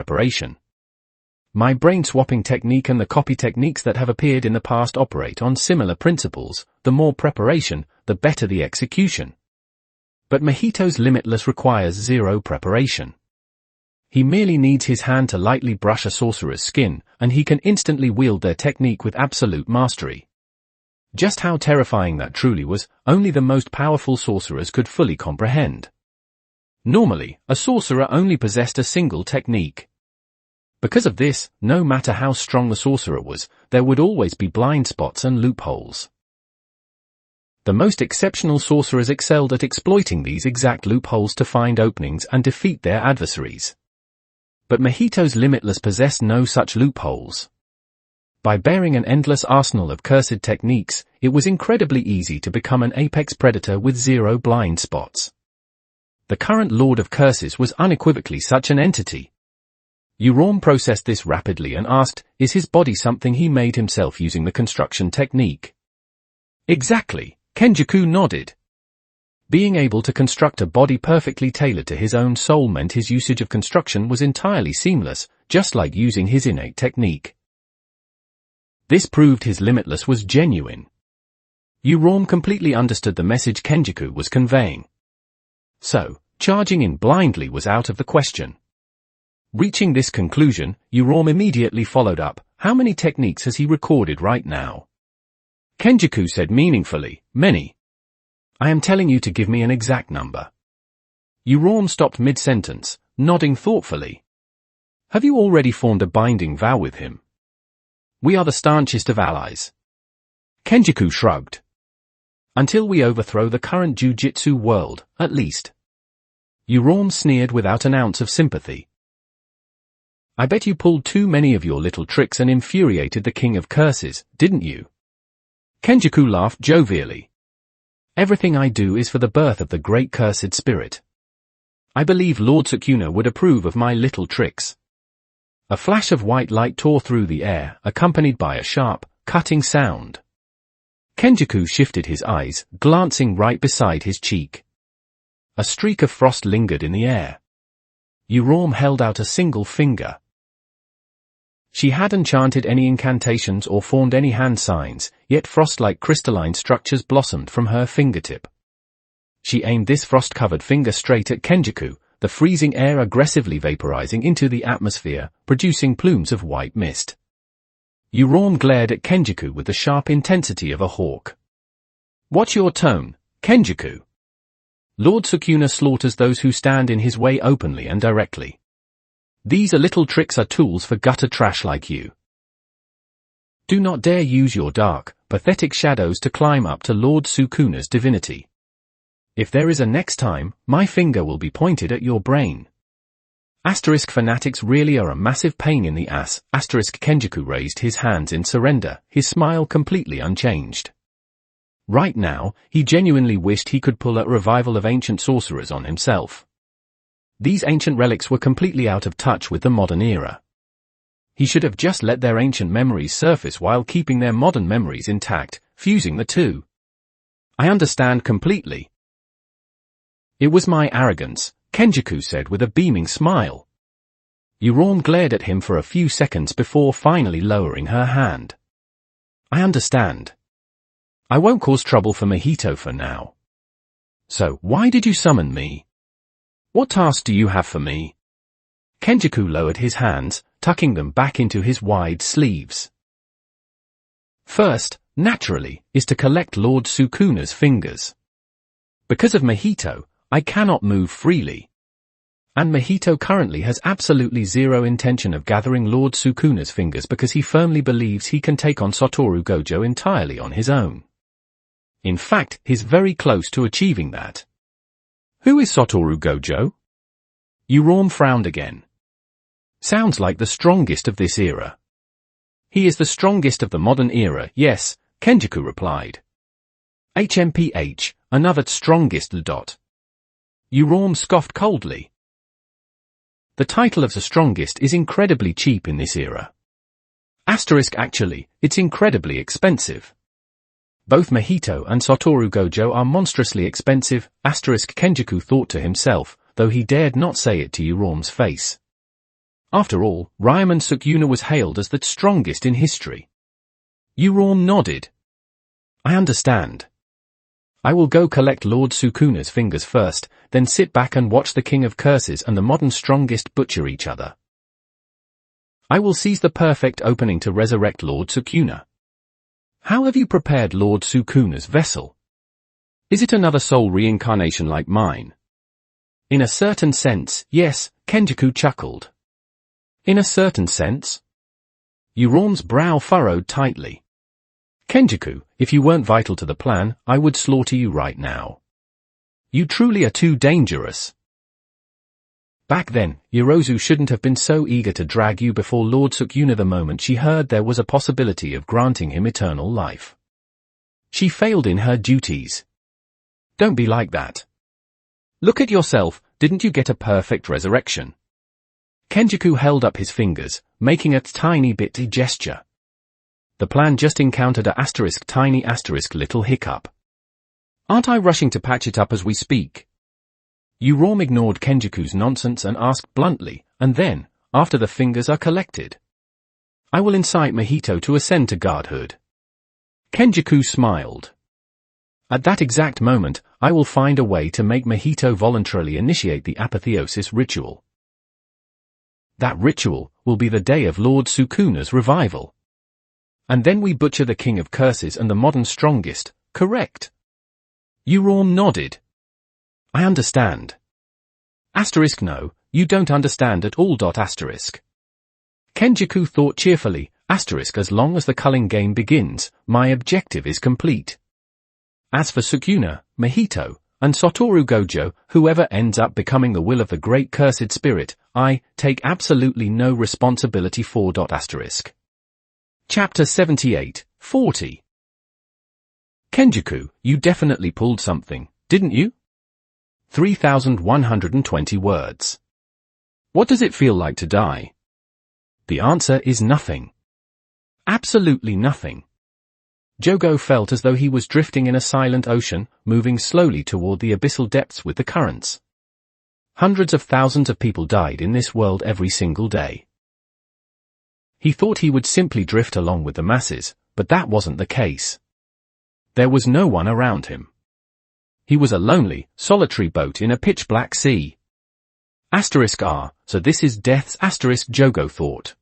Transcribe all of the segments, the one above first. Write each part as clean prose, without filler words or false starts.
preparation. My brain-swapping technique and the copy techniques that have appeared in the past operate on similar principles. The more preparation, the better the execution. But Mahito's Limitless requires zero preparation. He merely needs his hand to lightly brush a sorcerer's skin, and he can instantly wield their technique with absolute mastery. Just how terrifying that truly was, only the most powerful sorcerers could fully comprehend. Normally, a sorcerer only possessed a single technique. Because of this, no matter how strong the sorcerer was, there would always be blind spots and loopholes. The most exceptional sorcerers excelled at exploiting these exact loopholes to find openings and defeat their adversaries. But Mahito's Limitless possessed no such loopholes. By bearing an endless arsenal of cursed techniques, it was incredibly easy to become an apex predator with zero blind spots. The current Lord of Curses was unequivocally such an entity. Euron processed this rapidly and asked, is his body something he made himself using the construction technique? Exactly, Kenjaku nodded. Being able to construct a body perfectly tailored to his own soul meant his usage of construction was entirely seamless, just like using his innate technique. This proved his Limitless was genuine. Euron completely understood the message Kenjaku was conveying. So, charging in blindly was out of the question. Reaching this conclusion, Euron immediately followed up, how many techniques has he recorded right now? Kenjaku said meaningfully, many. I am telling you to give me an exact number. Euron stopped mid-sentence, nodding thoughtfully. Have you already formed a binding vow with him? We are the stanchest of allies. Kenjaku shrugged. Until we overthrow the current Jujutsu world, at least. Euron sneered without an ounce of sympathy. I bet you pulled too many of your little tricks and infuriated the King of Curses, didn't you? Kenjaku laughed jovially. Everything I do is for the birth of the great cursed spirit. I believe Lord Sukuna would approve of my little tricks. A flash of white light tore through the air, accompanied by a sharp, cutting sound. Kenjaku shifted his eyes, glancing right beside his cheek. A streak of frost lingered in the air. Euron held out a single finger. She hadn't chanted any incantations or formed any hand signs, yet frost-like crystalline structures blossomed from her fingertip. She aimed this frost-covered finger straight at Kenjaku, the freezing air aggressively vaporizing into the atmosphere, producing plumes of white mist. Euron glared at Kenjaku with the sharp intensity of a hawk. Watch your tone, Kenjaku. Lord Sukuna slaughters those who stand in his way openly and directly. These little tricks are tools for gutter trash like you. Do not dare use your dark, pathetic shadows to climb up to Lord Sukuna's divinity. If there is a next time, my finger will be pointed at your brain. Asterisk fanatics really are a massive pain in the ass. Asterisk Kenjaku raised his hands in surrender, his smile completely unchanged. Right now, he genuinely wished he could pull a revival of ancient sorcerers on himself. These ancient relics were completely out of touch with the modern era. He should have just let their ancient memories surface while keeping their modern memories intact, fusing the two. I understand completely. It was my arrogance, Kenjaku said with a beaming smile. Euron glared at him for a few seconds before finally lowering her hand. I understand. I won't cause trouble for Mahito for now. So, why did you summon me? What task do you have for me? Kenjaku lowered his hands, tucking them back into his wide sleeves. First, naturally, is to collect Lord Sukuna's fingers. Because of Mahito, I cannot move freely. And Mahito currently has absolutely zero intention of gathering Lord Sukuna's fingers because he firmly believes he can take on Satoru Gojo entirely on his own. In fact, he's very close to achieving that. Who is Satoru Gojo? Euron frowned again. Sounds like the strongest of this era. He is the strongest of the modern era, yes, Kenjaku replied. HMPH, another strongest dot. Euron scoffed coldly. The title of the strongest is incredibly cheap in this era. Asterisk actually, it's incredibly expensive. Both Mahito and Satoru Gojo are monstrously expensive, asterisk Kenjaku thought to himself, though he dared not say it to Euron's face. After all, Ryaman Sukuna was hailed as the strongest in history. Yurorm nodded. I understand. I will go collect Lord Sukuna's fingers first, then sit back and watch the King of Curses and the modern strongest butcher each other. I will seize the perfect opening to resurrect Lord Sukuna. How have you prepared Lord Sukuna's vessel? Is it another soul reincarnation like mine? In a certain sense, yes, Kenjaku chuckled. In a certain sense? Yurorm's brow furrowed tightly. Kenjaku, if you weren't vital to the plan, I would slaughter you right now. You truly are too dangerous. Back then, Yorozu shouldn't have been so eager to drag you before Lord Sukuna the moment she heard there was a possibility of granting him eternal life. She failed in her duties. Don't be like that. Look at yourself, didn't you get a perfect resurrection? Kenjaku held up his fingers, making a tiny bitty gesture. The plan just encountered a tiny little hiccup. Aren't I rushing to patch it up as we speak? Yurorm ignored Kenjaku's nonsense and asked bluntly, and then, after the fingers are collected, I will incite Mahito to ascend to godhood. Kenjaku smiled. At that exact moment, I will find a way to make Mahito voluntarily initiate the apotheosis ritual. That ritual will be the day of Lord Sukuna's revival. And then we butcher the King of Curses and the modern strongest, correct? Yurorm nodded. I understand. No, you don't understand at all. Kenjaku thought cheerfully, as long as the culling game begins, my objective is complete. As for Sukuna, Mahito, and Satoru Gojo, whoever ends up becoming the will of the great cursed spirit, I take absolutely no responsibility for. Chapter 78, 40. Kenjaku, you definitely pulled something, didn't you? 3,120 words. What does it feel like to die? The answer is nothing. Absolutely nothing. Jogo felt as though he was drifting in a silent ocean, moving slowly toward the abyssal depths with the currents. Hundreds of thousands of people died in this world every single day. He thought he would simply drift along with the masses, but that wasn't the case. There was no one around him. He was a lonely, solitary boat in a pitch-black sea. So this is death's Jogo thought.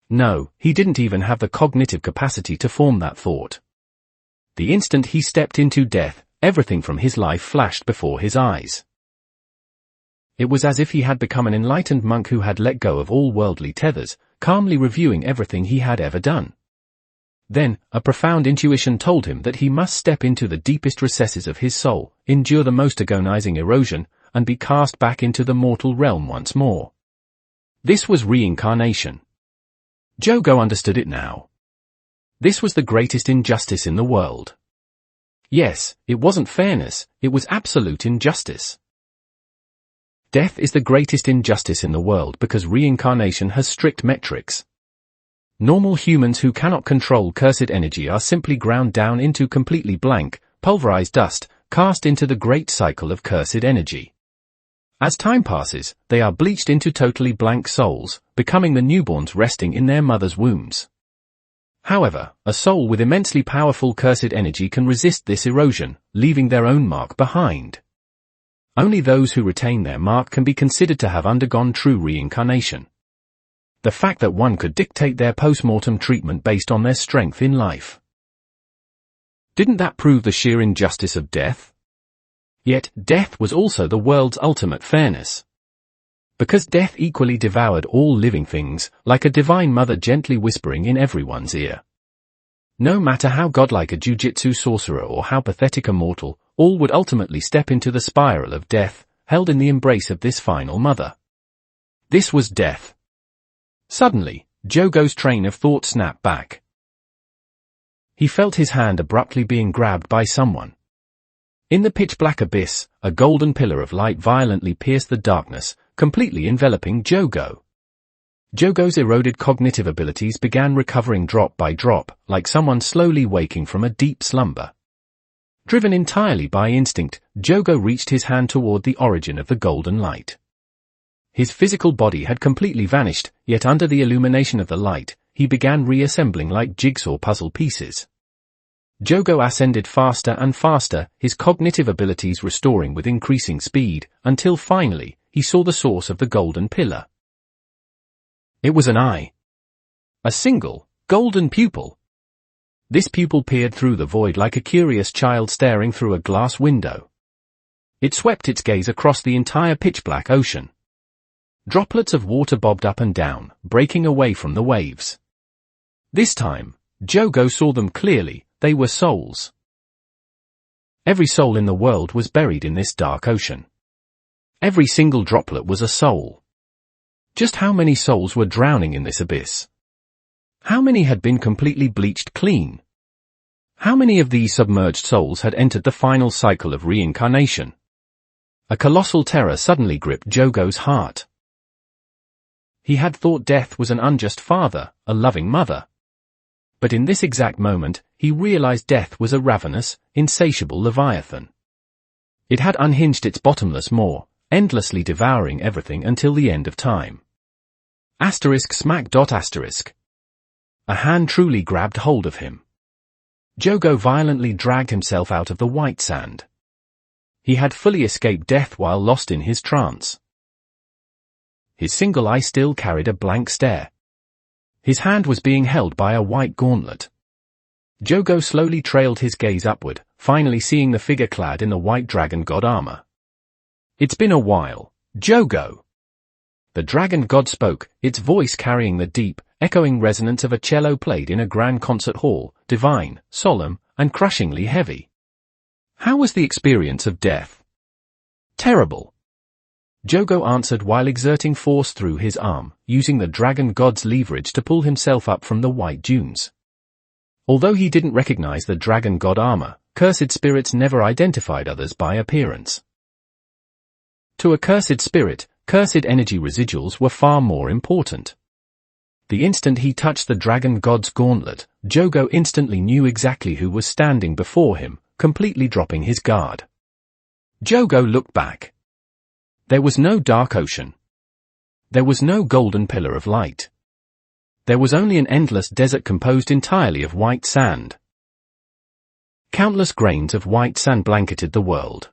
No, he didn't even have the cognitive capacity to form that thought. The instant he stepped into death, everything from his life flashed before his eyes. It was as if he had become an enlightened monk who had let go of all worldly tethers, calmly reviewing everything he had ever done. Then, a profound intuition told him that he must step into the deepest recesses of his soul, endure the most agonizing erosion, and be cast back into the mortal realm once more. This was reincarnation. Jogo understood it now. This was the greatest injustice in the world. Yes, it wasn't fairness, it was absolute injustice. Death is the greatest injustice in the world because reincarnation has strict metrics. Normal humans who cannot control cursed energy are simply ground down into completely blank, pulverized dust, cast into the great cycle of cursed energy. As time passes, they are bleached into totally blank souls, becoming the newborns resting in their mother's wombs. However, a soul with immensely powerful cursed energy can resist this erosion, leaving their own mark behind. Only those who retain their mark can be considered to have undergone true reincarnation. The fact that one could dictate their post-mortem treatment based on their strength in life. Didn't that prove the sheer injustice of death? Yet, death was also the world's ultimate fairness. Because death equally devoured all living things, like a divine mother gently whispering in everyone's ear. No matter how godlike a jujutsu sorcerer or how pathetic a mortal, all would ultimately step into the spiral of death, held in the embrace of this final mother. This was death. Suddenly, Jogo's train of thought snapped back. He felt his hand abruptly being grabbed by someone. In the pitch-black abyss, a golden pillar of light violently pierced the darkness, completely enveloping Jogo. Jogo's eroded cognitive abilities began recovering drop by drop, like someone slowly waking from a deep slumber. Driven entirely by instinct, Jogo reached his hand toward the origin of the golden light. His physical body had completely vanished, yet under the illumination of the light, he began reassembling like jigsaw puzzle pieces. Jogo ascended faster and faster, his cognitive abilities restoring with increasing speed, until finally, he saw the source of the golden pillar. It was an eye. A single, golden pupil. This pupil peered through the void like a curious child staring through a glass window. It swept its gaze across the entire pitch-black ocean. Droplets of water bobbed up and down, breaking away from the waves. This time, Jogo saw them clearly. They were souls. Every soul in the world was buried in this dark ocean. Every single droplet was a soul. Just how many souls were drowning in this abyss? How many had been completely bleached clean? How many of these submerged souls had entered the final cycle of reincarnation? A colossal terror suddenly gripped Jogo's heart. He had thought death was an unjust father, a loving mother. But in this exact moment, he realized death was a ravenous, insatiable leviathan. It had unhinged its bottomless maw, endlessly devouring everything until the end of time. Smack. A hand truly grabbed hold of him. Jogo violently dragged himself out of the white sand. He had fully escaped death while lost in his trance. His single eye still carried a blank stare. His hand was being held by a white gauntlet. Jogo slowly trailed his gaze upward, finally seeing the figure clad in the white dragon god armor. It's been a while, Jogo. The dragon god spoke, its voice carrying the deep, echoing resonance of a cello played in a grand concert hall, divine, solemn, and crushingly heavy. How was the experience of death? Terrible. Jogo answered while exerting force through his arm, using the dragon god's leverage to pull himself up from the white dunes. Although he didn't recognize the dragon god armor, cursed spirits never identified others by appearance. To a cursed spirit, cursed energy residuals were far more important. The instant he touched the dragon god's gauntlet, Jogo instantly knew exactly who was standing before him, completely dropping his guard. Jogo looked back. There was no dark ocean. There was no golden pillar of light. There was only an endless desert composed entirely of white sand. Countless grains of white sand blanketed the world.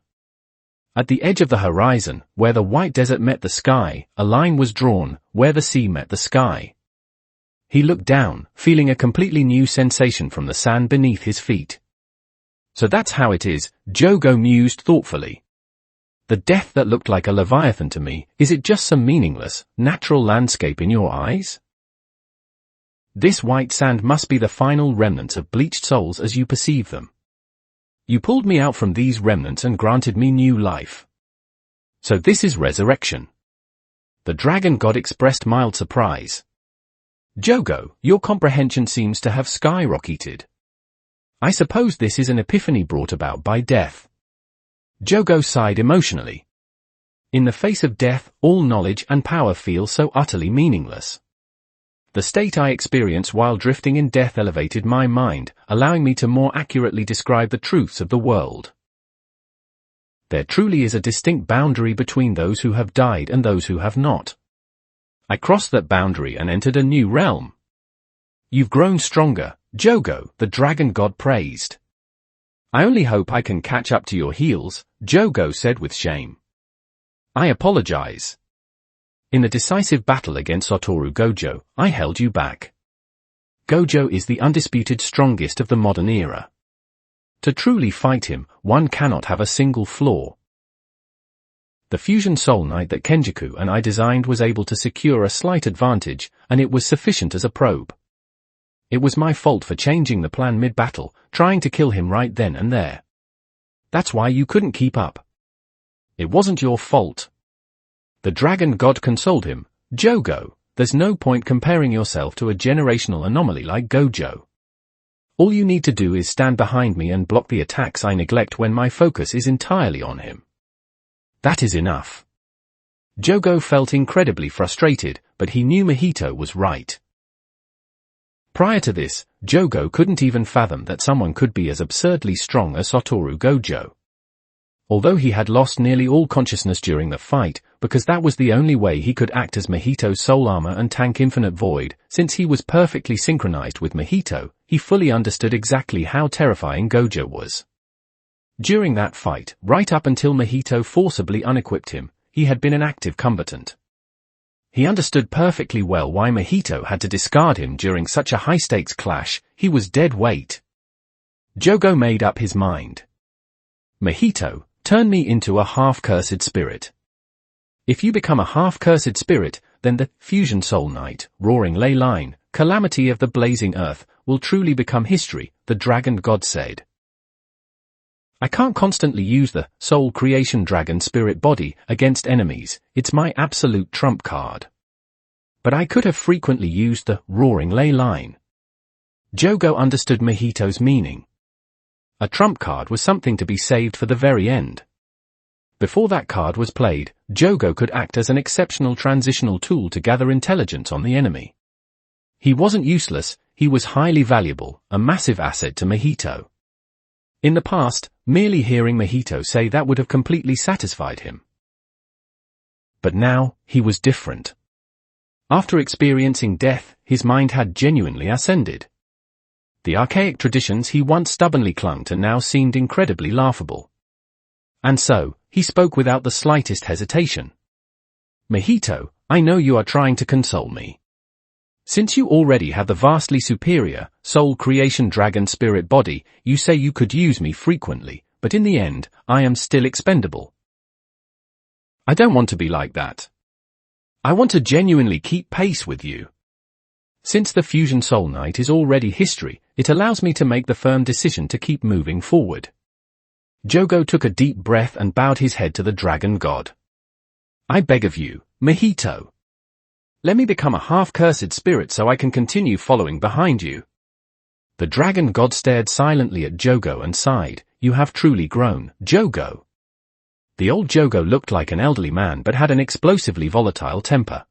At the edge of the horizon, where the white desert met the sky, a line was drawn, where the sea met the sky. He looked down, feeling a completely new sensation from the sand beneath his feet. So that's how it is, Jogo mused thoughtfully. The death that looked like a leviathan to me, is it just some meaningless, natural landscape in your eyes? This white sand must be the final remnants of bleached souls as you perceive them. You pulled me out from these remnants and granted me new life. So this is resurrection. The dragon god expressed mild surprise. Jogo, your comprehension seems to have skyrocketed. I suppose this is an epiphany brought about by death. Jogo sighed emotionally. In the face of death, all knowledge and power feel so utterly meaningless. The state I experience while drifting in death elevated my mind, allowing me to more accurately describe the truths of the world. There truly is a distinct boundary between those who have died and those who have not. I crossed that boundary and entered a new realm. You've grown stronger, Jogo, the dragon god praised. I only hope I can catch up to your heels, Jogo said with shame. I apologize. In the decisive battle against Satoru Gojo, I held you back. Gojo is the undisputed strongest of the modern era. To truly fight him, one cannot have a single flaw. The fusion soul knight that Kenjaku and I designed was able to secure a slight advantage, and it was sufficient as a probe. It was my fault for changing the plan mid-battle, trying to kill him right then and there. That's why you couldn't keep up. It wasn't your fault. The dragon god consoled him. Jogo, there's no point comparing yourself to a generational anomaly like Gojo. All you need to do is stand behind me and block the attacks I neglect when my focus is entirely on him. That is enough. Jogo felt incredibly frustrated, but he knew Mahito was right. Prior to this, Jogo couldn't even fathom that someone could be as absurdly strong as Satoru Gojo. Although he had lost nearly all consciousness during the fight, because that was the only way he could act as Mahito's soul armor and tank Infinite Void, since he was perfectly synchronized with Mahito, he fully understood exactly how terrifying Gojo was. During that fight, right up until Mahito forcibly unequipped him, he had been an active combatant. He understood perfectly well why Mahito had to discard him during such a high-stakes clash. He was dead weight. Jogo made up his mind. Mahito, turn me into a half-cursed spirit. If you become a half-cursed spirit, then the Fusion Soul Knight, Roaring Ley Line, Calamity of the Blazing Earth, will truly become history, the Dragon God said. I can't constantly use the Soul Creation Dragon Spirit Body against enemies, it's my absolute trump card. But I could have frequently used the Roaring Ley Line. Jogo understood Mahito's meaning. A trump card was something to be saved for the very end. Before that card was played, Jogo could act as an exceptional transitional tool to gather intelligence on the enemy. He wasn't useless, he was highly valuable, a massive asset to Mahito. In the past, merely hearing Mahito say that would have completely satisfied him. But now, he was different. After experiencing death, his mind had genuinely ascended. The archaic traditions he once stubbornly clung to now seemed incredibly laughable. And so, he spoke without the slightest hesitation. Mahito, I know you are trying to console me. Since you already have the vastly superior, Soul Creation Dragon Spirit Body, you say you could use me frequently, but in the end, I am still expendable. I don't want to be like that. I want to genuinely keep pace with you. Since the Fusion Soul Knight is already history, it allows me to make the firm decision to keep moving forward. Jogo took a deep breath and bowed his head to the Dragon God. I beg of you, Mahito. Let me become a half-cursed spirit so I can continue following behind you. The Dragon God stared silently at Jogo and sighed, you have truly grown, Jogo. The old Jogo looked like an elderly man but had an explosively volatile temper.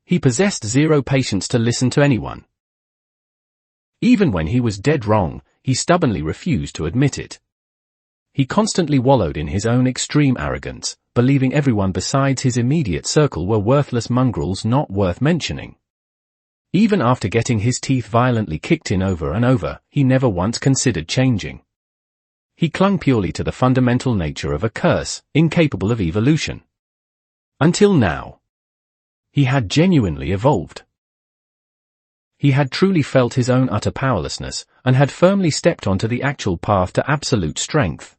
He possessed zero patience to listen to anyone. Even when he was dead wrong, he stubbornly refused to admit it. He constantly wallowed in his own extreme arrogance, believing everyone besides his immediate circle were worthless mongrels not worth mentioning. Even after getting his teeth violently kicked in over and over, he never once considered changing. He clung purely to the fundamental nature of a curse, incapable of evolution. Until now. He had genuinely evolved. He had truly felt his own utter powerlessness, and had firmly stepped onto the actual path to absolute strength.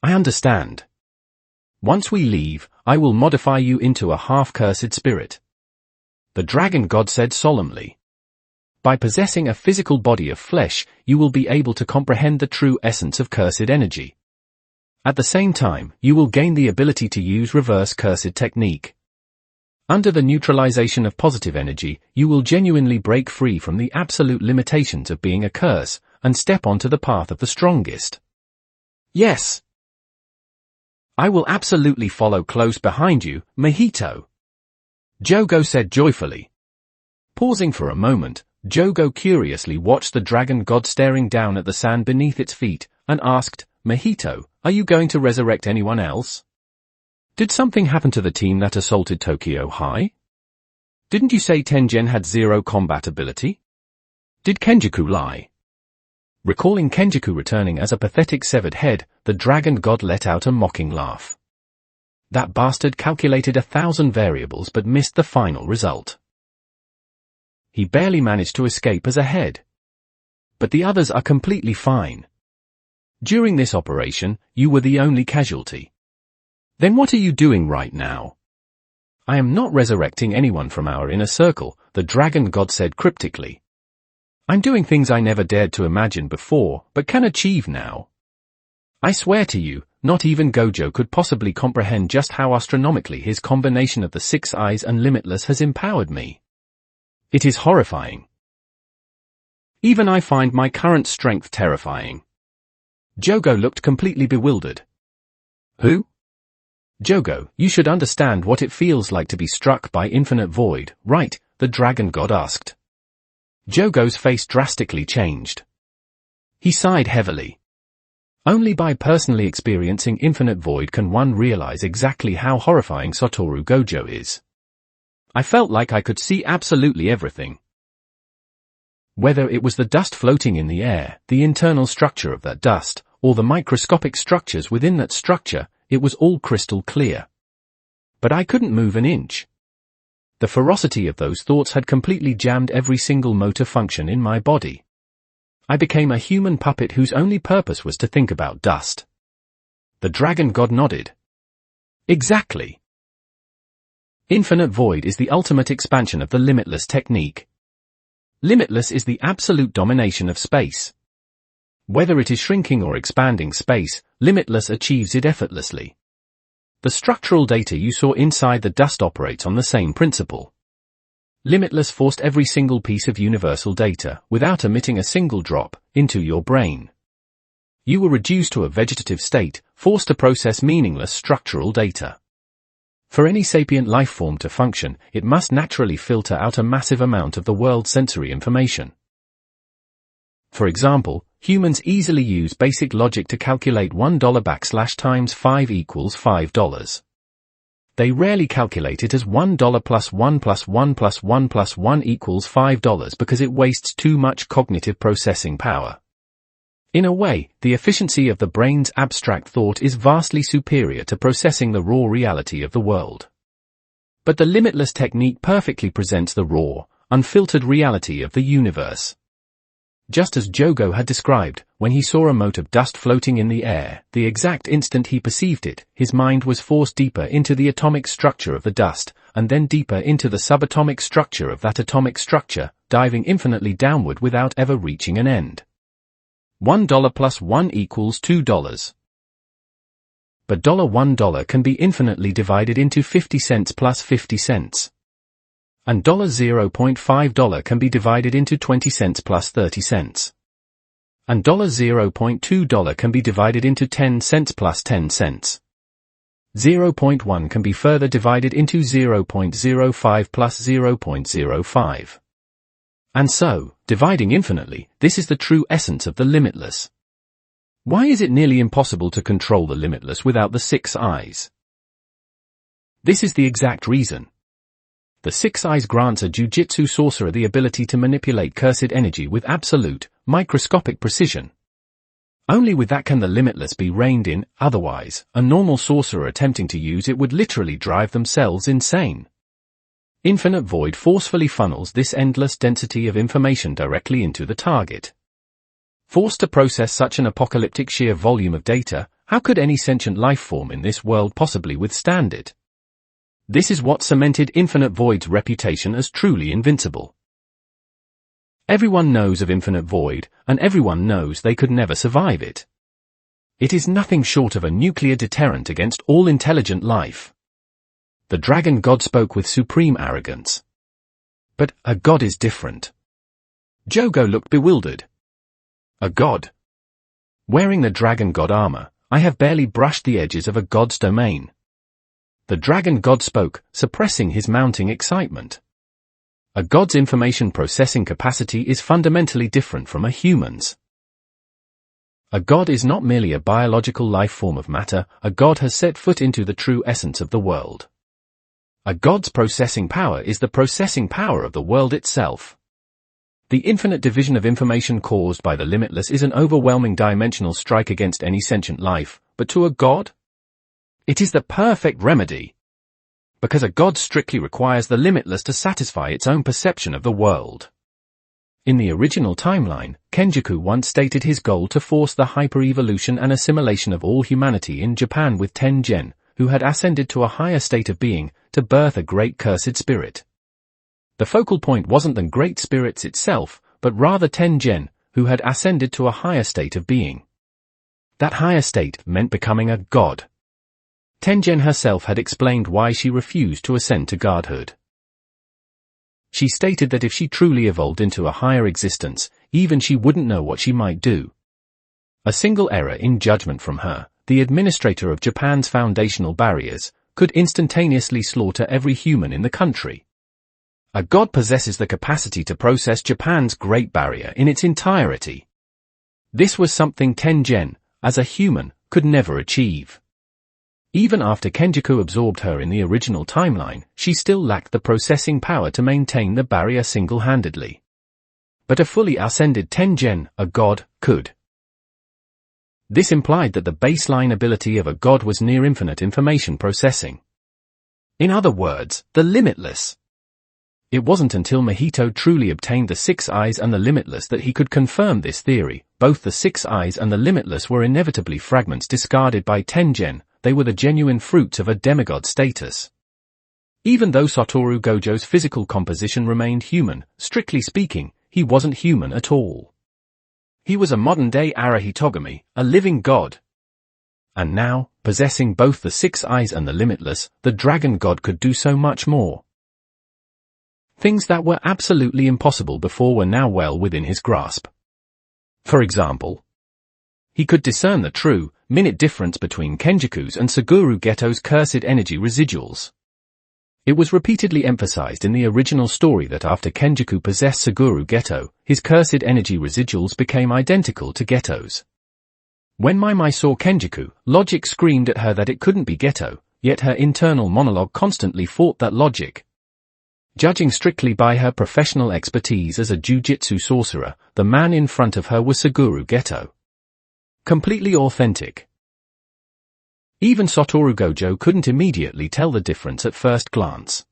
I understand. Once we leave, I will modify you into a half-cursed spirit. The Dragon God said solemnly. By possessing a physical body of flesh, you will be able to comprehend the true essence of cursed energy. At the same time, you will gain the ability to use reverse cursed technique. Under the neutralization of positive energy, you will genuinely break free from the absolute limitations of being a curse, and step onto the path of the strongest. Yes. I will absolutely follow close behind you, Mahito. Jogo said joyfully. Pausing for a moment, Jogo curiously watched the Dragon God staring down at the sand beneath its feet, and asked, Mahito, are you going to resurrect anyone else? Did something happen to the team that assaulted Tokyo High? Didn't you say Tengen had zero combat ability? Did Kenjaku lie? Recalling Kenjaku returning as a pathetic severed head, the Dragon God let out a mocking laugh. That bastard calculated 1,000 variables but missed the final result. He barely managed to escape as a head. But the others are completely fine. During this operation, you were the only casualty. Then what are you doing right now? I am not resurrecting anyone from our inner circle, the Dragon God said cryptically. I'm doing things I never dared to imagine before, but can achieve now. I swear to you, not even Gojo could possibly comprehend just how astronomically his combination of the 6 eyes and limitless has empowered me. It is horrifying. Even I find my current strength terrifying. Jogo looked completely bewildered. Who? Jogo, you should understand what it feels like to be struck by infinite void, right? The Dragon God asked. Jogo's face drastically changed. He sighed heavily. Only by personally experiencing infinite void can one realize exactly how horrifying Satoru Gojo is. I felt like I could see absolutely everything. Whether it was the dust floating in the air, the internal structure of that dust, or the microscopic structures within that structure, it was all crystal clear. But I couldn't move an inch. The ferocity of those thoughts had completely jammed every single motor function in my body. I became a human puppet whose only purpose was to think about dust. The dragon god nodded. Exactly. Infinite void is the ultimate expansion of the limitless technique. Limitless is the absolute domination of space. Whether it is shrinking or expanding space, limitless achieves it effortlessly. The structural data you saw inside the dust operates on the same principle. Limitless forced every single piece of universal data, without emitting a single drop, into your brain. You were reduced to a vegetative state, forced to process meaningless structural data. For any sapient life form to function, it must naturally filter out a massive amount of the world's sensory information. For example, humans easily use basic logic to calculate $1 times 5 equals $5. They rarely calculate it as $1 plus 1 plus 1 plus 1 plus 1 equals $5 because it wastes too much cognitive processing power. In a way, the efficiency of the brain's abstract thought is vastly superior to processing the raw reality of the world. But the limitless technique perfectly presents the raw, unfiltered reality of the universe. Just as Jogo had described, when he saw a mote of dust floating in the air, the exact instant he perceived it, his mind was forced deeper into the atomic structure of the dust, and then deeper into the subatomic structure of that atomic structure, diving infinitely downward without ever reaching an end. $1 plus 1 equals $2. But $1 can be infinitely divided into 50 cents plus 50 cents. And $0.5 can be divided into 20 cents plus 30 cents. And $0.2 can be divided into 10 cents plus 10 cents. 0.1 can be further divided into 0.05 plus 0.05. And so, dividing infinitely, this is the true essence of the limitless. Why is it nearly impossible to control the limitless without the 6 eyes? This is the exact reason. The 6 eyes grants a Jujutsu sorcerer the ability to manipulate cursed energy with absolute, microscopic precision. Only with that can the limitless be reined in, otherwise, a normal sorcerer attempting to use it would literally drive themselves insane. Infinite void forcefully funnels this endless density of information directly into the target. Forced to process such an apocalyptic sheer volume of data, how could any sentient life form in this world possibly withstand it? This is what cemented Infinite Void's reputation as truly invincible. Everyone knows of Infinite Void, and everyone knows they could never survive it. It is nothing short of a nuclear deterrent against all intelligent life. The dragon god spoke with supreme arrogance. But a god is different. Jogo looked bewildered. A god? Wearing the dragon god armor, I have barely brushed the edges of a god's domain. The dragon god spoke, suppressing his mounting excitement. A god's information processing capacity is fundamentally different from a human's. A god is not merely a biological life form of matter, a god has set foot into the true essence of the world. A god's processing power is the processing power of the world itself. The infinite division of information caused by the limitless is an overwhelming dimensional strike against any sentient life, but to a god? It is the perfect remedy. Because a god strictly requires the limitless to satisfy its own perception of the world. In the original timeline, Kenjaku once stated his goal to force the hyper-evolution and assimilation of all humanity in Japan with Tengen, who had ascended to a higher state of being, to birth a great cursed spirit. The focal point wasn't the great spirits itself, but rather Tengen, who had ascended to a higher state of being. That higher state meant becoming a god. Tengen herself had explained why she refused to ascend to godhood. She stated that if she truly evolved into a higher existence, even she wouldn't know what she might do. A single error in judgment from her, the administrator of Japan's foundational barriers, could instantaneously slaughter every human in the country. A god possesses the capacity to process Japan's Great Barrier in its entirety. This was something Tengen, as a human, could never achieve. Even after Kenjaku absorbed her in the original timeline, she still lacked the processing power to maintain the barrier single-handedly. But a fully ascended Tengen, a god, could. This implied that the baseline ability of a god was near infinite information processing. In other words, the limitless. It wasn't until Mahito truly obtained the Six Eyes and the Limitless that he could confirm this theory. Both the Six Eyes and the Limitless were inevitably fragments discarded by Tengen. They were the genuine fruits of a demigod status. Even though Satoru Gojo's physical composition remained human, strictly speaking, he wasn't human at all. He was a modern-day Arahitogami, a living god. And now, possessing both the Six Eyes and the Limitless, the dragon god could do so much more. Things that were absolutely impossible before were now well within his grasp. For example, he could discern the true, minute difference between Kenjaku's and Suguru Geto's cursed energy residuals. It was repeatedly emphasized in the original story that after Kenjaku possessed Suguru Geto, his cursed energy residuals became identical to Geto's. When Mai saw Kenjaku, logic screamed at her that it couldn't be Geto, yet her internal monologue constantly fought that logic. Judging strictly by her professional expertise as a Jujutsu sorcerer, the man in front of her was Suguru Geto. Completely authentic. Even Satoru Gojo couldn't immediately tell the difference at first glance.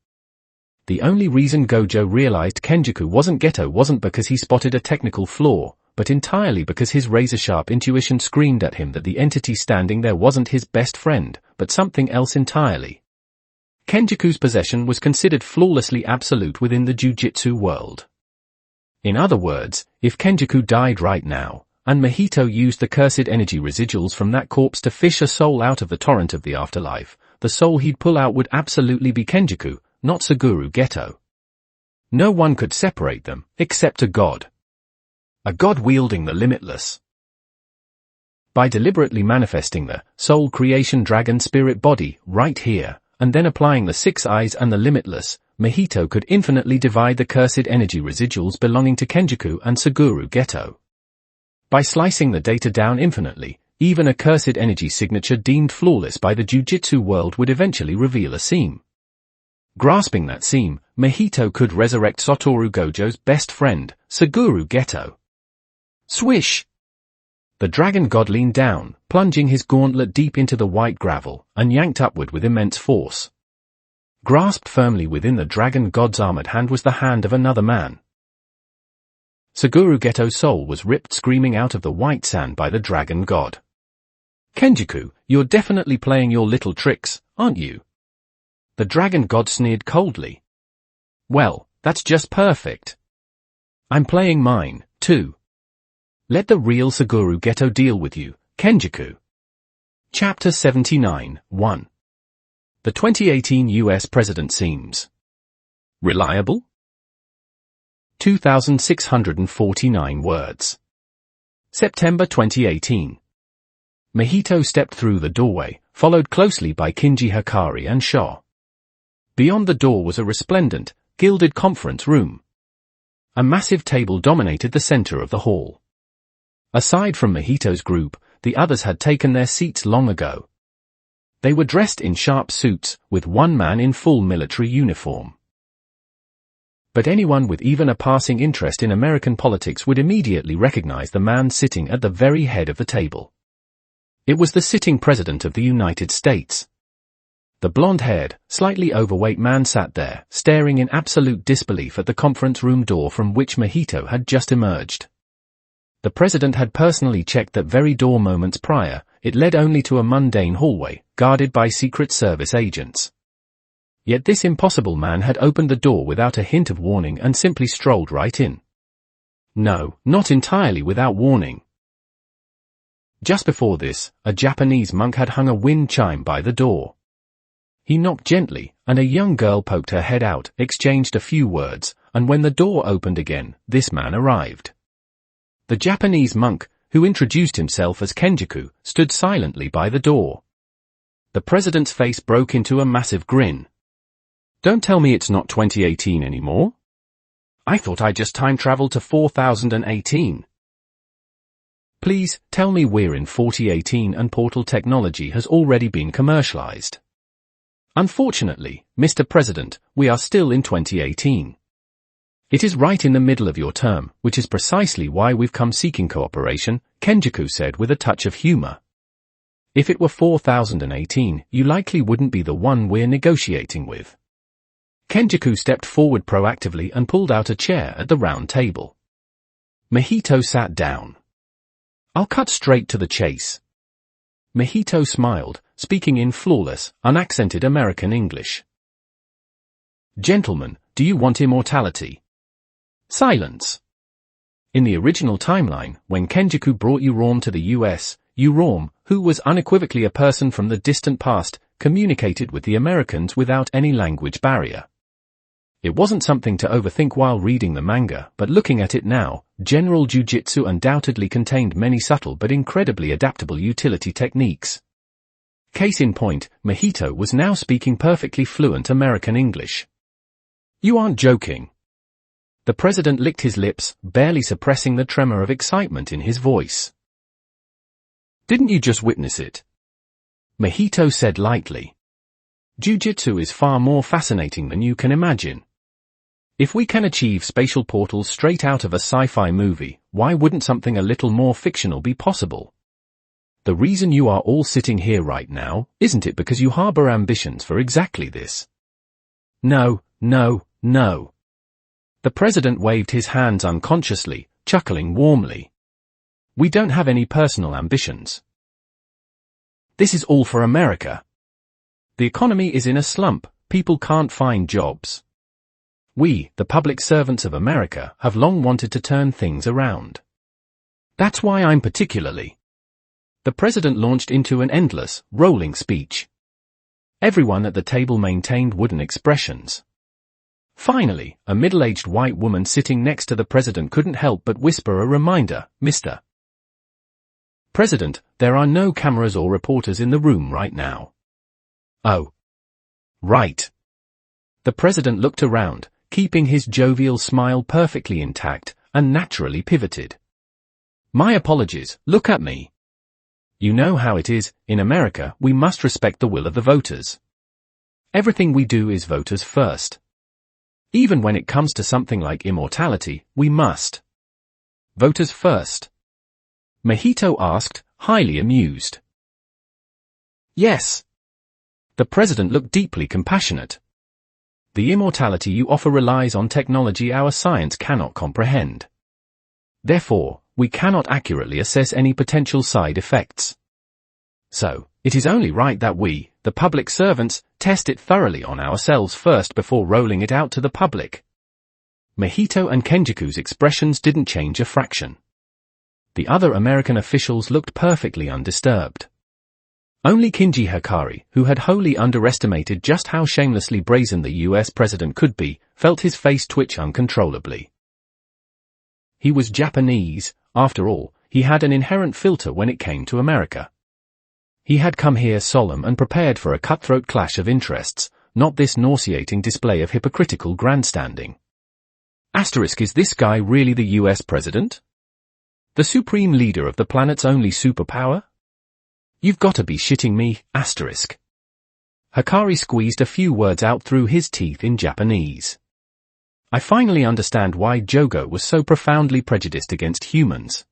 The only reason Gojo realized Kenjaku wasn't Geto wasn't because he spotted a technical flaw, but entirely because his razor-sharp intuition screamed at him that the entity standing there wasn't his best friend, but something else entirely. Kenjaku's possession was considered flawlessly absolute within the Jujutsu world. In other words, if Kenjaku died right now, and Mahito used the cursed energy residuals from that corpse to fish a soul out of the torrent of the afterlife, the soul he'd pull out would absolutely be Kenjaku, not Suguru Geto. No one could separate them, except a god. A god wielding the limitless. By deliberately manifesting the soul creation dragon spirit body right here, and then applying the Six Eyes and the Limitless, Mahito could infinitely divide the cursed energy residuals belonging to Kenjaku and Suguru Geto. By slicing the data down infinitely, even a cursed energy signature deemed flawless by the Jujutsu world would eventually reveal a seam. Grasping that seam, Mahito could resurrect Satoru Gojo's best friend, Suguru Geto. Swish! The dragon god leaned down, plunging his gauntlet deep into the white gravel, and yanked upward with immense force. Grasped firmly within the dragon god's armored hand was the hand of another man. Suguru Geto's soul was ripped screaming out of the white sand by the dragon god. Kenjaku, you're definitely playing your little tricks, aren't you? The dragon god sneered coldly. Well, that's just perfect. I'm playing mine, too. Let the real Suguru Geto deal with you, Kenjaku. Chapter 79, 1. The 2018 US President seems reliable? 2,649 words. September 2018. Mahito stepped through the doorway, followed closely by Kinji Hikari and Sho. Beyond the door was a resplendent, gilded conference room. A massive table dominated the center of the hall. Aside from Mahito's group, the others had taken their seats long ago. They were dressed in sharp suits, with one man in full military uniform. But anyone with even a passing interest in American politics would immediately recognize the man sitting at the very head of the table. It was the sitting President of the United States. The blonde-haired, slightly overweight man sat there, staring in absolute disbelief at the conference room door from which Mahito had just emerged. The President had personally checked that very door moments prior. It led only to a mundane hallway, guarded by Secret Service agents. Yet this impossible man had opened the door without a hint of warning and simply strolled right in. No, not entirely without warning. Just before this, a Japanese monk had hung a wind chime by the door. He knocked gently, and a young girl poked her head out, exchanged a few words, and when the door opened again, this man arrived. The Japanese monk, who introduced himself as Kenjaku, stood silently by the door. The President's face broke into a massive grin. Don't tell me it's not 2018 anymore. I thought I just time traveled to 4018. Please, tell me we're in 4018 and portal technology has already been commercialized. Unfortunately, Mr. President, we are still in 2018. It is right in the middle of your term, which is precisely why we've come seeking cooperation, Kenjaku said with a touch of humor. If it were 4018, you likely wouldn't be the one we're negotiating with. Kenjaku stepped forward proactively and pulled out a chair at the round table. Mahito sat down. I'll cut straight to the chase. Mahito smiled, speaking in flawless, unaccented American English. Gentlemen, do you want immortality? Silence. In the original timeline, when Kenjaku brought Urom to the US, Urom, who was unequivocally a person from the distant past, communicated with the Americans without any language barrier. It wasn't something to overthink while reading the manga, but looking at it now, General Jujutsu undoubtedly contained many subtle but incredibly adaptable utility techniques. Case in point, Mahito was now speaking perfectly fluent American English. You aren't joking. The president licked his lips, barely suppressing the tremor of excitement in his voice. Didn't you just witness it? Mahito said lightly. Jujutsu is far more fascinating than you can imagine. If we can achieve spatial portals straight out of a sci-fi movie, why wouldn't something a little more fictional be possible? The reason you are all sitting here right now, isn't it because you harbor ambitions for exactly this? No, no, no. The president waved his hands unconsciously, chuckling warmly. We don't have any personal ambitions. This is all for America. The economy is in a slump, people can't find jobs. We, the public servants of America, have long wanted to turn things around. That's why I'm particularly. The president launched into an endless, rolling speech. Everyone at the table maintained wooden expressions. Finally, a middle-aged white woman sitting next to the president couldn't help but whisper a reminder, Mr. President, there are no cameras or reporters in the room right now. Oh. Right. The president looked around, keeping his jovial smile perfectly intact, and naturally pivoted. My apologies, look at me. You know how it is, in America we must respect the will of the voters. Everything we do is voters first. Even when it comes to something like immortality, we must. Voters first. Mahito asked, highly amused. Yes. The president looked deeply compassionate. The immortality you offer relies on technology our science cannot comprehend. Therefore, we cannot accurately assess any potential side effects. So, it is only right that we, the public servants, test it thoroughly on ourselves first before rolling it out to the public. Mahito and Kenjaku's expressions didn't change a fraction. The other American officials looked perfectly undisturbed. Only Kinji Hikari, who had wholly underestimated just how shamelessly brazen the US president could be, felt his face twitch uncontrollably. He was Japanese, after all, he had an inherent filter when it came to America. He had come here solemn and prepared for a cutthroat clash of interests, not this nauseating display of hypocritical grandstanding. Asterisk, is this guy really the US president? The supreme leader of the planet's only superpower? You've got to be shitting me, asterisk. Hikari squeezed a few words out through his teeth in Japanese. I finally understand why Jogo was so profoundly prejudiced against humans.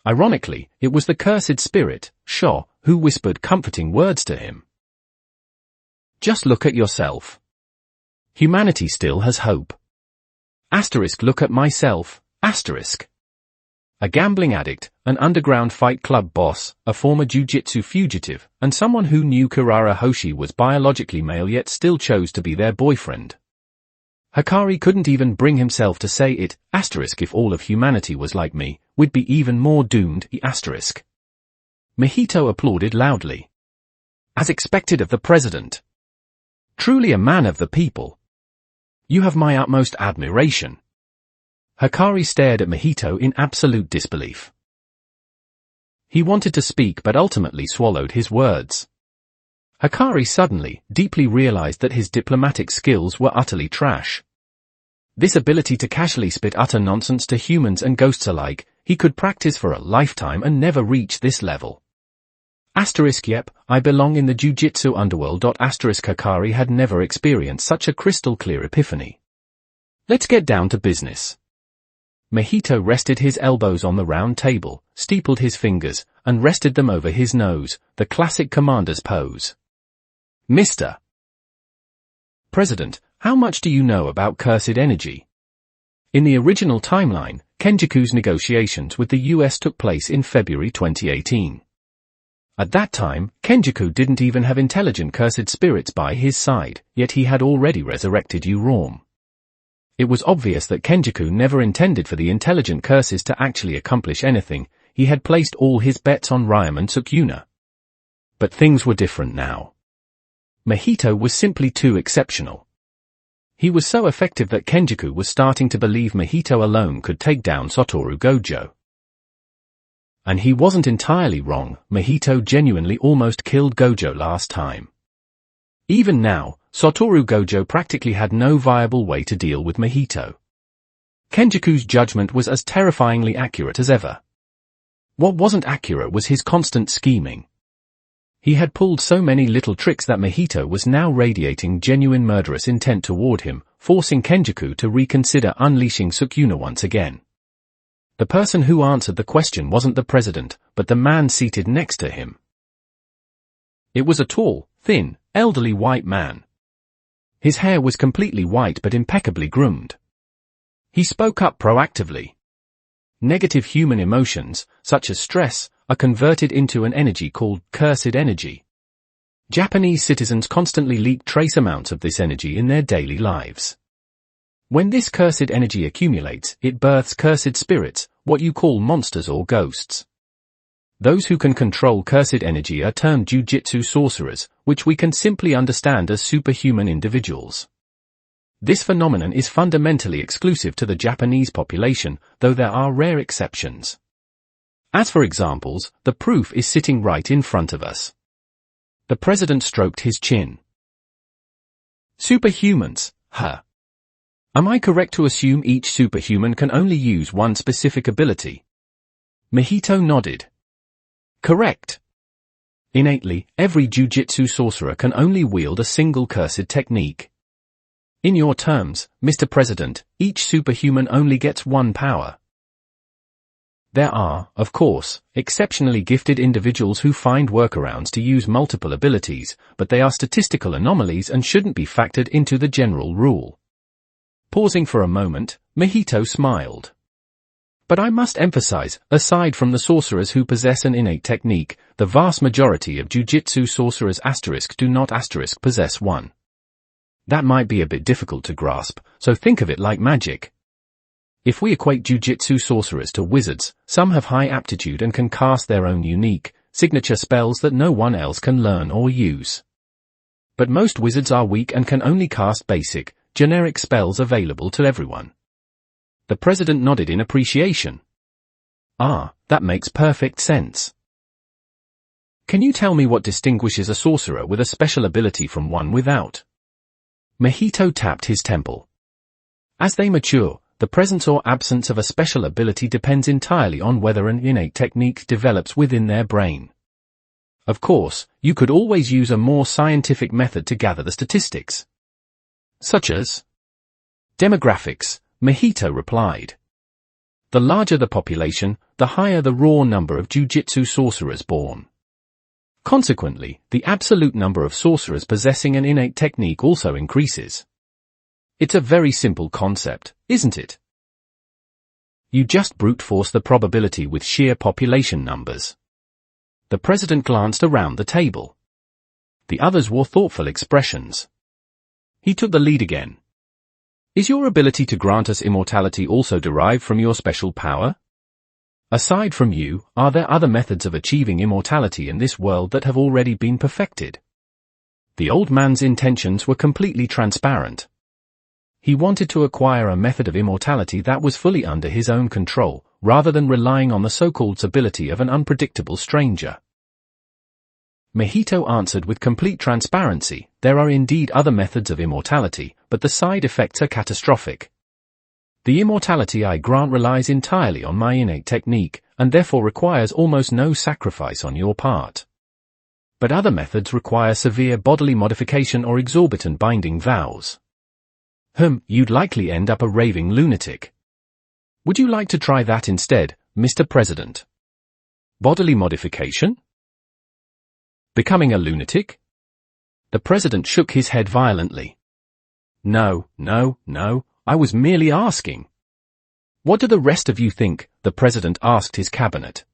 Ironically, it was the cursed spirit, Sho, who whispered comforting words to him. Just look at yourself. Humanity still has hope. Asterisk, look at myself, asterisk. A gambling addict, an underground fight club boss, a former jujutsu fugitive, and someone who knew Kirara Hoshi was biologically male yet still chose to be their boyfriend. Hikari couldn't even bring himself to say it, asterisk, if all of humanity was like me, we'd be even more doomed, asterisk. Mahito applauded loudly. As expected of the president. Truly a man of the people. You have my utmost admiration. Hikari stared at Mahito in absolute disbelief. He wanted to speak but ultimately swallowed his words. Hikari suddenly, deeply realized that his diplomatic skills were utterly trash. This ability to casually spit utter nonsense to humans and ghosts alike, he could practice for a lifetime and never reach this level. Yep, I belong in the Jujutsu underworld. Hikari had never experienced such a crystal-clear epiphany. Let's get down to business. Mahito rested his elbows on the round table, steepled his fingers, and rested them over his nose, the classic commander's pose. Mr. President, how much do you know about cursed energy? In the original timeline, Kenjaku's negotiations with the US took place in February 2018. At that time, Kenjaku didn't even have intelligent cursed spirits by his side, yet he had already resurrected Urom. It was obvious that Kenjaku never intended for the intelligent curses to actually accomplish anything. He had placed all his bets on Ryoman Sukuna. But things were different now. Mahito was simply too exceptional. He was so effective that Kenjaku was starting to believe Mahito alone could take down Satoru Gojo. And he wasn't entirely wrong. Mahito genuinely almost killed Gojo last time. Even now, Satoru Gojo practically had no viable way to deal with Mahito. Kenjaku's judgment was as terrifyingly accurate as ever. What wasn't accurate was his constant scheming. He had pulled so many little tricks that Mahito was now radiating genuine murderous intent toward him, forcing Kenjaku to reconsider unleashing Sukuna once again. The person who answered the question wasn't the president, but the man seated next to him. It was a tall, thin, elderly white man. His hair was completely white but impeccably groomed. He spoke up proactively. Negative human emotions, such as stress, are converted into an energy called cursed energy. Japanese citizens constantly leak trace amounts of this energy in their daily lives. When this cursed energy accumulates, it births cursed spirits, what you call monsters or ghosts. Those who can control cursed energy are termed Jujutsu sorcerers, which we can simply understand as superhuman individuals. This phenomenon is fundamentally exclusive to the Japanese population, though there are rare exceptions. As for examples, the proof is sitting right in front of us. The president stroked his chin. Superhumans, huh? Am I correct to assume each superhuman can only use one specific ability? Mahito nodded. Correct. Innately, every Jujutsu sorcerer can only wield a single cursed technique. In your terms, Mr. President, each superhuman only gets one power. There are, of course, exceptionally gifted individuals who find workarounds to use multiple abilities, but they are statistical anomalies and shouldn't be factored into the general rule. Pausing for a moment, Mahito smiled. But I must emphasize, aside from the sorcerers who possess an innate technique, the vast majority of Jujutsu sorcerers do not possess one. That might be a bit difficult to grasp, so think of it like magic. If we equate Jujutsu sorcerers to wizards, some have high aptitude and can cast their own unique, signature spells that no one else can learn or use. But most wizards are weak and can only cast basic, generic spells available to everyone. The president nodded in appreciation. Ah, that makes perfect sense. Can you tell me what distinguishes a sorcerer with a special ability from one without? Mahito tapped his temple. As they mature, the presence or absence of a special ability depends entirely on whether an innate technique develops within their brain. Of course, you could always use a more scientific method to gather the statistics. Such as demographics, Mahito replied. The larger the population, the higher the raw number of Jujutsu sorcerers born. Consequently, the absolute number of sorcerers possessing an innate technique also increases. It's a very simple concept, isn't it? You just brute force the probability with sheer population numbers. The president glanced around the table. The others wore thoughtful expressions. He took the lead again. Is your ability to grant us immortality also derived from your special power? Aside from you, are there other methods of achieving immortality in this world that have already been perfected? The old man's intentions were completely transparent. He wanted to acquire a method of immortality that was fully under his own control, rather than relying on the so-called stability of an unpredictable stranger. Mahito answered with complete transparency, there are indeed other methods of immortality, but the side effects are catastrophic. The immortality I grant relies entirely on my innate technique, and therefore requires almost no sacrifice on your part. But other methods require severe bodily modification or exorbitant binding vows. You'd likely end up a raving lunatic. Would you like to try that instead, Mr. President? Bodily modification? Becoming a lunatic? The President shook his head violently. No, I was merely asking. What do the rest of you think? The President asked his cabinet.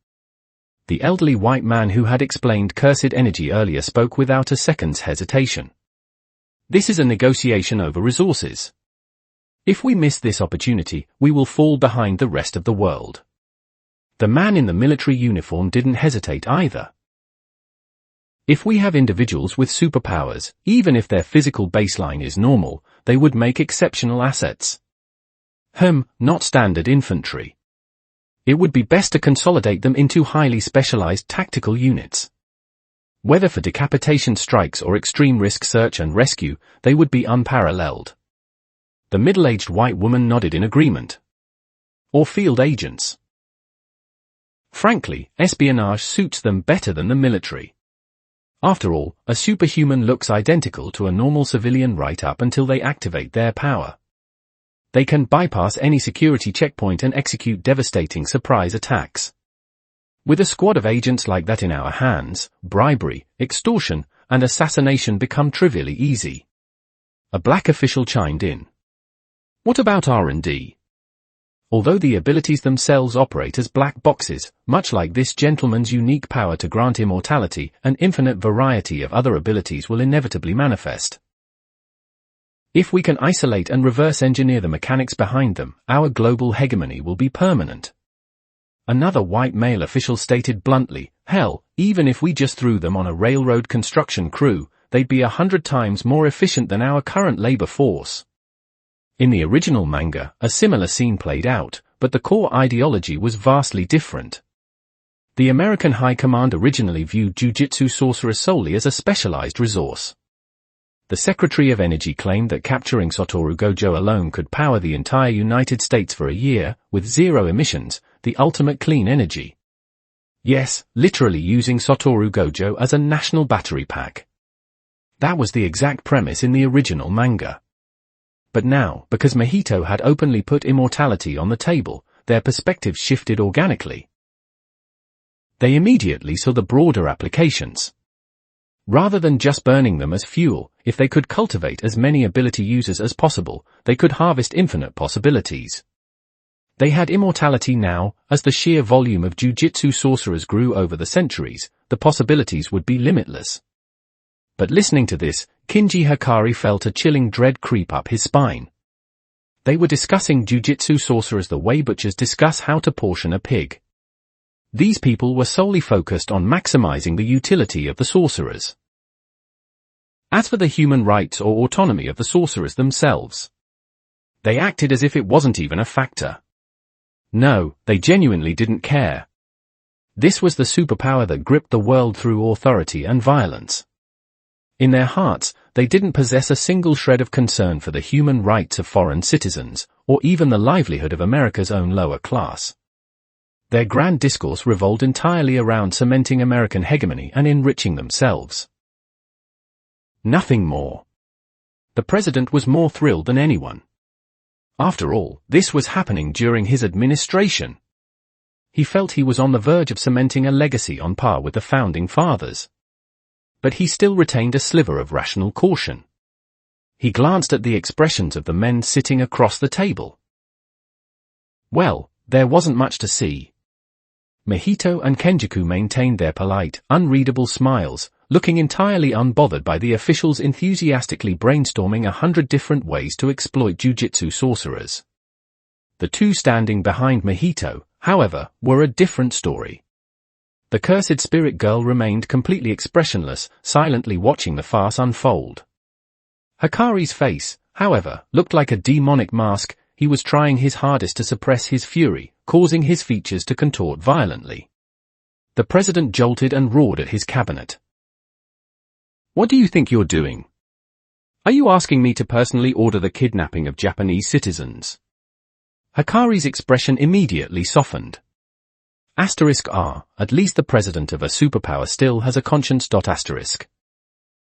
The elderly white man who had explained cursed energy earlier spoke without a second's hesitation. This is a negotiation over resources. If we miss this opportunity, we will fall behind the rest of the world. The man in the military uniform didn't hesitate either. If we have individuals with superpowers, even if their physical baseline is normal, they would make exceptional assets. Not standard infantry. It would be best to consolidate them into highly specialized tactical units. Whether for decapitation strikes or extreme risk search and rescue, they would be unparalleled. The middle-aged white woman nodded in agreement. Or field agents. Frankly, espionage suits them better than the military. After all, a superhuman looks identical to a normal civilian right up until they activate their power. They can bypass any security checkpoint and execute devastating surprise attacks. With a squad of agents like that in our hands, bribery, extortion, and assassination become trivially easy. A black official chimed in. What about R&D? Although the abilities themselves operate as black boxes, much like this gentleman's unique power to grant immortality, an infinite variety of other abilities will inevitably manifest. If we can isolate and reverse engineer the mechanics behind them, our global hegemony will be permanent. Another white male official stated bluntly, hell, even if we just threw them on a railroad construction crew, they'd be 100 times more efficient than our current labor force. In the original manga, a similar scene played out, but the core ideology was vastly different. The American High Command originally viewed Jujutsu sorcerers solely as a specialized resource. The Secretary of Energy claimed that capturing Satoru Gojo alone could power the entire United States for a year, with zero emissions, the ultimate clean energy. Yes, literally using Satoru Gojo as a national battery pack. That was the exact premise in the original manga. But now, because Mahito had openly put immortality on the table, their perspectives shifted organically. They immediately saw the broader applications. Rather than just burning them as fuel, if they could cultivate as many ability users as possible, they could harvest infinite possibilities. They had immortality now, as the sheer volume of Jujutsu sorcerers grew over the centuries, the possibilities would be limitless. But listening to this, Kinji Hikari felt a chilling dread creep up his spine. They were discussing Jujutsu sorcerers the way butchers discuss how to portion a pig. These people were solely focused on maximizing the utility of the sorcerers. As for the human rights or autonomy of the sorcerers themselves, they acted as if it wasn't even a factor. No, they genuinely didn't care. This was the superpower that gripped the world through authority and violence. In their hearts, they didn't possess a single shred of concern for the human rights of foreign citizens, or even the livelihood of America's own lower class. Their grand discourse revolved entirely around cementing American hegemony and enriching themselves. Nothing more. The president was more thrilled than anyone. After all, this was happening during his administration. He felt he was on the verge of cementing a legacy on par with the founding fathers. But he still retained a sliver of rational caution. He glanced at the expressions of the men sitting across the table. Well, there wasn't much to see. Mahito and Kenjaku maintained their polite, unreadable smiles, looking entirely unbothered by the officials enthusiastically brainstorming 100 different ways to exploit Jujutsu sorcerers. The two standing behind Mahito, however, were a different story. The cursed spirit girl remained completely expressionless, silently watching the farce unfold. Hikari's face, however, looked like a demonic mask. He was trying his hardest to suppress his fury, causing his features to contort violently. The president jolted and roared at his cabinet. What do you think you're doing? Are you asking me to personally order the kidnapping of Japanese citizens? Hikari's expression immediately softened. *R, at least the president of a superpower still has a conscience.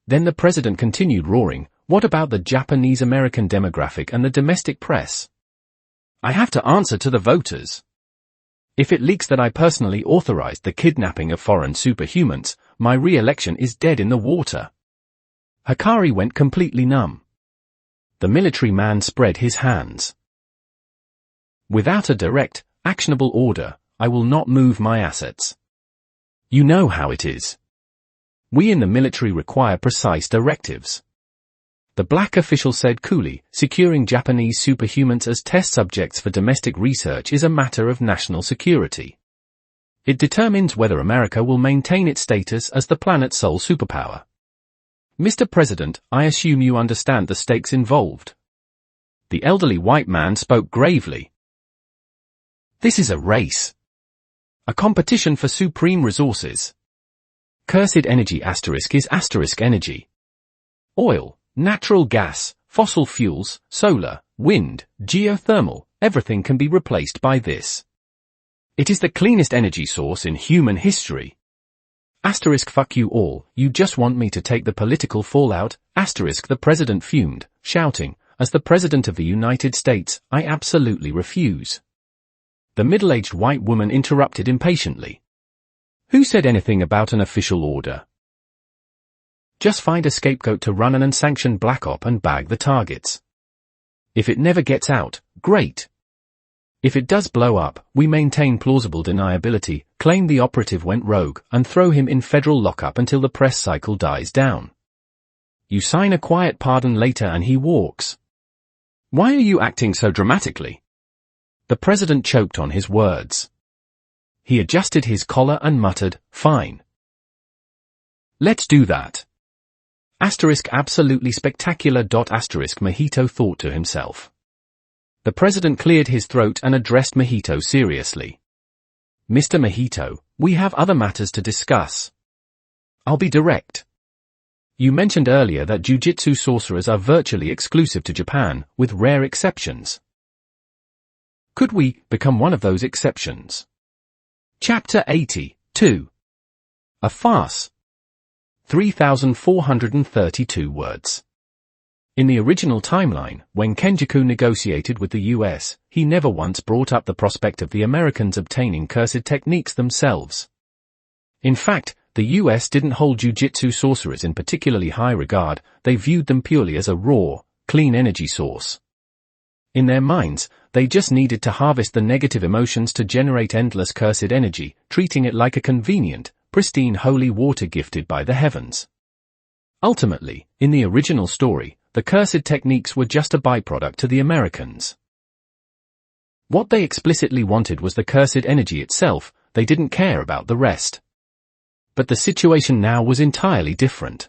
Then the president continued roaring, what about the Japanese-American demographic and the domestic press? I have to answer to the voters. If it leaks that I personally authorized the kidnapping of foreign superhumans, my re-election is dead in the water. Hikari went completely numb. The military man spread his hands. Without a direct, actionable order, I will not move my assets. You know how it is. We in the military require precise directives. The black official said coolly, securing Japanese superhumans as test subjects for domestic research is a matter of national security. It determines whether America will maintain its status as the planet's sole superpower. Mr. President, I assume you understand the stakes involved. The elderly white man spoke gravely. This is a race. A competition for supreme resources. Cursed energy is energy. Oil, natural gas, fossil fuels, solar, wind, geothermal, everything can be replaced by this. It is the cleanest energy source in human history. Fuck you all, you just want me to take the political fallout, the president fumed, shouting, as the president of the United States, I absolutely refuse. The middle-aged white woman interrupted impatiently. Who said anything about an official order? Just find a scapegoat to run an unsanctioned black op and bag the targets. If it never gets out, great. If it does blow up, we maintain plausible deniability, claim the operative went rogue, and throw him in federal lockup until the press cycle dies down. You sign a quiet pardon later and he walks. Why are you acting so dramatically? The president choked on his words. He adjusted his collar and muttered, fine. Let's do that. Absolutely spectacular. Mahito thought to himself. The president cleared his throat and addressed Mahito seriously. Mr. Mahito, we have other matters to discuss. I'll be direct. You mentioned earlier that Jujutsu sorcerers are virtually exclusive to Japan, with rare exceptions. Could we become one of those exceptions? Chapter 82. A farce. 3,432 words. In the original timeline, when Kenjaku negotiated with the US, he never once brought up the prospect of the Americans obtaining cursed techniques themselves. In fact, the US didn't hold Jujutsu sorcerers in particularly high regard, they viewed them purely as a raw, clean energy source. In their minds, they just needed to harvest the negative emotions to generate endless cursed energy, treating it like a convenient, pristine holy water gifted by the heavens. Ultimately, in the original story, the cursed techniques were just a byproduct to the Americans. What they explicitly wanted was the cursed energy itself, they didn't care about the rest. But the situation now was entirely different.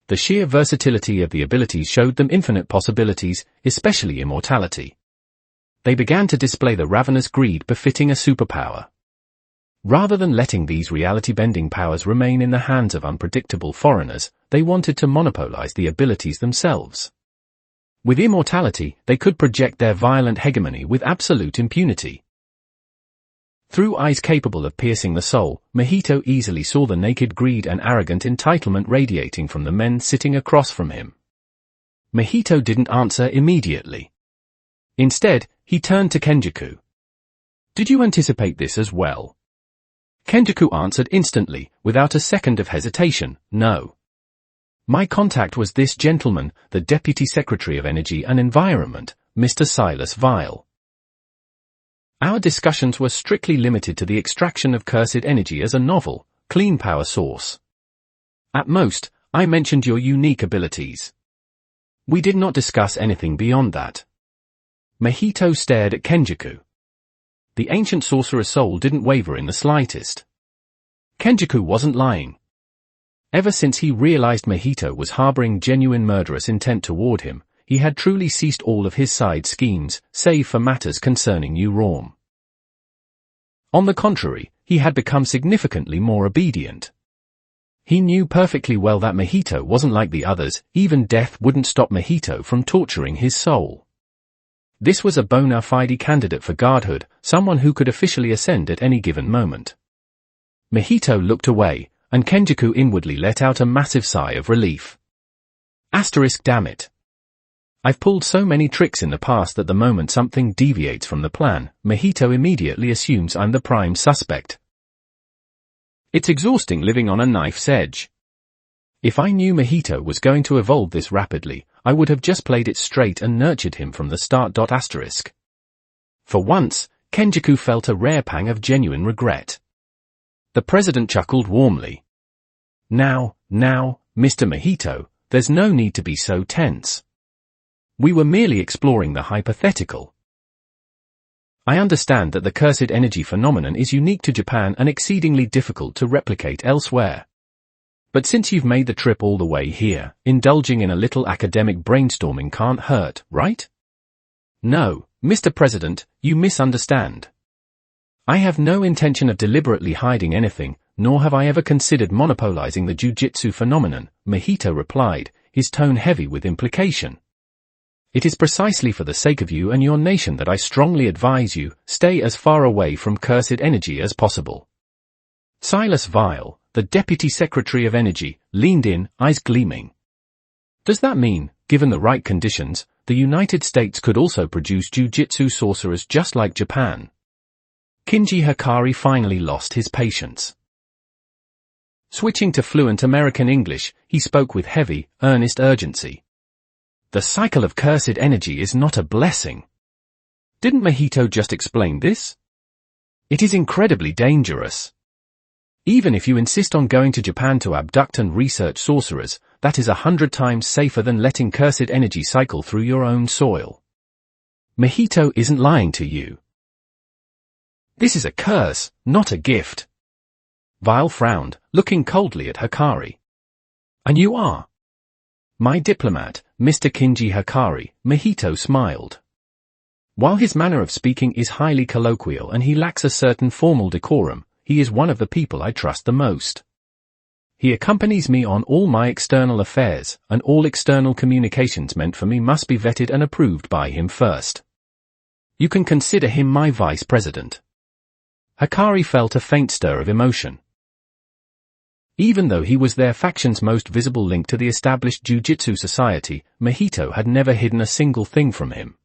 The sheer versatility of the abilities showed them infinite possibilities, especially immortality. They began to display the ravenous greed befitting a superpower. Rather than letting these reality-bending powers remain in the hands of unpredictable foreigners, they wanted to monopolize the abilities themselves. With immortality, they could project their violent hegemony with absolute impunity. Through eyes capable of piercing the soul, Mahito easily saw the naked greed and arrogant entitlement radiating from the men sitting across from him. Mahito didn't answer immediately. Instead, he turned to Kenjaku. Did you anticipate this as well? Kenjaku answered instantly, without a second of hesitation, no. My contact was this gentleman, the Deputy Secretary of Energy and Environment, Mr. Silas Vile. Our discussions were strictly limited to the extraction of cursed energy as a novel, clean power source. At most, I mentioned your unique abilities. We did not discuss anything beyond that. Mahito stared at Kenjaku. The ancient sorcerer's soul didn't waver in the slightest. Kenjaku wasn't lying. Ever since he realized Mahito was harboring genuine murderous intent toward him, he had truly ceased all of his side schemes, save for matters concerning New Rome. On the contrary, he had become significantly more obedient. He knew perfectly well that Mahito wasn't like the others, even death wouldn't stop Mahito from torturing his soul. This was a bona fide candidate for guardhood, someone who could officially ascend at any given moment. Mahito looked away, and Kenjaku inwardly let out a massive sigh of relief. Damn it. I've pulled so many tricks in the past that the moment something deviates from the plan, Mahito immediately assumes I'm the prime suspect. It's exhausting living on a knife's edge. If I knew Mahito was going to evolve this rapidly, I would have just played it straight and nurtured him from the start. For once, Kenjaku felt a rare pang of genuine regret. The president chuckled warmly. Now, Mr. Mahito, there's no need to be so tense. We were merely exploring the hypothetical. I understand that the cursed energy phenomenon is unique to Japan and exceedingly difficult to replicate elsewhere. But since you've made the trip all the way here, indulging in a little academic brainstorming can't hurt, right? No, Mr. President, you misunderstand. I have no intention of deliberately hiding anything, nor have I ever considered monopolizing the Jujutsu phenomenon, Mahito replied, his tone heavy with implication. It is precisely for the sake of you and your nation that I strongly advise you, stay as far away from cursed energy as possible. Silas Vile, the Deputy Secretary of Energy, leaned in, eyes gleaming. Does that mean, given the right conditions, the United States could also produce Jujutsu sorcerers just like Japan? Kinji Hikari finally lost his patience. Switching to fluent American English, he spoke with heavy, earnest urgency. The cycle of cursed energy is not a blessing. Didn't Mahito just explain this? It is incredibly dangerous. Even if you insist on going to Japan to abduct and research sorcerers, that is 100 times safer than letting cursed energy cycle through your own soil. Mahito isn't lying to you. This is a curse, not a gift. Vile frowned, looking coldly at Hikari. And you are? My diplomat, Mr. Kinji Hikari, Mahito smiled. While his manner of speaking is highly colloquial and he lacks a certain formal decorum, he is one of the people I trust the most. He accompanies me on all my external affairs, and all external communications meant for me must be vetted and approved by him first. You can consider him my vice president. Hikari felt a faint stir of emotion. Even though he was their faction's most visible link to the established Jujutsu society, Mahito had never hidden a single thing from him.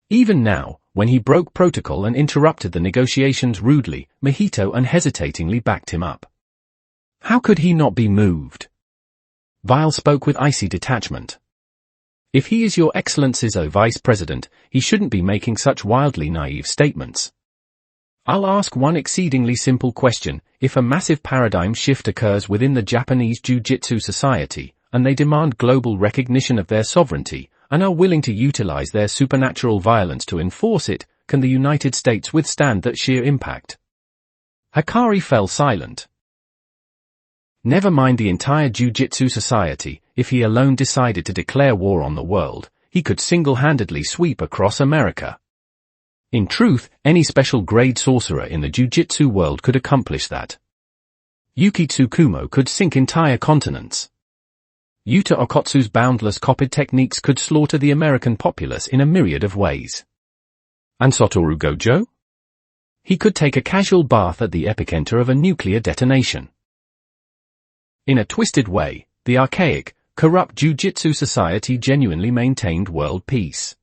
Even now, when he broke protocol and interrupted the negotiations rudely, Mahito unhesitatingly backed him up. How could he not be moved? Vile spoke with icy detachment. If he is your excellency's vice president, he shouldn't be making such wildly naive statements. I'll ask one exceedingly simple question. If a massive paradigm shift occurs within the Japanese Jujutsu society, and they demand global recognition of their sovereignty, and are willing to utilize their supernatural violence to enforce it, can the United States withstand that sheer impact? Hikari fell silent. Never mind the entire Jujutsu society, if he alone decided to declare war on the world, he could single-handedly sweep across America. In truth, any special-grade sorcerer in the Jujutsu world could accomplish that. Yuki Tsukumo could sink entire continents. Yuta Okotsu's boundless copied techniques could slaughter the American populace in a myriad of ways. And Satoru Gojo? He could take a casual bath at the epicenter of a nuclear detonation. In a twisted way, the archaic, corrupt Jujutsu society genuinely maintained world peace.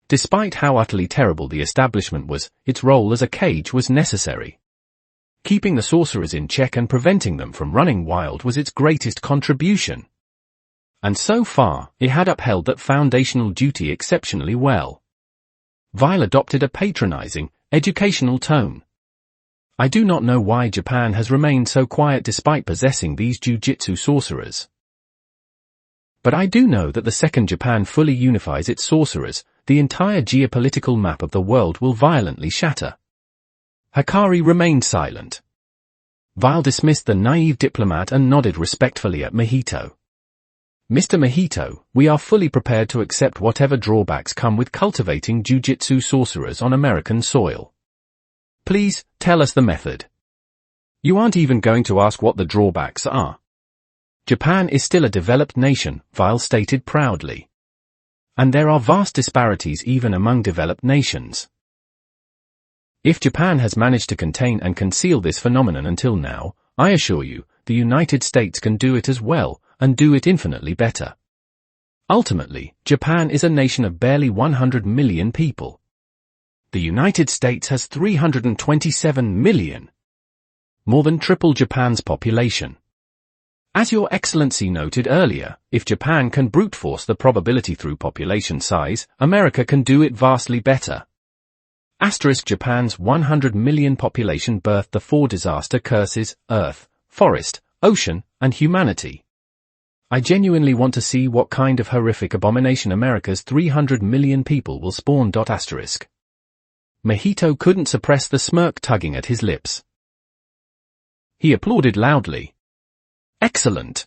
Despite how utterly terrible the establishment was, its role as a cage was necessary. Keeping the sorcerers in check and preventing them from running wild was its greatest contribution. And so far, it had upheld that foundational duty exceptionally well. Vile adopted a patronizing, educational tone. I do not know why Japan has remained so quiet despite possessing these Jujutsu sorcerers. But I do know that the second Japan fully unifies its sorcerers, the entire geopolitical map of the world will violently shatter. Hikari remained silent. Vile dismissed the naive diplomat and nodded respectfully at Mahito. Mr. Mahito, we are fully prepared to accept whatever drawbacks come with cultivating Jujutsu sorcerers on American soil. Please, tell us the method. You aren't even going to ask what the drawbacks are. Japan is still a developed nation, Vile stated proudly. And there are vast disparities even among developed nations. If Japan has managed to contain and conceal this phenomenon until now, I assure you, the United States can do it as well, and do it infinitely better. Ultimately, Japan is a nation of barely 100 million people. The United States has 327 million. More than triple Japan's population. As Your Excellency noted earlier, if Japan can brute force the probability through population size, America can do it vastly better. Japan's 100 million population birthed the four disaster curses: Earth, forest, ocean, and humanity. I genuinely want to see what kind of horrific abomination America's 300 million people will spawn. Mahito couldn't suppress the smirk tugging at his lips. He applauded loudly. Excellent!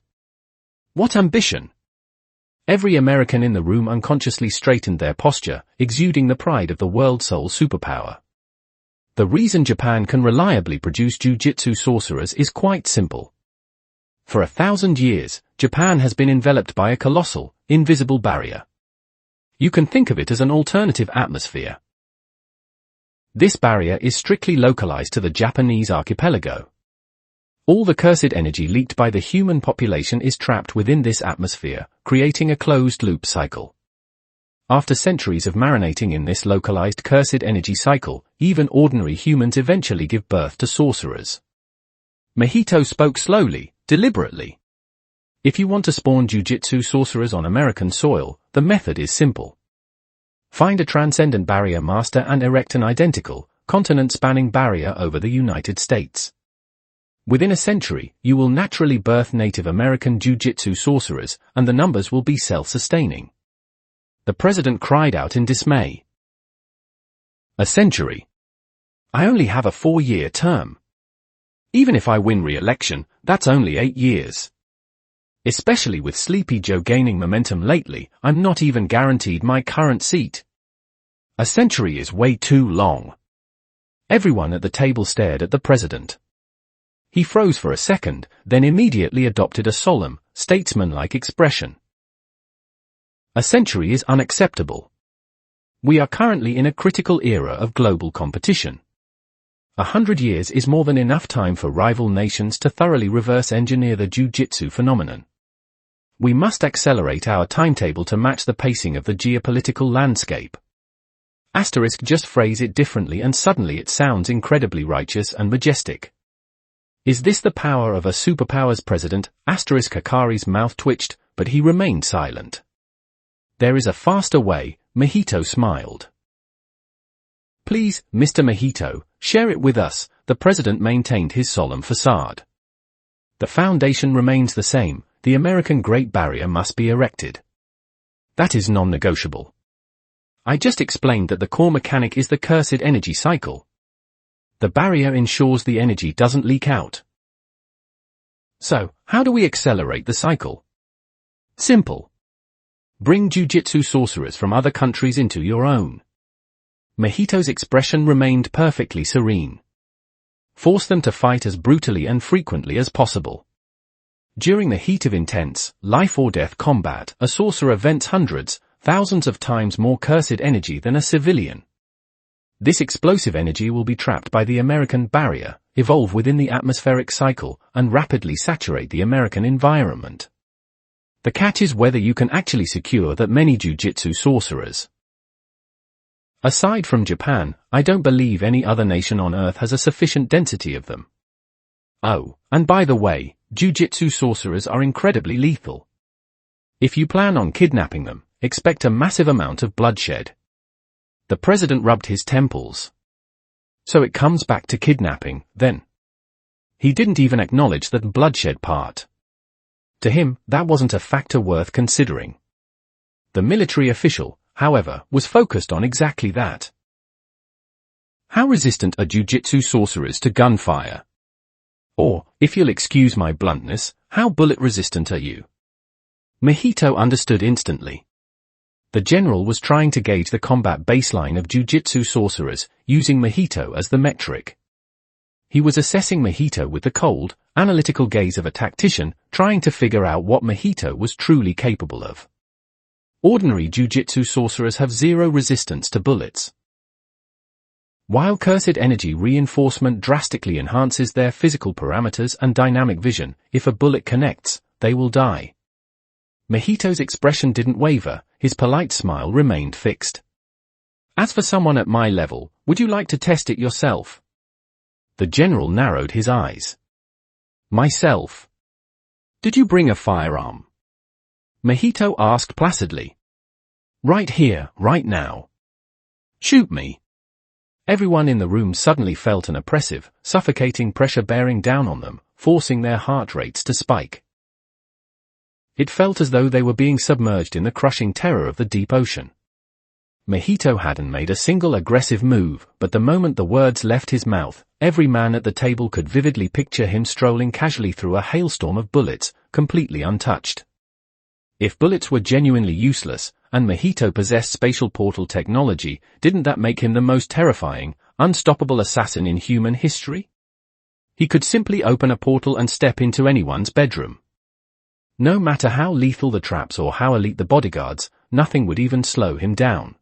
What ambition! Every American in the room unconsciously straightened their posture, exuding the pride of the world's sole superpower. The reason Japan can reliably produce Jujutsu sorcerers is quite simple. For 1,000 years, Japan has been enveloped by a colossal, invisible barrier. You can think of it as an alternative atmosphere. This barrier is strictly localized to the Japanese archipelago. All the cursed energy leaked by the human population is trapped within this atmosphere, creating a closed-loop cycle. After centuries of marinating in this localized cursed energy cycle, even ordinary humans eventually give birth to sorcerers. Mahito spoke slowly, deliberately. If you want to spawn Jujutsu sorcerers on American soil, the method is simple. Find a transcendent barrier master and erect an identical, continent-spanning barrier over the United States. Within a century, you will naturally birth Native American Jujutsu sorcerers, and the numbers will be self-sustaining. The president cried out in dismay. A century? I only have a 4-year term. Even if I win re-election, that's only 8 years. Especially with Sleepy Joe gaining momentum lately, I'm not even guaranteed my current seat. A century is way too long. Everyone at the table stared at the president. He froze for a second, then immediately adopted a solemn, statesmanlike expression. A century is unacceptable. We are currently in a critical era of global competition. 100 years is more than enough time for rival nations to thoroughly reverse engineer the Jujutsu phenomenon. We must accelerate our timetable to match the pacing of the geopolitical landscape. Just phrase it differently and suddenly it sounds incredibly righteous and majestic. Is this the power of a superpower's president? Hakari's mouth twitched, but he remained silent. There is a faster way, Mahito smiled. Please, Mr. Mahito, share it with us. The president maintained his solemn facade. The foundation remains the same, the American Great Barrier must be erected. That is non-negotiable. I just explained that the core mechanic is the cursed energy cycle. The barrier ensures the energy doesn't leak out. So, how do we accelerate the cycle? Simple. Bring Jujutsu sorcerers from other countries into your own. Mahito's expression remained perfectly serene. Force them to fight as brutally and frequently as possible. During the heat of intense, life-or-death combat, a sorcerer vents hundreds, thousands of times more cursed energy than a civilian. This explosive energy will be trapped by the American barrier, evolve within the atmospheric cycle, and rapidly saturate the American environment. The catch is whether you can actually secure that many Jujutsu sorcerers. Aside from Japan, I don't believe any other nation on Earth has a sufficient density of them. Oh, and by the way, Jujutsu sorcerers are incredibly lethal. If you plan on kidnapping them, expect a massive amount of bloodshed. The president rubbed his temples. So it comes back to kidnapping, then. He didn't even acknowledge that bloodshed part. To him, that wasn't a factor worth considering. The military official, however, was focused on exactly that. How resistant are Jujutsu sorcerers to gunfire? Or, if you'll excuse my bluntness, how bullet-resistant are you? Mahito understood instantly. The general was trying to gauge the combat baseline of Jujutsu sorcerers, using Mahito as the metric. He was assessing Mahito with the cold, analytical gaze of a tactician, trying to figure out what Mahito was truly capable of. Ordinary Jujutsu sorcerers have zero resistance to bullets. While cursed energy reinforcement drastically enhances their physical parameters and dynamic vision, if a bullet connects, they will die. Mahito's expression didn't waver, his polite smile remained fixed. As for someone at my level, would you like to test it yourself? The general narrowed his eyes. Myself? Did you bring a firearm? Mahito asked placidly. Right here, right now. Shoot me. Everyone in the room suddenly felt an oppressive, suffocating pressure bearing down on them, forcing their heart rates to spike. It felt as though they were being submerged in the crushing terror of the deep ocean. Mahito hadn't made a single aggressive move, but the moment the words left his mouth, every man at the table could vividly picture him strolling casually through a hailstorm of bullets, completely untouched. If bullets were genuinely useless, and Mahito possessed spatial portal technology, didn't that make him the most terrifying, unstoppable assassin in human history? He could simply open a portal and step into anyone's bedroom. No matter how lethal the traps or how elite the bodyguards, nothing would even slow him down.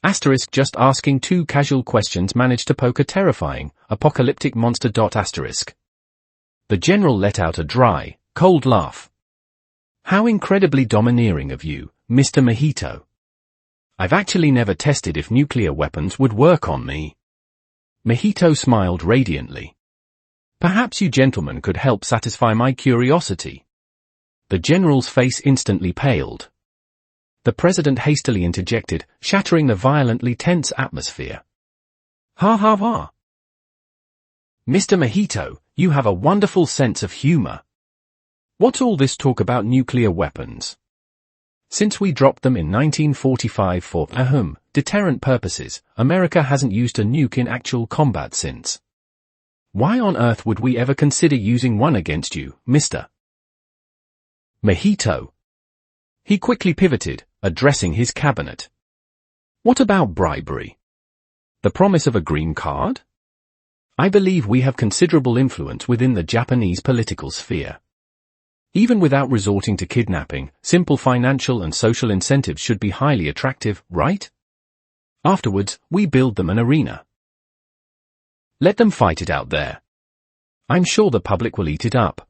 Asterisk just asking two casual questions managed to poke a terrifying, apocalyptic monster. Asterisk. The general let out a dry, cold laugh. How incredibly domineering of you, Mr. Mahito. I've actually never tested if nuclear weapons would work on me. Mahito smiled radiantly. Perhaps you gentlemen could help satisfy my curiosity. The general's face instantly paled. The president hastily interjected, shattering the violently tense atmosphere. Ha ha ha. Mr. Mahito, you have a wonderful sense of humor. What's all this talk about nuclear weapons? Since we dropped them in 1945 for, deterrent purposes, America hasn't used a nuke in actual combat since. Why on earth would we ever consider using one against you, Mr. Mahito? He quickly pivoted, addressing his cabinet. What about bribery? The promise of a green card? I believe we have considerable influence within the Japanese political sphere. Even without resorting to kidnapping, simple financial and social incentives should be highly attractive, right? Afterwards, we build them an arena. Let them fight it out there. I'm sure the public will eat it up.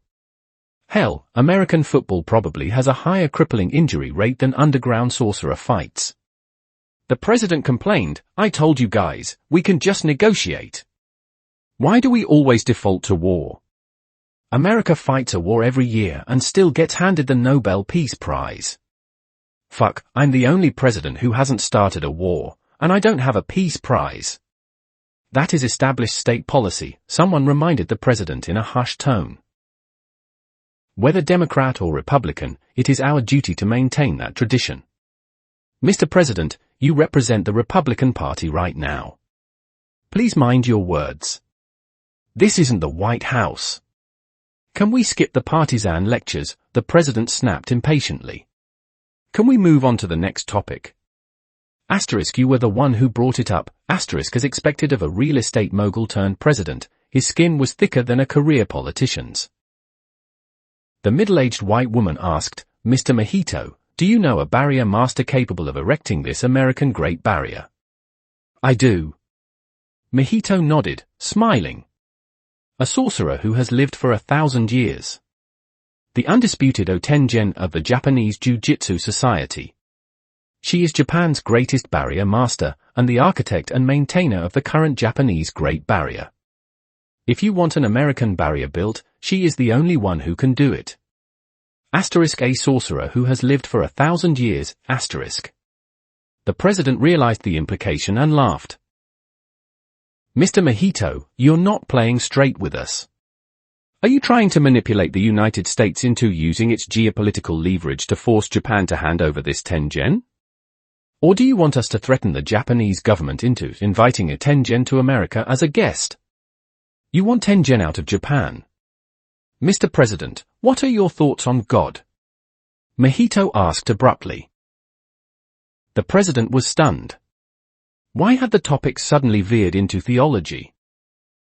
Hell, American football probably has a higher crippling injury rate than underground sorcerer fights. The president complained, I told you guys, we can just negotiate. Why do we always default to war? America fights a war every year and still gets handed the Nobel Peace Prize. Fuck, I'm the only president who hasn't started a war, and I don't have a peace prize. That is established state policy, someone reminded the president in a hushed tone. Whether Democrat or Republican, it is our duty to maintain that tradition. Mr. President, you represent the Republican Party right now. Please mind your words. This isn't the White House. Can we skip the partisan lectures? The president snapped impatiently. Can we move on to the next topic? Asterisk, you were the one who brought it up. Asterisk, as expected of a real estate mogul turned president, his skin was thicker than a career politician's. The middle-aged white woman asked, Mr. Mahito, do you know a barrier master capable of erecting this American Great Barrier? I do. Mahito nodded, smiling. A sorcerer who has lived for 1,000 years. The undisputed Otengen of the Japanese Jujutsu Society. She is Japan's greatest barrier master, and the architect and maintainer of the current Japanese Great Barrier. If you want an American barrier built, she is the only one who can do it. Asterisk, a sorcerer who has lived for 1,000 years, asterisk. The president realized the implication and laughed. Mr. Mahito, you're not playing straight with us. Are you trying to manipulate the United States into using its geopolitical leverage to force Japan to hand over this Tengen? Or do you want us to threaten the Japanese government into inviting a Tengen to America as a guest? You want Tengen out of Japan. Mr. President, what are your thoughts on God? Mahito asked abruptly. The president was stunned. Why had the topic suddenly veered into theology?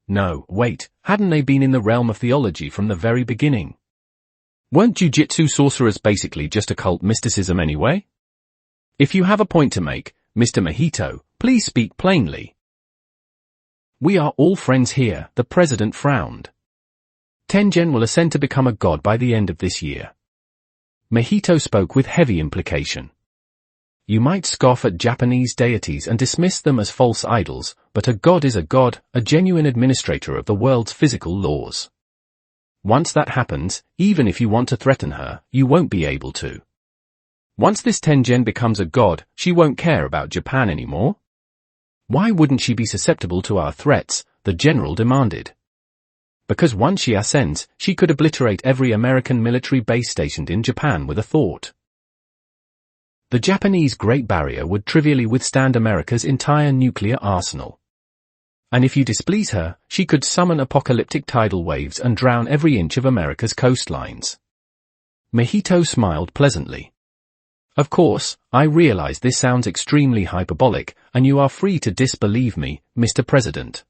No, wait, hadn't they been in the realm of theology from the very beginning? Weren't Jujutsu sorcerers basically just occult mysticism anyway? If you have a point to make, Mr. Mojito, please speak plainly. We are all friends here, the president frowned. Tengen will ascend to become a god by the end of this year. Mojito spoke with heavy implication. You might scoff at Japanese deities and dismiss them as false idols, but a god is a god, a genuine administrator of the world's physical laws. Once that happens, even if you want to threaten her, you won't be able to. Once this Tengen becomes a god, she won't care about Japan anymore. Why wouldn't she be susceptible to our threats? The general demanded. Because once she ascends, she could obliterate every American military base stationed in Japan with a thought. The Japanese Great Barrier would trivially withstand America's entire nuclear arsenal. And if you displease her, she could summon apocalyptic tidal waves and drown every inch of America's coastlines. Mojito smiled pleasantly. Of course, I realize this sounds extremely hyperbolic, and you are free to disbelieve me, Mr. President.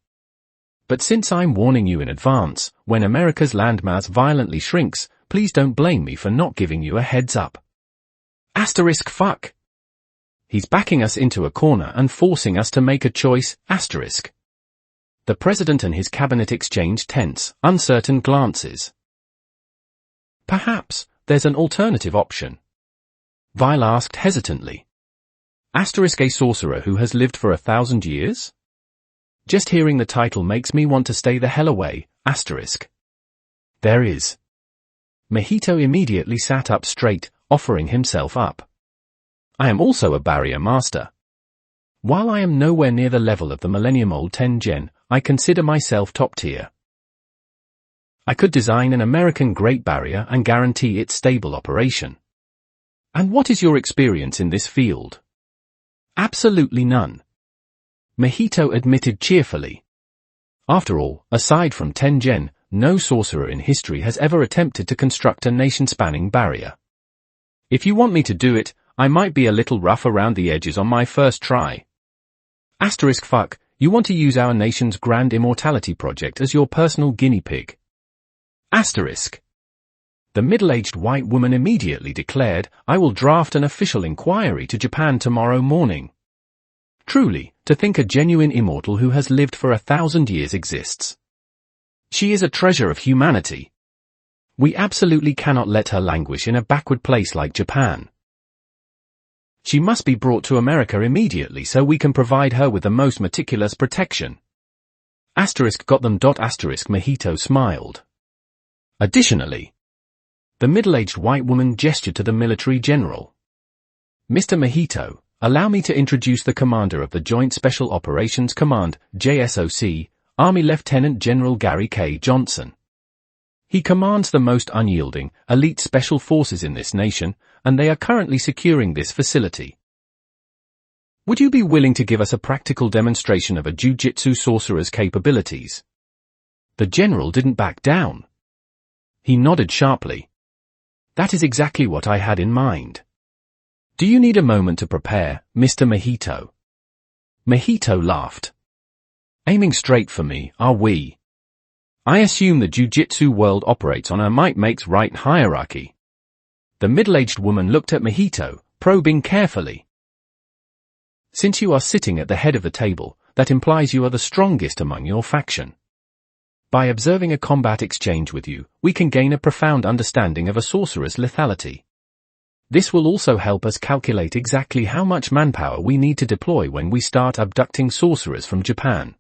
But since I'm warning you in advance, when America's landmass violently shrinks, please don't blame me for not giving you a heads up. Fuck. He's backing us into a corner and forcing us to make a choice, The president and his cabinet exchanged tense, uncertain glances. Perhaps, there's an alternative option. Vile asked hesitantly. A sorcerer who has lived for 1,000 years? Just hearing the title makes me want to stay the hell away, There is. Mojito immediately sat up straight, offering himself up. I am also a barrier master. While I am nowhere near the level of the millennium-old Tengen, I consider myself top tier. I could design an American Great Barrier and guarantee its stable operation. And what is your experience in this field? Absolutely none. Mojito admitted cheerfully. After all, aside from Tengen, no sorcerer in history has ever attempted to construct a nation-spanning barrier. If you want me to do it, I might be a little rough around the edges on my first try. Fuck, you want to use our nation's grand immortality project as your personal guinea pig. The middle-aged white woman immediately declared, I will draft an official inquiry to Japan tomorrow morning. Truly, to think a genuine immortal who has lived for 1,000 years exists. She is a treasure of humanity. We absolutely cannot let her languish in a backward place like Japan. She must be brought to America immediately so we can provide her with the most meticulous protection. Got them. Mojito smiled. Additionally, the middle-aged white woman gestured to the military general. Mr. Mojito, allow me to introduce the commander of the Joint Special Operations Command, JSOC, Army Lieutenant General Gary K. Johnson. He commands the most unyielding, elite special forces in this nation, and they are currently securing this facility. Would you be willing to give us a practical demonstration of a Jujutsu sorcerer's capabilities? The general didn't back down. He nodded sharply. That is exactly what I had in mind. Do you need a moment to prepare, Mr. Mojito? Mojito laughed. Aiming straight for me, are we? I assume the Jujutsu world operates on a might makes right hierarchy. The middle-aged woman looked at Mojito, probing carefully. Since you are sitting at the head of the table, that implies you are the strongest among your faction. By observing a combat exchange with you, we can gain a profound understanding of a sorcerer's lethality. This will also help us calculate exactly how much manpower we need to deploy when we start abducting sorcerers from Japan.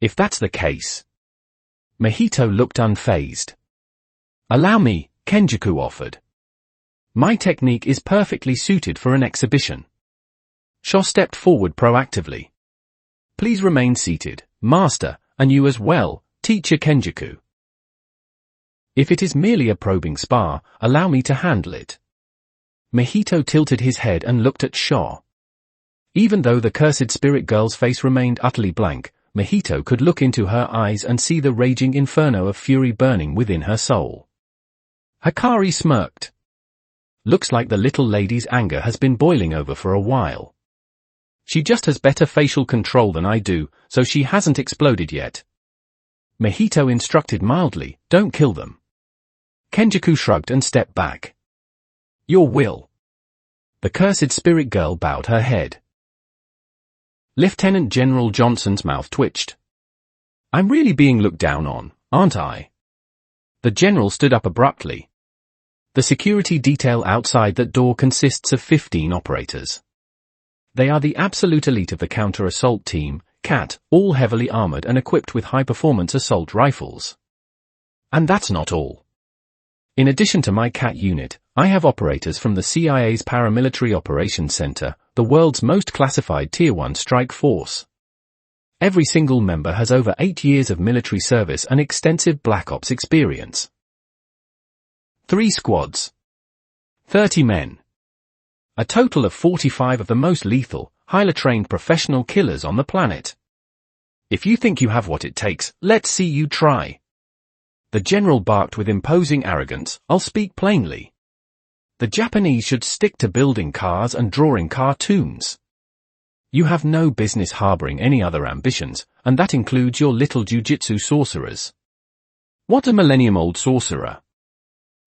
If that's the case. Mojito looked unfazed. Allow me, Kenjaku offered. My technique is perfectly suited for an exhibition. Sho stepped forward proactively. Please remain seated, Master, and you as well, Teacher Kenjaku. If it is merely a probing spar, allow me to handle it. Mojito tilted his head and looked at Sho. Even though the cursed spirit girl's face remained utterly blank, Mojito could look into her eyes and see the raging inferno of fury burning within her soul. Hikari smirked. Looks like the little lady's anger has been boiling over for a while. She just has better facial control than I do, so she hasn't exploded yet. Mojito instructed mildly, don't kill them. Kenjaku shrugged and stepped back. Your will. The cursed spirit girl bowed her head. Lieutenant General Johnson's mouth twitched. I'm really being looked down on, aren't I? The general stood up abruptly. The security detail outside that door consists of 15 operators. They are the absolute elite of the counter-assault team, CAT, all heavily armored and equipped with high-performance assault rifles. And that's not all. In addition to my CAT unit, I have operators from the CIA's Paramilitary Operations Center, the world's most classified Tier 1 strike force. Every single member has over 8 years of military service and extensive Black Ops experience. 3 squads. 30 men. A total of 45 of the most lethal, highly trained professional killers on the planet. If you think you have what it takes, let's see you try. The general barked with imposing arrogance. I'll speak plainly. The Japanese should stick to building cars and drawing cartoons. You have no business harboring any other ambitions, and that includes your little jujutsu sorcerers. What a millennium-old sorcerer.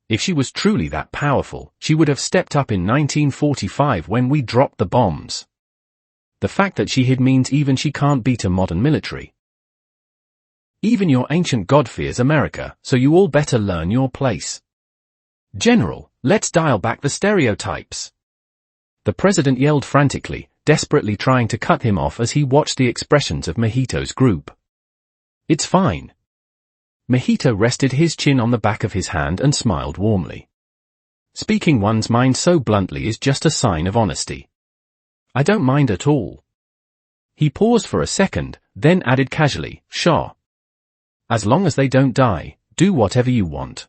If she was truly that powerful, she would have stepped up in 1945 when we dropped the bombs. The fact that she hid means even she can't beat a modern military. Even your ancient god fears America, so you all better learn your place. General, let's dial back the stereotypes. The president yelled frantically, desperately trying to cut him off as he watched the expressions of Mahito's group. It's fine. Mahito rested his chin on the back of his hand and smiled warmly. Speaking one's mind so bluntly is just a sign of honesty. I don't mind at all. He paused for a second, then added casually, Sure. As long as they don't die, do whatever you want.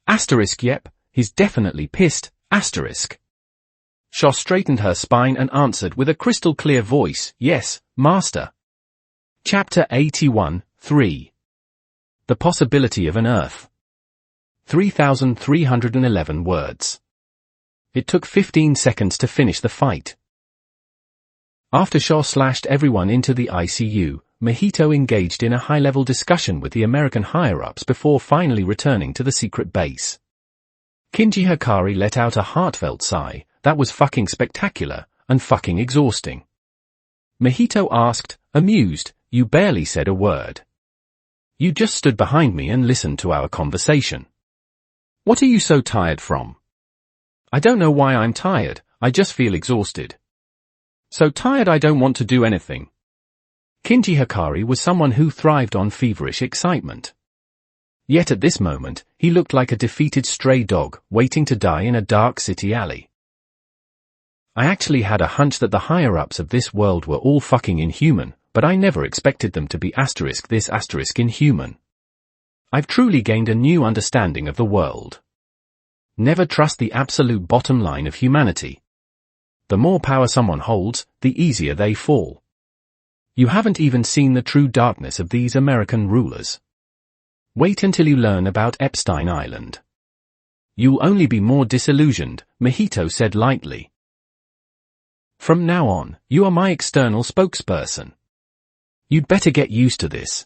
Yep, he's definitely pissed, Shaw straightened her spine and answered with a crystal clear voice, Yes, Master. Chapter 81, 3. The Possibility of an Earth. 3,311 words. It took 15 seconds to finish the fight. After Shaw slashed everyone into the ICU, Mahito engaged in a high-level discussion with the American higher-ups before finally returning to the secret base. Kinji Hikari let out a heartfelt sigh. That was fucking spectacular, and fucking exhausting. Mahito asked, amused, You barely said a word. You just stood behind me and listened to our conversation. What are you so tired from? I don't know why I'm tired, I just feel exhausted. So tired I don't want to do anything. Kinji Hikari was someone who thrived on feverish excitement. Yet at this moment, he looked like a defeated stray dog, waiting to die in a dark city alley. I actually had a hunch that the higher-ups of this world were all fucking inhuman, but I never expected them to be *inhuman. I've truly gained a new understanding of the world. Never trust the absolute bottom line of humanity. The more power someone holds, the easier they fall. You haven't even seen the true darkness of these American rulers. Wait until you learn about Epstein Island. You'll only be more disillusioned, Mahito said lightly. From now on, you are my external spokesperson. You'd better get used to this.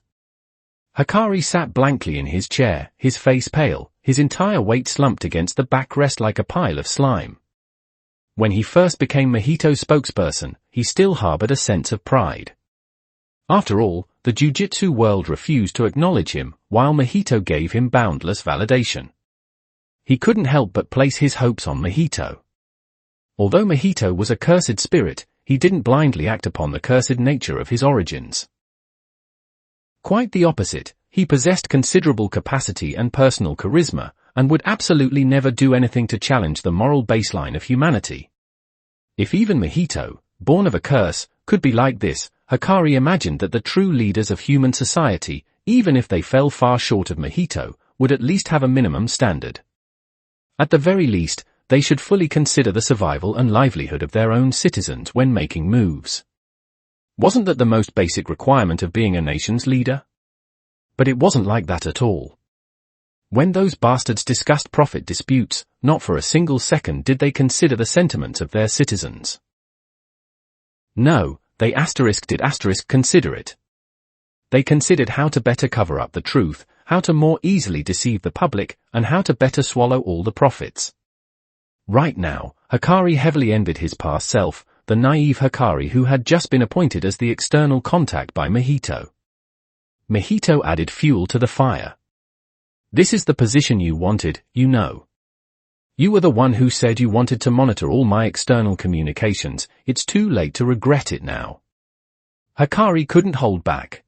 Hikari sat blankly in his chair, his face pale, his entire weight slumped against the backrest like a pile of slime. When he first became Mahito's spokesperson, he still harbored a sense of pride. After all, the Jujutsu world refused to acknowledge him, while Mahito gave him boundless validation. He couldn't help but place his hopes on Mahito. Although Mahito was a cursed spirit, he didn't blindly act upon the cursed nature of his origins. Quite the opposite, he possessed considerable capacity and personal charisma, and would absolutely never do anything to challenge the moral baseline of humanity. If even Mahito, born of a curse, could be like this, Hikari imagined that the true leaders of human society, even if they fell far short of Mahito, would at least have a minimum standard. At the very least, they should fully consider the survival and livelihood of their own citizens when making moves. Wasn't that the most basic requirement of being a nation's leader? But it wasn't like that at all. When those bastards discussed profit disputes, not for a single second did they consider the sentiments of their citizens. No, they did consider it. They considered how to better cover up the truth, how to more easily deceive the public, and how to better swallow all the profits. Right now, Hikari heavily envied his past self, the naive Hikari who had just been appointed as the external contact by Mahito. Mahito added fuel to the fire. This is the position you wanted, you know. You were the one who said you wanted to monitor all my external communications. It's too late to regret it now. Hikari couldn't hold back.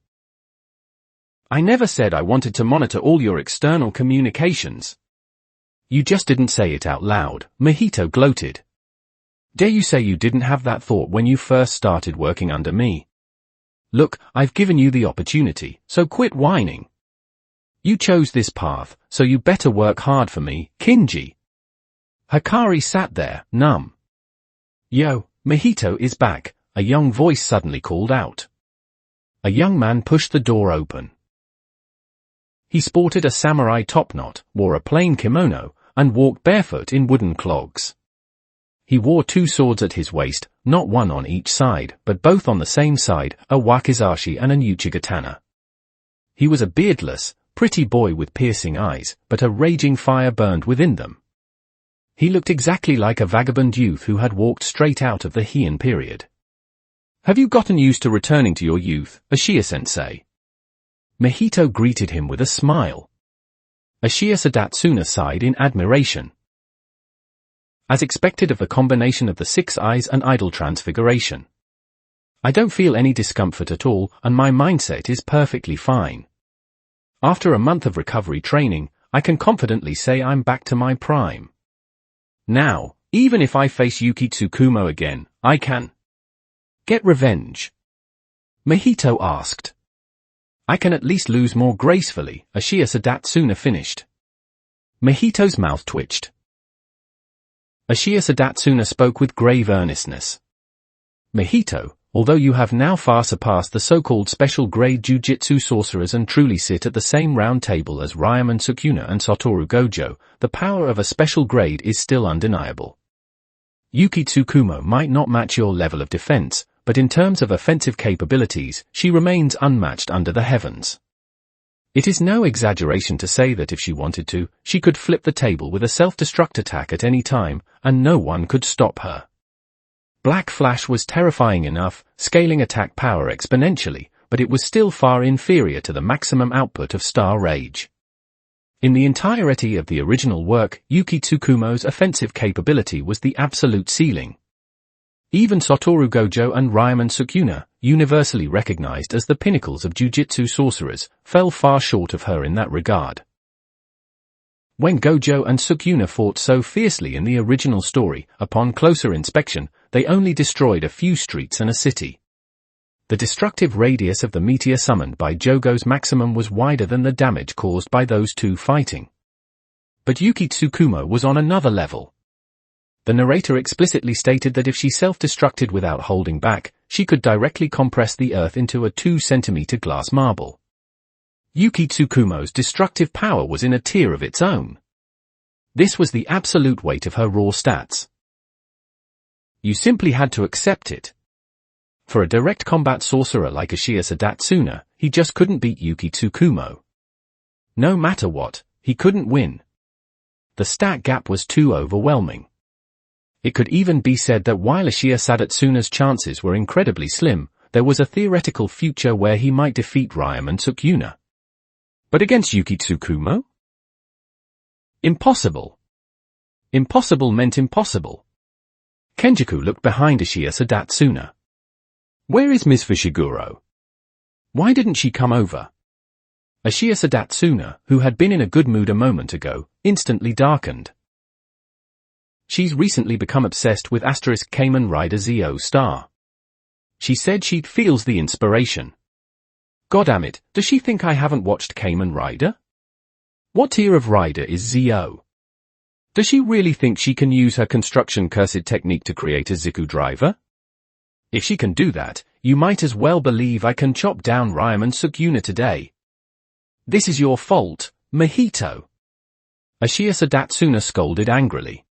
I never said I wanted to monitor all your external communications. You just didn't say it out loud, Mahito gloated. Dare you say you didn't have that thought when you first started working under me? Look, I've given you the opportunity, so quit whining. You chose this path, so you better work hard for me, Kinji. Hikari sat there, numb. Yo, Mahito is back, a young voice suddenly called out. A young man pushed the door open. He sported a samurai topknot, wore a plain kimono, and walked barefoot in wooden clogs. He wore 2 swords at his waist, not one on each side, but both on the same side, a wakizashi and an uchigatana. He was a beardless, pretty boy with piercing eyes, but a raging fire burned within them. He looked exactly like a vagabond youth who had walked straight out of the Heian period. Have you gotten used to returning to your youth, Ashiya-sensei? Mahito greeted him with a smile. Ashiya Sadatsuna sighed in admiration. As expected of the combination of the 6 eyes and idol transfiguration. I don't feel any discomfort at all, and my mindset is perfectly fine. After a month of recovery training, I can confidently say I'm back to my prime. Now, even if I face Yuki Tsukumo again, I can get revenge. Mahito asked. I can at least lose more gracefully, Ashiya Sadatsuna finished. Mahito's mouth twitched. Ashiya Sadatsuna spoke with grave earnestness. Mahito, although you have now far surpassed the so-called special grade Jujutsu sorcerers and truly sit at the same round table as Ryomen Sukuna and Satoru Gojo, the power of a special grade is still undeniable. Yuki Tsukumo might not match your level of defense, but in terms of offensive capabilities, she remains unmatched under the heavens. It is no exaggeration to say that if she wanted to, she could flip the table with a self-destruct attack at any time, and no one could stop her. Black Flash was terrifying enough, scaling attack power exponentially, but it was still far inferior to the maximum output of Star Rage. In the entirety of the original work, Yuki Tsukumo's offensive capability was the absolute ceiling. Even Satoru Gojo and Ryomen Sukuna, universally recognized as the pinnacles of Jujutsu sorcerers, fell far short of her in that regard. When Gojo and Sukuna fought so fiercely in the original story, upon closer inspection, they only destroyed a few streets and a city. The destructive radius of the meteor summoned by Jogo's maximum was wider than the damage caused by those two fighting. But Yuki Tsukumo was on another level. The narrator explicitly stated that if she self-destructed without holding back, she could directly compress the earth into a 2-centimeter glass marble. Yuki Tsukumo's destructive power was in a tier of its own. This was the absolute weight of her raw stats. You simply had to accept it. For a direct combat sorcerer like Ashiya Sadatsuna, he just couldn't beat Yuki Tsukumo. No matter what, he couldn't win. The stat gap was too overwhelming. It could even be said that while Ashiya Sadatsuna's chances were incredibly slim, there was a theoretical future where he might defeat Ryomen Sukuna. But against Yuki Tsukumo? Impossible. Impossible meant impossible. Kenjaku looked behind Ashiya Sadatsuna. Where is Ms. Fushiguro? Why didn't she come over? Ashiya Sadatsuna, who had been in a good mood a moment ago, instantly darkened. She's recently become obsessed with Kamen Rider Zo Star. She said she feels the inspiration. Goddammit, does she think I haven't watched Kamen Rider? What tier of rider is Zo? Does she really think she can use her construction cursed technique to create a Ziku driver? If she can do that, you might as well believe I can chop down Ryomen Sukuna today. This is your fault, Mahito. Ashiya Sadatsuna scolded angrily.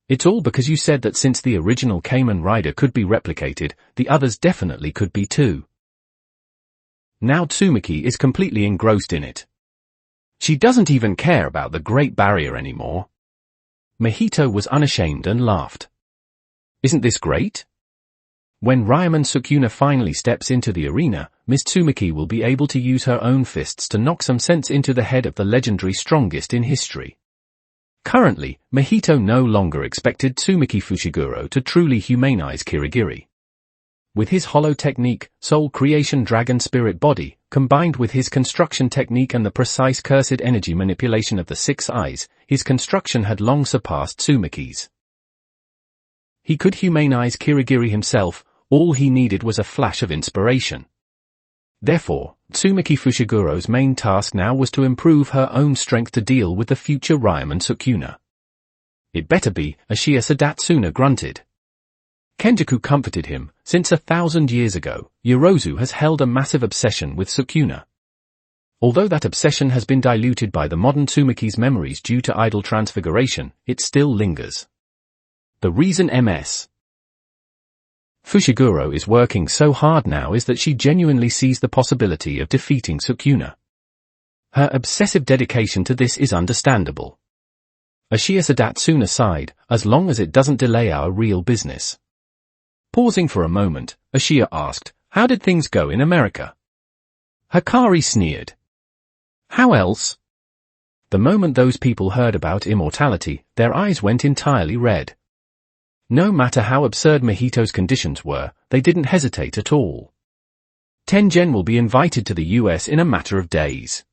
It's all because you said that since the original Kamen Rider could be replicated, the others definitely could be too. Now Tsumaki is completely engrossed in it. She doesn't even care about the Great Barrier anymore. Mahito was unashamed and laughed. Isn't this great? When Ryuman Sukuna finally steps into the arena, Ms. Tsumaki will be able to use her own fists to knock some sense into the head of the legendary strongest in history. Currently, Mahito no longer expected Tsumaki Fushiguro to truly humanize Kirigiri. With his hollow technique, soul creation dragon spirit body, combined with his construction technique and the precise cursed energy manipulation of the six eyes, his construction had long surpassed Tsumaki's. He could humanize Kirigiri himself, all he needed was a flash of inspiration. Therefore, Tsumaki Fushiguro's main task now was to improve her own strength to deal with the future Ryuman Sukuna. It better be, Ashiya Sadatsuna grunted. Kenjaku comforted him, since 1,000 years ago, Yorozu has held a massive obsession with Sukuna. Although that obsession has been diluted by the modern Tsumaki's memories due to idol transfiguration, it still lingers. The reason Ms. Fushiguro is working so hard now is that she genuinely sees the possibility of defeating Sukuna. Her obsessive dedication to this is understandable. Ashiya Sadatsuna sighed, as long as it doesn't delay our real business. Pausing for a moment, Ashiya asked, how did things go in America? Hikari sneered. How else? The moment those people heard about immortality, their eyes went entirely red. No matter how absurd Mahito's conditions were, they didn't hesitate at all. Tengen will be invited to the US in a matter of days.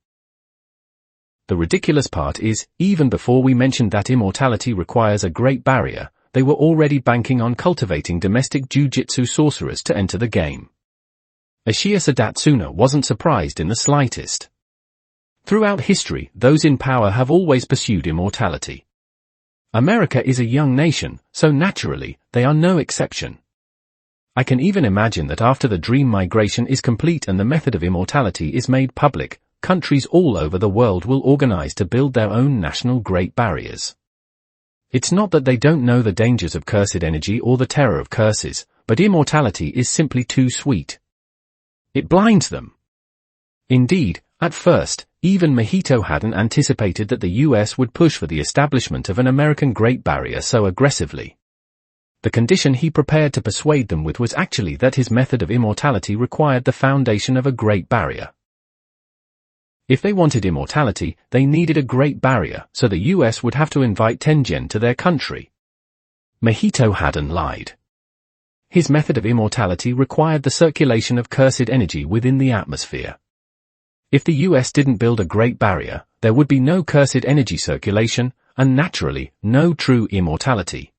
The ridiculous part is, even before we mentioned that immortality requires a great barrier, they were already banking on cultivating domestic Jujutsu sorcerers to enter the game. Ashiya Sadatsuna wasn't surprised in the slightest. Throughout history, those in power have always pursued immortality. America is a young nation, so naturally, they are no exception. I can even imagine that after the dream migration is complete and the method of immortality is made public, countries all over the world will organize to build their own national Great Barriers. It's not that they don't know the dangers of cursed energy or the terror of curses, but immortality is simply too sweet. It blinds them. Indeed, at first, even Mahito hadn't anticipated that the US would push for the establishment of an American Great Barrier so aggressively. The condition he prepared to persuade them with was actually that his method of immortality required the foundation of a Great Barrier. If they wanted immortality, they needed a Great Barrier, so the US would have to invite Tengen to their country. Mahito hadn't lied. His method of immortality required the circulation of cursed energy within the atmosphere. If the US didn't build a Great Barrier, there would be no cursed energy circulation, and naturally, no true immortality.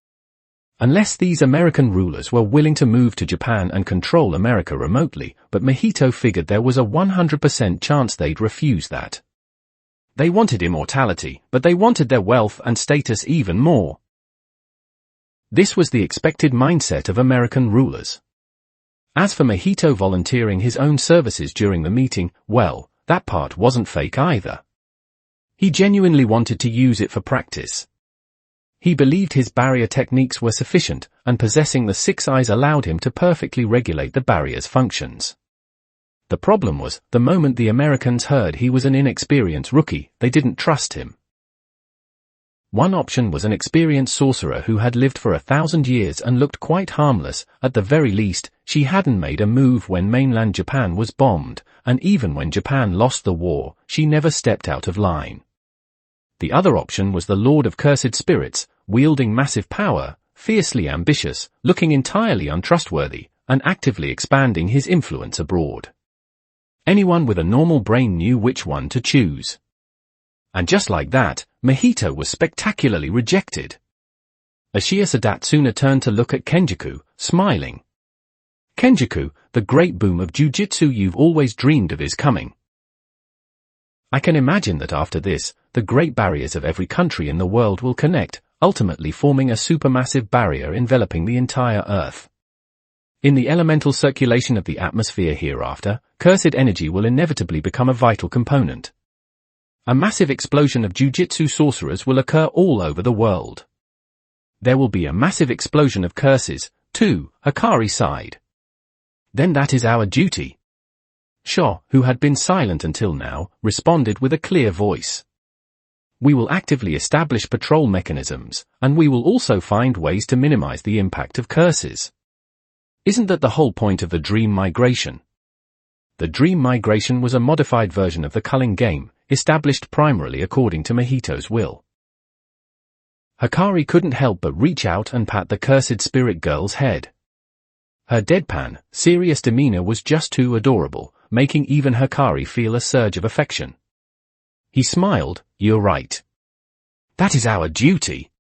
Unless these American rulers were willing to move to Japan and control America remotely, but Mahito figured there was a 100% chance they'd refuse that. They wanted immortality, but they wanted their wealth and status even more. This was the expected mindset of American rulers. As for Mahito volunteering his own services during the meeting, well, that part wasn't fake either. He genuinely wanted to use it for practice. He believed his barrier techniques were sufficient, and possessing the six eyes allowed him to perfectly regulate the barrier's functions. The problem was, the moment the Americans heard he was an inexperienced rookie, they didn't trust him. One option was an experienced sorcerer who had lived for 1,000 years and looked quite harmless. At the very least, she hadn't made a move when mainland Japan was bombed, and even when Japan lost the war, she never stepped out of line. The other option was the Lord of Cursed Spirits, wielding massive power, fiercely ambitious, looking entirely untrustworthy, and actively expanding his influence abroad. Anyone with a normal brain knew which one to choose. And just like that, Mahito was spectacularly rejected. Ashiya Sadatsuna turned to look at Kenjaku, smiling. Kenjaku, the great boom of Jujutsu you've always dreamed of is coming. I can imagine that after this, the great barriers of every country in the world will connect, ultimately forming a supermassive barrier enveloping the entire Earth. In the elemental circulation of the atmosphere hereafter, cursed energy will inevitably become a vital component. A massive explosion of Jujutsu sorcerers will occur all over the world. There will be a massive explosion of curses, too, Hikari sighed. Then that is our duty. Sho, who had been silent until now, responded with a clear voice. We will actively establish patrol mechanisms, and we will also find ways to minimize the impact of curses. Isn't that the whole point of the dream migration? The dream migration was a modified version of the culling game, established primarily according to Mahito's will. Hikari couldn't help but reach out and pat the cursed spirit girl's head. Her deadpan, serious demeanor was just too adorable, making even Hikari feel a surge of affection. He smiled. You're right. That is our duty.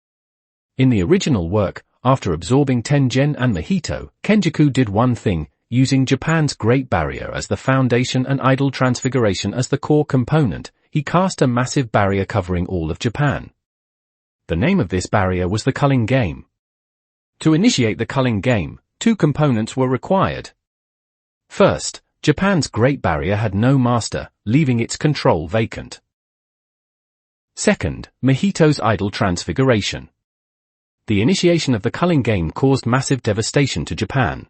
In the original work, after absorbing Tengen and Mahito, Kenjaku did one thing, using Japan's Great Barrier as the foundation and idol transfiguration as the core component. He cast a massive barrier covering all of Japan. The name of this barrier was the culling game. To initiate the culling game, two components were required. First, Japan's Great Barrier had no master, leaving its control vacant. Second, Mahito's idol transfiguration. The initiation of the culling game caused massive devastation to Japan.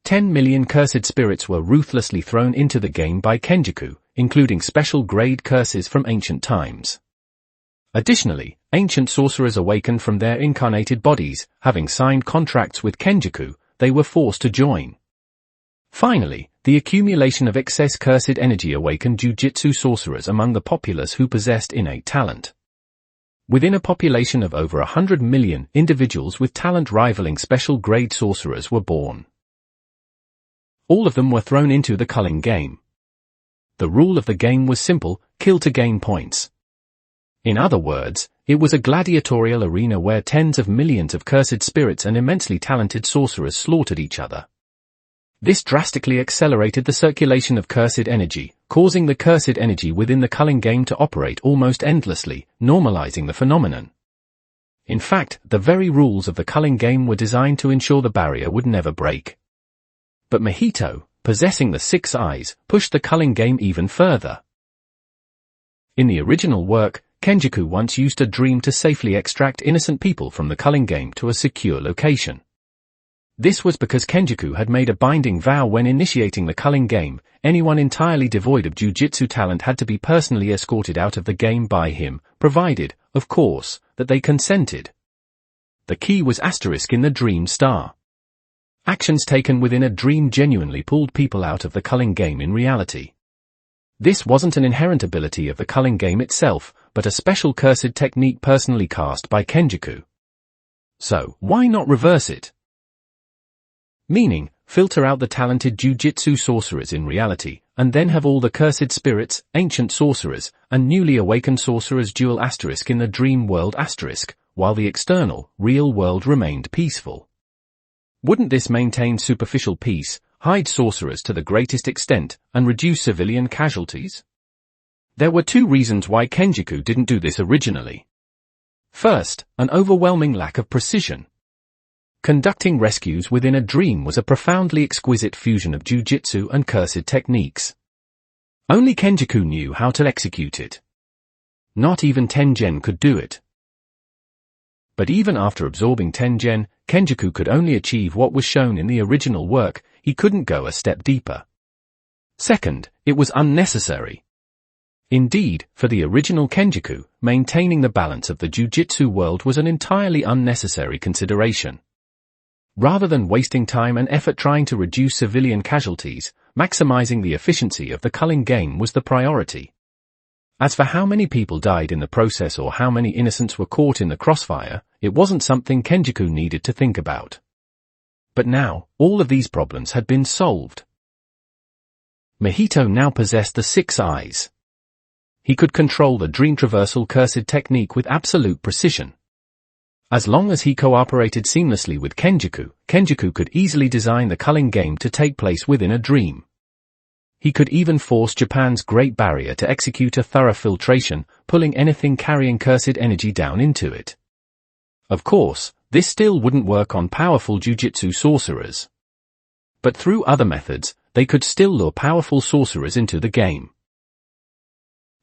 10 million cursed spirits were ruthlessly thrown into the game by Kenjaku, including special grade curses from ancient times. Additionally, ancient sorcerers awakened from their incarnated bodies, having signed contracts with Kenjaku, they were forced to join. Finally, the accumulation of excess cursed energy awakened Jujutsu sorcerers among the populace who possessed innate talent. Within a population of over 100 million, individuals with talent rivaling special grade sorcerers were born. All of them were thrown into the culling game. The rule of the game was simple: kill to gain points. In other words, it was a gladiatorial arena where tens of millions of cursed spirits and immensely talented sorcerers slaughtered each other. This drastically accelerated the circulation of cursed energy, causing the cursed energy within the culling game to operate almost endlessly, normalizing the phenomenon. In fact, the very rules of the culling game were designed to ensure the barrier would never break. But Mahito, possessing the six eyes, pushed the culling game even further. In the original work, Kenjaku once used a dream to safely extract innocent people from the culling game to a secure location. This was because Kenjaku had made a binding vow when initiating the culling game: anyone entirely devoid of jujitsu talent had to be personally escorted out of the game by him, provided, of course, that they consented. The key was asterisk in the dream star. Actions taken within a dream genuinely pulled people out of the culling game in reality. This wasn't an inherent ability of the culling game itself, but a special cursed technique personally cast by Kenjaku. So, why not reverse it? Meaning, filter out the talented jujitsu sorcerers in reality, and then have all the cursed spirits, ancient sorcerers, and newly awakened sorcerers duel asterisk in the dream world asterisk, while the external, real world remained peaceful. Wouldn't this maintain superficial peace, hide sorcerers to the greatest extent, and reduce civilian casualties? There were two reasons why Kenjaku didn't do this originally. First, an overwhelming lack of precision. Conducting rescues within a dream was a profoundly exquisite fusion of jujitsu and cursed techniques. Only Kenjaku knew how to execute it. Not even Tengen could do it. But even after absorbing Tengen, Kenjaku could only achieve what was shown in the original work. He couldn't go a step deeper. Second, it was unnecessary. Indeed, for the original Kenjaku, maintaining the balance of the jujitsu world was an entirely unnecessary consideration. Rather than wasting time and effort trying to reduce civilian casualties, maximizing the efficiency of the culling game was the priority. As for how many people died in the process or how many innocents were caught in the crossfire, it wasn't something Kenjaku needed to think about. But now, all of these problems had been solved. Mahito now possessed the six eyes. He could control the dream traversal cursed technique with absolute precision. As long as he cooperated seamlessly with Kenjaku, Kenjaku could easily design the culling game to take place within a dream. He could even force Japan's Great Barrier to execute a thorough filtration, pulling anything carrying cursed energy down into it. Of course, this still wouldn't work on powerful jujitsu sorcerers. But through other methods, they could still lure powerful sorcerers into the game.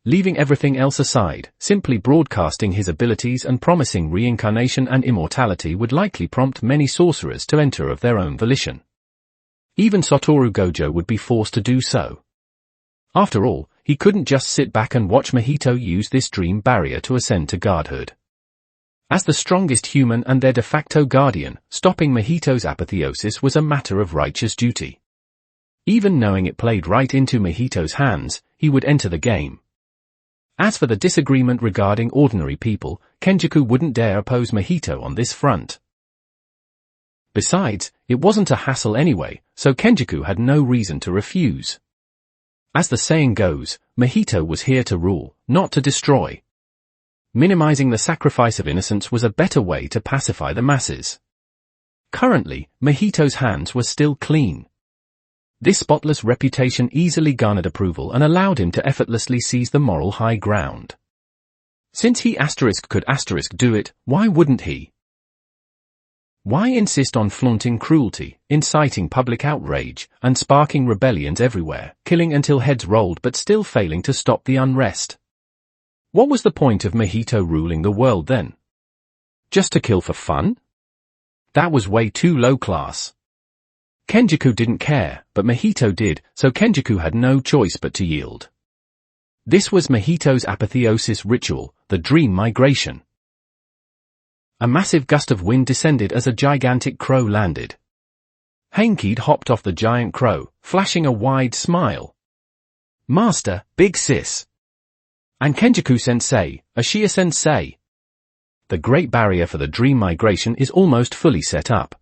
Leaving everything else aside, simply broadcasting his abilities and promising reincarnation and immortality would likely prompt many sorcerers to enter of their own volition. Even Satoru Gojo would be forced to do so. After all, he couldn't just sit back and watch Mahito use this dream barrier to ascend to godhood. As the strongest human and their de facto guardian, stopping Mahito's apotheosis was a matter of righteous duty. Even knowing it played right into Mahito's hands, he would enter the game. As for the disagreement regarding ordinary people, Kenjaku wouldn't dare oppose Mahito on this front. Besides, it wasn't a hassle anyway, so Kenjaku had no reason to refuse. As the saying goes, Mahito was here to rule, not to destroy. Minimizing the sacrifice of innocence was a better way to pacify the masses. Currently, Mahito's hands were still clean. This spotless reputation easily garnered approval and allowed him to effortlessly seize the moral high ground. Since he could do it, why wouldn't he? Why insist on flaunting cruelty, inciting public outrage, and sparking rebellions everywhere, killing until heads rolled but still failing to stop the unrest? What was the point of Mahito ruling the world then? Just to kill for fun? That was way too low class. Kenjaku didn't care, but Mahito did, so Kenjaku had no choice but to yield. This was Mahito's apotheosis ritual, the dream migration. A massive gust of wind descended as a gigantic crow landed. Hainkid hopped off the giant crow, flashing a wide smile. "Master, big sis." And Kenjaku-sensei, Ashia-sensei. The Great Barrier for the dream migration is almost fully set up.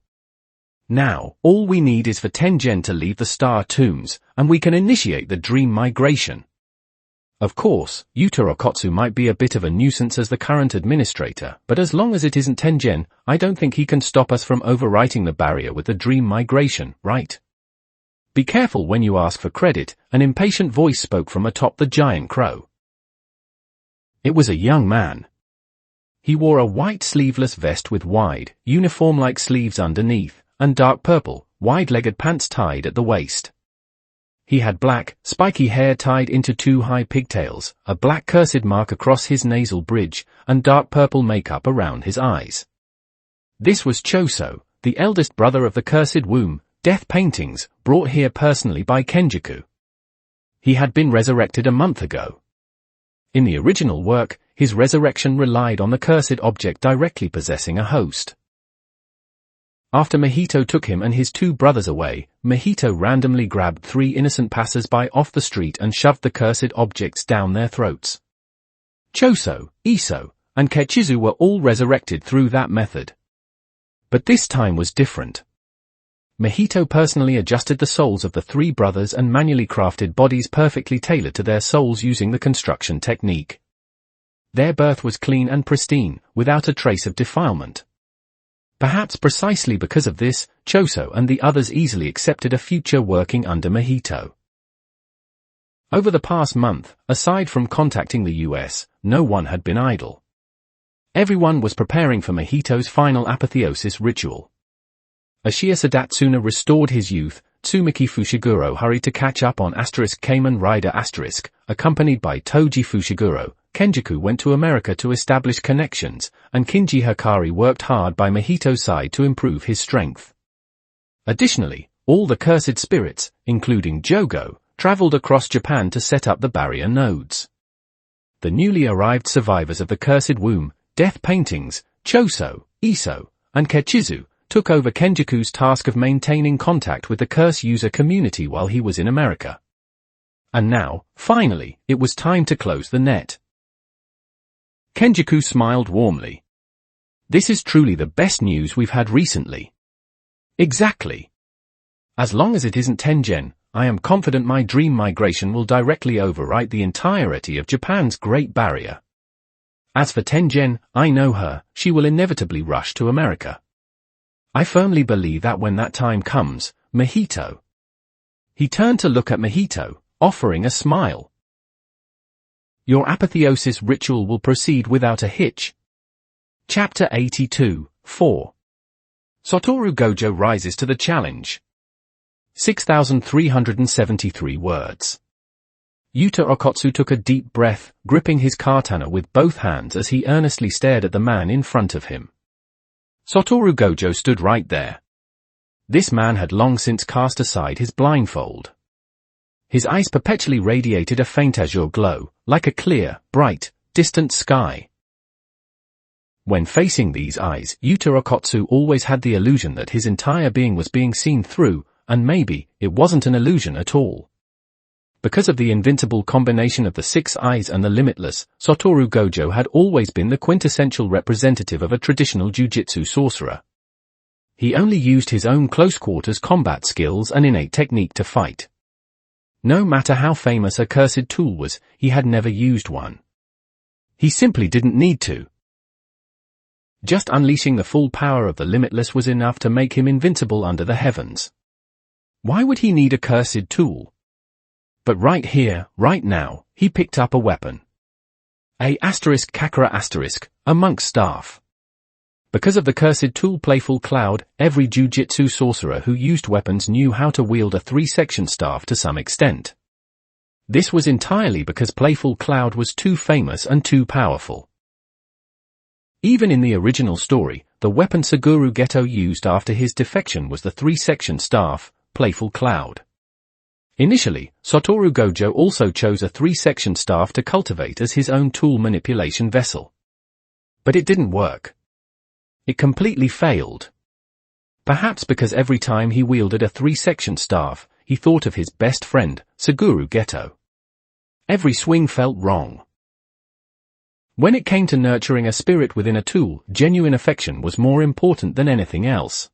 Now, all we need is for Tengen to leave the Star Tombs, and we can initiate the dream migration. Of course, Yuta Okotsu might be a bit of a nuisance as the current administrator, but as long as it isn't Tengen, I don't think he can stop us from overwriting the barrier with the dream migration, right? Be careful when you ask for credit, an impatient voice spoke from atop the giant crow. It was a young man. He wore a white sleeveless vest with wide, uniform-like sleeves underneath, and dark purple, wide-legged pants tied at the waist. He had black, spiky hair tied into two high pigtails, a black cursed mark across his nasal bridge, and dark purple makeup around his eyes. This was Choso, the eldest brother of the Cursed Womb, death paintings, brought here personally by Kenjaku. He had been resurrected a month ago. In the original work, his resurrection relied on the cursed object directly possessing a host. After Mahito took him and his two brothers away, Mahito randomly grabbed 3 innocent passers-by off the street and shoved the cursed objects down their throats. Choso, Iso, and Kechizu were all resurrected through that method. But this time was different. Mahito personally adjusted the souls of the 3 brothers and manually crafted bodies perfectly tailored to their souls using the construction technique. Their birth was clean and pristine, without a trace of defilement. Perhaps precisely because of this, Choso and the others easily accepted a future working under Mahito. Over the past month, aside from contacting the US, no one had been idle. Everyone was preparing for Mahito's final apotheosis ritual. Ashia Sadatsuna restored his youth, Tsumiki Fushiguro hurried to catch up on Kamen Rider *, accompanied by Toji Fushiguro. Kenjaku went to America to establish connections, and Kinji Hikari worked hard by Mahito's side to improve his strength. Additionally, all the cursed spirits, including Jogo, traveled across Japan to set up the barrier nodes. The newly arrived survivors of the Cursed Womb, death paintings, Choso, Iso, and Kechizu, took over Kenjaku's task of maintaining contact with the curse user community while he was in America. And now, finally, it was time to close the net. Kenjaku smiled warmly. This is truly the best news we've had recently. Exactly. As long as it isn't Tengen, I am confident my dream migration will directly overwrite the entirety of Japan's Great Barrier. As for Tengen, I know her, she will inevitably rush to America. I firmly believe that when that time comes, Mahito. He turned to look at Mahito, offering a smile. Your apotheosis ritual will proceed without a hitch. Chapter 82, 4. Satoru Gojo rises to the challenge. 6,373 words. Yuta Okotsu took a deep breath, gripping his katana with both hands as he earnestly stared at the man in front of him. Satoru Gojo stood right there. This man had long since cast aside his blindfold. His eyes perpetually radiated a faint azure glow, like a clear, bright, distant sky. When facing these eyes, Yuta Okkotsu always had the illusion that his entire being was being seen through, and maybe it wasn't an illusion at all. Because of the invincible combination of the 6 eyes and the limitless, Satoru Gojo had always been the quintessential representative of a traditional jujutsu sorcerer. He only used his own close-quarters combat skills and innate technique to fight. No matter how famous a cursed tool was, he had never used one. He simply didn't need to. Just unleashing the full power of the limitless was enough to make him invincible under the heavens. Why would he need a cursed tool? But right here, right now, he picked up a weapon. A *Kakara*, a monk's staff. Because of the cursed tool Playful Cloud, every jujutsu sorcerer who used weapons knew how to wield a 3-section staff to some extent. This was entirely because Playful Cloud was too famous and too powerful. Even in the original story, the weapon Suguru Geto used after his defection was the 3-section staff, Playful Cloud. Initially, Satoru Gojo also chose a 3-section staff to cultivate as his own tool manipulation vessel. But it didn't work. It completely failed. Perhaps because every time he wielded a 3-section staff, he thought of his best friend, Suguru Geto. Every swing felt wrong. When it came to nurturing a spirit within a tool, genuine affection was more important than anything else.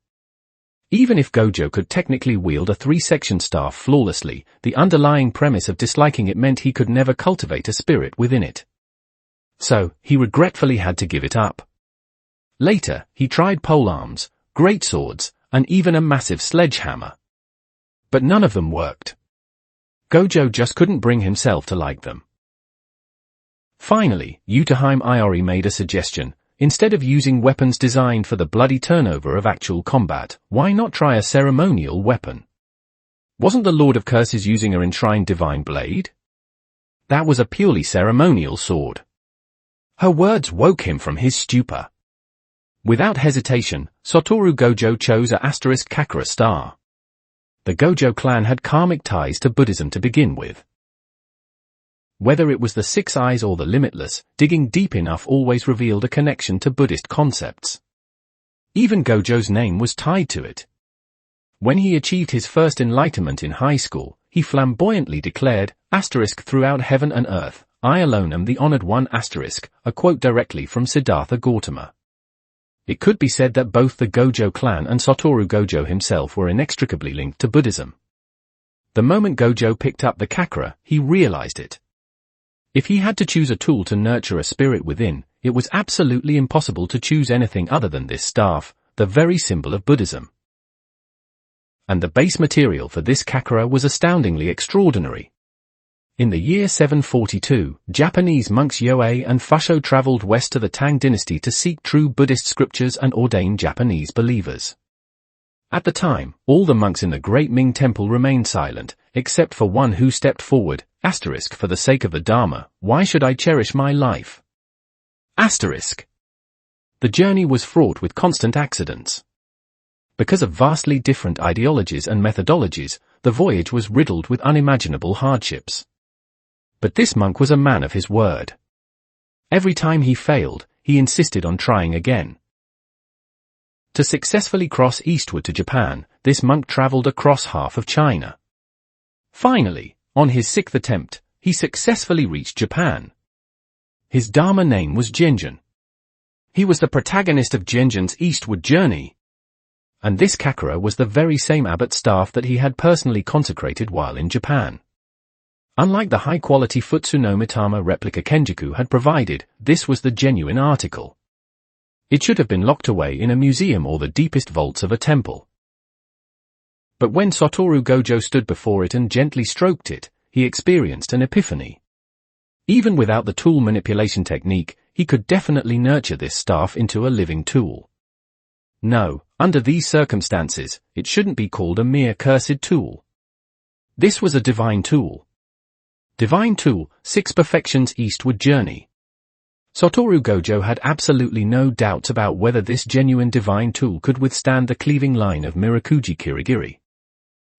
Even if Gojo could technically wield a 3-section staff flawlessly, the underlying premise of disliking it meant he could never cultivate a spirit within it. So, he regretfully had to give it up. Later, he tried polearms, greatswords, and even a massive sledgehammer. But none of them worked. Gojo just couldn't bring himself to like them. Finally, Yutaheim Iori made a suggestion. Instead of using weapons designed for the bloody turnover of actual combat, why not try a ceremonial weapon? Wasn't the Lord of Curses using an enshrined divine blade? That was a purely ceremonial sword. Her words woke him from his stupor. Without hesitation, Satoru Gojo chose a *Kakara star. The Gojo clan had karmic ties to Buddhism to begin with. Whether it was the 6 eyes or the limitless, digging deep enough always revealed a connection to Buddhist concepts. Even Gojo's name was tied to it. When he achieved his first enlightenment in high school, he flamboyantly declared, "Throughout heaven and earth, I alone am the honored one." A quote directly from Siddhartha Gautama. It could be said that both the Gojo clan and Satoru Gojo himself were inextricably linked to Buddhism. The moment Gojo picked up the Kakara, he realized it. If he had to choose a tool to nurture a spirit within, it was absolutely impossible to choose anything other than this staff, the very symbol of Buddhism. And the base material for this Kakara was astoundingly extraordinary. In the year 742, Japanese monks Yoei and Fusho traveled west to the Tang dynasty to seek true Buddhist scriptures and ordain Japanese believers. At the time, all the monks in the Great Ming Temple remained silent, except for one who stepped forward, for the sake of the Dharma, why should I cherish my life? The journey was fraught with constant accidents. Because of vastly different ideologies and methodologies, the voyage was riddled with unimaginable hardships. But this monk was a man of his word. Every time he failed, he insisted on trying again. To successfully cross eastward to Japan, this monk traveled across half of China. Finally, on his 6th attempt, he successfully reached Japan. His Dharma name was Genjin. He was the protagonist of Genjin's eastward journey. And this Kakara was the very same abbot staff that he had personally consecrated while in Japan. Unlike the high-quality Futsuno Mitama replica Kenjaku had provided, this was the genuine article. It should have been locked away in a museum or the deepest vaults of a temple. But when Satoru Gojo stood before it and gently stroked it, he experienced an epiphany. Even without the tool manipulation technique, he could definitely nurture this staff into a living tool. No, under these circumstances, it shouldn't be called a mere cursed tool. This was a divine tool. Divine tool, 6 perfections eastward journey. Satoru Gojo had absolutely no doubts about whether this genuine divine tool could withstand the cleaving line of Mirakuji Kirigiri.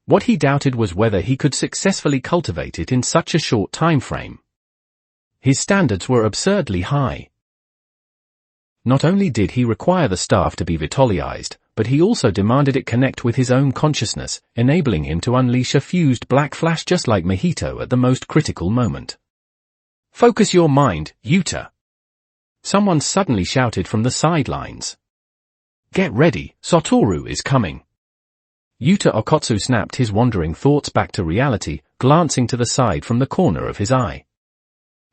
What he doubted was whether he could successfully cultivate it in such a short time frame. His standards were absurdly high. Not only did he require the staff to be vitalized, but he also demanded it connect with his own consciousness, enabling him to unleash a fused black flash just like Mahito at the most critical moment. "Focus your mind, Yuta!" Someone suddenly shouted from the sidelines. "Get ready, Satoru is coming!" Yuta Okotsu snapped his wandering thoughts back to reality, glancing to the side from the corner of his eye.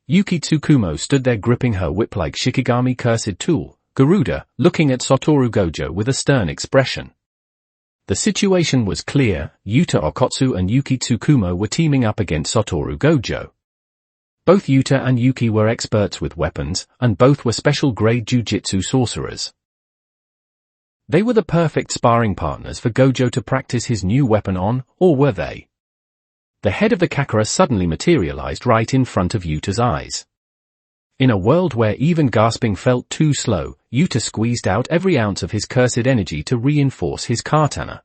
Yuki Tsukumo stood there gripping her whip-like Shikigami cursed tool, Garuda, looking at Satoru Gojo with a stern expression. The situation was clear: Yuta Okotsu and Yuki Tsukumo were teaming up against Satoru Gojo. Both Yuta and Yuki were experts with weapons, and both were special-grade Jujutsu sorcerers. They were the perfect sparring partners for Gojo to practice his new weapon on, or were they? The head of the Kakura suddenly materialized right in front of Yuta's eyes. In a world where even gasping felt too slow, Yuta squeezed out every ounce of his cursed energy to reinforce his katana.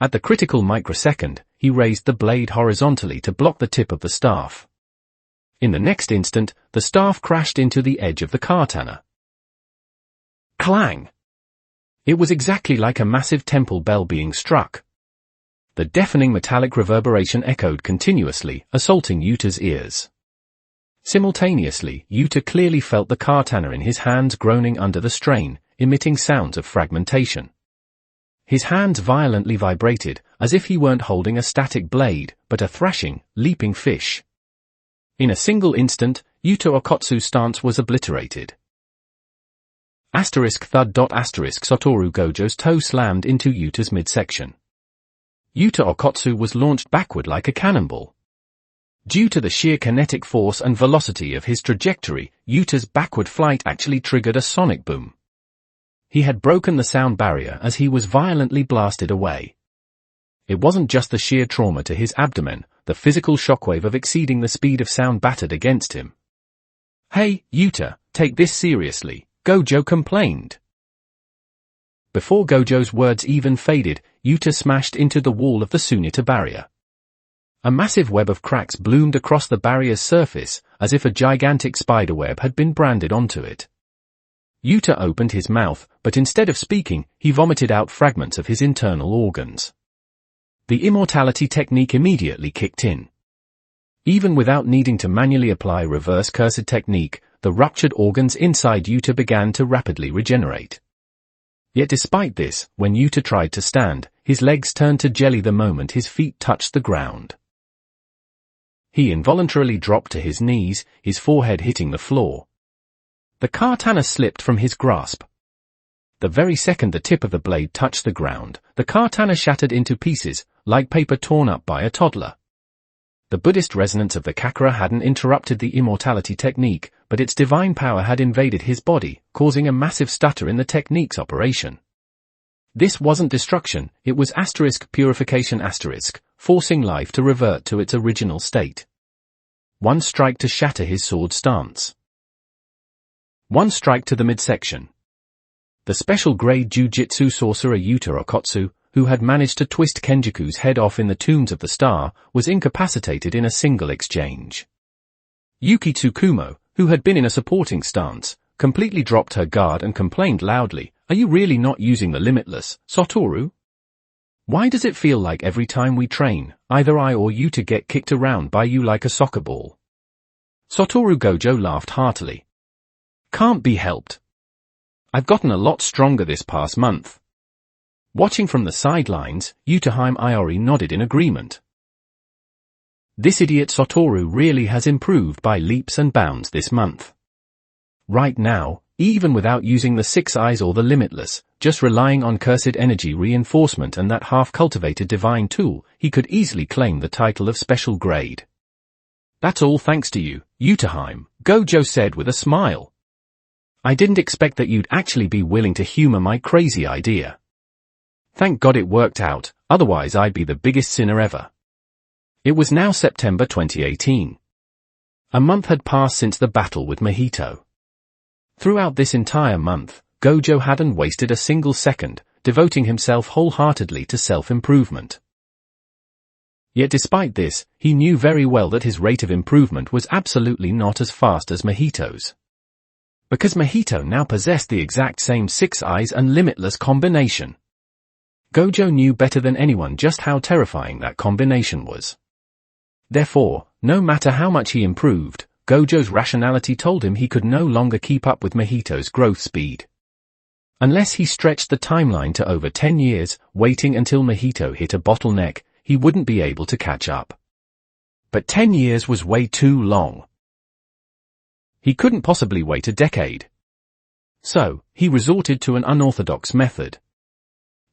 At the critical microsecond, he raised the blade horizontally to block the tip of the staff. In the next instant, the staff crashed into the edge of the katana. Clang! It was exactly like a massive temple bell being struck. The deafening metallic reverberation echoed continuously, assaulting Yuta's ears. Simultaneously, Yuta clearly felt the katana in his hands groaning under the strain, emitting sounds of fragmentation. His hands violently vibrated, as if he weren't holding a static blade, but a thrashing, leaping fish. In a single instant, Yuta Okotsu's stance was obliterated. Thud. Satoru Gojo's toe slammed into Yuta's midsection. Yuta Okotsu was launched backward like a cannonball. Due to the sheer kinetic force and velocity of his trajectory, Yuta's backward flight actually triggered a sonic boom. He had broken the sound barrier as he was violently blasted away. It wasn't just the sheer trauma to his abdomen, the physical shockwave of exceeding the speed of sound battered against him. "Hey, Yuta, take this seriously," Gojo complained. Before Gojo's words even faded, Yuta smashed into the wall of the Sunyata barrier. A massive web of cracks bloomed across the barrier's surface, as if a gigantic spiderweb had been branded onto it. Yuta opened his mouth, but instead of speaking, he vomited out fragments of his internal organs. The Immortality technique immediately kicked in. Even without needing to manually apply reverse cursed technique, the ruptured organs inside Yuta began to rapidly regenerate. Yet despite this, when Yuta tried to stand, his legs turned to jelly the moment his feet touched the ground. He involuntarily dropped to his knees, his forehead hitting the floor. The katana slipped from his grasp. The very second the tip of the blade touched the ground, the katana shattered into pieces, like paper torn up by a toddler. The Buddhist resonance of the Kakura hadn't interrupted the Immortality technique, but its divine power had invaded his body, causing a massive stutter in the technique's operation. This wasn't destruction, it was purification forcing life to revert to its original state. One strike to shatter his sword stance. One strike to the midsection. The special-grade Jujutsu sorcerer Yuta Okotsu, who had managed to twist Kenjaku's head off in the Tombs of the Star, was incapacitated in a single exchange. Yuki Tsukumo, who had been in a supporting stance, completely dropped her guard and complained loudly, "Are you really not using the limitless, Satoru? Why does it feel like every time we train, either I or Yuta get kicked around by you like a soccer ball?" Satoru Gojo laughed heartily. "Can't be helped. I've gotten a lot stronger this past month." Watching from the sidelines, Yutahime Iori nodded in agreement. "This idiot Satoru really has improved by leaps and bounds this month. Right now, even without using the six eyes or the limitless, just relying on cursed energy reinforcement and that half-cultivated divine tool, he could easily claim the title of special grade." "That's all thanks to you, Yutahime," Gojo said with a smile. "I didn't expect that you'd actually be willing to humor my crazy idea. Thank God it worked out, otherwise I'd be the biggest sinner ever." It was now September 2018. A month had passed since the battle with Mahito. Throughout this entire month, Gojo hadn't wasted a single second, devoting himself wholeheartedly to self-improvement. Yet despite this, he knew very well that his rate of improvement was absolutely not as fast as Mahito's. Because Mahito now possessed the exact same 6 eyes and limitless combination. Gojo knew better than anyone just how terrifying that combination was. Therefore, no matter how much he improved, Gojo's rationality told him he could no longer keep up with Mahito's growth speed. Unless he stretched the timeline to over 10 years, waiting until Mahito hit a bottleneck, he wouldn't be able to catch up. But 10 years was way too long. He couldn't possibly wait a decade. So, he resorted to an unorthodox method.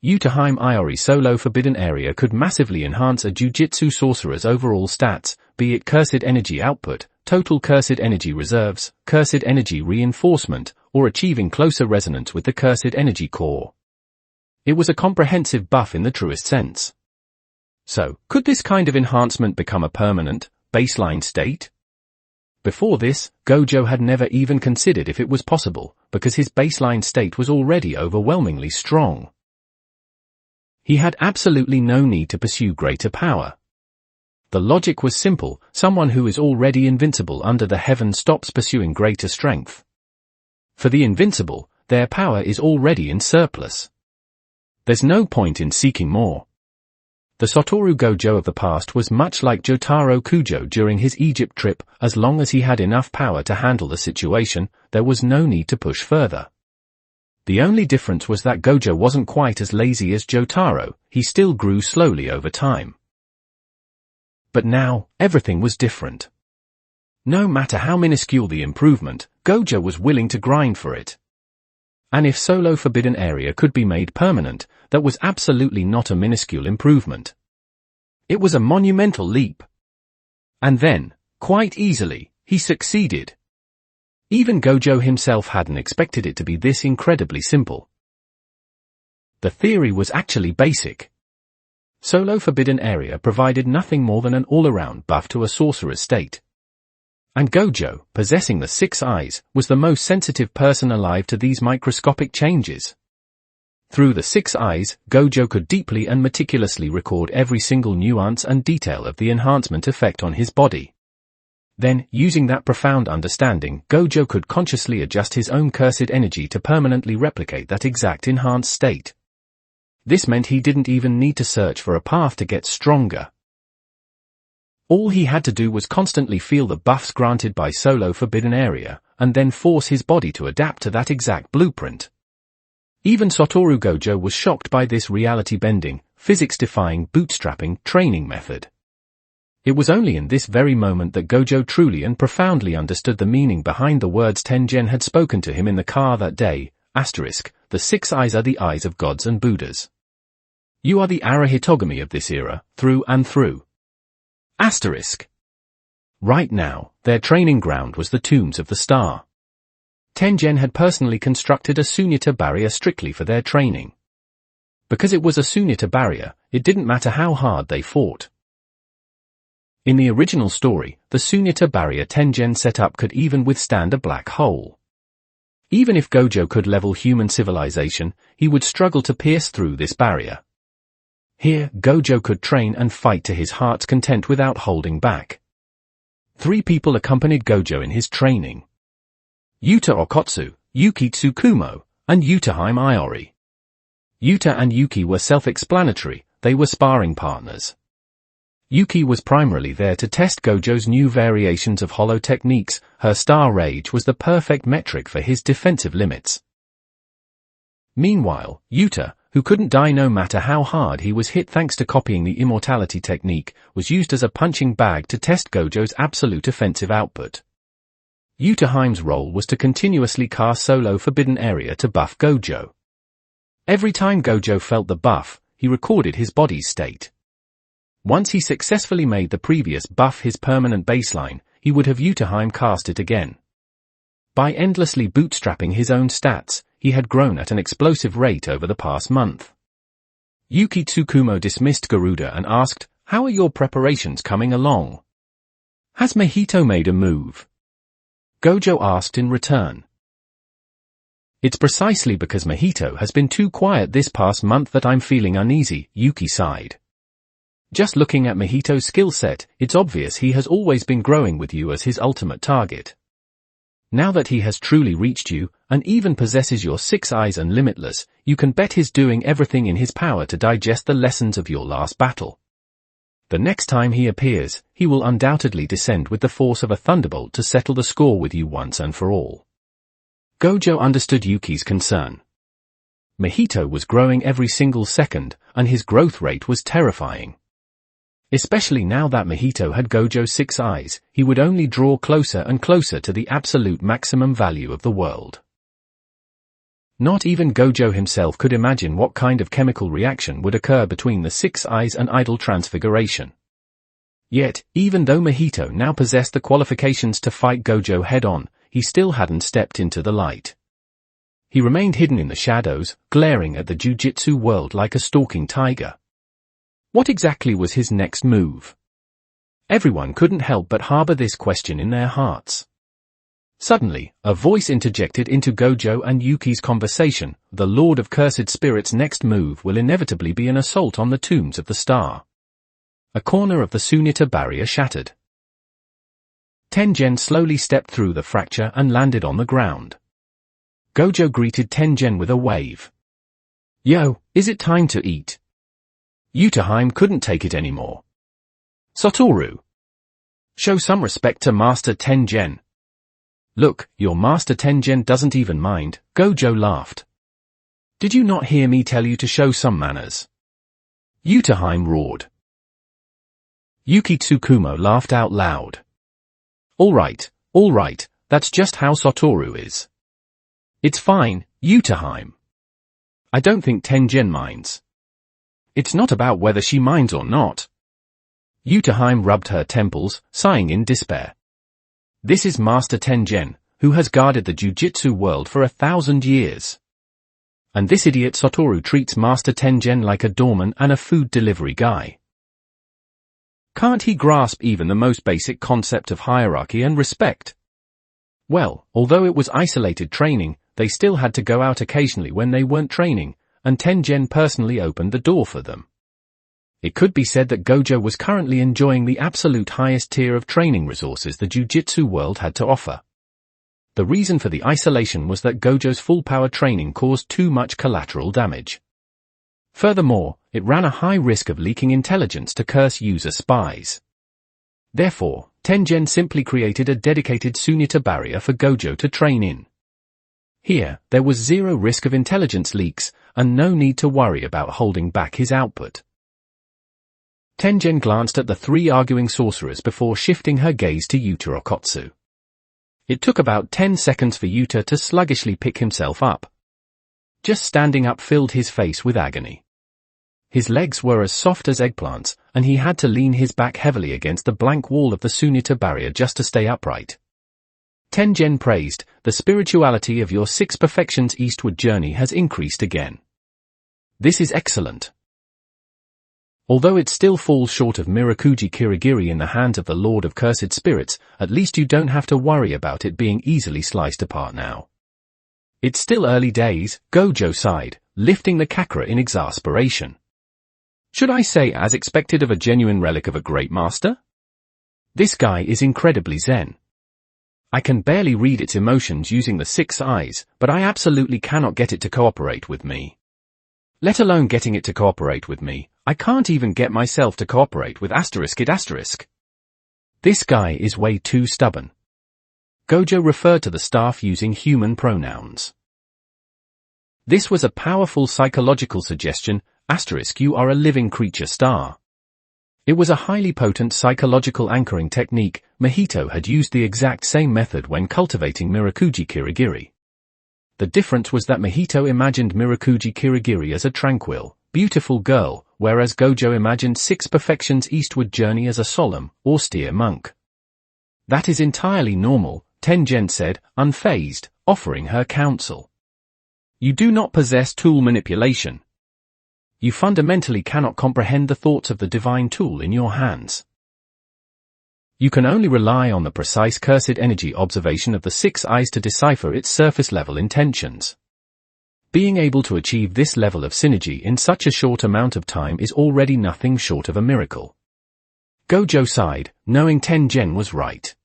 Utaheim Iori Solo Forbidden Area could massively enhance a Jujutsu sorcerer's overall stats, be it cursed energy output, total cursed energy reserves, cursed energy reinforcement, or achieving closer resonance with the cursed energy core. It was a comprehensive buff in the truest sense. So, could this kind of enhancement become a permanent, baseline state? Before this, Gojo had never even considered if it was possible, because his baseline state was already overwhelmingly strong. He had absolutely no need to pursue greater power. The logic was simple: someone who is already invincible under the heaven stops pursuing greater strength. For the invincible, their power is already in surplus. There's no point in seeking more. The Satoru Gojo of the past was much like Jotaro Kujo during his Egypt trip. As long as he had enough power to handle the situation, there was no need to push further. The only difference was that Gojo wasn't quite as lazy as Jotaro, he still grew slowly over time. But now, everything was different. No matter how minuscule the improvement, Gojo was willing to grind for it. And if Solo Forbidden Area could be made permanent, that was absolutely not a minuscule improvement. It was a monumental leap. And then, quite easily, he succeeded. Even Gojo himself hadn't expected it to be this incredibly simple. The theory was actually basic. Solo Forbidden Area provided nothing more than an all-around buff to a sorcerer's state. And Gojo, possessing the 6 eyes, was the most sensitive person alive to these microscopic changes. Through the 6 eyes, Gojo could deeply and meticulously record every single nuance and detail of the enhancement effect on his body. Then, using that profound understanding, Gojo could consciously adjust his own cursed energy to permanently replicate that exact enhanced state. This meant he didn't even need to search for a path to get stronger. All he had to do was constantly feel the buffs granted by Solo Forbidden Area, and then force his body to adapt to that exact blueprint. Even Satoru Gojo was shocked by this reality-bending, physics-defying bootstrapping training method. It was only in this very moment that Gojo truly and profoundly understood the meaning behind the words Tengen had spoken to him in the car that day, the 6 eyes are the eyes of gods and Buddhas. You are the Arahitogami of this era, through and through. Right now, their training ground was the tombs of the star. Tengen had personally constructed a Sunyata barrier strictly for their training. Because it was a Sunyata barrier, it didn't matter how hard they fought. In the original story, the Sunyata barrier Tengen set up could even withstand a black hole. Even if Gojo could level human civilization, he would struggle to pierce through this barrier. Here, Gojo could train and fight to his heart's content without holding back. 3 people accompanied Gojo in his training: Yuta Okotsu, Yuki Tsukumo, and Utaheim Iori. Yuta and Yuki were self-explanatory, they were sparring partners. Yuki was primarily there to test Gojo's new variations of hollow techniques. Her star rage was the perfect metric for his defensive limits. Meanwhile, Yuta, who couldn't die no matter how hard he was hit thanks to copying the Immortality technique, was used as a punching bag to test Gojo's absolute offensive output. Utaheim's role was to continuously cast Solo Forbidden Area to buff Gojo. Every time Gojo felt the buff, he recorded his body's state. Once he successfully made the previous buff his permanent baseline, he would have Utaheim cast it again. By endlessly bootstrapping his own stats, he had grown at an explosive rate over the past month. Yuki Tsukumo dismissed Garuda and asked, "How are your preparations coming along? Has Mahito made a move?" Gojo asked in return. "It's precisely because Mahito has been too quiet this past month that I'm feeling uneasy," Yuki sighed. Just looking at Mahito's skill set, it's obvious he has always been growing with you as his ultimate target. Now that he has truly reached you, and even possesses your 6 eyes and limitless, you can bet he's doing everything in his power to digest the lessons of your last battle. The next time he appears, he will undoubtedly descend with the force of a thunderbolt to settle the score with you once and for all. Gojo understood Yuki's concern. Mahito was growing every single second, and his growth rate was terrifying. Especially now that Mahito had Gojo's 6 eyes, he would only draw closer and closer to the absolute maximum value of the world. Not even Gojo himself could imagine what kind of chemical reaction would occur between the 6 eyes and idol transfiguration. Yet, even though Mahito now possessed the qualifications to fight Gojo head-on, he still hadn't stepped into the light. He remained hidden in the shadows, glaring at the Jujutsu world like a stalking tiger. What exactly was his next move? Everyone couldn't help but harbor this question in their hearts. Suddenly, a voice interjected into Gojo and Yuki's conversation. The Lord of Cursed Spirits' next move will inevitably be an assault on the tombs of the star. A corner of the Sunita barrier shattered. Tengen slowly stepped through the fracture and landed on the ground. Gojo greeted Tengen with a wave. Yo, is it time to eat? Yutaheim couldn't take it anymore. Satoru. Show some respect to Master Tengen. Look, your Master Tengen doesn't even mind, Gojo laughed. Did you not hear me tell you to show some manners? Yutaheim roared. Yuki Tsukumo laughed out loud. All right, that's just how Satoru is. It's fine, Yutaheim. I don't think Tengen minds. It's not about whether she minds or not. Yutaheim rubbed her temples, sighing in despair. This is Master Tengen, who has guarded the Jujutsu world for 1,000 years. And this idiot Satoru treats Master Tengen like a doorman and a food delivery guy. Can't he grasp even the most basic concept of hierarchy and respect? Well, although it was isolated training, they still had to go out occasionally when they weren't training, and Tengen personally opened the door for them. It could be said that Gojo was currently enjoying the absolute highest tier of training resources the Jujutsu world had to offer. The reason for the isolation was that Gojo's full-power training caused too much collateral damage. Furthermore, it ran a high risk of leaking intelligence to curse user spies. Therefore, Tengen simply created a dedicated Sunita barrier for Gojo to train in. Here, there was zero risk of intelligence leaks, and no need to worry about holding back his output. Tengen glanced at the 3 arguing sorcerers before shifting her gaze to Yuta Okotsu. It took about 10 seconds for Yuta to sluggishly pick himself up. Just standing up filled his face with agony. His legs were as soft as eggplants, and he had to lean his back heavily against the blank wall of the Sunita barrier just to stay upright. Tengen praised, the spirituality of your 6 perfections eastward journey has increased again. This is excellent. Although it still falls short of Mirakuji Kirigiri in the hands of the Lord of Cursed Spirits, at least you don't have to worry about it being easily sliced apart now. It's still early days, Gojo sighed, lifting the Kakra in exasperation. Should I say as expected of a genuine relic of a great master? This guy is incredibly zen. I can barely read its emotions using the 6 eyes, but I absolutely cannot get it to cooperate with me. Let alone getting it to cooperate with me, I can't even get myself to cooperate with ***. This guy is way too stubborn. Gojo referred to the staff using human pronouns. This was a powerful psychological suggestion, ***, you are a living creature star. It was a highly potent psychological anchoring technique. Mahito had used the exact same method when cultivating Mirakuji Kirigiri. The difference was that Mahito imagined Mirakuji Kirigiri as a tranquil, beautiful girl, whereas Gojo imagined 6 perfections eastward journey as a solemn, austere monk. That is entirely normal, Tengen said, unfazed, offering her counsel. You do not possess tool manipulation. You fundamentally cannot comprehend the thoughts of the divine tool in your hands. You can only rely on the precise cursed energy observation of the 6 eyes to decipher its surface-level intentions. Being able to achieve this level of synergy in such a short amount of time is already nothing short of a miracle. Gojo sighed, knowing Tengen was right.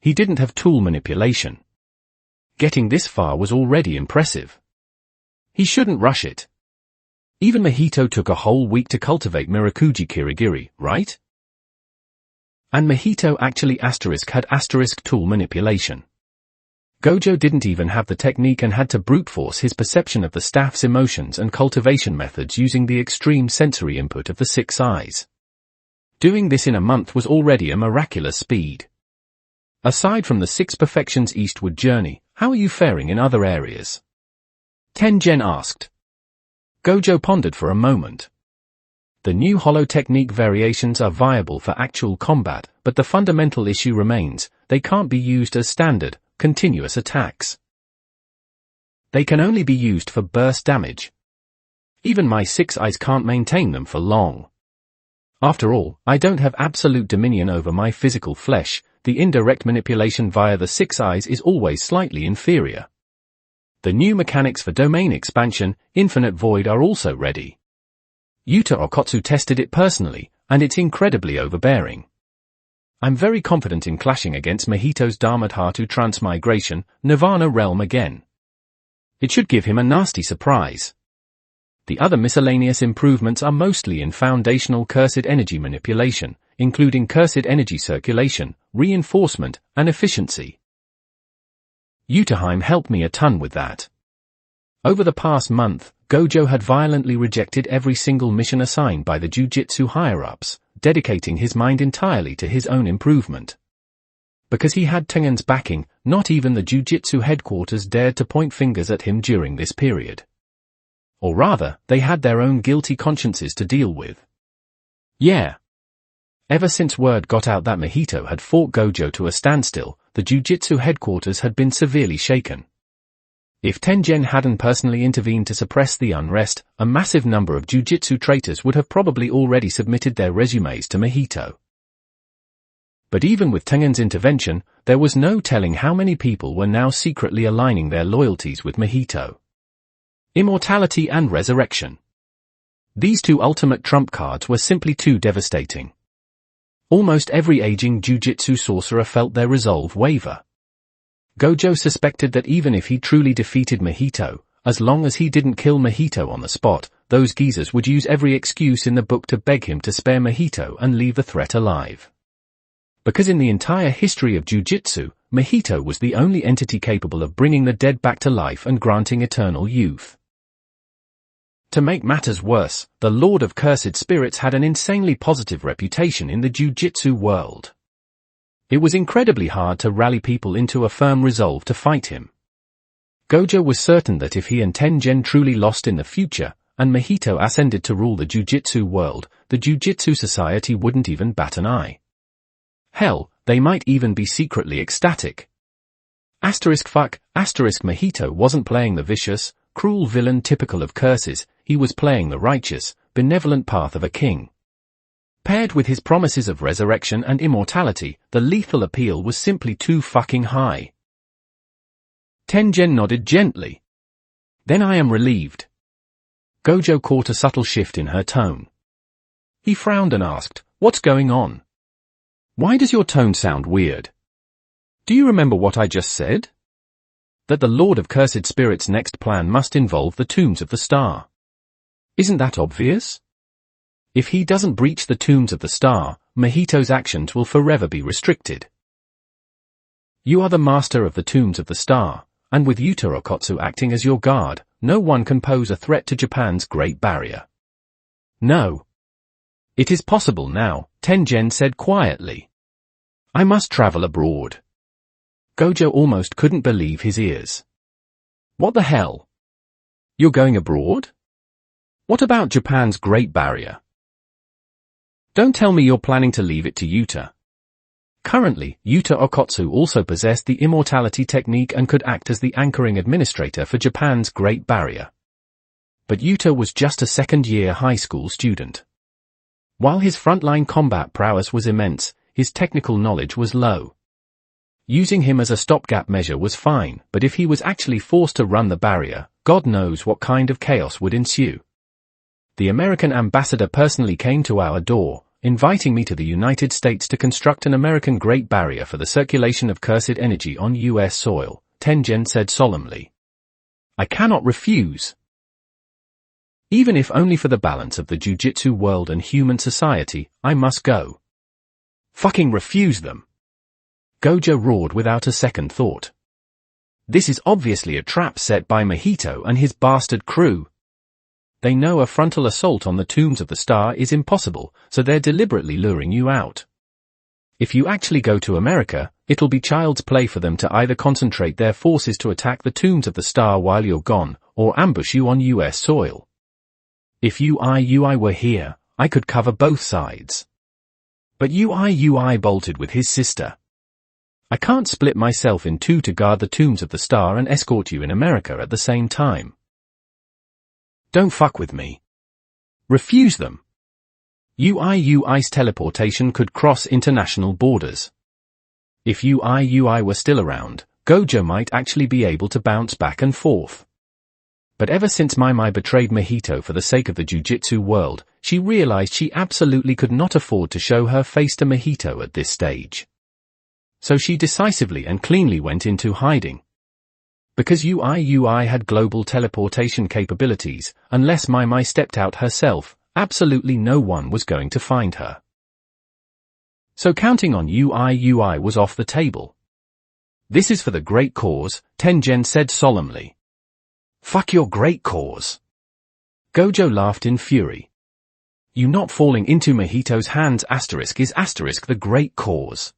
He didn't have tool manipulation. Getting this far was already impressive. He shouldn't rush it. Even Mahito took a whole week to cultivate Mirakuji Kirigiri, right? And Mahito actually had tool manipulation. Gojo didn't even have the technique and had to brute force his perception of the staff's emotions and cultivation methods using the extreme sensory input of the 6 eyes. Doing this in a month was already a miraculous speed. Aside from the 6 perfections eastward journey, how are you faring in other areas? Tengen asked. Gojo pondered for a moment. The new hollow technique variations are viable for actual combat, but the fundamental issue remains: they can't be used as standard, continuous attacks. They can only be used for burst damage. Even my 6 eyes can't maintain them for long. After all, I don't have absolute dominion over my physical flesh. The indirect manipulation via the 6 eyes is always slightly inferior. The new mechanics for domain expansion, Infinite Void, are also ready. Yuta Okotsu tested it personally, and it's incredibly overbearing. I'm very confident in clashing against Mahito's Dharmadhatu transmigration, Nirvana realm again. It should give him a nasty surprise. The other miscellaneous improvements are mostly in foundational cursed energy manipulation, including cursed energy circulation, reinforcement, and efficiency. Yutaheim helped me a ton with that. Over the past month, Gojo had violently rejected every single mission assigned by the Jujutsu higher-ups, dedicating his mind entirely to his own improvement. Because he had Tengen's backing, not even the Jujutsu headquarters dared to point fingers at him during this period. Or rather, they had their own guilty consciences to deal with. Yeah. Ever since word got out that Mahito had fought Gojo to a standstill, the Jujutsu headquarters had been severely shaken. If Tengen hadn't personally intervened to suppress the unrest, a massive number of Jujutsu traitors would have probably already submitted their resumes to Mahito. But even with Tengen's intervention, there was no telling how many people were now secretly aligning their loyalties with Mahito. Immortality and resurrection. These 2 ultimate trump cards were simply too devastating. Almost every aging Jujutsu sorcerer felt their resolve waver. Gojo suspected that even if he truly defeated Mahito, as long as he didn't kill Mahito on the spot, those geezers would use every excuse in the book to beg him to spare Mahito and leave the threat alive. Because in the entire history of Jujutsu, Mahito was the only entity capable of bringing the dead back to life and granting eternal youth. To make matters worse, the Lord of Cursed Spirits had an insanely positive reputation in the Jujutsu world. It was incredibly hard to rally people into a firm resolve to fight him. Gojo was certain that if he and Tengen truly lost in the future, and Mahito ascended to rule the Jujutsu world, the Jujutsu Society wouldn't even bat an eye. Hell, they might even be secretly ecstatic. Mahito wasn't playing the vicious, cruel villain typical of curses, he was playing the righteous, benevolent path of a king. Paired with his promises of resurrection and immortality, the lethal appeal was simply too fucking high. Tengen nodded gently. Then I am relieved. Gojo caught a subtle shift in her tone. He frowned and asked, what's going on? Why does your tone sound weird? Do you remember what I just said? That the Lord of Cursed Spirits' next plan must involve the Tombs of the Star. Isn't that obvious? If he doesn't breach the Tombs of the Star, Mahito's actions will forever be restricted. You are the master of the Tombs of the Star, and with Yuta Okotsu acting as your guard, no one can pose a threat to Japan's Great Barrier. No. It is possible now, Tengen said quietly. I must travel abroad. Gojo almost couldn't believe his ears. What the hell? You're going abroad? What about Japan's Great Barrier? Don't tell me you're planning to leave it to Yuta. Currently, Yuta Okotsu also possessed the Immortality technique and could act as the anchoring administrator for Japan's Great Barrier. But Yuta was just a second-year high school student. While his frontline combat prowess was immense, his technical knowledge was low. Using him as a stopgap measure was fine, but if he was actually forced to run the barrier, God knows what kind of chaos would ensue. The American ambassador personally came to our door, inviting me to the United States to construct an American Great Barrier for the circulation of cursed energy on U.S. soil, Tengen said solemnly. I cannot refuse. Even if only for the balance of the Jujutsu world and human society, I must go. Fucking refuse them. Gojo roared without a second thought. This is obviously a trap set by Mahito and his bastard crew. They know a frontal assault on the tombs of the star is impossible, so they're deliberately luring you out. If you actually go to America, it'll be child's play for them to either concentrate their forces to attack the tombs of the star while you're gone, or ambush you on US soil. If UI were here, I could cover both sides. But UI bolted with his sister. I can't split myself in two to guard the tombs of the star and escort you in America at the same time. Don't fuck with me. Refuse them. UI's teleportation could cross international borders. If UI were still around, Gojo might actually be able to bounce back and forth. But ever since Mai betrayed Mahito for the sake of the Jujutsu world, she realized she absolutely could not afford to show her face to Mahito at this stage. So she decisively and cleanly went into hiding. Because UI had global teleportation capabilities, unless Mai stepped out herself, absolutely no one was going to find her. So counting on UI was off the table. This is for the great cause, Tengen said solemnly. Fuck your great cause. Gojo laughed in fury. You not falling into Mahito's hands is the great cause.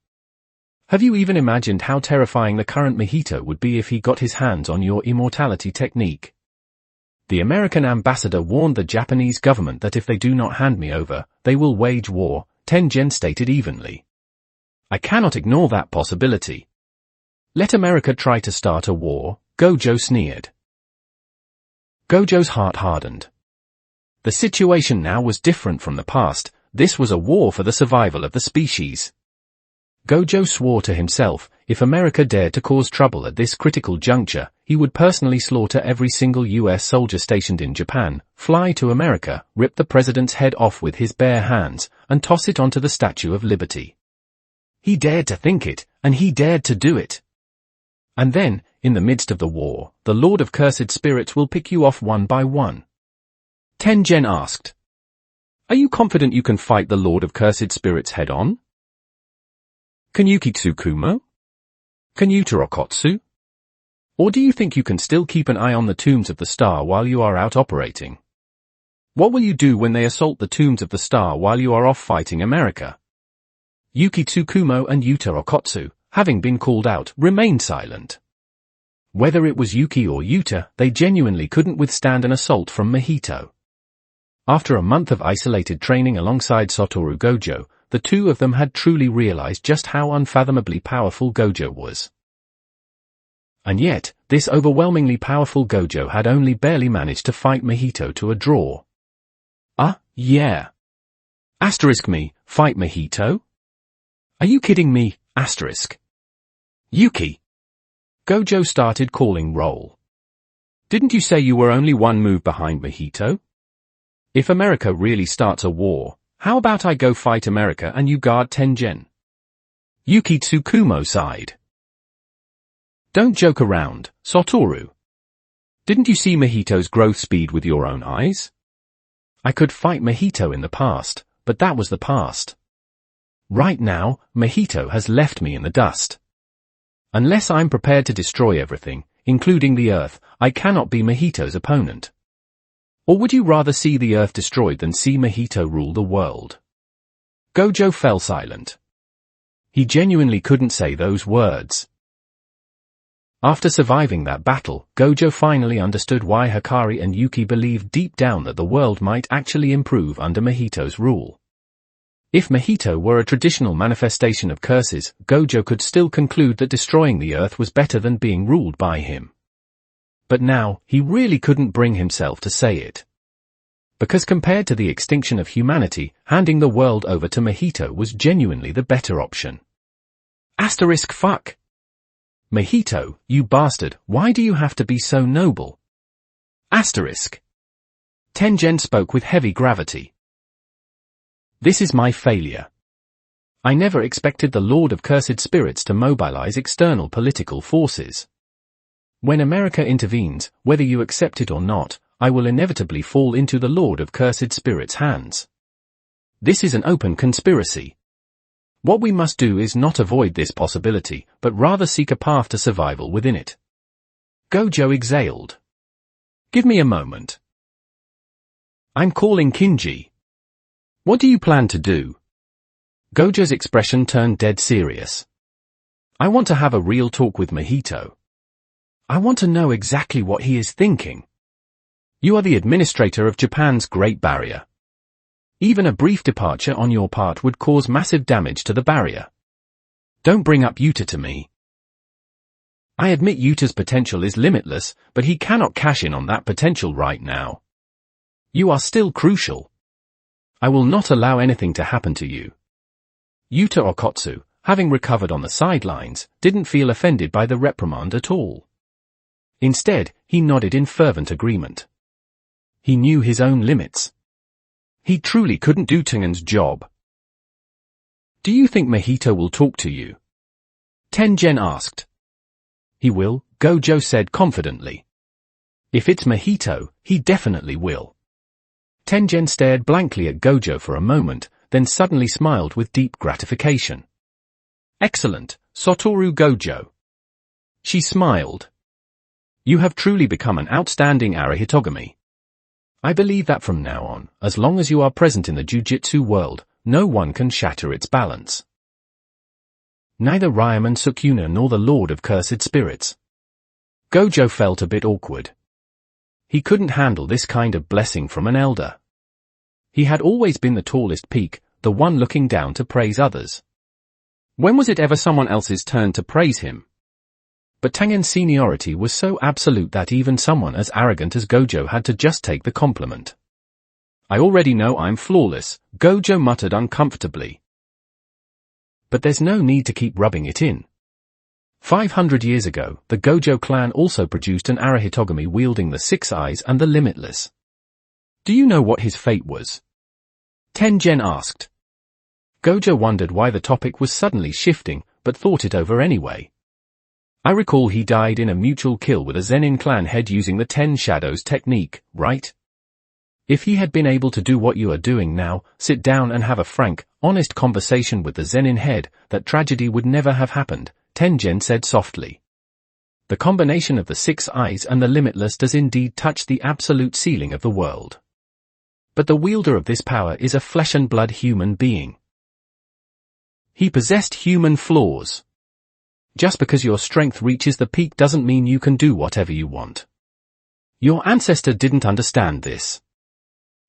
Have you even imagined how terrifying the current Mahito would be if he got his hands on your immortality technique? The American ambassador warned the Japanese government that if they do not hand me over, they will wage war, Tengen stated evenly. I cannot ignore that possibility. Let America try to start a war, Gojo sneered. Gojo's heart hardened. The situation now was different from the past, this was a war for the survival of the species. Gojo swore to himself, if America dared to cause trouble at this critical juncture, he would personally slaughter every single US soldier stationed in Japan, fly to America, rip the president's head off with his bare hands, and toss it onto the Statue of Liberty. He dared to think it, and he dared to do it. And then, in the midst of the war, the Lord of Cursed Spirits will pick you off one by one. Tengen asked. Are you confident you can fight the Lord of Cursed Spirits head on? Can Yukitsu Kumo? Can Yutarokotsu? Or do you think you can still keep an eye on the tombs of the star while you are out operating? What will you do when they assault the tombs of the star while you are off fighting America? Yukitsu Kumo and Yutarokotsu, having been called out, remained silent. Whether it was Yuki or Yuta, they genuinely couldn't withstand an assault from Mahito. After a month of isolated training alongside Satoru Gojo, the two of them had truly realized just how unfathomably powerful Gojo was. And yet, this overwhelmingly powerful Gojo had only barely managed to fight Mahito to a draw. Yeah. Me, fight Mahito? Are you kidding me, ? Yuki. Gojo started calling roll. Didn't you say you were only one move behind Mahito? If America really starts a war, how about I go fight America and you guard Tengen? Yukitsu Kumo sighed. Don't joke around, Satoru. Didn't you see Mahito's growth speed with your own eyes? I could fight Mahito in the past, but that was the past. Right now, Mahito has left me in the dust. Unless I'm prepared to destroy everything, including the Earth, I cannot be Mahito's opponent. Or would you rather see the Earth destroyed than see Mahito rule the world? Gojo fell silent. He genuinely couldn't say those words. After surviving that battle, Gojo finally understood why Hikari and Yuki believed deep down that the world might actually improve under Mahito's rule. If Mahito were a traditional manifestation of curses, Gojo could still conclude that destroying the Earth was better than being ruled by him. But now, he really couldn't bring himself to say it. Because compared to the extinction of humanity, handing the world over to Mahito was genuinely the better option. Fuck. Mahito, you bastard, why do you have to be so noble? Asterisk. Tengen spoke with heavy gravity. This is my failure. I never expected the Lord of Cursed Spirits to mobilize external political forces. When America intervenes, whether you accept it or not, I will inevitably fall into the Lord of Cursed Spirits' hands. This is an open conspiracy. What we must do is not avoid this possibility, but rather seek a path to survival within it. Gojo exhaled. Give me a moment. I'm calling Kinji. What do you plan to do? Gojo's expression turned dead serious. I want to have a real talk with Mahito. I want to know exactly what he is thinking. You are the administrator of Japan's Great Barrier. Even a brief departure on your part would cause massive damage to the barrier. Don't bring up Yuta to me. I admit Yuta's potential is limitless, but he cannot cash in on that potential right now. You are still crucial. I will not allow anything to happen to you. Yuta Okotsu, having recovered on the sidelines, didn't feel offended by the reprimand at all. Instead, he nodded in fervent agreement. He knew his own limits. He truly couldn't do Tengen's job. Do you think Mahito will talk to you? Tengen asked. He will, Gojo said confidently. If it's Mahito, he definitely will. Tengen stared blankly at Gojo for a moment, then suddenly smiled with deep gratification. Excellent, Satoru Gojo. She smiled. You have truly become an outstanding Arahitogami. I believe that from now on, as long as you are present in the Jujutsu world, no one can shatter its balance. Neither Ryaman Sukuna nor the Lord of Cursed Spirits. Gojo felt a bit awkward. He couldn't handle this kind of blessing from an elder. He had always been the tallest peak, the one looking down to praise others. When was it ever someone else's turn to praise him? But Tengen's seniority was so absolute that even someone as arrogant as Gojo had to just take the compliment. I already know I'm flawless, Gojo muttered uncomfortably. But there's no need to keep rubbing it in. 500 years ago, the Gojo clan also produced an Arahitogami wielding the Six Eyes and the Limitless. Do you know what his fate was? Tengen asked. Gojo wondered why the topic was suddenly shifting, but thought it over anyway. I recall he died in a mutual kill with a Zenin clan head using the 10 Shadows technique, right? If he had been able to do what you are doing now, sit down and have a frank, honest conversation with the Zenin head, that tragedy would never have happened, Tengen said softly. The combination of the Six Eyes and the Limitless does indeed touch the absolute ceiling of the world. But the wielder of this power is a flesh and blood human being. He possessed human flaws. Just because your strength reaches the peak doesn't mean you can do whatever you want. Your ancestor didn't understand this.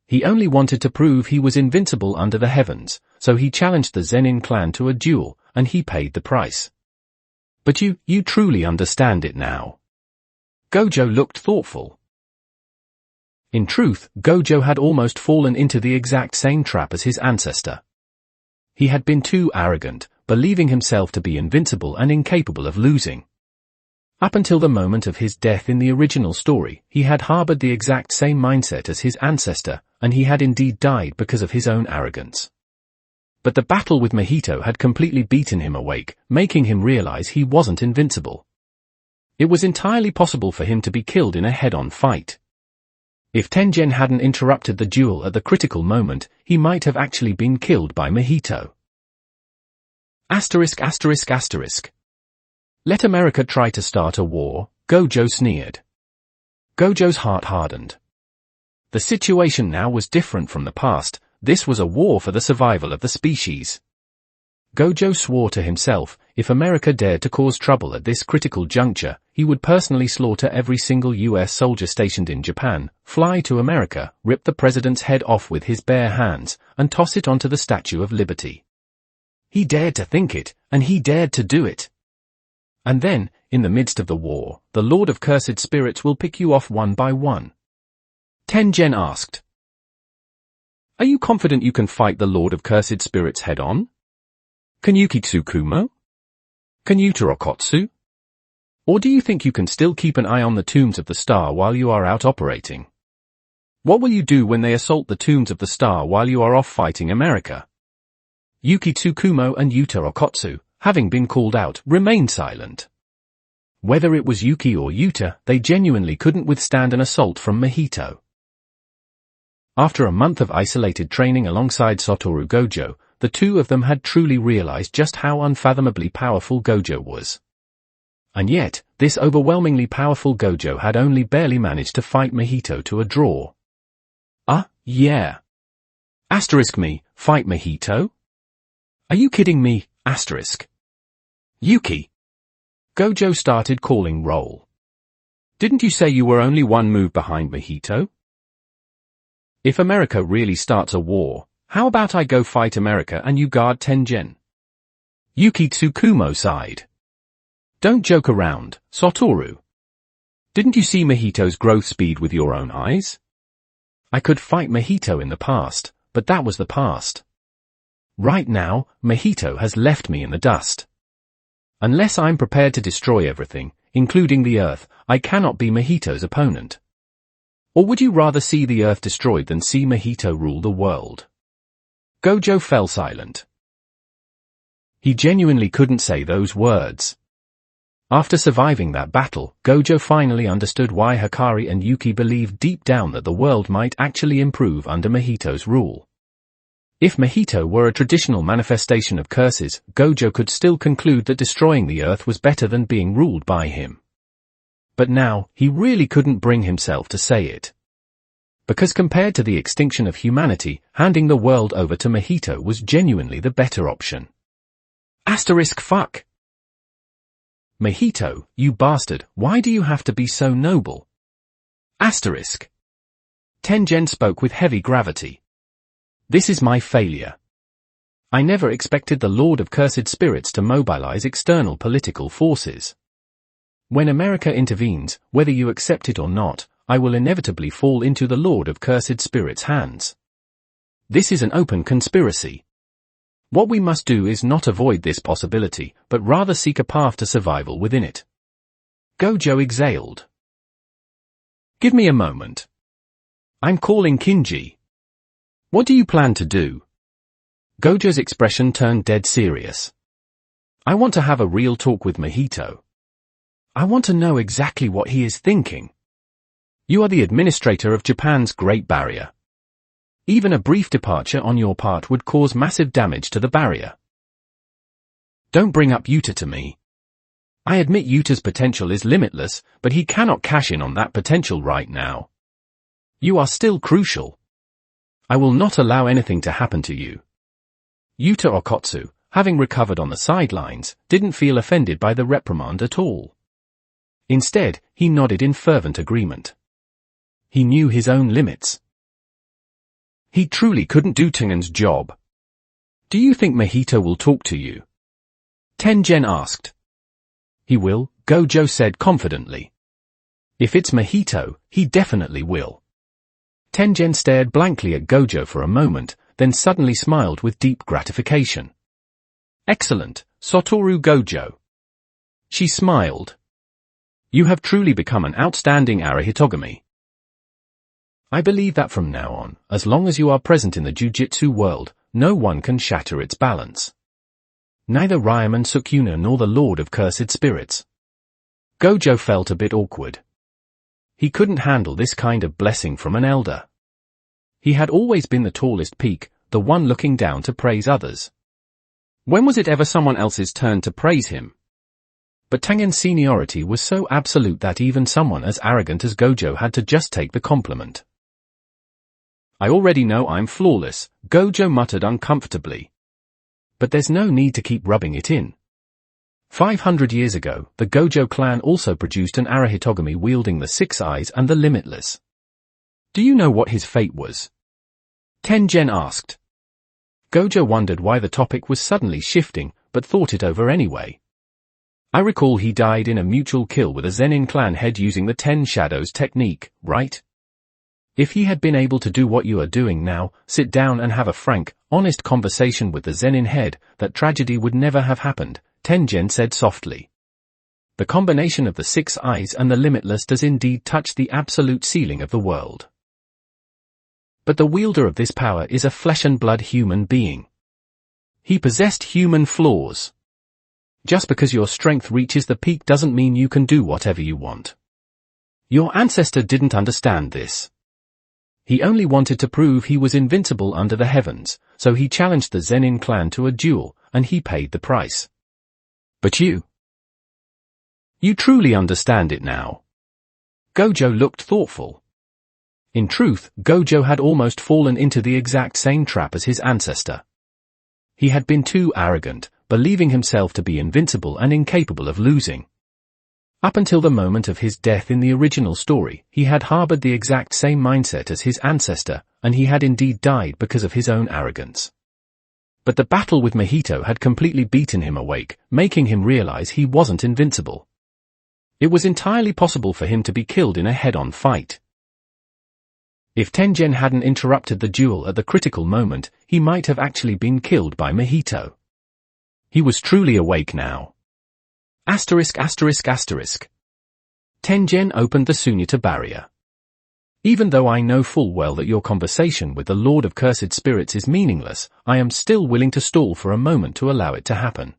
He only wanted to prove he was invincible under the heavens, so he challenged the Zenin clan to a duel, and he paid the price. But you truly understand it now. Gojo looked thoughtful. In truth, Gojo had almost fallen into the exact same trap as his ancestor. He had been too arrogant, believing himself to be invincible and incapable of losing. Up until the moment of his death in the original story, he had harbored the exact same mindset as his ancestor, and he had indeed died because of his own arrogance. But the battle with Mahito had completely beaten him awake, making him realize he wasn't invincible. It was entirely possible for him to be killed in a head-on fight. If Tengen hadn't interrupted the duel at the critical moment, he might have actually been killed by Mahito. Asterisk asterisk asterisk. Let America try to start a war, Gojo sneered. Gojo's heart hardened. The situation now was different from the past, this was a war for the survival of the species. Gojo swore to himself, if America dared to cause trouble at this critical juncture, he would personally slaughter every single US soldier stationed in Japan, fly to America, rip the president's head off with his bare hands, and toss it onto the Statue of Liberty. He dared to think it, and he dared to do it. And then, in the midst of the war, the Lord of Cursed Spirits will pick you off one by one. Tengen asked. Are you confident you can fight the Lord of Cursed Spirits head-on? Can you Kitsukumo? Can you Torokotsu? Or do you think you can still keep an eye on the Tombs of the Star while you are out operating? What will you do when they assault the Tombs of the Star while you are off fighting America? Yuki Tsukumo and Yuta Okotsu, having been called out, remained silent. Whether it was Yuki or Yuta, they genuinely couldn't withstand an assault from Mahito. After a month of isolated training alongside Satoru Gojo, the two of them had truly realized just how unfathomably powerful Gojo was. And yet, this overwhelmingly powerful Gojo had only barely managed to fight Mahito to a draw. Yeah. Asterisk me, fight Mahito? Are you kidding me, asterisk? Yuki. Gojo started calling roll. Didn't you say you were only one move behind Mahito? If America really starts a war, how about I go fight America and you guard Tengen? Yuki Tsukumo sighed. Don't joke around, Satoru. Didn't you see Mahito's growth speed with your own eyes? I could fight Mahito in the past, but that was the past. Right now, Mahito has left me in the dust. Unless I'm prepared to destroy everything, including the Earth, I cannot be Mahito's opponent. Or would you rather see the Earth destroyed than see Mahito rule the world? Gojo fell silent. He genuinely couldn't say those words. After surviving that battle, Gojo finally understood why Hikari and Yuki believed deep down that the world might actually improve under Mahito's rule. If Mahito were a traditional manifestation of curses, Gojo could still conclude that destroying the Earth was better than being ruled by him. But now, he really couldn't bring himself to say it. Because compared to the extinction of humanity, handing the world over to Mahito was genuinely the better option. Asterisk fuck. Mahito, you bastard, why do you have to be so noble? Asterisk. Tengen spoke with heavy gravity. This is my failure. I never expected the Lord of Cursed Spirits to mobilize external political forces. When America intervenes, whether you accept it or not, I will inevitably fall into the Lord of Cursed Spirits' hands. This is an open conspiracy. What we must do is not avoid this possibility, but rather seek a path to survival within it. Gojo exhaled. Give me a moment. I'm calling Kinji. What do you plan to do? Gojo's expression turned dead serious. I want to have a real talk with Mahito. I want to know exactly what he is thinking. You are the administrator of Japan's Great Barrier. Even a brief departure on your part would cause massive damage to the barrier. Don't bring up Yuta to me. I admit Yuta's potential is limitless, but he cannot cash in on that potential right now. You are still crucial. I will not allow anything to happen to you. Yuta Okotsu, having recovered on the sidelines, didn't feel offended by the reprimand at all. Instead, he nodded in fervent agreement. He knew his own limits. He truly couldn't do Tengen's job. Do you think Mahito will talk to you? Tengen asked. He will, Gojo said confidently. If it's Mahito, he definitely will. Tengen stared blankly at Gojo for a moment, then suddenly smiled with deep gratification. Excellent, Satoru Gojo. She smiled. You have truly become an outstanding Arahitogami. I believe that from now on, as long as you are present in the Jujutsu world, no one can shatter its balance. Neither Ryomen Sukuna nor the Lord of Cursed Spirits. Gojo felt a bit awkward. He couldn't handle this kind of blessing from an elder. He had always been the tallest peak, the one looking down to praise others. When was it ever someone else's turn to praise him? But Tengen's seniority was so absolute that even someone as arrogant as Gojo had to just take the compliment. I already know I'm flawless, Gojo muttered uncomfortably. But there's no need to keep rubbing it in. 500 years ago, the Gojo clan also produced an Arahitogami wielding the Six Eyes and the Limitless. Do you know what his fate was? Tengen asked. Gojo wondered why the topic was suddenly shifting, but thought it over anyway. I recall he died in a mutual kill with a Zenin clan head using the 10 Shadows technique, right? If he had been able to do what you are doing now, sit down and have a frank, honest conversation with the Zenin head, that tragedy would never have happened, Tengen said softly. The combination of the 6 eyes and the limitless does indeed touch the absolute ceiling of the world. But the wielder of this power is a flesh and blood human being. He possessed human flaws. Just because your strength reaches the peak doesn't mean you can do whatever you want. Your ancestor didn't understand this. He only wanted to prove he was invincible under the heavens, so he challenged the Zenin clan to a duel, and he paid the price. But you truly understand it now. Gojo looked thoughtful. In truth, Gojo had almost fallen into the exact same trap as his ancestor. He had been too arrogant, believing himself to be invincible and incapable of losing. Up until the moment of his death in the original story, he had harbored the exact same mindset as his ancestor, and he had indeed died because of his own arrogance. But the battle with Mahito had completely beaten him awake, making him realize he wasn't invincible. It was entirely possible for him to be killed in a head-on fight. If Tengen hadn't interrupted the duel at the critical moment, he might have actually been killed by Mahito. He was truly awake now. Tengen opened the Sunyata barrier. Even though I know full well that your conversation with the Lord of Cursed Spirits is meaningless, I am still willing to stall for a moment to allow it to happen.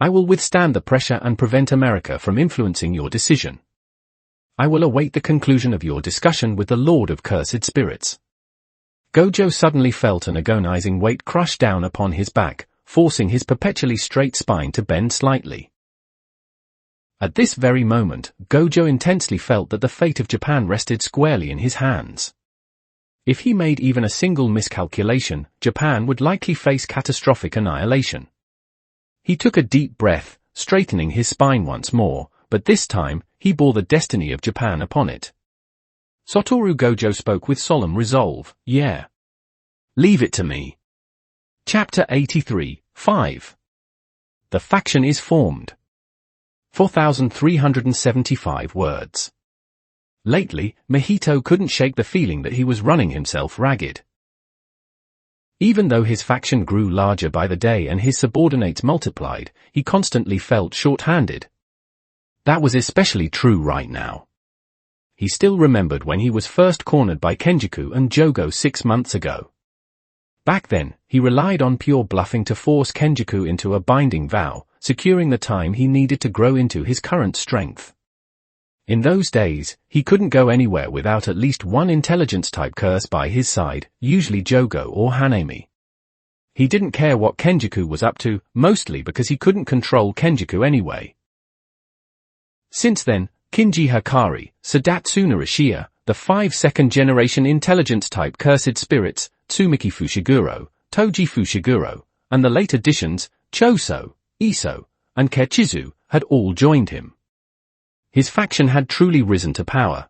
I will withstand the pressure and prevent America from influencing your decision. I will await the conclusion of your discussion with the Lord of Cursed Spirits. Gojo suddenly felt an agonizing weight crush down upon his back, forcing his perpetually straight spine to bend slightly. At this very moment, Gojo intensely felt that the fate of Japan rested squarely in his hands. If he made even a single miscalculation, Japan would likely face catastrophic annihilation. He took a deep breath, straightening his spine once more, but this time, he bore the destiny of Japan upon it. Satoru Gojo spoke with solemn resolve, "Yeah. Leave it to me." Chapter 83, 5. The faction is formed. 4,375 words. Lately, Mahito couldn't shake the feeling that he was running himself ragged. Even though his faction grew larger by the day and his subordinates multiplied, he constantly felt short-handed. That was especially true right now. He still remembered when he was first cornered by Kenjaku and Jogo 6 months ago. Back then, he relied on pure bluffing to force Kenjaku into a binding vow, securing the time he needed to grow into his current strength. In those days, he couldn't go anywhere without at least one intelligence-type curse by his side, usually Jogo or Hanami. He didn't care what Kenjaku was up to, mostly because he couldn't control Kenjaku anyway. Since then, Kinji Hikari, Sadatsuna Rishia, the 5 second-generation intelligence-type cursed spirits, Tsumiki Fushiguro, Toji Fushiguro, and the late additions, Choso, Iso, and Kechizu, had all joined him. His faction had truly risen to power.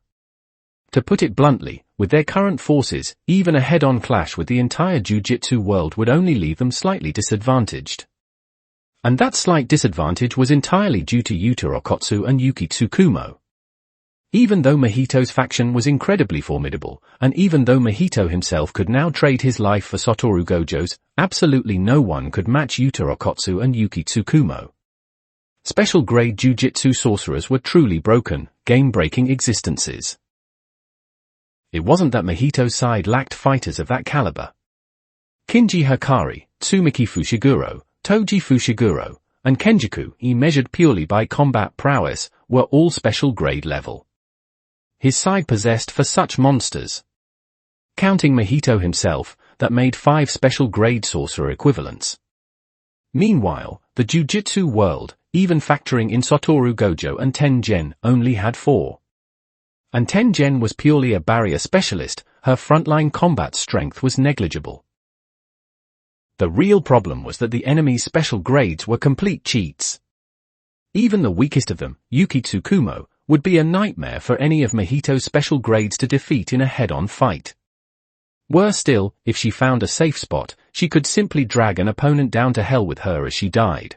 To put it bluntly, with their current forces, even a head-on clash with the entire Jujutsu world would only leave them slightly disadvantaged. And that slight disadvantage was entirely due to Yuta Okkotsu and Yuki Tsukumo. Even though Mahito's faction was incredibly formidable, and even though Mahito himself could now trade his life for Satoru Gojo's, absolutely no one could match Yuta Okkotsu and Yuki Tsukumo. Special-grade Jujutsu sorcerers were truly broken, game-breaking existences. It wasn't that Mahito's side lacked fighters of that caliber. Kinji Hikari, Tsumiki Fushiguro, Toji Fushiguro, and Kenjaku, measured purely by combat prowess, were all special-grade level. His side possessed for such monsters. Counting Mahito himself, that made 5 special-grade sorcerer equivalents. Meanwhile, the Jujutsu world, even factoring in Satoru Gojo and Tengen, only had 4. And Tengen was purely a barrier specialist, her frontline combat strength was negligible. The real problem was that the enemy's special grades were complete cheats. Even the weakest of them, Yuki Tsukumo, would be a nightmare for any of Mahito's special grades to defeat in a head-on fight. Worse still, if she found a safe spot, she could simply drag an opponent down to hell with her as she died.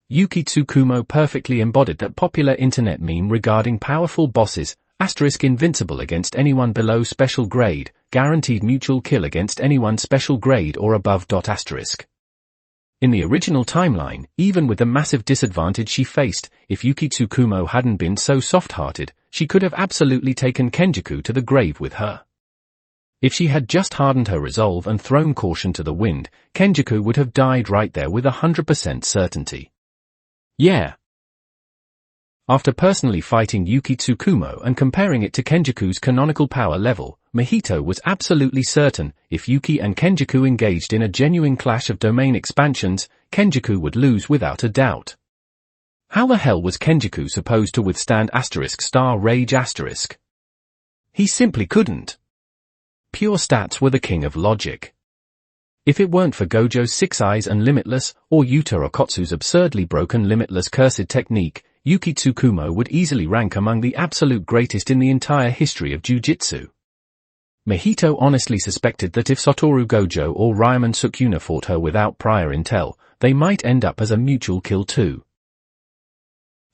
Yuki Tsukumo perfectly embodied that popular internet meme regarding powerful bosses, *invincible against anyone below special grade, guaranteed mutual kill against anyone special grade or above. In the original timeline, even with the massive disadvantage she faced, if Yuki Tsukumo hadn't been so soft-hearted, she could have absolutely taken Kenjaku to the grave with her. If she had just hardened her resolve and thrown caution to the wind, Kenjaku would have died right there with 100% certainty. Yeah. After personally fighting Yuki Tsukumo and comparing it to Kenjaku's canonical power level, Mahito was absolutely certain, if Yuki and Kenjaku engaged in a genuine clash of domain expansions, Kenjaku would lose without a doubt. How the hell was Kenjaku supposed to withstand *** rage***? He simply couldn't. Pure stats were the king of logic. If it weren't for Gojo's 6 eyes and Limitless, or Yuta Okotsu's absurdly broken Limitless cursed technique, Yuki Tsukumo would easily rank among the absolute greatest in the entire history of Jujutsu. Mahito honestly suspected that if Satoru Gojo or Ryman Sukuna fought her without prior intel, they might end up as a mutual kill too.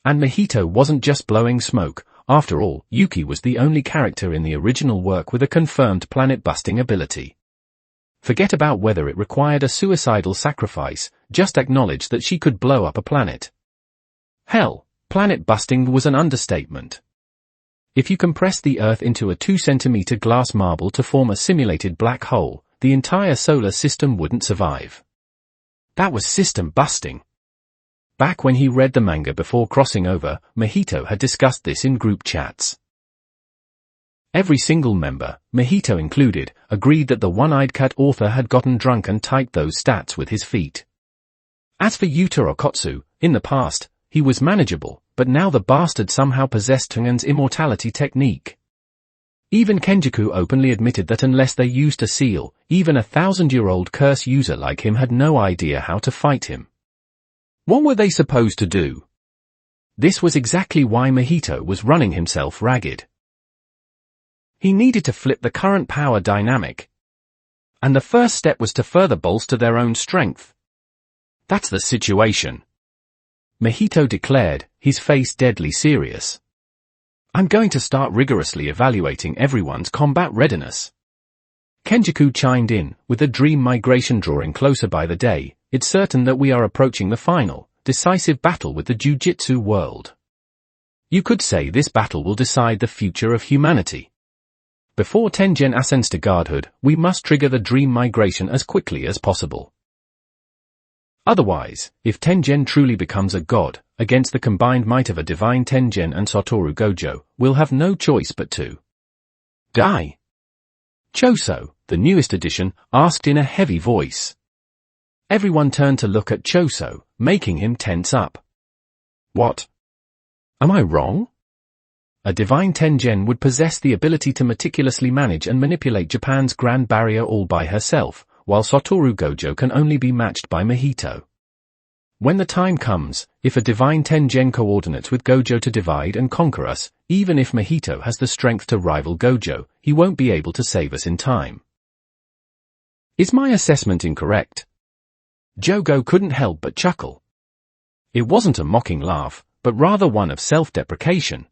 And Mahito wasn't just blowing smoke. After all, Yuki was the only character in the original work with a confirmed planet-busting ability. Forget about whether it required a suicidal sacrifice, just acknowledge that she could blow up a planet. Hell, planet-busting was an understatement. If you compress the Earth into a 2-centimeter glass marble to form a simulated black hole, the entire solar system wouldn't survive. That was system-busting. Back when he read the manga before crossing over, Mahito had discussed this in group chats. Every single member, Mahito included, agreed that the one-eyed cat author had gotten drunk and typed those stats with his feet. As for Yuta Okotsu, in the past, he was manageable, but now the bastard somehow possessed Tengen's immortality technique. Even Kenjaku openly admitted that unless they used a seal, even a 1,000-year-old curse user like him had no idea how to fight him. What were they supposed to do? This was exactly why Mahito was running himself ragged. He needed to flip the current power dynamic. And the first step was to further bolster their own strength. That's the situation. Mahito declared, his face deadly serious. I'm going to start rigorously evaluating everyone's combat readiness. Kenjaku chimed in, with the dream migration drawing closer by the day. It's certain that we are approaching the final, decisive battle with the Jujutsu world. You could say this battle will decide the future of humanity. Before Tengen ascends to godhood, we must trigger the dream migration as quickly as possible. Otherwise, if Tengen truly becomes a god, against the combined might of a divine Tengen and Satoru Gojo, we'll have no choice but to die. Choso, the newest addition, asked in a heavy voice. Everyone turned to look at Choso, making him tense up. What? Am I wrong? A divine Tengen would possess the ability to meticulously manage and manipulate Japan's Grand Barrier all by herself, while Satoru Gojo can only be matched by Mahito. When the time comes, if a divine Tengen coordinates with Gojo to divide and conquer us, even if Mahito has the strength to rival Gojo, he won't be able to save us in time. Is my assessment incorrect? Jogo couldn't help but chuckle. It wasn't a mocking laugh, but rather one of self-deprecation.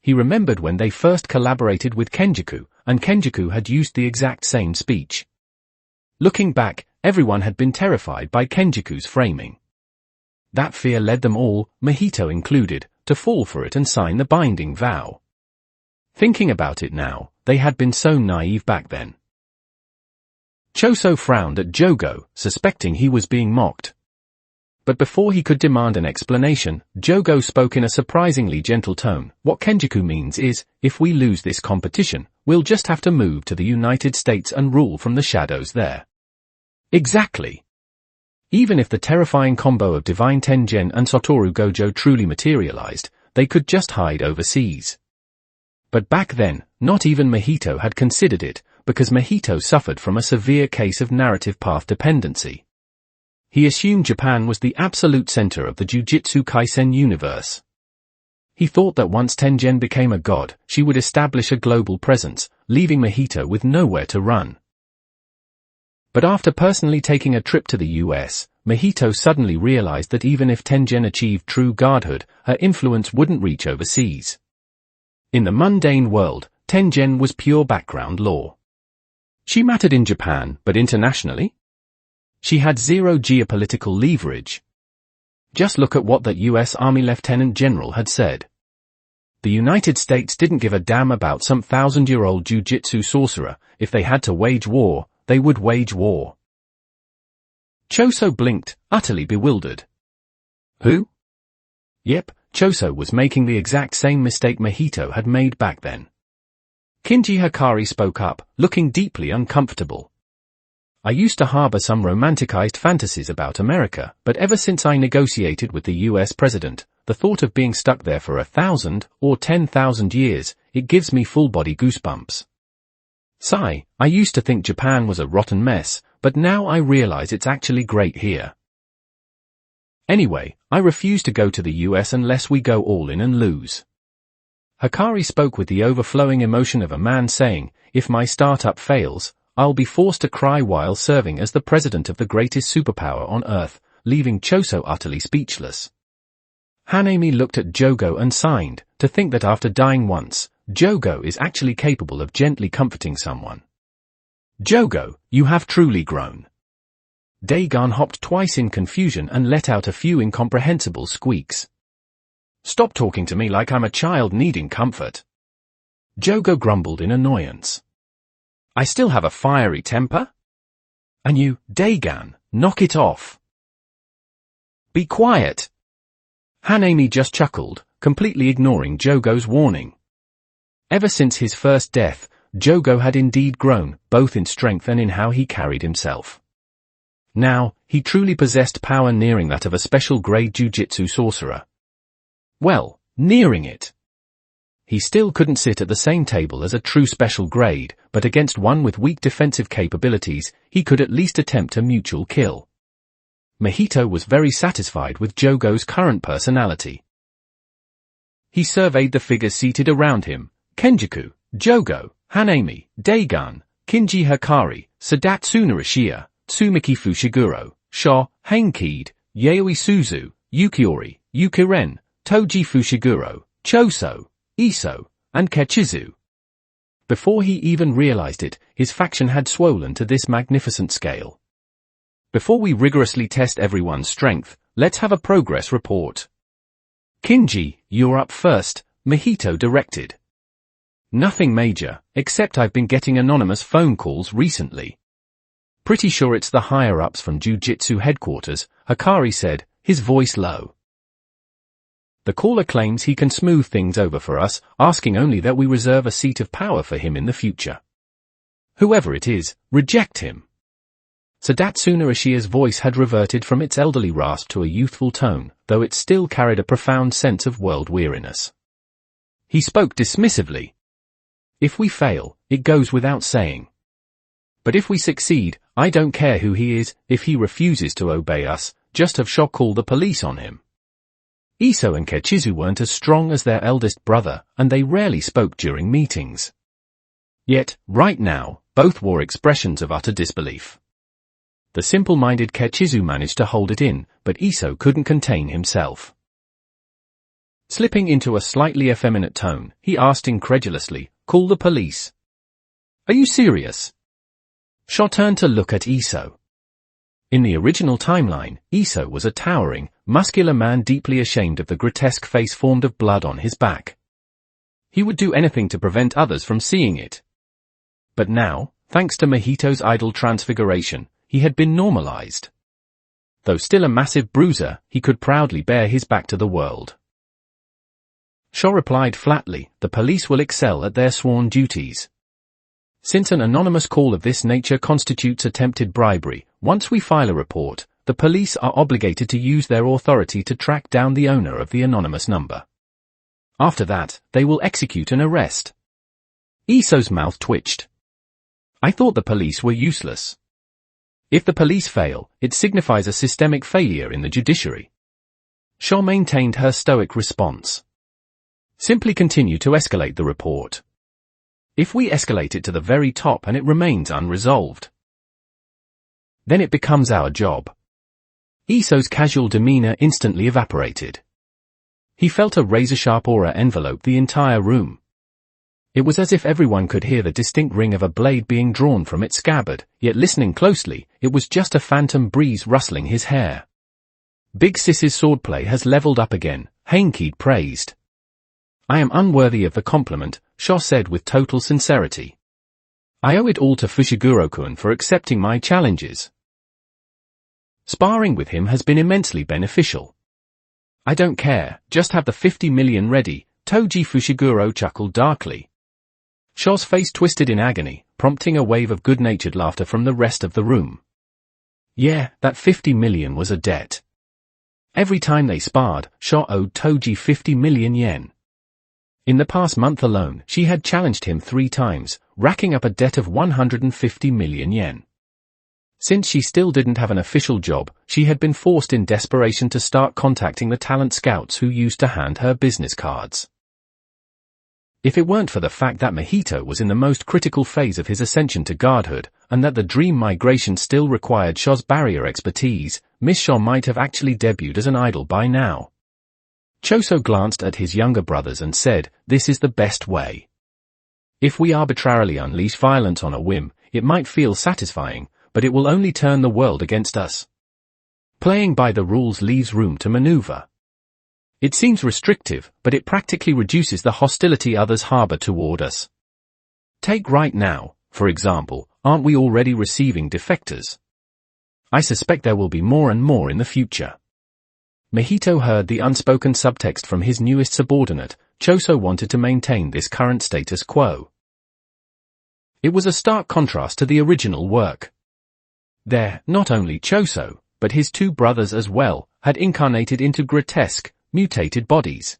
He remembered when they first collaborated with Kenjaku, and Kenjaku had used the exact same speech. Looking back, everyone had been terrified by Kenjaku's framing. That fear led them all, Mahito included, to fall for it and sign the binding vow. Thinking about it now, they had been so naive back then. Choso frowned at Jogo, suspecting he was being mocked. But before he could demand an explanation, Jogo spoke in a surprisingly gentle tone. What Kenjaku means is, if we lose this competition, we'll just have to move to the United States and rule from the shadows there. Exactly. Even if the terrifying combo of Divine Tengen and Satoru Gojo truly materialized, they could just hide overseas. But back then, not even Mahito had considered it, because Mahito suffered from a severe case of narrative path dependency. He assumed Japan was the absolute center of the Jujutsu Kaisen universe. He thought that once Tengen became a god, she would establish a global presence, leaving Mahito with nowhere to run. But after personally taking a trip to the US, Mahito suddenly realized that even if Tengen achieved true godhood, her influence wouldn't reach overseas. In the mundane world, Tengen was pure background lore. She mattered in Japan, but internationally? She had zero geopolitical leverage. Just look at what that US Army Lieutenant General had said. The United States didn't give a damn about some 1,000-year-old Jujutsu sorcerer. If they had to wage war, they would wage war. Choso blinked, utterly bewildered. Who? Yep, Choso was making the exact same mistake Mahito had made back then. Kinji Hikari spoke up, looking deeply uncomfortable. I used to harbor some romanticized fantasies about America, but ever since I negotiated with the US president, the thought of being stuck there for 1,000 or 10,000 years, it gives me full-body goosebumps. Sigh, I used to think Japan was a rotten mess, but now I realize it's actually great here. Anyway, I refuse to go to the US unless we go all in and lose. Hikari spoke with the overflowing emotion of a man saying, if my startup fails, I'll be forced to cry while serving as the president of the greatest superpower on Earth, leaving Choso utterly speechless. Hanami looked at Jogo and sighed, to think that after dying once, Jogo is actually capable of gently comforting someone. Jogo, you have truly grown. Dagon hopped twice in confusion and let out a few incomprehensible squeaks. Stop talking to me like I'm a child needing comfort. Jogo grumbled in annoyance. I still have a fiery temper? And you, Dagon, knock it off. Be quiet. Hanami just chuckled, completely ignoring Jogo's warning. Ever since his first death, Jogo had indeed grown, both in strength and in how he carried himself. Now, he truly possessed power nearing that of a special-grade Jujutsu sorcerer. Well, nearing it. He still couldn't sit at the same table as a true special grade, but against one with weak defensive capabilities, he could at least attempt a mutual kill. Mahito was very satisfied with Jogo's current personality. He surveyed the figures seated around him: Kenjaku, Jogo, Hanami, Dagon, Kinji Hikari, Sadatsu Narashia, Tsumiki Fushiguro, Sho, Hankid, Yaoi Suzu, Yukiori, Yukiren, Toji Fushiguro, Choso, Iso, and Kechizu. Before he even realized it, his faction had swollen to this magnificent scale. Before we rigorously test everyone's strength, let's have a progress report. Kinji, you're up first, Mahito directed. Nothing major, except I've been getting anonymous phone calls recently. Pretty sure it's the higher-ups from Jujutsu headquarters, Hikari said, his voice low. The caller claims he can smooth things over for us, asking only that we reserve a seat of power for him in the future. Whoever it is, reject him. Sadatsu Narashia's voice had reverted from its elderly rasp to a youthful tone, though it still carried a profound sense of world weariness. He spoke dismissively. If we fail, it goes without saying. But if we succeed, I don't care who he is. If he refuses to obey us, just have Sho call the police on him. Iso and Kechizu weren't as strong as their eldest brother, and they rarely spoke during meetings. Yet, right now, both wore expressions of utter disbelief. The simple-minded Kechizu managed to hold it in, but Iso couldn't contain himself. Slipping into a slightly effeminate tone, he asked incredulously, "Call the police." "Are you serious?" Sho turned to look at Iso. In the original timeline, Iso was a towering, muscular man deeply ashamed of the grotesque face formed of blood on his back. He would do anything to prevent others from seeing it. But now, thanks to Mahito's idol transfiguration, he had been normalized. Though still a massive bruiser, he could proudly bear his back to the world. Sho replied flatly, "The police will excel at their sworn duties. Since an anonymous call of this nature constitutes attempted bribery, once we file a report, the police are obligated to use their authority to track down the owner of the anonymous number. After that, they will execute an arrest." Iso's mouth twitched. "I thought the police were useless. If the police fail, it signifies a systemic failure in the judiciary." Sho maintained her stoic response. "Simply continue to escalate the report. If we escalate it to the very top and it remains unresolved, then it becomes our job." Iso's casual demeanor instantly evaporated. He felt a razor-sharp aura envelope the entire room. It was as if everyone could hear the distinct ring of a blade being drawn from its scabbard, yet listening closely, it was just a phantom breeze rustling his hair. Big Sis's swordplay has leveled up again, Heinkeed praised. I am unworthy of the compliment, Sho said with total sincerity. I owe it all to Fushiguro-kun for accepting my challenges. Sparring with him has been immensely beneficial. I don't care, just have the 50 million ready, Toji Fushiguro chuckled darkly. Sho's face twisted in agony, prompting a wave of good-natured laughter from the rest of the room. Yeah, that 50 million was a debt. Every time they sparred, Sho owed Toji 50 million yen. In the past month alone, she had challenged him 3 times, racking up a debt of 150 million yen. Since she still didn't have an official job, she had been forced in desperation to start contacting the talent scouts who used to hand her business cards. If it weren't for the fact that Mahito was in the most critical phase of his ascension to godhood, and that the dream migration still required Sho's barrier expertise, Miss Sho might have actually debuted as an idol by now. Choso glanced at his younger brothers and said, "This is the best way. If we arbitrarily unleash violence on a whim, it might feel satisfying, but it will only turn the world against us. Playing by the rules leaves room to maneuver. It seems restrictive, but it practically reduces the hostility others harbor toward us. Take right now, for example, aren't we already receiving defectors? I suspect there will be more and more in the future." Mahito heard the unspoken subtext from his newest subordinate. Choso wanted to maintain this current status quo. It was a stark contrast to the original work. There, not only Choso, but his 2 brothers as well, had incarnated into grotesque, mutated bodies.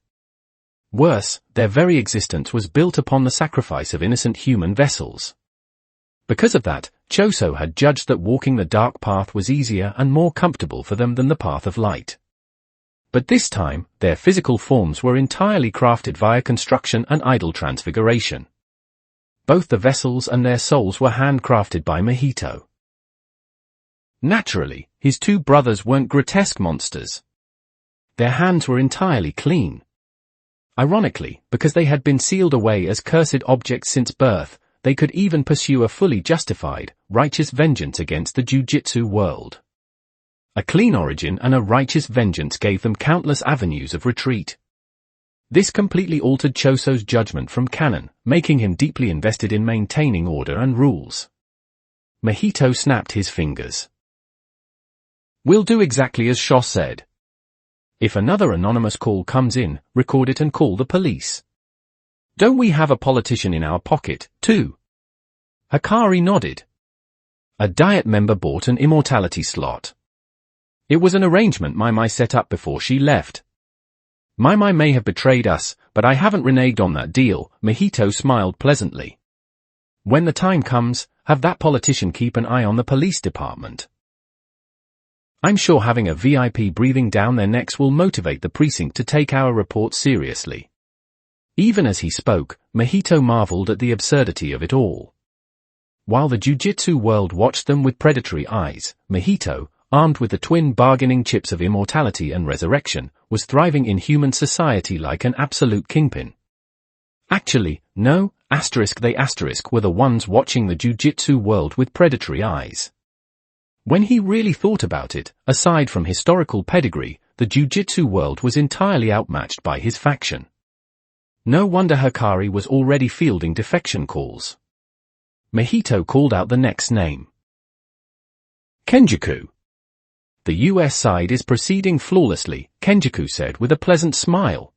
Worse, their very existence was built upon the sacrifice of innocent human vessels. Because of that, Choso had judged that walking the dark path was easier and more comfortable for them than the path of light. But this time, their physical forms were entirely crafted via construction and idol transfiguration. Both the vessels and their souls were handcrafted by Mahito. Naturally, his 2 brothers weren't grotesque monsters. Their hands were entirely clean. Ironically, because they had been sealed away as cursed objects since birth, they could even pursue a fully justified, righteous vengeance against the Jujutsu world. A clean origin and a righteous vengeance gave them countless avenues of retreat. This completely altered Choso's judgment from canon, making him deeply invested in maintaining order and rules. Mahito snapped his fingers. "We'll do exactly as Sho said. If another anonymous call comes in, record it and call the police. Don't we have a politician in our pocket, too?" Hikari nodded. A Diet member bought an Immortality slot. It was an arrangement Mai set up before she left. Mai may have betrayed us, but I haven't reneged on that deal, Mahito smiled pleasantly. When the time comes, have that politician keep an eye on the police department. I'm sure having a VIP breathing down their necks will motivate the precinct to take our report seriously. Even as he spoke, Mahito marveled at the absurdity of it all. While the Jujutsu world watched them with predatory eyes, Mahito, armed with the twin bargaining chips of immortality and resurrection, was thriving in human society like an absolute kingpin. Actually, no, they were the ones watching the Jujutsu world with predatory eyes. When he really thought about it, aside from historical pedigree, the Jujutsu world was entirely outmatched by his faction. No wonder Hikari was already fielding defection calls. Mahito called out the next name. Kenjaku. The US side is proceeding flawlessly, Kenjaku said with a pleasant smile.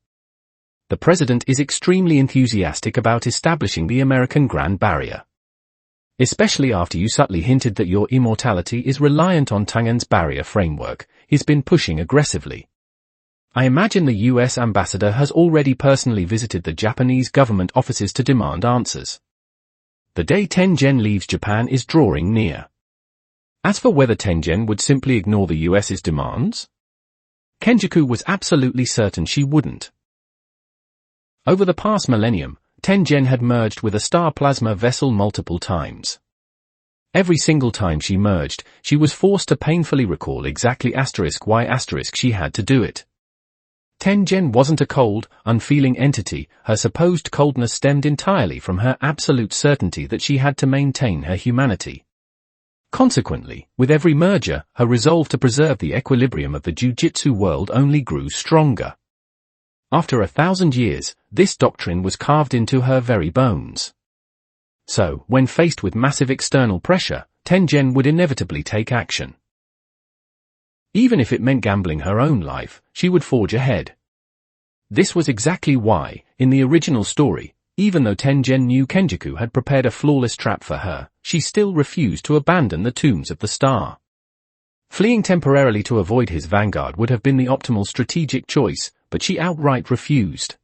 The president is extremely enthusiastic about establishing the American Grand Barrier. Especially after you subtly hinted that your immortality is reliant on Tangen's barrier framework, he's been pushing aggressively. I imagine the US ambassador has already personally visited the Japanese government offices to demand answers. The day Tengen leaves Japan is drawing near. As for whether Tengen would simply ignore the US's demands, Kenjaku was absolutely certain she wouldn't. Over the past millennium, Tengen had merged with a star plasma vessel multiple times. Every single time she merged, she was forced to painfully recall exactly *y* she had to do it. Tengen wasn't a cold, unfeeling entity. Her supposed coldness stemmed entirely from her absolute certainty that she had to maintain her humanity. Consequently, with every merger, her resolve to preserve the equilibrium of the Jujutsu world only grew stronger. After 1,000 years, this doctrine was carved into her very bones. So, when faced with massive external pressure, Tengen would inevitably take action. Even if it meant gambling her own life, she would forge ahead. This was exactly why, in the original story, even though Tengen knew Kenjaku had prepared a flawless trap for her, she still refused to abandon the Tombs of the Star. Fleeing temporarily to avoid his vanguard would have been the optimal strategic choice, but she outright refused.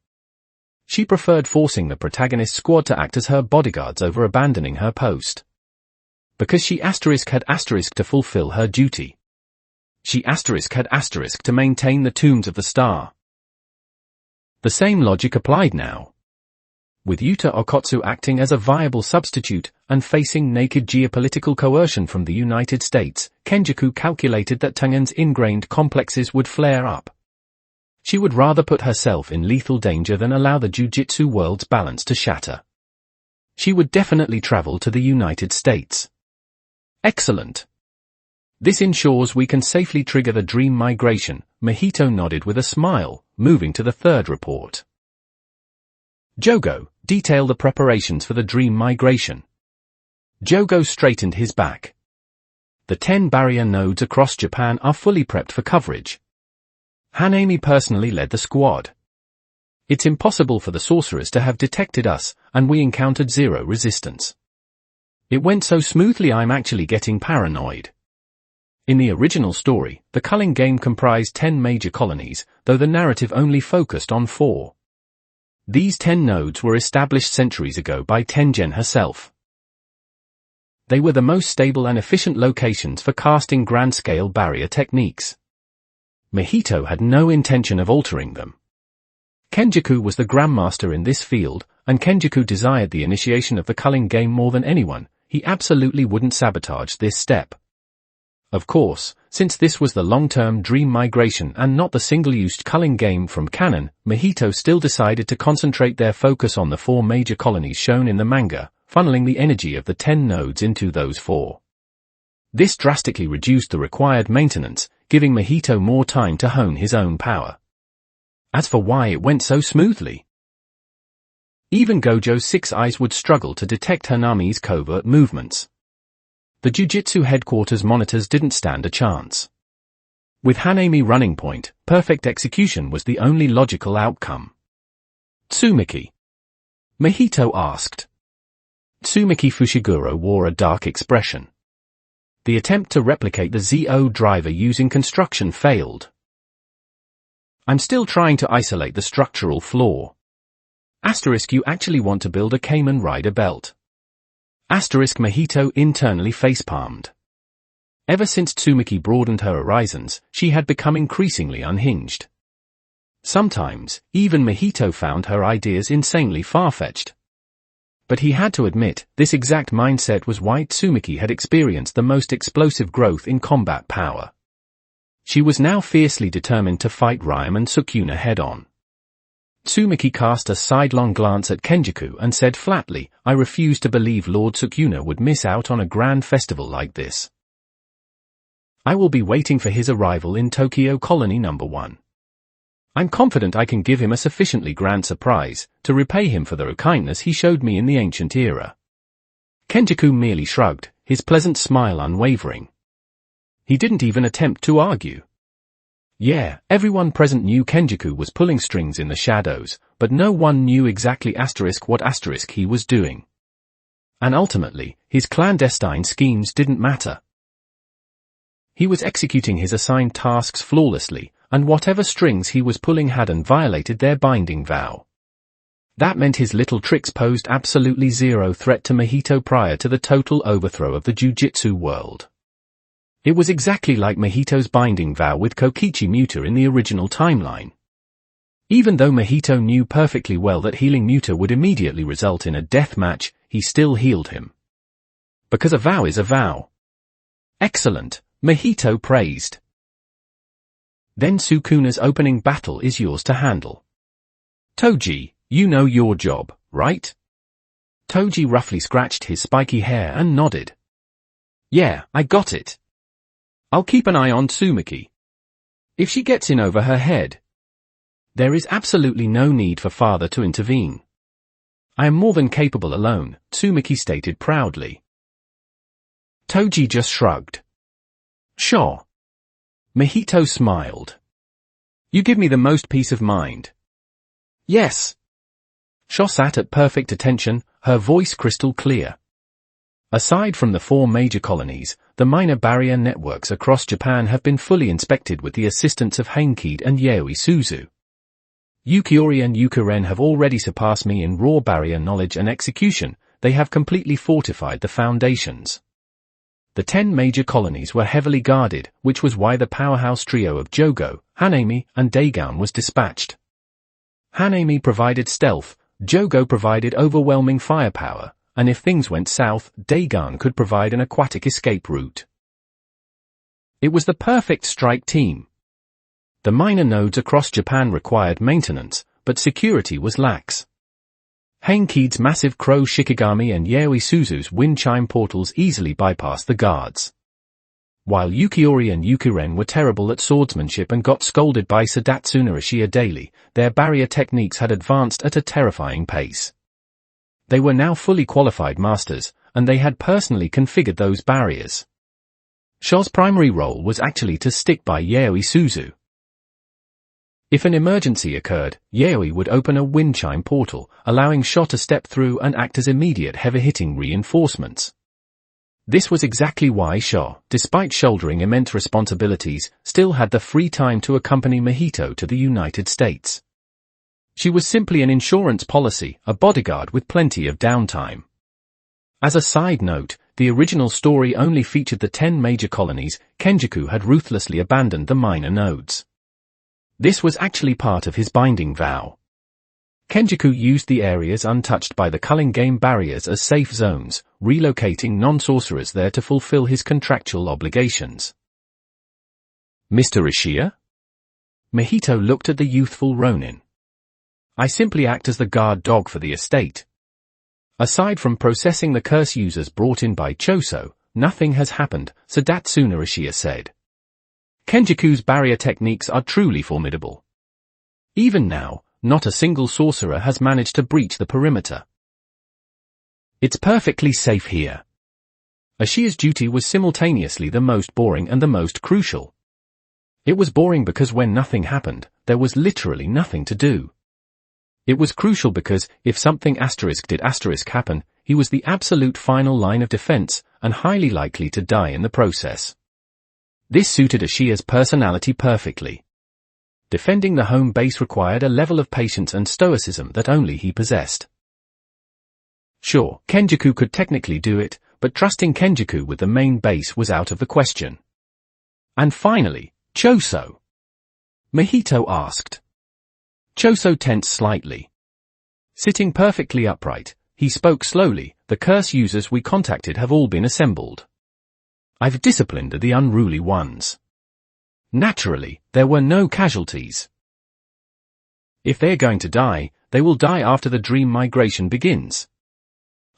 She preferred forcing the protagonist's squad to act as her bodyguards over abandoning her post. Because she had to fulfill her duty. She had to maintain the Tombs of the Star. The same logic applied now. With Yuta Okotsu acting as a viable substitute, and facing naked geopolitical coercion from the United States, Kenjaku calculated that Tengen's ingrained complexes would flare up. She would rather put herself in lethal danger than allow the Jujutsu world's balance to shatter. She would definitely travel to the United States. Excellent. This ensures we can safely trigger the dream migration. Mahito nodded with a smile, moving to the third report. Jogo, detail the preparations for the dream migration. Jogo straightened his back. The 10 barrier nodes across Japan are fully prepped for coverage. Hanami personally led the squad. It's impossible for the sorcerers to have detected us, and we encountered zero resistance. It went so smoothly I'm actually getting paranoid. In the original story, the culling game comprised 10 major colonies, though the narrative only focused on 4. These 10 nodes were established centuries ago by Tengen herself. They were the most stable and efficient locations for casting grand-scale barrier techniques. Mahito had no intention of altering them. Kenjaku was the grandmaster in this field, and Kenjaku desired the initiation of the culling game more than anyone. He absolutely wouldn't sabotage this step. Of course, since this was the long-term dream migration and not the single-use culling game from canon, Mahito still decided to concentrate their focus on the 4 major colonies shown in the manga, funneling the energy of the 10 nodes into those 4. This drastically reduced the required maintenance, giving Mahito more time to hone his own power. As for why it went so smoothly, even Gojo's 6 eyes would struggle to detect Hanami's covert movements. The Jujutsu headquarters monitors didn't stand a chance. With Hanami running point, perfect execution was the only logical outcome. Tsumiki? Mahito asked. Tsumiki Fushiguro wore a dark expression. The attempt to replicate the ZO driver using construction failed. I'm still trying to isolate the structural flaw. You actually want to build a Kamen Rider belt. Mahito internally facepalmed. Ever since Tsumiki broadened her horizons, she had become increasingly unhinged. Sometimes, even Mahito found her ideas insanely far-fetched. But he had to admit, this exact mindset was why Tsumiki had experienced the most explosive growth in combat power. She was now fiercely determined to fight Ryam and Sukuna head-on. Tsumiki cast a sidelong glance at Kenjaku and said flatly, I refuse to believe Lord Sukuna would miss out on a grand festival like this. I will be waiting for his arrival in Tokyo Colony No. 1. I'm confident I can give him a sufficiently grand surprise, to repay him for the kindness he showed me in the ancient era. Kenjaku merely shrugged, his pleasant smile unwavering. He didn't even attempt to argue. Yeah, everyone present knew Kenjaku was pulling strings in the shadows, but no one knew exactly what he was doing. And ultimately, his clandestine schemes didn't matter. He was executing his assigned tasks flawlessly, and whatever strings he was pulling hadn't violated their binding vow. That meant his little tricks posed absolutely zero threat to Mahito prior to the total overthrow of the Jujutsu world. It was exactly like Mahito's binding vow with Kokichi Muta in the original timeline. Even though Mahito knew perfectly well that healing Muta would immediately result in a death match, he still healed him. Because a vow is a vow. Excellent, Mahito praised. Then Sukuna's opening battle is yours to handle. Toji, you know your job, right? Toji roughly scratched his spiky hair and nodded. Yeah, I got it. I'll keep an eye on Tsumaki. If she gets in over her head, there is absolutely no need for father to intervene. I am more than capable alone, Tsumaki stated proudly. Toji just shrugged. Sure. Mahito smiled. You give me the most peace of mind. Yes. Sho sat at perfect attention, her voice crystal clear. Aside from the 4 major colonies, the minor barrier networks across Japan have been fully inspected with the assistance of Hankid and Yaoi Suzu. Yukiori and Yukiren have already surpassed me in raw barrier knowledge and execution. They have completely fortified the foundations. The 10 major colonies were heavily guarded, which was why the powerhouse trio of Jogo, Hanami, and Dagon was dispatched. Hanami provided stealth, Jogo provided overwhelming firepower, and if things went south, Dagon could provide an aquatic escape route. It was the perfect strike team. The minor nodes across Japan required maintenance, but security was lax. Hankid's massive Crow Shikigami and Yaoi Suzu's wind chime portals easily bypassed the guards. While Yukiori and Yukiren were terrible at swordsmanship and got scolded by Sadatsu Narashia daily, their barrier techniques had advanced at a terrifying pace. They were now fully qualified masters, and they had personally configured those barriers. Sho's primary role was actually to stick by Yaoi Suzu. If an emergency occurred, Yaoi would open a wind chime portal, allowing Sho to step through and act as immediate heavy-hitting reinforcements. This was exactly why Sho, despite shouldering immense responsibilities, still had the free time to accompany Mahito to the United States. She was simply an insurance policy, a bodyguard with plenty of downtime. As a side note, the original story only featured the 10 major colonies. Kenjaku had ruthlessly abandoned the minor nodes. This was actually part of his binding vow. Kenjaku used the areas untouched by the culling game barriers as safe zones, relocating non-sorcerers there to fulfill his contractual obligations. Mr. Ishia? Mahito looked at the youthful Ronin. I simply act as the guard dog for the estate. Aside from processing the curse users brought in by Choso, nothing has happened, Sadatsu Narashia said. Kenjaku's barrier techniques are truly formidable. Even now, not a single sorcerer has managed to breach the perimeter. It's perfectly safe here. Ishia's duty was simultaneously the most boring and the most crucial. It was boring because when nothing happened, there was literally nothing to do. It was crucial because, if something did happen, he was the absolute final line of defense, and highly likely to die in the process. This suited Ishia's personality perfectly. Defending the home base required a level of patience and stoicism that only he possessed. Sure, Kenjaku could technically do it, but trusting Kenjaku with the main base was out of the question. And finally, Choso? Mahito asked. Choso tensed slightly. Sitting perfectly upright, he spoke slowly. The curse users we contacted have all been assembled. I've disciplined the unruly ones. Naturally, there were no casualties. If they're going to die, they will die after the dream migration begins.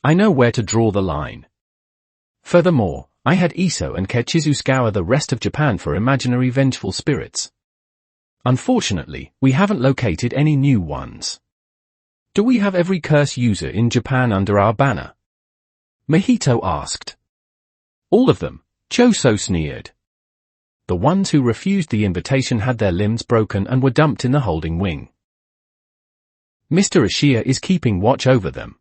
I know where to draw the line. Furthermore, I had Iso and Kechizu scour the rest of Japan for imaginary vengeful spirits. Unfortunately, we haven't located any new ones. Do we have every curse user in Japan under our banner? Mahito asked. All of them, Choso sneered. The ones who refused the invitation had their limbs broken and were dumped in the holding wing. Mr. Ishia is keeping watch over them.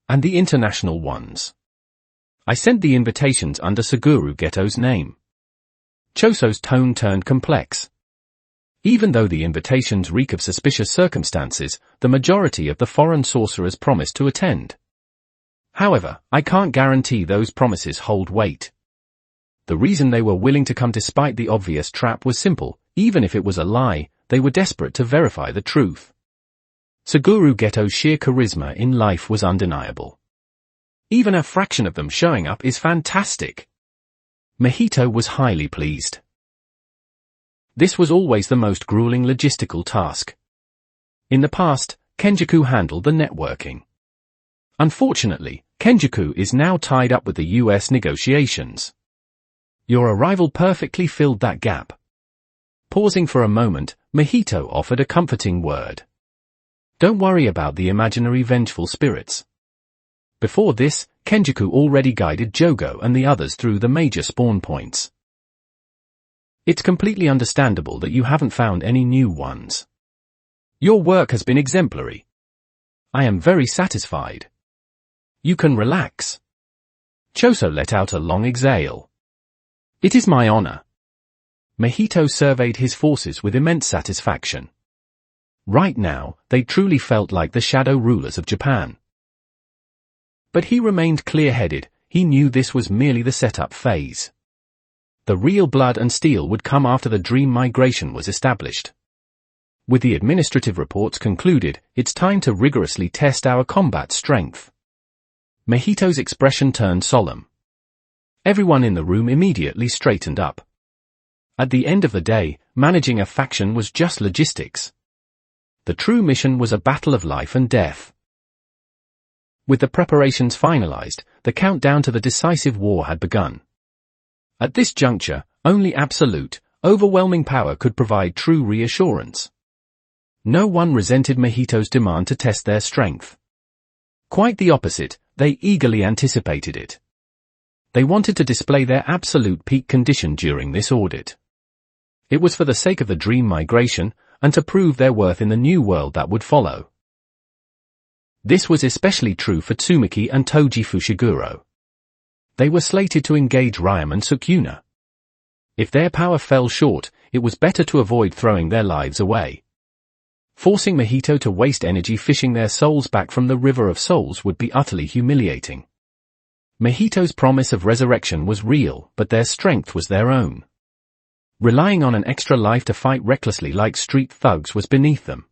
And the international ones. I sent the invitations under Suguru Geto's name. Choso's tone turned complex. Even though the invitations reek of suspicious circumstances, the majority of the foreign sorcerers promised to attend. However, I can't guarantee those promises hold weight. The reason they were willing to come despite the obvious trap was simple. Even if it was a lie, they were desperate to verify the truth. Suguru Geto's sheer charisma in life was undeniable. Even a fraction of them showing up is fantastic. Mahito was highly pleased. this was always the most grueling logistical task. In the past, Kenjaku handled the networking. Unfortunately, Kenjaku is now tied up with the US negotiations. Your arrival perfectly filled that gap. Pausing for a moment, Mahito offered a comforting word. Don't worry about the imaginary vengeful spirits. Before this, Kenjaku already guided Jogo and the others through the major spawn points. It's completely understandable that you haven't found any new ones. Your work has been exemplary. I am very satisfied. You can relax. Choso let out a long exhale. It is my honor. Mahito surveyed his forces with immense satisfaction. Right now, they truly felt like the shadow rulers of Japan. But he remained clear-headed. He knew this was merely the setup phase. The real blood and steel would come after the dream migration was established. With the administrative reports concluded, it's time to rigorously test our combat strength. Mahito's expression turned solemn. Everyone in the room immediately straightened up. At the end of the day, managing a faction was just logistics. The true mission was a battle of life and death. With the preparations finalized, the countdown to the decisive war had begun. At this juncture, only absolute, overwhelming power could provide true reassurance. No one resented Mahito's demand to test their strength. Quite the opposite, they eagerly anticipated it. They wanted to display their absolute peak condition during this audit. It was for the sake of the dream migration, and to prove their worth in the new world that would follow. This was especially true for Tsumiki and Toji Fushiguro. They were slated to engage Ryomen Sukuna. If their power fell short, it was better to avoid throwing their lives away. Forcing Mahito to waste energy fishing their souls back from the River of Souls would be utterly humiliating. Mahito's promise of resurrection was real, but their strength was their own. Relying on an extra life to fight recklessly like street thugs was beneath them.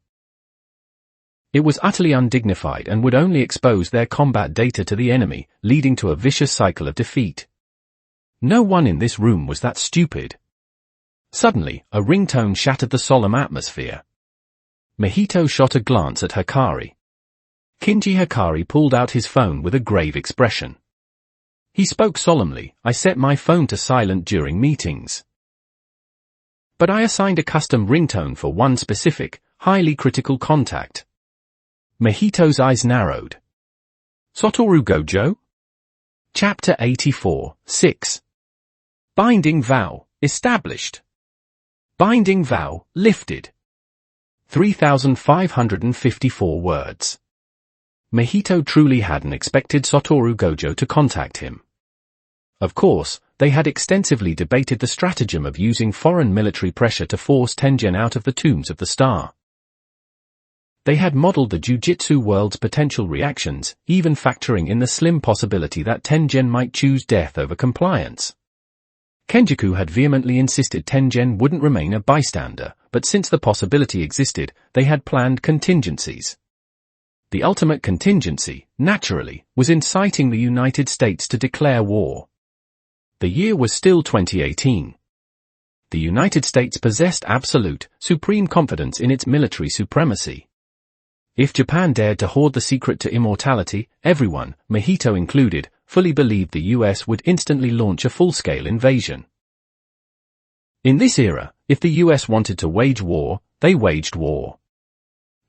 It was utterly undignified and would only expose their combat data to the enemy, leading to a vicious cycle of defeat. No one in this room was that stupid. Suddenly, a ringtone shattered the solemn atmosphere. Mahito shot a glance at Hikari. Kinji Hikari pulled out his phone with a grave expression. He spoke solemnly, I set my phone to silent during meetings. But I assigned a custom ringtone for one specific, highly critical contact. Mahito's eyes narrowed. Satoru Gojo? Chapter 84, 6. Binding Vow, established. Binding Vow, lifted. 3,554 words. Mahito truly hadn't expected Satoru Gojo to contact him. Of course, they had extensively debated the stratagem of using foreign military pressure to force Tengen out of the tombs of the star. They had modeled the Jujutsu world's potential reactions, even factoring in the slim possibility that Tengen might choose death over compliance. Kenjaku had vehemently insisted Tengen wouldn't remain a bystander, but since the possibility existed, they had planned contingencies. The ultimate contingency, naturally, was inciting the United States to declare war. The year was still 2018. The United States possessed absolute, supreme confidence in its military supremacy. If Japan dared to hoard the secret to immortality, everyone, Mahito included, fully believed the US would instantly launch a full-scale invasion. In this era, if the US wanted to wage war, they waged war.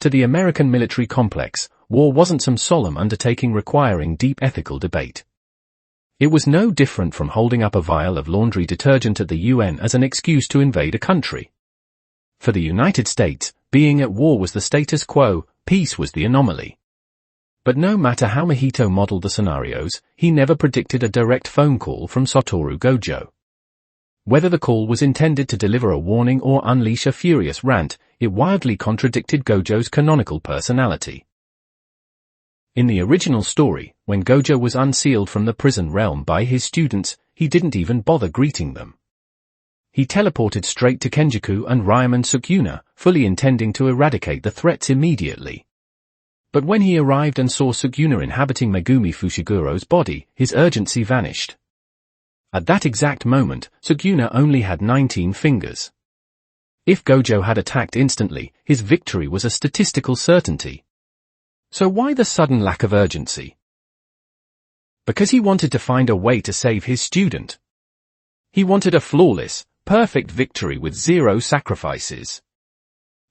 To the American military complex, war wasn't some solemn undertaking requiring deep ethical debate. It was no different from holding up a vial of laundry detergent at the UN as an excuse to invade a country. For the United States, being at war was the status quo, peace was the anomaly. But no matter how Mahito modeled the scenarios, he never predicted a direct phone call from Satoru Gojo. Whether the call was intended to deliver a warning or unleash a furious rant, it wildly contradicted Gojo's canonical personality. In the original story, when Gojo was unsealed from the prison realm by his students, he didn't even bother greeting them. He teleported straight to Kenjaku and Ryomen Sukuna, fully intending to eradicate the threats immediately. But when he arrived and saw Sukuna inhabiting Megumi Fushiguro's body, his urgency vanished. At that exact moment, Sukuna only had 19 fingers. If Gojo had attacked instantly, his victory was a statistical certainty. So why the sudden lack of urgency? Because he wanted to find a way to save his student. He wanted a flawless, perfect victory with zero sacrifices.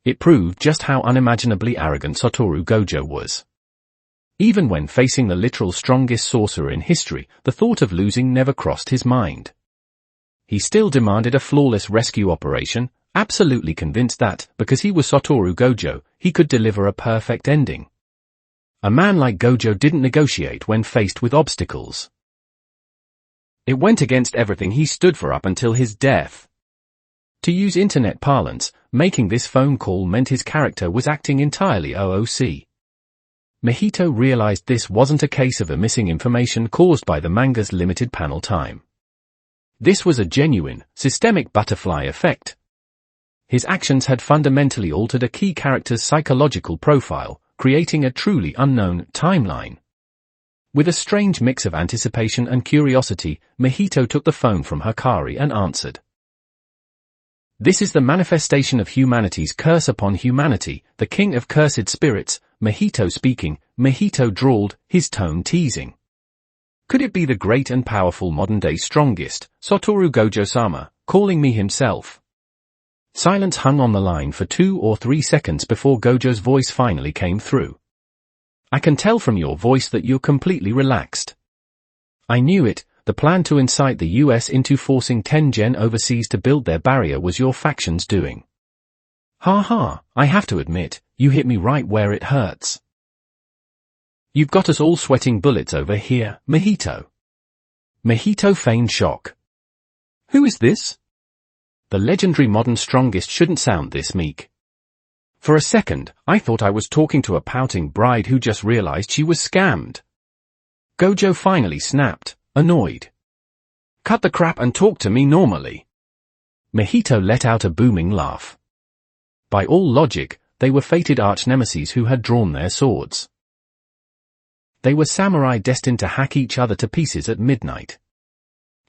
It proved just how unimaginably arrogant Satoru Gojo was. Even when facing the literal strongest sorcerer in history, the thought of losing never crossed his mind. He still demanded a flawless rescue operation, absolutely convinced that, because he was Satoru Gojo, he could deliver a perfect ending. A man like Gojo didn't negotiate when faced with obstacles. It went against everything he stood for up until his death. To use internet parlance, making this phone call meant his character was acting entirely OOC. Mahito realized this wasn't a case of a missing information caused by the manga's limited panel time. This was a genuine, systemic butterfly effect. His actions had fundamentally altered a key character's psychological profile, creating a truly unknown timeline. With a strange mix of anticipation and curiosity, Mahito took the phone from Hikari and answered. This is the manifestation of humanity's curse upon humanity, the king of cursed spirits, Mahito speaking. Mahito drawled, his tone teasing. Could it be the great and powerful modern-day strongest, Satoru Gojo-sama, calling me himself? Silence hung on the line for 2 or 3 seconds before Gojo's voice finally came through. I can tell from your voice that you're completely relaxed. I knew it, the plan to incite the US into forcing Tengen overseas to build their barrier was your faction's doing. Ha ha, I have to admit, you hit me right where it hurts. You've got us all sweating bullets over here, Mahito. Mahito feigned shock. Who is this? The legendary modern strongest shouldn't sound this meek. For a second, I thought I was talking to a pouting bride who just realized she was scammed. Gojo finally snapped, annoyed. Cut the crap and talk to me normally. Mahito let out a booming laugh. By all logic, they were fated arch-nemeses who had drawn their swords. They were samurai destined to hack each other to pieces at midnight.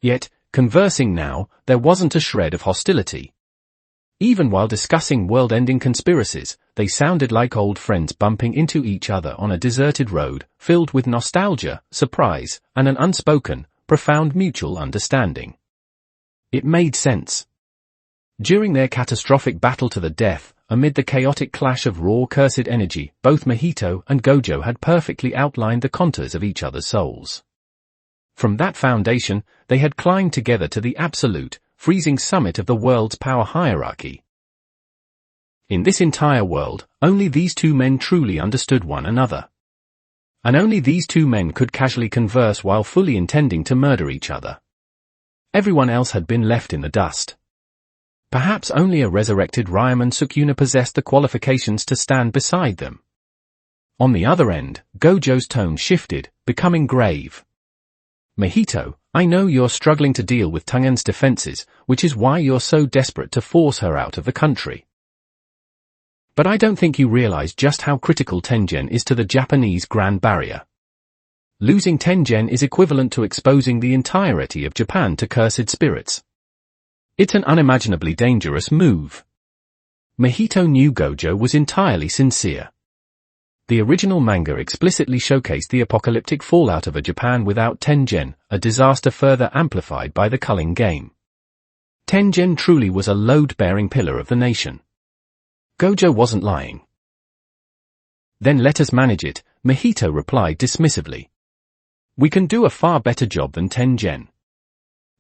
Yet, conversing now, there wasn't a shred of hostility. Even while discussing world-ending conspiracies, they sounded like old friends bumping into each other on a deserted road, filled with nostalgia, surprise, and an unspoken, profound mutual understanding. It made sense. During their catastrophic battle to the death, amid the chaotic clash of raw cursed energy, both Mahito and Gojo had perfectly outlined the contours of each other's souls. From that foundation, they had climbed together to the absolute, freezing summit of the world's power hierarchy. In this entire world, only these two men truly understood one another. And only these two men could casually converse while fully intending to murder each other. Everyone else had been left in the dust. Perhaps only a resurrected Ryomen Sukuna possessed the qualifications to stand beside them. On the other end, Gojo's tone shifted, becoming grave. Mahito, I know you're struggling to deal with Tengen's defenses, which is why you're so desperate to force her out of the country. But I don't think you realize just how critical Tengen is to the Japanese Grand Barrier. Losing Tengen is equivalent to exposing the entirety of Japan to cursed spirits. It's an unimaginably dangerous move. Mahito knew Gojo was entirely sincere. The original manga explicitly showcased the apocalyptic fallout of a Japan without Tengen, a disaster further amplified by the culling game. Tengen truly was a load-bearing pillar of the nation. Gojo wasn't lying. Then let us manage it, Mahito replied dismissively. We can do a far better job than Tengen.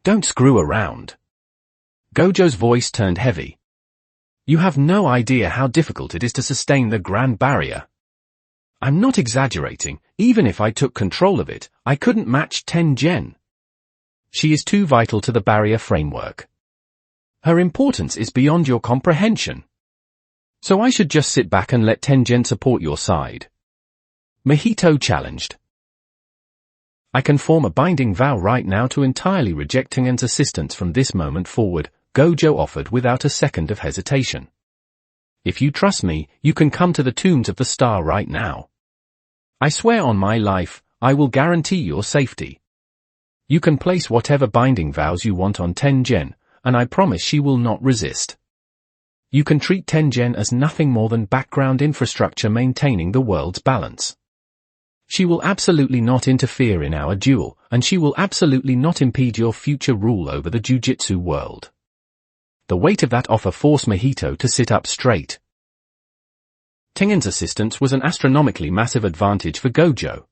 Don't screw around. Gojo's voice turned heavy. You have no idea how difficult it is to sustain the Grand Barrier. I'm not exaggerating, even if I took control of it, I couldn't match Tengen. She is too vital to the barrier framework. Her importance is beyond your comprehension. So I should just sit back and let Tengen support your side. Mahito challenged. I can form a binding vow right now to entirely reject Tengen's assistance from this moment forward, Gojo offered without a second of hesitation. If you trust me, you can come to the tombs of the star right now. I swear on my life, I will guarantee your safety. You can place whatever binding vows you want on Tengen, and I promise she will not resist. you can treat Tengen as nothing more than background infrastructure maintaining the world's balance. She will absolutely not interfere in our duel, and she will absolutely not impede your future rule over the Jujutsu world. The weight of that offer forced Mahito to sit up straight. Tengen's assistance was an astronomically massive advantage for Gojo.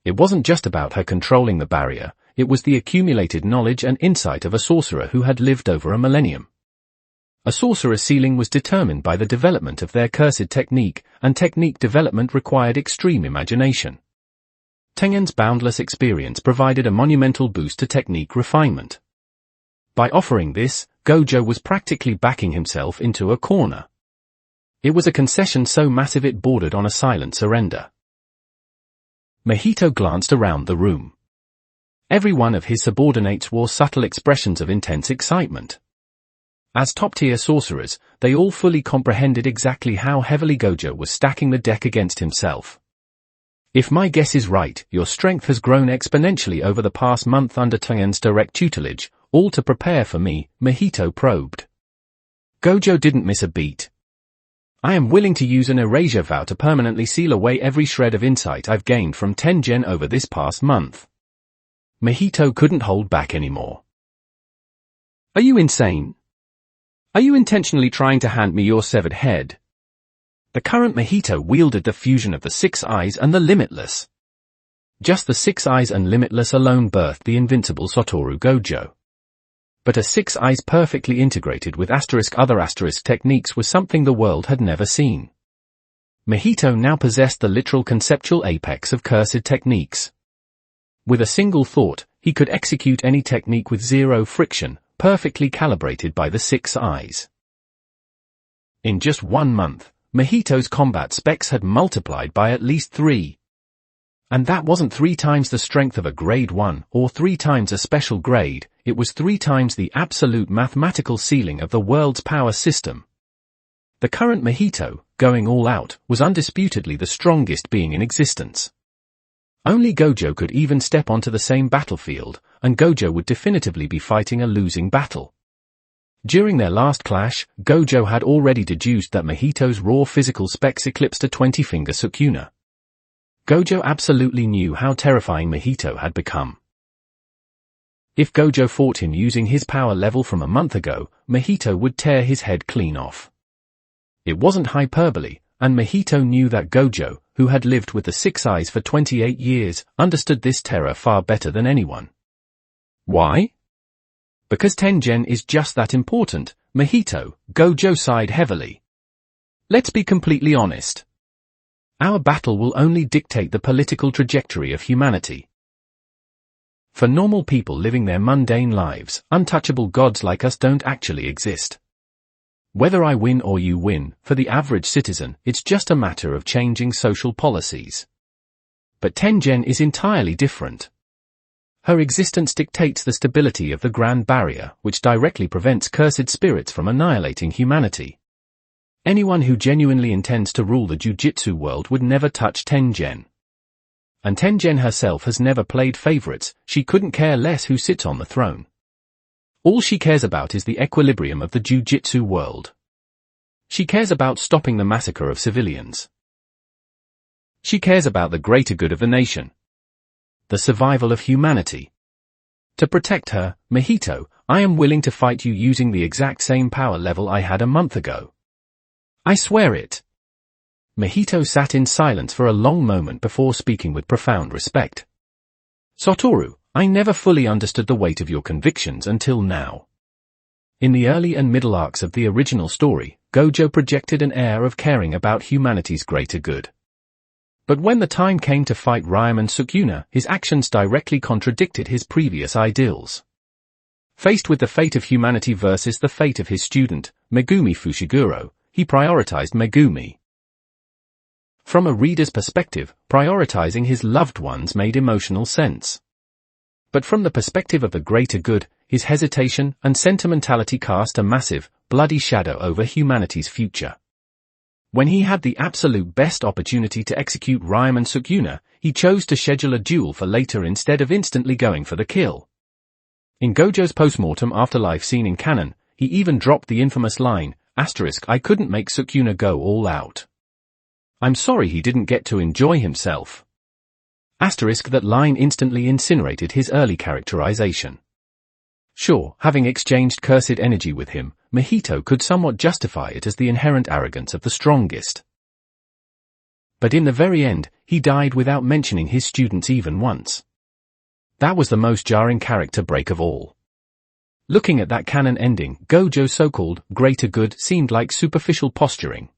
It wasn't just about her controlling the barrier, it was the accumulated knowledge and insight of a sorcerer who had lived over a millennium. A sorcerer's ceiling was determined by the development of their cursed technique, and technique development required extreme imagination. Tengen's boundless experience provided a monumental boost to technique refinement. By offering this, Gojo was practically backing himself into a corner. It was a concession so massive it bordered on a silent surrender. Mahito glanced around the room. Every one of his subordinates wore subtle expressions of intense excitement. As top-tier sorcerers, they all fully comprehended exactly how heavily Gojo was stacking the deck against himself. If my guess is right, your strength has grown exponentially over the past month under Tengen's direct tutelage, all to prepare for me, Mahito probed. Gojo didn't miss a beat. I am willing to use an erasure vow to permanently seal away every shred of insight I've gained from Tengen over this past month. Mahito couldn't hold back anymore. Are you insane? Are you intentionally trying to hand me your severed head? The current Mahito wielded the fusion of the Six Eyes and the Limitless. Just the Six Eyes and Limitless alone birthed the invincible Satoru Gojo. But a Six Eyes perfectly integrated with other techniques was something the world had never seen. Mahito now possessed the literal conceptual apex of cursed techniques. With a single thought, he could execute any technique with zero friction, perfectly calibrated by the Six Eyes. In just 1 month, Mahito's combat specs had multiplied by at least 3. And that wasn't 3 times the strength of a grade 1 or 3 times a special grade, it was 3 times the absolute mathematical ceiling of the world's power system. The current Mahito, going all out, was undisputedly the strongest being in existence. Only Gojo could even step onto the same battlefield, and Gojo would definitively be fighting a losing battle. During their last clash, Gojo had already deduced that Mahito's raw physical specs eclipsed a 20-finger Sukuna. Gojo absolutely knew how terrifying Mahito had become. If Gojo fought him using his power level from a month ago, Mahito would tear his head clean off. It wasn't hyperbole, and Mahito knew that Gojo, who had lived with the Six Eyes for 28 years, understood this terror far better than anyone. Why? Because Tengen is just that important, Mahito, Gojo sighed heavily. Let's be completely honest. Our battle will only dictate the political trajectory of humanity. For normal people living their mundane lives, untouchable gods like us don't actually exist. Whether I win or you win, for the average citizen, it's just a matter of changing social policies. But Tengen is entirely different. Her existence dictates the stability of the Grand Barrier, which directly prevents cursed spirits from annihilating humanity. Anyone who genuinely intends to rule the Jujutsu world would never touch Tengen. And Tengen herself has never played favorites, she couldn't care less who sits on the throne. All she cares about is the equilibrium of the Jujutsu world. She cares about stopping the massacre of civilians. She cares about the greater good of the nation. The survival of humanity. To protect her, Mahito, I am willing to fight you using the exact same power level I had a month ago. I swear it. Mahito sat in silence for a long moment before speaking with profound respect. Satoru, I never fully understood the weight of your convictions until now. In the early and middle arcs of the original story, Gojo projected an air of caring about humanity's greater good. But when the time came to fight Ryman Sukuna, his actions directly contradicted his previous ideals. Faced with the fate of humanity versus the fate of his student, Megumi Fushiguro, he prioritized Megumi. From a reader's perspective, prioritizing his loved ones made emotional sense. But from the perspective of the greater good, his hesitation and sentimentality cast a massive, bloody shadow over humanity's future. When he had the absolute best opportunity to execute Ryman Sukuna, he chose to schedule a duel for later instead of instantly going for the kill. In Gojo's post-mortem afterlife scene in canon, he even dropped the infamous line, I couldn't make Sukuna go all out. I'm sorry he didn't get to enjoy himself. That line instantly incinerated his early characterization. Sure, having exchanged cursed energy with him, Mahito could somewhat justify it as the inherent arrogance of the strongest. But in the very end, he died without mentioning his students even once. That was the most jarring character break of all. Looking at that canon ending, Gojo's so-called greater good seemed like superficial posturing.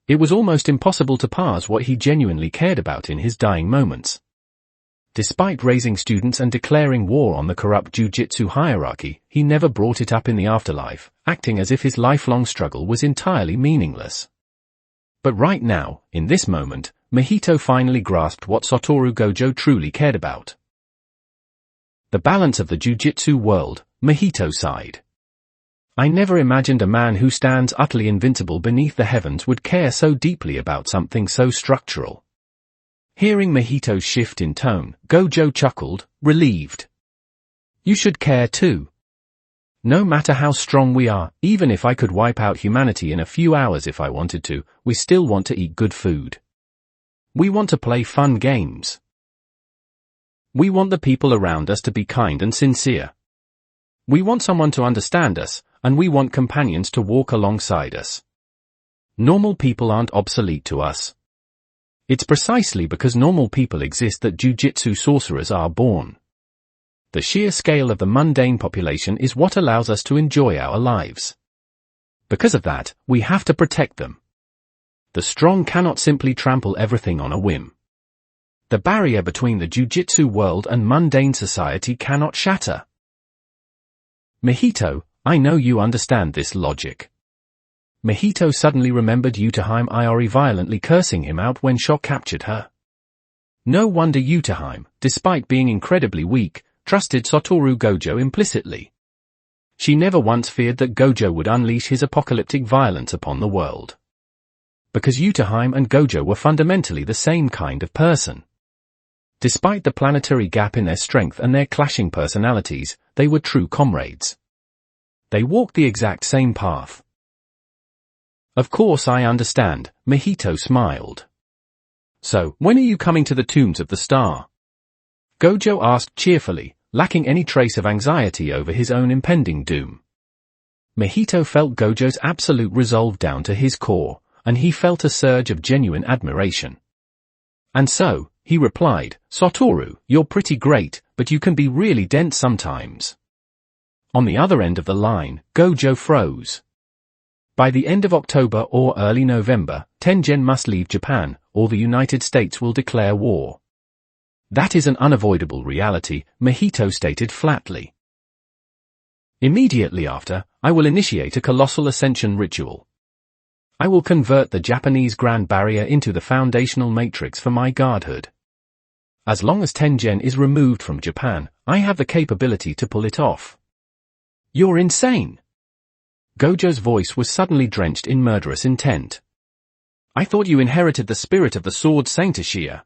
It was almost impossible to parse what he genuinely cared about in his dying moments. Despite raising students and declaring war on the corrupt Jujutsu hierarchy, he never brought it up in the afterlife, acting as if his lifelong struggle was entirely meaningless. But right now, in this moment, Mahito finally grasped what Satoru Gojo truly cared about. The balance of the Jujutsu world, Mahito sighed. I never imagined a man who stands utterly invincible beneath the heavens would care so deeply about something so structural. Hearing Mahito's shift in tone, Gojo chuckled, relieved. You should care too. No matter how strong we are, even if I could wipe out humanity in a few hours if I wanted to, we still want to eat good food. We want to play fun games. We want the people around us to be kind and sincere. We want someone to understand us, and we want companions to walk alongside us. Normal people aren't obsolete to us. It's precisely because normal people exist that Jujutsu sorcerers are born. The sheer scale of the mundane population is what allows us to enjoy our lives. Because of that, we have to protect them. The strong cannot simply trample everything on a whim. The barrier between the Jujutsu world and mundane society cannot shatter. Mahito, I know you understand this logic. Mahito suddenly remembered Yutaheim Iori violently cursing him out when shock captured her. No wonder Yutaheim, despite being incredibly weak, trusted Satoru Gojo implicitly. She never once feared that Gojo would unleash his apocalyptic violence upon the world. Because Yutaheim and Gojo were fundamentally the same kind of person. Despite the planetary gap in their strength and their clashing personalities, they were true comrades. They walked the exact same path. Of course I understand, Mahito smiled. So, when are you coming to the Tombs of the Star? Gojo asked cheerfully, lacking any trace of anxiety over his own impending doom. Mahito felt Gojo's absolute resolve down to his core, and he felt a surge of genuine admiration. And so, he replied, Satoru, you're pretty great, but you can be really dense sometimes. On the other end of the line, Gojo froze. By the end of October or early November, Tengen must leave Japan, or the United States will declare war. That is an unavoidable reality, Mahito stated flatly. Immediately after, I will initiate a colossal ascension ritual. I will convert the Japanese Grand Barrier into the foundational matrix for my godhood. As long as Tengen is removed from Japan, I have the capability to pull it off. You're insane. Gojo's voice was suddenly drenched in murderous intent. I thought you inherited the spirit of the Sword Saint Ashia.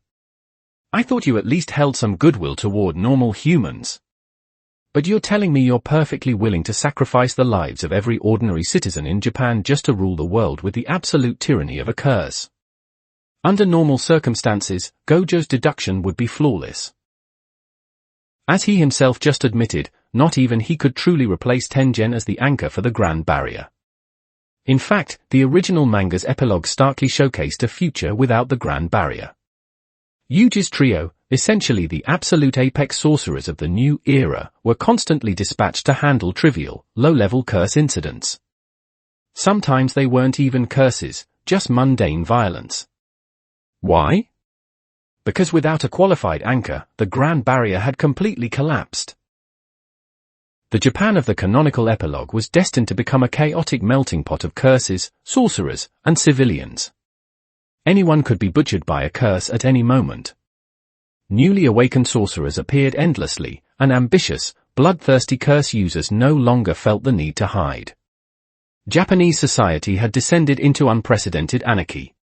I thought you at least held some goodwill toward normal humans. But you're telling me you're perfectly willing to sacrifice the lives of every ordinary citizen in Japan just to rule the world with the absolute tyranny of a curse. Under normal circumstances, Gojo's deduction would be flawless. As he himself just admitted, not even he could truly replace Tengen as the anchor for the Grand Barrier. In fact, the original manga's epilogue starkly showcased a future without the Grand Barrier. Yuji's trio, essentially the absolute apex sorcerers of the new era, were constantly dispatched to handle trivial, low-level curse incidents. Sometimes they weren't even curses, just mundane violence. Why? Because without a qualified anchor, the Grand Barrier had completely collapsed. The Japan of the canonical epilogue was destined to become a chaotic melting pot of curses, sorcerers, and civilians. Anyone could be butchered by a curse at any moment. Newly awakened sorcerers appeared endlessly, and ambitious, bloodthirsty curse users no longer felt the need to hide. Japanese society had descended into unprecedented anarchy.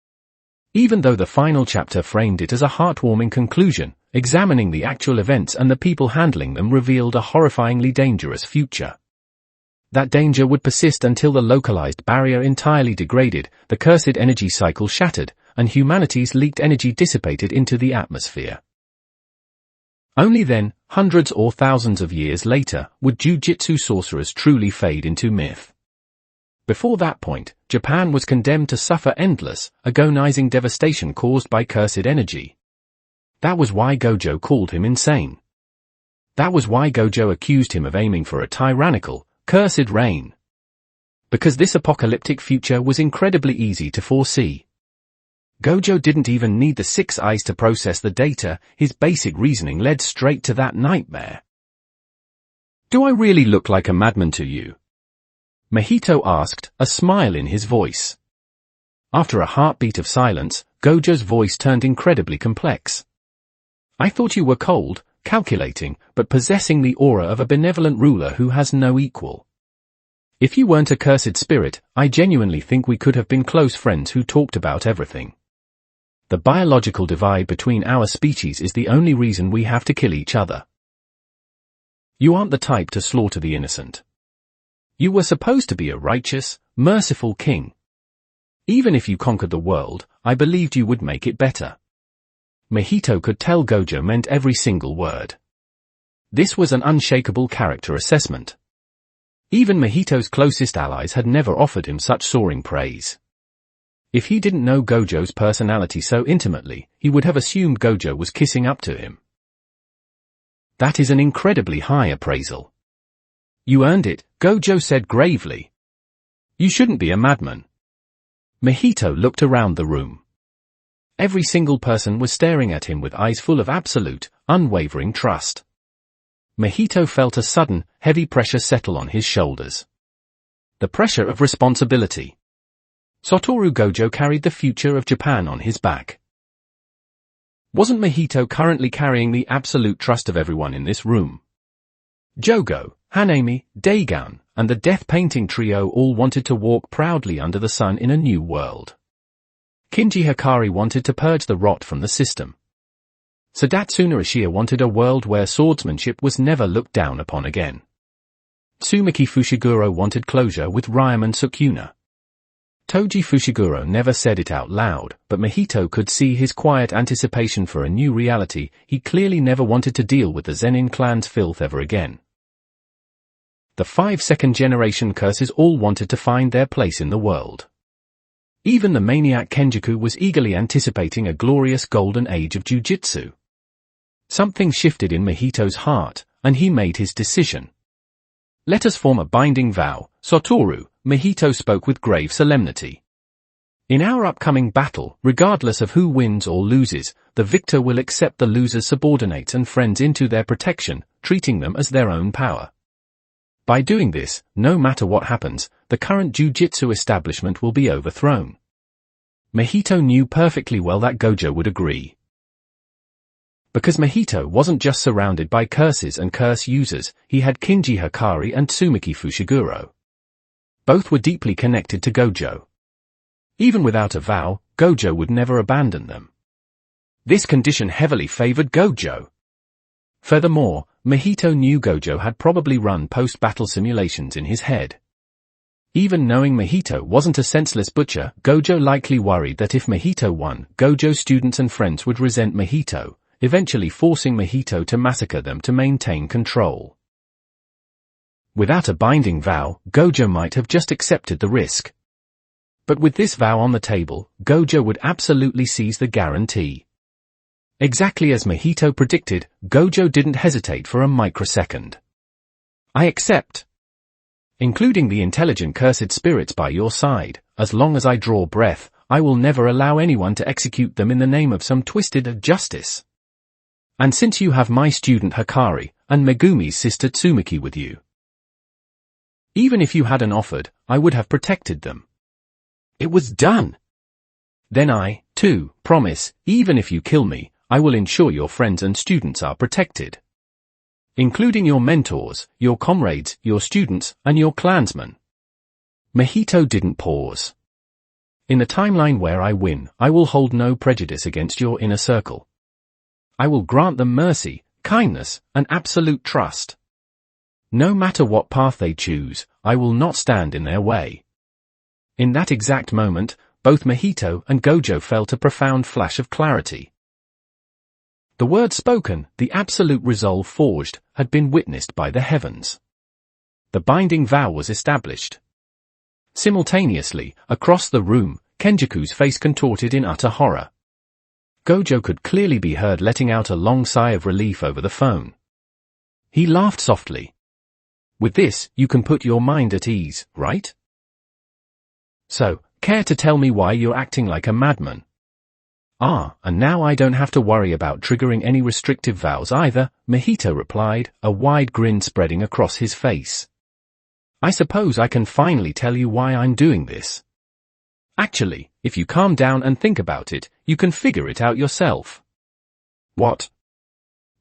Even though the final chapter framed it as a heartwarming conclusion, examining the actual events and the people handling them revealed a horrifyingly dangerous future. That danger would persist until the localized barrier entirely degraded, the cursed energy cycle shattered, and humanity's leaked energy dissipated into the atmosphere. Only then, hundreds or thousands of years later, would Jujutsu sorcerers truly fade into myth. Before that point, Japan was condemned to suffer endless, agonizing devastation caused by cursed energy. That was why Gojo called him insane. That was why Gojo accused him of aiming for a tyrannical, cursed reign. Because this apocalyptic future was incredibly easy to foresee. Gojo didn't even need the 6 eyes to process the data, his basic reasoning led straight to that nightmare. "Do I really look like a madman to you?" Mahito asked, a smile in his voice. After a heartbeat of silence, Gojo's voice turned incredibly complex. "I thought you were cold, calculating, but possessing the aura of a benevolent ruler who has no equal. If you weren't a cursed spirit, I genuinely think we could have been close friends who talked about everything. The biological divide between our species is the only reason we have to kill each other. You aren't the type to slaughter the innocent. You were supposed to be a righteous, merciful king. Even if you conquered the world, I believed you would make it better." Mahito could tell Gojo meant every single word. This was an unshakable character assessment. Even Mahito's closest allies had never offered him such soaring praise. If he didn't know Gojo's personality so intimately, he would have assumed Gojo was kissing up to him. That is an incredibly high appraisal. "You earned it," Gojo said gravely. "You shouldn't be a madman." Mahito looked around the room. Every single person was staring at him with eyes full of absolute, unwavering trust. Mahito felt a sudden, heavy pressure settle on his shoulders. The pressure of responsibility. Satoru Gojo carried the future of Japan on his back. Wasn't Mahito currently carrying the absolute trust of everyone in this room? Jogo, Hanami, Dagon, and the Death Painting Trio all wanted to walk proudly under the sun in a new world. Kinji Hikari wanted to purge the rot from the system. Sadatsuna Ishida wanted a world where swordsmanship was never looked down upon again. Tsumaki Fushiguro wanted closure with Ryuman Sukuna. Toji Fushiguro never said it out loud, but Mahito could see his quiet anticipation for a new reality. He clearly never wanted to deal with the Zenin clan's filth ever again. The 5 second-generation curses all wanted to find their place in the world. Even the maniac Kenjaku was eagerly anticipating a glorious golden age of Jujutsu. Something shifted in Mahito's heart, and he made his decision. "Let us form a binding vow, Satoru," Mahito spoke with grave solemnity. "In our upcoming battle, regardless of who wins or loses, the victor will accept the loser's subordinates and friends into their protection, treating them as their own power. By doing this, no matter what happens, the current Jujutsu establishment will be overthrown." Mahito knew perfectly well that Gojo would agree. Because Mahito wasn't just surrounded by curses and curse users, he had Kinji Hikari and Tsumaki Fushiguro. Both were deeply connected to Gojo. Even without a vow, Gojo would never abandon them. This condition heavily favored Gojo. Furthermore, Mahito knew Gojo had probably run post-battle simulations in his head. Even knowing Mahito wasn't a senseless butcher, Gojo likely worried that if Mahito won, Gojo's students and friends would resent Mahito, eventually forcing Mahito to massacre them to maintain control. Without a binding vow, Gojo might have just accepted the risk. But with this vow on the table, Gojo would absolutely seize the guarantee. Exactly as Mahito predicted, Gojo didn't hesitate for a microsecond. "I accept. Including the intelligent cursed spirits by your side, as long as I draw breath, I will never allow anyone to execute them in the name of some twisted justice. And since you have my student Hikari, and Megumi's sister Tsumaki with you. Even if you hadn't offered, I would have protected them." It was done. "Then I, too, promise, even if you kill me, I will ensure your friends and students are protected. Including your mentors, your comrades, your students, and your clansmen." Mahito didn't pause. "In the timeline where I win, I will hold no prejudice against your inner circle. I will grant them mercy, kindness, and absolute trust. No matter what path they choose, I will not stand in their way. In that exact moment, both Mahito and Gojo felt a profound flash of clarity. The word spoken, the absolute resolve forged, had been witnessed by the heavens. The binding vow was established. Simultaneously, across the room, Kenjaku's face contorted in utter horror. Gojo could clearly be heard letting out a long sigh of relief over the phone. He laughed softly. With this, you can put your mind at ease, right? So, care to tell me why you're acting like a madman? Ah, and now I don't have to worry about triggering any restrictive vows either, Mahito replied, a wide grin spreading across his face. I suppose I can finally tell you why I'm doing this. Actually, if you calm down and think about it, you can figure it out yourself. What?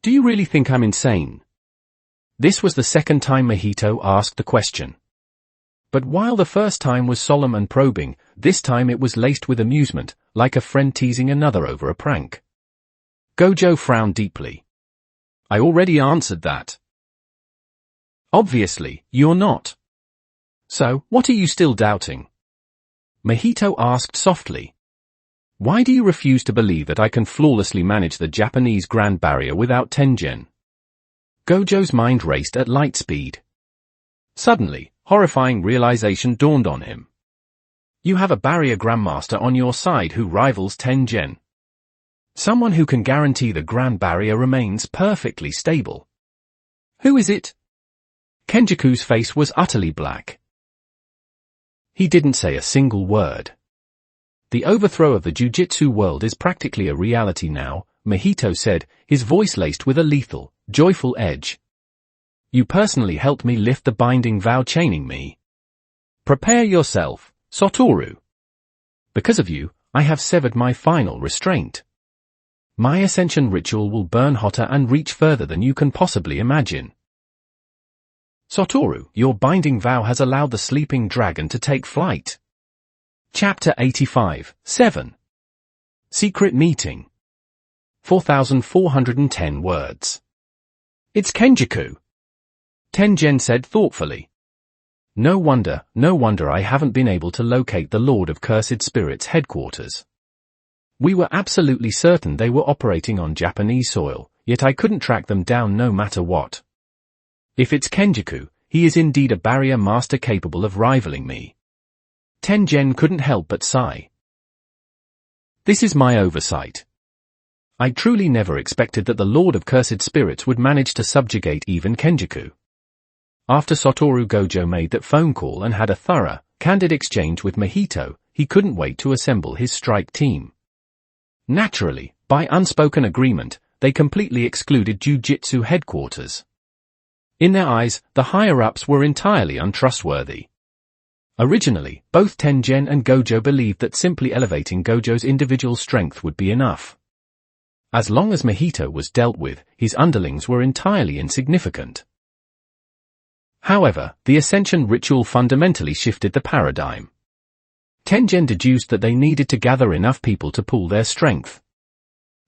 Do you really think I'm insane? This was the second time Mahito asked the question. But while the first time was solemn and probing, this time it was laced with amusement, like a friend teasing another over a prank. Gojo frowned deeply. I already answered that. Obviously, you're not. So, what are you still doubting? Mahito asked softly. Why do you refuse to believe that I can flawlessly manage the Japanese Grand Barrier without Tengen? Gojo's mind raced at light speed. Suddenly, horrifying realization dawned on him. You have a barrier grandmaster on your side who rivals Tengen. Someone who can guarantee the Grand Barrier remains perfectly stable. Who is it? Kenjaku's face was utterly black. He didn't say a single word. The overthrow of the Jujutsu world is practically a reality now, Mahito said, his voice laced with a lethal, joyful edge. You personally helped me lift the binding vow chaining me. Prepare yourself, Satoru. Because of you, I have severed my final restraint. My ascension ritual will burn hotter and reach further than you can possibly imagine. Satoru, your binding vow has allowed the sleeping dragon to take flight. Chapter 85, 7. Secret Meeting. 4,410 words. It's Kenjaku. Tengen said thoughtfully. No wonder I haven't been able to locate the Lord of Cursed Spirits' headquarters. We were absolutely certain they were operating on Japanese soil, yet I couldn't track them down no matter what. If it's Kenjaku, he is indeed a barrier master capable of rivaling me. Tengen couldn't help but sigh. This is my oversight. I truly never expected that the Lord of Cursed Spirits would manage to subjugate even Kenjaku. After Satoru Gojo made that phone call and had a thorough, candid exchange with Mahito, he couldn't wait to assemble his strike team. Naturally, by unspoken agreement, they completely excluded Jujutsu headquarters. In their eyes, the higher-ups were entirely untrustworthy. Originally, both Tengen and Gojo believed that simply elevating Gojo's individual strength would be enough. As long as Mahito was dealt with, his underlings were entirely insignificant. However, the ascension ritual fundamentally shifted the paradigm. Tengen deduced that they needed to gather enough people to pool their strength.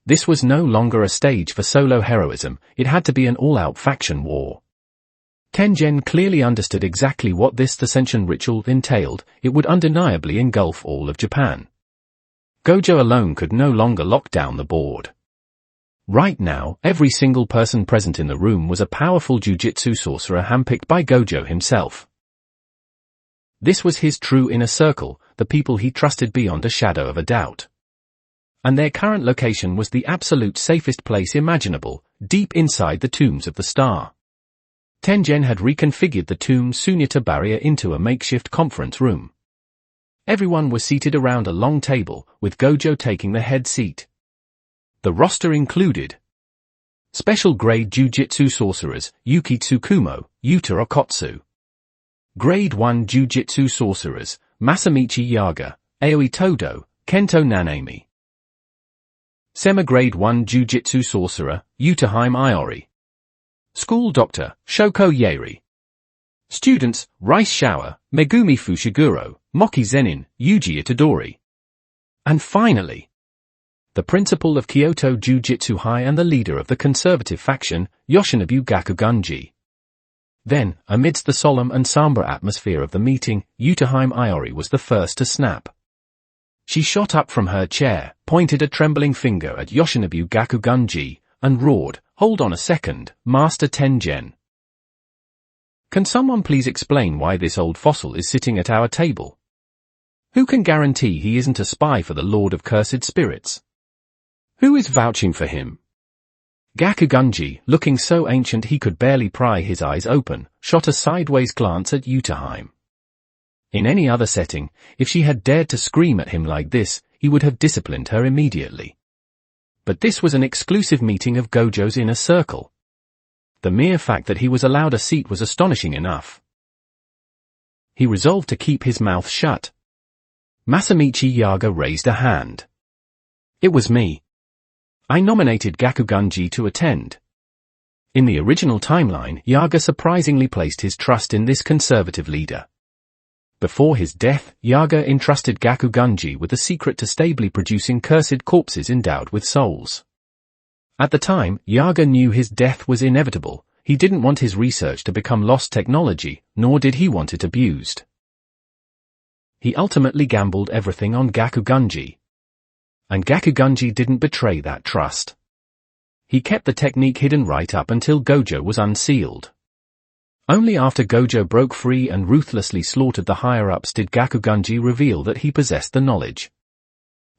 This was no longer a stage for solo heroism, it had to be an all-out faction war. Tengen clearly understood exactly what this ascension ritual entailed, it would undeniably engulf all of Japan. Gojo alone could no longer lock down the board. Right now, every single person present in the room was a powerful Jujutsu sorcerer handpicked by Gojo himself. This was his true inner circle, the people he trusted beyond a shadow of a doubt. And their current location was the absolute safest place imaginable, deep inside the tombs of the star. Tengen had reconfigured the tomb Sunyata barrier into a makeshift conference room. Everyone was seated around a long table, with Gojo taking the head seat. The roster included Special Grade Jujutsu Sorcerers, Yuki Tsukumo, Yuta Okotsu. Grade 1 Jujutsu Sorcerers, Masamichi Yaga, Aoi Todo, Kento Nanami. Semi-Grade 1 Jujutsu Sorcerer, Yutaheim Iori. School Doctor, Shoko Yeri. Students, Rice Shower, Megumi Fushiguro, Moki Zenin, Yuji Itadori. And finally, the principal of Kyoto Jujutsu High and the leader of the conservative faction, Yoshinobu Gakugunji. Then, amidst the solemn and somber atmosphere of the meeting, Yutahime Iori was the first to snap. She shot up from her chair, pointed a trembling finger at Yoshinobu Gakugunji, and roared, "Hold on a second, Master Tengen. Can someone please explain why this old fossil is sitting at our table? Who can guarantee he isn't a spy for the Lord of Cursed Spirits? Who is vouching for him?" Gakugunji, looking so ancient he could barely pry his eyes open, shot a sideways glance at Yutahime. In any other setting, if she had dared to scream at him like this, he would have disciplined her immediately. But this was an exclusive meeting of Gojo's inner circle. The mere fact that he was allowed a seat was astonishing enough. He resolved to keep his mouth shut. Masamichi Yaga raised a hand. "It was me. I nominated Gakugunji to attend." In the original timeline, Yaga surprisingly placed his trust in this conservative leader. Before his death, Yaga entrusted Gakugunji with the secret to stably producing cursed corpses endowed with souls. At the time, Yaga knew his death was inevitable. He didn't want his research to become lost technology, nor did he want it abused. He ultimately gambled everything on Gakugunji. And Gakugunji didn't betray that trust. He kept the technique hidden right up until Gojo was unsealed. Only after Gojo broke free and ruthlessly slaughtered the higher-ups did Gakugunji reveal that he possessed the knowledge.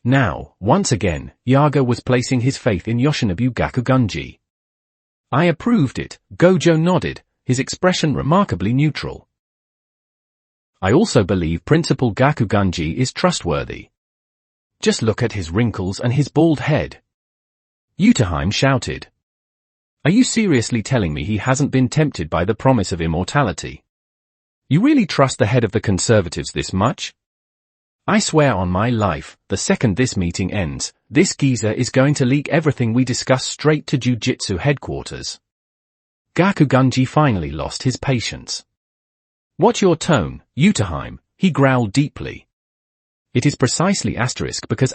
Now, once again, Yaga was placing his faith in Yoshinobu Gakugunji. "I approved it," Gojo nodded, his expression remarkably neutral. "I also believe Principal Gakugunji is trustworthy. Just look at his wrinkles and his bald head." Yutahime shouted. "Are you seriously telling me he hasn't been tempted by the promise of immortality? You really trust the head of the conservatives this much? I swear on my life, the second this meeting ends, this geezer is going to leak everything we discuss straight to Jujutsu headquarters." Gakugunji finally lost his patience. "Watch your tone, Yutahime," he growled deeply. "It is precisely because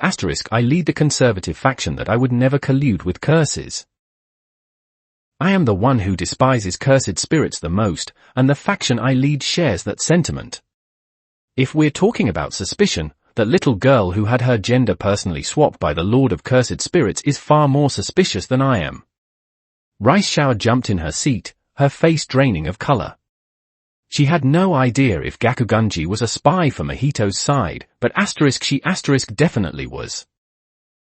I lead the conservative faction that I would never collude with curses. I am the one who despises cursed spirits the most, and the faction I lead shares that sentiment. If we're talking about suspicion, that little girl who had her gender personally swapped by the Lord of Cursed Spirits is far more suspicious than I am." Rice Shower jumped in her seat, her face draining of color. She had no idea if Gakugunji was a spy for Mahito's side, but she definitely was.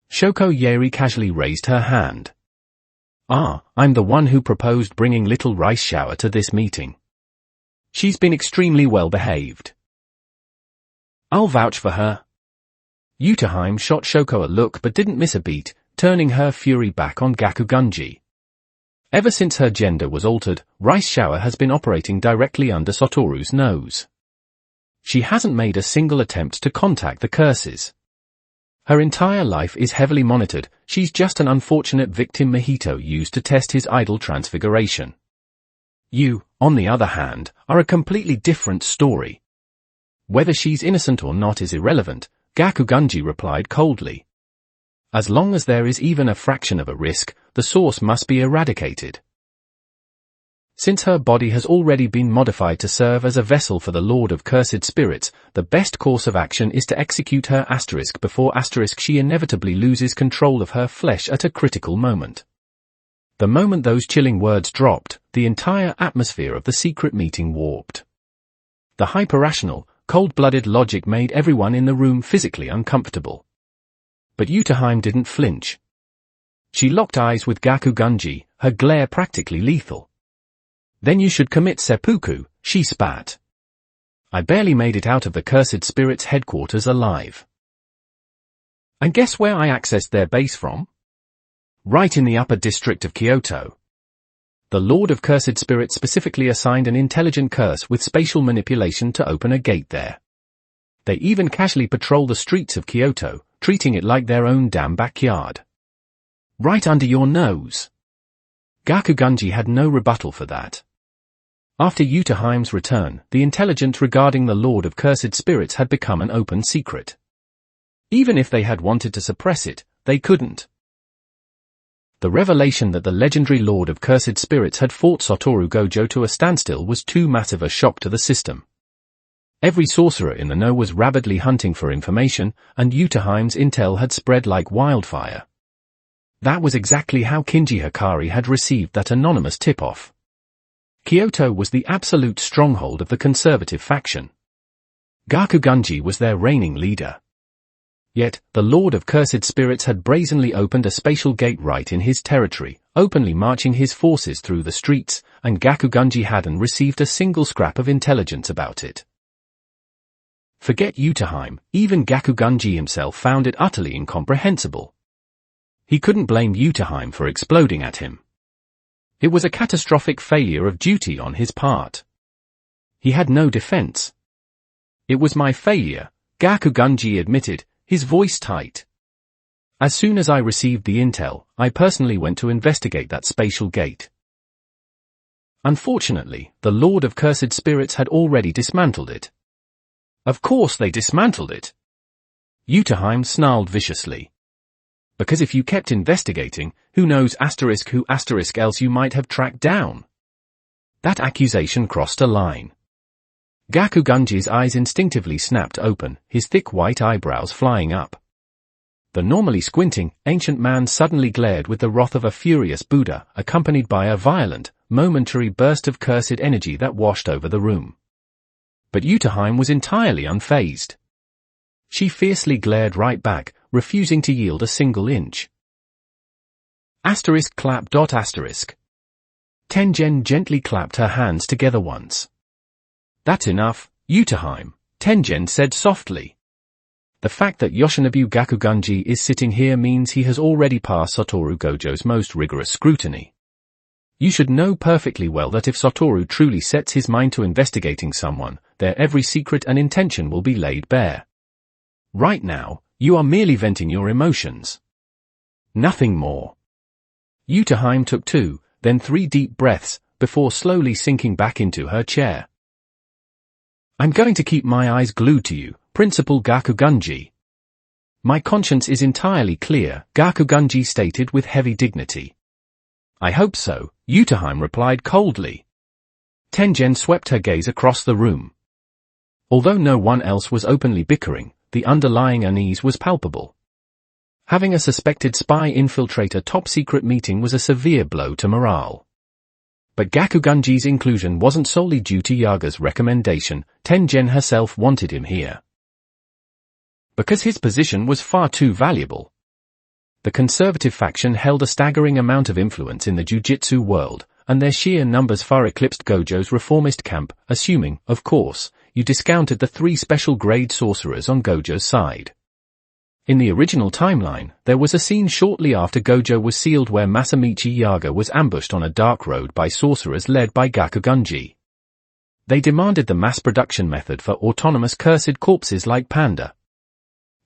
Shoko Yeri casually raised her hand. "Ah, I'm the one who proposed bringing little Rice Shower to this meeting. She's been extremely well behaved. I'll vouch for her." Yutahime shot Shoko a look but didn't miss a beat, turning her fury back on Gakugunji. Ever since her gender was altered, Rice Shower has been operating directly under Satoru's nose. She hasn't made a single attempt to contact the curses. Her entire life is heavily monitored. She's just an unfortunate victim Mahito used to test his idol transfiguration. You, on the other hand, are a completely different story. Whether she's innocent or not is irrelevant, Gakugunji replied coldly. As long as there is even a fraction of a risk, the source must be eradicated. Since her body has already been modified to serve as a vessel for the Lord of Cursed Spirits, the best course of action is to execute her before she inevitably loses control of her flesh at a critical moment. The moment those chilling words dropped, the entire atmosphere of the secret meeting warped. The hyper-rational, cold-blooded logic made everyone in the room physically uncomfortable. But Yutahime didn't flinch. She locked eyes with Gakugunji, her glare practically lethal. "Then you should commit seppuku," she spat. "I barely made it out of the Cursed Spirits headquarters alive. And guess where I accessed their base from? Right in the upper district of Kyoto. The Lord of Cursed Spirits specifically assigned an intelligent curse with spatial manipulation to open a gate there. They even casually patrol the streets of Kyoto, treating it like their own damn backyard. Right under your nose." Gakugunji had no rebuttal for that. After Yutahime's return, the intelligence regarding the Lord of Cursed Spirits had become an open secret. Even if they had wanted to suppress it, they couldn't. The revelation that the legendary Lord of Cursed Spirits had fought Satoru Gojo to a standstill was too massive a shock to the system. Every sorcerer in the know was rabidly hunting for information, and Utaheim's intel had spread like wildfire. That was exactly how Kinji Hikari had received that anonymous tip-off. Kyoto was the absolute stronghold of the conservative faction. Gakuganji was their reigning leader. Yet, the Lord of Cursed Spirits had brazenly opened a spatial gate right in his territory, openly marching his forces through the streets, and Gakuganji hadn't received a single scrap of intelligence about it. Forget Utaheim, even Gakuganji himself found it utterly incomprehensible. He couldn't blame Utaheim for exploding at him. It was a catastrophic failure of duty on his part. He had no defense. It was my failure, Gakuganji admitted, his voice tight. As soon as I received the intel, I personally went to investigate that spatial gate. Unfortunately, the Lord of Cursed Spirits had already dismantled it. Of course they dismantled it. Utaheim snarled viciously. Because if you kept investigating, who knows who else you might have tracked down. That accusation crossed a line. Gakuganji's eyes instinctively snapped open, his thick white eyebrows flying up. The normally squinting, ancient man suddenly glared with the wrath of a furious Buddha, accompanied by a violent, momentary burst of cursed energy that washed over the room. But Utaheim was entirely unfazed. She fiercely glared right back, refusing to yield a single inch. Clap. Tengen gently clapped her hands together once. That's enough, Utaheim, Tengen said softly. The fact that Yoshinobu Gakuganji is sitting here means he has already passed Satoru Gojo's most rigorous scrutiny. You should know perfectly well that if Satoru truly sets his mind to investigating someone, their every secret and intention will be laid bare. Right now, you are merely venting your emotions. Nothing more. Utaheim took 2, then 3 deep breaths, before slowly sinking back into her chair. I'm going to keep my eyes glued to you, Principal Gakuganji. My conscience is entirely clear, Gakuganji stated with heavy dignity. I hope so, Utaheim replied coldly. Tengen swept her gaze across the room. Although no one else was openly bickering, the underlying unease was palpable. Having a suspected spy infiltrate a top-secret meeting was a severe blow to morale. But Gakuganji's inclusion wasn't solely due to Yaga's recommendation, Tengen herself wanted him here. Because his position was far too valuable. The conservative faction held a staggering amount of influence in the Jujutsu world, and their sheer numbers far eclipsed Gojo's reformist camp, assuming, of course, you discounted the 3 special grade sorcerers on Gojo's side. In the original timeline, there was a scene shortly after Gojo was sealed where Masamichi Yaga was ambushed on a dark road by sorcerers led by Gakuganji. They demanded the mass production method for autonomous cursed corpses like Panda.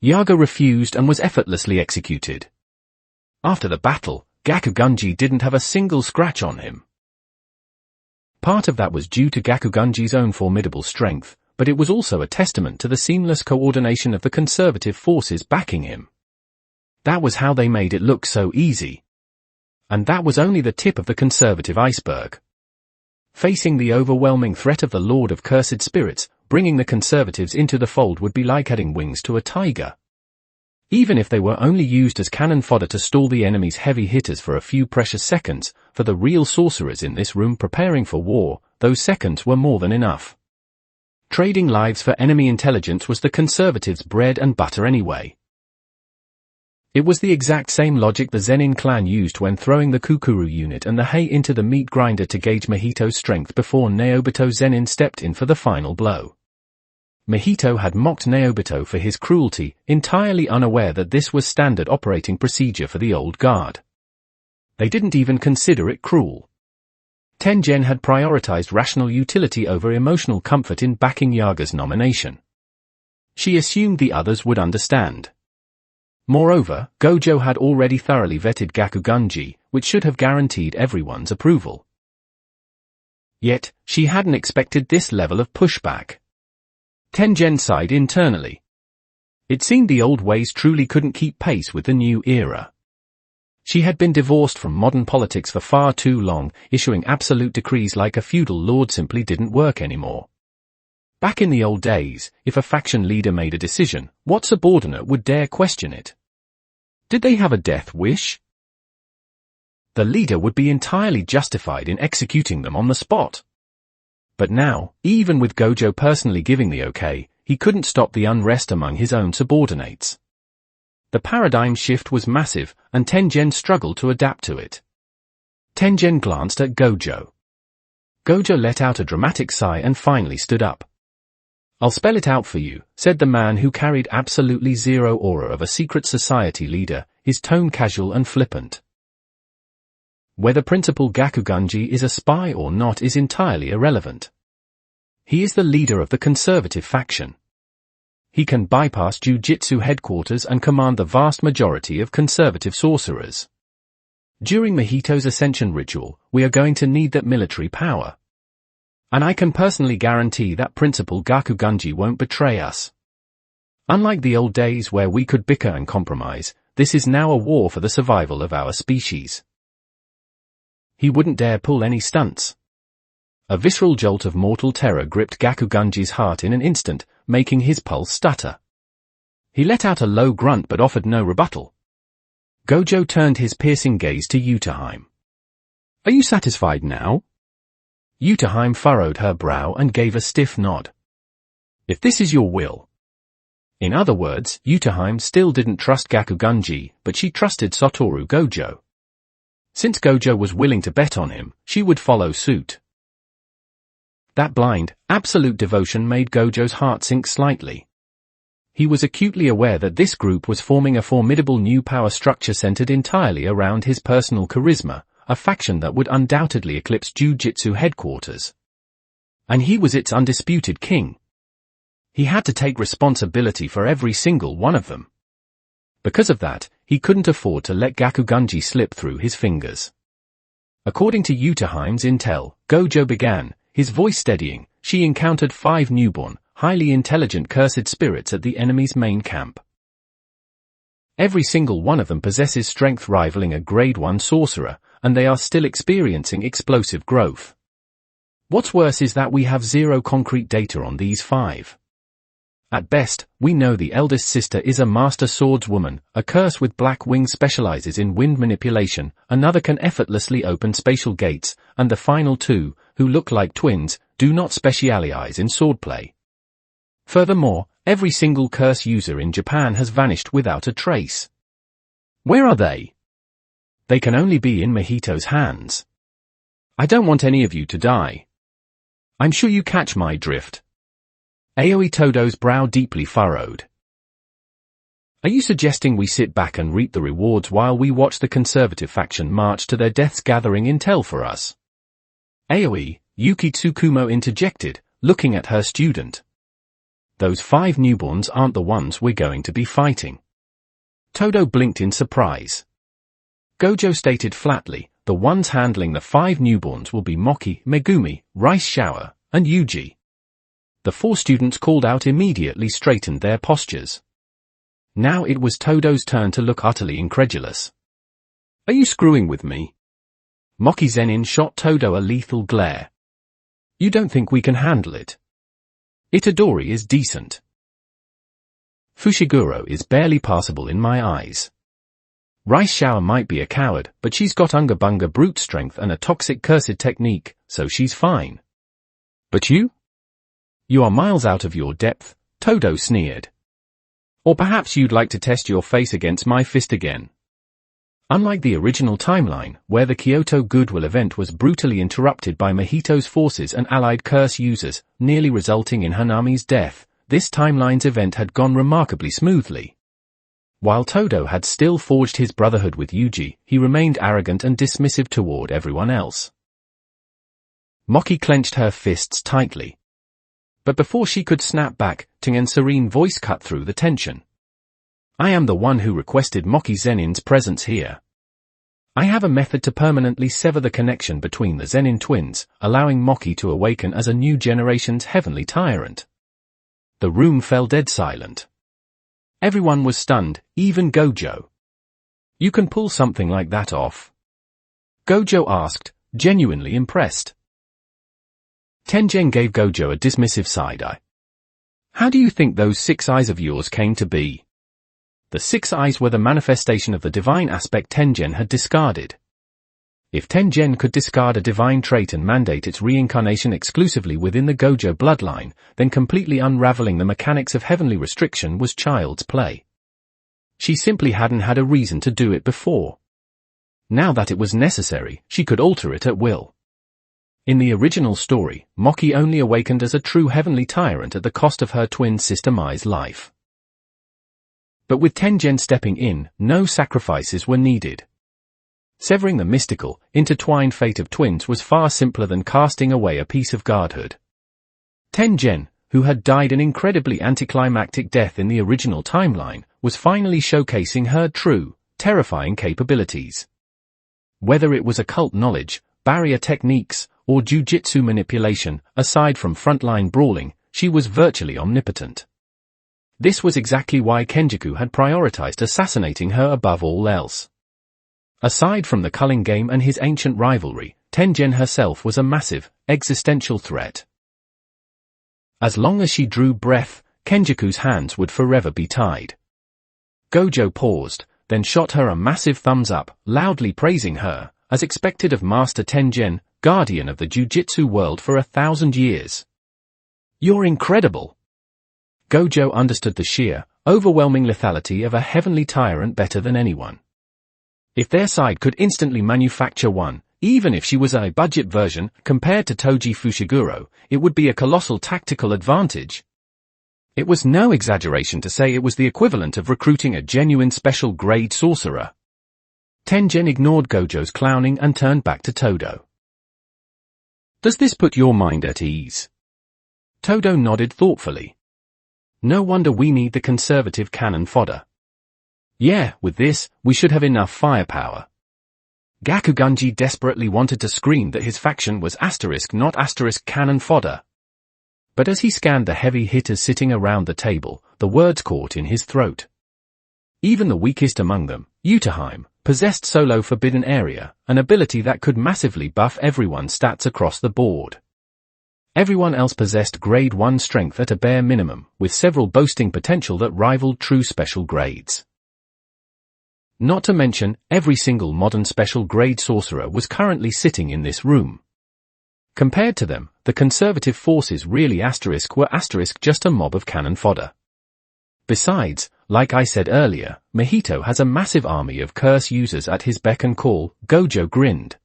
Yaga refused and was effortlessly executed. After the battle, Gakuganji didn't have a single scratch on him. Part of that was due to Gakuganji's own formidable strength, but it was also a testament to the seamless coordination of the conservative forces backing him. That was how they made it look so easy. And that was only the tip of the conservative iceberg. Facing the overwhelming threat of the Lord of Cursed Spirits, bringing the conservatives into the fold would be like adding wings to a tiger. Even if they were only used as cannon fodder to stall the enemy's heavy hitters for a few precious seconds, for the real sorcerers in this room preparing for war, those seconds were more than enough. Trading lives for enemy intelligence was the conservatives' bread and butter anyway. It was the exact same logic the Zenin clan used when throwing the Kukuru unit and the Hei into the meat grinder to gauge Mahito's strength before Naobito Zenin stepped in for the final blow. Mahito had mocked Naobito for his cruelty, entirely unaware that this was standard operating procedure for the old guard. They didn't even consider it cruel. Tengen had prioritized rational utility over emotional comfort in backing Yaga's nomination. She assumed the others would understand. Moreover, Gojo had already thoroughly vetted Gakuganji, which should have guaranteed everyone's approval. Yet, she hadn't expected this level of pushback. Tengen sighed internally. It seemed the old ways truly couldn't keep pace with the new era. She had been divorced from modern politics for far too long, issuing absolute decrees like a feudal lord simply didn't work anymore. Back in the old days, if a faction leader made a decision, what subordinate would dare question it? Did they have a death wish? The leader would be entirely justified in executing them on the spot. But now, even with Gojo personally giving the okay, he couldn't stop the unrest among his own subordinates. The paradigm shift was massive, and Tengen struggled to adapt to it. Tengen glanced at Gojo. Gojo let out a dramatic sigh and finally stood up. "I'll spell it out for you," said the man who carried absolutely zero aura of a secret society leader, his tone casual and flippant. Whether Principal Gakuganji is a spy or not is entirely irrelevant. He is the leader of the conservative faction. He can bypass Jujutsu headquarters and command the vast majority of conservative sorcerers. During Mahito's ascension ritual, we are going to need that military power. And I can personally guarantee that Principal Gakuganji won't betray us. Unlike the old days where we could bicker and compromise, this is now a war for the survival of our species. He wouldn't dare pull any stunts. A visceral jolt of mortal terror gripped Gakuganji's heart in an instant, making his pulse stutter. He let out a low grunt but offered no rebuttal. Gojo turned his piercing gaze to Yutaheim. "Are you satisfied now?" Yutaheim furrowed her brow and gave a stiff nod. "If this is your will." In other words, Yutaheim still didn't trust Gakuganji, but she trusted Satoru Gojo. Since Gojo was willing to bet on him, she would follow suit. That blind, absolute devotion made Gojo's heart sink slightly. He was acutely aware that this group was forming a formidable new power structure centered entirely around his personal charisma, a faction that would undoubtedly eclipse Jujutsu headquarters. And he was its undisputed king. He had to take responsibility for every single one of them. Because of that, he couldn't afford to let Gakuganji slip through his fingers. According to Yutaheim's intel, Gojo began, his voice steadying, she encountered 5 newborn, highly intelligent cursed spirits at the enemy's main camp. Every single one of them possesses strength rivaling a grade 1 sorcerer, and they are still experiencing explosive growth. What's worse is that we have zero concrete data on these 5. At best, we know the eldest sister is a master swordswoman, a curse with black wings specializes in wind manipulation, another can effortlessly open spatial gates, and the final 2, who look like twins, do not specialize in swordplay. Furthermore, every single curse user in Japan has vanished without a trace. Where are they? They can only be in Mahito's hands. I don't want any of you to die. I'm sure you catch my drift. Aoi Todo's brow deeply furrowed. Are you suggesting we sit back and reap the rewards while we watch the conservative faction march to their deaths gathering intel for us? Aoi, Yuki Tsukumo interjected, looking at her student. Those 5 newborns aren't the ones we're going to be fighting. Todo blinked in surprise. Gojo stated flatly, the ones handling the 5 newborns will be Moki, Megumi, Rice Shower, and Yuji. The 4 students called out immediately straightened their postures. Now it was Todo's turn to look utterly incredulous. Are you screwing with me? Moki Zenin shot Todo a lethal glare. You don't think we can handle it? Itadori is decent. Fushiguro is barely passable in my eyes. Rice Shower might be a coward, but she's got Unga Bunga brute strength and a toxic cursed technique, so she's fine. But you? You are miles out of your depth, Todo sneered. Or perhaps you'd like to test your face against my fist again. Unlike the original timeline, where the Kyoto Goodwill event was brutally interrupted by Mahito's forces and allied curse users, nearly resulting in Hanami's death, this timeline's event had gone remarkably smoothly. While Todo had still forged his brotherhood with Yuji, he remained arrogant and dismissive toward everyone else. Moki clenched her fists tightly. But before she could snap back, Tengen's serene voice cut through the tension. I am the one who requested Moki Zenin's presence here. I have a method to permanently sever the connection between the Zenin twins, allowing Moki to awaken as a new generation's heavenly tyrant. The room fell dead silent. Everyone was stunned, even Gojo. You can pull something like that off?" Gojo asked, genuinely impressed. Tengen gave Gojo a dismissive side-eye. "How do you think those 6 eyes of yours came to be?" The 6 eyes were the manifestation of the divine aspect Tengen had discarded. If Tengen could discard a divine trait and mandate its reincarnation exclusively within the Gojo bloodline, then completely unraveling the mechanics of heavenly restriction was child's play. She simply hadn't had a reason to do it before. Now that it was necessary, she could alter it at will. In the original story, Moki only awakened as a true heavenly tyrant at the cost of her twin sister Mai's life. But with Tengen stepping in, no sacrifices were needed. Severing the mystical, intertwined fate of twins was far simpler than casting away a piece of godhood. Tengen, who had died an incredibly anticlimactic death in the original timeline, was finally showcasing her true, terrifying capabilities. Whether it was occult knowledge, barrier techniques, or jujutsu manipulation, aside from frontline brawling, she was virtually omnipotent. This was exactly why Kenjaku had prioritized assassinating her above all else. Aside from the culling game and his ancient rivalry, Tengen herself was a massive, existential threat. As long as she drew breath, Kenjaku's hands would forever be tied. Gojo paused, then shot her a massive thumbs up, loudly praising her, as expected of Master Tengen, guardian of the Jujutsu world for 1,000 years. "You're incredible." Gojo understood the sheer, overwhelming lethality of a heavenly tyrant better than anyone. If their side could instantly manufacture one, even if she was a budget version, compared to Toji Fushiguro, it would be a colossal tactical advantage. It was no exaggeration to say it was the equivalent of recruiting a genuine special grade sorcerer. Tengen ignored Gojo's clowning and turned back to Todo. "Does this put your mind at ease?" Todo nodded thoughtfully. "No wonder we need the conservative cannon fodder. Yeah, with this, we should have enough firepower." Gakuganji desperately wanted to scream that his faction was not cannon fodder. But as he scanned the heavy hitters sitting around the table, the words caught in his throat. Even the weakest among them, Utaheim, possessed Solo Forbidden Area, an ability that could massively buff everyone's stats across the board. Everyone else possessed grade 1 strength at a bare minimum, with several boasting potential that rivaled true special grades. Not to mention, every single modern special grade sorcerer was currently sitting in this room. Compared to them, the conservative forces really were just a mob of cannon fodder. Besides, like I said earlier, Mahito has a massive army of curse users at his beck and call. Gojo grinned.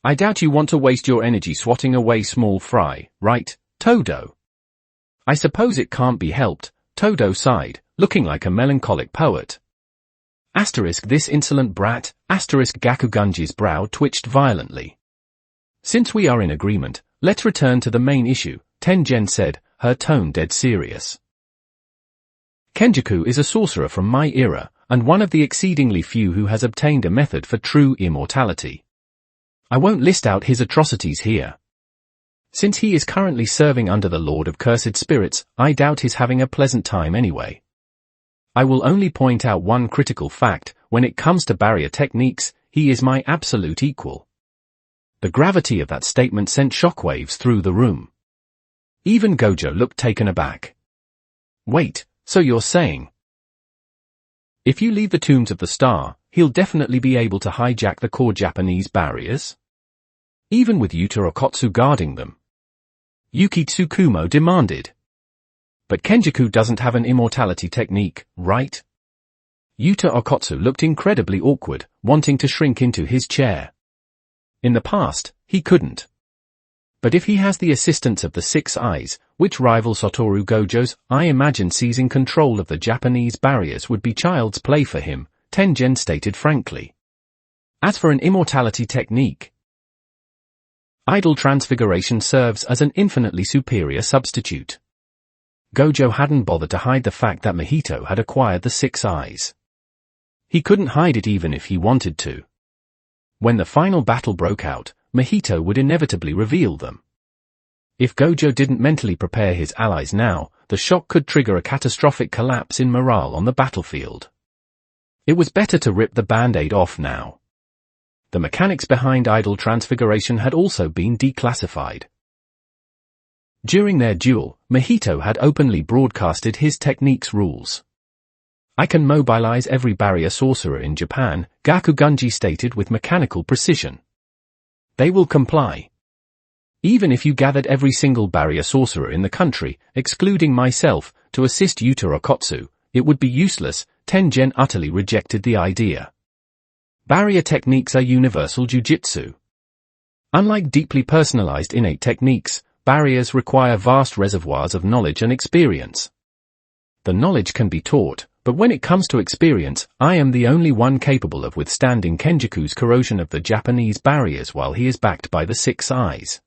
"I doubt you want to waste your energy swatting away small fry, right, Todo?" "I suppose it can't be helped," Todo sighed, looking like a melancholic poet. This insolent brat, Gakuganji's brow twitched violently. "Since we are in agreement, let's return to the main issue," Tengen said, her tone dead serious. "Kenjaku is a sorcerer from my era, and one of the exceedingly few who has obtained a method for true immortality. I won't list out his atrocities here. Since he is currently serving under the Lord of Cursed Spirits, I doubt he's having a pleasant time anyway. I will only point out one critical fact: when it comes to barrier techniques, he is my absolute equal." The gravity of that statement sent shockwaves through the room. Even Gojo looked taken aback. "Wait, so you're saying, if you leave the Tombs of the Star, he'll definitely be able to hijack the core Japanese barriers? Even with Yuta Okotsu guarding them?" Yuki Tsukumo demanded. "But Kenjaku doesn't have an immortality technique, right?" Yuta Okotsu looked incredibly awkward, wanting to shrink into his chair. In the past, he couldn't. But if he has the assistance of the 6 eyes, which rival Satoru Gojo's, I imagine seizing control of the Japanese barriers would be child's play for him, Tengen stated frankly. As for an immortality technique, idle transfiguration serves as an infinitely superior substitute. Gojo hadn't bothered to hide the fact that Mahito had acquired the 6 eyes. He couldn't hide it even if he wanted to. When the final battle broke out, Mahito would inevitably reveal them. If Gojo didn't mentally prepare his allies now, the shock could trigger a catastrophic collapse in morale on the battlefield. It was better to rip the band-aid off now. The mechanics behind idol transfiguration had also been declassified. During their duel, Mahito had openly broadcasted his technique's rules. "I can mobilize every barrier sorcerer in Japan," Gakugunji stated with mechanical precision. "They will comply. Even if you gathered every single barrier sorcerer in the country, excluding myself, to assist Yuta Okotsu, it would be useless." Tengen utterly rejected the idea. Barrier techniques are universal jujutsu. Unlike deeply personalized innate techniques, barriers require vast reservoirs of knowledge and experience. The knowledge can be taught, but when it comes to experience, I am the only one capable of withstanding Kenjaku's corrosion of the Japanese barriers while he is backed by the Six Eyes.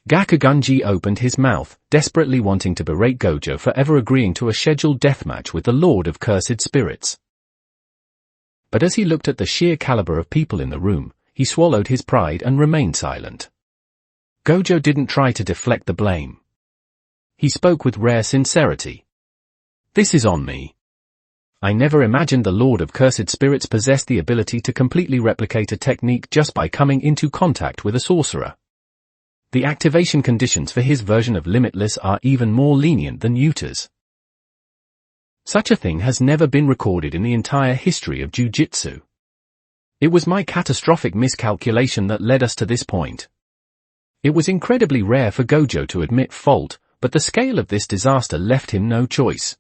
Gakugunji opened his mouth, desperately wanting to berate Gojo for ever agreeing to a scheduled deathmatch with the Lord of Cursed Spirits. But as he looked at the sheer caliber of people in the room, he swallowed his pride and remained silent. Gojo didn't try to deflect the blame. He spoke with rare sincerity. "This is on me. I never imagined the Lord of Cursed Spirits possessed the ability to completely replicate a technique just by coming into contact with a sorcerer. The activation conditions for his version of Limitless are even more lenient than Yuta's. Such a thing has never been recorded in the entire history of Jujutsu. It was my catastrophic miscalculation that led us to this point." It was incredibly rare for Gojo to admit fault, but the scale of this disaster left him no choice.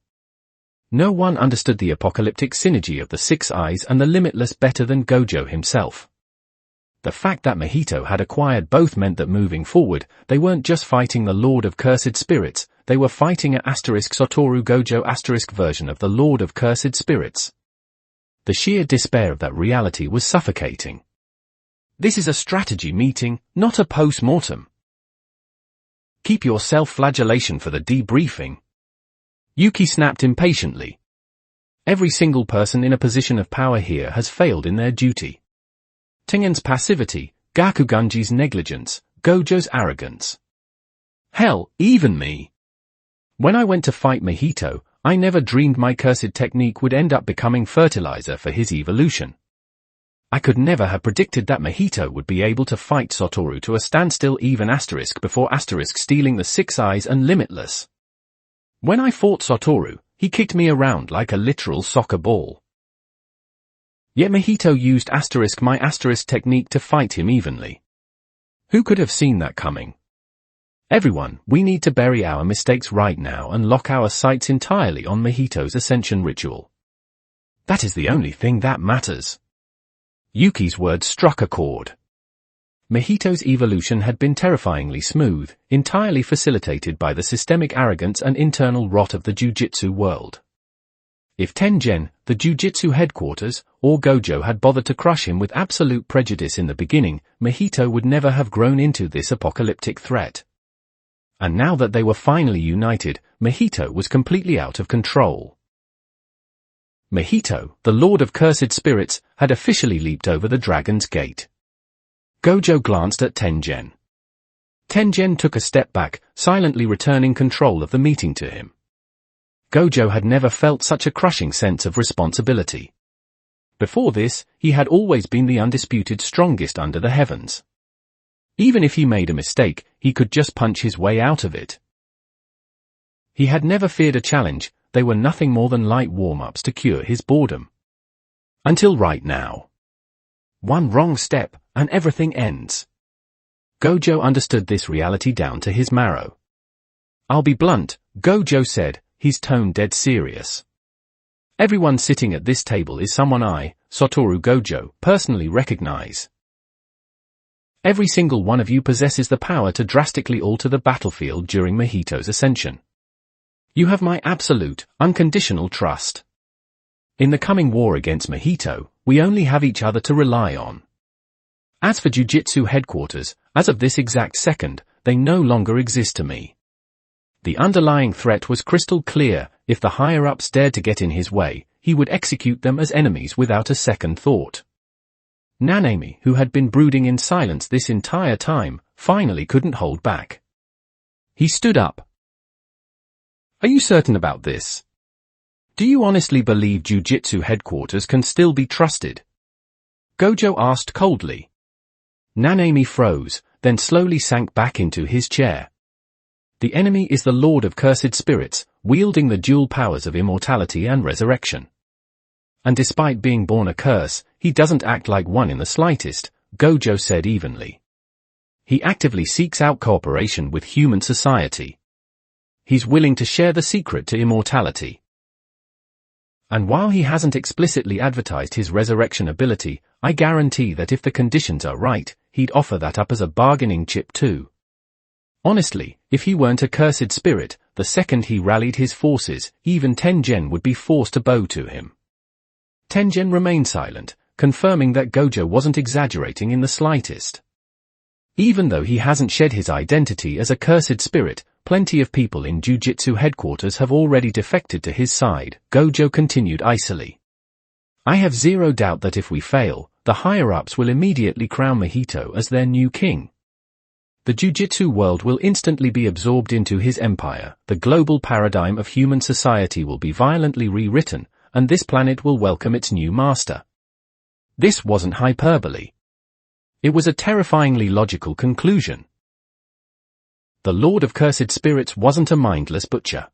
No one understood the apocalyptic synergy of the Six Eyes and the Limitless better than Gojo himself. The fact that Mahito had acquired both meant that moving forward, they weren't just fighting the Lord of Cursed Spirits, they were fighting a Satoru Gojo version of the Lord of Cursed Spirits. The sheer despair of that reality was suffocating. "This is a strategy meeting, not a post-mortem. Keep your self-flagellation for the debriefing." Yuki snapped impatiently. "Every single person in a position of power here has failed in their duty. Tengen's passivity, Gakugunji's negligence, Gojo's arrogance. Hell, even me. When I went to fight Mahito, I never dreamed my cursed technique would end up becoming fertilizer for his evolution. I could never have predicted that Mahito would be able to fight Satoru to a standstill even before stealing the Six Eyes and Limitless. When I fought Satoru, he kicked me around like a literal soccer ball. Yet Mahito used my technique to fight him evenly. Who could have seen that coming? Everyone, we need to bury our mistakes right now and lock our sights entirely on Mahito's ascension ritual. That is the only thing that matters." Yuki's words struck a chord. Mahito's evolution had been terrifyingly smooth, entirely facilitated by the systemic arrogance and internal rot of the Jujutsu world. If Tengen, the Jujutsu headquarters, or Gojo had bothered to crush him with absolute prejudice in the beginning, Mahito would never have grown into this apocalyptic threat. And now that they were finally united, Mahito was completely out of control. Mahito, the Lord of Cursed Spirits, had officially leaped over the Dragon's Gate. Gojo glanced at Tengen. Tengen took a step back, silently returning control of the meeting to him. Gojo had never felt such a crushing sense of responsibility. Before this, he had always been the undisputed strongest under the heavens. Even if he made a mistake, he could just punch his way out of it. He had never feared a challenge, they were nothing more than light warm-ups to cure his boredom. Until right now. One wrong step, and everything ends. Gojo understood this reality down to his marrow. "I'll be blunt," Gojo said, his tone dead serious. "Everyone sitting at this table is someone I, Satoru Gojo, personally recognize. Every single one of you possesses the power to drastically alter the battlefield during Mahito's ascension. You have my absolute, unconditional trust. In the coming war against Mahito, we only have each other to rely on. As for Jujutsu headquarters, as of this exact second, they no longer exist to me." The underlying threat was crystal clear: if the higher-ups dared to get in his way, he would execute them as enemies without a second thought. Nanami, who had been brooding in silence this entire time, finally couldn't hold back. He stood up. "Are you certain about this?" Do you honestly believe Jujutsu headquarters can still be trusted? Gojo asked coldly. Nanami froze, then slowly sank back into his chair. The enemy is the Lord of Cursed Spirits, wielding the dual powers of immortality and resurrection. And despite being born a curse, he doesn't act like one in the slightest, Gojo said evenly. He actively seeks out cooperation with human society. He's willing to share the secret to immortality. And while he hasn't explicitly advertised his resurrection ability, I guarantee that if the conditions are right, he'd offer that up as a bargaining chip too. Honestly, if he weren't a cursed spirit, the second he rallied his forces, even Tengen would be forced to bow to him. Tengen remained silent, confirming that Gojo wasn't exaggerating in the slightest. Even though he hasn't shed his identity as a cursed spirit, plenty of people in Jujutsu headquarters have already defected to his side, Gojo continued icily. I have zero doubt that if we fail, the higher-ups will immediately crown Mahito as their new king. The Jujutsu world will instantly be absorbed into his empire, the global paradigm of human society will be violently rewritten, and this planet will welcome its new master. This wasn't hyperbole. It was a terrifyingly logical conclusion. The Lord of Cursed Spirits wasn't a mindless butcher.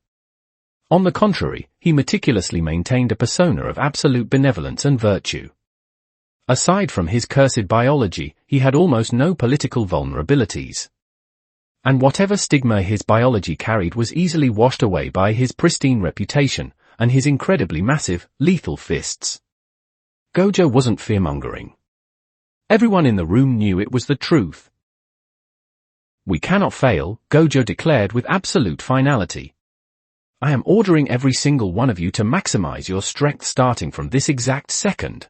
On the contrary, he meticulously maintained a persona of absolute benevolence and virtue. Aside from his cursed biology, he had almost no political vulnerabilities. And whatever stigma his biology carried was easily washed away by his pristine reputation, and his incredibly massive, lethal fists. Gojo wasn't fearmongering. Everyone in the room knew it was the truth. We cannot fail, Gojo declared with absolute finality. I am ordering every single one of you to maximize your strength starting from this exact second.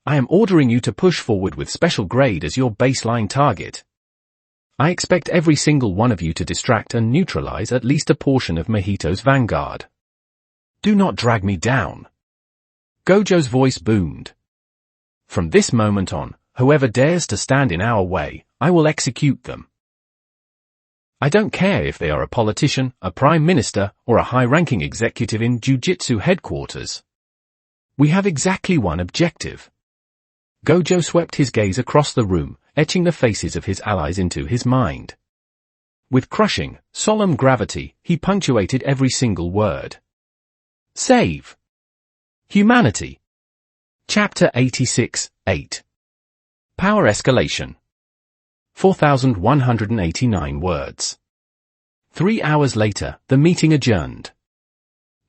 I am ordering you to push forward with special grade as your baseline target. I expect every single one of you to distract and neutralize at least a portion of Mahito's vanguard. Do not drag me down. Gojo's voice boomed. From this moment on, whoever dares to stand in our way, I will execute them. I don't care if they are a politician, a prime minister, or a high-ranking executive in Jujutsu headquarters. We have exactly one objective. Gojo swept his gaze across the room, etching the faces of his allies into his mind. With crushing, solemn gravity, he punctuated every single word. Save humanity. Chapter 86, 8. Power Escalation. 4,189 words. 3 hours later, the meeting adjourned.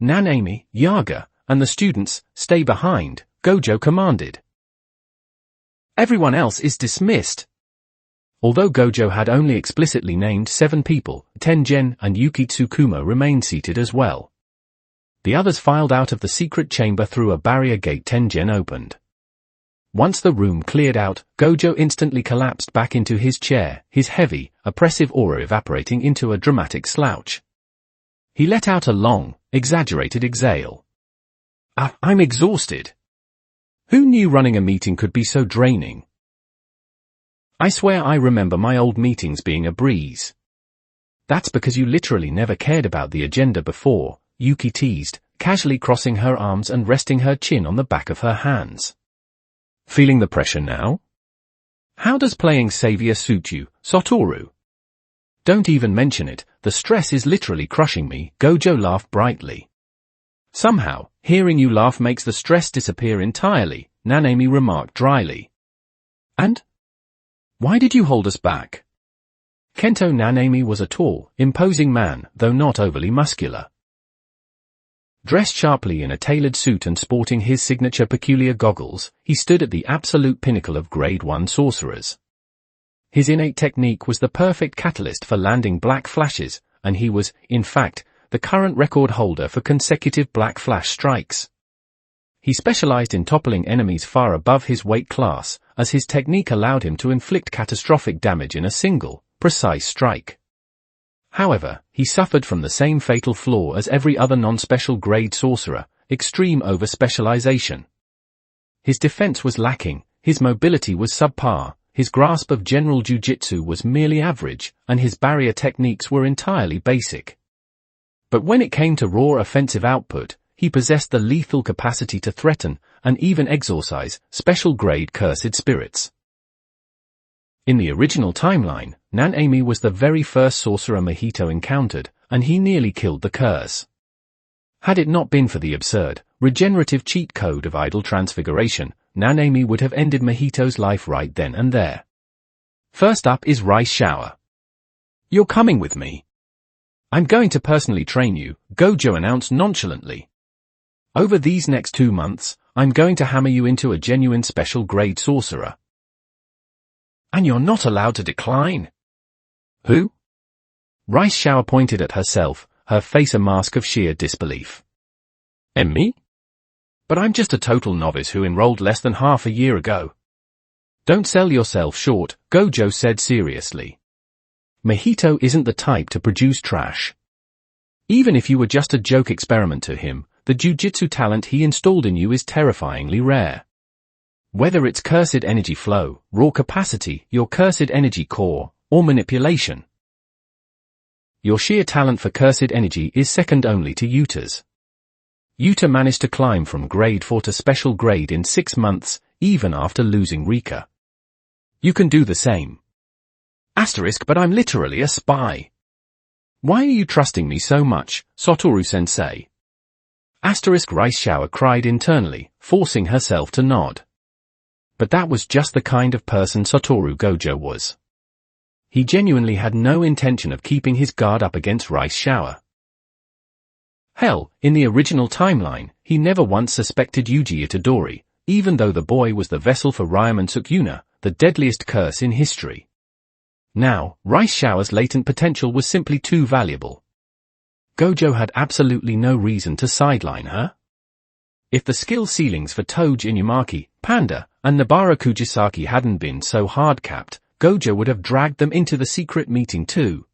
Nanami, Yaga, and the students, stay behind, Gojo commanded. Everyone else is dismissed. Although Gojo had only explicitly named 7 people, Tengen and Yuki Tsukuma remained seated as well. The others filed out of the secret chamber through a barrier gate Tengen opened. Once the room cleared out, Gojo instantly collapsed back into his chair, his heavy, oppressive aura evaporating into a dramatic slouch. He let out a long, exaggerated exhale. I'm exhausted. Who knew running a meeting could be so draining? I swear I remember my old meetings being a breeze. That's because you literally never cared about the agenda before, Yuki teased, casually crossing her arms and resting her chin on the back of her hands. Feeling the pressure now? How does playing savior suit you, Satoru? Don't even mention it, the stress is literally crushing me, Gojo laughed brightly. Somehow, hearing you laugh makes the stress disappear entirely, Nanami remarked dryly. And? Why did you hold us back? Kento Nanami was a tall, imposing man, though not overly muscular. Dressed sharply in a tailored suit and sporting his signature peculiar goggles, he stood at the absolute pinnacle of Grade 1 sorcerers. His innate technique was the perfect catalyst for landing black flashes, and he was, in fact, the current record holder for consecutive black flash strikes. He specialized in toppling enemies far above his weight class, as his technique allowed him to inflict catastrophic damage in a single, precise strike. However, he suffered from the same fatal flaw as every other non-special grade sorcerer, extreme over-specialization. His defense was lacking, his mobility was subpar, his grasp of general jujitsu was merely average, and his barrier techniques were entirely basic. But when it came to raw offensive output, he possessed the lethal capacity to threaten, and even exorcise, special-grade cursed spirits. In the original timeline, Nanami was the very first sorcerer Mahito encountered, and he nearly killed the curse. Had it not been for the absurd, regenerative cheat code of idle transfiguration, Nanami would have ended Mahito's life right then and there. First up is Rice Shower. "You're coming with me. I'm going to personally train you," Gojo announced nonchalantly. "Over these next 2 months, I'm going to hammer you into a genuine special-grade sorcerer. And you're not allowed to decline." "Who?" Rice Shower pointed at herself, her face a mask of sheer disbelief. "Me? But I'm just a total novice who enrolled less than half a year ago." "Don't sell yourself short," Gojo said seriously. "Mahito isn't the type to produce trash. Even if you were just a joke experiment to him, the jujutsu talent he installed in you is terrifyingly rare. Whether it's cursed energy flow, raw capacity, your cursed energy core, or manipulation. Your sheer talent for cursed energy is second only to Yuta's. Yuta managed to climb from grade 4 to special grade in 6 months, even after losing Rika. You can do the same. But I'm literally a spy. Why are you trusting me so much, Satoru-sensei?" Rice Shower cried internally, forcing herself to nod. But that was just the kind of person Satoru Gojo was. He genuinely had no intention of keeping his guard up against Rice Shower. Hell, in the original timeline, he never once suspected Yuji Itadori, even though the boy was the vessel for Ryomen Sukuna, the deadliest curse in history. Now, Rice Shower's latent potential was simply too valuable. Gojo had absolutely no reason to sideline her. If the skill ceilings for Toge Inumaki, Panda, and Nobara Kujisaki hadn't been so hard-capped, Gojo would have dragged them into the secret meeting too.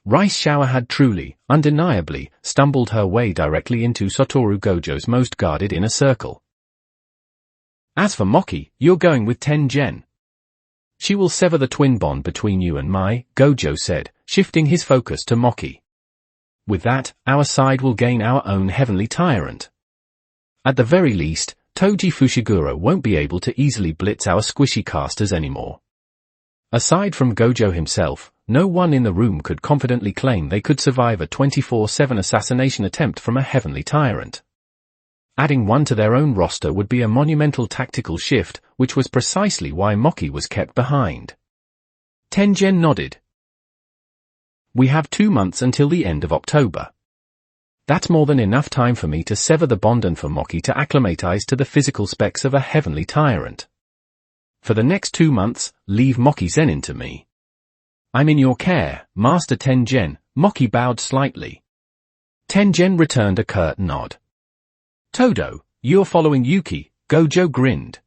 Rice Shower had truly, undeniably, stumbled her way directly into Satoru Gojo's most guarded inner circle. "As for Moki, you're going with Tengen. She will sever the twin bond between you and Mai," Gojo said, shifting his focus to Moki. "With that, our side will gain our own heavenly tyrant. At the very least, Toji Fushiguro won't be able to easily blitz our squishy casters anymore." Aside from Gojo himself, no one in the room could confidently claim they could survive a 24/7 assassination attempt from a heavenly tyrant. Adding one to their own roster would be a monumental tactical shift, which was precisely why Moki was kept behind. Tengen nodded. "We have 2 months until the end of October. That's more than enough time for me to sever the bond and for Moki to acclimatize to the physical specs of a heavenly tyrant. For the next 2 months, leave Moki Zenin to me." "I'm in your care, Master Tengen," Moki bowed slightly. Tengen returned a curt nod. "Todo, you're following Yuki," Gojo grinned.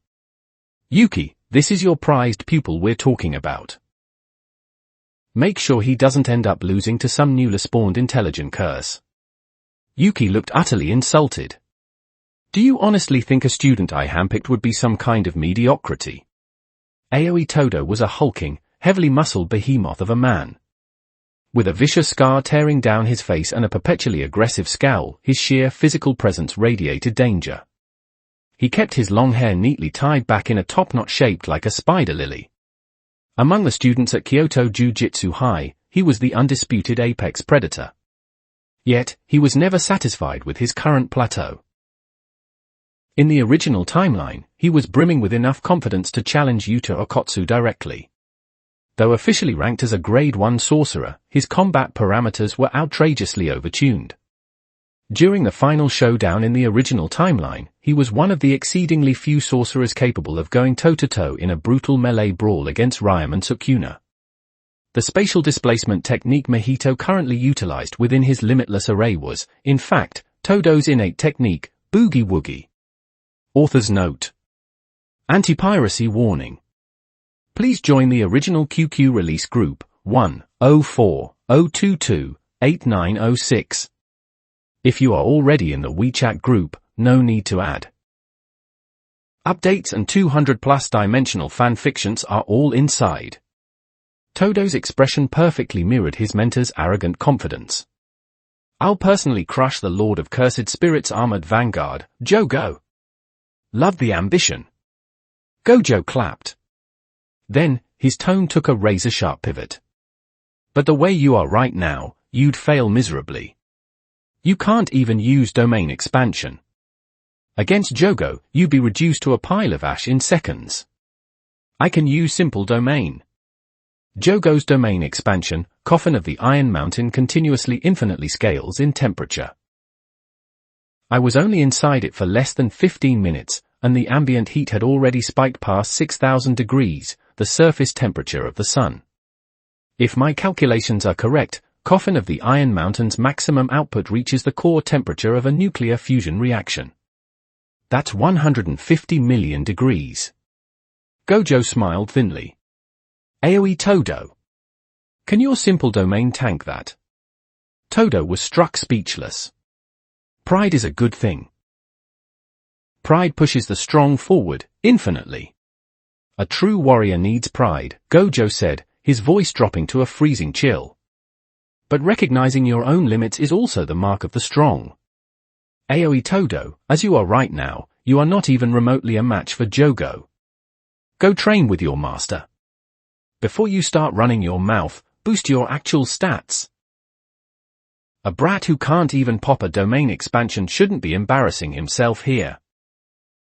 "Yuki, this is your prized pupil we're talking about. Make sure he doesn't end up losing to some newly spawned intelligent curse." Yuki looked utterly insulted. "Do you honestly think a student I handpicked would be some kind of mediocrity?" Aoi Todo was a hulking, heavily muscled behemoth of a man. With a vicious scar tearing down his face and a perpetually aggressive scowl, his sheer physical presence radiated danger. He kept his long hair neatly tied back in a topknot shaped like a spider lily. Among the students at Kyoto Jujutsu High, he was the undisputed apex predator. Yet, he was never satisfied with his current plateau. In the original timeline, he was brimming with enough confidence to challenge Yuta Okotsu directly. Though officially ranked as a grade 1 sorcerer, his combat parameters were outrageously overtuned. During the final showdown in the original timeline, he was one of the exceedingly few sorcerers capable of going toe-to-toe in a brutal melee brawl against Ryomen Sukuna. The spatial displacement technique Mahito currently utilized within his limitless array was, in fact, Todo's innate technique, Boogie Woogie. Author's note. Anti-piracy warning. Please join the original QQ release group, 1-04-022-8906. If you are already in the WeChat group, no need to add. Updates and 200+ dimensional fanfictions are all inside. Todo's expression perfectly mirrored his mentor's arrogant confidence. I'll personally crush the Lord of Cursed Spirits' armored vanguard, Jogo. Love the ambition. Gojo clapped. Then, his tone took a razor-sharp pivot. But the way you are right now, you'd fail miserably. You can't even use domain expansion. Against Jogo, you'd be reduced to a pile of ash in seconds. I can use simple domain. Jogo's domain expansion, Coffin of the Iron Mountain, continuously infinitely scales in temperature. I was only inside it for less than 15 minutes, and the ambient heat had already spiked past 6,000 degrees, the surface temperature of the sun. If my calculations are correct, Coffin of the Iron Mountain's maximum output reaches the core temperature of a nuclear fusion reaction. That's 150 million degrees. Gojo smiled thinly. AoE Todo. Can your simple domain tank that? Todo was struck speechless. Pride is a good thing. Pride pushes the strong forward, infinitely. A true warrior needs pride, Gojo said, his voice dropping to a freezing chill. But recognizing your own limits is also the mark of the strong. AoE Todo, as you are right now, you are not even remotely a match for Jogo. Go train with your master. Before you start running your mouth, boost your actual stats. A brat who can't even pop a domain expansion shouldn't be embarrassing himself here.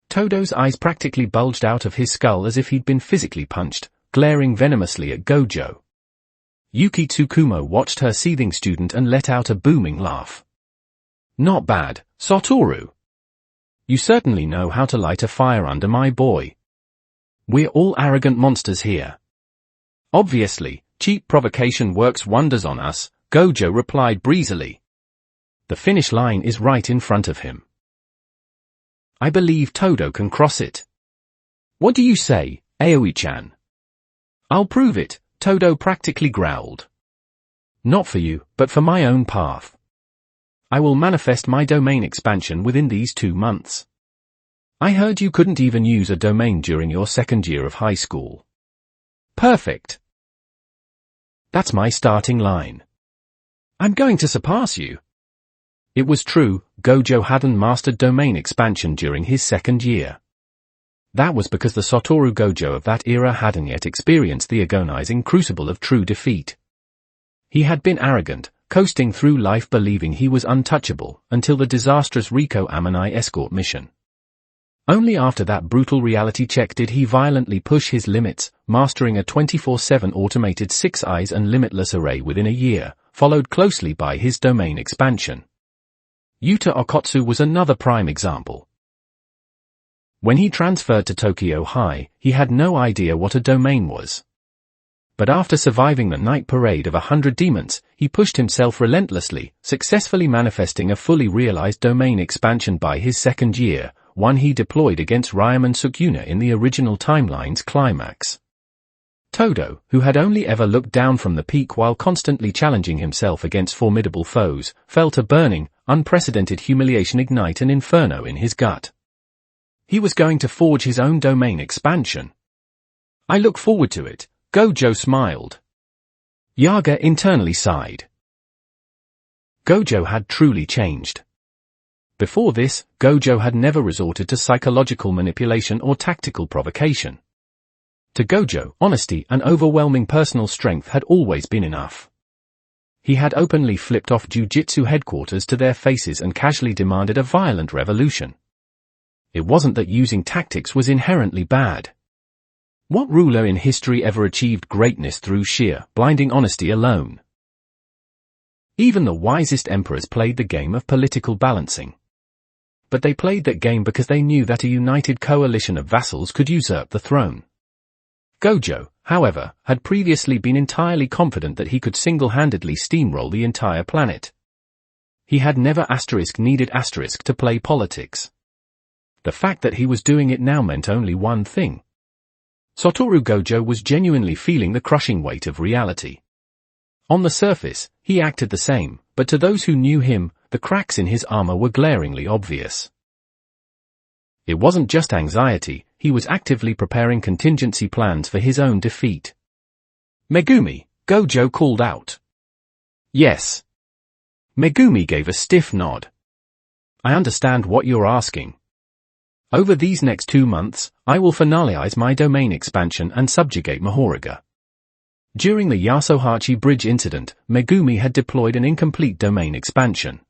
Todo's eyes practically bulged out of his skull as if he'd been physically punched, glaring venomously at Gojo. Yuki Tsukumo watched her seething student and let out a booming laugh. Not bad, Satoru. You certainly know how to light a fire under my boy. We're all arrogant monsters here. Obviously, cheap provocation works wonders on us, Gojo replied breezily. The finish line is right in front of him. I believe Todo can cross it. What do you say, Aoi-chan? I'll prove it, Todo practically growled. Not for you, but for my own path. I will manifest my domain expansion within these 2 months. I heard you couldn't even use a domain during your second year of high school. Perfect. That's my starting line. I'm going to surpass you. It was true, Gojo hadn't mastered domain expansion during his second year. That was because the Satoru Gojo of that era hadn't yet experienced the agonizing crucible of true defeat. He had been arrogant, coasting through life believing he was untouchable, until the disastrous Riko Amanai escort mission. Only after that brutal reality check did he violently push his limits, mastering a 24/7 automated 6 eyes and limitless array within a year, followed closely by his domain expansion. Yuta Okotsu was another prime example. When he transferred to Tokyo High, he had no idea what a domain was. But after surviving the night parade of 100 demons, he pushed himself relentlessly, successfully manifesting a fully realized domain expansion by his second year, one he deployed against Ryomen Sukuna in the original timeline's climax. Todo, who had only ever looked down from the peak while constantly challenging himself against formidable foes, felt a burning, unprecedented humiliation ignite an inferno in his gut. He was going to forge his own domain expansion. I look forward to it, Gojo smiled. Yaga internally sighed. Gojo had truly changed. Before this, Gojo had never resorted to psychological manipulation or tactical provocation. To Gojo, honesty and overwhelming personal strength had always been enough. He had openly flipped off Jujutsu headquarters to their faces and casually demanded a violent revolution. It wasn't that using tactics was inherently bad. What ruler in history ever achieved greatness through sheer, blinding honesty alone? Even the wisest emperors played the game of political balancing. But they played that game because they knew that a united coalition of vassals could usurp the throne. Gojo, however, had previously been entirely confident that he could single-handedly steamroll the entire planet. He had never needed to play politics. The fact that he was doing it now meant only one thing. Satoru Gojo was genuinely feeling the crushing weight of reality. On the surface, he acted the same, but to those who knew him, the cracks in his armor were glaringly obvious. It wasn't just anxiety, he was actively preparing contingency plans for his own defeat. Megumi, Gojo called out. Yes. Megumi gave a stiff nod. I understand what you're asking. Over these next 2 months, I will finalize my domain expansion and subjugate Mahoraga. During the Yasuhachi Bridge incident, Megumi had deployed an incomplete domain expansion.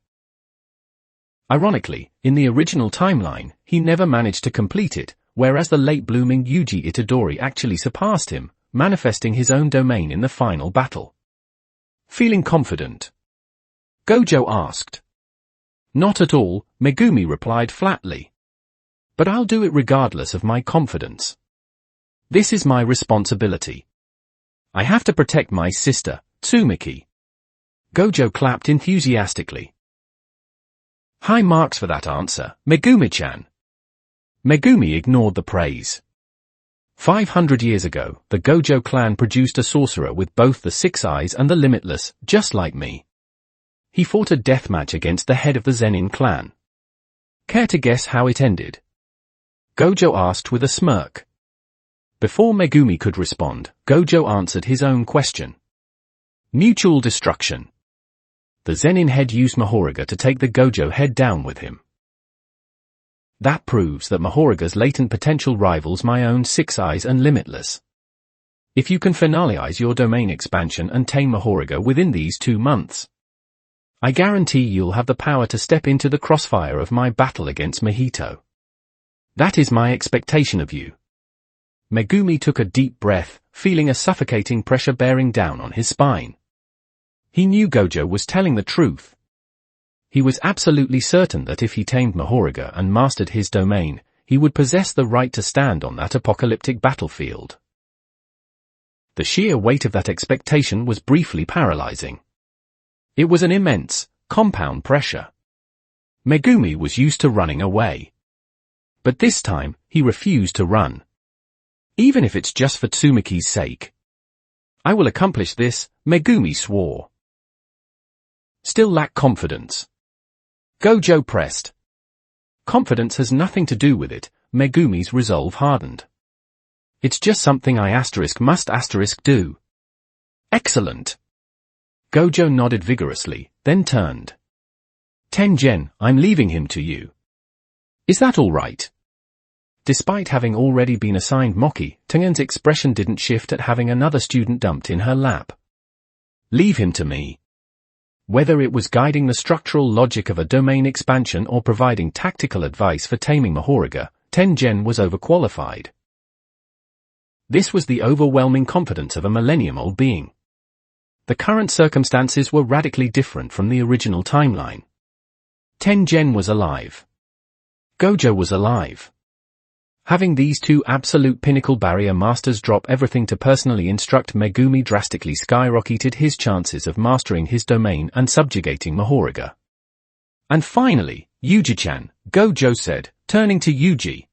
Ironically, in the original timeline, he never managed to complete it, whereas the late-blooming Yuji Itadori actually surpassed him, manifesting his own domain in the final battle. Feeling confident? Gojo asked. Not at all, Megumi replied flatly. But I'll do it regardless of my confidence. This is my responsibility. I have to protect my sister, Tsumiki. Gojo clapped enthusiastically. High marks for that answer, Megumi-chan. Megumi ignored the praise. 500 years ago, the Gojo clan produced a sorcerer with both the 6 eyes and the limitless, just like me. He fought a deathmatch against the head of the Zenin clan. Care to guess how it ended? Gojo asked with a smirk. Before Megumi could respond, Gojo answered his own question. Mutual destruction. The Zenin head used Mahoraga to take the Gojo head down with him. That proves that Mahoraga's latent potential rivals my own 6 eyes and limitless. If you can finalize your domain expansion and tame Mahoraga within these 2 months, I guarantee you'll have the power to step into the crossfire of my battle against Mahito. That is my expectation of you. Megumi took a deep breath, feeling a suffocating pressure bearing down on his spine. He knew Gojo was telling the truth. He was absolutely certain that if he tamed Mahoraga and mastered his domain, he would possess the right to stand on that apocalyptic battlefield. The sheer weight of that expectation was briefly paralyzing. It was an immense, compound pressure. Megumi was used to running away. But this time, he refused to run. Even if it's just for Tsumiki's sake. I will accomplish this, Megumi swore. Still lack confidence. Gojo pressed. Confidence has nothing to do with it, Megumi's resolve hardened. It's just something I must do. Excellent. Gojo nodded vigorously, then turned. Tengen, I'm leaving him to you. Is that all right? Despite having already been assigned Moki, Tengen's expression didn't shift at having another student dumped in her lap. Leave him to me. Whether it was guiding the structural logic of a domain expansion or providing tactical advice for taming Mahoraga, Tengen was overqualified. This was the overwhelming confidence of a millennium-old being. The current circumstances were radically different from the original timeline. Tengen was alive. Gojo was alive. Having these 2 absolute pinnacle barrier masters drop everything to personally instruct Megumi drastically skyrocketed his chances of mastering his domain and subjugating Mahoraga. And finally, Yuji-chan, Gojo said, turning to Yuji.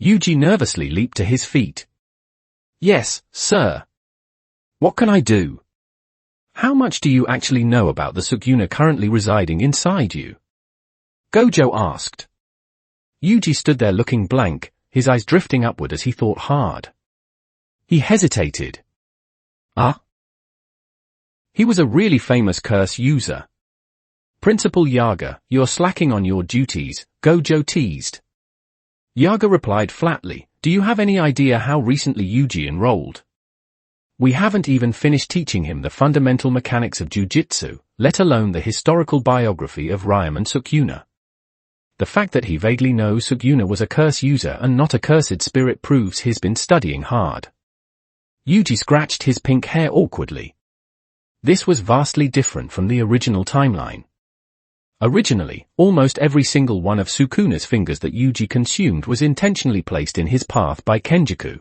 Yuji nervously leaped to his feet. Yes, sir. What can I do? How much do you actually know about the Sukuna currently residing inside you? Gojo asked. Yuji stood there looking blank, his eyes drifting upward as he thought hard. He hesitated. He was a really famous curse user. Principal Yaga, you're slacking on your duties, Gojo teased. Yaga replied flatly, do you have any idea how recently Yuji enrolled? We haven't even finished teaching him the fundamental mechanics of Jujutsu, let alone the historical biography of Ryomen Sukuna. The fact that he vaguely knows Sukuna was a curse user and not a cursed spirit proves he's been studying hard. Yuji scratched his pink hair awkwardly. This was vastly different from the original timeline. Originally, almost every single one of Sukuna's fingers that Yuji consumed was intentionally placed in his path by Kenjaku.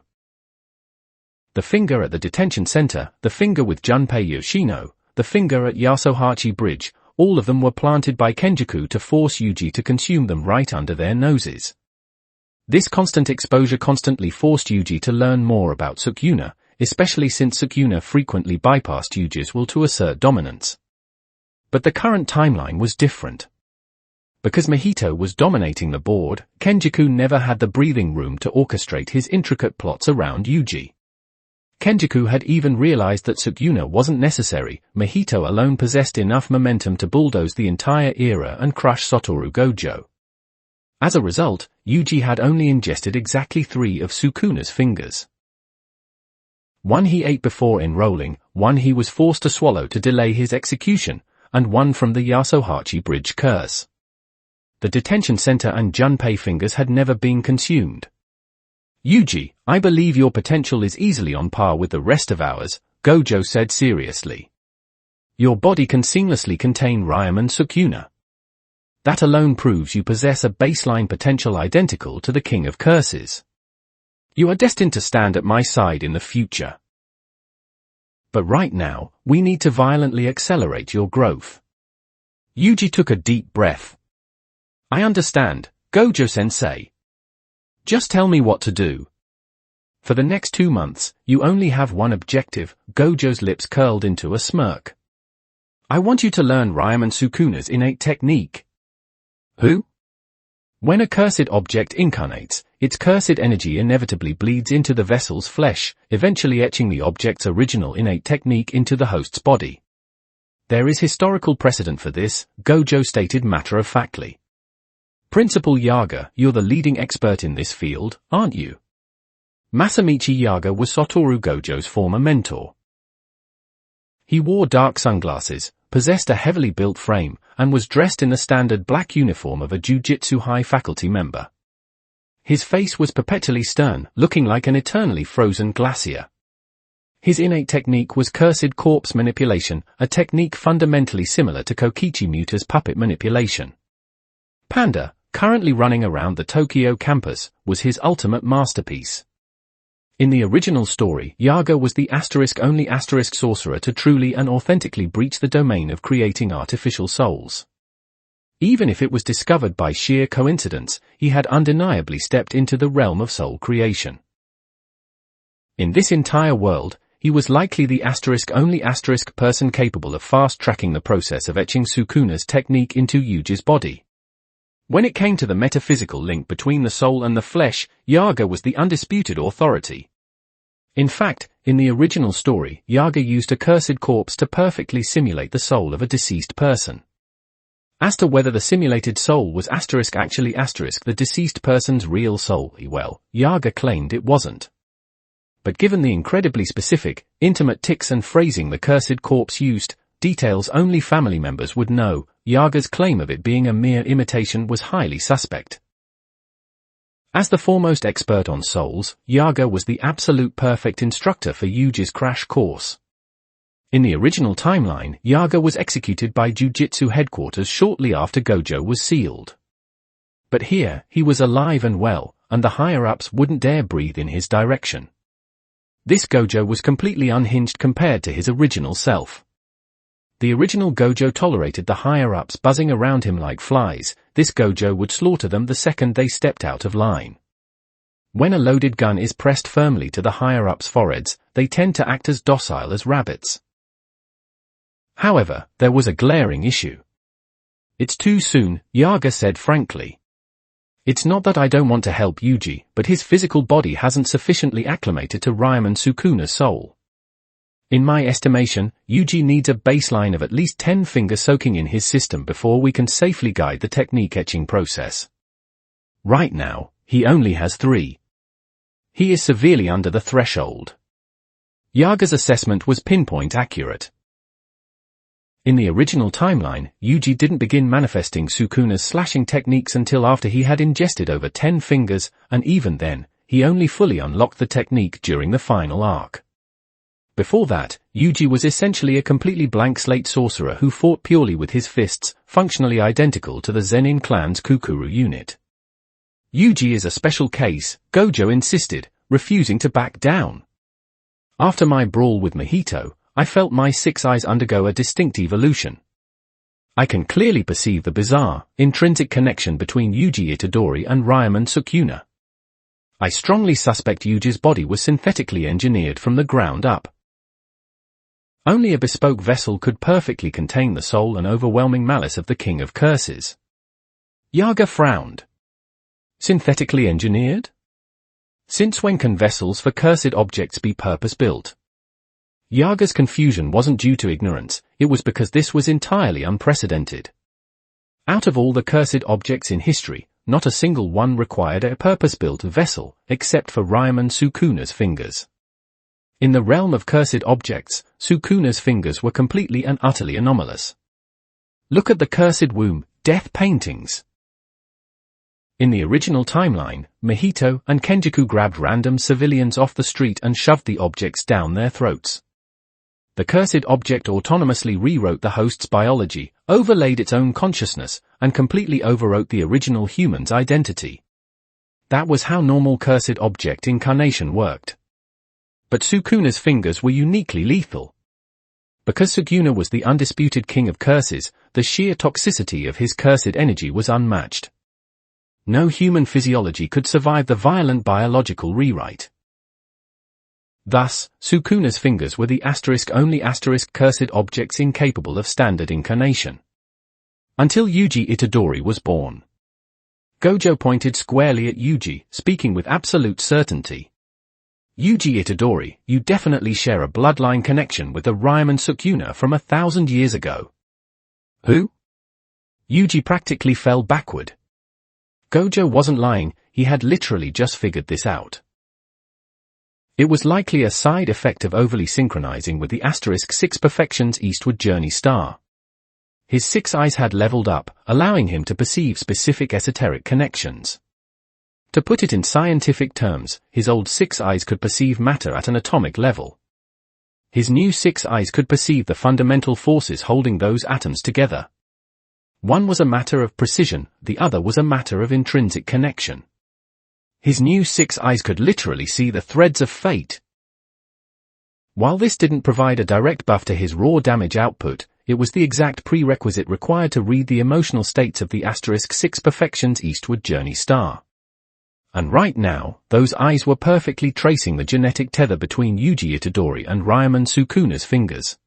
The finger at the detention center, the finger with Junpei Yoshino, the finger at Yasuhachi Bridge, all of them were planted by Kenjaku to force Yuji to consume them right under their noses. This constant exposure constantly forced Yuji to learn more about Sukuna, especially since Sukuna frequently bypassed Yuji's will to assert dominance. But the current timeline was different. Because Mahito was dominating the board, Kenjaku never had the breathing room to orchestrate his intricate plots around Yuji. Kenjaku had even realized that Sukuna wasn't necessary. Mahito alone possessed enough momentum to bulldoze the entire era and crush Satoru Gojo. As a result, Yuji had only ingested exactly 3 of Sukuna's fingers. One he ate before enrolling, one he was forced to swallow to delay his execution, and one from the Yasuhachi Bridge curse. The detention center and Junpei fingers had never been consumed. Yuji, I believe your potential is easily on par with the rest of ours, Gojo said seriously. Your body can seamlessly contain Ryomen Sukuna. That alone proves you possess a baseline potential identical to the King of Curses. You are destined to stand at my side in the future. But right now, we need to violently accelerate your growth. Yuji took a deep breath. I understand, Gojo-sensei. Just tell me what to do. For the next 2 months, you only have one objective. Gojo's lips curled into a smirk. I want you to learn Ryomen Sukuna's innate technique. Who? When a cursed object incarnates, its cursed energy inevitably bleeds into the vessel's flesh, eventually etching the object's original innate technique into the host's body. There is historical precedent for this, Gojo stated matter-of-factly. Principal Yaga, you're the leading expert in this field, aren't you? Masamichi Yaga was Satoru Gojo's former mentor. He wore dark sunglasses, possessed a heavily built frame, and was dressed in the standard black uniform of a Jujutsu high faculty member. His face was perpetually stern, looking like an eternally frozen glacier. His innate technique was cursed corpse manipulation, a technique fundamentally similar to Kokichi Muta's puppet manipulation. Panda, currently running around the Tokyo campus, was his ultimate masterpiece. In the original story, Yaga was the only sorcerer to truly and authentically breach the domain of creating artificial souls. Even if it was discovered by sheer coincidence, he had undeniably stepped into the realm of soul creation. In this entire world, he was likely the only person capable of fast-tracking the process of etching Sukuna's technique into Yuji's body. When it came to the metaphysical link between the soul and the flesh, Yaga was the undisputed authority. In fact, in the original story, Yaga used a cursed corpse to perfectly simulate the soul of a deceased person. As to whether the simulated soul was actually the deceased person's real soul, well, Yaga claimed it wasn't. But given the incredibly specific, intimate tics and phrasing the cursed corpse used, details only family members would know, Yaga's claim of it being a mere imitation was highly suspect. As the foremost expert on souls, Yaga was the absolute perfect instructor for Yuji's crash course. In the original timeline, Yaga was executed by Jujutsu headquarters shortly after Gojo was sealed. But here, he was alive and well, and the higher-ups wouldn't dare breathe in his direction. This Gojo was completely unhinged compared to his original self. The original Gojo tolerated the higher-ups buzzing around him like flies. This Gojo would slaughter them the second they stepped out of line. When a loaded gun is pressed firmly to the higher-ups' foreheads, they tend to act as docile as rabbits. However, there was a glaring issue. It's too soon, Yaga said frankly. It's not that I don't want to help Yuji, but his physical body hasn't sufficiently acclimated to Ryomen Sukuna's soul. In my estimation, Yuji needs a baseline of at least 10 fingers soaking in his system before we can safely guide the technique etching process. Right now, he only has 3. He is severely under the threshold. Yaga's assessment was pinpoint accurate. In the original timeline, Yuji didn't begin manifesting Sukuna's slashing techniques until after he had ingested over 10 fingers, and even then, he only fully unlocked the technique during the final arc. Before that, Yuji was essentially a completely blank slate sorcerer who fought purely with his fists, functionally identical to the Zenin clan's Kukuru unit. Yuji is a special case, Gojo insisted, refusing to back down. After my brawl with Mahito, I felt my 6 eyes undergo a distinct evolution. I can clearly perceive the bizarre, intrinsic connection between Yuji Itadori and Ryomen Sukuna. I strongly suspect Yuji's body was synthetically engineered from the ground up. Only a bespoke vessel could perfectly contain the soul and overwhelming malice of the King of Curses. Yaga frowned. Synthetically engineered? Since when can vessels for cursed objects be purpose-built? Yaga's confusion wasn't due to ignorance, it was because this was entirely unprecedented. Out of all the cursed objects in history, not a single one required a purpose-built vessel, except for Ryomen Sukuna's fingers. In the realm of cursed objects, Sukuna's fingers were completely and utterly anomalous. Look at the cursed womb, death paintings. In the original timeline, Mahito and Kenjaku grabbed random civilians off the street and shoved the objects down their throats. The cursed object autonomously rewrote the host's biology, overlaid its own consciousness, and completely overwrote the original human's identity. That was how normal cursed object incarnation worked. But Sukuna's fingers were uniquely lethal. Because Sukuna was the undisputed king of curses, the sheer toxicity of his cursed energy was unmatched. No human physiology could survive the violent biological rewrite. Thus, Sukuna's fingers were the only cursed objects incapable of standard incarnation. Until Yuji Itadori was born. Gojo pointed squarely at Yuji, speaking with absolute certainty. Yuji Itadori, you definitely share a bloodline connection with the Ryomen Sukuna from 1,000 years ago. Who? Yuji practically fell backward. Gojo wasn't lying, he had literally just figured this out. It was likely a side effect of overly synchronizing with the *6 Perfection's eastward journey star. His 6 eyes had leveled up, allowing him to perceive specific esoteric connections. To put it in scientific terms, his old 6 eyes could perceive matter at an atomic level. His new 6 eyes could perceive the fundamental forces holding those atoms together. One was a matter of precision, the other was a matter of intrinsic connection. His new 6 eyes could literally see the threads of fate. While this didn't provide a direct buff to his raw damage output, it was the exact prerequisite required to read the emotional states of the *6 Perfection's eastward journey star. And right now, those eyes were perfectly tracing the genetic tether between Yuji Itadori and Ryomen Sukuna's fingers.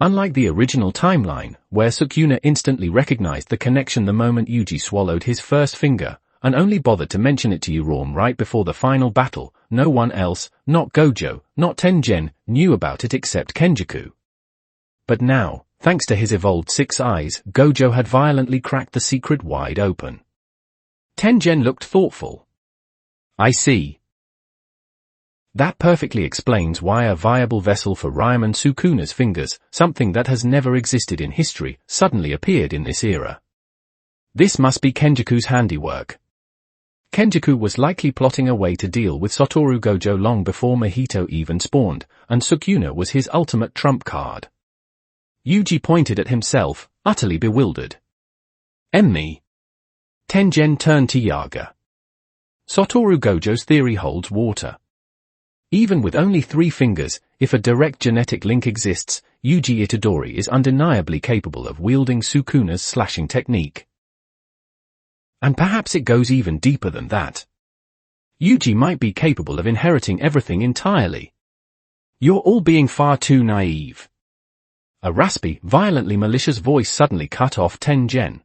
Unlike the original timeline, where Sukuna instantly recognized the connection the moment Yuji swallowed his first finger, and only bothered to mention it to Urom right before the final battle, no one else, not Gojo, not Tengen, knew about it except Kenjaku. But now, thanks to his evolved 6 eyes, Gojo had violently cracked the secret wide open. Tengen looked thoughtful. I see. That perfectly explains why a viable vessel for Ryomen Sukuna's fingers, something that has never existed in history, suddenly appeared in this era. This must be Kenjaku's handiwork. Kenjaku was likely plotting a way to deal with Satoru Gojo long before Mahito even spawned, and Sukuna was his ultimate trump card. Yuji pointed at himself, utterly bewildered. Me. Tengen turned to Yaga. Satoru Gojo's theory holds water. Even with only 3 fingers, if a direct genetic link exists, Yuji Itadori is undeniably capable of wielding Sukuna's slashing technique. And perhaps it goes even deeper than that. Yuji might be capable of inheriting everything entirely. You're all being far too naive. A raspy, violently malicious voice suddenly cut off Tengen.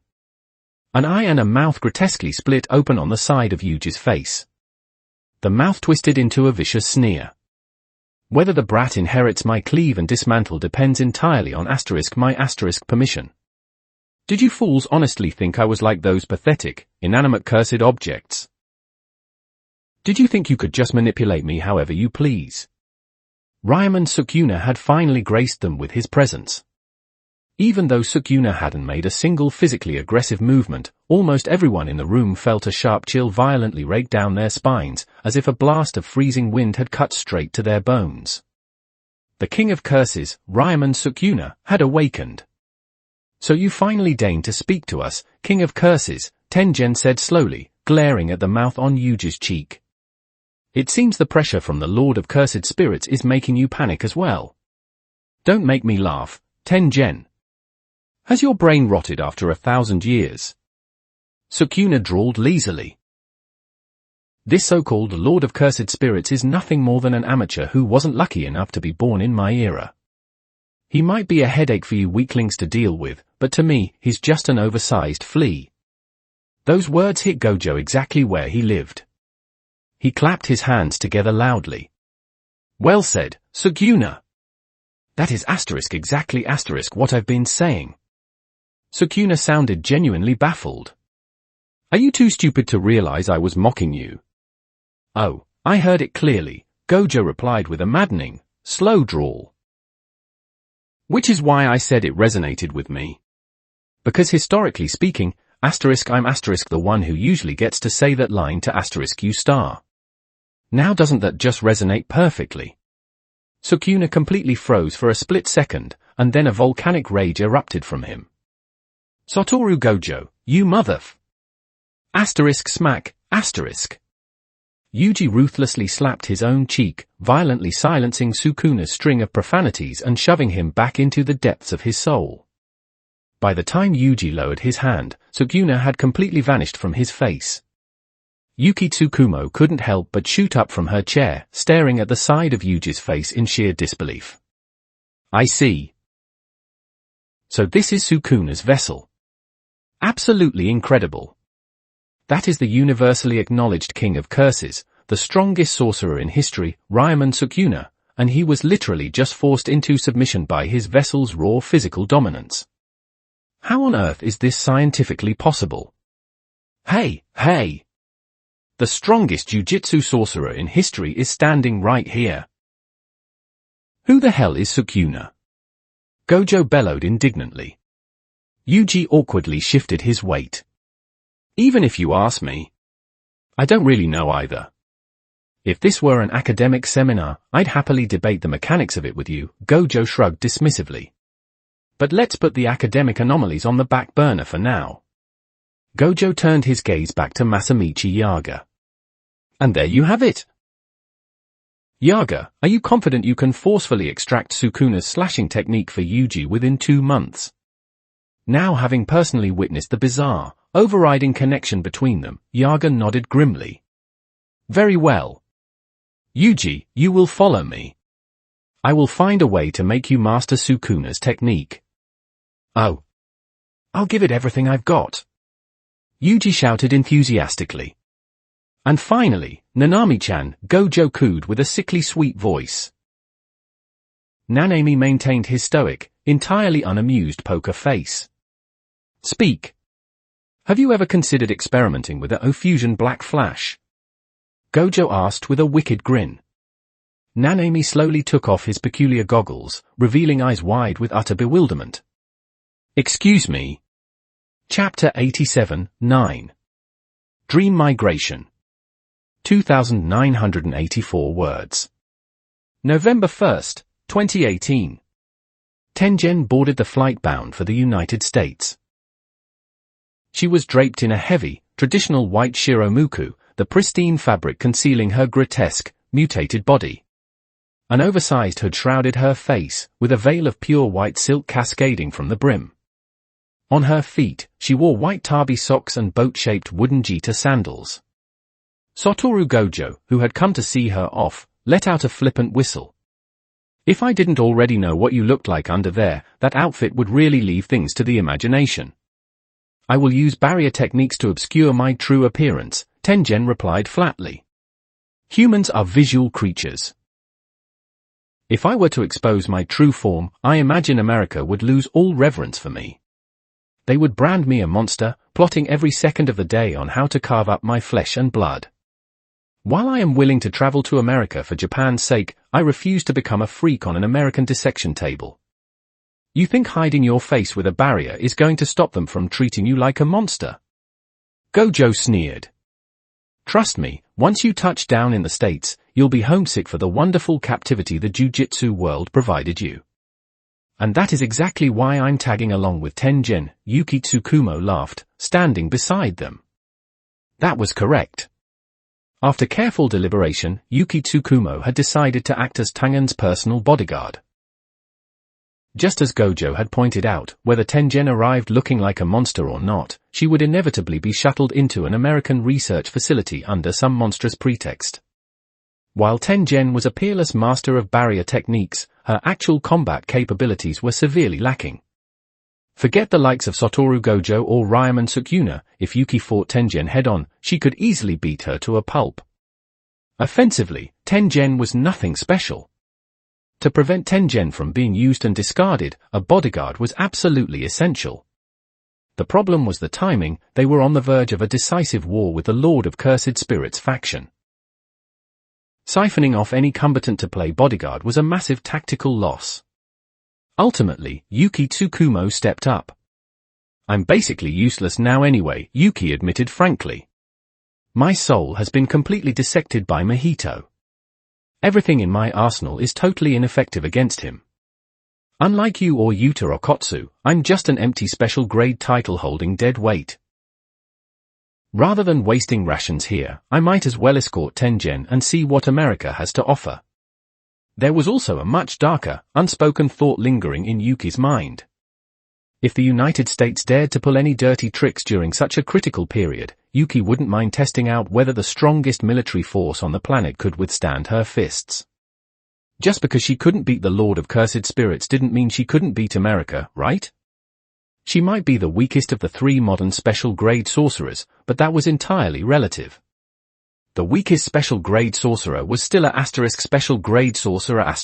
An eye and a mouth grotesquely split open on the side of Yuji's face. The mouth twisted into a vicious sneer. Whether the brat inherits my cleave and dismantle depends entirely on my permission. Did you fools honestly think I was like those pathetic, inanimate cursed objects? Did you think you could just manipulate me however you please? Ryomen Sukuna had finally graced them with his presence. Even though Sukuna hadn't made a single physically aggressive movement, almost everyone in the room felt a sharp chill violently rake down their spines, as if a blast of freezing wind had cut straight to their bones. The king of curses, Ryomen Sukuna, had awakened. So you finally deign to speak to us, king of curses, Tengen said slowly, glaring at the mouth on Yuji's cheek. It seems the pressure from the Lord of Cursed Spirits is making you panic as well. Don't make me laugh, Tengen. Has your brain rotted after 1,000 years? Sukuna drawled lazily. This so-called Lord of Cursed Spirits is nothing more than an amateur who wasn't lucky enough to be born in my era. He might be a headache for you weaklings to deal with, but to me, he's just an oversized flea. Those words hit Gojo exactly where he lived. He clapped his hands together loudly. Well said, Sukuna. That is exactly what I've been saying. Sukuna sounded genuinely baffled. Are you too stupid to realize I was mocking you? Oh, I heard it clearly, Gojo replied with a maddening, slow drawl. Which is why I said it resonated with me. Because historically speaking, I'm the one who usually gets to say that line to you star. Now doesn't that just resonate perfectly? Sukuna completely froze for a split second, and then a volcanic rage erupted from him. Satoru Gojo, you smack, Yuji ruthlessly slapped his own cheek, violently silencing Sukuna's string of profanities and shoving him back into the depths of his soul. By the time Yuji lowered his hand, Sukuna had completely vanished from his face. Yuki Tsukumo couldn't help but shoot up from her chair, staring at the side of Yuji's face in sheer disbelief. I see. So this is Sukuna's vessel. Absolutely incredible. That is the universally acknowledged king of curses, the strongest sorcerer in history, Ryomen Sukuna, and he was literally just forced into submission by his vessel's raw physical dominance. How on earth is this scientifically possible? Hey! The strongest Jujutsu sorcerer in history is standing right here. Who the hell is Sukuna? Gojo bellowed indignantly. Yuji awkwardly shifted his weight. Even if you ask me, I don't really know either. If this were an academic seminar, I'd happily debate the mechanics of it with you, Gojo shrugged dismissively. But let's put the academic anomalies on the back burner for now. Gojo turned his gaze back to Masamichi Yaga. And there you have it. Yaga, are you confident you can forcefully extract Sukuna's slashing technique for Yuji within 2 months? Now having personally witnessed the bizarre, overriding connection between them, Yaga nodded grimly. Very well. Yuji, you will follow me. I will find a way to make you master Sukuna's technique. Oh. I'll give it everything I've got. Yuji shouted enthusiastically. And finally, Nanami-chan, Gojo cooed with a sickly sweet voice. Nanami maintained his stoic, entirely unamused poker face. Speak. Have you ever considered experimenting with a O-Fusion Black Flash? Gojo asked with a wicked grin. Nanami slowly took off his peculiar goggles, revealing eyes wide with utter bewilderment. Excuse me. Chapter 87, 9. Dream Migration. 2,984 words. November 1st, 2018. Tengen boarded the flight bound for the United States. She was draped in a heavy, traditional white shiromuku, the pristine fabric concealing her grotesque, mutated body. An oversized hood shrouded her face, with a veil of pure white silk cascading from the brim. On her feet, she wore white tabi socks and boat-shaped wooden jita sandals. Satoru Gojo, who had come to see her off, let out a flippant whistle. If I didn't already know what you looked like under there, that outfit would really leave things to the imagination. I will use barrier techniques to obscure my true appearance, Tengen replied flatly. Humans are visual creatures. If I were to expose my true form, I imagine America would lose all reverence for me. They would brand me a monster, plotting every second of the day on how to carve up my flesh and blood. While I am willing to travel to America for Japan's sake, I refuse to become a freak on an American dissection table. You think hiding your face with a barrier is going to stop them from treating you like a monster? Gojo sneered. Trust me, once you touch down in the States, you'll be homesick for the wonderful captivity the Jujutsu world provided you. And that is exactly why I'm tagging along with Tengen, Yuki Tsukumo laughed, standing beside them. That was correct. After careful deliberation, Yuki Tsukumo had decided to act as Tengen's personal bodyguard. Just as Gojo had pointed out, whether Tengen arrived looking like a monster or not, she would inevitably be shuttled into an American research facility under some monstrous pretext. While Tengen was a peerless master of barrier techniques, her actual combat capabilities were severely lacking. Forget the likes of Satoru Gojo or Ryomen Sukuna, if Yuki fought Tengen head-on, she could easily beat her to a pulp. Offensively, Tengen was nothing special. To prevent Tengen from being used and discarded, a bodyguard was absolutely essential. The problem was the timing. They were on the verge of a decisive war with the Lord of Cursed Spirits faction. Siphoning off any combatant to play bodyguard was a massive tactical loss. Ultimately, Yuki Tsukumo stepped up. "I'm basically useless now anyway," Yuki admitted frankly. "My soul has been completely dissected by Mahito. Everything in my arsenal is totally ineffective against him. Unlike you or Yuta or Kotsu, I'm just an empty special grade title holding dead weight. Rather than wasting rations here, I might as well escort Tengen and see what America has to offer." There was also a much darker, unspoken thought lingering in Yuki's mind. If the United States dared to pull any dirty tricks during such a critical period, Yuki wouldn't mind testing out whether the strongest military force on the planet could withstand her fists. Just because she couldn't beat the Lord of Cursed Spirits didn't mean she couldn't beat America, right? She might be the weakest of the three modern special grade sorcerers, but that was entirely relative. The weakest special grade sorcerer was still a special grade sorcerer .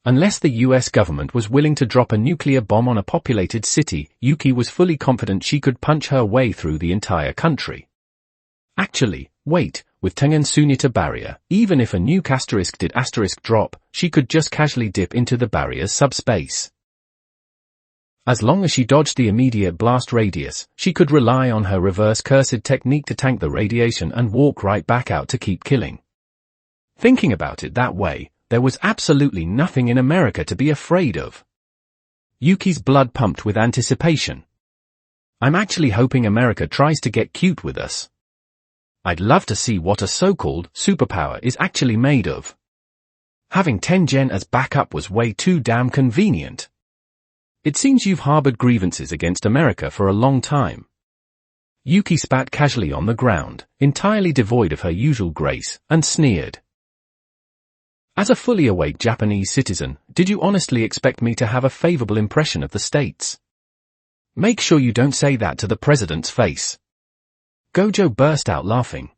Unless the US government was willing to drop a nuclear bomb on a populated city, Yuki was fully confident she could punch her way through the entire country. Actually, wait, with Tengen Sunyata barrier, even if a nuke did drop, she could just casually dip into the barrier's subspace. As long as she dodged the immediate blast radius, she could rely on her reverse cursed technique to tank the radiation and walk right back out to keep killing. Thinking about it that way, there was absolutely nothing in America to be afraid of. Yuki's blood pumped with anticipation. "I'm actually hoping America tries to get cute with us. I'd love to see what a so-called superpower is actually made of. Having Tengen as backup was way too damn convenient. It seems you've harbored grievances against America for a long time." Yuki spat casually on the ground, entirely devoid of her usual grace, and sneered. "As a fully awake Japanese citizen, did you honestly expect me to have a favorable impression of the States? Make sure you don't say that to the president's face." Gojo burst out laughing.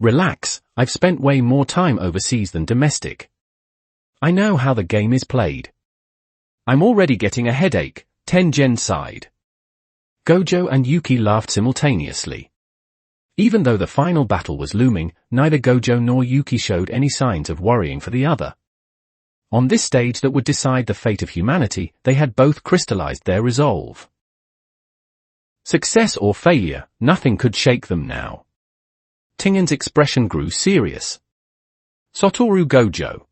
"Relax, I've spent way more time overseas than domestic. I know how the game is played." "I'm already getting a headache," Tengen sighed. Gojo and Yuki laughed simultaneously. Even though the final battle was looming, neither Gojo nor Yuki showed any signs of worrying for the other. On this stage that would decide the fate of humanity, they had both crystallized their resolve. Success or failure, nothing could shake them now. Tengen's expression grew serious. "Satoru Gojo.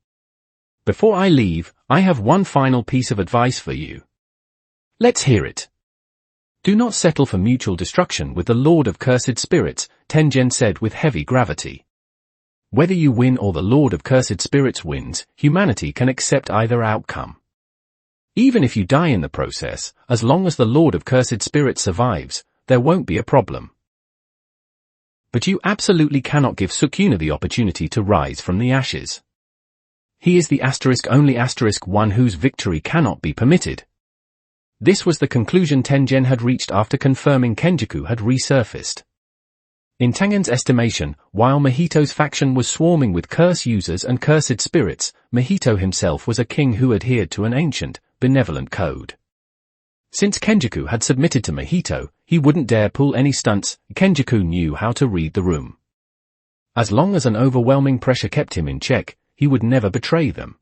Before I leave, I have one final piece of advice for you. Let's hear it." "Do not settle for mutual destruction with the Lord of Cursed Spirits," Tengen said with heavy gravity. "Whether you win or the Lord of Cursed Spirits wins, humanity can accept either outcome. Even if you die in the process, as long as the Lord of Cursed Spirits survives, there won't be a problem. But you absolutely cannot give Sukuna the opportunity to rise from the ashes. He is the only one whose victory cannot be permitted." This was the conclusion Tengen had reached after confirming Kenjaku had resurfaced. In Tengen's estimation, while Mahito's faction was swarming with curse users and cursed spirits, Mahito himself was a king who adhered to an ancient, benevolent code. Since Kenjaku had submitted to Mahito, he wouldn't dare pull any stunts. Kenjaku knew how to read the room. As long as an overwhelming pressure kept him in check, he would never betray them.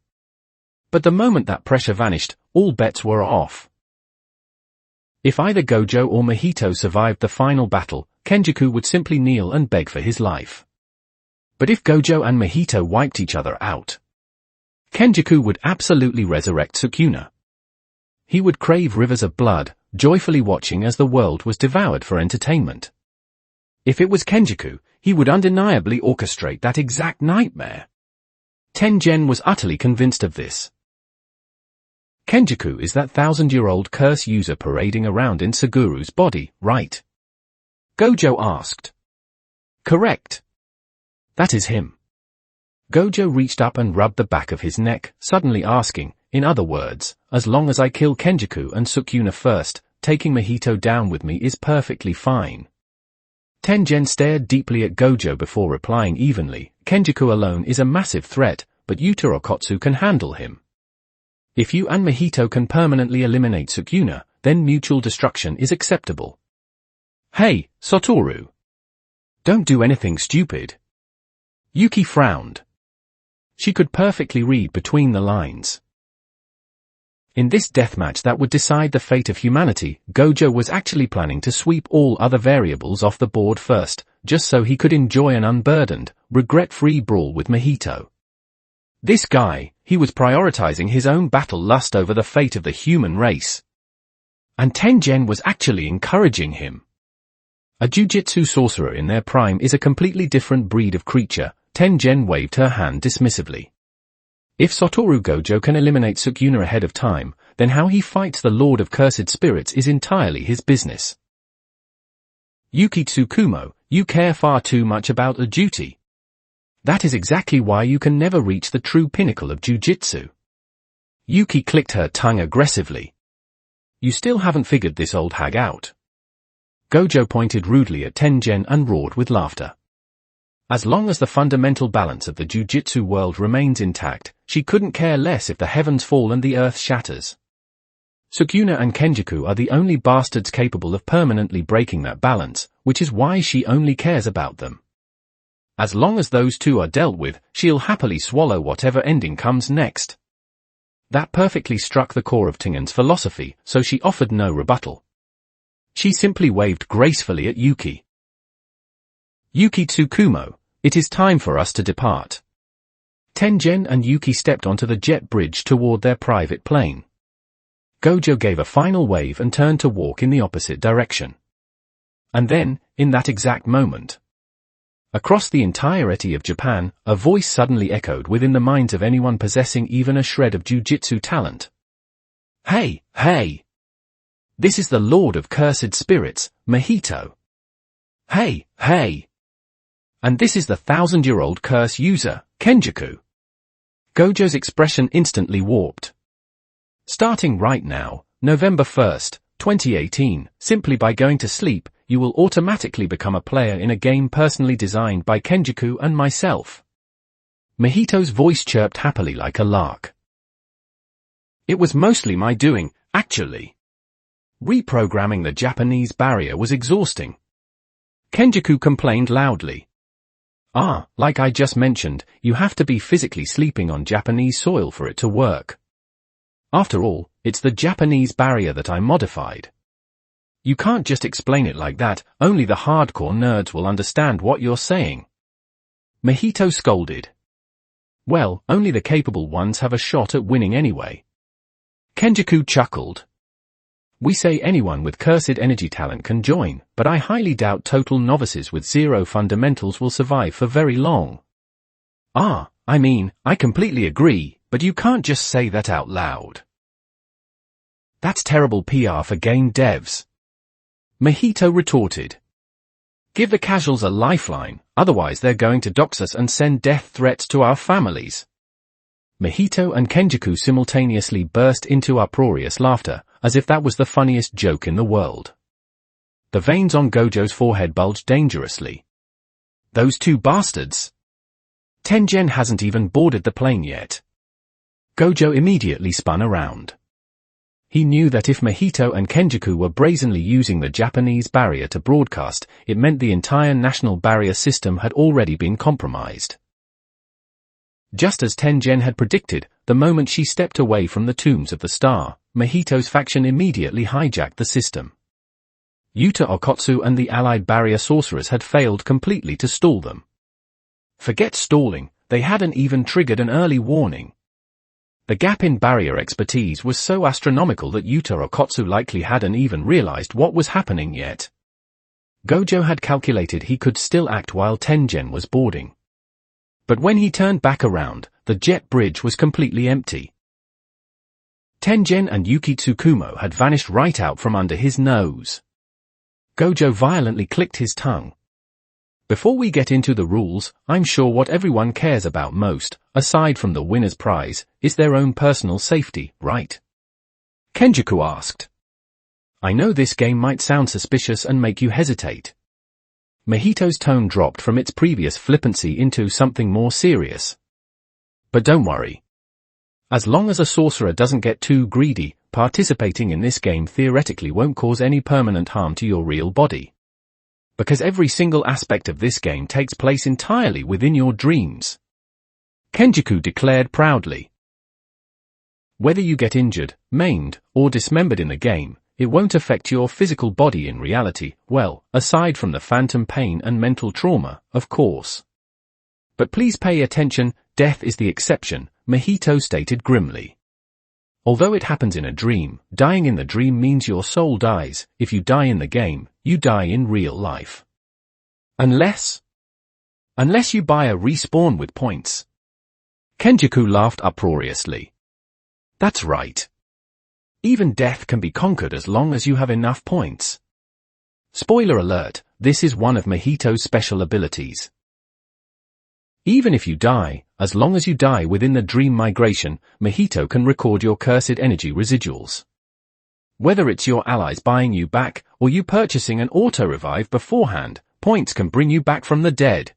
But the moment that pressure vanished, all bets were off. If either Gojo or Mahito survived the final battle, Kenjaku would simply kneel and beg for his life. But if Gojo and Mahito wiped each other out, Kenjaku would absolutely resurrect Sukuna. He would crave rivers of blood, joyfully watching as the world was devoured for entertainment. If it was Kenjaku, he would undeniably orchestrate that exact nightmare. Tengen was utterly convinced of this. Kenjaku is that 1,000-year-old curse user parading around in Seguru's body, right? Gojo asked. Correct. That is him. Gojo reached up and rubbed the back of his neck, suddenly asking, in other words, as long as I kill Kenjaku and Sukuna first, taking Mahito down with me is perfectly fine. Tengen stared deeply at Gojo before replying evenly, Kenjaku alone is a massive threat, but Yuta Okotsu can handle him. If you and Mahito can permanently eliminate Sukuna, then mutual destruction is acceptable. Hey, Satoru. Don't do anything stupid. Yuki frowned. She could perfectly read between the lines. In this deathmatch that would decide the fate of humanity, Gojo was actually planning to sweep all other variables off the board first, just so he could enjoy an unburdened, regret-free brawl with Mahito. This guy, he was prioritizing his own battle lust over the fate of the human race. And Tengen was actually encouraging him. A Jujutsu sorcerer in their prime is a completely different breed of creature. Tengen waved her hand dismissively. If Satoru Gojo can eliminate Sukuna ahead of time, then how he fights the Lord of Cursed Spirits is entirely his business. Yuki Tsukumo, you care far too much about a duty. That is exactly why you can never reach the true pinnacle of Jujutsu. Yuki clicked her tongue aggressively. You still haven't figured this old hag out. Gojo pointed rudely at Tengen and roared with laughter. As long as the fundamental balance of the Jujutsu world remains intact, she couldn't care less if the heavens fall and the earth shatters. Sukuna and Kenjaku are the only bastards capable of permanently breaking that balance, which is why she only cares about them. As long as those two are dealt with, she'll happily swallow whatever ending comes next. That perfectly struck the core of Tengen's philosophy, so she offered no rebuttal. She simply waved gracefully at Yuki. Yuki Tsukumo, it is time for us to depart. Tengen and Yuki stepped onto the jet bridge toward their private plane. Gojo gave a final wave and turned to walk in the opposite direction. And then, in that exact moment, across the entirety of Japan, a voice suddenly echoed within the minds of anyone possessing even a shred of Jujutsu talent. Hey, hey! This is the Lord of Cursed Spirits, Mahito. Hey, hey! And this is the 1,000-year-old curse user, Kenjaku. Gojo's expression instantly warped. Starting right now, November 1st, 2018, simply by going to sleep, you will automatically become a player in a game personally designed by Kenjaku and myself. Mahito's voice chirped happily like a lark. It was mostly my doing, actually. Reprogramming the Japanese barrier was exhausting. Kenjaku complained loudly. Like I just mentioned, you have to be physically sleeping on Japanese soil for it to work. After all, it's the Japanese barrier that I modified. You can't just explain it like that, only the hardcore nerds will understand what you're saying. Mahito scolded. Well, only the capable ones have a shot at winning anyway. Kenjaku chuckled. We say anyone with cursed energy talent can join, but I highly doubt total novices with zero fundamentals will survive for very long. I completely agree, but you can't just say that out loud. That's terrible PR for game devs. Mahito retorted. Give the casuals a lifeline, otherwise they're going to dox us and send death threats to our families. Mahito and Kenjaku simultaneously burst into uproarious laughter, as if that was the funniest joke in the world. The veins on Gojo's forehead bulged dangerously. Those two bastards! Tengen hasn't even boarded the plane yet. Gojo immediately spun around. He knew that if Mahito and Kenjaku were brazenly using the Japanese barrier to broadcast, it meant the entire national barrier system had already been compromised. Just as Tengen had predicted, the moment she stepped away from the tombs of the star, Mahito's faction immediately hijacked the system. Yuta Okotsu and the allied barrier sorcerers had failed completely to stall them. Forget stalling, they hadn't even triggered an early warning. The gap in barrier expertise was so astronomical that Yuta Okotsu likely hadn't even realized what was happening yet. Gojo had calculated he could still act while Tengen was boarding. But when he turned back around, the jet bridge was completely empty. Tengen and Yuki Tsukumo had vanished right out from under his nose. Gojo violently clicked his tongue. Before we get into the rules, I'm sure what everyone cares about most, aside from the winner's prize, is their own personal safety, right? Kenjaku asked. I know this game might sound suspicious and make you hesitate. Mahito's tone dropped from its previous flippancy into something more serious. But don't worry. As long as a sorcerer doesn't get too greedy, participating in this game theoretically won't cause any permanent harm to your real body. Because every single aspect of this game takes place entirely within your dreams. Kenjiku declared proudly. Whether you get injured, maimed, or dismembered in the game, it won't affect your physical body in reality, well, aside from the phantom pain and mental trauma, of course. But please pay attention, death is the exception, Mahito stated grimly. Although it happens in a dream, dying in the dream means your soul dies. If you die in the game, you die in real life. Unless you buy a respawn with points. Kenjiku laughed uproariously. That's right. Even death can be conquered as long as you have enough points. Spoiler alert, this is one of Mahito's special abilities. Even if you die, as long as you die within the dream migration, Mahito can record your cursed energy residuals. Whether it's your allies buying you back, or you purchasing an auto-revive beforehand, points can bring you back from the dead.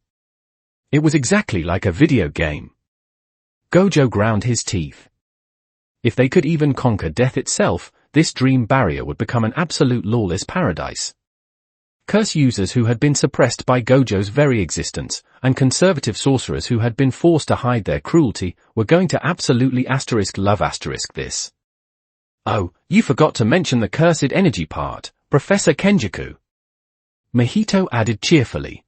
It was exactly like a video game. Gojo ground his teeth. If they could even conquer death itself, this dream barrier would become an absolute lawless paradise. Curse users who had been suppressed by Gojo's very existence, and conservative sorcerers who had been forced to hide their cruelty, were going to absolutely love this. Oh, you forgot to mention the cursed energy part, Professor Kenjiku. Mahito added cheerfully.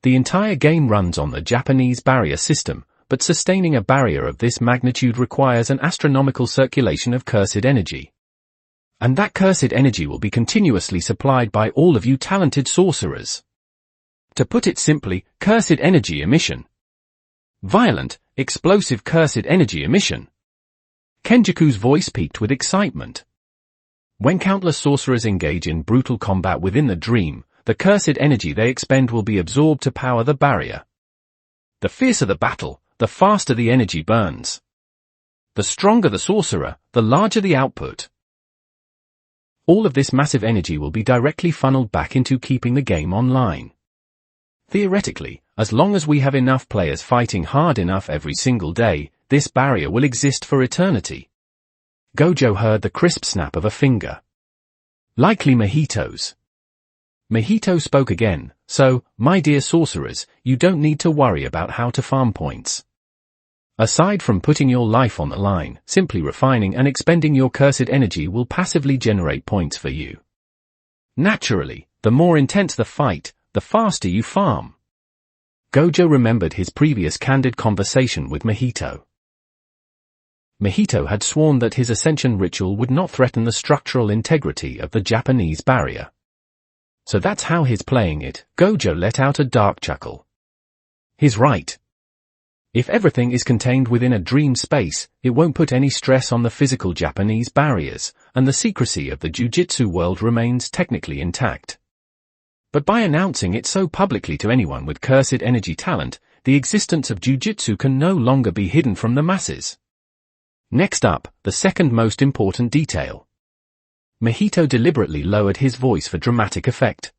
The entire game runs on the Japanese barrier system, but sustaining a barrier of this magnitude requires an astronomical circulation of cursed energy. And that cursed energy will be continuously supplied by all of you talented sorcerers. To put it simply, cursed energy emission. Violent, explosive cursed energy emission. Kenjiku's voice peaked with excitement. When countless sorcerers engage in brutal combat within the dream, the cursed energy they expend will be absorbed to power the barrier. The fiercer the battle, the faster the energy burns. The stronger the sorcerer, the larger the output. All of this massive energy will be directly funneled back into keeping the game online. Theoretically, as long as we have enough players fighting hard enough every single day, this barrier will exist for eternity. Gojo heard the crisp snap of a finger. Likely Mahito's. Mahito spoke again, so, my dear sorcerers, you don't need to worry about how to farm points. Aside from putting your life on the line, simply refining and expending your cursed energy will passively generate points for you. Naturally, the more intense the fight, the faster you farm. Gojo remembered his previous candid conversation with Mahito. Mahito had sworn that his ascension ritual would not threaten the structural integrity of the Japanese barrier. So that's how he's playing it. Gojo let out a dark chuckle. He's right. If everything is contained within a dream space, it won't put any stress on the physical Japanese barriers, and the secrecy of the Jujutsu world remains technically intact. But by announcing it so publicly to anyone with cursed energy talent, the existence of Jujutsu can no longer be hidden from the masses. Next up, the second most important detail. Mahito deliberately lowered his voice for dramatic effect.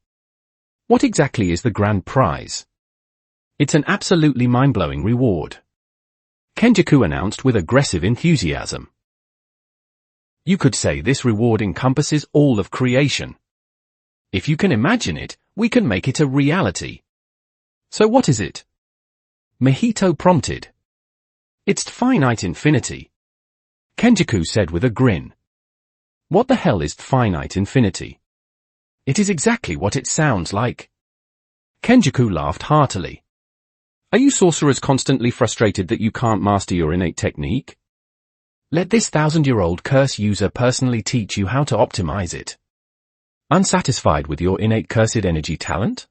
What exactly is the grand prize? It's an absolutely mind-blowing reward. Kenjiku announced with aggressive enthusiasm. You could say this reward encompasses all of creation. If you can imagine it, we can make it a reality. So what is it? Mahito prompted. It's finite infinity. Kenjiku said with a grin. What the hell is finite infinity? It is exactly what it sounds like. Kenjiku laughed heartily. Are you sorcerers constantly frustrated that you can't master your innate technique? Let this 1000-year-old curse user personally teach you how to optimize it. Unsatisfied with your innate cursed energy talent?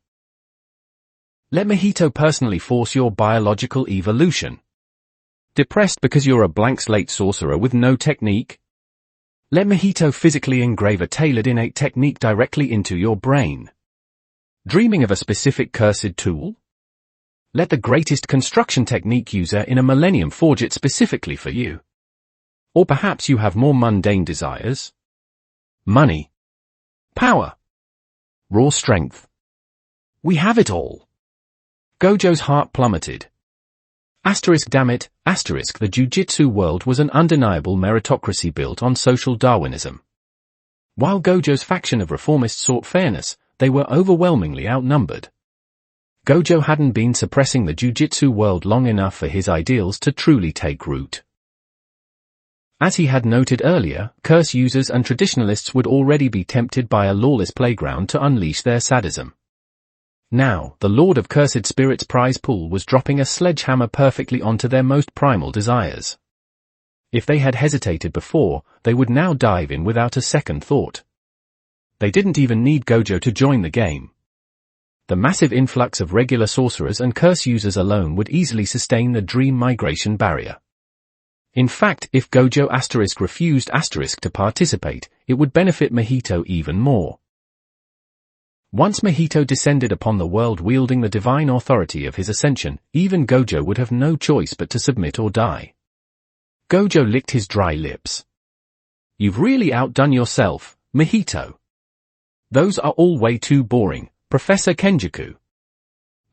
Let Mahito personally force your biological evolution. Depressed because you're a blank slate sorcerer with no technique? Let Mahito physically engrave a tailored innate technique directly into your brain. Dreaming of a specific cursed tool? Let the greatest construction technique user in a millennium forge it specifically for you. Or perhaps you have more mundane desires? Money. Power. Raw strength. We have it all. Gojo's heart plummeted. Damn it, the Jujutsu world was an undeniable meritocracy built on social Darwinism. While Gojo's faction of reformists sought fairness, they were overwhelmingly outnumbered. Gojo hadn't been suppressing the Jujutsu world long enough for his ideals to truly take root. As he had noted earlier, curse users and traditionalists would already be tempted by a lawless playground to unleash their sadism. Now, the Lord of Cursed Spirits' prize pool was dropping a sledgehammer perfectly onto their most primal desires. If they had hesitated before, they would now dive in without a second thought. They didn't even need Gojo to join the game. The massive influx of regular sorcerers and curse users alone would easily sustain the dream migration barrier. In fact, if Gojo refused to participate, it would benefit Mahito even more. Once Mahito descended upon the world wielding the divine authority of his ascension, even Gojo would have no choice but to submit or die. Gojo licked his dry lips. You've really outdone yourself, Mahito. Those are all way too boring, Professor Kenjaku.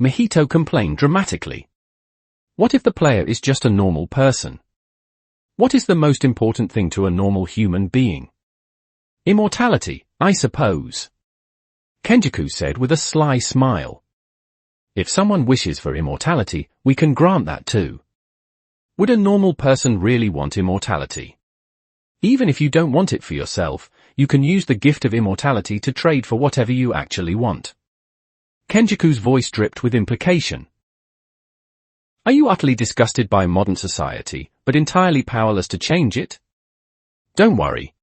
Mahito complained dramatically. What if the player is just a normal person? What is the most important thing to a normal human being? Immortality, I suppose. Kenjaku said with a sly smile. If someone wishes for immortality, we can grant that too. Would a normal person really want immortality? Even if you don't want it for yourself, you can use the gift of immortality to trade for whatever you actually want. Kenjaku's voice dripped with implication. Are you utterly disgusted by modern society, but entirely powerless to change it? Don't worry.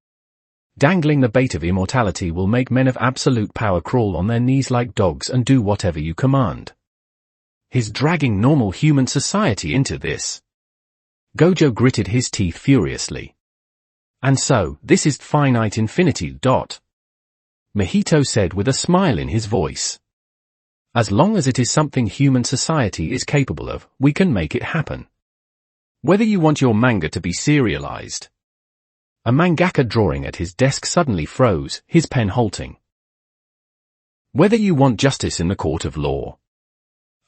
Dangling the bait of immortality will make men of absolute power crawl on their knees like dogs and do whatever you command. He's dragging normal human society into this. Gojo gritted his teeth furiously. And so, this is finite infinity. Mahito said with a smile in his voice. As long as it is something human society is capable of, we can make it happen. Whether you want your manga to be serialized. A mangaka drawing at his desk suddenly froze, his pen halting. Whether you want justice in the court of law.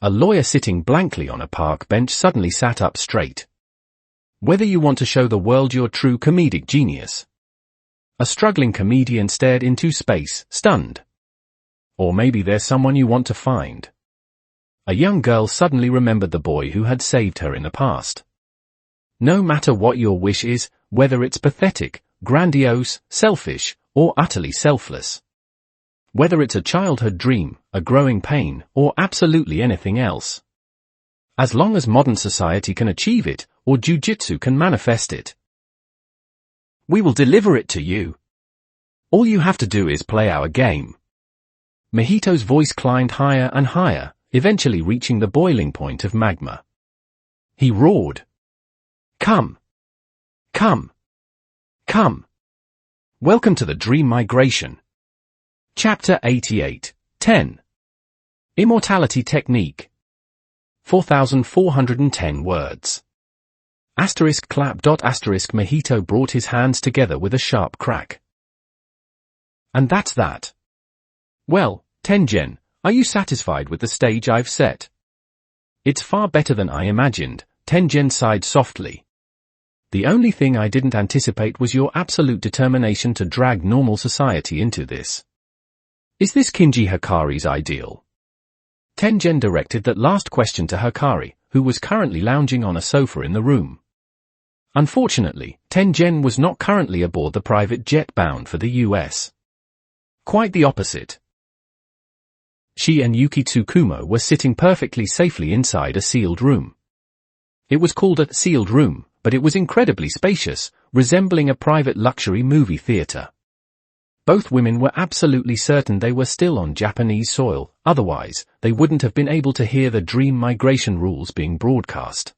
A lawyer sitting blankly on a park bench suddenly sat up straight. Whether you want to show the world your true comedic genius. A struggling comedian stared into space, stunned. Or maybe there's someone you want to find. A young girl suddenly remembered the boy who had saved her in the past. No matter what your wish is, whether it's pathetic, grandiose, selfish, or utterly selfless. Whether it's a childhood dream, a growing pain, or absolutely anything else. As long as modern society can achieve it, or Jujutsu can manifest it. We will deliver it to you. All you have to do is play our game. Mahito's voice climbed higher and higher, eventually reaching the boiling point of magma. He roared. Come. Come. Come. Welcome to the Dream Migration. Chapter 88, 10. Immortality Technique. 4,410 words. Clap. Mahito brought his hands together with a sharp crack. And that's that. Well, Tengen, are you satisfied with the stage I've set? It's far better than I imagined, Tengen sighed softly. The only thing I didn't anticipate was your absolute determination to drag normal society into this. Is this Kinji Hikari's ideal? Tengen directed that last question to Hikari, who was currently lounging on a sofa in the room. Unfortunately, Tengen was not currently aboard the private jet bound for the US. Quite the opposite. She and Yuki Tsukumo were sitting perfectly safely inside a sealed room. It was called a sealed room, but it was incredibly spacious, resembling a private luxury movie theater. Both women were absolutely certain they were still on Japanese soil, otherwise, they wouldn't have been able to hear the dream migration rules being broadcast.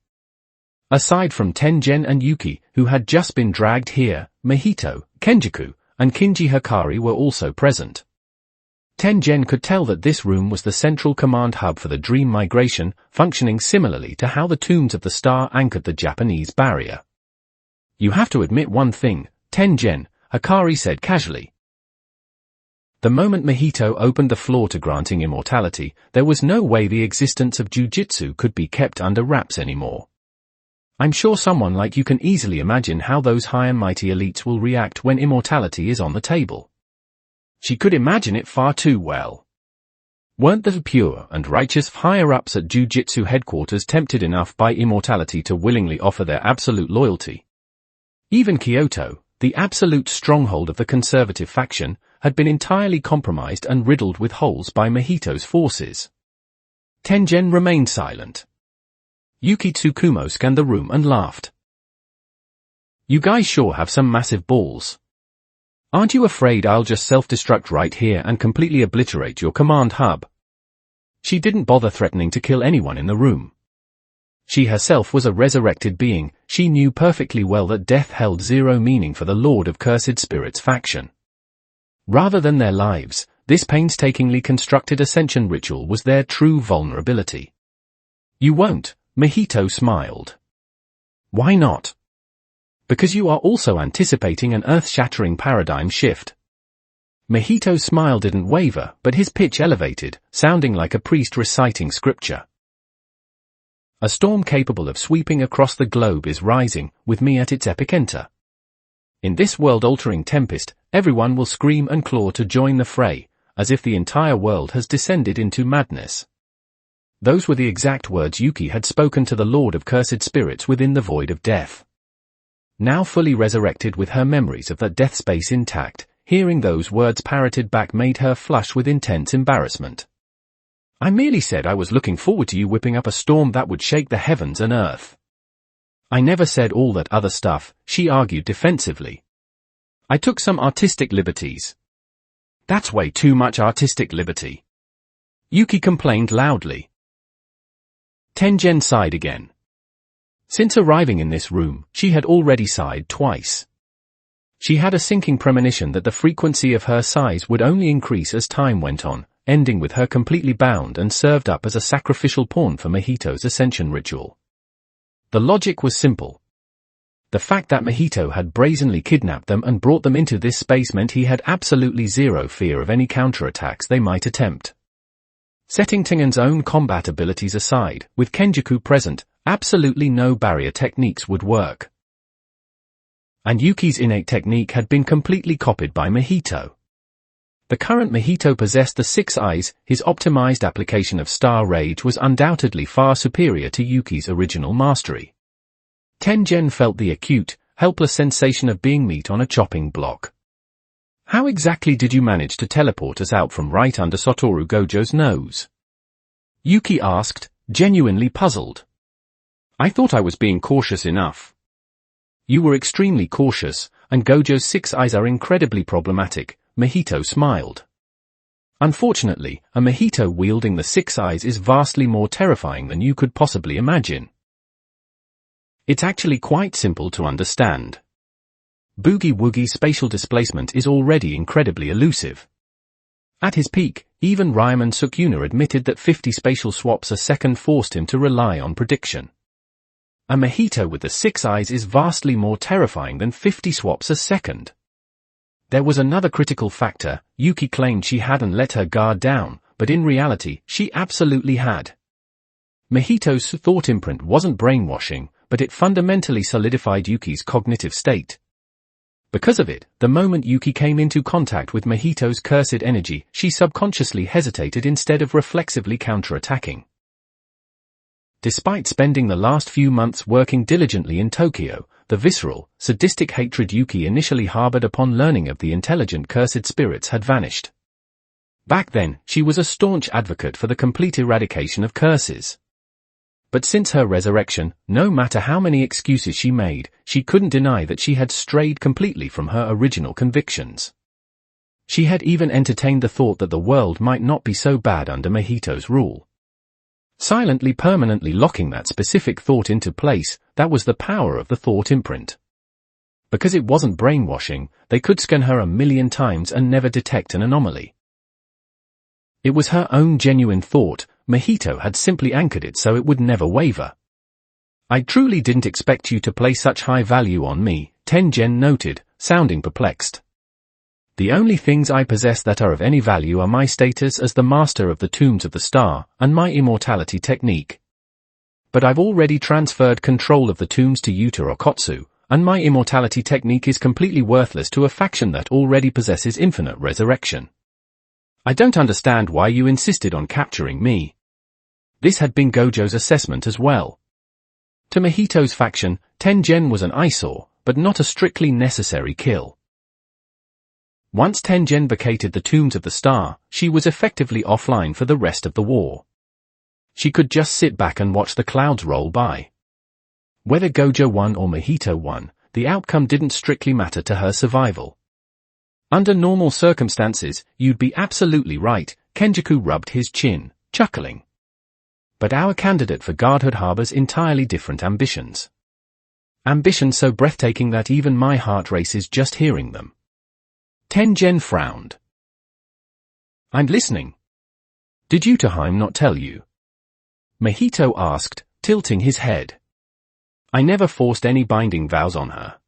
Aside from Tengen and Yuki, who had just been dragged here, Mahito, Kenjaku, and Kinji Hikari were also present. Tengen could tell that this room was the central command hub for the dream migration, functioning similarly to how the tombs of the star anchored the Japanese barrier. You have to admit one thing, Tengen, Hikari said casually. The moment Mahito opened the floor to granting immortality, there was no way the existence of Jujutsu could be kept under wraps anymore. I'm sure someone like you can easily imagine how those high and mighty elites will react when immortality is on the table. She could imagine it far too well. Weren't the pure and righteous higher-ups at Jujutsu headquarters tempted enough by immortality to willingly offer their absolute loyalty? Even Kyoto, the absolute stronghold of the conservative faction, had been entirely compromised and riddled with holes by Mahito's forces. Tengen remained silent. Yuki Tsukumo scanned the room and laughed. You guys sure have some massive balls. Aren't you afraid I'll just self-destruct right here and completely obliterate your command hub? She didn't bother threatening to kill anyone in the room. She herself was a resurrected being. She knew perfectly well that death held zero meaning for the Lord of Cursed Spirits faction. Rather than their lives, this painstakingly constructed ascension ritual was their true vulnerability. You won't, Mahito smiled. Why not? Because you are also anticipating an earth-shattering paradigm shift. Mahito's smile didn't waver, but his pitch elevated, sounding like a priest reciting scripture. A storm capable of sweeping across the globe is rising, with me at its epicenter. In this world-altering tempest, everyone will scream and claw to join the fray, as if the entire world has descended into madness. Those were the exact words Yuki had spoken to the Lord of Cursed Spirits within the void of death. Now fully resurrected with her memories of that death space intact, hearing those words parroted back made her flush with intense embarrassment. I merely said I was looking forward to you whipping up a storm that would shake the heavens and earth. I never said all that other stuff, she argued defensively. I took some artistic liberties. That's way too much artistic liberty. Yuki complained loudly. Tengen sighed again. Since arriving in this room, she had already sighed twice. She had a sinking premonition that the frequency of her sighs would only increase as time went on, ending with her completely bound and served up as a sacrificial pawn for Mahito's ascension ritual. The logic was simple. The fact that Mahito had brazenly kidnapped them and brought them into this space meant he had absolutely zero fear of any counterattacks they might attempt. Setting Tengen's own combat abilities aside, with Kenjaku present, absolutely no barrier techniques would work. And Yuki's innate technique had been completely copied by Mahito. The current Mahito possessed the 6 eyes. His optimized application of Star Rage was undoubtedly far superior to Yuki's original mastery. Tengen felt the acute, helpless sensation of being meat on a chopping block. How exactly did you manage to teleport us out from right under Satoru Gojo's nose? Yuki asked, genuinely puzzled. I thought I was being cautious enough. You were extremely cautious, and Gojo's 6 eyes are incredibly problematic, Mahito smiled. Unfortunately, a Mahito wielding the 6 eyes is vastly more terrifying than you could possibly imagine. It's actually quite simple to understand. Boogie Woogie's spatial displacement is already incredibly elusive. At his peak, even Ryomen Sukuna admitted that 50 spatial swaps a second forced him to rely on prediction. A Mahito with the 6 eyes is vastly more terrifying than 50 swaps a second. There was another critical factor. Yuki claimed she hadn't let her guard down, but in reality, she absolutely had. Mahito's thought imprint wasn't brainwashing, but it fundamentally solidified Yuki's cognitive state. Because of it, the moment Yuki came into contact with Mahito's cursed energy, she subconsciously hesitated instead of reflexively counterattacking. Despite spending the last few months working diligently in Tokyo, the visceral, sadistic hatred Yuki initially harbored upon learning of the intelligent cursed spirits had vanished. Back then, she was a staunch advocate for the complete eradication of curses. But since her resurrection, no matter how many excuses she made, she couldn't deny that she had strayed completely from her original convictions. She had even entertained the thought that the world might not be so bad under Mahito's rule. Silently permanently locking that specific thought into place, that was the power of the thought imprint. Because it wasn't brainwashing, they could scan her 1,000,000 times and never detect an anomaly. It was her own genuine thought. Mahito had simply anchored it so it would never waver. I truly didn't expect you to place such high value on me, Tengen noted, sounding perplexed. The only things I possess that are of any value are my status as the master of the Tombs of the Star, and my immortality technique. But I've already transferred control of the tombs to Yuta Okotsu, and my immortality technique is completely worthless to a faction that already possesses infinite resurrection. I don't understand why you insisted on capturing me. This had been Gojo's assessment as well. To Mahito's faction, Tengen was an eyesore, but not a strictly necessary kill. Once Tengen vacated the Tombs of the Star, she was effectively offline for the rest of the war. She could just sit back and watch the clouds roll by. Whether Gojo won or Mahito won, the outcome didn't strictly matter to her survival. Under normal circumstances, you'd be absolutely right, Kenjaku rubbed his chin, chuckling. But our candidate for godhood harbors entirely different ambitions. Ambitions so breathtaking that even my heart races just hearing them. Tengen frowned. I'm listening. Did Yutaheim not tell you? Mahito asked, tilting his head. I never forced any binding vows on her.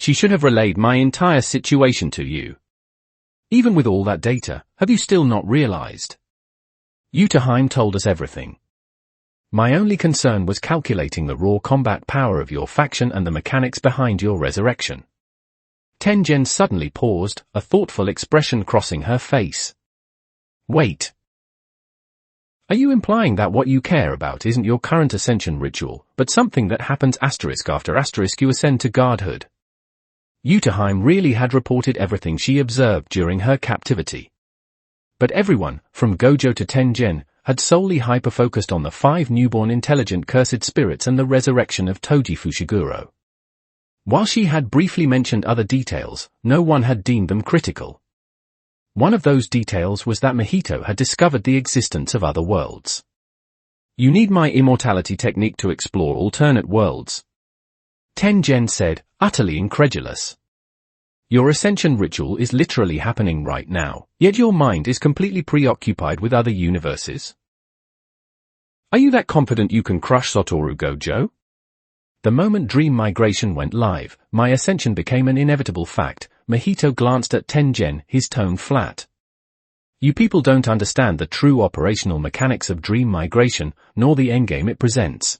She should have relayed my entire situation to you. Even with all that data, have you still not realized? Yutaheim told us everything. My only concern was calculating the raw combat power of your faction and the mechanics behind your resurrection. Tengen suddenly paused, a thoughtful expression crossing her face. Wait. Are you implying that what you care about isn't your current ascension ritual, but something that happens after you ascend to godhood? Yutaheim really had reported everything she observed during her captivity. But everyone, from Gojo to Tengen, had solely hyper-focused on the 5 newborn intelligent cursed spirits and the resurrection of Toji Fushiguro. While she had briefly mentioned other details, no one had deemed them critical. One of those details was that Mahito had discovered the existence of other worlds. You need my immortality technique to explore alternate worlds. Tengen said, utterly incredulous. Your ascension ritual is literally happening right now, yet your mind is completely preoccupied with other universes. Are you that confident you can crush Satoru Gojo? The moment Dream Migration went live, my ascension became an inevitable fact. Mahito glanced at Tengen, his tone flat. You people don't understand the true operational mechanics of Dream Migration, nor the endgame it presents.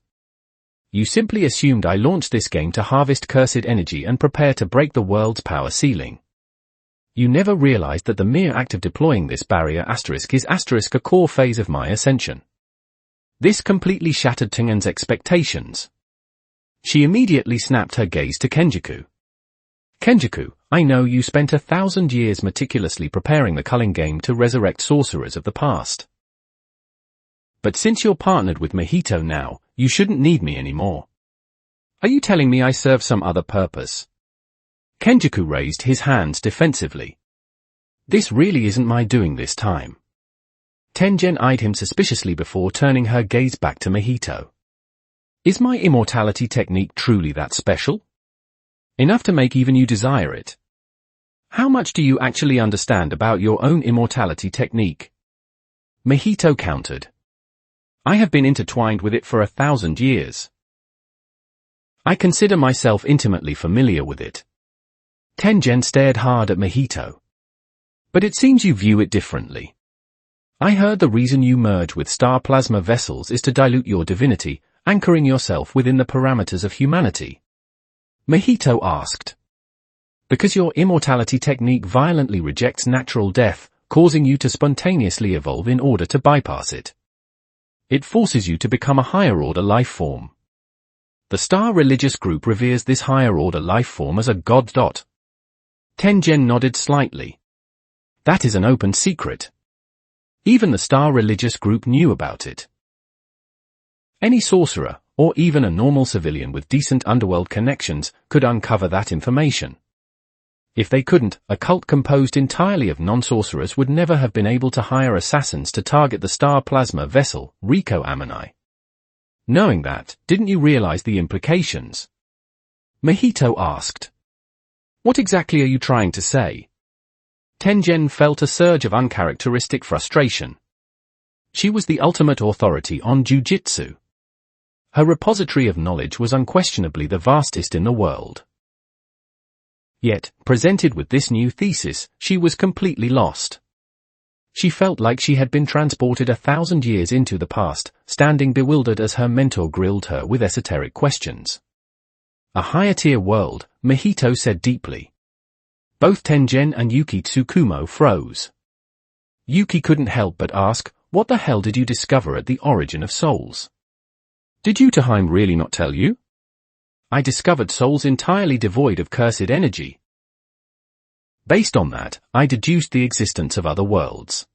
You simply assumed I launched this game to harvest cursed energy and prepare to break the world's power ceiling. You never realized that the mere act of deploying this barrier is a core phase of my ascension. This completely shattered Tengen's expectations. She immediately snapped her gaze to Kenjaku. Kenjaku, I know you spent 1,000 years meticulously preparing the culling game to resurrect sorcerers of the past. But since you're partnered with Mahito now, you shouldn't need me anymore. Are you telling me I serve some other purpose? Kenjaku raised his hands defensively. This really isn't my doing this time. Tengen eyed him suspiciously before turning her gaze back to Mahito. Is my immortality technique truly that special? Enough to make even you desire it? How much do you actually understand about your own immortality technique? Mahito countered. I have been intertwined with it for 1,000 years. I consider myself intimately familiar with it. Tengen stared hard at Mahito. But it seems you view it differently. I heard the reason you merge with star plasma vessels is to dilute your divinity, anchoring yourself within the parameters of humanity. Mahito asked. Because your immortality technique violently rejects natural death, causing you to spontaneously evolve in order to bypass it. It forces you to become a higher-order life form. The Star religious group reveres this higher-order life form as a god. Tengen nodded slightly. That is an open secret. Even the Star religious group knew about it. Any sorcerer, or even a normal civilian with decent underworld connections, could uncover that information. If they couldn't, a cult composed entirely of non-sorcerers would never have been able to hire assassins to target the star plasma vessel, Rico Ammonai. Knowing that, didn't you realize the implications? Mahito asked. What exactly are you trying to say? Tengen felt a surge of uncharacteristic frustration. She was the ultimate authority on Jujutsu. Her repository of knowledge was unquestionably the vastest in the world. Yet, presented with this new thesis, she was completely lost. She felt like she had been transported 1,000 years into the past, standing bewildered as her mentor grilled her with esoteric questions. A higher-tier world, Mahito said deeply. Both Tengen and Yuki Tsukumo froze. Yuki couldn't help but ask, "What the hell did you discover at the origin of souls?" "Did Yuta really not tell you?" "I discovered souls entirely devoid of cursed energy. Based on that, I deduced the existence of other worlds.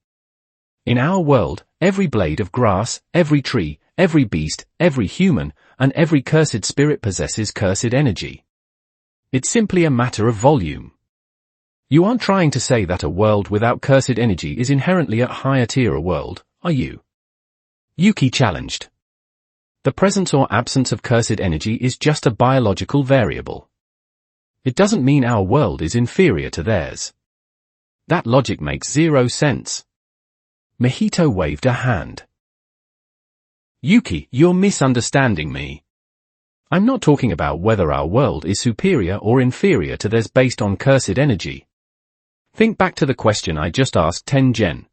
In our world, every blade of grass, every tree, every beast, every human, and every cursed spirit possesses cursed energy. It's simply a matter of volume. You aren't trying to say that a world without cursed energy is inherently a higher tier world, are you?" Yuki challenged. "The presence or absence of cursed energy is just a biological variable. It doesn't mean our world is inferior to theirs. That logic makes zero sense." Mahito waved a hand. "Yuki, you're misunderstanding me. I'm not talking about whether our world is superior or inferior to theirs based on cursed energy. Think back to the question I just asked Tengen.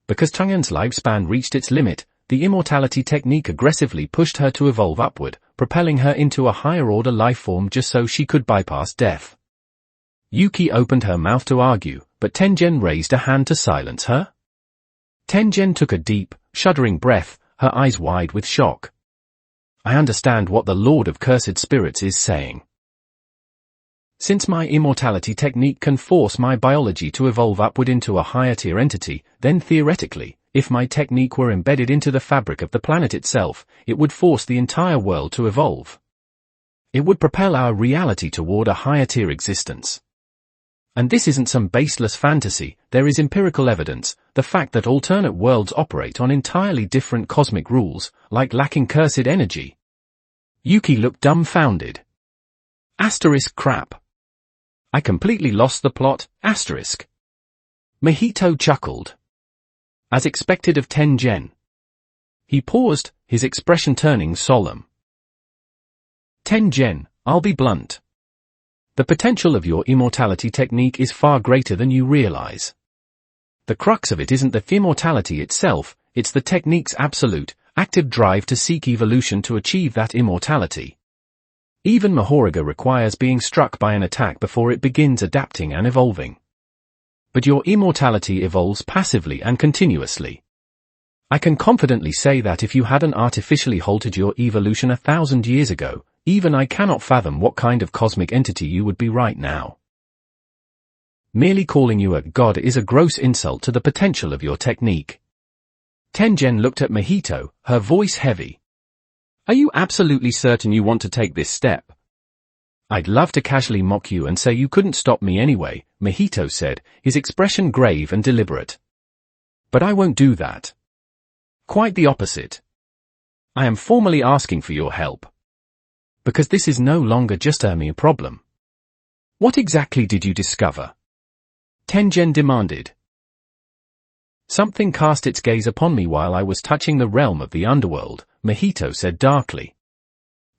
Because Tengen's lifespan reached its limit, the immortality technique aggressively pushed her to evolve upward, propelling her into a higher-order life form just so she could bypass death." Yuki opened her mouth to argue, but Tengen raised a hand to silence her. Tengen took a deep, shuddering breath, her eyes wide with shock. "I understand what the Lord of Cursed Spirits is saying. Since my immortality technique can force my biology to evolve upward into a higher-tier entity, then theoretically, if my technique were embedded into the fabric of the planet itself, it would force the entire world to evolve. It would propel our reality toward a higher-tier existence. And this isn't some baseless fantasy, there is empirical evidence, the fact that alternate worlds operate on entirely different cosmic rules, like lacking cursed energy." Yuki looked dumbfounded. Crap. I completely lost the plot, Mahito chuckled. As expected of Tengen. He paused, his expression turning solemn. "Tengen, I'll be blunt. The potential of your immortality technique is far greater than you realize. The crux of it isn't the immortality itself, it's the technique's absolute, active drive to seek evolution to achieve that immortality. Even Mahoraga requires being struck by an attack before it begins adapting and evolving. But your immortality evolves passively and continuously. I can confidently say that if you hadn't artificially halted your evolution 1,000 years ago, even I cannot fathom what kind of cosmic entity you would be right now. Merely calling you a god is a gross insult to the potential of your technique." Tengen looked at Mahito, her voice heavy. "Are you absolutely certain you want to take this step?" "I'd love to casually mock you and say you couldn't stop me anyway," Mahito said, his expression grave and deliberate. "But I won't do that. Quite the opposite. I am formally asking for your help. Because this is no longer just a mere problem." "What exactly did you discover?" Tengen demanded. "Something cast its gaze upon me while I was touching the realm of the underworld," Mahito said darkly.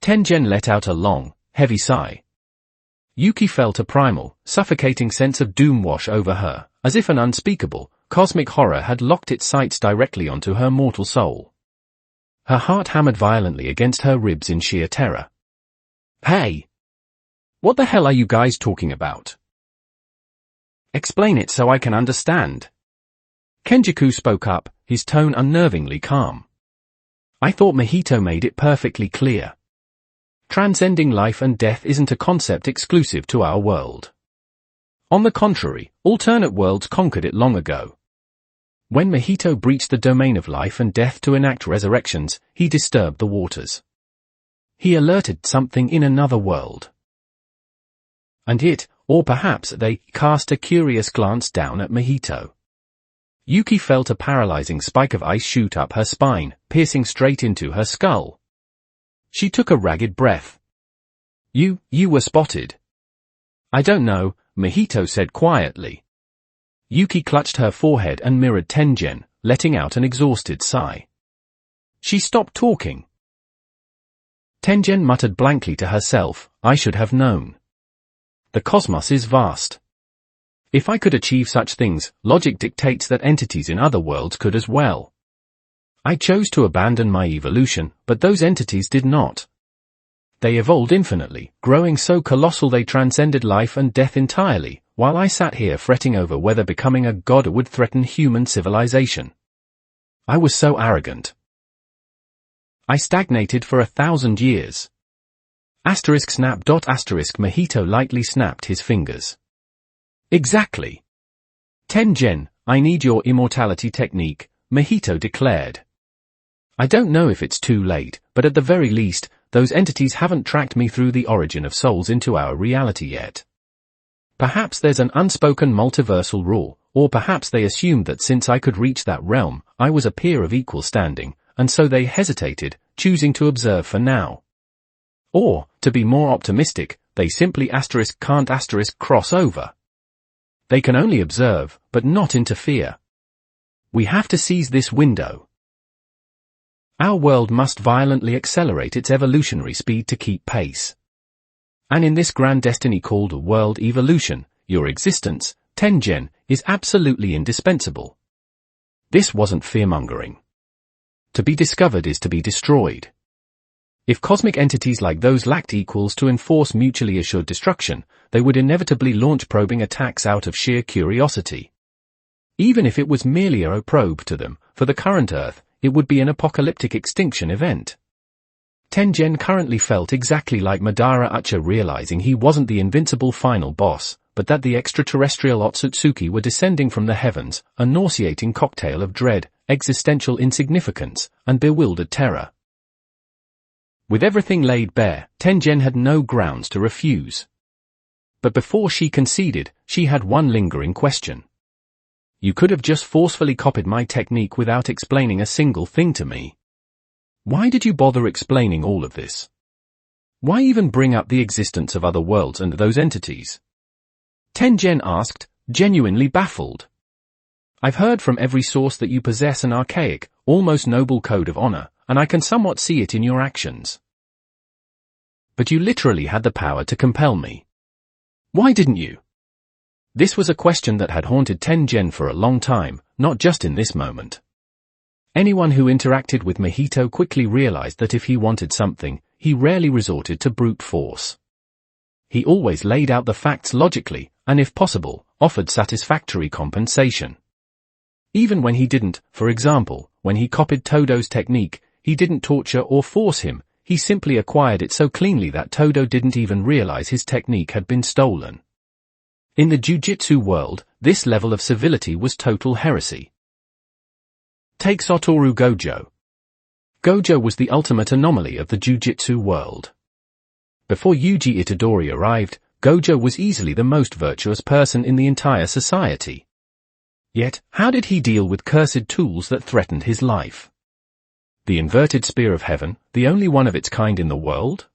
Tengen let out a long, heavy sigh. Yuki felt a primal, suffocating sense of doom wash over her, as if an unspeakable, cosmic horror had locked its sights directly onto her mortal soul. Her heart hammered violently against her ribs in sheer terror. "Hey! What the hell are you guys talking about? Explain it so I can understand." Kenjaku spoke up, his tone unnervingly calm. "I thought Mahito made it perfectly clear. Transcending life and death isn't a concept exclusive to our world. On the contrary, alternate worlds conquered it long ago. When Mahito breached the domain of life and death to enact resurrections, he disturbed the waters. He alerted something in another world. And it, or perhaps they, cast a curious glance down at Mahito. Yuki felt a paralyzing spike of ice shoot up her spine, piercing straight into her skull. She took a ragged breath. You were spotted." "I don't know," Mahito said quietly. Yuki clutched her forehead and mirrored Tengen, letting out an exhausted sigh. She stopped talking. Tengen muttered blankly to herself, "I should have known." The cosmos is vast. If I could achieve such things, logic dictates that entities in other worlds could as well. I chose to abandon my evolution, but those entities did not. They evolved infinitely, growing so colossal they transcended life and death entirely, while I sat here fretting over whether becoming a god would threaten human civilization. I was so arrogant. I stagnated for 1,000 years. Snap. Mojito lightly snapped his fingers. Exactly. Tengen, I need your immortality technique, Mojito declared. I don't know if it's too late, but at the very least, those entities haven't tracked me through the origin of souls into our reality yet. Perhaps there's an unspoken multiversal rule, or perhaps they assumed that since I could reach that realm, I was a peer of equal standing, and so they hesitated, choosing to observe for now. Or, to be more optimistic, they simply can't cross over. They can only observe, but not interfere. We have to seize this window. Our world must violently accelerate its evolutionary speed to keep pace. And in this grand destiny called world evolution, your existence, Tengen, is absolutely indispensable. This wasn't fearmongering. To be discovered is to be destroyed. If cosmic entities like those lacked equals to enforce mutually assured destruction, they would inevitably launch probing attacks out of sheer curiosity. Even if it was merely a probe to them, for the current Earth, it would be an apocalyptic extinction event. Tengen currently felt exactly like Madara Uchiha, realizing he wasn't the invincible final boss, but that the extraterrestrial Otsutsuki were descending from the heavens, a nauseating cocktail of dread, existential insignificance, and bewildered terror. With everything laid bare, Tengen had no grounds to refuse. But before she conceded, she had one lingering question. You could have just forcefully copied my technique without explaining a single thing to me. Why did you bother explaining all of this? Why even bring up the existence of other worlds and those entities? Tengen asked, genuinely baffled. I've heard from every source that you possess an archaic, almost noble code of honor, and I can somewhat see it in your actions. But you literally had the power to compel me. Why didn't you? This was a question that had haunted Tengen for a long time, not just in this moment. Anyone who interacted with Mojito quickly realized that if he wanted something, he rarely resorted to brute force. He always laid out the facts logically, and if possible, offered satisfactory compensation. Even when he didn't, for example, when he copied Todo's technique, he didn't torture or force him, he simply acquired it so cleanly that Todo didn't even realize his technique had been stolen. In the Jujutsu world, this level of civility was total heresy. Take Satoru Gojo. Gojo was the ultimate anomaly of the Jujutsu world. Before Yuji Itadori arrived, Gojo was easily the most virtuous person in the entire society. Yet, how did he deal with cursed tools that threatened his life? The inverted spear of heaven, the only one of its kind in the world?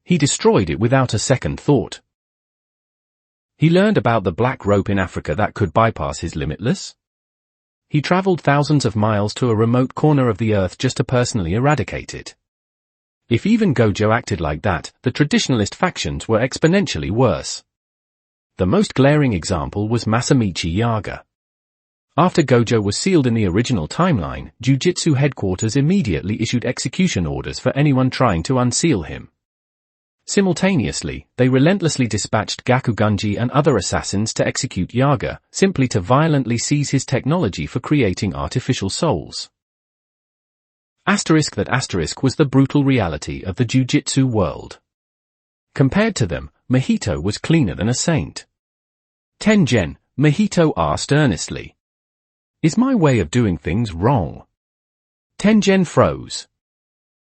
He destroyed it without a second thought. He learned about the black rope in Africa that could bypass his limitless. He traveled thousands of miles to a remote corner of the earth just to personally eradicate it. If even Gojo acted like that, the traditionalist factions were exponentially worse. The most glaring example was Masamichi Yaga. After Gojo was sealed in the original timeline, Jujutsu headquarters immediately issued execution orders for anyone trying to unseal him. Simultaneously, they relentlessly dispatched Gakugunji and other assassins to execute Yaga, simply to violently seize his technology for creating artificial souls. That was the brutal reality of the Jujutsu world. Compared to them, Mojito was cleaner than a saint. Tengen, Mojito asked earnestly. Is my way of doing things wrong? Tengen froze.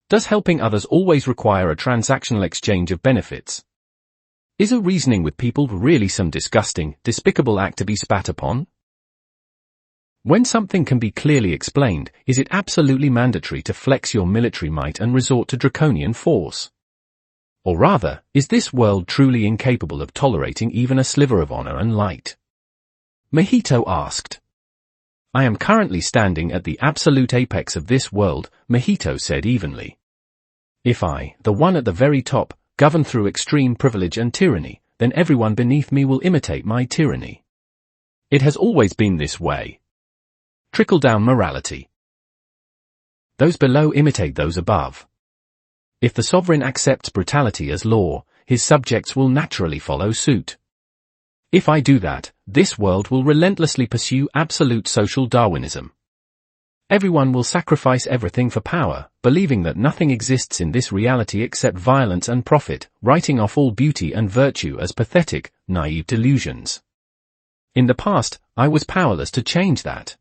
Does helping others always require a transactional exchange of benefits? Is a reasoning with people really some disgusting, despicable act to be spat upon? When something can be clearly explained, is it absolutely mandatory to flex your military might and resort to draconian force? Or rather, is this world truly incapable of tolerating even a sliver of honor and light? Mojito asked. I am currently standing at the absolute apex of this world, Mojito said evenly. If I, the one at the very top, govern through extreme privilege and tyranny, then everyone beneath me will imitate my tyranny. It has always been this way. Trickle-down morality. Those below imitate those above. If the sovereign accepts brutality as law, his subjects will naturally follow suit. If I do that, this world will relentlessly pursue absolute social Darwinism. Everyone will sacrifice everything for power, believing that nothing exists in this reality except violence and profit, writing off all beauty and virtue as pathetic, naive delusions. In the past, I was powerless to change that.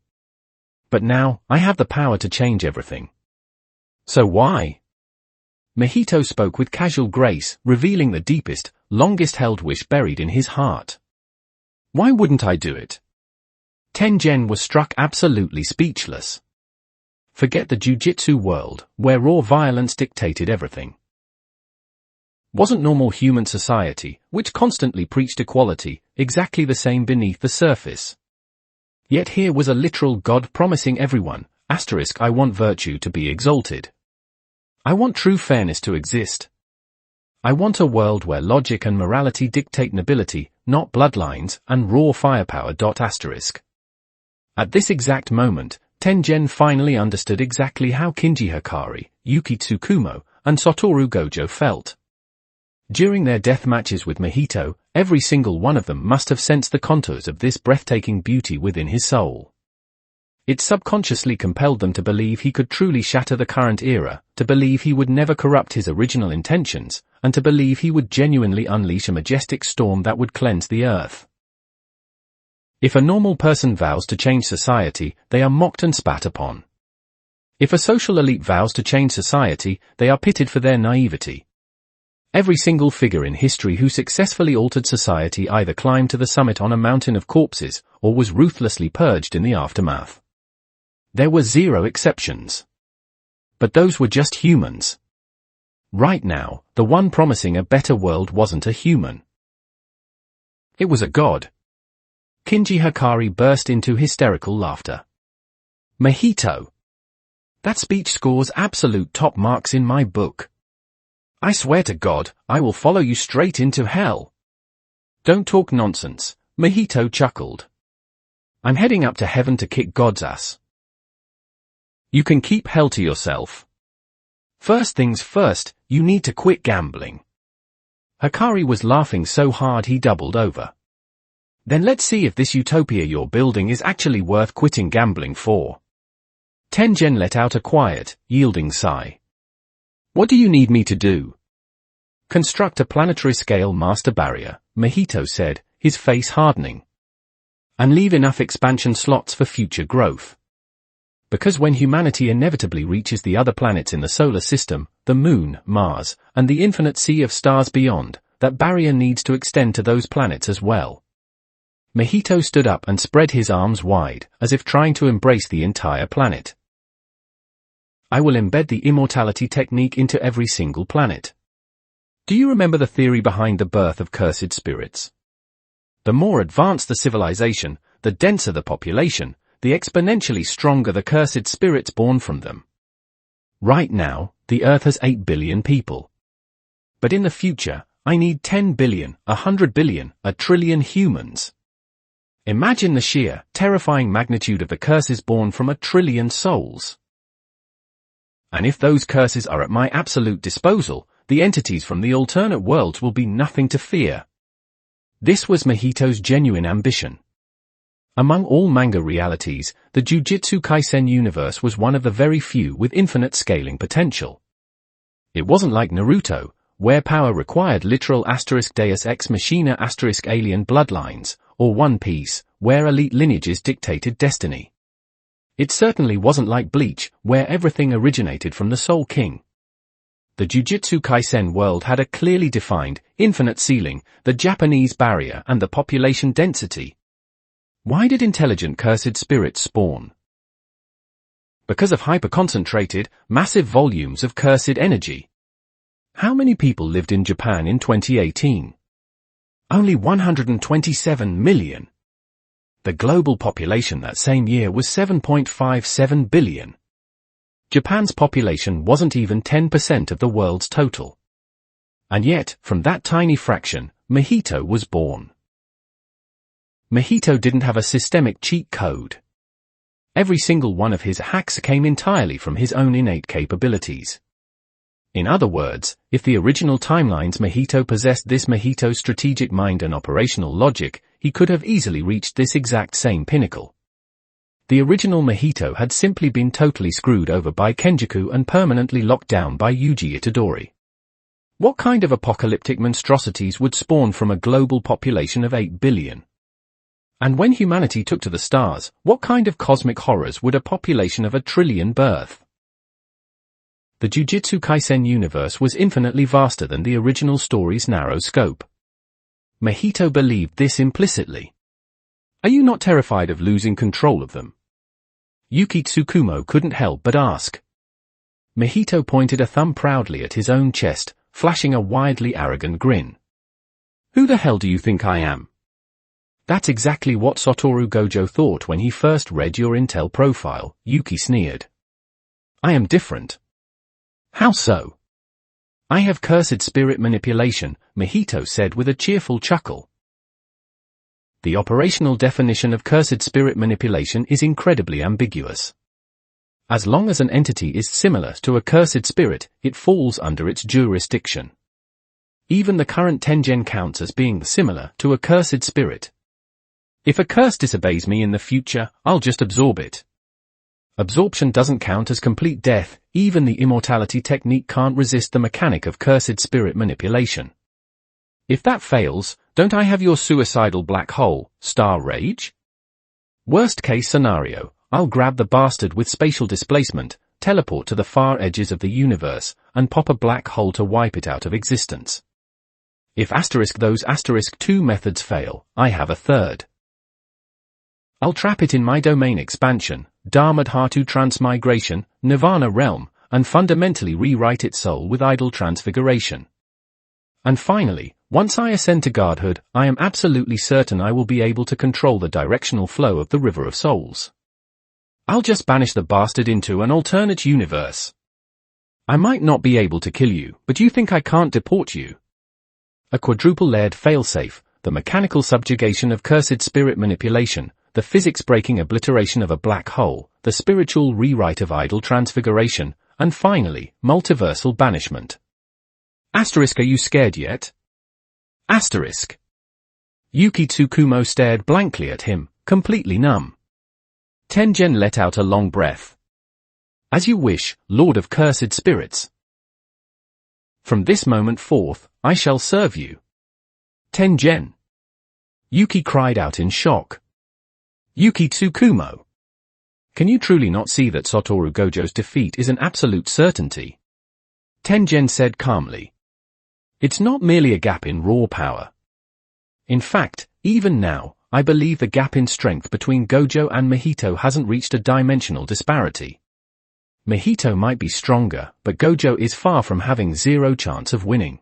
But now, I have the power to change everything. So why? Mahito spoke with casual grace, revealing the deepest, longest-held wish buried in his heart. Why wouldn't I do it? Tengen was struck absolutely speechless. Forget the Jujutsu world, where raw violence dictated everything. Wasn't normal human society, which constantly preached equality, exactly the same beneath the surface? Yet here was a literal God promising everyone, I want virtue to be exalted. I want true fairness to exist. I want a world where logic and morality dictate nobility, not bloodlines, and raw firepower. At this exact moment, Tengen finally understood exactly how Kinji Hikari, Yuki Tsukumo, and Satoru Gojo felt. During their death matches with Mahito, every single one of them must have sensed the contours of this breathtaking beauty within his soul. It subconsciously compelled them to believe he could truly shatter the current era, to believe he would never corrupt his original intentions, and to believe he would genuinely unleash a majestic storm that would cleanse the earth. If a normal person vows to change society, they are mocked and spat upon. If a social elite vows to change society, they are pitted for their naivety. Every single figure in history who successfully altered society either climbed to the summit on a mountain of corpses, or was ruthlessly purged in the aftermath. There were zero exceptions. But those were just humans. Right now, the one promising a better world wasn't a human. It was a god. Kinji Hikari burst into hysterical laughter. Mahito! That speech scores absolute top marks in my book. I swear to God, I will follow you straight into hell. Don't talk nonsense, Mahito chuckled. I'm heading up to heaven to kick God's ass. You can keep hell to yourself. First things first, you need to quit gambling. Hikari was laughing so hard he doubled over. Then let's see if this utopia you're building is actually worth quitting gambling for. Tengen let out a quiet, yielding sigh. What do you need me to do? Construct a planetary-scale master barrier, Mahito said, his face hardening. And leave enough expansion slots for future growth. Because when humanity inevitably reaches the other planets in the solar system, the Moon, Mars, and the infinite sea of stars beyond, that barrier needs to extend to those planets as well. Mahito stood up and spread his arms wide, as if trying to embrace the entire planet. I will embed the immortality technique into every single planet. Do you remember the theory behind the birth of cursed spirits? The more advanced the civilization, the denser the population, the exponentially stronger the cursed spirits born from them. Right now, the Earth has 8 billion people. But in the future, I need 10 billion, 100 billion, a trillion humans. Imagine the sheer, terrifying magnitude of the curses born from 1 trillion souls. And if those curses are at my absolute disposal, the entities from the alternate worlds will be nothing to fear. This was Mahito's genuine ambition. Among all manga realities, the Jujutsu Kaisen universe was one of the very few with infinite scaling potential. It wasn't like Naruto, where power required literal *deus ex machina *alien bloodlines, or One Piece, where elite lineages dictated destiny. It certainly wasn't like Bleach, where everything originated from the Soul King. The Jujutsu Kaisen world had a clearly defined, infinite ceiling, the Japanese barrier and the population density. Why did intelligent cursed spirits spawn? Because of hyper-concentrated, massive volumes of cursed energy. How many people lived in Japan in 2018? Only 127 million. The global population that same year was 7.57 billion. Japan's population wasn't even 10% of the world's total. And yet, from that tiny fraction, Mahito was born. Mahito didn't have a systemic cheat code. Every single one of his hacks came entirely from his own innate capabilities. In other words, if the original timelines Mahito possessed this Mahito's strategic mind and operational logic, he could have easily reached this exact same pinnacle. The original Mahito had simply been totally screwed over by Kenjaku and permanently locked down by Yuji Itadori. What kind of apocalyptic monstrosities would spawn from a global population of 8 billion? And when humanity took to the stars, what kind of cosmic horrors would a population of 1 trillion birth? The Jujutsu Kaisen universe was infinitely vaster than the original story's narrow scope. Mahito believed this implicitly. Are you not terrified of losing control of them? Yuki Tsukumo couldn't help but ask. Mahito pointed a thumb proudly at his own chest, flashing a wildly arrogant grin. Who the hell do you think I am? That's exactly what Satoru Gojo thought when he first read your intel profile, Yuki sneered. I am different. How so? I have cursed spirit manipulation, Mahito said with a cheerful chuckle. The operational definition of cursed spirit manipulation is incredibly ambiguous. As long as an entity is similar to a cursed spirit, it falls under its jurisdiction. Even the current Tengen counts as being similar to a cursed spirit. If a curse disobeys me in the future, I'll just absorb it. Absorption doesn't count as complete death, even the immortality technique can't resist the mechanic of cursed spirit manipulation. If that fails, don't I have your suicidal black hole, Star Rage? Worst case scenario, I'll grab the bastard with spatial displacement, teleport to the far edges of the universe, and pop a black hole to wipe it out of existence. If those *2 methods fail, I have a third. I'll trap it in my domain expansion, Dharmadhatu transmigration, Nirvana realm, and fundamentally rewrite its soul with idle transfiguration. And finally, once I ascend to godhood, I am absolutely certain I will be able to control the directional flow of the River of Souls. I'll just banish the bastard into an alternate universe. I might not be able to kill you, but you think I can't deport you? A quadruple-layered failsafe, the mechanical subjugation of cursed spirit manipulation, the physics-breaking obliteration of a black hole, the spiritual rewrite of idle transfiguration, and finally, multiversal banishment. Asterisk, are you scared yet? Asterisk. Yuki Tsukumo stared blankly at him, completely numb. Tengen let out a long breath. As you wish, Lord of Cursed Spirits. From this moment forth, I shall serve you. Tengen. Yuki cried out in shock. Yuki Tsukumo. Can you truly not see that Satoru Gojo's defeat is an absolute certainty? Tengen said calmly. It's not merely a gap in raw power. In fact, even now, I believe the gap in strength between Gojo and Mahito hasn't reached a dimensional disparity. Mahito might be stronger, but Gojo is far from having zero chance of winning.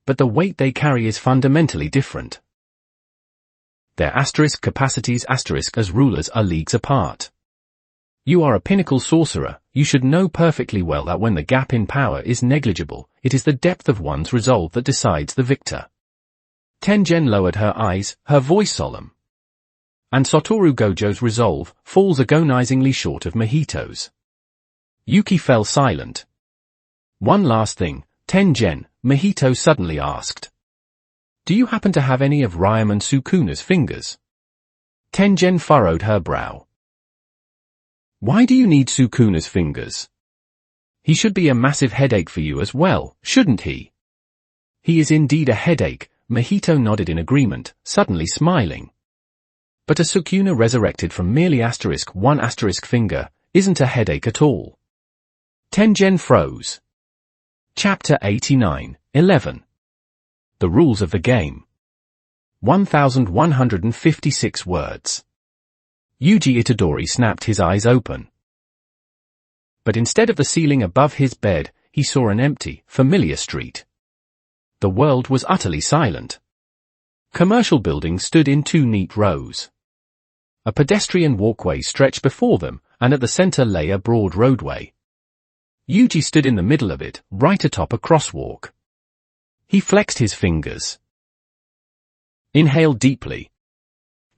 But the weight they carry is fundamentally different. Their capacities as rulers are leagues apart. You are a pinnacle sorcerer, you should know perfectly well that when the gap in power is negligible, it is the depth of one's resolve that decides the victor. Tengen lowered her eyes, her voice solemn. And Satoru Gojo's resolve falls agonizingly short of Mahito's. Yuki fell silent. One last thing, Tengen, Mahito suddenly asked. Do you happen to have any of Ryaman Sukuna's fingers? Tengen furrowed her brow. Why do you need Sukuna's fingers? He should be a massive headache for you as well, shouldn't he? He is indeed a headache, Mahito nodded in agreement, suddenly smiling. But a Sukuna resurrected from merely *1 finger isn't a headache at all. Tengen froze. Chapter 89:11. The Rules of the Game. 1156 words. Yuji Itadori snapped his eyes open. But instead of the ceiling above his bed, he saw an empty, familiar street. The world was utterly silent. Commercial buildings stood in 2 neat rows. A pedestrian walkway stretched before them, and at the center lay a broad roadway. Yuji stood in the middle of it, right atop a crosswalk. He flexed his fingers. inhaled deeply.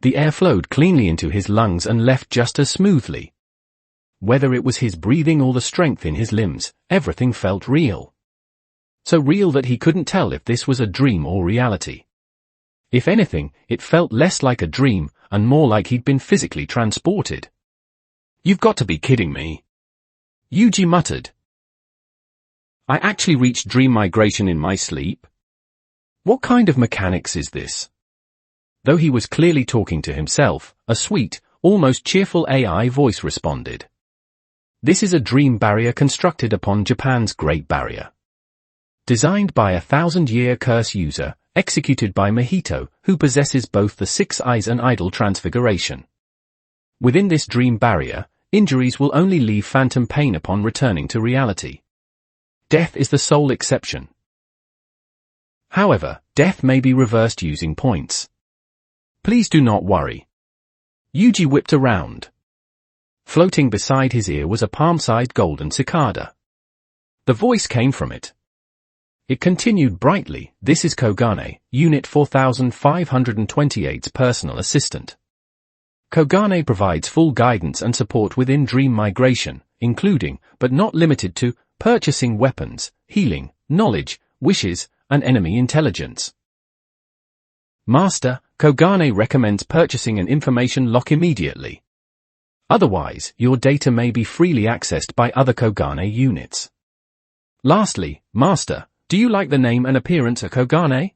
The air flowed cleanly into his lungs and left just as smoothly. Whether it was his breathing or the strength in his limbs, everything felt real. So real that he couldn't tell if this was a dream or reality. If anything, it felt less like a dream, and more like he'd been physically transported. "You've got to be kidding me," Yuji muttered. "I actually reached dream migration in my sleep? What kind of mechanics is this?" Though he was clearly talking to himself, a sweet, almost cheerful AI voice responded. "This is a dream barrier constructed upon Japan's Great Barrier. Designed by a 1,000-year curse user, executed by Mahito, who possesses both the Six Eyes and Idol Transfiguration. Within this dream barrier, injuries will only leave phantom pain upon returning to reality. Death is the sole exception. However, death may be reversed using points. Please do not worry." Yuji whipped around. Floating beside his ear was a palm-sized golden cicada. The voice came from it. It continued brightly, "This is Kogane, Unit 4528's personal assistant. Kogane provides full guidance and support within dream migration, including, but not limited to, purchasing weapons, healing, knowledge, wishes, and enemy intelligence. Master, Kogane recommends purchasing an information lock immediately. Otherwise, your data may be freely accessed by other Kogane units. Lastly, Master, do you like the name and appearance of Kogane?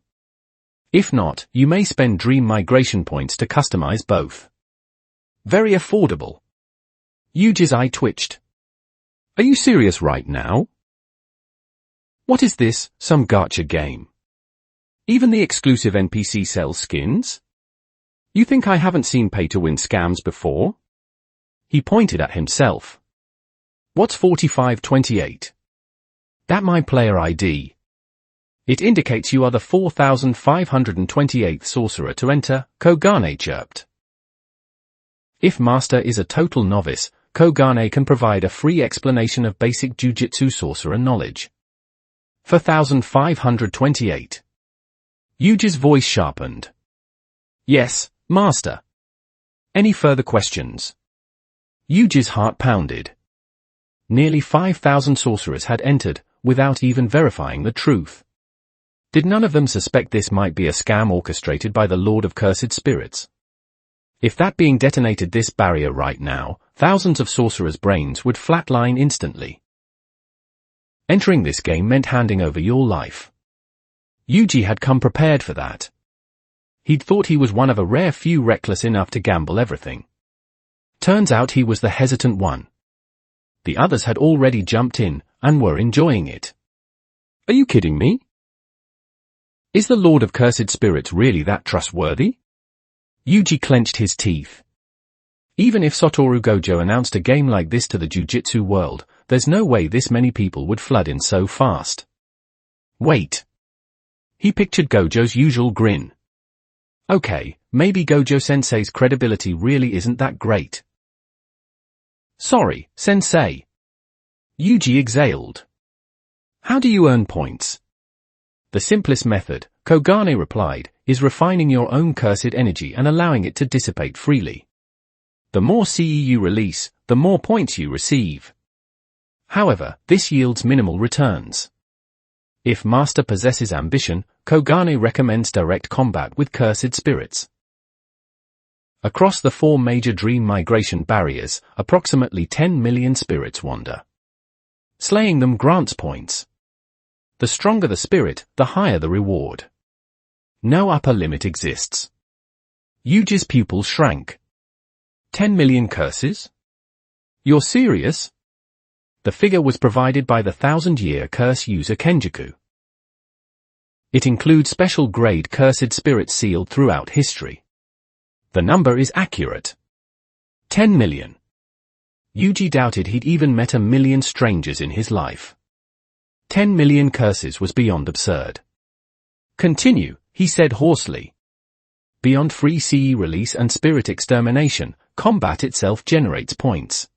If not, you may spend dream migration points to customize both. Very affordable." Yuji's eye twitched. "Are you serious right now? What is this, some gacha game? Even the exclusive NPC sells skins? You think I haven't seen pay-to-win scams before?" He pointed at himself. "What's 4528? That my player ID. It indicates you are the 4528th sorcerer to enter," Kogane chirped. If Master is a total novice, Kogane can provide a free explanation of basic Jujutsu sorcerer knowledge. 4528. Yuji's voice sharpened. "Yes, Master. Any further questions?" Yuji's heart pounded. Nearly 5,000 sorcerers had entered, without even verifying the truth. Did none of them suspect this might be a scam orchestrated by the Lord of Cursed Spirits? If that being detonated this barrier right now, thousands of sorcerers' brains would flatline instantly. Entering this game meant handing over your life. Yuji had come prepared for that. He'd thought he was one of a rare few reckless enough to gamble everything. Turns out he was the hesitant one. The others had already jumped in, and were enjoying it. "Are you kidding me? Is the Lord of Cursed Spirits really that trustworthy?" Yuji clenched his teeth. Even if Satoru Gojo announced a game like this to the Jujutsu world, there's no way this many people would flood in so fast. Wait. He pictured Gojo's usual grin. Okay, maybe Gojo-sensei's credibility really isn't that great. "Sorry, sensei." Yuji exhaled. "How do you earn points?" "The simplest method," Kogane replied, "is refining your own cursed energy and allowing it to dissipate freely. The more CE you release, the more points you receive. However, this yields minimal returns. If Master possesses ambition, Kogane recommends direct combat with cursed spirits. Across the 4 major dream migration barriers, approximately 10 million spirits wander. Slaying them grants points. The stronger the spirit, the higher the reward. No upper limit exists." Yuji's pupils shrank. 10 million curses? You're serious? The figure was provided by the 1,000-year curse user Kenjaku. It includes special grade cursed spirits sealed throughout history. The number is accurate. 10 million. Yuji doubted he'd even met a million strangers in his life. 10 million curses was beyond absurd. "Continue," he said hoarsely. Beyond free CE release and spirit extermination, combat itself generates points.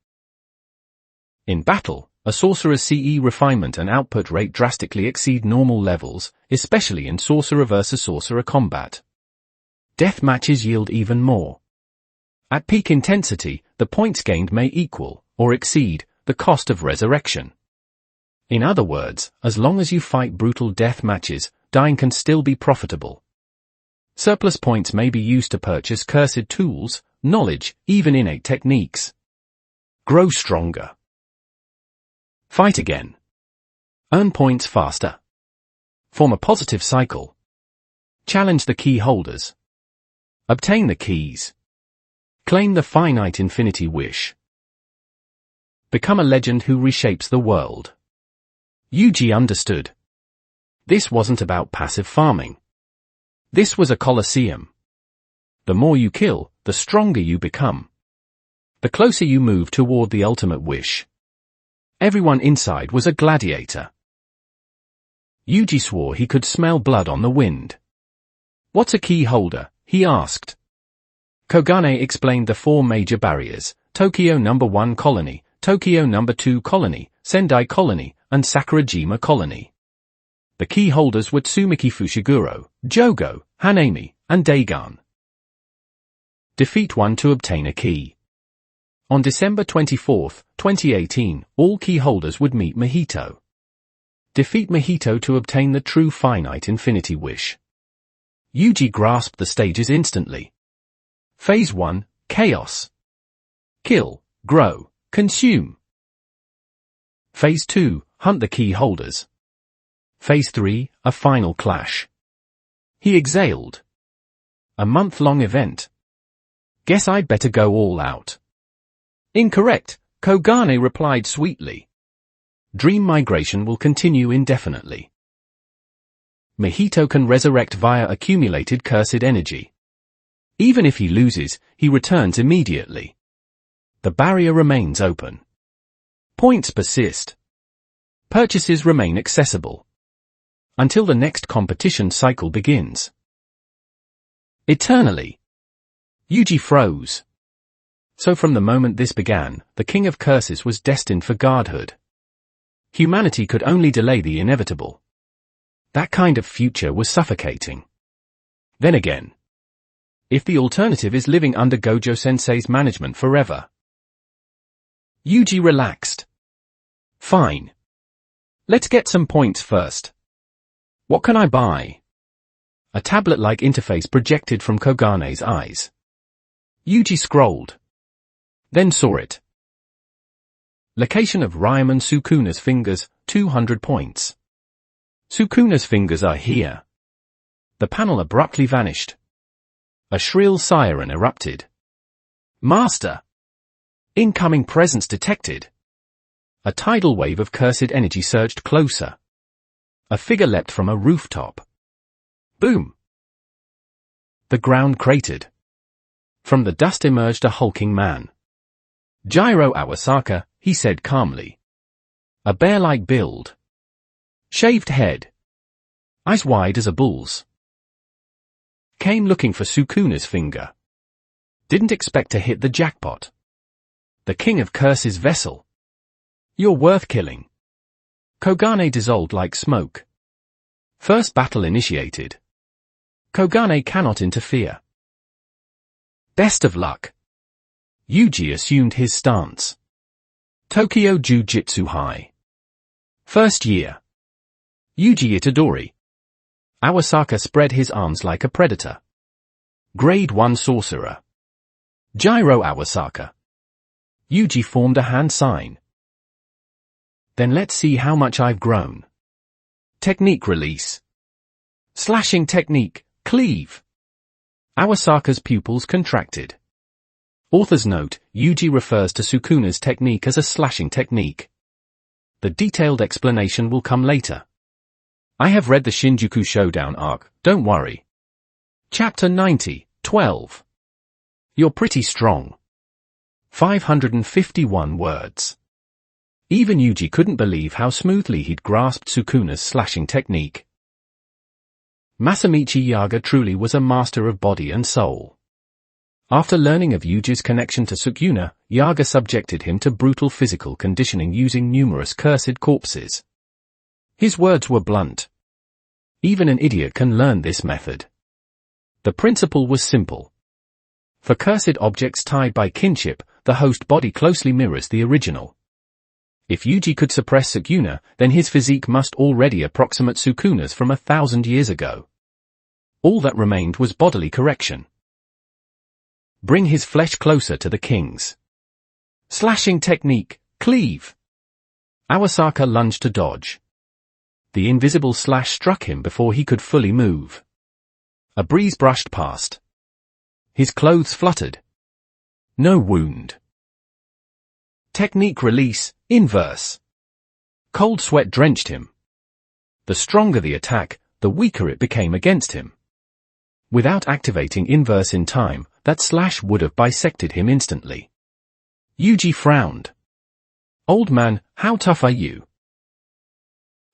In battle, a sorcerer's CE refinement and output rate drastically exceed normal levels, especially in sorcerer versus sorcerer combat. death matches yield even more. At peak intensity, the points gained may equal, or exceed, the cost of resurrection. In other words, as long as you fight brutal death matches, dying can still be profitable. Surplus points may be used to purchase cursed tools, knowledge, even innate techniques. Grow stronger. Fight again. Earn points faster. Form a positive cycle. Challenge the key holders. Obtain the keys. Claim the finite infinity wish. Become a legend who reshapes the world. Yuji understood. This wasn't about passive farming. This was a coliseum. The more you kill, the stronger you become. The closer you move toward the ultimate wish. Everyone inside was a gladiator. Yuji swore he could smell blood on the wind. What's a key holder? He asked. Kogane explained the 4 major barriers: Tokyo No. 1 Colony, Tokyo No. 2 Colony, Sendai Colony, and Sakurajima Colony. The key holders were Tsumiki Fushiguro, Jogo, Hanami, and Dagon. Defeat 1 to obtain a key. On December 24, 2018, all key holders would meet Mahito. Defeat Mahito to obtain the true finite infinity wish. Yuji grasped the stages instantly. Phase 1, Chaos. Kill, grow, consume. Phase 2, Hunt the key holders. Phase 3, a final clash. He exhaled. A month-long event. Guess I'd better go all out. Incorrect, Kogane replied sweetly. Dream migration will continue indefinitely. Mahito can resurrect via accumulated cursed energy. Even if he loses, he returns immediately. The barrier remains open. Points persist. Purchases remain accessible. Until the next competition cycle begins. Eternally. Yuji froze. So from the moment this began, the King of Curses was destined for godhood. Humanity could only delay the inevitable. That kind of future was suffocating. Then again, if the alternative is living under Gojo-sensei's management forever. Yuji relaxed. Fine. Let's get some points first. What can I buy? A tablet-like interface projected from Kogane's eyes. Yuji scrolled. Then saw it. Location of Ryoman Sukuna's fingers, 200 points. Sukuna's fingers are here. The panel abruptly vanished. A shrill siren erupted. Master! Incoming presence detected. A tidal wave of cursed energy surged closer. A figure leapt from a rooftop. Boom! The ground cratered. From the dust emerged a hulking man. Jiro Awasaka, he said calmly. A bear-like build. Shaved head. Eyes wide as a bull's. Came looking for Sukuna's finger. Didn't expect to hit the jackpot. The King of Curses vessel. You're worth killing. Kogane dissolved like smoke. First battle initiated. Kogane cannot interfere. Best of luck. Yuji assumed his stance. Tokyo Jujutsu High. First year. Yuji Itadori. Awasaka spread his arms like a predator. Grade 1 sorcerer. Jiro Awasaka. Yuji formed a hand sign. Then let's see how much I've grown. Technique release. Slashing technique, cleave. Awasaka's pupils contracted. Author's note, Yuji refers to Sukuna's technique as a slashing technique. The detailed explanation will come later. I have read the Shinjuku Showdown arc, don't worry. Chapter 90, 12. You're pretty strong. 551 words. Even Yuji couldn't believe how smoothly he'd grasped Sukuna's slashing technique. Masamichi Yaga truly was a master of body and soul. After learning of Yuji's connection to Sukuna, Yaga subjected him to brutal physical conditioning using numerous cursed corpses. His words were blunt. Even an idiot can learn this method. The principle was simple. For cursed objects tied by kinship, the host body closely mirrors the original. If Yuji could suppress Sukuna, then his physique must already approximate Sukuna's from 1,000 years ago. All that remained was bodily correction. Bring his flesh closer to the king's. Slashing technique, cleave. Awasaka lunged to dodge. The invisible slash struck him before he could fully move. A breeze brushed past. His clothes fluttered. No wound. Technique release, inverse. Cold sweat drenched him. The stronger the attack, the weaker it became against him. Without activating inverse in time, that slash would have bisected him instantly. Yuji frowned. Old man, how tough are you?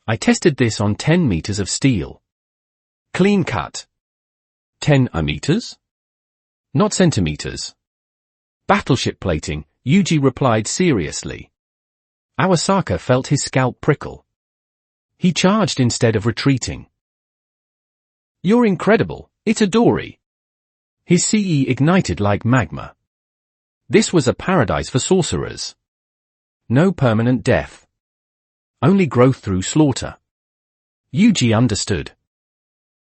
I tested this on 10 meters of steel. Clean cut. 10 meters? Not centimeters. Battleship plating, Yuji replied seriously. Awasaka felt his scalp prickle. He charged instead of retreating. You're incredible, Itadori. His CE ignited like magma. This was a paradise for sorcerers. No permanent death. Only growth through slaughter. Yuji understood.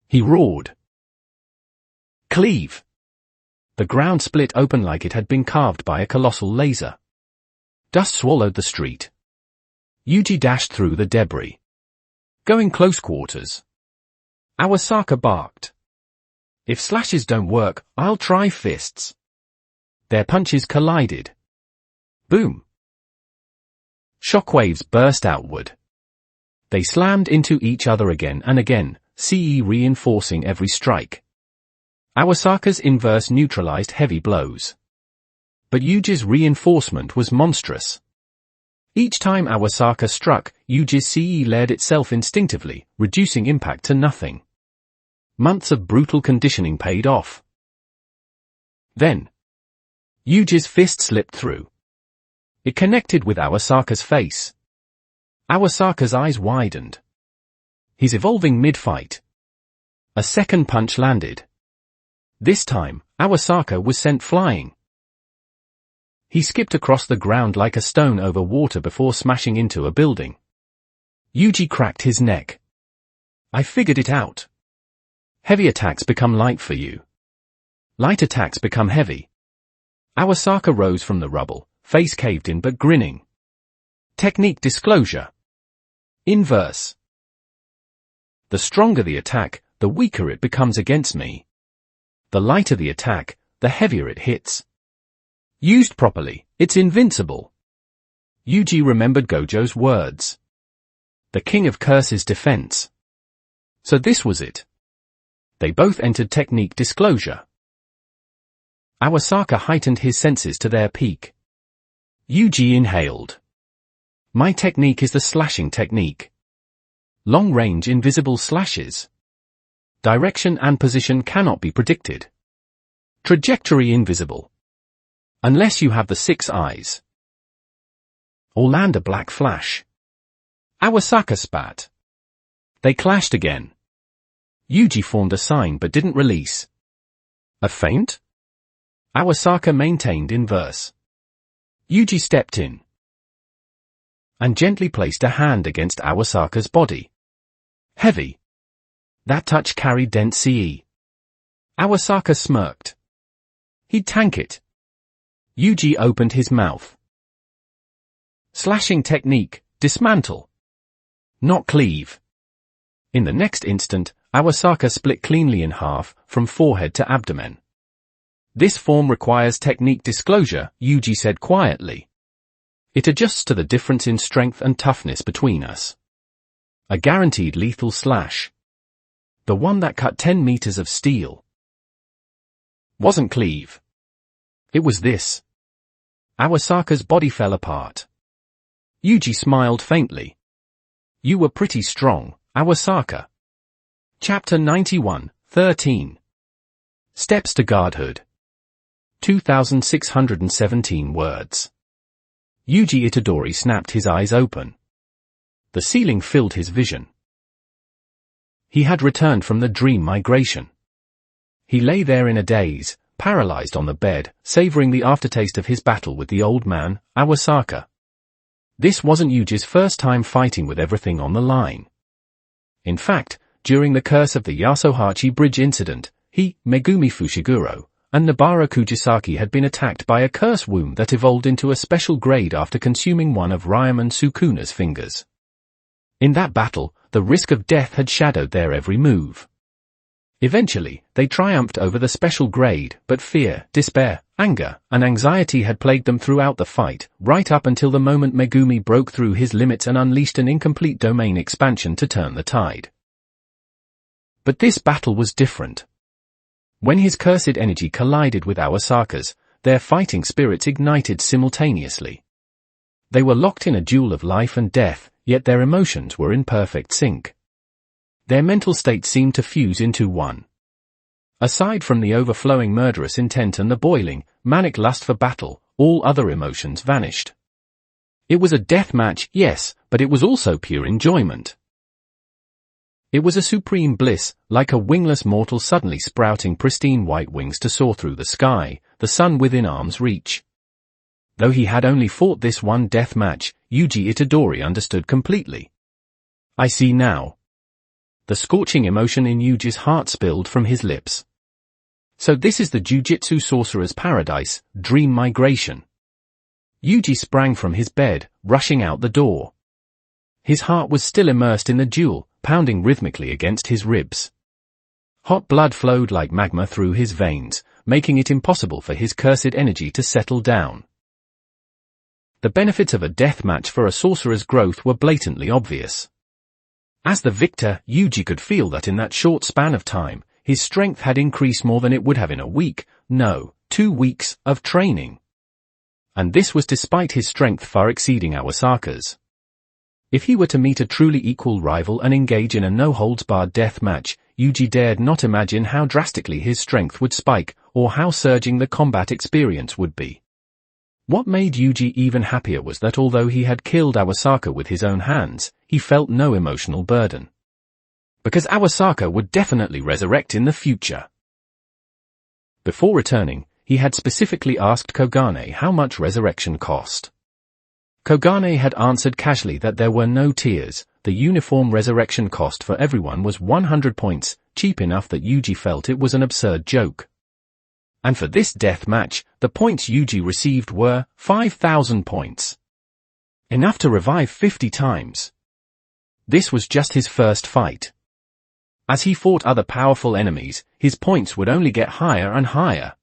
He roared. Cleave. The ground split open like it had been carved by a colossal laser. Dust swallowed the street. Yuji dashed through the debris. Going close quarters. Awasaka barked. If slashes don't work, I'll try fists. Their punches collided. Boom. Shockwaves burst outward. They slammed into each other again and again, CE reinforcing every strike. Awasaka's inverse neutralized heavy blows. But Yuji's reinforcement was monstrous. Each time Awasaka struck, Yuji's CE layered itself instinctively, reducing impact to nothing. Months of brutal conditioning paid off. Then, Yuji's fist slipped through. It connected with Awasaka's face. Awasaka's eyes widened. He's evolving mid-fight. A second punch landed. This time, Awasaka was sent flying. He skipped across the ground like a stone over water before smashing into a building. Yuji cracked his neck. I figured it out. Heavy attacks become light for you. Light attacks become heavy. Awasaka rose from the rubble, face caved in but grinning. Technique disclosure. Inverse. The stronger the attack, the weaker it becomes against me. The lighter the attack, the heavier it hits. Used properly, it's invincible. Yuji remembered Gojo's words. The King of Curses defense. So this was it. They both entered technique disclosure. Awasaka heightened his senses to their peak. Yuji inhaled. My technique is the slashing technique. Long-range invisible slashes. Direction and position cannot be predicted. Trajectory invisible. Unless you have the 6 eyes. Or land a black flash. Awasaka spat. They clashed again. Yuji formed a sign but didn't release. A feint? Awasaka maintained inverse. Yuji stepped in. And gently placed a hand against Awasaka's body. Heavy. That touch carried dense CE. Awasaka smirked. He'd tank it. Yuji opened his mouth. Slashing technique, dismantle. Not cleave. In the next instant, Awasaka split cleanly in half, from forehead to abdomen. This form requires technique disclosure, Yuji said quietly. It adjusts to the difference in strength and toughness between us. A guaranteed lethal slash. The one that cut 10 meters of steel. Wasn't cleave. It was this. Awasaka's body fell apart. Yuji smiled faintly. You were pretty strong, Awasaka. Chapter 91:13. Steps to Godhood. 2,617 words. Yuji Itadori snapped his eyes open. The ceiling filled his vision. He had returned from the dream migration. He lay there in a daze, paralyzed on the bed, savoring the aftertaste of his battle with the old man, Awasaka. This wasn't Yuji's first time fighting with everything on the line. In fact, during the Curse of the Yasuhachi Bridge incident, he, Megumi Fushiguro, and Nobara Kujisaki had been attacked by a curse wound that evolved into a special grade after consuming one of Ryomen Sukuna's fingers. In that battle, the risk of death had shadowed their every move. Eventually, they triumphed over the special grade, but fear, despair, anger, and anxiety had plagued them throughout the fight, right up until the moment Megumi broke through his limits and unleashed an incomplete domain expansion to turn the tide. But this battle was different. When his cursed energy collided with Awasaka's, their fighting spirits ignited simultaneously. They were locked in a duel of life and death, yet their emotions were in perfect sync. Their mental state seemed to fuse into one. Aside from the overflowing murderous intent and the boiling, manic lust for battle, all other emotions vanished. It was a death match, yes, but it was also pure enjoyment. It was a supreme bliss, like a wingless mortal suddenly sprouting pristine white wings to soar through the sky, the sun within arm's reach. Though he had only fought this one death match, Yuji Itadori understood completely. I see now. The scorching emotion in Yuji's heart spilled from his lips. So this is the Jujutsu Sorcerer's Paradise, Dream Migration. Yuji sprang from his bed, rushing out the door. His heart was still immersed in the duel, pounding rhythmically against his ribs. Hot blood flowed like magma through his veins, making it impossible for his cursed energy to settle down. The benefits of a death match for a sorcerer's growth were blatantly obvious. As the victor, Yuji could feel that in that short span of time, his strength had increased more than it would have in a week, no, 2 weeks, of training. And this was despite his strength far exceeding Awasaka's. If he were to meet a truly equal rival and engage in a no-holds-barred death match, Yuji dared not imagine how drastically his strength would spike, or how surging the combat experience would be. What made Yuji even happier was that although he had killed Awasaka with his own hands, he felt no emotional burden. Because Awasaka would definitely resurrect in the future. Before returning, he had specifically asked Kogane how much resurrection cost. Kogane had answered casually that there were no tiers, the uniform resurrection cost for everyone was 100 points, cheap enough that Yuji felt it was an absurd joke. And for this death match, the points Yuji received were 5,000 points. Enough to revive 50 times. This was just his first fight. As he fought other powerful enemies, his points would only get higher and higher.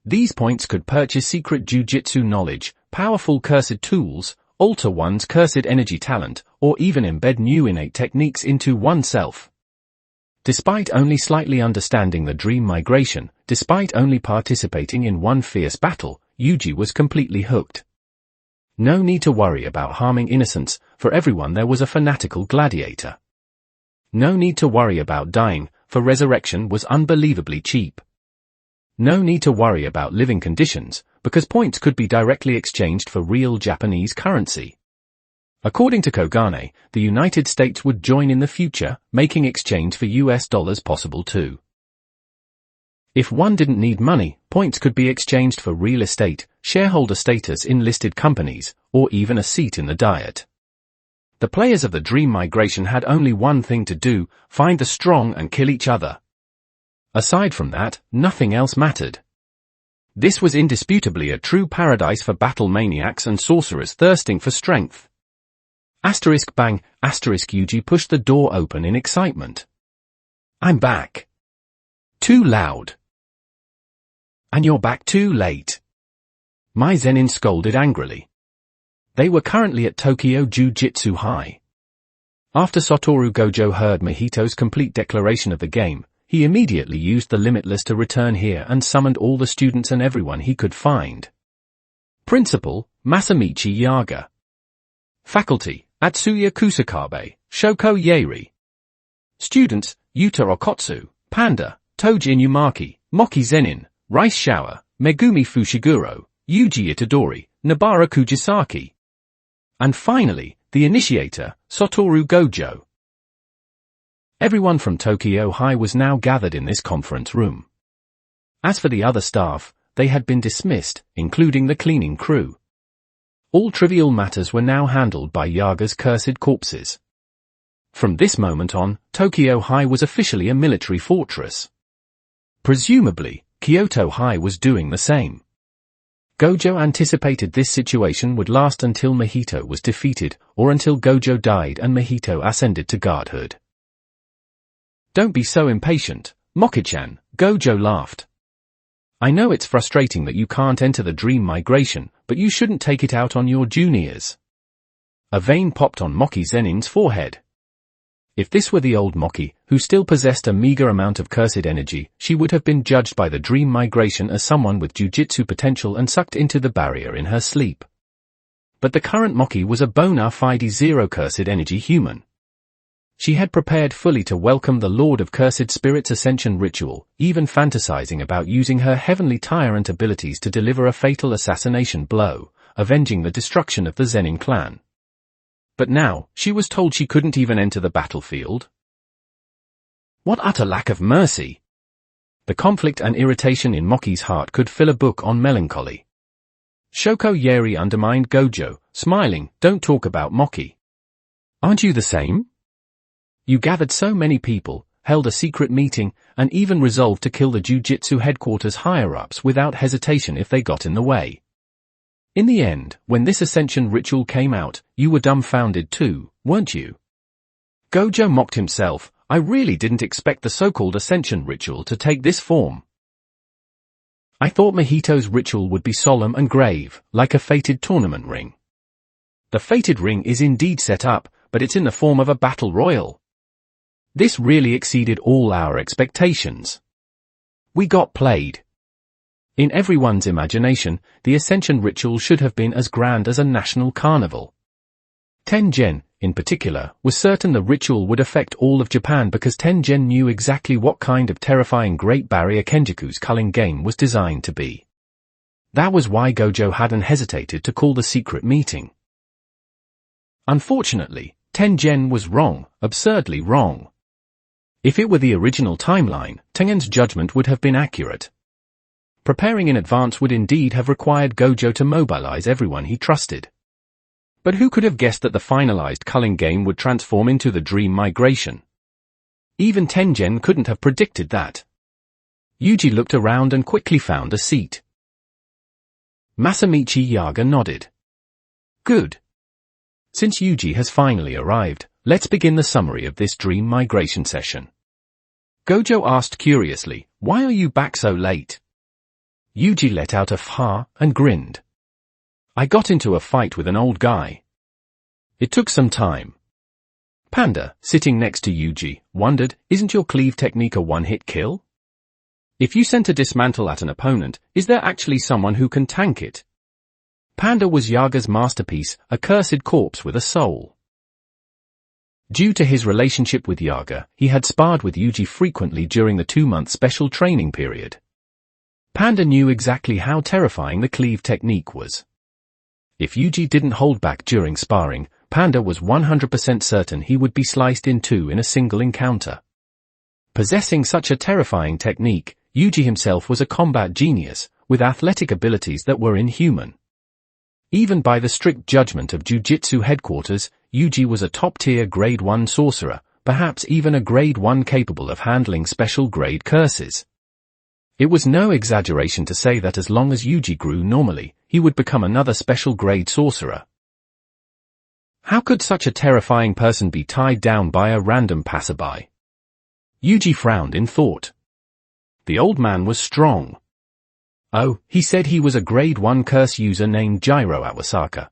These points could purchase secret jujutsu knowledge, powerful cursed tools, alter one's cursed energy talent, or even embed new innate techniques into oneself. Despite only slightly understanding the dream migration, despite only participating in one fierce battle, Yuji was completely hooked. No need to worry about harming innocents, for everyone there was a fanatical gladiator. No need to worry about dying, for resurrection was unbelievably cheap. No need to worry about living conditions, because points could be directly exchanged for real Japanese currency. According to Kogane, the United States would join in the future, making exchange for US dollars possible too. If one didn't need money, points could be exchanged for real estate, shareholder status in listed companies, or even a seat in the Diet. The players of the Dream Migration had only one thing to do, find the strong and kill each other. Aside from that, nothing else mattered. This was indisputably a true paradise for battle maniacs and sorcerers thirsting for strength. Asterisk bang, asterisk Yuji pushed the door open in excitement. I'm back. Too loud. And you're back too late. Mai Zenin scolded angrily. They were currently at Tokyo Jujutsu High. After Satoru Gojo heard Mahito's complete declaration of the game, he immediately used the Limitless to return here and summoned all the students and everyone he could find. Principal, Masamichi Yaga. Faculty, Atsuya Kusakabe, Shoko Yeri. Students, Yuta Okotsu, Panda, Toji Inumaki, Moki Zenin, Rice Shower, Megumi Fushiguro, Yuji Itadori, Nobara Kujisaki. And finally, the initiator, Satoru Gojo. Everyone from Tokyo High was now gathered in this conference room. As for the other staff, they had been dismissed, including the cleaning crew. All trivial matters were now handled by Yaga's cursed corpses. From this moment on, Tokyo High was officially a military fortress. Presumably, Kyoto High was doing the same. Gojo anticipated this situation would last until Mahito was defeated, or until Gojo died and Mahito ascended to godhood. "Don't be so impatient, Moki-chan," Gojo laughed. "I know it's frustrating that you can't enter the dream migration, but you shouldn't take it out on your juniors." A vein popped on Moki Zenin's forehead. If this were the old Moki, who still possessed a meager amount of cursed energy, she would have been judged by the dream migration as someone with jujutsu potential and sucked into the barrier in her sleep. But the current Moki was a bona fide zero cursed energy human. She had prepared fully to welcome the Lord of Cursed Spirits Ascension ritual, even fantasizing about using her heavenly tyrant abilities to deliver a fatal assassination blow, avenging the destruction of the Zenin clan. But now, she was told she couldn't even enter the battlefield. What utter lack of mercy! The conflict and irritation in Moki's heart could fill a book on melancholy. Shoko Yeri undermined Gojo, smiling, "Don't talk about Moki. Aren't you the same? You gathered so many people, held a secret meeting, and even resolved to kill the Jujutsu headquarters higher-ups without hesitation if they got in the way. In the end, when this ascension ritual came out, you were dumbfounded too, weren't you?" Gojo mocked himself. "I really didn't expect the so-called ascension ritual to take this form. I thought Mahito's ritual would be solemn and grave, like a fated tournament ring. The fated ring is indeed set up, but it's in the form of a battle royal. This really exceeded all our expectations. We got played." In everyone's imagination, the ascension ritual should have been as grand as a national carnival. Tengen, in particular, was certain the ritual would affect all of Japan because Tengen knew exactly what kind of terrifying Great Barrier Kenjaku's culling game was designed to be. That was why Gojo hadn't hesitated to call the secret meeting. Unfortunately, Tengen was wrong, absurdly wrong. If it were the original timeline, Tengen's judgment would have been accurate. Preparing in advance would indeed have required Gojo to mobilize everyone he trusted. But who could have guessed that the finalized culling game would transform into the dream migration? Even Tengen couldn't have predicted that. Yuji looked around and quickly found a seat. Masamichi Yaga nodded. "Good. Since Yuji has finally arrived, let's begin the summary of this dream migration session." Gojo asked curiously, "Why are you back so late?" Yuji let out a "F-ha" and grinned. "I got into a fight with an old guy. It took some time." Panda, sitting next to Yuji, wondered, "Isn't your cleave technique a one-hit kill? If you sent a dismantle at an opponent, is there actually someone who can tank it?" Panda was Yaga's masterpiece, a cursed corpse with a soul. Due to his relationship with Yaga, he had sparred with Yuji frequently during the 2-month special training period. Panda knew exactly how terrifying the cleave technique was. If Yuji didn't hold back during sparring, Panda was 100% certain he would be sliced in two in a single encounter. Possessing such a terrifying technique, Yuji himself was a combat genius, with athletic abilities that were inhuman. Even by the strict judgment of Jujutsu headquarters, Yuji was a top-tier Grade 1 sorcerer, perhaps even a Grade 1 capable of handling special grade curses. It was no exaggeration to say that as long as Yuji grew normally, he would become another special grade sorcerer. How could such a terrifying person be tied down by a random passerby? Yuji frowned in thought. The old man was strong. Oh, he said he was a Grade 1 curse user named Jiro Awasaka.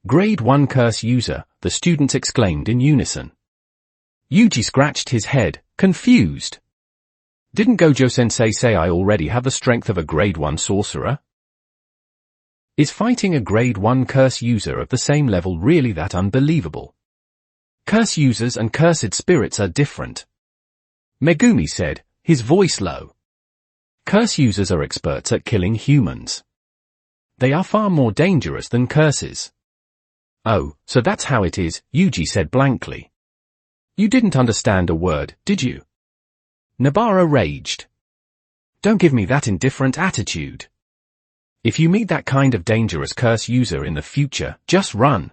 Grade 1 curse user, the students exclaimed in unison. Yuji scratched his head, confused. Didn't Gojo-sensei say I already have the strength of a Grade 1 sorcerer? Is fighting a Grade 1 curse user of the same level really that unbelievable? Curse users and cursed spirits are different. Megumi said, his voice low. Curse users are experts at killing humans. They are far more dangerous than curses. Oh, so that's how it is, Yuji said blankly. You didn't understand a word, did you? Nabara raged. Don't give me that indifferent attitude. If you meet that kind of dangerous curse user in the future, just run.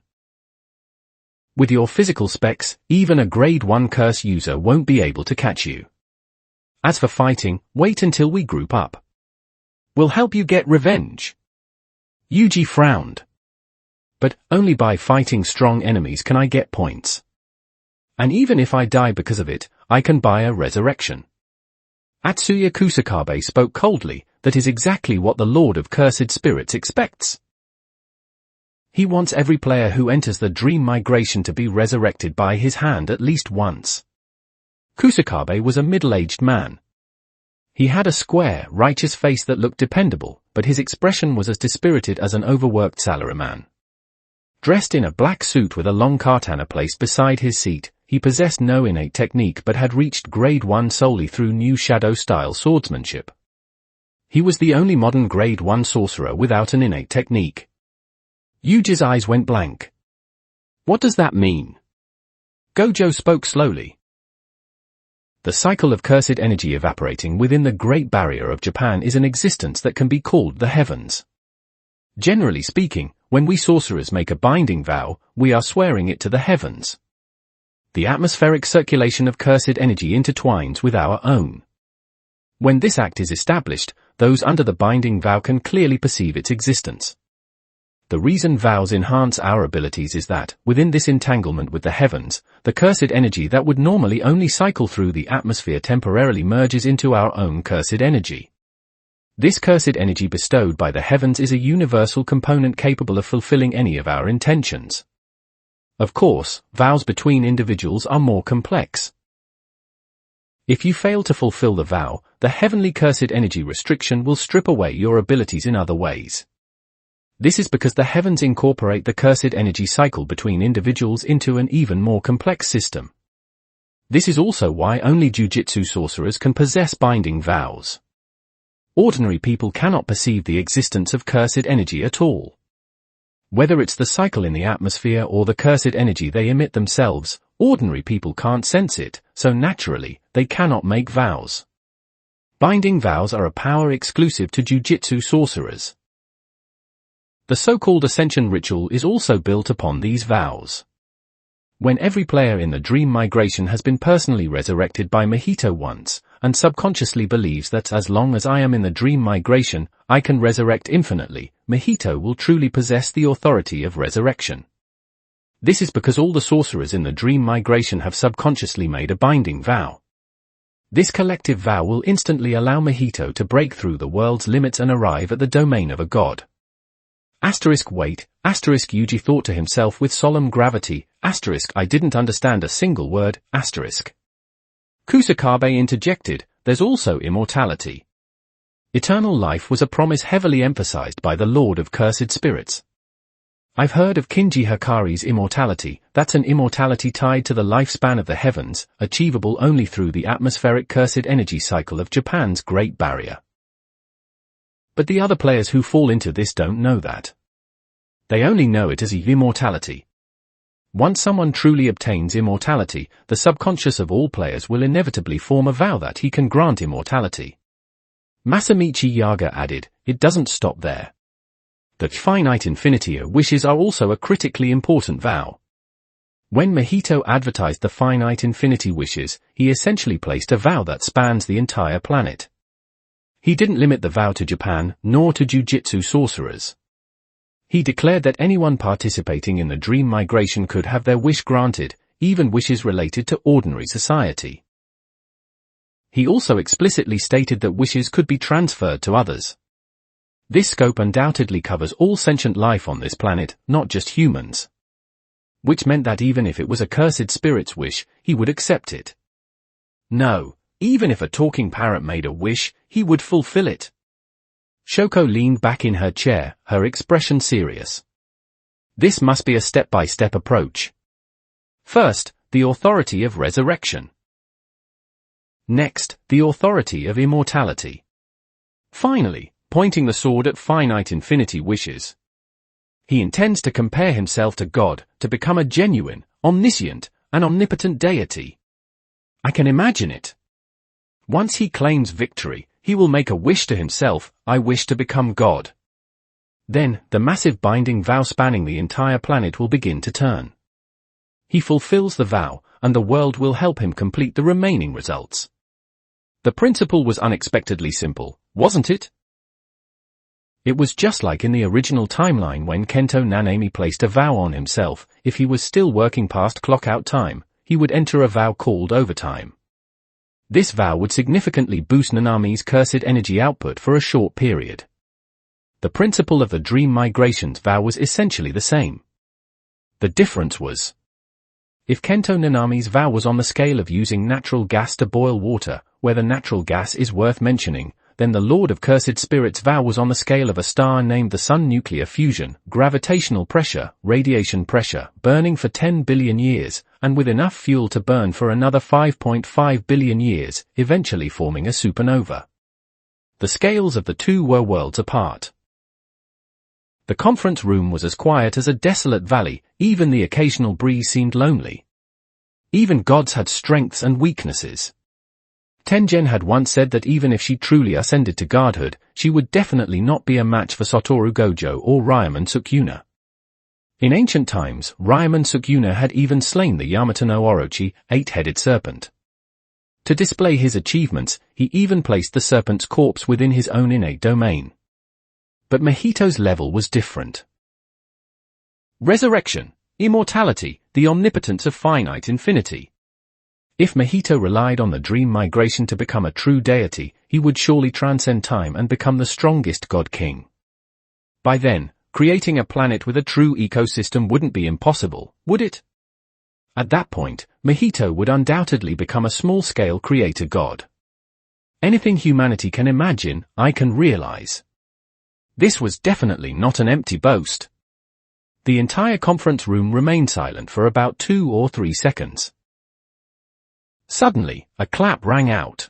With your physical specs, even a grade 1 curse user won't be able to catch you. As for fighting, wait until we group up. We'll help you get revenge. Yuji frowned. But only by fighting strong enemies can I get points. And even if I die because of it, I can buy a resurrection. Atsuya Kusakabe spoke coldly. That is exactly what the Lord of Cursed Spirits expects. He wants every player who enters the dream migration to be resurrected by his hand at least once. Kusakabe was a middle-aged man. He had a square, righteous face that looked dependable, but his expression was as dispirited as an overworked salaryman. Dressed in a black suit with a long katana placed beside his seat, he possessed no innate technique but had reached grade 1 solely through new shadow-style swordsmanship. He was the only modern grade 1 sorcerer without an innate technique. Yuji's eyes went blank. What does that mean? Gojo spoke slowly. The cycle of cursed energy evaporating within the Great Barrier of Japan is an existence that can be called the heavens. Generally speaking, when we sorcerers make a binding vow, we are swearing it to the heavens. The atmospheric circulation of cursed energy intertwines with our own. When this act is established, those under the binding vow can clearly perceive its existence. The reason vows enhance our abilities is that, within this entanglement with the heavens, the cursed energy that would normally only cycle through the atmosphere temporarily merges into our own cursed energy. This cursed energy bestowed by the heavens is a universal component capable of fulfilling any of our intentions. Of course, vows between individuals are more complex. If you fail to fulfill the vow, the heavenly cursed energy restriction will strip away your abilities in other ways. This is because the heavens incorporate the cursed energy cycle between individuals into an even more complex system. This is also why only Jujutsu sorcerers can possess binding vows. Ordinary people cannot perceive the existence of cursed energy at all. Whether it's the cycle in the atmosphere or the cursed energy they emit themselves, ordinary people can't sense it, so naturally, they cannot make vows. Binding vows are a power exclusive to Jujutsu sorcerers. The so-called Ascension ritual is also built upon these vows. When every player in the dream migration has been personally resurrected by Mahito once, and subconsciously believes that as long as I am in the dream migration, I can resurrect infinitely, Mahito will truly possess the authority of resurrection. This is because all the sorcerers in the dream migration have subconsciously made a binding vow. This collective vow will instantly allow Mahito to break through the world's limits and arrive at the domain of a god. Wait, Yuji thought to himself with solemn gravity, I didn't understand a single word, Kusakabe interjected, there's also immortality. Eternal life was a promise heavily emphasized by the Lord of Cursed Spirits. I've heard of Kinji Hikari's immortality, that's an immortality tied to the lifespan of the heavens, achievable only through the atmospheric cursed energy cycle of Japan's Great Barrier. But the other players who fall into this don't know that. They only know it as immortality. Once someone truly obtains immortality, the subconscious of all players will inevitably form a vow that he can grant immortality. Masamichi Yaga added, it doesn't stop there. That finite infinity wishes are also a critically important vow. When Mahito advertised the finite infinity wishes, he essentially placed a vow that spans the entire planet. He didn't limit the vow to Japan, nor to Jujutsu sorcerers. He declared that anyone participating in the dream migration could have their wish granted, even wishes related to ordinary society. He also explicitly stated that wishes could be transferred to others. This scope undoubtedly covers all sentient life on this planet, not just humans. Which meant that even if it was a cursed spirit's wish, he would accept it. No, even if a talking parrot made a wish, he would fulfill it. Shoko leaned back in her chair, her expression serious. This must be a step-by-step approach. First, the authority of resurrection. Next, the authority of immortality. Finally, pointing the sword at finite infinity wishes. He intends to compare himself to God, to become a genuine, omniscient, an omnipotent deity. I can imagine it. Once he claims victory, he will make a wish to himself, I wish to become God. Then, the massive binding vow spanning the entire planet will begin to turn. He fulfills the vow, and the world will help him complete the remaining results. The principle was unexpectedly simple, wasn't it? It was just like in the original timeline when Kento Nanami placed a vow on himself. If he was still working past clock-out time, he would enter a vow called overtime. This vow would significantly boost Nanami's cursed energy output for a short period. The principle of the Dream Migration's vow was essentially the same. The difference was, if Kento Nanami's vow was on the scale of using natural gas to boil water, whether natural gas is worth mentioning, then the Lord of Cursed Spirits' vow was on the scale of a star named the Sun: nuclear fusion, gravitational pressure, radiation pressure, burning for 10 billion years, and with enough fuel to burn for another 5.5 billion years, eventually forming a supernova. The scales of the two were worlds apart. The conference room was as quiet as a desolate valley, even the occasional breeze seemed lonely. Even gods had strengths and weaknesses. Tengen had once said that even if she truly ascended to godhood, she would definitely not be a match for Satoru Gojo or Ryomen Sukuna. In ancient times, Ryomen Sukuna had even slain the Yamato no Orochi, 8-headed serpent. To display his achievements, he even placed the serpent's corpse within his own innate domain. But Mahito's level was different. Resurrection, immortality, the omnipotence of finite infinity. If Mahito relied on the Dream Migration to become a true deity, he would surely transcend time and become the strongest god king. By then, creating a planet with a true ecosystem wouldn't be impossible, would it? At that point, Mahito would undoubtedly become a small-scale creator god. Anything humanity can imagine, I can realize. This was definitely not an empty boast. The entire conference room remained silent for about 2 or 3 seconds. Suddenly, a clap rang out.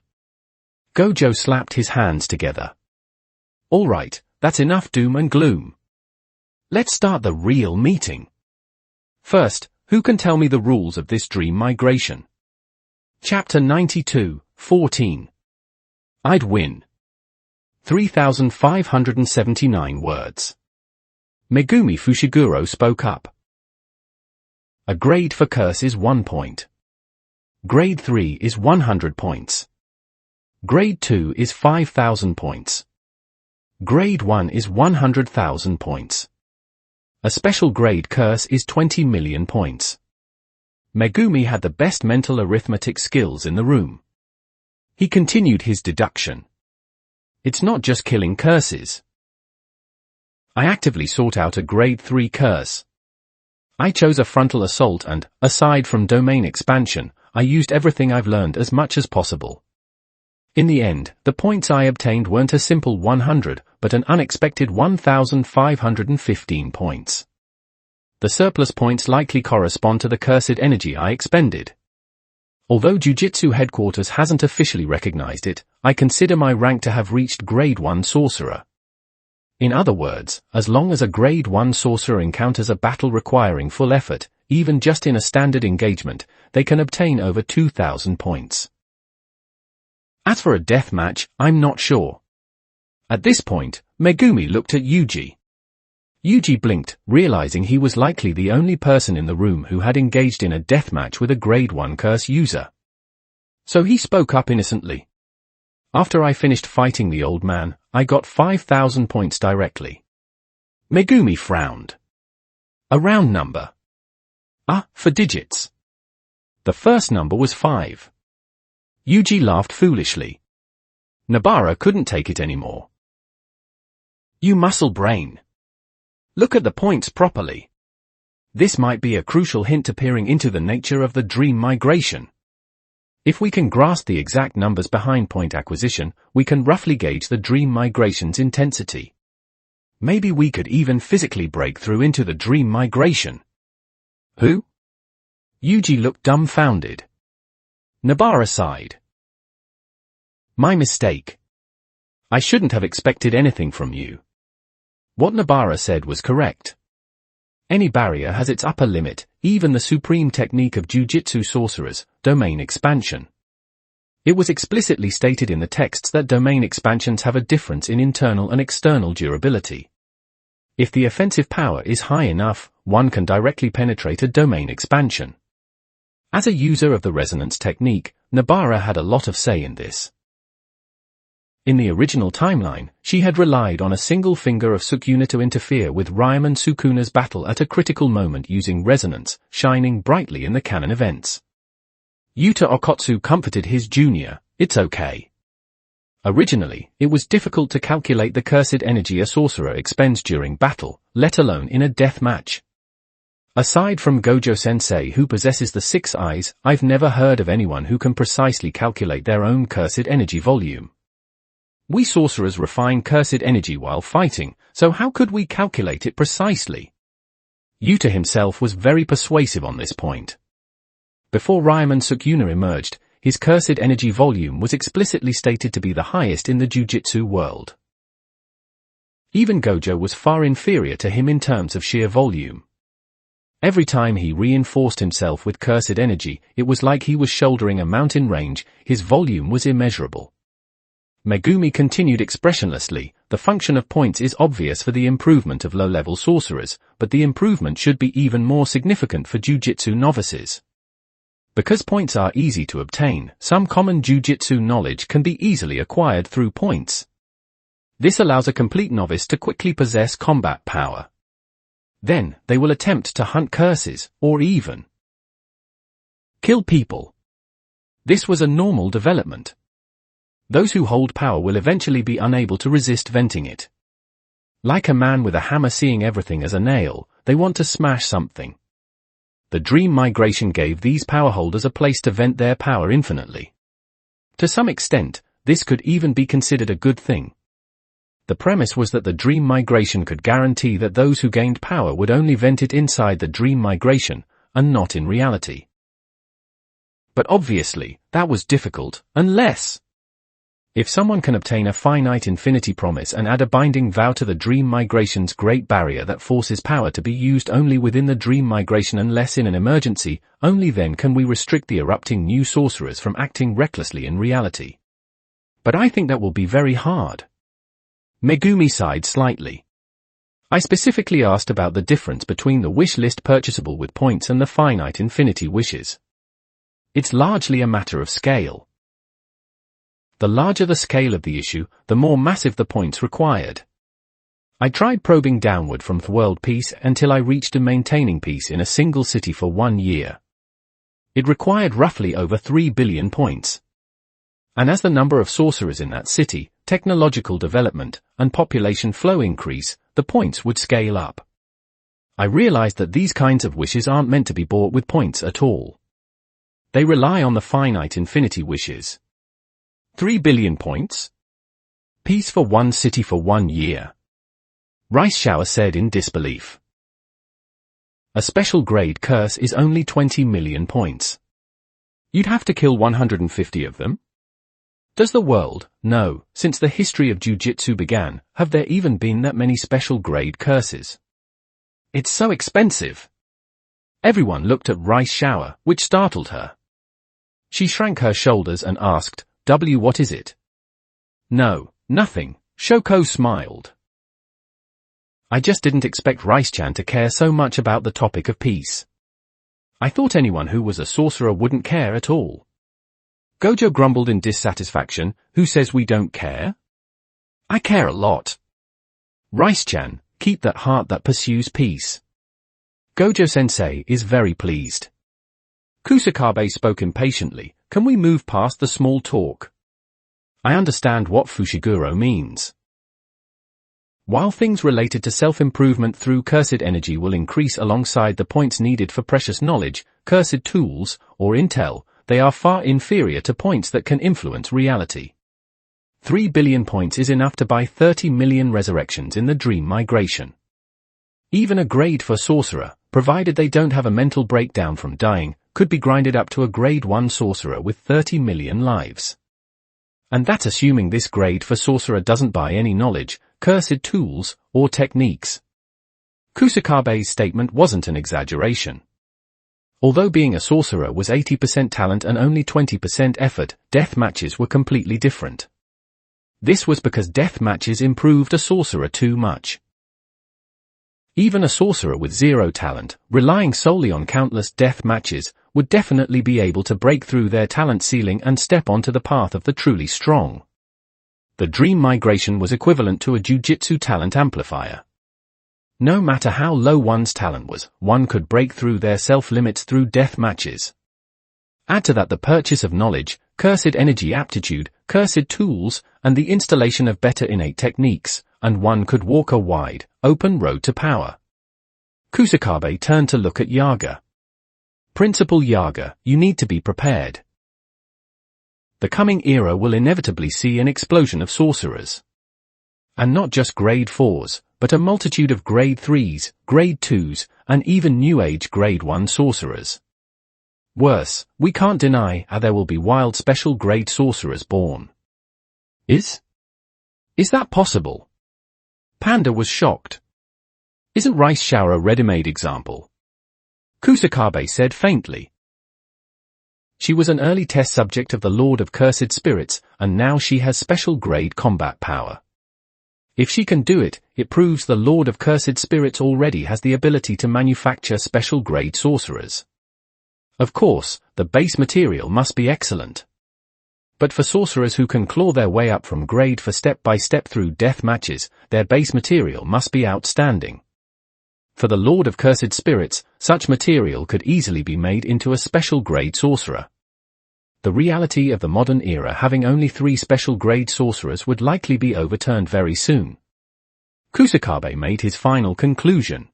Gojo slapped his hands together. All right, that's enough doom and gloom. Let's start the real meeting. First, who can tell me the rules of this dream migration? Chapter 92, 14. I'd win. 3,579 words. Megumi Fushiguro spoke up. A grade for curse is 1 point. Grade 3 is 100 points. Grade 2 is 5,000 points. Grade 1 is 100,000 points. A special grade curse is 20 million points. Megumi had the best mental arithmetic skills in the room. He continued his deduction. It's not just killing curses. I actively sought out a grade 3 curse. I chose a frontal assault and, aside from domain expansion, I used everything I've learned as much as possible. In the end, the points I obtained weren't a simple 100, but an unexpected 1,515 points. The surplus points likely correspond to the cursed energy I expended. Although Jujutsu headquarters hasn't officially recognized it, I consider my rank to have reached grade 1 sorcerer. In other words, as long as a grade 1 sorcerer encounters a battle requiring full effort, even just in a standard engagement, they can obtain over 2,000 points. As for a death match, I'm not sure. At this point, Megumi looked at Yuji. Yuji blinked, realizing he was likely the only person in the room who had engaged in a deathmatch with a grade 1 curse user. So he spoke up innocently. After I finished fighting the old man, I got 5,000 points directly. Megumi frowned. A round number. For digits. The first number was 5. Yuji laughed foolishly. Nobara couldn't take it anymore. You muscle brain. Look at the points properly. This might be a crucial hint to peering into the nature of the dream migration. If we can grasp the exact numbers behind point acquisition, we can roughly gauge the dream migration's intensity. Maybe we could even physically break through into the dream migration. Who? Yuji looked dumbfounded. Nobara sighed. My mistake. I shouldn't have expected anything from you. What Nobara said was correct. Any barrier has its upper limit, even the supreme technique of Jujutsu sorcerers, domain expansion. It was explicitly stated in the texts that domain expansions have a difference in internal and external durability. If the offensive power is high enough, one can directly penetrate a domain expansion. As a user of the resonance technique, Nobara had a lot of say in this. In the original timeline, she had relied on a single finger of Sukuna to interfere with Ryman Sukuna's battle at a critical moment using resonance, shining brightly in the canon events. Yuta Okotsu comforted his junior, "It's okay." Originally, it was difficult to calculate the cursed energy a sorcerer expends during battle, let alone in a death match. Aside from Gojo-sensei who possesses the 6 eyes, I've never heard of anyone who can precisely calculate their own cursed energy volume. We sorcerers refine cursed energy while fighting, so how could we calculate it precisely? Yuta himself was very persuasive on this point. Before Ryman Sukuna emerged, his cursed energy volume was explicitly stated to be the highest in the Jujutsu world. Even Gojo was far inferior to him in terms of sheer volume. Every time he reinforced himself with cursed energy, it was like he was shouldering a mountain range, his volume was immeasurable. Megumi continued expressionlessly, "The function of points is obvious for the improvement of low-level sorcerers, but the improvement should be even more significant for Jujutsu novices. Because points are easy to obtain, some common Jujutsu knowledge can be easily acquired through points. This allows a complete novice to quickly possess combat power. Then, they will attempt to hunt curses, or even kill people. This was a normal development. Those who hold power will eventually be unable to resist venting it. Like a man with a hammer seeing everything as a nail, they want to smash something. The dream migration gave these power holders a place to vent their power infinitely. To some extent, this could even be considered a good thing. The premise was that the dream migration could guarantee that those who gained power would only vent it inside the dream migration, and not in reality. But obviously, that was difficult, unless if someone can obtain a finite infinity promise and add a binding vow to the dream migration's great barrier that forces power to be used only within the dream migration unless in an emergency, only then can we restrict the erupting new sorcerers from acting recklessly in reality. But I think that will be very hard. Megumi sighed slightly. I specifically asked about the difference between the wish list purchasable with points and the finite infinity wishes. It's largely a matter of scale. The larger the scale of the issue, the more massive the points required. I tried probing downward from world peace until I reached maintaining peace in a single city for 1 year. It required roughly over 3 billion points. And as the number of sorcerers in that city, technological development, and population flow increase, the points would scale up. I realized that these kinds of wishes aren't meant to be bought with points at all. They rely on the finite infinity wishes. 3 billion points? Peace for 1 city for 1 year. Rice Shower said in disbelief. A special grade curse is only 20 million points. You'd have to kill 150 of them? Does the world know, since the history of Jujutsu began, have there even been that many special grade curses? It's so expensive. Everyone looked at Rice Shower, which startled her. She shrank her shoulders and asked, what is it? No, nothing, Shoko smiled. I just didn't expect Rice-chan to care so much about the topic of peace. I thought anyone who was a sorcerer wouldn't care at all. Gojo grumbled in dissatisfaction, who says we don't care? I care a lot. Rice-chan, keep that heart that pursues peace. Gojo-sensei is very pleased. Kusakabe spoke impatiently, can we move past the small talk? I understand what Fushiguro means. While things related to self-improvement through cursed energy will increase alongside the points needed for precious knowledge, cursed tools, or intel, they are far inferior to points that can influence reality. 3 billion points is enough to buy 30 million resurrections in the dream migration. Even a grade for sorcerer, provided they don't have a mental breakdown from dying, could be grinded up to a grade 1 sorcerer with 30 million lives. And that's assuming this grade for sorcerer doesn't buy any knowledge, cursed tools, or techniques. Kusakabe's statement wasn't an exaggeration. Although being a sorcerer was 80% talent and only 20% effort, death matches were completely different. This was because death matches improved a sorcerer too much. Even a sorcerer with zero talent, relying solely on countless death matches, would definitely be able to break through their talent ceiling and step onto the path of the truly strong. The dream migration was equivalent to a Jujutsu talent amplifier. No matter how low one's talent was, one could break through their self-limits through death matches. Add to that the purchase of knowledge, cursed energy aptitude, cursed tools, and the installation of better innate techniques, and one could walk a wide, open road to power. Kusakabe turned to look at Yaga. Principal Yaga, you need to be prepared. The coming era will inevitably see an explosion of sorcerers. And not just grade 4s, but a multitude of grade 3s, grade 2s, and even new age grade 1 sorcerers. Worse, we can't deny how there will be wild special grade sorcerers born. Is that possible? Panda was shocked. Isn't Rice Shower a ready-made example? Kusakabe said faintly. She was an early test subject of the Lord of Cursed Spirits, and now she has special grade combat power. If she can do it, it proves the Lord of Cursed Spirits already has the ability to manufacture special grade sorcerers. Of course, the base material must be excellent. But for sorcerers who can claw their way up from grade 4 step by step through death matches, their base material must be outstanding. For the Lord of Cursed Spirits, such material could easily be made into a special grade sorcerer. The reality of the modern era having only 3 special grade sorcerers would likely be overturned very soon. Kusakabe made his final conclusion.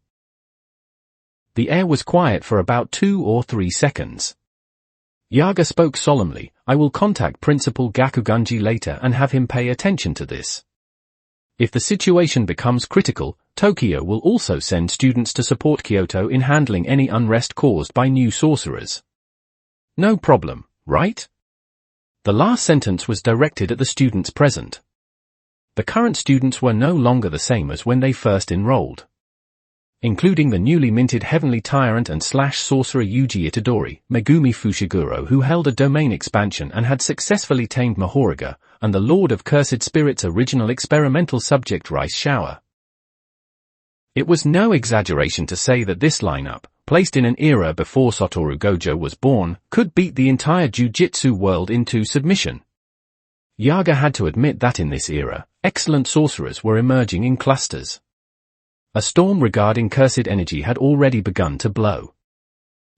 The air was quiet for about 2 or 3 seconds. Yaga spoke solemnly, I will contact Principal Gakugunji later and have him pay attention to this. If the situation becomes critical, Tokyo will also send students to support Kyoto in handling any unrest caused by new sorcerers. No problem, right? The last sentence was directed at the students present. The current students were no longer the same as when they first enrolled. Including the newly minted Heavenly Tyrant and sorcerer Yuji Itadori, Megumi Fushiguro who held a domain expansion and had successfully tamed Mahoraga, and the Lord of Cursed Spirits' original experimental subject Rice Shower. It was no exaggeration to say that this lineup, placed in an era before Satoru Gojo was born, could beat the entire Jujutsu world into submission. Yaga had to admit that in this era, excellent sorcerers were emerging in clusters. A storm regarding cursed energy had already begun to blow.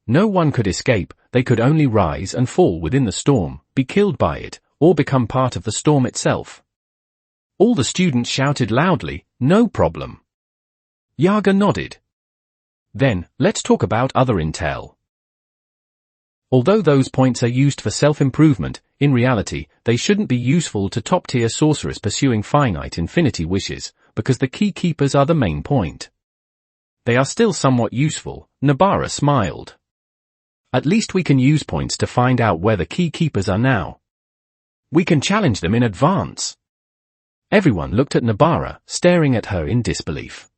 No one could escape, they could only rise and fall within the storm, be killed by it, or become part of the storm itself. All the students shouted loudly, no problem. Yaga nodded. Then, let's talk about other intel. Although those points are used for self-improvement, in reality, they shouldn't be useful to top-tier sorcerers pursuing finite infinity wishes, because the key keepers are the main point. They are still somewhat useful, Nobara smiled. At least we can use points to find out where the key keepers are now. We can challenge them in advance. Everyone looked at Nobara, staring at her in disbelief.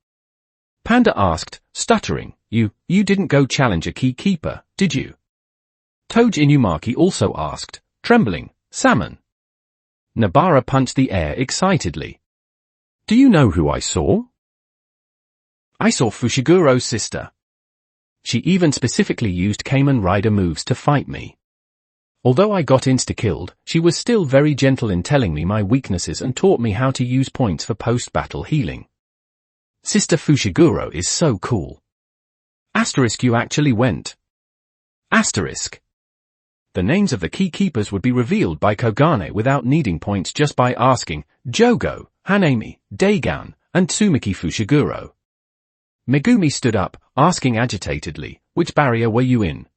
Panda asked, stuttering, You didn't go challenge a key keeper, did you? Toge Inumaki also asked, trembling, Salmon. Nobara punched the air excitedly. Do you know who I saw? I saw Fushiguro's sister. She even specifically used Kamen Rider moves to fight me. Although I got insta-killed, she was still very gentle in telling me my weaknesses and taught me how to use points for post-battle healing. Sister Fushiguro is so cool. Asterisk you actually went. Asterisk. The names of the key keepers would be revealed by Kogane without needing points just by asking, Jogo, Hanami, Dagon, and Tsumiki Fushiguro. Megumi stood up, asking agitatedly, which barrier were you in?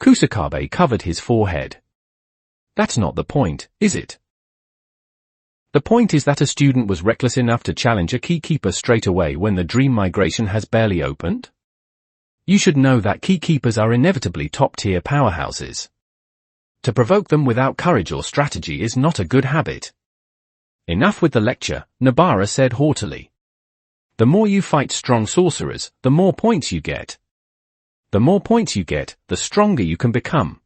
Kusakabe covered his forehead. That's not the point, is it? The point is that a student was reckless enough to challenge a key keeper straight away when the dream migration has barely opened? You should know that key keepers are inevitably top-tier powerhouses. To provoke them without courage or strategy is not a good habit. Enough with the lecture, Nobara said haughtily. The more you fight strong sorcerers, the more points you get. The more points you get, the stronger you can become.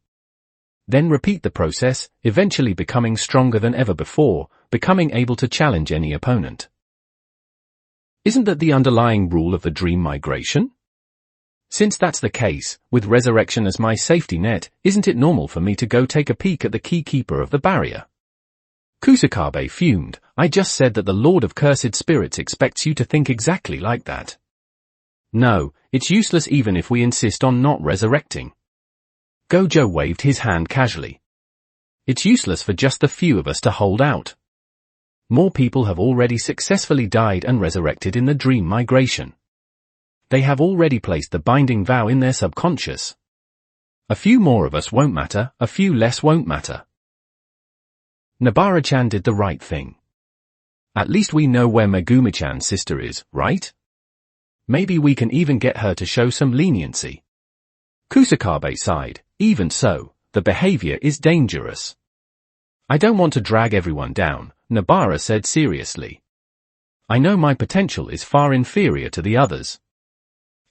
Then repeat the process, eventually becoming stronger than ever before, becoming able to challenge any opponent. Isn't that the underlying rule of the dream migration? Since that's the case, with resurrection as my safety net, isn't it normal for me to go take a peek at the key keeper of the barrier? Kusakabe fumed. I just said that the Lord of Cursed Spirits expects you to think exactly like that. No, it's useless even if we insist on not resurrecting. Gojo waved his hand casually. It's useless for just the few of us to hold out. More people have already successfully died and resurrected in the dream migration. They have already placed the binding vow in their subconscious. A few more of us won't matter, a few less won't matter. Nobara-chan did the right thing. At least we know where Megumi-chan's sister is, right? Maybe we can even get her to show some leniency. Kusakabe sighed. Even so, the behavior is dangerous. I don't want to drag everyone down, Nobara said seriously. I know my potential is far inferior to the others.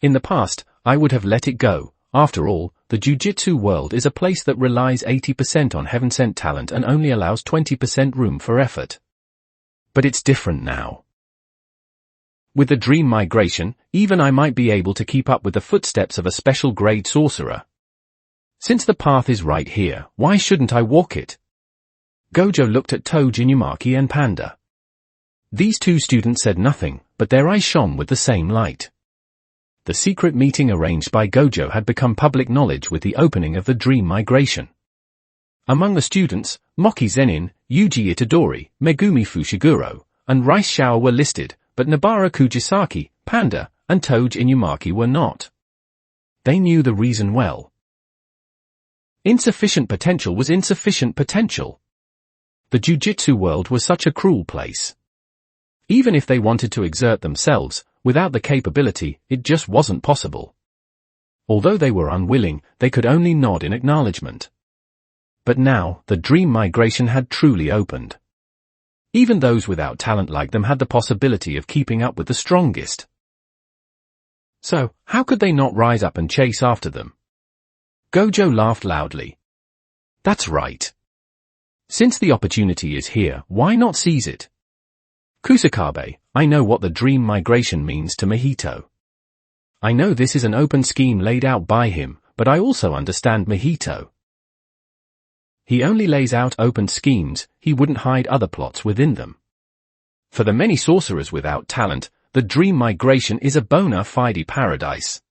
In the past, I would have let it go. After all, the Jujutsu world is a place that relies 80% on heaven-sent talent and only allows 20% room for effort. But it's different now. With the dream migration, even I might be able to keep up with the footsteps of a special grade sorcerer. Since the path is right here, why shouldn't I walk it? Gojo looked at Toji Inumaki and Panda. These two students said nothing, but their eyes shone with the same light. The secret meeting arranged by Gojo had become public knowledge with the opening of the dream migration. Among the students, Moki Zenin, Yuji Itadori, Megumi Fushiguro, and Rice Shower were listed, but Nobara Kujisaki, Panda, and Toji Inumaki were not. They knew the reason well. Insufficient potential was insufficient potential. The Jujutsu world was such a cruel place. Even if they wanted to exert themselves, without the capability, it just wasn't possible. Although they were unwilling, they could only nod in acknowledgement. But now, the dream migration had truly opened. Even those without talent like them had the possibility of keeping up with the strongest. So, how could they not rise up and chase after them? Gojo laughed loudly. That's right. Since the opportunity is here, why not seize it? Kusakabe, I know what the dream migration means to Mahito. I know this is an open scheme laid out by him, but I also understand Mahito. He only lays out open schemes, he wouldn't hide other plots within them. For the many sorcerers without talent, the dream migration is a bona fide paradise.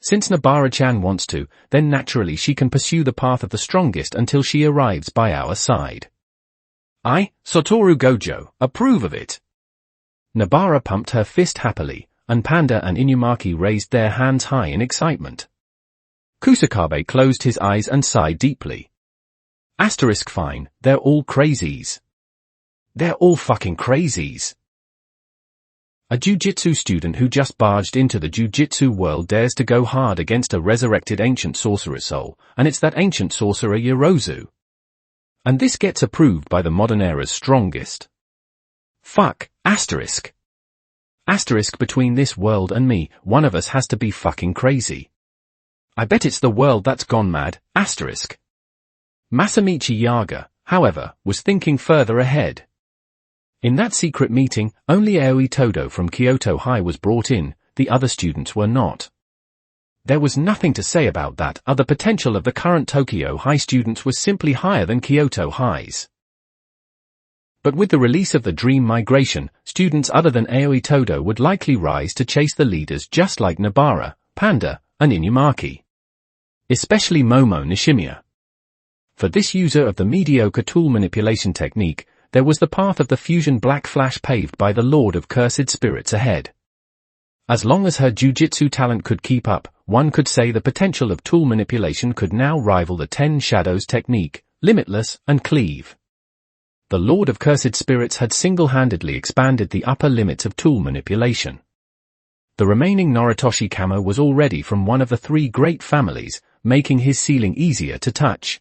Since Nobara-chan wants to, then naturally she can pursue the path of the strongest until she arrives by our side. I, Satoru Gojo, approve of it. Nobara pumped her fist happily, and Panda and Inumaki raised their hands high in excitement. Kusakabe closed his eyes and sighed deeply. Asterisk fine, they're all crazies. They're all fucking crazies. A Jujutsu student who just barged into the Jujutsu world dares to go hard against a resurrected ancient sorcerer soul, and it's that ancient sorcerer Yorozu. And this gets approved by the modern era's strongest. Fuck, asterisk. Asterisk between this world and me, one of us has to be fucking crazy. I bet it's the world that's gone mad, asterisk. Masamichi Yaga, however, was thinking further ahead. In that secret meeting, only Aoi Todo from Kyoto High was brought in, the other students were not. There was nothing to say about that, the potential of the current Tokyo High students was simply higher than Kyoto High's. But with the release of the dream migration, students other than Aoi Todo would likely rise to chase the leaders just like Nobara, Panda, and Inumaki. Especially Momo Nishimiya. For this user of the mediocre tool manipulation technique, there was the path of the fusion black flash paved by the Lord of Cursed Spirits ahead. As long as her jujitsu talent could keep up, one could say the potential of tool manipulation could now rival the 10 Shadows technique, Limitless, and Cleave. The Lord of Cursed Spirits had single-handedly expanded the upper limits of tool manipulation. The remaining Noritoshi Kamo was already from one of the 3 great families, making his ceiling easier to touch.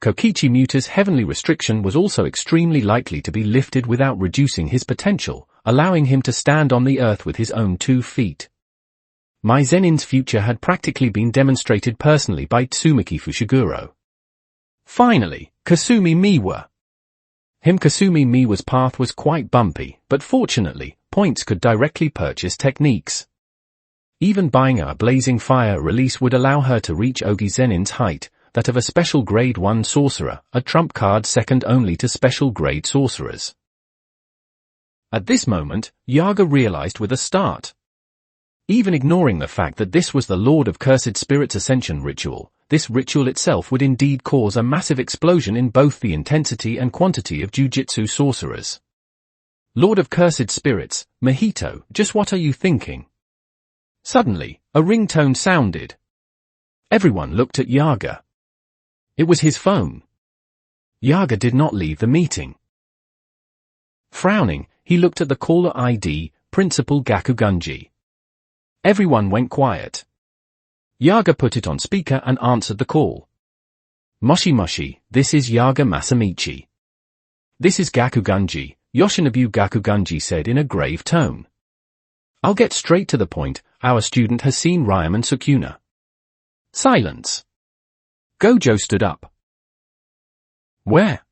Kokichi Muta's heavenly restriction was also extremely likely to be lifted without reducing his potential, allowing him to stand on the earth with his own 2 feet. my Zenin's future had practically been demonstrated personally by Tsumaki Fushiguro. Finally, Kasumi Miwa. Kasumi Miwa's path was quite bumpy, but fortunately, points could directly purchase techniques. Even buying a Blazing Fire release would allow her to reach Ogi Zenin's height, that of a special grade 1 sorcerer, a trump card second only to special grade sorcerers. At this moment, Yaga realized with a start. Even ignoring the fact that this was the Lord of Cursed Spirits Ascension ritual, this ritual itself would indeed cause a massive explosion in both the intensity and quantity of Jujutsu sorcerers. Lord of Cursed Spirits, Mahito, just what are you thinking? Suddenly, a ringtone sounded. Everyone looked at Yaga. It was his phone. Yaga did not leave the meeting. Frowning, he looked at the caller ID, Principal Gakugunji. Everyone went quiet. Yaga put it on speaker and answered the call. Moshi Moshi, this is Yaga Masamichi. This is Gakugunji, Yoshinobu Gakugunji said in a grave tone. I'll get straight to the point, our student has seen Ryaman Sukuna. Silence. Gojo stood up. Where?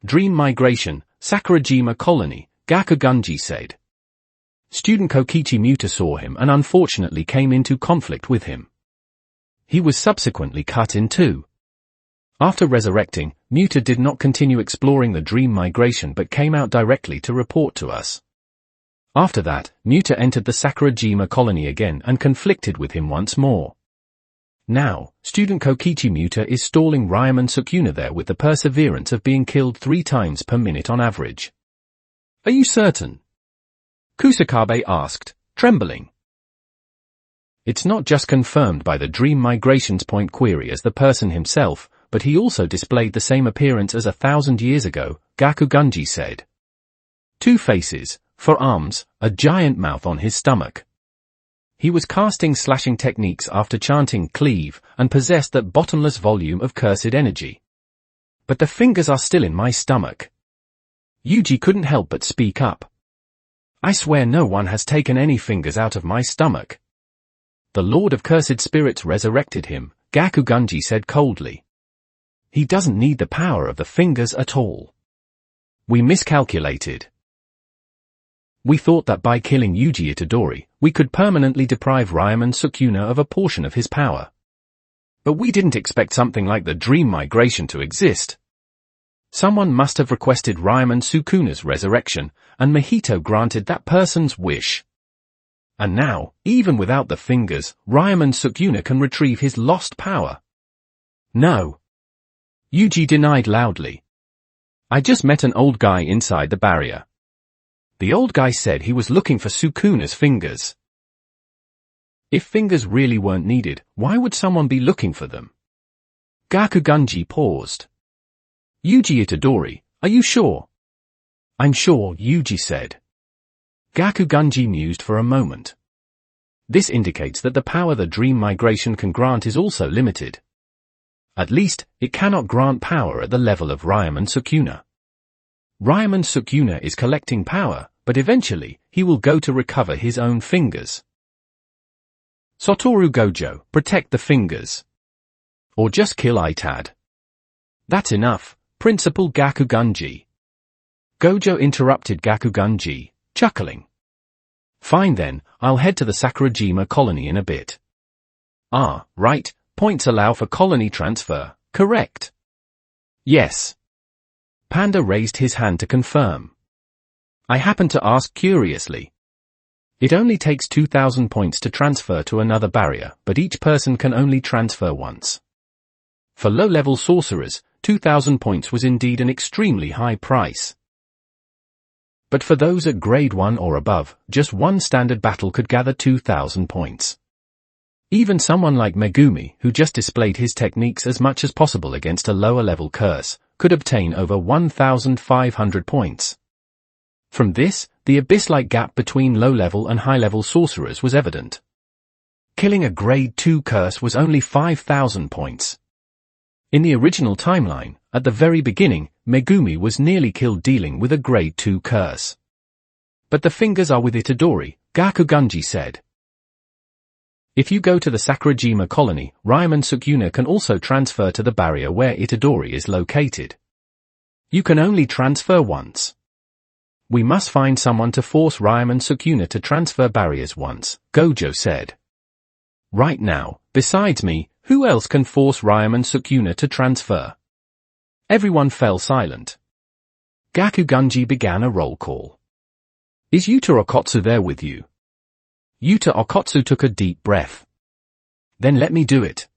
Dream Migration, Sakurajima Colony, Gakugunji said. Student Kokichi Muta saw him and unfortunately came into conflict with him. He was subsequently cut in two. After resurrecting, Muta did not continue exploring the dream migration but came out directly to report to us. After that, Muta entered the Sakurajima colony again and conflicted with him once more. Now, student Kokichi Muta is stalling Ryaman Sukuna there with the perseverance of being killed 3 times per minute on average. Are you certain? Kusakabe asked, trembling. It's not just confirmed by the dream migration's point query as the person himself, but he also displayed the same appearance as 1,000 years ago, Gakugunji said. 2 faces, 4 arms, a giant mouth on his stomach. He was casting slashing techniques after chanting cleave and possessed that bottomless volume of cursed energy. But the fingers are still in my stomach. Yuji couldn't help but speak up. I swear no one has taken any fingers out of my stomach. The Lord of Cursed Spirits resurrected him, Gakugunji said coldly. He doesn't need the power of the fingers at all. We miscalculated. We thought that by killing Yuji Itadori, we could permanently deprive Ryaman Sukuna of a portion of his power. But we didn't expect something like the dream migration to exist. Someone must have requested Ryaman Sukuna's resurrection, and Mahito granted that person's wish. And now, even without the fingers, Ryaman Sukuna can retrieve his lost power. No. Yuji denied loudly. I just met an old guy inside the barrier. The old guy said he was looking for Sukuna's fingers. If fingers really weren't needed, why would someone be looking for them? Gakugunji paused. Yuji Itadori, are you sure? I'm sure, Yuji said. Gakugunji mused for a moment. This indicates that the power the dream migration can grant is also limited. At least, it cannot grant power at the level of Ryaman Sukuna. Ryaman Sukuna is collecting power, but eventually, he will go to recover his own fingers. Satoru Gojo, protect the fingers. Or just kill Itad. That's enough, Principal Gakugunji. Gojo interrupted Gakugunji, chuckling. Fine then, I'll head to the Sakurajima colony in a bit. Ah, right, points allow for colony transfer, correct? Yes. Panda raised his hand to confirm. I happened to ask curiously. It only takes 2,000 points to transfer to another barrier, but each person can only transfer once. For low-level sorcerers, 2,000 points was indeed an extremely high price. But for those at grade 1 or above, just one standard battle could gather 2,000 points. Even someone like Megumi, who just displayed his techniques as much as possible against a lower-level curse, could obtain over 1,500 points. From this, the abyss-like gap between low-level and high-level sorcerers was evident. Killing a grade 2 curse was only 5,000 points. In the original timeline, at the very beginning, Megumi was nearly killed dealing with a grade 2 curse. But the fingers are with Itadori, Gakugunji said. If you go to the Sakurajima colony, Ryman Sukuna can also transfer to the barrier where Itadori is located. You can only transfer once. We must find someone to force Ryman Sukuna to transfer barriers once, Gojo said. Right now, besides me, who else can force Ryman Sukuna to transfer? Everyone fell silent. Gakugunji began a roll call. Is Yuta Okotsu there with you? Yuta Okotsu took a deep breath. Then let me do it.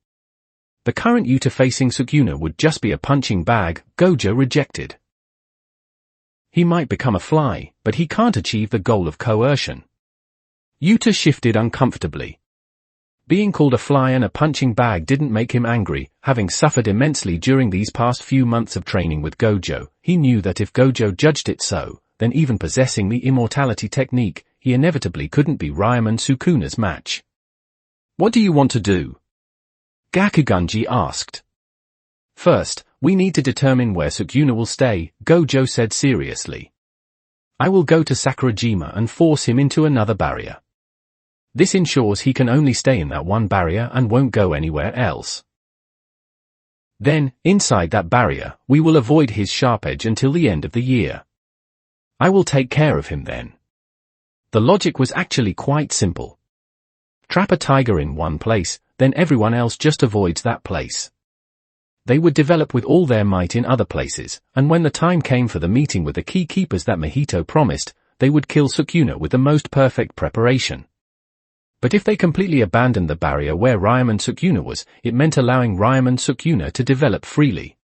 The current Yuta facing Sukuna would just be a punching bag, Gojo rejected. He might become a fly, but he can't achieve the goal of coercion. Yuta shifted uncomfortably. Being called a fly and a punching bag didn't make him angry. Having suffered immensely during these past few months of training with Gojo, he knew that if Gojo judged it so, then even possessing the immortality technique, he inevitably couldn't be Ryman Sukuna's match. What do you want to do? Gakugunji asked. First, we need to determine where Sukuna will stay, Gojo said seriously. I will go to Sakurajima and force him into another barrier. This ensures he can only stay in that one barrier and won't go anywhere else. Then, inside that barrier, we will avoid his sharp edge until the end of the year. I will take care of him then. The logic was actually quite simple. Trap a tiger in one place, then everyone else just avoids that place. They would develop with all their might in other places, and when the time came for the meeting with the key keepers that Mahito promised, they would kill Sukuna with the most perfect preparation. But if they completely abandoned the barrier where Ryman Sukuna was, it meant allowing Ryman Sukuna to develop freely.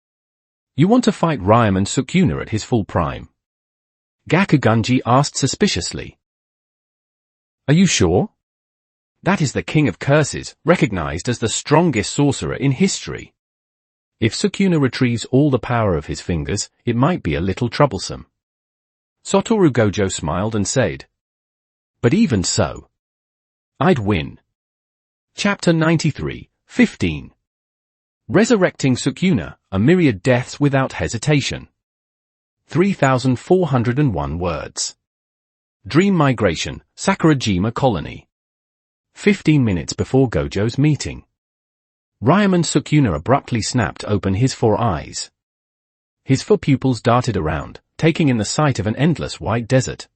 You want to fight Ryman Sukuna at his full prime? Gakugunji asked suspiciously. Are you sure? That is the king of curses, recognized as the strongest sorcerer in history. If Sukuna retrieves all the power of his fingers, it might be a little troublesome. Satoru Gojo smiled and said. But even so, I'd win. Chapter 93, 15. Resurrecting Sukuna, a myriad deaths without hesitation. 3,401 words. Dream Migration, Sakurajima Colony. 15 minutes before Gojo's meeting. Ryman Sukuna abruptly snapped open his 4 eyes. His 4 pupils darted around, taking in the sight of an endless white desert.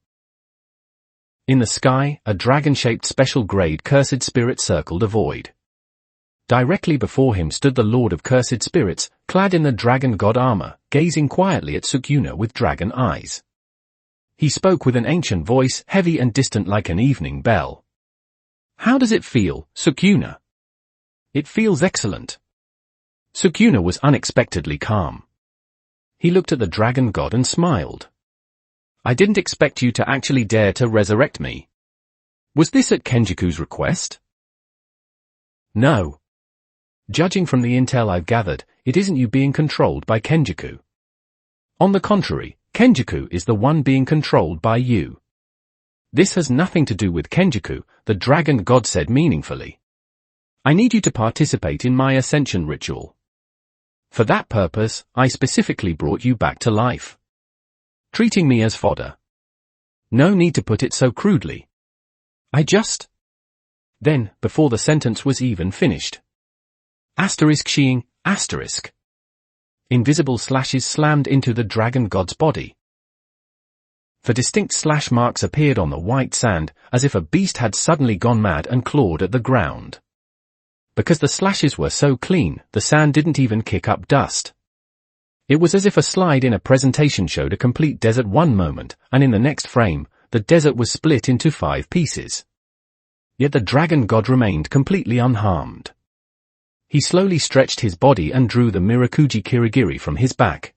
In the sky, a dragon-shaped special-grade cursed spirit circled a void. Directly before him stood the Lord of Cursed Spirits, clad in the dragon god armor, gazing quietly at Sukuna with dragon eyes. He spoke with an ancient voice, heavy and distant like an evening bell. How does it feel, Sukuna? It feels excellent. Sukuna was unexpectedly calm. He looked at the dragon god and smiled. I didn't expect you to actually dare to resurrect me. Was this at Kenjiku's request? No. Judging from the intel I've gathered, it isn't you being controlled by Kenjiku. On the contrary, Kenjiku is the one being controlled by you. This has nothing to do with Kenjiku, the dragon god said meaningfully. I need you to participate in my ascension ritual. For that purpose, I specifically brought you back to life. Treating me as fodder. No need to put it so crudely. Then, before the sentence was even finished. Sheeing, asterisk. Invisible slashes slammed into the dragon god's body. For distinct slash marks appeared on the white sand, as if a beast had suddenly gone mad and clawed at the ground. Because the slashes were so clean, the sand didn't even kick up dust. It was as if a slide in a presentation showed a complete desert one moment, and in the next frame, the desert was split into 5 pieces. Yet the dragon god remained completely unharmed. He slowly stretched his body and drew the Mirakuji Kirigiri from his back.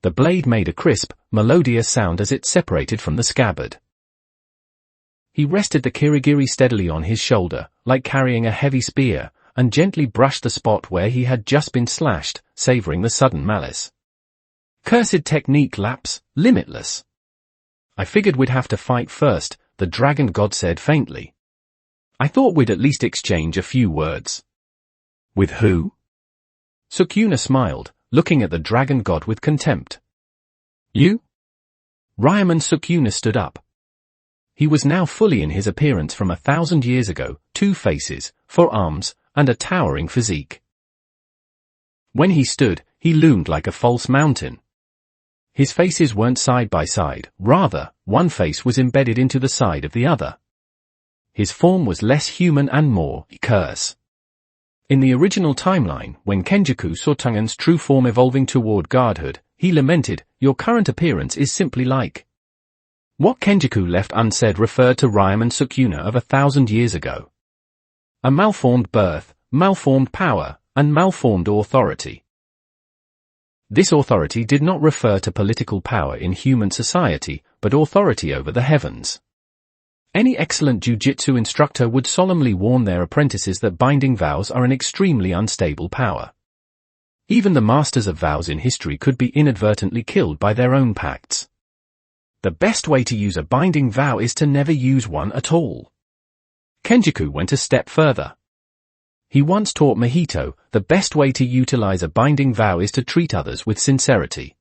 The blade made a crisp, melodious sound as it separated from the scabbard. He rested the Kirigiri steadily on his shoulder, like carrying a heavy spear, and gently brushed the spot where he had just been slashed, savoring the sudden malice. Cursed technique lapse, limitless. I figured we'd have to fight first, the dragon god said faintly. I thought we'd at least exchange a few words. With who? Sukuna smiled, looking at the dragon god with contempt. You? Ryman Sukuna stood up. He was now fully in his appearance from 1,000 years ago, 2 faces, 4 arms, and a towering physique. When he stood, he loomed like a false mountain. His faces weren't side by side, rather, one face was embedded into the side of the other. His form was less human and more curse. In the original timeline, when Kenjaku saw Tengen's true form evolving toward godhood, he lamented, "Your current appearance is simply like." What Kenjaku left unsaid referred to Ryaman Sukuna of 1,000 years ago. A malformed birth, malformed power, and malformed authority. This authority did not refer to political power in human society, but authority over the heavens. Any excellent jujutsu instructor would solemnly warn their apprentices that binding vows are an extremely unstable power. Even the masters of vows in history could be inadvertently killed by their own pacts. The best way to use a binding vow is to never use one at all. Kenjaku went a step further. He once taught Mahito, the best way to utilize a binding vow is to treat others with sincerity.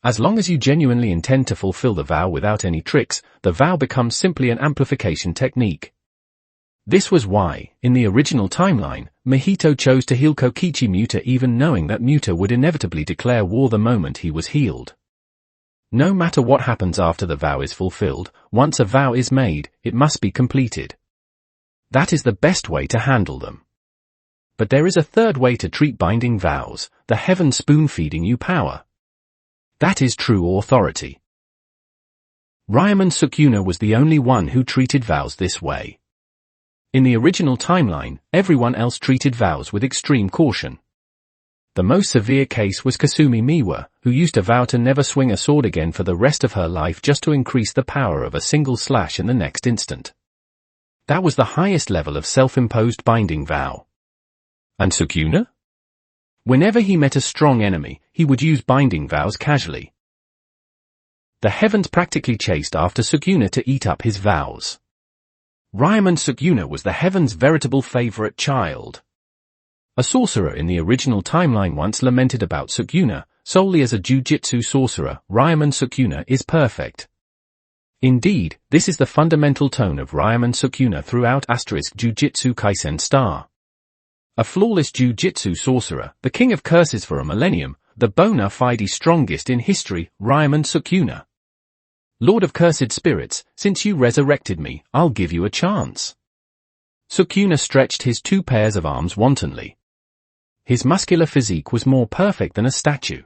As long as you genuinely intend to fulfill the vow without any tricks, the vow becomes simply an amplification technique. This was why, in the original timeline, Mahito chose to heal Kokichi Muta even knowing that Muta would inevitably declare war the moment he was healed. No matter what happens after the vow is fulfilled, once a vow is made, it must be completed. That is the best way to handle them. But there is a third way to treat binding vows, the heaven spoon-feeding you power. That is true authority. Ryaman Sukuna was the only one who treated vows this way. In the original timeline, everyone else treated vows with extreme caution. The most severe case was Kasumi Miwa, who used to vow to never swing a sword again for the rest of her life just to increase the power of a single slash in the next instant. That was the highest level of self-imposed binding vow. And Sukuna? Whenever he met a strong enemy, he would use binding vows casually. The heavens practically chased after Sukuna to eat up his vows. Ryaman Sukuna was the heavens' veritable favorite child. A sorcerer in the original timeline once lamented about Sukuna, solely as a jujutsu sorcerer, Ryaman Sukuna is perfect. Indeed, this is the fundamental tone of Ryaman Sukuna throughout Jujutsu Kaisen star. A flawless jujutsu sorcerer, the king of curses for a millennium, the bona fide strongest in history, Ryaman Sukuna. Lord of cursed spirits, since you resurrected me, I'll give you a chance. Sukuna stretched his 2 pairs of arms wantonly. His muscular physique was more perfect than a statue.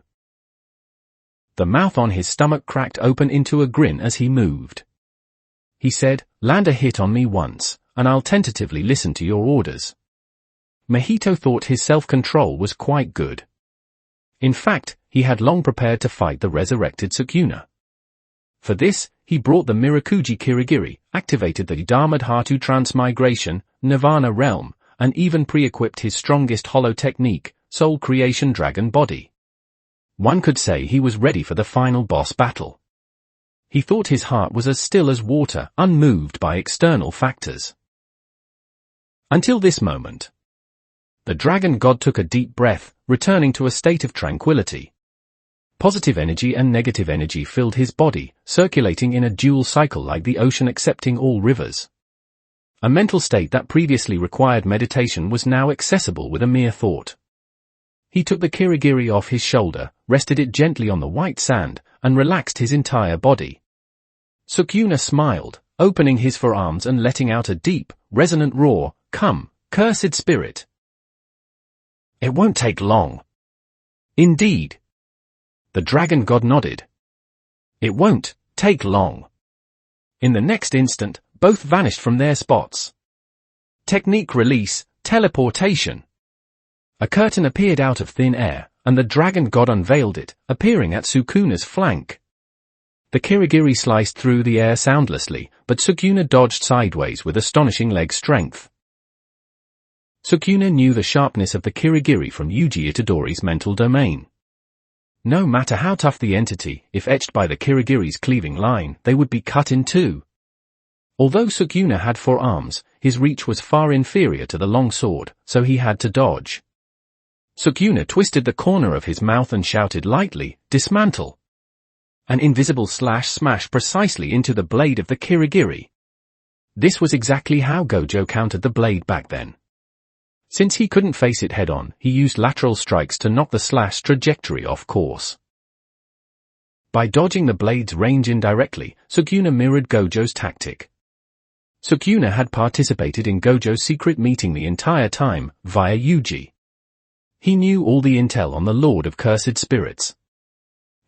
The mouth on his stomach cracked open into a grin as he moved. He said, "Land a hit on me once, and I'll tentatively listen to your orders." Mahito thought his self-control was quite good. In fact, he had long prepared to fight the resurrected Sukuna. For this, he brought the Mirakuji Kirigiri, activated the Dharmadhatu transmigration, Nirvana realm, and even pre-equipped his strongest hollow technique, Soul Creation Dragon Body. One could say he was ready for the final boss battle. He thought his heart was as still as water, unmoved by external factors. Until this moment. The dragon god took a deep breath, returning to a state of tranquility. Positive energy and negative energy filled his body, circulating in a dual cycle like the ocean accepting all rivers. A mental state that previously required meditation was now accessible with a mere thought. He took the kirigiri off his shoulder, rested it gently on the white sand, and relaxed his entire body. Sukuna smiled, opening his forearms and letting out a deep, resonant roar, "Come, cursed spirit." It won't take long. Indeed. The dragon god nodded. It won't take long. In the next instant, both vanished from their spots. Technique release, teleportation. A curtain appeared out of thin air, and the dragon god unveiled it, appearing at Sukuna's flank. The kirigiri sliced through the air soundlessly, but Sukuna dodged sideways with astonishing leg strength. Sukuna knew the sharpness of the kirigiri from Yuji Itadori's mental domain. No matter how tough the entity, if etched by the kirigiri's cleaving line, they would be cut in two. Although Sukuna had 4 arms, his reach was far inferior to the long sword, so he had to dodge. Sukuna twisted the corner of his mouth and shouted lightly, "Dismantle!" An invisible slash smashed precisely into the blade of the Kirigiri. This was exactly how Gojo countered the blade back then. Since he couldn't face it head-on, he used lateral strikes to knock the slash's trajectory off course. By dodging the blade's range indirectly, Sukuna mirrored Gojo's tactic. Sukuna had participated in Gojo's secret meeting the entire time, via Yuji. He knew all the intel on the Lord of Cursed Spirits.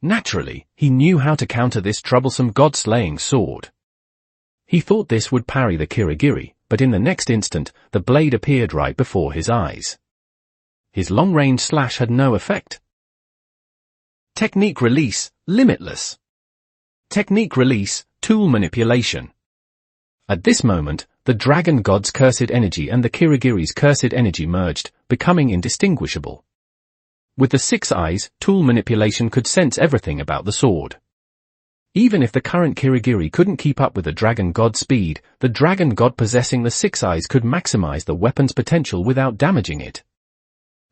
Naturally, he knew how to counter this troublesome god-slaying sword. He thought this would parry the Kirigiri, but in the next instant, the blade appeared right before his eyes. His long-range slash had no effect. Technique release, limitless. Technique release, tool manipulation. At this moment, the Dragon God's cursed energy and the Kirigiri's cursed energy merged, becoming indistinguishable. With the 6 eyes, tool manipulation could sense everything about the sword. Even if the current Kirigiri couldn't keep up with the Dragon God's speed, the Dragon God possessing the 6 eyes could maximize the weapon's potential without damaging it.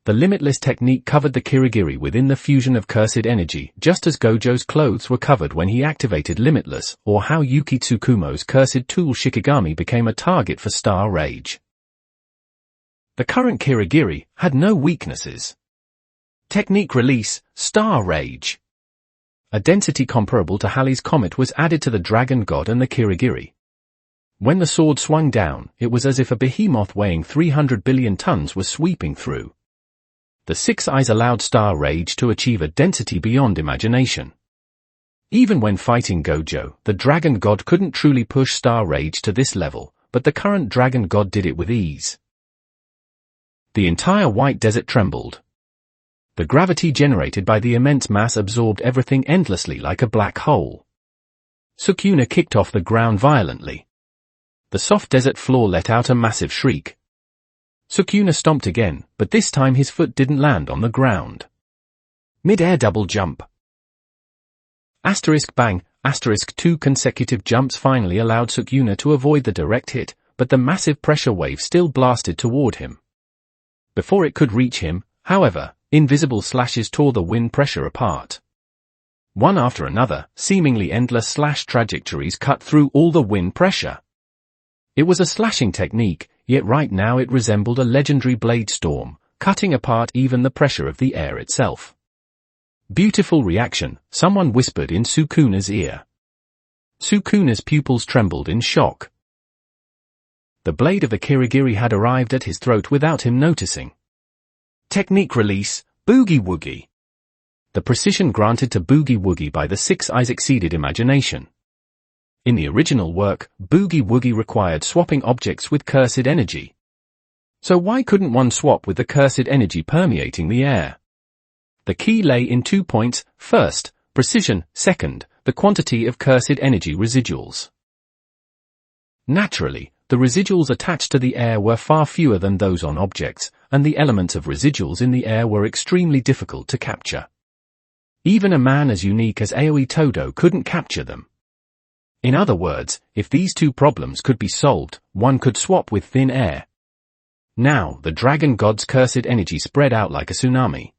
The limitless technique covered the Kirigiri within the fusion of cursed energy, just as Gojo's clothes were covered when he activated Limitless, or how Yuki Tsukumo's cursed tool Shikigami became a target for Star Rage. The current Kirigiri had no weaknesses. Technique release, Star Rage. A density comparable to Halley's Comet was added to the Dragon God and the Kirigiri. When the sword swung down, it was as if a behemoth weighing 300 billion tons was sweeping through. The 6 eyes allowed Star Rage to achieve a density beyond imagination. Even when fighting Gojo, the Dragon God couldn't truly push Star Rage to this level, but the current Dragon God did it with ease. The entire White Desert trembled. The gravity generated by the immense mass absorbed everything endlessly like a black hole. Sukuna kicked off the ground violently. The soft desert floor let out a massive shriek. Sukuna stomped again, but this time his foot didn't land on the ground. Mid-air double jump. Asterisk bang, asterisk 2 consecutive jumps finally allowed Sukuna to avoid the direct hit, but the massive pressure wave still blasted toward him. Before it could reach him, however, invisible slashes tore the wind pressure apart. One after another, seemingly endless slash trajectories cut through all the wind pressure. It was a slashing technique, yet right now it resembled a legendary blade storm, cutting apart even the pressure of the air itself. Beautiful reaction, someone whispered in Sukuna's ear. Sukuna's pupils trembled in shock. The blade of the Kirigiri had arrived at his throat without him noticing. Technique release, Boogie Woogie. The precision granted to Boogie Woogie by the 6 eyes exceeded imagination. In the original work, Boogie Woogie required swapping objects with cursed energy. So why couldn't one swap with the cursed energy permeating the air? The key lay in 2 points: first, precision; second, the quantity of cursed energy residuals. Naturally, the residuals attached to the air were far fewer than those on objects, and the elements of residuals in the air were extremely difficult to capture. Even a man as unique as Aoi Todo couldn't capture them. In other words, if these 2 problems could be solved, one could swap with thin air. Now, the Dragon God's cursed energy spread out like a tsunami.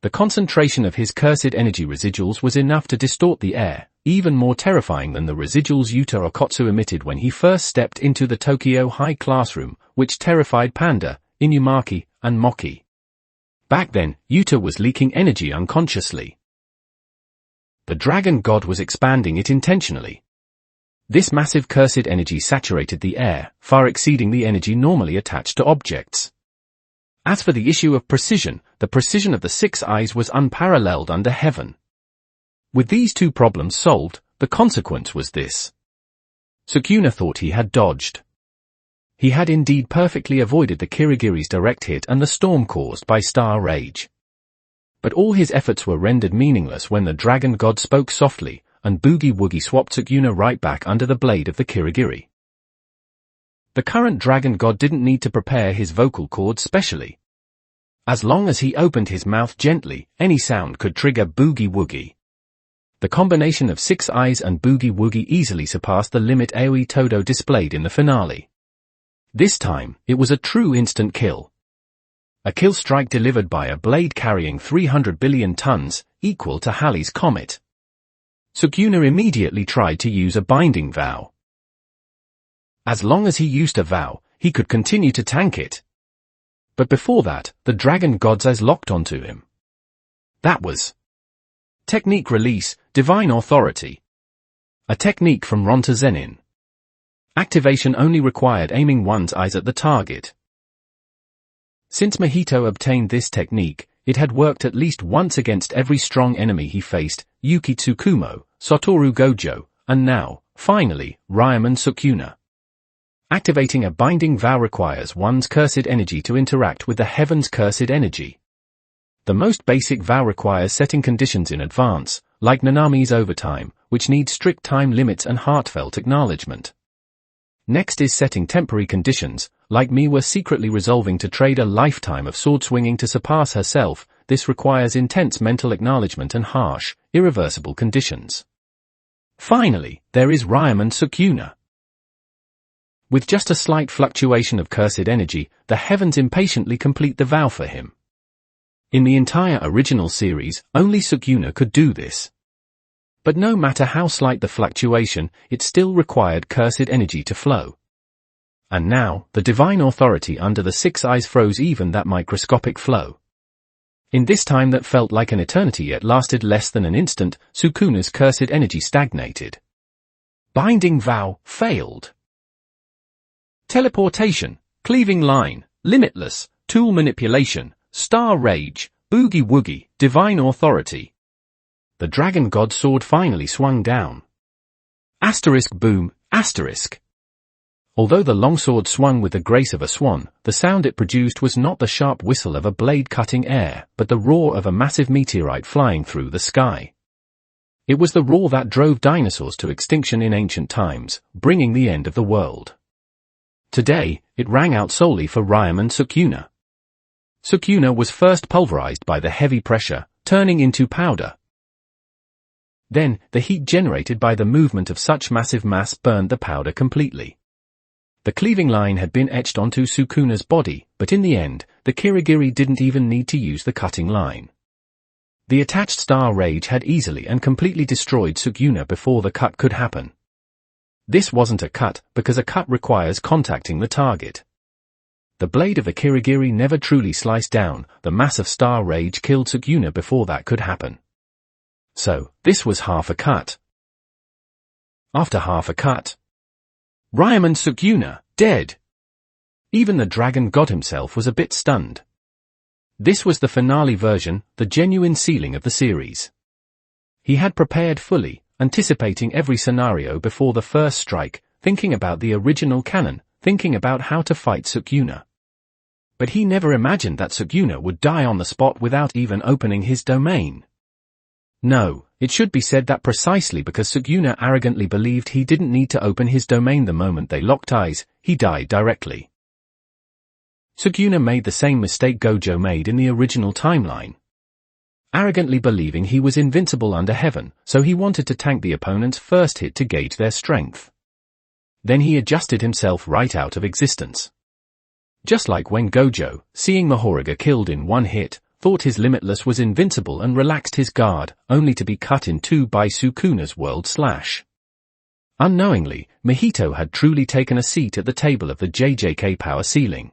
The concentration of his cursed energy residuals was enough to distort the air, even more terrifying than the residuals Yuta Okotsu emitted when he first stepped into the Tokyo High classroom, which terrified Panda, Inumaki, and Moki. Back then, Yuta was leaking energy unconsciously. The Dragon God was expanding it intentionally. This massive cursed energy saturated the air, far exceeding the energy normally attached to objects. As for the issue of precision, the precision of the 6 eyes was unparalleled under heaven. With these 2 problems solved, the consequence was this. Sukuna thought he had dodged. He had indeed perfectly avoided the Kirigiri's direct hit and the storm caused by Star Rage. But all his efforts were rendered meaningless when the Dragon God spoke softly, and Boogie Woogie swapped Sukuna right back under the blade of the Kirigiri. The current Dragon God didn't need to prepare his vocal cords specially. As long as he opened his mouth gently, any sound could trigger Boogie Woogie. The combination of 6 eyes and Boogie Woogie easily surpassed the limit Aoi Todo displayed in the finale. This time, it was a true instant kill. A kill strike delivered by a blade carrying 300 billion tons, equal to Halley's Comet. Sukuna immediately tried to use a binding vow. As long as he used a vow, he could continue to tank it. But before that, the dragon god's eyes locked onto him. That was Technique Release, Divine Authority. A technique from Ronta Zenin. Activation only required aiming one's eyes at the target. Since Mahito obtained this technique, it had worked at least once against every strong enemy he faced, Yuki Tsukumo, Satoru Gojo, and now, finally, Ryomen Sukuna. Activating a binding vow requires one's cursed energy to interact with the heaven's cursed energy. The most basic vow requires setting conditions in advance, like Nanami's overtime, which needs strict time limits and heartfelt acknowledgement. Next is setting temporary conditions, like Miwa secretly resolving to trade a lifetime of sword-swinging to surpass herself. This requires intense mental acknowledgement and harsh, irreversible conditions. Finally, there is Ryomen Sukuna. With just a slight fluctuation of cursed energy, the heavens impatiently complete the vow for him. In the entire original series, only Sukuna could do this. But no matter how slight the fluctuation, it still required cursed energy to flow. And now, the divine authority under the six eyes froze even that microscopic flow. In this time that felt like an eternity yet lasted less than an instant, Sukuna's cursed energy stagnated. Binding vow failed. Teleportation, cleaving line, limitless, tool manipulation, star rage, boogie woogie, divine authority. The dragon god's sword finally swung down. Asterisk boom, asterisk. Although the longsword swung with the grace of a swan, the sound it produced was not the sharp whistle of a blade cutting air, but the roar of a massive meteorite flying through the sky. It was the roar that drove dinosaurs to extinction in ancient times, bringing the end of the world. Today, it rang out solely for Ryomen Sukuna. Sukuna was first pulverized by the heavy pressure, turning into powder. Then, the heat generated by the movement of such massive mass burned the powder completely. The cleaving line had been etched onto Sukuna's body, but in the end, the Kirigiri didn't even need to use the cutting line. The attached star rage had easily and completely destroyed Sukuna before the cut could happen. This wasn't a cut, because a cut requires contacting the target. The blade of the Kirigiri never truly sliced down, the mass of star rage killed Sukuna before that could happen. So, this was half a cut. After half a cut, Ryomen Sukuna, dead. Even the dragon god himself was a bit stunned. This was the finale version, the genuine sealing of the series. He had prepared fully, anticipating every scenario before the first strike, thinking about the original canon, thinking about how to fight Sukuna. But he never imagined that Sukuna would die on the spot without even opening his domain. No, it should be said that precisely because Sukuna arrogantly believed he didn't need to open his domain the moment they locked eyes, he died directly. Sukuna made the same mistake Gojo made in the original timeline. Arrogantly believing he was invincible under heaven, so he wanted to tank the opponent's first hit to gauge their strength. Then he adjusted himself right out of existence. Just like when Gojo, seeing Mahoraga killed in one hit, thought his Limitless was invincible and relaxed his guard, only to be cut in two by Sukuna's world slash. Unknowingly, Mahito had truly taken a seat at the table of the JJK power ceiling.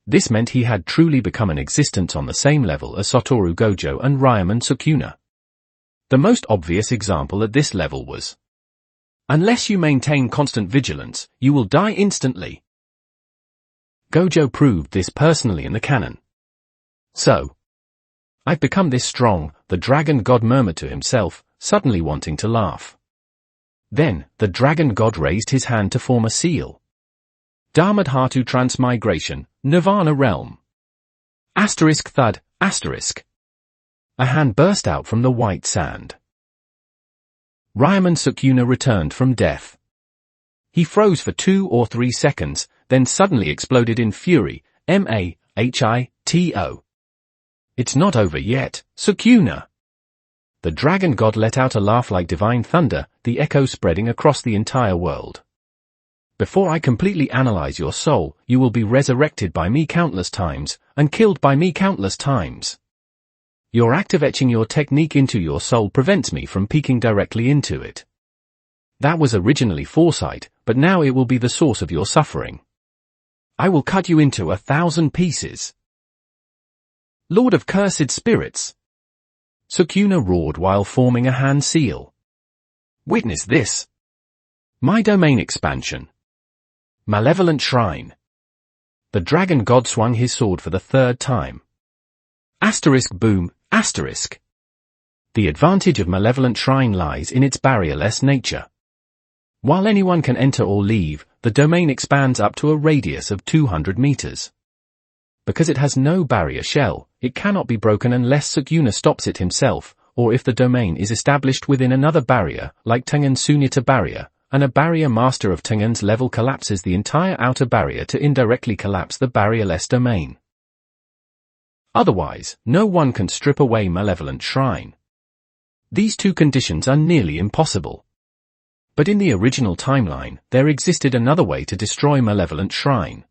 This meant he had truly become an existence on the same level as Satoru Gojo and Ryomen Sukuna. The most obvious example at this level was, unless you maintain constant vigilance, you will die instantly. Gojo proved this personally in the canon. So, I've become this strong, the dragon god murmured to himself, suddenly wanting to laugh. Then, the dragon god raised his hand to form a seal. Dharmadhatu Transmigration, Nirvana Realm. Asterisk thud, asterisk. A hand burst out from the white sand. Ryomen Sukuna returned from death. He froze for 2 or 3 seconds, then suddenly exploded in fury, Mahito. It's not over yet, Sukuna. The dragon god let out a laugh like divine thunder, the echo spreading across the entire world. Before I completely analyze your soul, you will be resurrected by me countless times, and killed by me countless times. Your act of etching your technique into your soul prevents me from peeking directly into it. That was originally foresight, but now it will be the source of your suffering. I will cut you into 1,000 pieces. Lord of cursed spirits. Sukuna roared while forming a hand seal. Witness this. My domain expansion. Malevolent Shrine. The dragon god swung his sword for the third time. Asterisk boom, asterisk. The advantage of Malevolent Shrine lies in its barrierless nature. While anyone can enter or leave, the domain expands up to a radius of 200 meters. Because it has no barrier shell, it cannot be broken unless Sukuna stops it himself, or if the domain is established within another barrier, like Tengen's Sunyata barrier, and a barrier master of Tengen's level collapses the entire outer barrier to indirectly collapse the barrierless domain. Otherwise, no one can strip away Malevolent Shrine. These two conditions are nearly impossible. But in the original timeline, there existed another way to destroy Malevolent Shrine.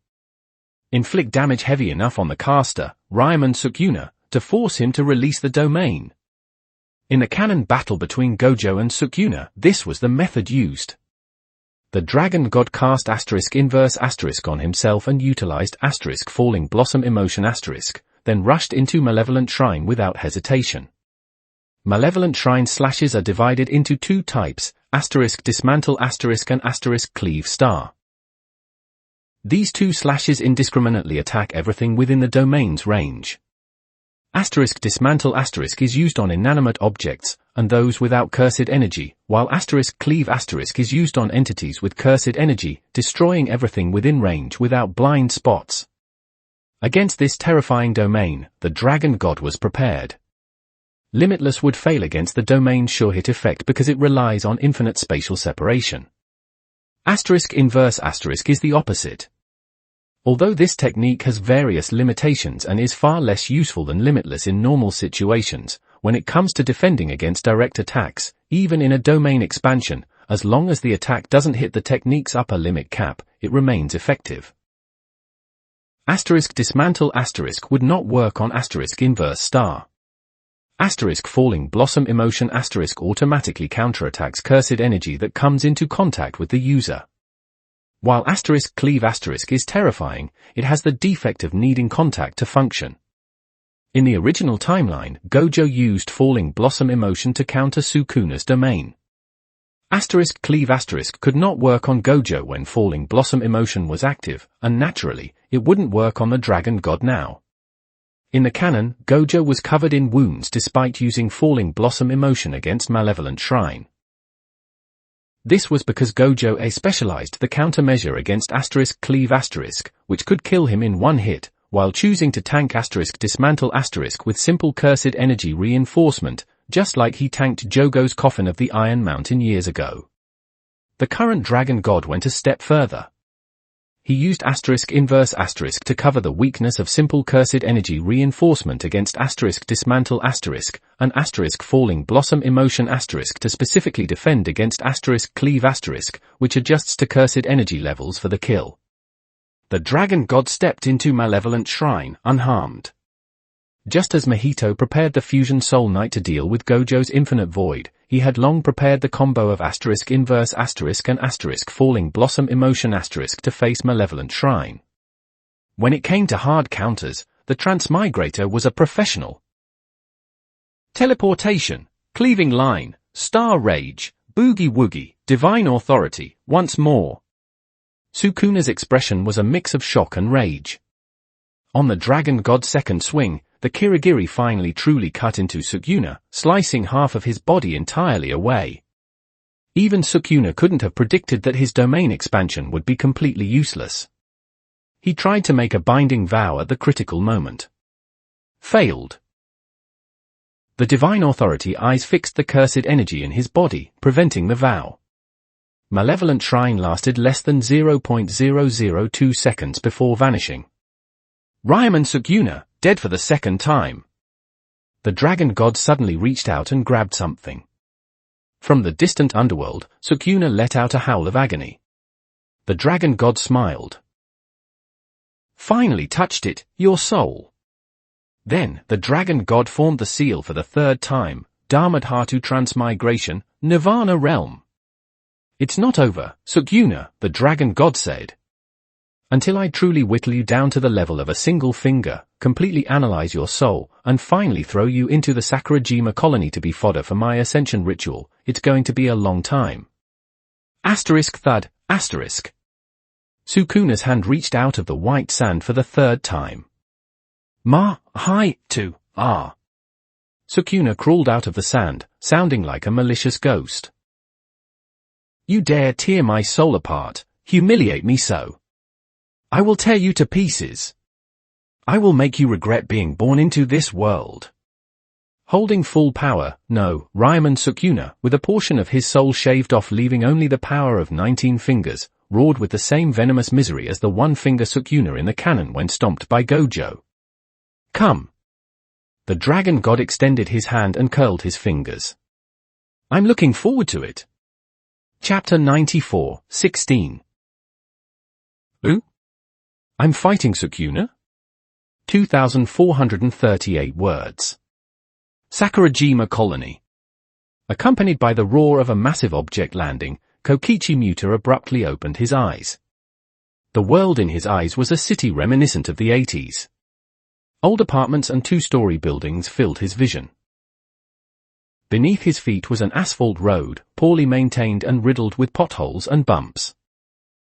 Inflict damage heavy enough on the caster, Ryaman Sukuna, to force him to release the domain. In the canon battle between Gojo and Sukuna, this was the method used. The dragon god cast *inverse * on himself and utilized * falling blossom emotion *, then rushed into Malevolent Shrine without hesitation. Malevolent Shrine slashes are divided into two types, *dismantle and *cleave star. These two slashes indiscriminately attack everything within the domain's range. *dismantle is used on inanimate objects, and those without cursed energy, while *cleave is used on entities with cursed energy, destroying everything within range without blind spots. Against this terrifying domain, the dragon god was prepared. Limitless would fail against the domain's sure hit effect because it relies on infinite spatial separation. *inverse is the opposite. Although this technique has various limitations and is far less useful than Limitless in normal situations, when it comes to defending against direct attacks, even in a domain expansion, as long as the attack doesn't hit the technique's upper limit cap, it remains effective. *dismantle would not work on *inverse star. *falling blossom emotion * automatically counterattacks cursed energy that comes into contact with the user. While *cleave is terrifying, it has the defect of needing contact to function. In the original timeline, Gojo used falling blossom emotion to counter Sukuna's domain. *cleave could not work on Gojo when falling blossom emotion was active, and naturally, it wouldn't work on the dragon god now. In the canon, Gojo was covered in wounds despite using falling blossom emotion against Malevolent Shrine. This was because Gojo specialized the countermeasure against *cleave which could kill him in one hit, while choosing to tank *dismantle with simple cursed energy reinforcement, just like he tanked Jogo's coffin of the Iron Mountain years ago. The current dragon god went a step further. He used *inverse to cover the weakness of simple cursed energy reinforcement against *dismantle and falling blossom emotion to specifically defend against *cleave which adjusts to cursed energy levels for the kill. The dragon god stepped into Malevolent Shrine unharmed. Just as Mahito prepared the Fusion Soul Knight to deal with Gojo's Infinite Void, he had long prepared the combo of *inverse and falling blossom emotion to face Malevolent Shrine. When it came to hard counters, the Transmigrator was a professional. Teleportation, Cleaving Line, Star Rage, Boogie Woogie, Divine Authority, once more. Sukuna's expression was a mix of shock and rage. On the dragon god's second swing, the Kirigiri finally truly cut into Sukuna, slicing half of his body entirely away. Even Sukuna couldn't have predicted that his domain expansion would be completely useless. He tried to make a binding vow at the critical moment. Failed. The Divine Authority eyes fixed the cursed energy in his body, preventing the vow. Malevolent Shrine lasted less than 0.002 seconds before vanishing. Ryaman Sukuna, dead for the second time. The dragon god suddenly reached out and grabbed something. From the distant underworld, Sukuna let out a howl of agony. The dragon god smiled. Finally touched it, your soul. Then, the dragon god formed the seal for the third time, Dharmadhatu transmigration, Nirvana realm. It's not over, Sukyuna, the dragon god said. Until I truly whittle you down to the level of a single finger, completely analyze your soul, and finally throw you into the Sakurajima colony to be fodder for my ascension ritual, it's going to be a long time. Asterisk thud, asterisk. Sukuna's hand reached out of the white sand for the third time. Sukuna crawled out of the sand, sounding like a malicious ghost. You dare tear my soul apart, humiliate me so. I will tear you to pieces. I will make you regret being born into this world. Holding full power, no, Ryaman Sukuna, with a portion of his soul shaved off leaving only the power of 19 fingers, roared with the same venomous misery as the one-finger Sukuna in the canon when stomped by Gojo. Come. The dragon god extended his hand and curled his fingers. I'm looking forward to it. Chapter 94, 16. Who? I'm fighting Sukuna? 2,438 words. Sakurajima colony. Accompanied by the roar of a massive object landing, Kokichi Muta abruptly opened his eyes. The world in his eyes was a city reminiscent of the 80s. Old apartments and two-story buildings filled his vision. Beneath his feet was an asphalt road, poorly maintained and riddled with potholes and bumps.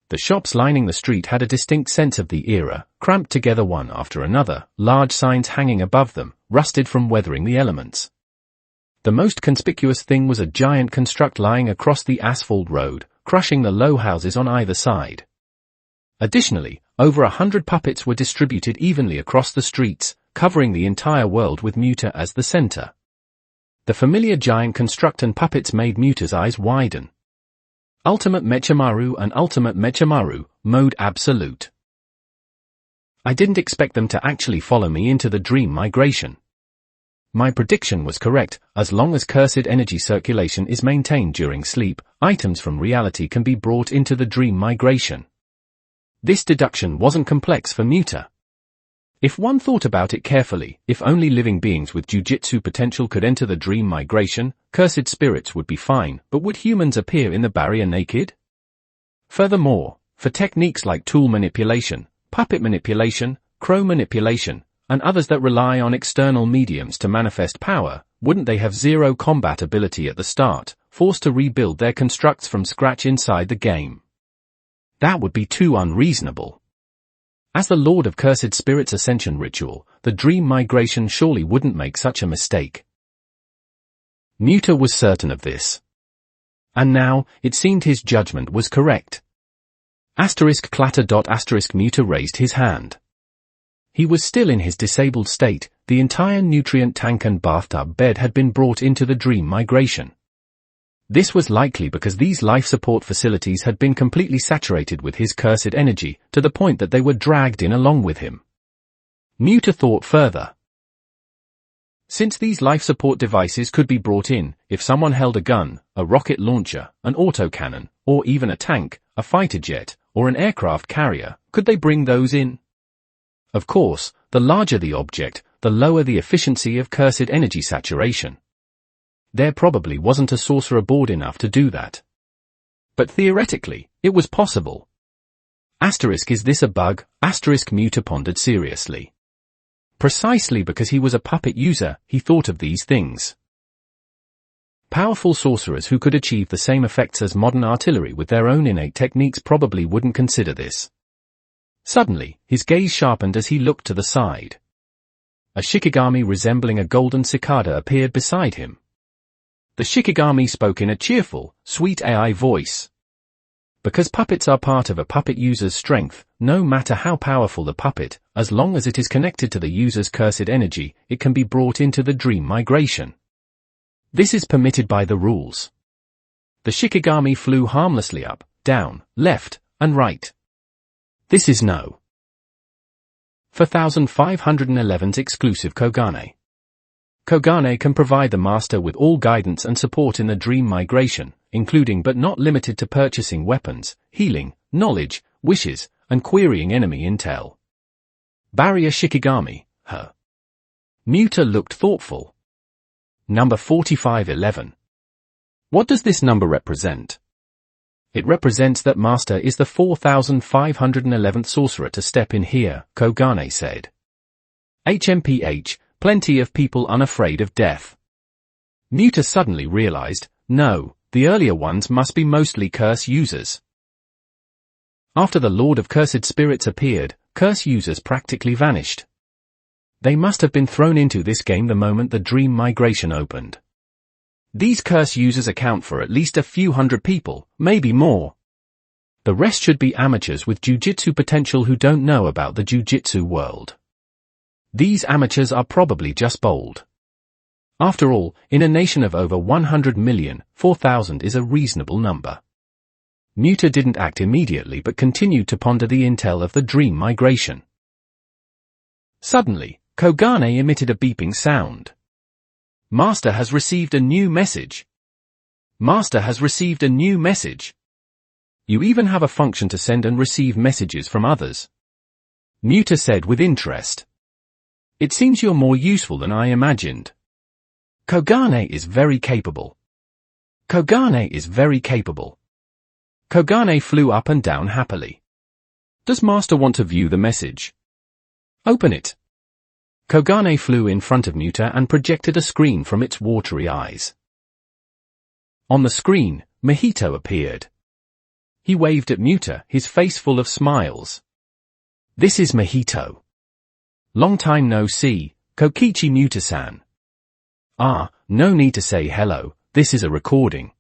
The shops lining the street had a distinct sense of the era, cramped together one after another, large signs hanging above them, rusted from weathering the elements. The most conspicuous thing was a giant construct lying across the asphalt road, crushing the low houses on either side. Additionally, over 100 puppets were distributed evenly across the streets, covering the entire world with Muta as the center. The familiar giant construct and puppets made Muta's eyes widen. Ultimate Mechamaru and Ultimate Mechamaru, Mode Absolute. I didn't expect them to actually follow me into the dream migration. My prediction was correct. As long as cursed energy circulation is maintained during sleep, items from reality can be brought into the dream migration. This deduction wasn't complex for Muta. If one thought about it carefully, if only living beings with Jujutsu potential could enter the dream migration, cursed spirits would be fine, but would humans appear in the barrier naked? Furthermore, for techniques like tool manipulation, puppet manipulation, crow manipulation, and others that rely on external mediums to manifest power, wouldn't they have zero combat ability at the start, forced to rebuild their constructs from scratch inside the game? That would be too unreasonable. As the Lord of Cursed Spirits Ascension ritual, the dream migration surely wouldn't make such a mistake. Muta was certain of this. And now, it seemed his judgment was correct. Muta raised his hand. He was still in his disabled state. The entire nutrient tank and bathtub bed had been brought into the dream migration. This was likely because these life support facilities had been completely saturated with his cursed energy, to the point that they were dragged in along with him. Muta thought further. Since these life support devices could be brought in, if someone held a gun, a rocket launcher, an autocannon, or even a tank, a fighter jet, or an aircraft carrier, could they bring those in? Of course, the larger the object, the lower the efficiency of cursed energy saturation. There probably wasn't a sorcerer bored enough to do that. But theoretically, it was possible. Is this a bug? Muta pondered seriously. Precisely because he was a puppet user, he thought of these things. Powerful sorcerers who could achieve the same effects as modern artillery with their own innate techniques probably wouldn't consider this. Suddenly, his gaze sharpened as he looked to the side. A Shikigami resembling a golden cicada appeared beside him. The Shikigami spoke in a cheerful, sweet AI voice. Because puppets are part of a puppet user's strength, no matter how powerful the puppet, as long as it is connected to the user's cursed energy, it can be brought into the dream migration. This is permitted by the rules. The Shikigami flew harmlessly up, down, left, and right. This is no. 4511's exclusive Kogane. Kogane can provide the master with all guidance and support in the dream migration, including but not limited to purchasing weapons, healing, knowledge, wishes, and querying enemy intel. Barrier Shikigami, her. Muta looked thoughtful. Number 4511. What does this number represent? It represents that Master is the 4511th sorcerer to step in here, Kogane said. HMPH, plenty of people unafraid of death. Muta suddenly realized, no, the earlier ones must be mostly curse users. After the Lord of Cursed Spirits appeared, curse users practically vanished. They must have been thrown into this game the moment the dream migration opened. These curse users account for at least a few hundred people, maybe more. The rest should be amateurs with Jujutsu potential who don't know about the Jujutsu world. These amateurs are probably just bold. After all, in a nation of over 100 million, 4,000 is a reasonable number. Muta didn't act immediately but continued to ponder the intel of the dream migration. Suddenly, Kogane emitted a beeping sound. Master has received a new message. Master has received a new message. You even have a function to send and receive messages from others. Muta said with interest. It seems you're more useful than I imagined. Kogane is very capable. Kogane is very capable. Kogane flew up and down happily. Does Master want to view the message? Open it. Kogane flew in front of Muta and projected a screen from its watery eyes. On the screen, Mahito appeared. He waved at Muta, his face full of smiles. This is Mahito. Long time no see, Kokichi Muta-san. Ah, no need to say hello, this is a recording.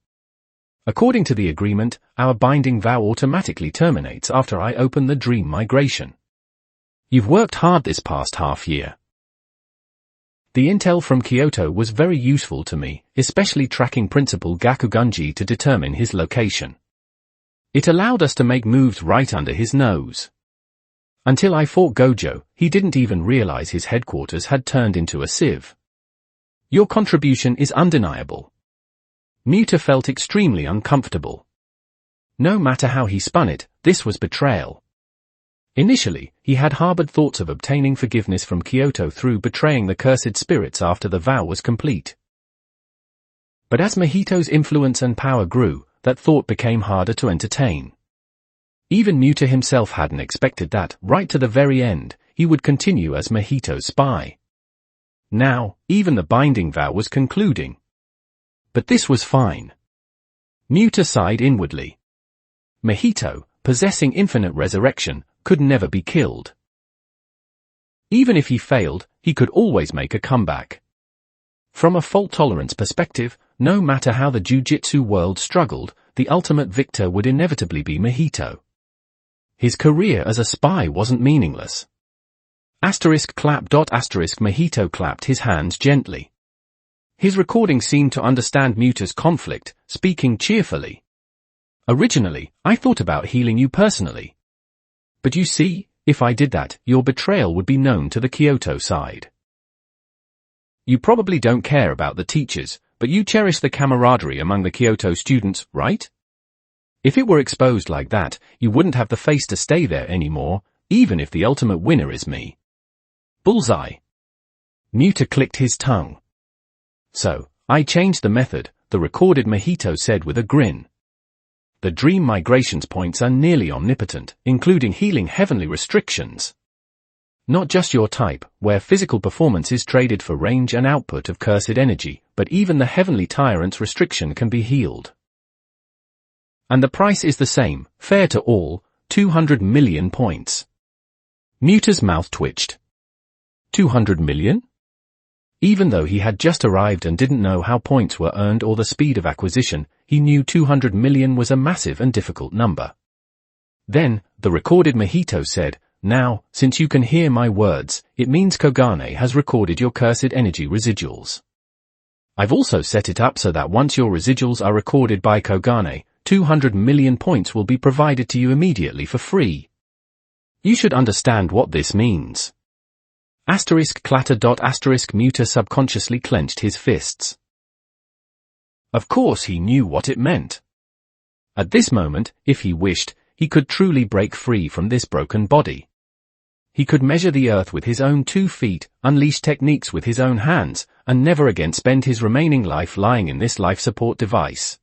According to the agreement, our binding vow automatically terminates after I open the dream migration. You've worked hard this past half year. The intel from Kyoto was very useful to me, especially tracking Principal Gakugunji to determine his location. It allowed us to make moves right under his nose. Until I fought Gojo, he didn't even realize his headquarters had turned into a sieve. Your contribution is undeniable. Muta felt extremely uncomfortable. No matter how he spun it, this was betrayal. Initially, he had harbored thoughts of obtaining forgiveness from Kyoto through betraying the cursed spirits after the vow was complete. But as Mahito's influence and power grew, that thought became harder to entertain. Even Muta himself hadn't expected that, right to the very end, he would continue as Mahito's spy. Now, even the binding vow was concluding. But this was fine. Muta sighed inwardly. Mahito, possessing infinite resurrection, could never be killed. Even if he failed, he could always make a comeback. From a fault tolerance perspective, no matter how the Jujutsu world struggled, the ultimate victor would inevitably be Mahito. His career as a spy wasn't meaningless. Mahito clapped his hands gently. His recording seemed to understand Muta's conflict, speaking cheerfully. Originally, I thought about healing you personally. But you see, if I did that, your betrayal would be known to the Kyoto side. You probably don't care about the teachers, but you cherish the camaraderie among the Kyoto students, right? If it were exposed like that, you wouldn't have the face to stay there anymore, even if the ultimate winner is me. Bullseye. Muta clicked his tongue. So, I changed the method, the recorded Mahito said with a grin. The dream migrations points are nearly omnipotent, including healing heavenly restrictions. Not just your type, where physical performance is traded for range and output of cursed energy, but even the heavenly tyrant's restriction can be healed. And the price is the same, fair to all, 200 million points. Muta's mouth twitched. 200 million? Even though he had just arrived and didn't know how points were earned or the speed of acquisition, he knew 200 million was a massive and difficult number. Then, the recorded Mahito said, now, since you can hear my words, it means Kogane has recorded your cursed energy residuals. I've also set it up so that once your residuals are recorded by Kogane, 200 million points will be provided to you immediately for free. You should understand what this means. Muta subconsciously clenched his fists. Of course he knew what it meant. At this moment, if he wished, he could truly break free from this broken body. He could measure the earth with his own 2 feet, unleash techniques with his own hands, and never again spend his remaining life lying in this life support device.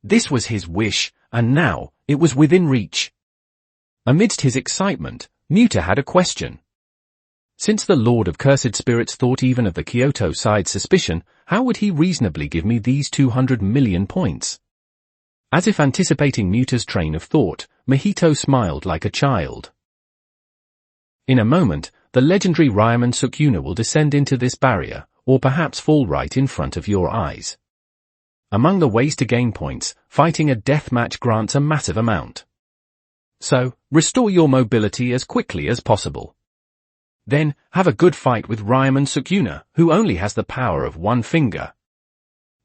This was his wish, and now, it was within reach. Amidst his excitement, Muta had a question. Since the Lord of Cursed Spirits thought even of the Kyoto side's suspicion, how would he reasonably give me these 200 million points? As if anticipating Muta's train of thought, Mahito smiled like a child. In a moment, the legendary Ryaman Sukuna will descend into this barrier, or perhaps fall right in front of your eyes. Among the ways to gain points, fighting a death match grants a massive amount. So, restore your mobility as quickly as possible. Then, have a good fight with Ryaman Sukuna, who only has the power of 1 finger.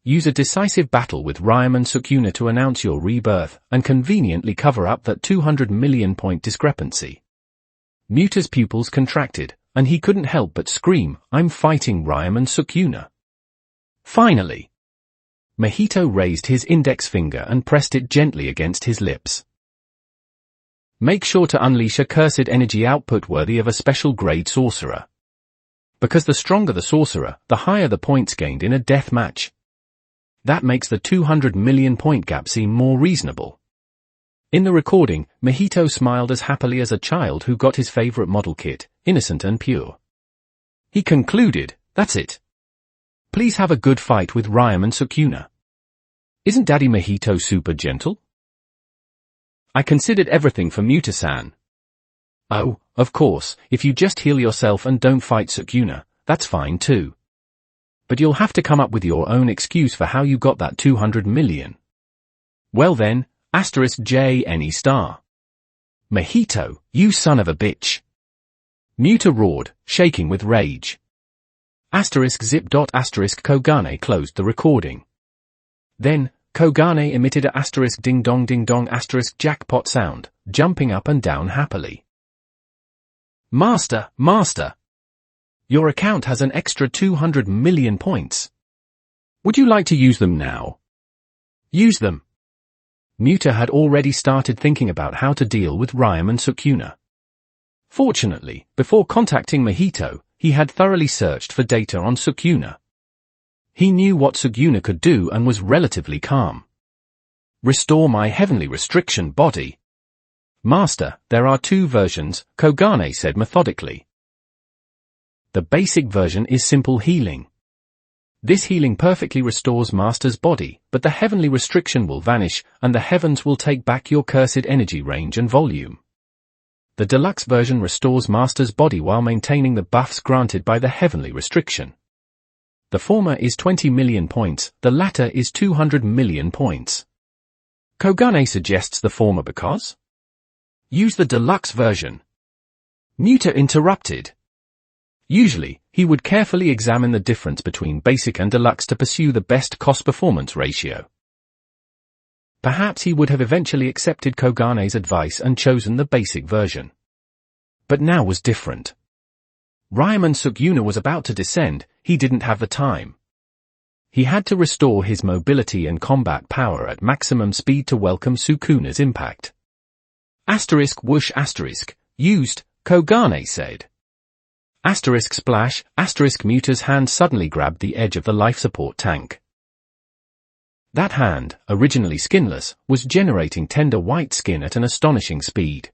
Use a decisive battle with Ryaman Sukuna to announce your rebirth, and conveniently cover up that 200 million point discrepancy. Muta's pupils contracted, and he couldn't help but scream, "I'm fighting Ryaman Sukuna." Finally, Mahito raised his index finger and pressed it gently against his lips. Make sure to unleash a cursed energy output worthy of a special grade sorcerer. Because the stronger the sorcerer, the higher the points gained in a death match. That makes the 200 million point gap seem more reasonable. In the recording, Mahito smiled as happily as a child who got his favorite model kit, innocent and pure. He concluded, "That's it. Please have a good fight with Ryaman Sukuna. Isn't Daddy Mahito super gentle? I considered everything for Muta-san." "Oh, of course, if you just heal yourself and don't fight Sukuna, that's fine too. But you'll have to come up with your own excuse for how you got that 200 million. Well then, *J any*. Mahito, you son of a bitch. Muta roared, shaking with rage. *zip. Kogane closed the recording. Then, Kogane emitted a ding dong jackpot sound, jumping up and down happily. Master! Your account has an extra 200 million points. Would you like to use them now? Use them. Muta had already started thinking about how to deal with Ryaman Sukuna. Fortunately, before contacting Mahito, he had thoroughly searched for data on Sukuna. He knew what Sukuna could do and was relatively calm. Restore my heavenly restriction body. Master, there are 2 versions, Kogane said methodically. The basic version is simple healing. This healing perfectly restores Master's body, but the heavenly restriction will vanish, and the heavens will take back your cursed energy range and volume. The deluxe version restores Master's body while maintaining the buffs granted by the heavenly restriction. The former is 20 million points, the latter is 200 million points. Kogane suggests the former because? Use the deluxe version. Muta interrupted. Usually, he would carefully examine the difference between basic and deluxe to pursue the best cost-performance ratio. Perhaps he would have eventually accepted Kogane's advice and chosen the basic version. But now was different. Ryaman Sukuna was about to descend, he didn't have the time. He had to restore his mobility and combat power at maximum speed to welcome Sukuna's impact. *whoosh*, used, Kogane said. *splash, Muta's hand suddenly grabbed the edge of the life support tank. That hand, originally skinless, was generating tender white skin at an astonishing speed.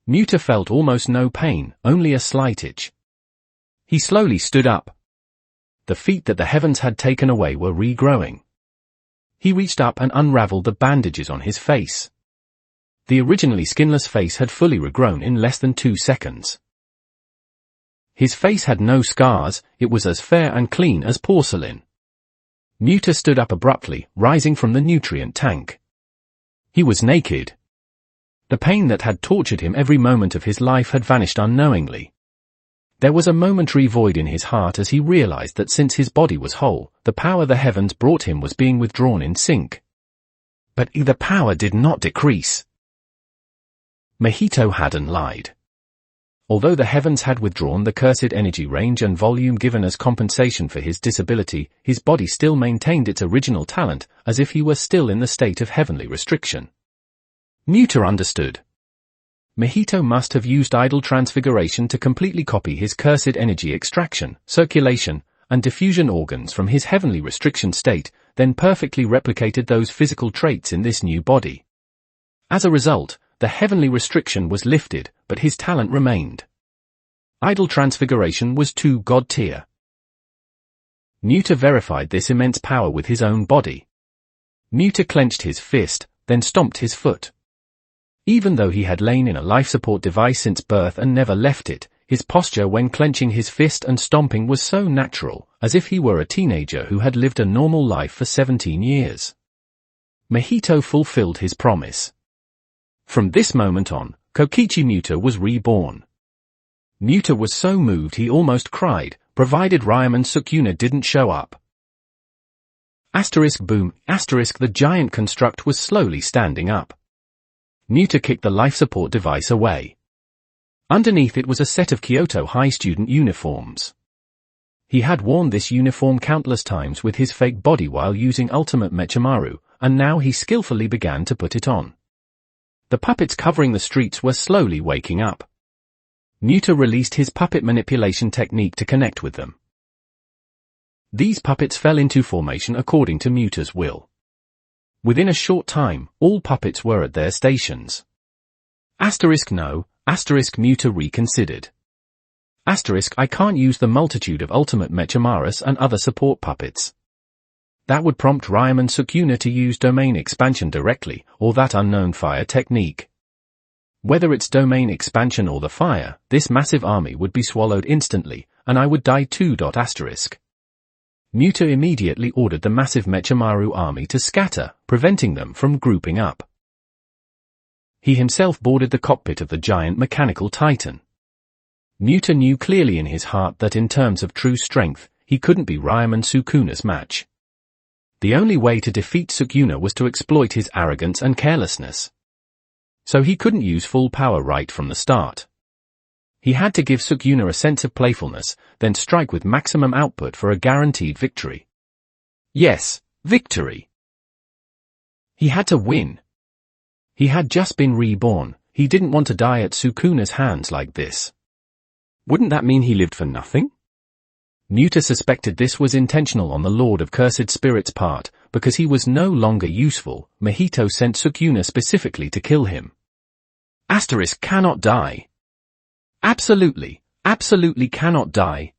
Muta felt almost no pain, only a slight itch. He slowly stood up. The feet that the heavens had taken away were regrowing. He reached up and unraveled the bandages on his face. The originally skinless face had fully regrown in less than 2 seconds. His face had no scars, it was as fair and clean as porcelain. Muta stood up abruptly, rising from the nutrient tank. He was naked. The pain that had tortured him every moment of his life had vanished unknowingly. There was a momentary void in his heart as he realized that since his body was whole, the power the heavens brought him was being withdrawn in sync. But the power did not decrease. Mahito hadn't lied. Although the heavens had withdrawn the cursed energy range and volume given as compensation for his disability, his body still maintained its original talent, as if he were still in the state of heavenly restriction. Muta understood. Mahito must have used idle transfiguration to completely copy his cursed energy extraction, circulation, and diffusion organs from his heavenly restriction state, then perfectly replicated those physical traits in this new body. As a result, the heavenly restriction was lifted, but his talent remained. Idle transfiguration was too god-tier. Muta verified this immense power with his own body. Muta clenched his fist, then stomped his foot. Even though he had lain in a life support device since birth and never left it, his posture when clenching his fist and stomping was so natural, as if he were a teenager who had lived a normal life for 17 years. Mahito fulfilled his promise. From this moment on, Kokichi Muta was reborn. Muta was so moved he almost cried, provided Ryman Sukuna didn't show up. Boom, the giant construct was slowly standing up. Muta kicked the life support device away. Underneath it was a set of Kyoto High student uniforms. He had worn this uniform countless times with his fake body while using Ultimate Mechimaru, and now he skillfully began to put it on. The puppets covering the streets were slowly waking up. Muta released his puppet manipulation technique to connect with them. These puppets fell into formation according to Muta's will. Within a short time, all puppets were at their stations. No, Muta reconsidered. I can't use the multitude of Ultimate Mechimaris and other support puppets. That would prompt Ryman Sukuna to use domain expansion directly, or that unknown fire technique. Whether it's domain expansion or the fire, this massive army would be swallowed instantly, and I would die too. Muta immediately ordered the massive Mechimaru army to scatter, preventing them from grouping up. He himself boarded the cockpit of the giant mechanical titan. Muta knew clearly in his heart that in terms of true strength, he couldn't be Ryman Sukuna's match. The only way to defeat Sukuna was to exploit his arrogance and carelessness. So he couldn't use full power right from the start. He had to give Sukuna a sense of playfulness, then strike with maximum output for a guaranteed victory. Yes, victory. He had to win. He had just been reborn, he didn't want to die at Sukuna's hands like this. Wouldn't that mean he lived for nothing? Muta suspected this was intentional on the Lord of Cursed Spirits' part, because he was no longer useful. Mahito sent Sukuna specifically to kill him. Cannot die. Absolutely cannot die,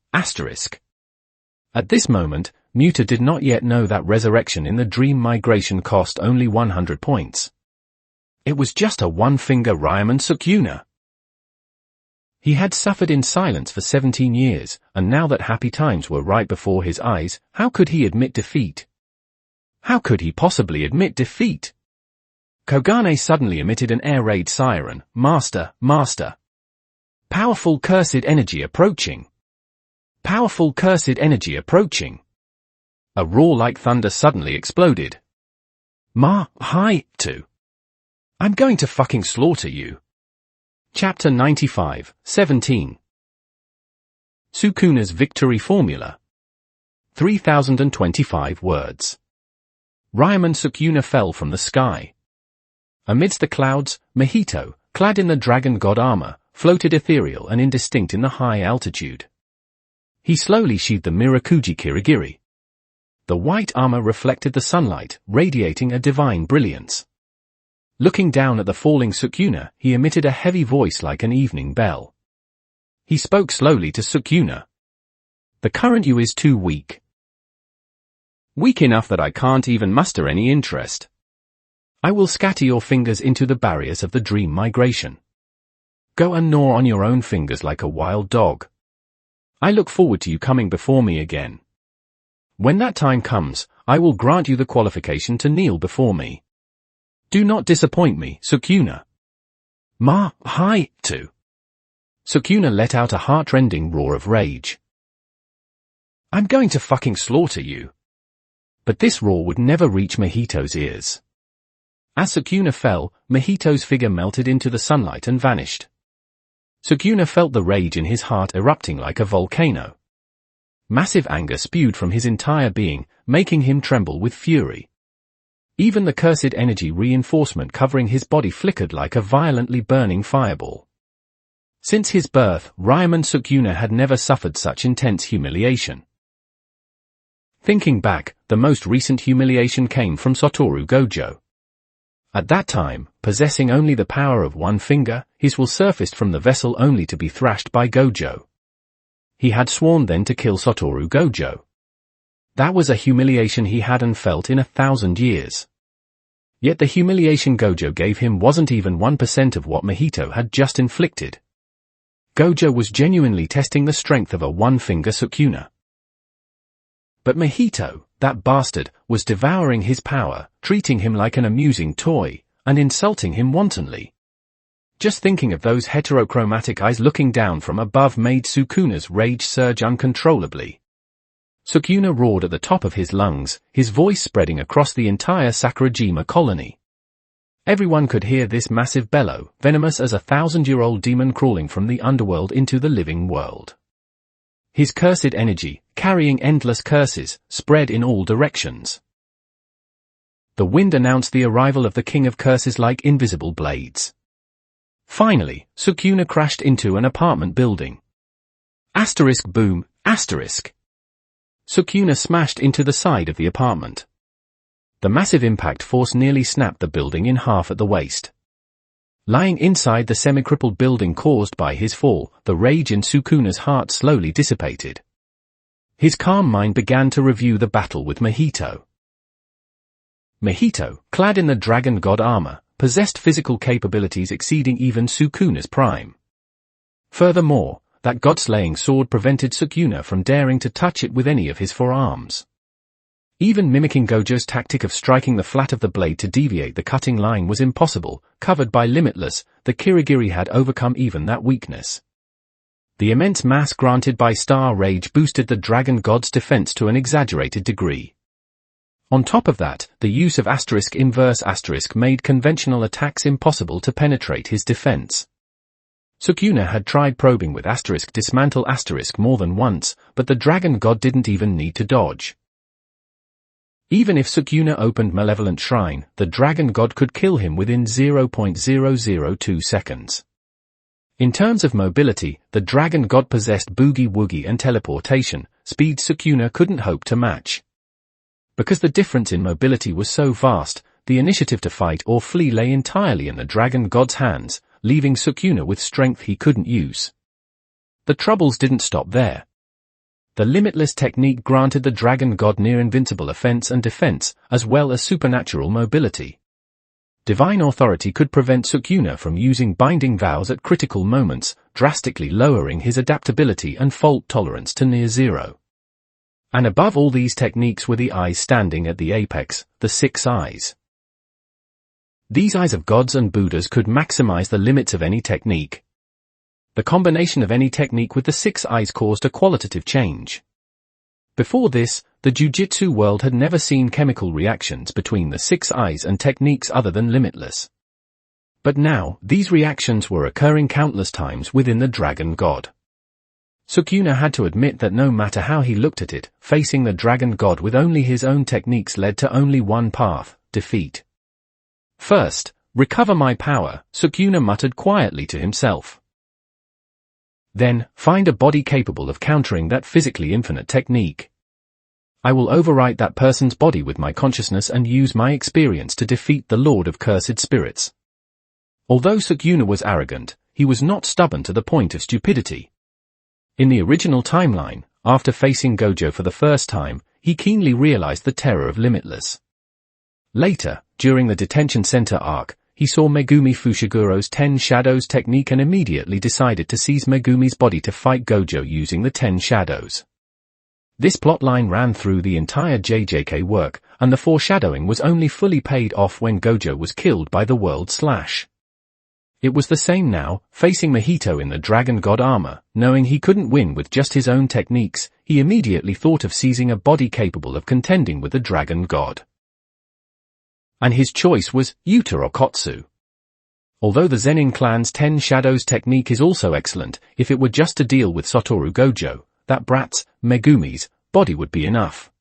At this moment, Muta did not yet know that resurrection in the dream migration cost only 100 points. It was just a one-finger Ryman Sukuna. He had suffered in silence for 17 years, and now that happy times were right before his eyes, how could he admit defeat? How could he possibly admit defeat? Kogane suddenly emitted an air raid siren. Master. Powerful cursed energy approaching. Powerful cursed energy approaching. A roar like thunder suddenly exploded. I'm going to fucking slaughter you. Chapter 95, 17. Sukuna's victory formula. 3025 words. Ryman Sukuna fell from the sky. Amidst the clouds, Mahito, clad in the dragon god armor, floated ethereal and indistinct in the high altitude. He slowly sheathed the Mirakuji Kirigiri. The white armor reflected the sunlight, radiating a divine brilliance. Looking down at the falling Sukuna, he emitted a heavy voice like an evening bell. He spoke slowly to Sukuna. The current you is too weak. Weak enough that I can't even muster any interest. I will scatter your fingers into the barriers of the dream migration. Go and gnaw on your own fingers like a wild dog. I look forward to you coming before me again. When that time comes, I will grant you the qualification to kneel before me. Do not disappoint me, Sukuna. Sukuna let out a heart-rending roar of rage. I'm going to fucking slaughter you. But this roar would never reach Mahito's ears. As Sukuna fell, Mahito's figure melted into the sunlight and vanished. Sukuna felt the rage in his heart erupting like a volcano. Massive anger spewed from his entire being, making him tremble with fury. Even the cursed energy reinforcement covering his body flickered like a violently burning fireball. Since his birth, Ryomen Sukuna had never suffered such intense humiliation. Thinking back, the most recent humiliation came from Satoru Gojo. At that time, possessing only the power of one finger, his will surfaced from the vessel only to be thrashed by Gojo. He had sworn then to kill Satoru Gojo. That was a humiliation he hadn't felt in 1,000 years. Yet the humiliation Gojo gave him wasn't even 1% of what Mahito had just inflicted. Gojo was genuinely testing the strength of a one-finger Sukuna. But Mahito, that bastard, was devouring his power, treating him like an amusing toy, and insulting him wantonly. Just thinking of those heterochromatic eyes looking down from above made Sukuna's rage surge uncontrollably. Sukuna roared at the top of his lungs, his voice spreading across the entire Sakurajima colony. Everyone could hear this massive bellow, venomous as a 1,000-year-old demon crawling from the underworld into the living world. His cursed energy, carrying endless curses, spread in all directions. The wind announced the arrival of the king of curses like invisible blades. Finally, Sukuna crashed into an apartment building. Asterisk boom, asterisk. Sukuna smashed into the side of the apartment. The massive impact force nearly snapped the building in half at the waist. Lying inside the semi-crippled building caused by his fall, the rage in Sukuna's heart slowly dissipated. His calm mind began to review the battle with Mahito. Mahito, clad in the dragon god armor, possessed physical capabilities exceeding even Sukuna's prime. Furthermore, that god-slaying sword prevented Sukuna from daring to touch it with any of his forearms. Even mimicking Gojo's tactic of striking the flat of the blade to deviate the cutting line was impossible. Covered by Limitless, the Kirigiri had overcome even that weakness. The immense mass granted by Star Rage boosted the Dragon God's defense to an exaggerated degree. On top of that, the use of asterisk inverse asterisk made conventional attacks impossible to penetrate his defense. Sukuna had tried probing with asterisk dismantle asterisk more than once, but the Dragon God didn't even need to dodge. Even if Sukuna opened Malevolent Shrine, the Dragon God could kill him within 0.002 seconds. In terms of mobility, the Dragon God possessed Boogie Woogie and teleportation, speed Sukuna couldn't hope to match. Because the difference in mobility was so vast, the initiative to fight or flee lay entirely in the Dragon God's hands, leaving Sukuna with strength he couldn't use. The troubles didn't stop there. The Limitless technique granted the Dragon God near-invincible offense and defense, as well as supernatural mobility. Divine Authority could prevent Sukuna from using binding vows at critical moments, drastically lowering his adaptability and fault tolerance to near zero. And above all these techniques were the eyes standing at the apex, the 6 eyes. These eyes of gods and Buddhas could maximize the limits of any technique. The combination of any technique with the 6 eyes caused a qualitative change. Before this, the Jujutsu world had never seen chemical reactions between the 6 eyes and techniques other than Limitless. But now, these reactions were occurring countless times within the Dragon God. Sukuna had to admit that no matter how he looked at it, facing the Dragon God with only his own techniques led to only one path: defeat. First, recover my power, Sukuna muttered quietly to himself. Then, find a body capable of countering that physically infinite technique. I will overwrite that person's body with my consciousness and use my experience to defeat the Lord of Cursed Spirits. Although Sukuna was arrogant, he was not stubborn to the point of stupidity. In the original timeline, after facing Gojo for the first time, he keenly realized the terror of Limitless. Later, during the detention center arc, he saw Megumi Fushiguro's 10 Shadows technique and immediately decided to seize Megumi's body to fight Gojo using the 10 Shadows. This plotline ran through the entire JJK work, and the foreshadowing was only fully paid off when Gojo was killed by the World Slash. It was the same now, facing Mahito in the Dragon God armor, knowing he couldn't win with just his own techniques, he immediately thought of seizing a body capable of contending with the Dragon God. And his choice was Yuta Okotsu. Although the Zenin clan's 10 Shadows technique is also excellent, if it were just to deal with Satoru Gojo, that brat's, Megumi's, body would be enough.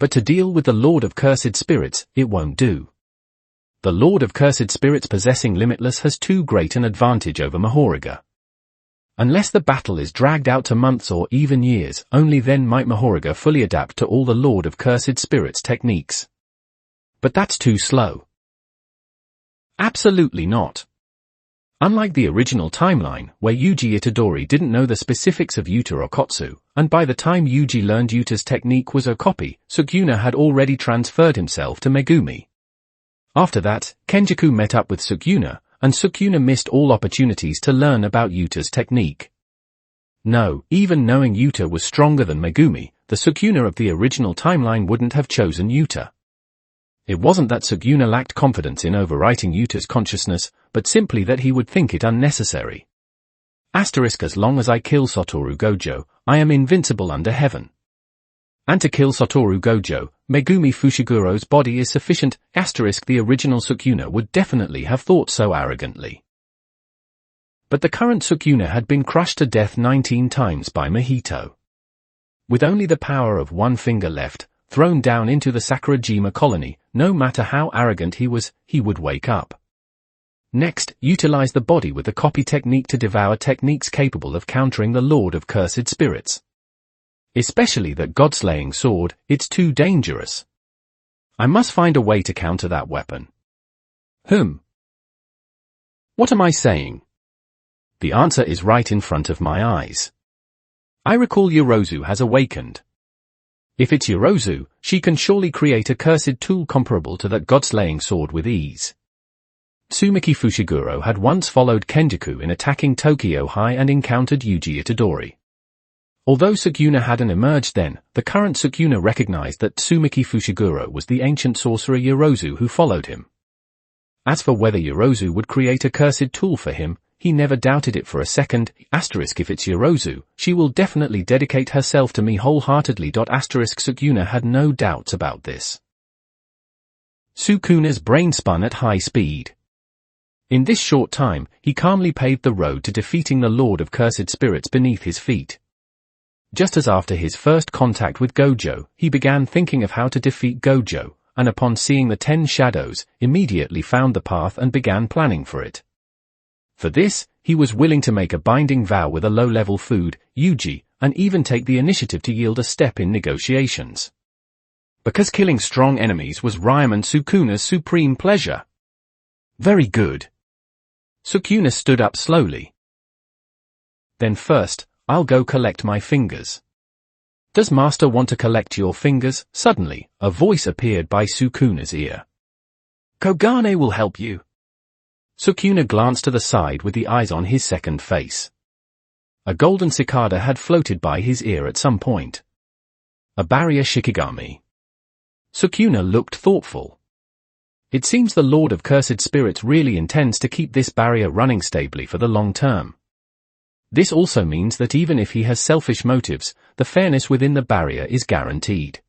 But to deal with the Lord of Cursed Spirits, it won't do. The Lord of Cursed Spirits possessing Limitless has too great an advantage over Mahoraga. Unless the battle is dragged out to months or even years, only then might Mahoraga fully adapt to all the Lord of Cursed Spirits techniques. But that's too slow. Absolutely not. Unlike the original timeline, where Yuji Itadori didn't know the specifics of Yuta Okotsu, and by the time Yuji learned Yuta's technique was Okapi, Sukuna had already transferred himself to Megumi. After that, Kenjaku met up with Sukuna, and Sukuna missed all opportunities to learn about Yuta's technique. No, even knowing Yuta was stronger than Megumi, the Sukuna of the original timeline wouldn't have chosen Yuta. It wasn't that Sukuna lacked confidence in overwriting Yuta's consciousness, but simply that he would think it unnecessary. As long as I kill Satoru Gojo, I am invincible under heaven. And to kill Satoru Gojo, Megumi Fushiguro's body is sufficient. The original Sukuna would definitely have thought so arrogantly. But the current Sukuna had been crushed to death 19 times by Mahito. With only the power of one finger left, thrown down into the Sakurajima colony, no matter how arrogant he was, he would wake up. Next, utilize the body with the copy technique to devour techniques capable of countering the Lord of Cursed Spirits. Especially that God-slaying sword, it's too dangerous. I must find a way to counter that weapon. What am I saying? The answer is right in front of my eyes. I recall Yorozu has awakened. If it's Yorozu, she can surely create a cursed tool comparable to that god-slaying sword with ease. Tsumaki Fushiguro had once followed Kenjaku in attacking Tokyo High and encountered Yuji Itadori. Although Sukuna hadn't emerged then, the current Sukuna recognized that Tsumaki Fushiguro was the ancient sorcerer Yorozu who followed him. As for whether Yorozu would create a cursed tool for him, he never doubted it for a second. If it's Yorozu, she will definitely dedicate herself to me wholeheartedly. Sukuna had no doubts about this. Sukuna's brain spun at high speed. In this short time, he calmly paved the road to defeating the Lord of Cursed Spirits beneath his feet. Just as after his first contact with Gojo, he began thinking of how to defeat Gojo, and upon seeing the 10 shadows, immediately found the path and began planning for it. For this, he was willing to make a binding vow with a low-level food, Yuji, and even take the initiative to yield a step in negotiations. Because killing strong enemies was Ryman Sukuna's supreme pleasure. Very good. Sukuna stood up slowly. Then first, I'll go collect my fingers. Does Master want to collect your fingers? Suddenly, a voice appeared by Sukuna's ear. Kogane will help you. Sukuna glanced to the side with the eyes on his second face. A golden cicada had floated by his ear at some point. A barrier Shikigami. Sukuna looked thoughtful. It seems the Lord of Cursed Spirits really intends to keep this barrier running stably for the long term. This also means that even if he has selfish motives, the fairness within the barrier is guaranteed.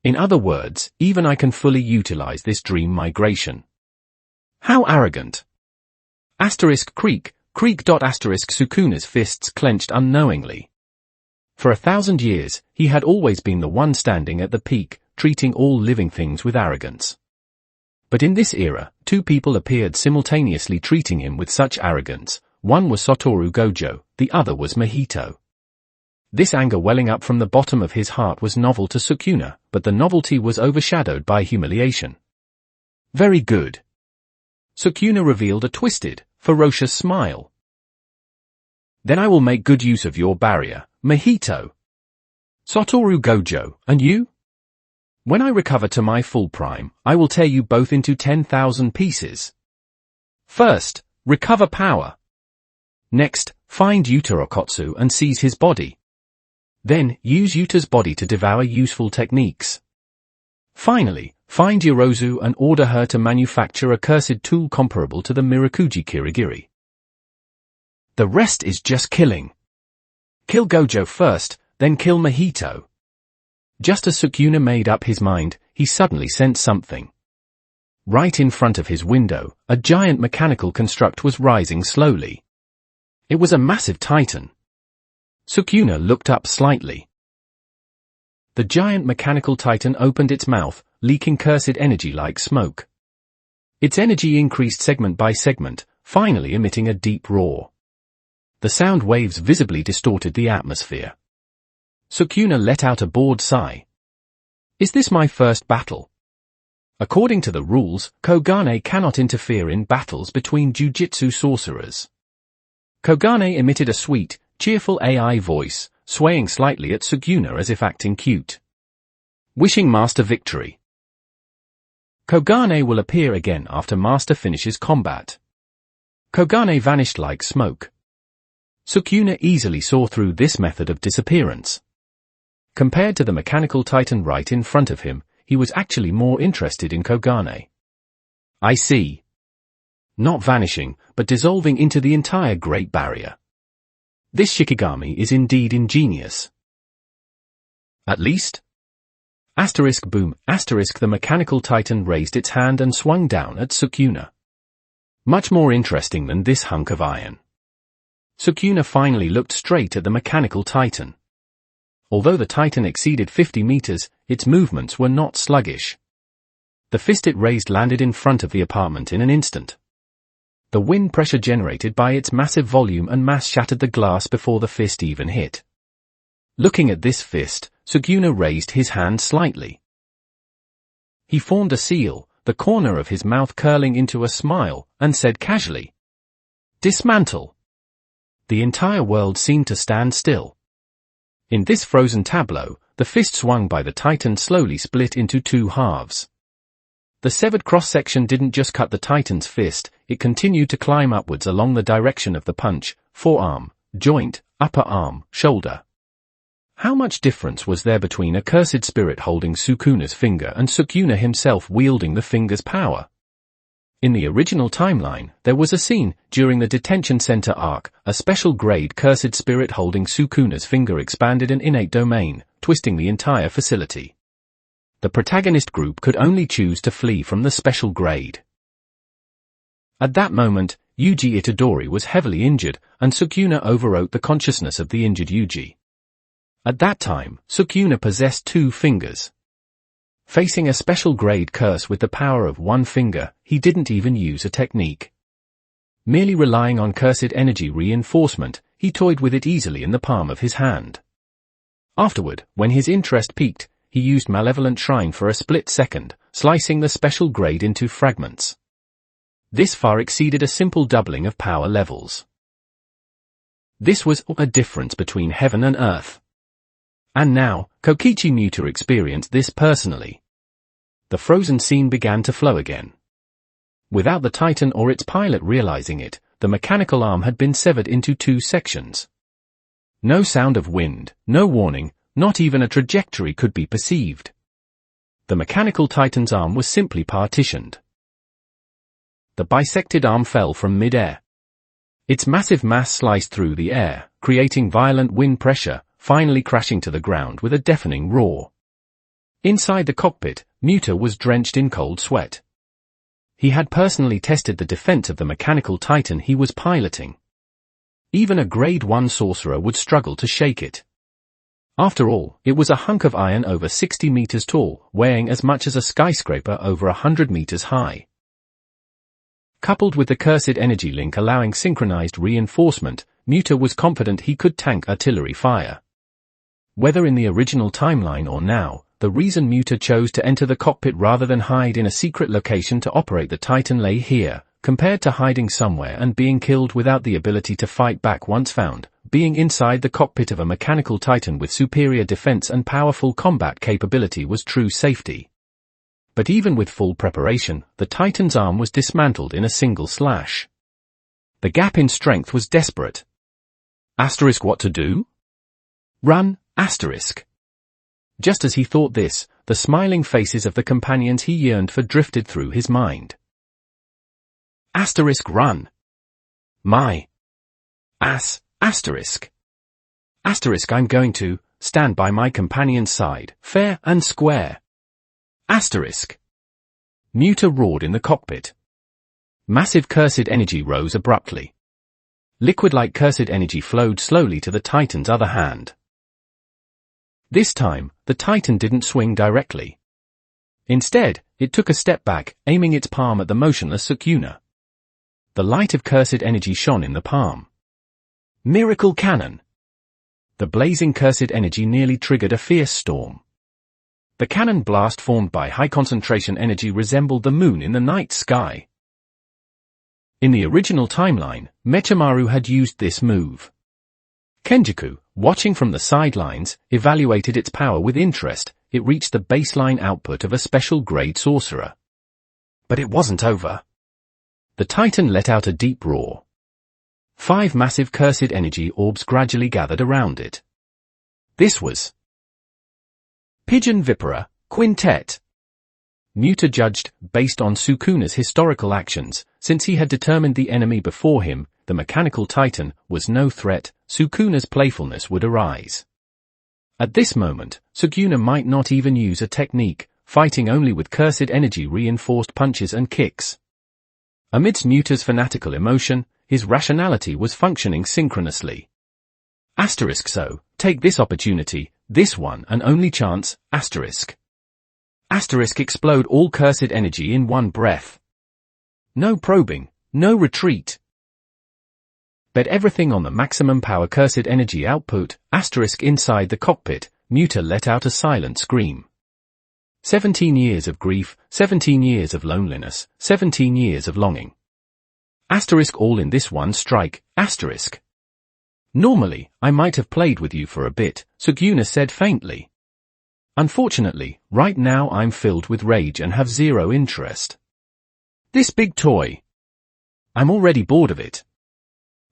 In other words, even I can fully utilize this dream migration. How arrogant. Creak. Sukuna's fists clenched unknowingly. For 1,000 years, he had always been the one standing at the peak, treating all living things with arrogance. But in this era, 2 people appeared simultaneously treating him with such arrogance. One was Satoru Gojo, the other was Mahito. This anger welling up from the bottom of his heart was novel to Sukuna, but the novelty was overshadowed by humiliation. Very good. Sukuna revealed a twisted, ferocious smile. Then I will make good use of your barrier, Mahito. Satoru Gojo, and you? When I recover to my full prime, I will tear you both into 10,000 pieces. First, recover power. Next, find Yuta Okotsu and seize his body. Then, use Yuta's body to devour useful techniques. Finally, find Yorozu and order her to manufacture a cursed tool comparable to the Mirakuji Kirigiri. The rest is just killing. Kill Gojo first, then kill Mahito. Just as Sukuna made up his mind, he suddenly sensed something. Right in front of his window, a giant mechanical construct was rising slowly. It was a massive titan. Sukuna looked up slightly. the giant mechanical titan opened its mouth, leaking cursed energy like smoke. Its energy increased segment by segment, finally emitting a deep roar. The sound waves visibly distorted the atmosphere. Sukuna let out a bored sigh. Is this my first battle? According to the rules, Kogane cannot interfere in battles between Jujutsu sorcerers. Kogane emitted a sweet, cheerful AI voice, swaying slightly at Sukuna as if acting cute. Wishing Master victory. Kogane will appear again after Master finishes combat. Kogane vanished like smoke. Sukuna easily saw through this method of disappearance. Compared to the mechanical titan right in front of him, he was actually more interested in Kogane. I see. Not vanishing, but dissolving into the entire Great Barrier. This Shikigami is indeed ingenious. At least? Asterisk boom, asterisk the mechanical titan raised its hand and swung down at Sukuna. Much more interesting than this hunk of iron. Sukuna finally looked straight at the mechanical titan. Although the titan exceeded 50 meters, its movements were not sluggish. The fist it raised landed in front of the apartment in an instant. The wind pressure generated by its massive volume and mass shattered the glass before the fist even hit. Looking at this fist, Sukuna raised his hand slightly. He formed a seal, the corner of his mouth curling into a smile, and said casually, "Dismantle." The entire world seemed to stand still. In this frozen tableau, the fist swung by the titan slowly split into two halves. The severed cross-section didn't just cut the titan's fist, it continued to climb upwards along the direction of the punch, forearm, joint, upper arm, shoulder. How much difference was there between a cursed spirit holding Sukuna's finger and Sukuna himself wielding the finger's power? In the original timeline, there was a scene, during the detention center arc, a special grade cursed spirit holding Sukuna's finger expanded an innate domain, twisting the entire facility. The protagonist group could only choose to flee from the special grade. At that moment, Yuji Itadori was heavily injured, and Sukuna overwrote the consciousness of the injured Yuji. At that time, Sukuna possessed two fingers. Facing a special grade curse with the power of one finger, he didn't even use a technique. Merely relying on cursed energy reinforcement, he toyed with it easily in the palm of his hand. Afterward, when his interest peaked, he used Malevolent Shrine for a split second, slicing the special grade into fragments. This far exceeded a simple doubling of power levels. This was a difference between heaven and earth. And now, Kokichi Muta experienced this personally. The frozen scene began to flow again. Without the titan or its pilot realizing it, the mechanical arm had been severed into two sections. No sound of wind, no warning, not even a trajectory could be perceived. The mechanical titan's arm was simply partitioned. The bisected arm fell from mid-air. Its massive mass sliced through the air, creating violent wind pressure, finally crashing to the ground with a deafening roar. Inside the cockpit, Muta was drenched in cold sweat. He had personally tested the defense of the mechanical titan he was piloting. Even a grade 1 sorcerer would struggle to shake it. After all, it was a hunk of iron over 60 meters tall, weighing as much as a skyscraper over 100 meters high. Coupled with the cursed energy link allowing synchronized reinforcement, Muta was confident he could tank artillery fire. Whether in the original timeline or now, the reason Muta chose to enter the cockpit rather than hide in a secret location to operate the Titan lay here, compared to hiding somewhere and being killed without the ability to fight back once found. Being inside the cockpit of a mechanical Titan with superior defense and powerful combat capability was true safety. But even with full preparation, the Titan's arm was dismantled in a single slash. The gap in strength was desperate. Asterisk what to do? Run, asterisk. Just as he thought this, the smiling faces of the companions he yearned for drifted through his mind. Asterisk run. My. Asterisk. Asterisk I'm going to stand by my companion's side, fair and square. Asterisk. Muta roared in the cockpit. Massive cursed energy rose abruptly. Liquid-like cursed energy flowed slowly to the Titan's other hand. This time, the Titan didn't swing directly. Instead, it took a step back, aiming its palm at the motionless Sukuna. The light of cursed energy shone in the palm. Miracle Cannon! The blazing cursed energy nearly triggered a fierce storm. The cannon blast formed by high-concentration energy resembled the moon in the night sky. In the original timeline, Mechamaru had used this move. Kenjaku, watching from the sidelines, evaluated its power with interest. It reached the baseline output of a special-grade sorcerer. But it wasn't over. The Titan let out a deep roar. 5 massive cursed energy orbs gradually gathered around it. This was Pigeon Vipera, Quintet. Muta judged, based on Sukuna's historical actions, since he had determined the enemy before him, the mechanical Titan, was no threat, Sukuna's playfulness would arise. At this moment, Sukuna might not even use a technique, fighting only with cursed energy-reinforced punches and kicks. Amidst Muta's fanatical emotion, his rationality was functioning synchronously. So, take this opportunity, this one and only chance, explode all cursed energy in one breath. No probing, no retreat. Bet everything on the maximum power cursed energy output, inside the cockpit, Muta let out a silent scream. 17 years of grief, 17 years of loneliness, 17 years of longing. All in this one strike, Normally, I might have played with you for a bit, Sukuna said faintly. Unfortunately, right now I'm filled with rage and have zero interest. This big toy. I'm already bored of it.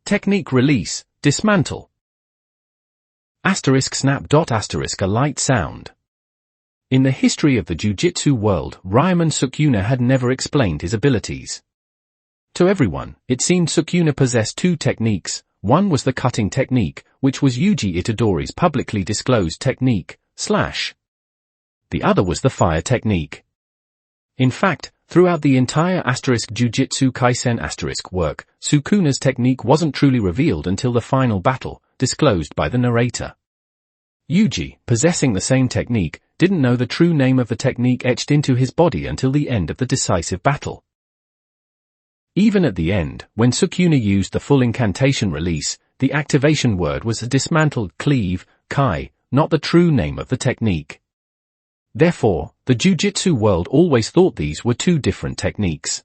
Technique release, dismantle. Snap. A light sound. In the history of the Jujutsu world, Ryoman Sukuna had never explained his abilities. To everyone, it seemed Sukuna possessed 2 techniques. One was the cutting technique, which was Yuji Itadori's publicly disclosed technique, /. The other was the fire technique. In fact, throughout the entire Jujutsu Kaisen work, Sukuna's technique wasn't truly revealed until the final battle, disclosed by the narrator. Yuji, possessing the same technique, didn't know the true name of the technique etched into his body until the end of the decisive battle. Even at the end, when Sukuna used the full incantation release, the activation word was a dismantled cleave, kai, not the true name of the technique. Therefore, the Jujutsu world always thought these were 2 different techniques.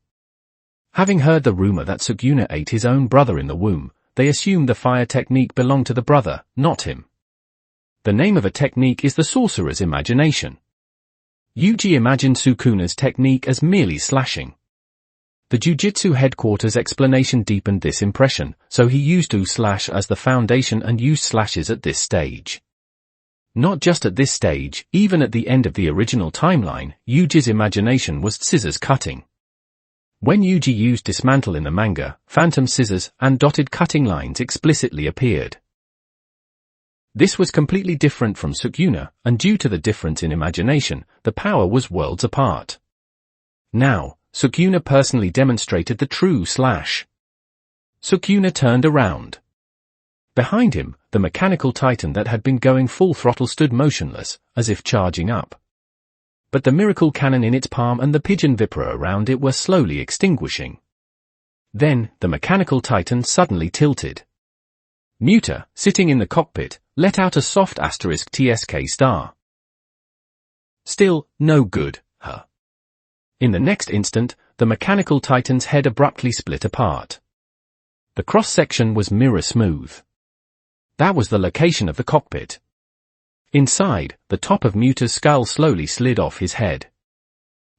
Having heard the rumor that Sukuna ate his own brother in the womb, they assumed the fire technique belonged to the brother, not him. The name of a technique is the sorcerer's imagination. Yuji imagined Sukuna's technique as merely slashing. The Jujutsu headquarters explanation deepened this impression, so he used // as the foundation and used slashes at this stage. Not just at this stage, even at the end of the original timeline, Yuji's imagination was scissors cutting. When Yuji used dismantle in the manga, phantom scissors and dotted cutting lines explicitly appeared. This was completely different from Sukuna, and due to the difference in imagination, the power was worlds apart. Now, Sukuna personally demonstrated the true /. Sukuna turned around. Behind him, the mechanical Titan that had been going full throttle stood motionless, as if charging up. But the miracle cannon in its palm and the pigeon vipera around it were slowly extinguishing. Then, the mechanical Titan suddenly tilted. Muta, sitting in the cockpit, let out a soft *TSK star. Still, no good, huh? In the next instant, the mechanical Titan's head abruptly split apart. The cross-section was mirror smooth. That was the location of the cockpit. Inside, the top of Muta's skull slowly slid off his head.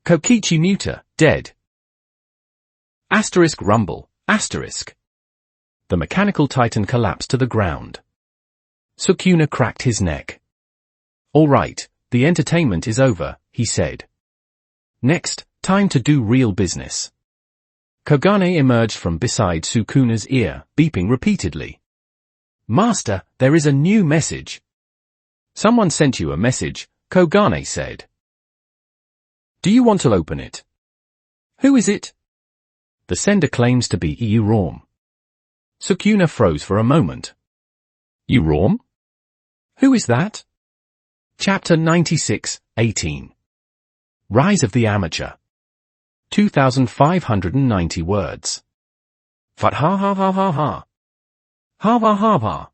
Kokichi Muta, dead. Rumble, The mechanical Titan collapsed to the ground. Sukuna cracked his neck. All right, the entertainment is over, he said. Next, time to do real business. Kogane emerged from beside Sukuna's ear, beeping repeatedly. Master, there is a new message. Someone sent you a message, Kogane said. Do you want to open it? Who is it? The sender claims to be Iurorm. Sukuna froze for a moment. Iurorm? Who is that? Chapter 96, 18. Rise of the Amateur. 2,590 words. Fut ha ha ha ha ha. Ha ha ha ha.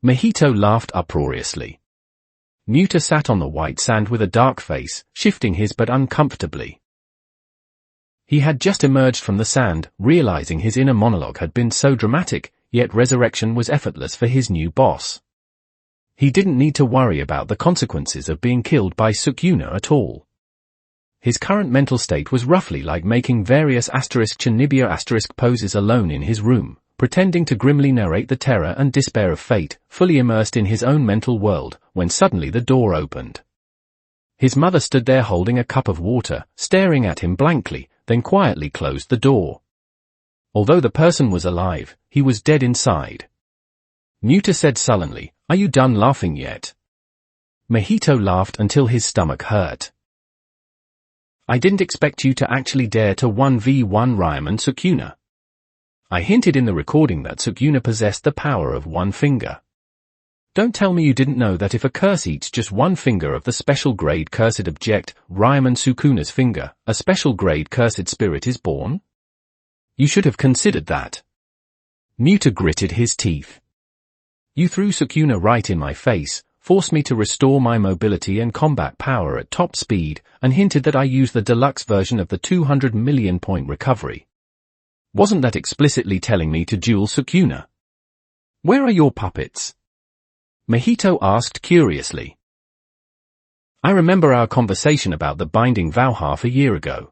Mojito laughed uproariously. Muta sat on the white sand with a dark face, shifting his but uncomfortably. He had just emerged from the sand, realizing his inner monologue had been so dramatic, yet resurrection was effortless for his new boss. He didn't need to worry about the consequences of being killed by Sukuna at all. His current mental state was roughly like making various *Chinibio* poses alone in his room, pretending to grimly narrate the terror and despair of fate, fully immersed in his own mental world, when suddenly the door opened. His mother stood there holding a cup of water, staring at him blankly, then quietly closed the door. Although the person was alive, he was dead inside. Muta said sullenly, "Are you done laughing yet?" Mojito laughed until his stomach hurt. "I didn't expect you to actually dare to 1v1 Ryman Sukuna. I hinted in the recording that Sukuna possessed the power of one finger. Don't tell me you didn't know that if a curse eats just one finger of the special grade cursed object, Ryman Sukuna's finger, a special grade cursed spirit is born? You should have considered that." Muta gritted his teeth. "You threw Sukuna right in my face, forced me to restore my mobility and combat power at top speed, and hinted that I use the deluxe version of the 200 million point recovery. Wasn't that explicitly telling me to duel Sukuna? Where are your puppets?" Mojito asked curiously. "I remember our conversation about the binding vow half a year ago.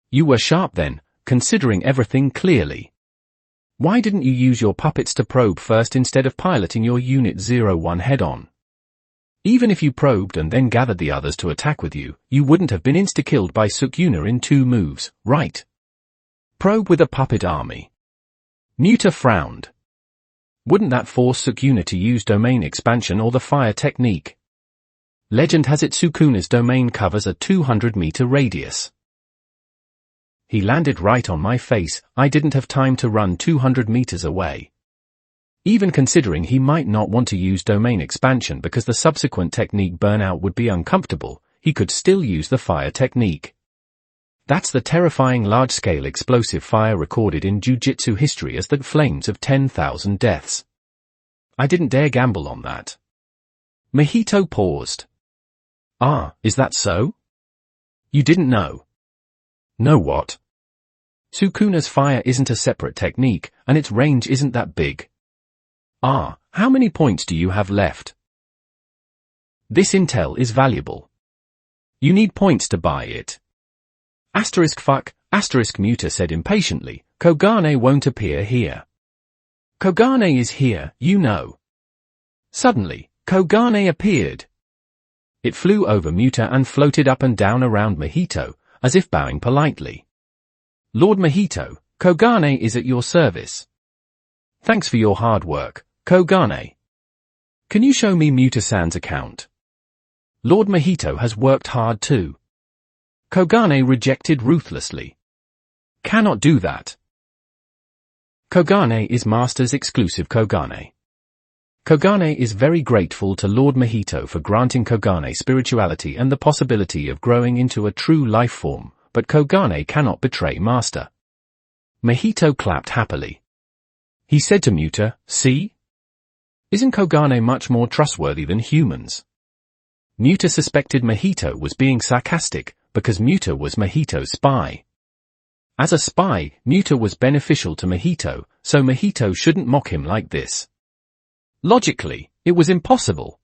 You were sharp then, considering everything clearly. Why didn't you use your puppets to probe first instead of piloting your Unit 01 head-on? Even if you probed and then gathered the others to attack with you, you wouldn't have been insta-killed by Sukuna in 2 moves, right? Probe with a puppet army." Muta frowned. "Wouldn't that force Sukuna to use domain expansion or the fire technique? Legend has it Sukuna's domain covers a 200-meter radius. He landed right on my face. I didn't have time to run 200 meters away. Even considering he might not want to use domain expansion because the subsequent technique burnout would be uncomfortable, he could still use the fire technique. That's the terrifying large-scale explosive fire recorded in Jujutsu history as the flames of 10,000 deaths. I didn't dare gamble on that." Mojito paused. "Ah, is that so? You didn't know?" "Know what?" "Sukuna's fire isn't a separate technique, and its range isn't that big." "Ah, how many points do you have left?" "This intel is valuable. You need points to buy it." Fuck, Muta said impatiently, "Kogane won't appear here." "Kogane is here, you know." Suddenly, Kogane appeared. It flew over Muta and floated up and down around Mojito, as if bowing politely. "Lord Mojito, Kogane is at your service. Thanks for your hard work, Kogane. Can you show me Muta-san's account? Lord Mojito has worked hard too." Kogane rejected ruthlessly. "Cannot do that. Kogane is Master's exclusive Kogane. Kogane is very grateful to Lord Mojito for granting Kogane spirituality and the possibility of growing into a true life form, but Kogane cannot betray Master." Mojito clapped happily. He said to Muta, "See? Isn't Kogane much more trustworthy than humans?" Muta suspected Mojito was being sarcastic, because Muta was Mojito's spy. As a spy, Muta was beneficial to Mojito, so Mojito shouldn't mock him like this. Logically, it was impossible.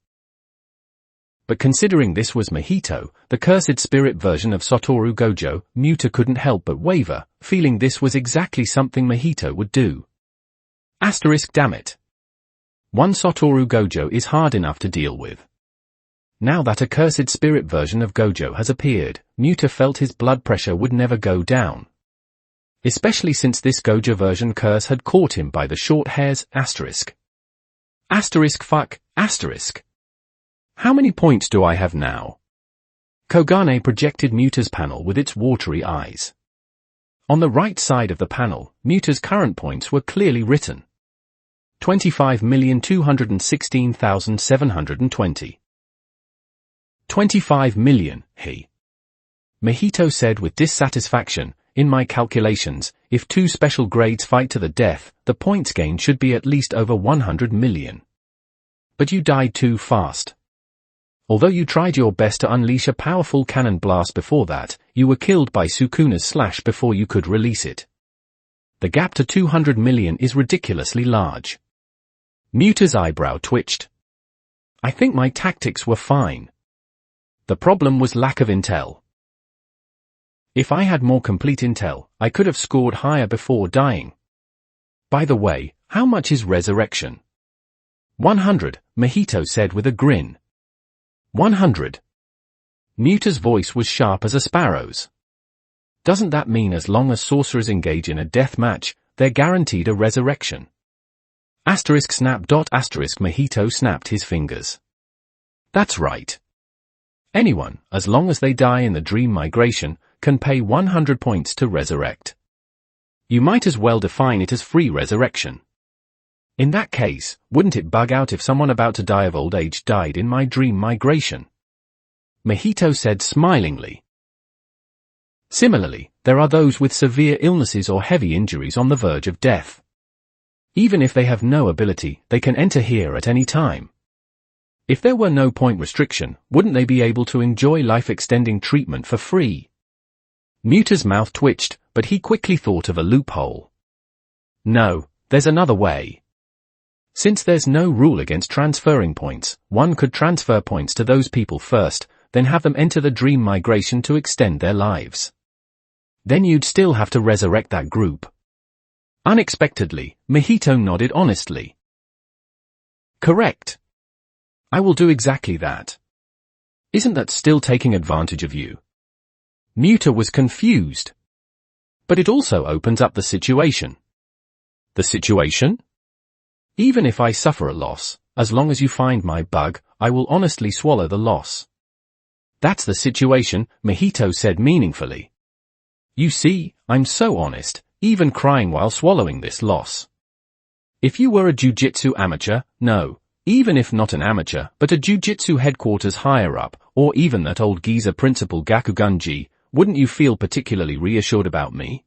But considering this was Mojito, the cursed spirit version of Satoru Gojo, Muta couldn't help but waver, feeling this was exactly something Mojito would do. Damn it. One Satoru Gojo is hard enough to deal with. Now that a cursed spirit version of Gojo has appeared, Muta felt his blood pressure would never go down. Especially since this Gojo version curse had caught him by the short hairs. Fuck. How many points do I have now? Kogane projected Muta's panel with its watery eyes. On the right side of the panel, Muta's current points were clearly written. 25,216,720. 25 million, Mahito said with dissatisfaction. In my calculations, if 2 special grades fight to the death, the points gain should be at least over 100 million. But you died too fast. Although you tried your best to unleash a powerful cannon blast before that, you were killed by Sukuna's slash before you could release it. The gap to 200 million is ridiculously large. Muta's eyebrow twitched. I think my tactics were fine. The problem was lack of intel. If I had more complete intel, I could have scored higher before dying. By the way, how much is resurrection? 100, Mahito said with a grin. 100. Muta's voice was sharp as a sparrow's. Doesn't that mean as long as sorcerers engage in a death match, they're guaranteed a resurrection? Snap. Mahito snapped his fingers. That's right. Anyone, as long as they die in the dream migration, can pay 100 points to resurrect. You might as well define it as free resurrection. In that case, wouldn't it bug out if someone about to die of old age died in my dream migration? Mahito said smilingly. Similarly, there are those with severe illnesses or heavy injuries on the verge of death. Even if they have no ability, they can enter here at any time. If there were no point restriction, wouldn't they be able to enjoy life-extending treatment for free? Muta's mouth twitched, but he quickly thought of a loophole. No, there's another way. Since there's no rule against transferring points, one could transfer points to those people first, then have them enter the dream migration to extend their lives. Then you'd still have to resurrect that group. Unexpectedly, Mahito nodded honestly. Correct. I will do exactly that. Isn't that still taking advantage of you? Muta was confused. But it also opens up the situation. The situation? Even if I suffer a loss, as long as you find my bug, I will honestly swallow the loss. That's the situation, Mahito said meaningfully. You see, I'm so honest, even crying while swallowing this loss. If you were a jujutsu amateur, no, even if not an amateur, but a jujutsu headquarters higher up, or even that old geezer principal Gakugunji, wouldn't you feel particularly reassured about me?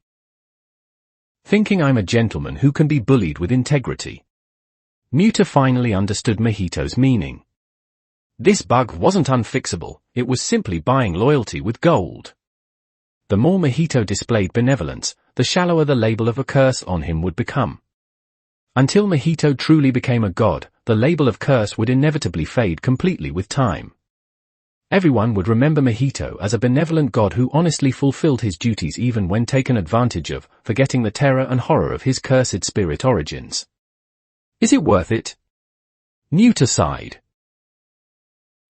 Thinking I'm a gentleman who can be bullied with integrity. Muta finally understood Mahito's meaning. This bug wasn't unfixable, it was simply buying loyalty with gold. The more Mahito displayed benevolence, the shallower the label of a curse on him would become. Until Mahito truly became a god, the label of curse would inevitably fade completely with time. Everyone would remember Mahito as a benevolent god who honestly fulfilled his duties even when taken advantage of, forgetting the terror and horror of his cursed spirit origins. Is it worth it? Muta sighed.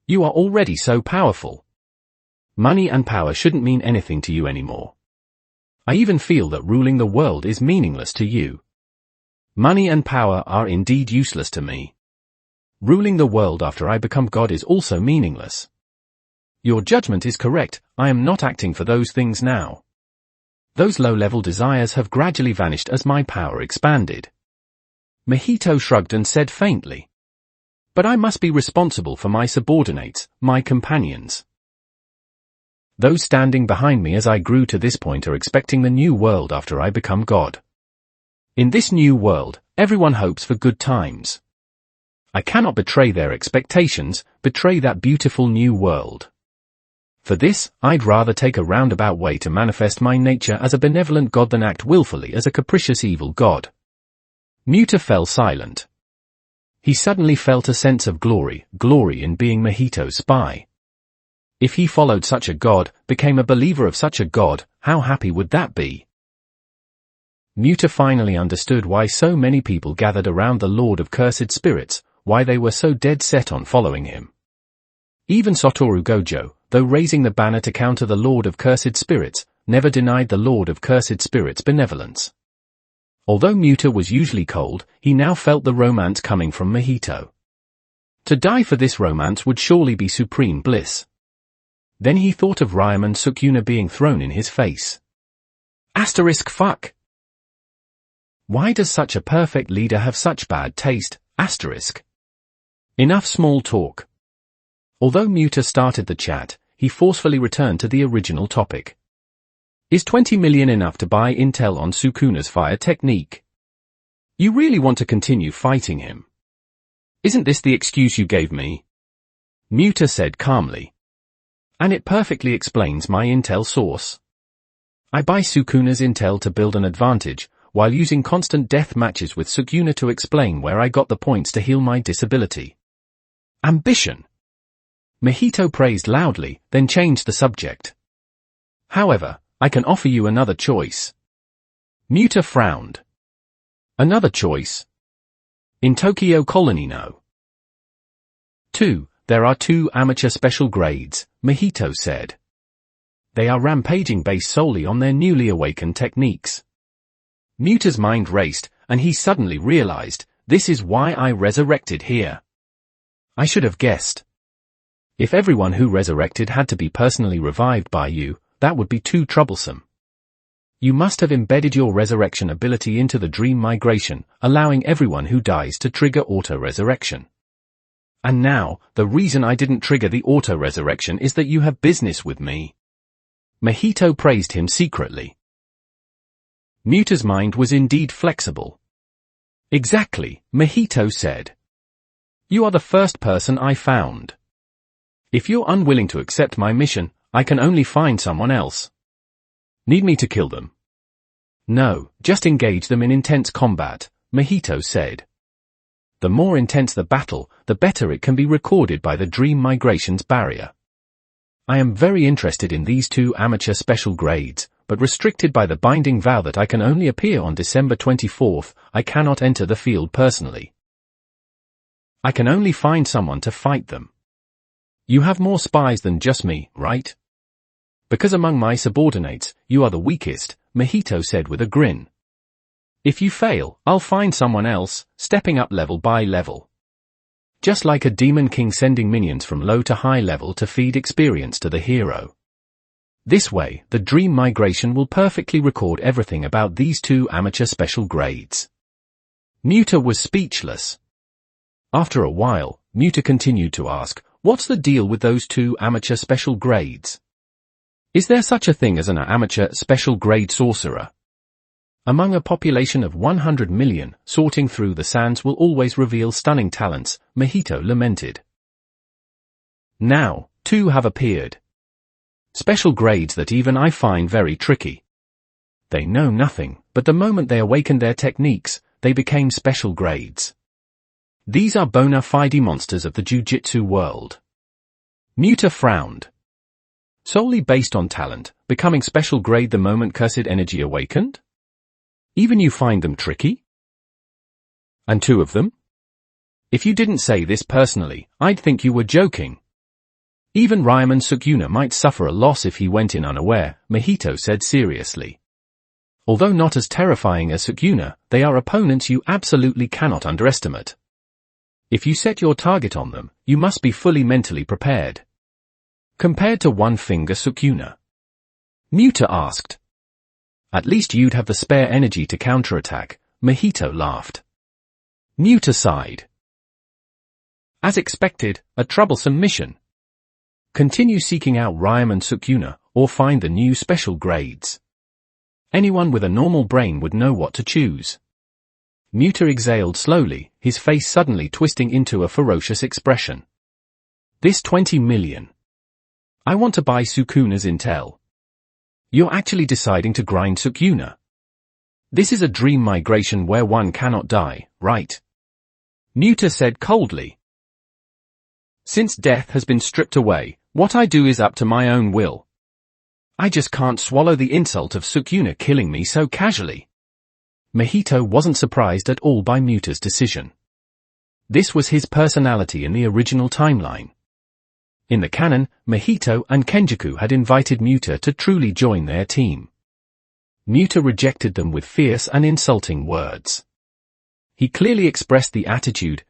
You are already so powerful. Money and power shouldn't mean anything to you anymore. I even feel that ruling the world is meaningless to you. Money and power are indeed useless to me. Ruling the world after I become god is also meaningless. Your judgment is correct, I am not acting for those things now. Those low-level desires have gradually vanished as my power expanded. Mahito shrugged and said faintly. But I must be responsible for my subordinates, my companions. Those standing behind me as I grew to this point are expecting the new world after I become god. In this new world, everyone hopes for good times. I cannot betray their expectations, betray that beautiful new world. For this, I'd rather take a roundabout way to manifest my nature as a benevolent god than act willfully as a capricious evil god. Muta fell silent. He suddenly felt a sense of glory in being Mahito's spy. If he followed such a god, became a believer of such a god, how happy would that be? Muta finally understood why so many people gathered around the Lord of Cursed Spirits, why they were so dead set on following him. Even Satoru Gojo, though raising the banner to counter the Lord of Cursed Spirits, never denied the Lord of Cursed Spirits' benevolence. Although Muta was usually cold, he now felt the romance coming from Mahito. To die for this romance would surely be supreme bliss. Then he thought of Ryomen Sukuna being thrown in his face. Fuck. Why does such a perfect leader have such bad taste? Enough small talk. Although Muta started the chat, he forcefully returned to the original topic. Is 20 million enough to buy intel on Sukuna's fire technique? You really want to continue fighting him? Isn't this the excuse you gave me? Muta said calmly. And it perfectly explains my intel source. I buy Sukuna's intel to build an advantage, while using constant death matches with Sukuna to explain where I got the points to heal my disability. Ambition! Mahito praised loudly, then changed the subject. However, I can offer you another choice. Muta frowned. Another choice? In Tokyo Colony no. 2. There are 2 amateur special grades, Mahito said. They are rampaging based solely on their newly awakened techniques. Muta's mind raced, and he suddenly realized, this is why I resurrected here. I should have guessed. If everyone who resurrected had to be personally revived by you, that would be too troublesome. You must have embedded your resurrection ability into the dream migration, allowing everyone who dies to trigger auto-resurrection. And now, the reason I didn't trigger the auto-resurrection is that you have business with me. Mahito praised him secretly. Muta's mind was indeed flexible. Exactly, Mahito said. You are the first person I found. If you're unwilling to accept my mission, I can only find someone else. Need me to kill them? No, just engage them in intense combat, Mahito said. The more intense the battle, the better it can be recorded by the dream migration's barrier. I am very interested in these 2 amateur special grades, but restricted by the binding vow that I can only appear on December 24th, I cannot enter the field personally. I can only find someone to fight them. You have more spies than just me, right? Because among my subordinates, you are the weakest, Mahito said with a grin. If you fail, I'll find someone else, stepping up level by level. Just like a demon king sending minions from low to high level to feed experience to the hero. This way, the dream migration will perfectly record everything about these 2 amateur special grades. Muta was speechless. After a while, Muta continued to ask, what's the deal with those 2 amateur special grades? Is there such a thing as an amateur special grade sorcerer? Among a population of 100 million, sorting through the sands will always reveal stunning talents, Mahito lamented. Now, 2 have appeared. Special grades that even I find very tricky. They know nothing, but the moment they awakened their techniques, they became special grades. These are bona fide monsters of the Jujutsu world. Muta frowned. Solely based on talent, becoming special grade the moment cursed energy awakened? Even you find them tricky? And 2 of them? If you didn't say this personally, I'd think you were joking. Even Ryaman Sukuna might suffer a loss if he went in unaware, Mahito said seriously. Although not as terrifying as Sukuna, they are opponents you absolutely cannot underestimate. If you set your target on them, you must be fully mentally prepared. Compared to One Finger Sukuna. Muta asked. At least you'd have the spare energy to counterattack, Mahito laughed. Muta sighed. As expected, a troublesome mission. Continue seeking out Ryaman Sukuna, or find the new special grades. Anyone with a normal brain would know what to choose. Muta exhaled slowly, his face suddenly twisting into a ferocious expression. This 20 million. I want to buy Sukuna's intel. You're actually deciding to grind Sukuna. This is a dream migration where one cannot die, right? Muta said coldly. Since death has been stripped away, what I do is up to my own will. I just can't swallow the insult of Sukuna killing me so casually. Mahito wasn't surprised at all by Muta's decision. This was his personality in the original timeline. In the canon, Mahito and Kenjaku had invited Muta to truly join their team. Muta rejected them with fierce and insulting words. He clearly expressed the attitude,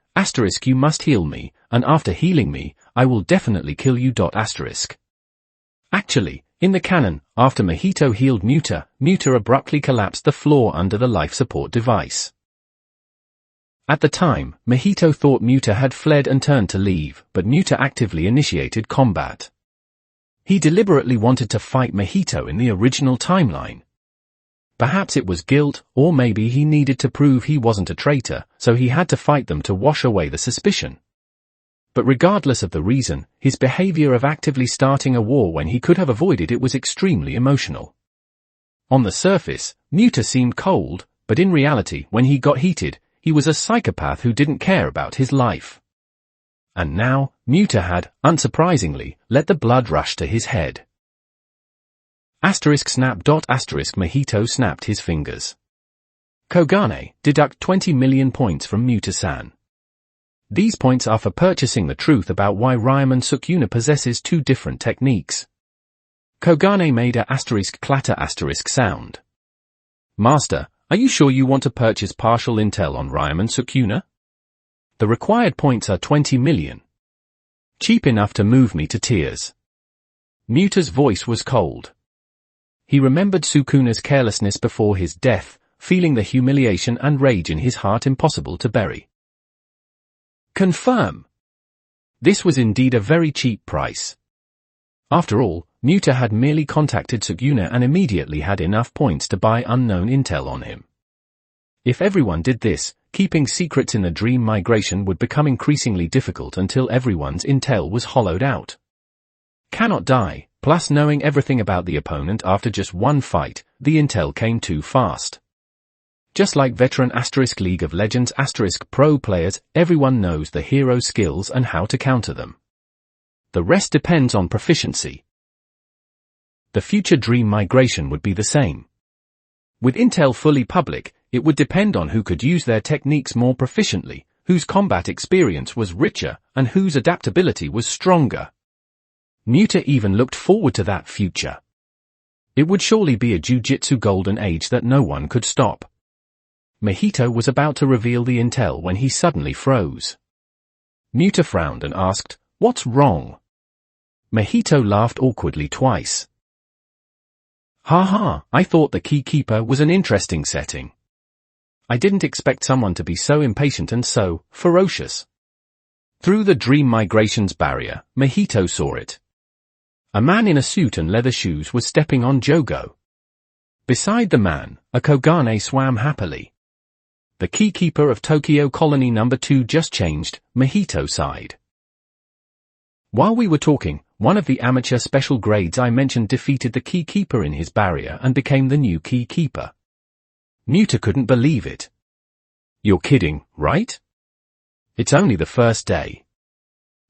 you must heal me, and after healing me, I will definitely kill you. Actually, in the canon, after Mahito healed Muta, Muta abruptly collapsed the floor under the life support device. At the time, Mahito thought Muta had fled and turned to leave, but Muta actively initiated combat. He deliberately wanted to fight Mahito in the original timeline. Perhaps it was guilt, or maybe he needed to prove he wasn't a traitor, so he had to fight them to wash away the suspicion. But regardless of the reason, his behavior of actively starting a war when he could have avoided it was extremely emotional. On the surface, Muta seemed cold, but in reality, when he got heated, he was a psychopath who didn't care about his life. And now, Muta had, unsurprisingly, let the blood rush to his head. *snap. Mahito snapped his fingers. Kogane, deduct 20 million points from Muta-san. These points are for purchasing the truth about why Ryomen Sukuna possesses two different techniques. Kogane made a *clatter sound. Master, are you sure you want to purchase partial intel on Ryomen Sukuna? The required points are 20 million. Cheap enough to move me to tears. Muta's voice was cold. He remembered Sukuna's carelessness before his death, feeling the humiliation and rage in his heart impossible to bury. Confirm. This was indeed a very cheap price. After all, Muta had merely contacted Sukuna and immediately had enough points to buy unknown intel on him. If everyone did this, keeping secrets in the dream migration would become increasingly difficult until everyone's intel was hollowed out. Cannot die, plus knowing everything about the opponent after just one fight, the intel came too fast. Just like veteran League of Legends pro players, everyone knows the hero's skills and how to counter them. The rest depends on proficiency. The future dream migration would be the same. With intel fully public, it would depend on who could use their techniques more proficiently, whose combat experience was richer, and whose adaptability was stronger. Muta even looked forward to that future. It would surely be a Jujutsu golden age that no one could stop. Mahito was about to reveal the intel when he suddenly froze. Muta frowned and asked, "What's wrong?" Mahito laughed awkwardly twice. "Ha, I thought the Keykeeper was an interesting setting. I didn't expect someone to be so impatient and so ferocious." Through the dream migration's barrier, Mahito saw it. A man in a suit and leather shoes was stepping on Jogo. Beside the man, a Kogane swam happily. The Keykeeper of Tokyo Colony No. 2 just changed, Mahito sighed. While we were talking, one of the amateur special grades I mentioned defeated the Keykeeper in his barrier and became the new Keykeeper. Muta couldn't believe it. "You're kidding, right? It's only the first day."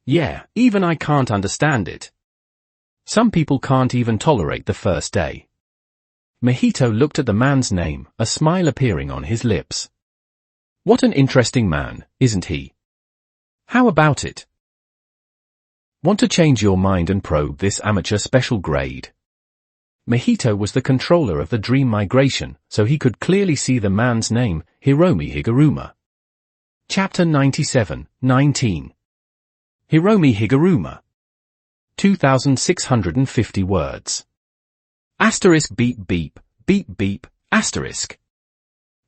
"Yeah, even I can't understand it. Some people can't even tolerate the first day." Mahito looked at the man's name, a smile appearing on his lips. What an interesting man, isn't he? How about it? Want to change your mind and probe this amateur special grade? Mahito was the controller of the dream migration, so he could clearly see the man's name, Hiromi Higuruma. Chapter 97, 19. Hiromi Higuruma. 2,650 words. Asterisk beep beep, beep beep, asterisk.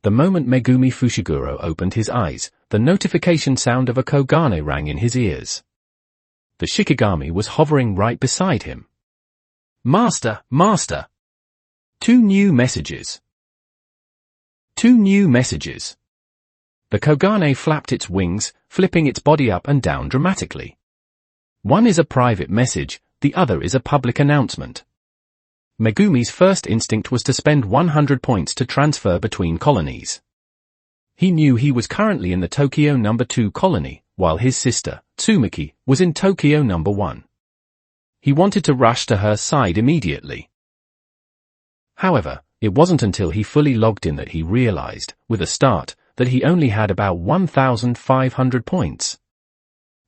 The moment Megumi Fushiguro opened his eyes, the notification sound of a Kogane rang in his ears. The Shikigami was hovering right beside him. Master, Master! 2 new messages. 2 new messages. The Kogane flapped its wings, flipping its body up and down dramatically. One is a private message, the other is a public announcement. Megumi's first instinct was to spend 100 points to transfer between colonies. He knew he was currently in the Tokyo No. 2 colony, while his sister, Tsumaki, was in Tokyo No. 1. He wanted to rush to her side immediately. However, it wasn't until he fully logged in that he realized, with a start, that he only had about 1,500 points.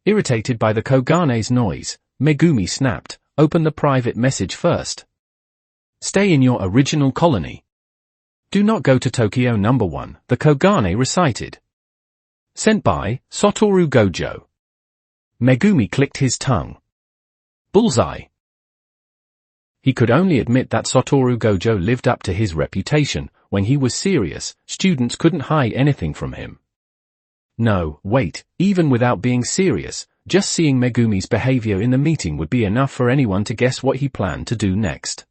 Irritated by the Kogane's noise, Megumi snapped, "Open the private message first. Stay in your original colony. Do not go to Tokyo No. 1, the Kogane recited. Sent by, Satoru Gojo." Megumi clicked his tongue. Bullseye. He could only admit that Satoru Gojo lived up to his reputation. When he was serious, students couldn't hide anything from him. No, wait, even without being serious, just seeing Megumi's behavior in the meeting would be enough for anyone to guess what he planned to do next.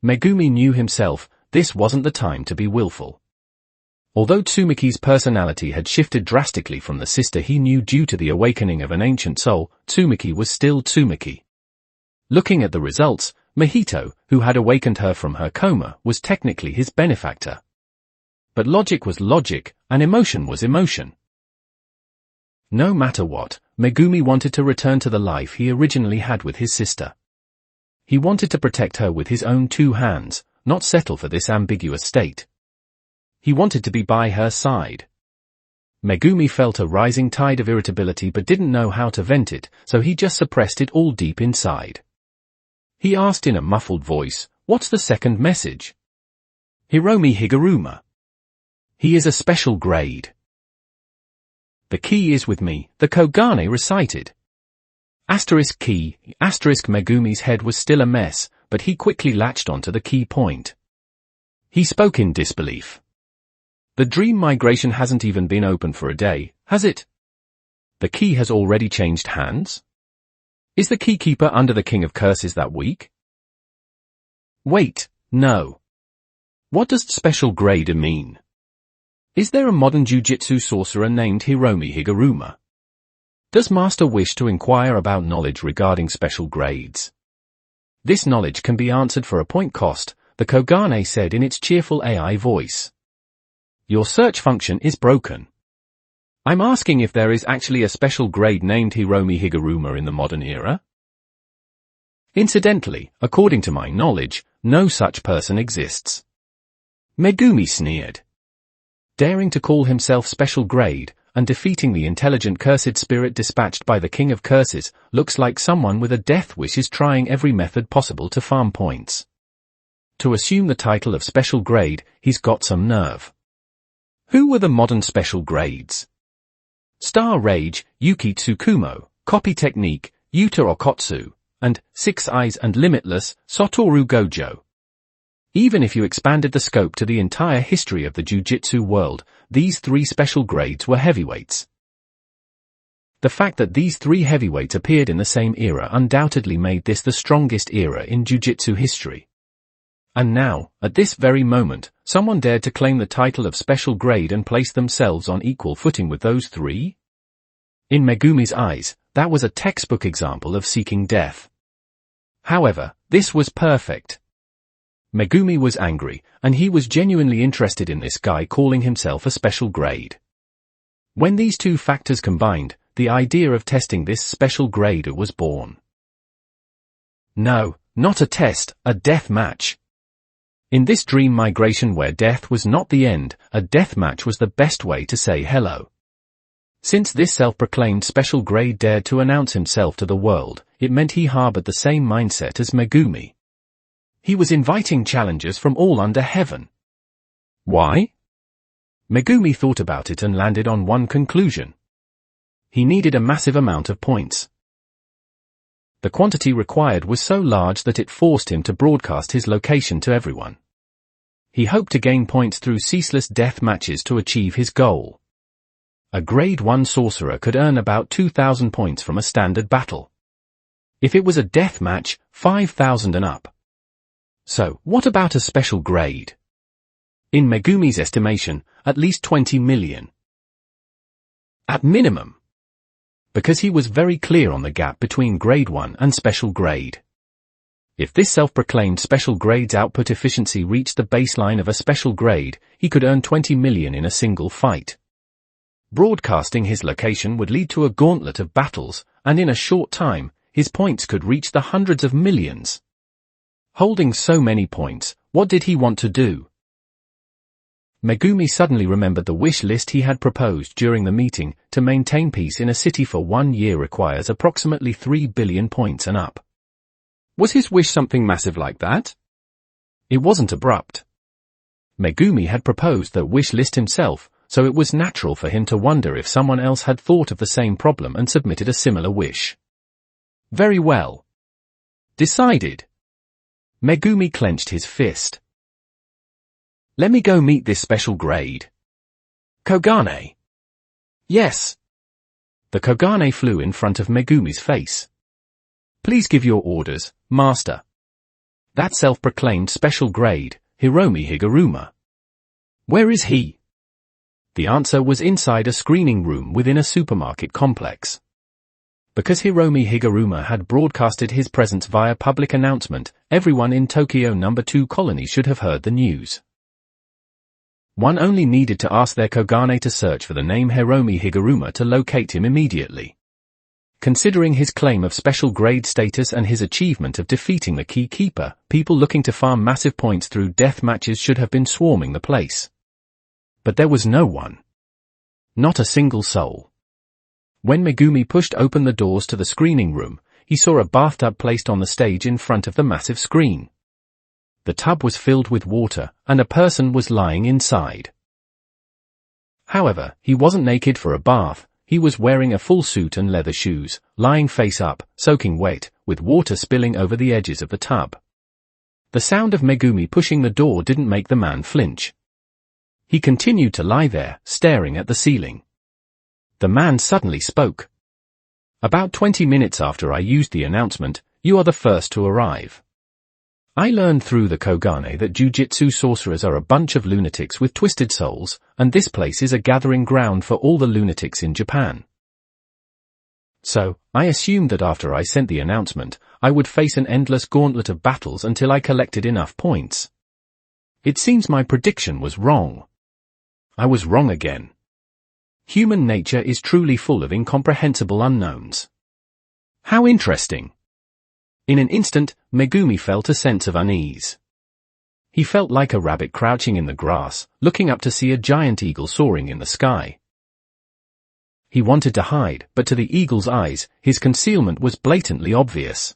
Megumi knew himself, this wasn't the time to be willful. Although Tsumiki's personality had shifted drastically from the sister he knew due to the awakening of an ancient soul, Tsumiki was still Tsumiki. Looking at the results, Mahito, who had awakened her from her coma, was technically his benefactor. But logic was logic, and emotion was emotion. No matter what, Megumi wanted to return to the life he originally had with his sister. He wanted to protect her with his own two hands, not settle for this ambiguous state. He wanted to be by her side. Megumi felt a rising tide of irritability but didn't know how to vent it, so he just suppressed it all deep inside. He asked in a muffled voice, "What's the second message?" "Hiromi Higuruma. He is a special grade. The key is with me," the Kogane recited. Key, Megumi's head was still a mess, but he quickly latched onto the key point. He spoke in disbelief. The dream migration hasn't even been open for a day, has it? The key has already changed hands? Is the keykeeper under the King of Curses that weak? Wait, no. What does special grade mean? Is there a modern Jujutsu sorcerer named Hiromi Higuruma? Does Master wish to inquire about knowledge regarding special grades? This knowledge can be answered for a point cost, the Kogane said in its cheerful AI voice. Your search function is broken. I'm asking if there is actually a special grade named Hiromi Higuruma in the modern era. Incidentally, according to my knowledge, no such person exists. Megumi sneered. Daring to call himself special grade, and defeating the intelligent cursed spirit dispatched by the King of Curses, looks like someone with a death wish is trying every method possible to farm points. To assume the title of special grade, he's got some nerve. Who were the modern special grades? Star Rage, Yuki Tsukumo, Copy Technique, Yuta Okotsu, and Six Eyes and Limitless, Satoru Gojo. Even if you expanded the scope to the entire history of the Jujutsu world, these three special grades were heavyweights. The fact that these three heavyweights appeared in the same era undoubtedly made this the strongest era in Jujutsu history. And now, at this very moment, someone dared to claim the title of special grade and place themselves on equal footing with those three? In Megumi's eyes, that was a textbook example of seeking death. However, this was perfect. Megumi was angry, and he was genuinely interested in this guy calling himself a special grade. When these two factors combined, the idea of testing this special grade was born. No, not a test, a death match. In this dream migration where death was not the end, a death match was the best way to say hello. Since this self-proclaimed special grade dared to announce himself to the world, it meant he harbored the same mindset as Megumi. He was inviting challengers from all under heaven. Why? Megumi thought about it and landed on one conclusion. He needed a massive amount of points. The quantity required was so large that it forced him to broadcast his location to everyone. He hoped to gain points through ceaseless death matches to achieve his goal. A grade 1 sorcerer could earn about 2,000 points from a standard battle. If it was a death match, 5,000 and up. So, what about a special grade? In Megumi's estimation, at least 20 million. At minimum. Because he was very clear on the gap between grade 1 and special grade. If this self-proclaimed special grade's output efficiency reached the baseline of a special grade, he could earn 20 million in a single fight. Broadcasting his location would lead to a gauntlet of battles, and in a short time, his points could reach the hundreds of millions. Holding so many points, what did he want to do? Megumi suddenly remembered the wish list he had proposed during the meeting. To maintain peace in a city for 1 year requires approximately 3 billion points and up. Was his wish something massive like that? It wasn't abrupt. Megumi had proposed the wish list himself, so it was natural for him to wonder if someone else had thought of the same problem and submitted a similar wish. Very well. Decided. Megumi clenched his fist. Let me go meet this special grade. Kogane. Yes. The Kogane flew in front of Megumi's face. Please give your orders, master. That self-proclaimed special grade, Hiromi Higuruma. Where is he? The answer was inside a screening room within a supermarket complex. Because Hiromi Higuruma had broadcasted his presence via public announcement, everyone in Tokyo No. 2 Colony should have heard the news. One only needed to ask their Kogane to search for the name Hiromi Higuruma to locate him immediately. Considering his claim of special grade status and his achievement of defeating the Key Keeper, people looking to farm massive points through death matches should have been swarming the place. But there was no one. Not a single soul. When Megumi pushed open the doors to the screening room, he saw a bathtub placed on the stage in front of the massive screen. The tub was filled with water, and a person was lying inside. However, he wasn't naked for a bath, he was wearing a full suit and leather shoes, lying face up, soaking wet, with water spilling over the edges of the tub. The sound of Megumi pushing the door didn't make the man flinch. He continued to lie there, staring at the ceiling. The man suddenly spoke. About 20 minutes after I used the announcement, you are the first to arrive. I learned through the Kogane that Jujutsu sorcerers are a bunch of lunatics with twisted souls, and this place is a gathering ground for all the lunatics in Japan. So, I assumed that after I sent the announcement, I would face an endless gauntlet of battles until I collected enough points. It seems my prediction was wrong. I was wrong again. Human nature is truly full of incomprehensible unknowns. How interesting. In an instant, Megumi felt a sense of unease. He felt like a rabbit crouching in the grass, looking up to see a giant eagle soaring in the sky. He wanted to hide, but to the eagle's eyes, his concealment was blatantly obvious.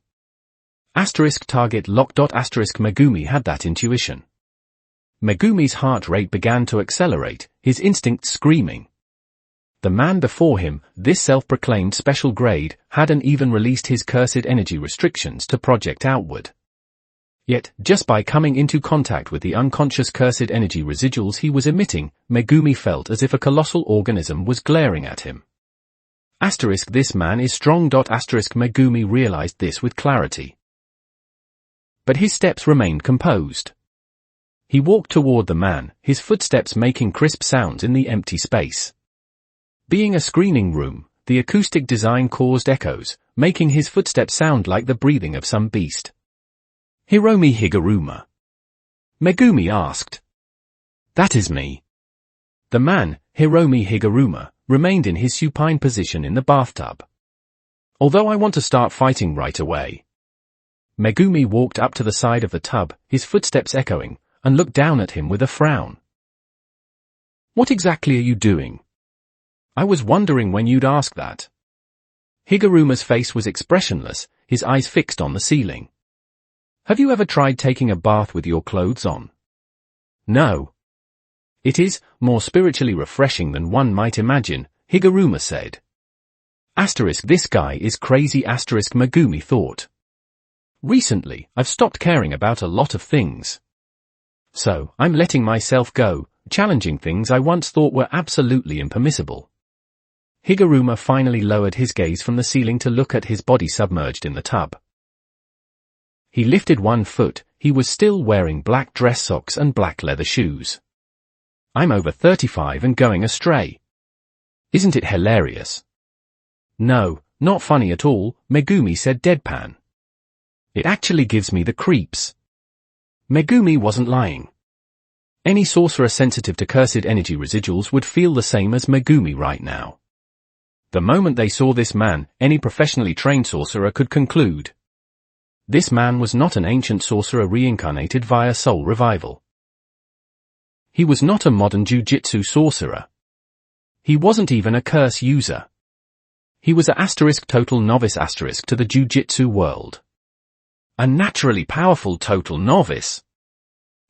Target lock. Megumi had that intuition. Megumi's heart rate began to accelerate, his instincts screaming. The man before him, this self-proclaimed special grade, hadn't even released his cursed energy restrictions to project outward. Yet, just by coming into contact with the unconscious cursed energy residuals he was emitting, Megumi felt as if a colossal organism was glaring at him. This man is strong. Megumi realized this with clarity. But his steps remained composed. He walked toward the man, his footsteps making crisp sounds in the empty space. Being a screening room, the acoustic design caused echoes, making his footsteps sound like the breathing of some beast. Hiromi Higuruma. Megumi asked. That is me. The man, Hiromi Higuruma, remained in his supine position in the bathtub. Although I want to start fighting right away. Megumi walked up to the side of the tub, his footsteps echoing, and looked down at him with a frown. What exactly are you doing? I was wondering when you'd ask that. Higuruma's face was expressionless, his eyes fixed on the ceiling. Have you ever tried taking a bath with your clothes on? No. It is more spiritually refreshing than one might imagine, Higuruma said. This guy is crazy. Megumi thought. Recently, I've stopped caring about a lot of things. So, I'm letting myself go, challenging things I once thought were absolutely impermissible. Higuruma finally lowered his gaze from the ceiling to look at his body submerged in the tub. He lifted one foot, he was still wearing black dress socks and black leather shoes. I'm over 35 and going astray. Isn't it hilarious? No, not funny at all, Megumi said deadpan. It actually gives me the creeps. Megumi wasn't lying. Any sorcerer sensitive to cursed energy residuals would feel the same as Megumi right now. The moment they saw this man, any professionally trained sorcerer could conclude. This man was not an ancient sorcerer reincarnated via soul revival. He was not a modern Jujutsu sorcerer. He wasn't even a curse user. He was a total novice to the Jujutsu world. A naturally powerful total novice.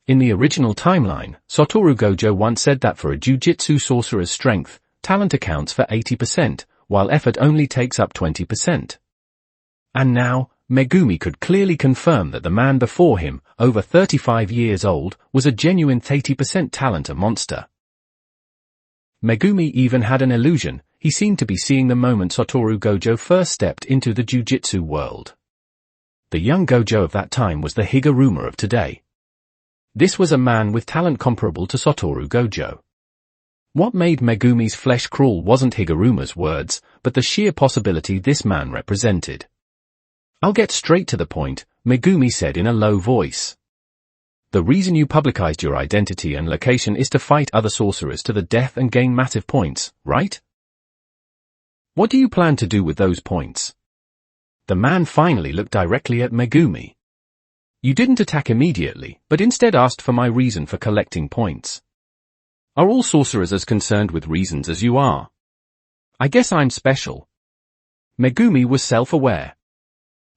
In the original timeline, Satoru Gojo once said that for a Jujutsu sorcerer's strength, talent accounts for 80%, while effort only takes up 20%. And now, Megumi could clearly confirm that the man before him, over 35 years old, was a genuine 80% talent monster. Megumi even had an illusion. He seemed to be seeing the moment Satoru Gojo first stepped into the Jujutsu world. The young Gojo of that time was the Higuruma of today. This was a man with talent comparable to Satoru Gojo. What made Megumi's flesh crawl wasn't Higuruma's words, but the sheer possibility this man represented. "I'll get straight to the point," Megumi said in a low voice. "The reason you publicized your identity and location is to fight other sorcerers to the death and gain massive points, right? What do you plan to do with those points?" The man finally looked directly at Megumi. "You didn't attack immediately, but instead asked for my reason for collecting points. Are all sorcerers as concerned with reasons as you are? I guess I'm special." Megumi was self-aware.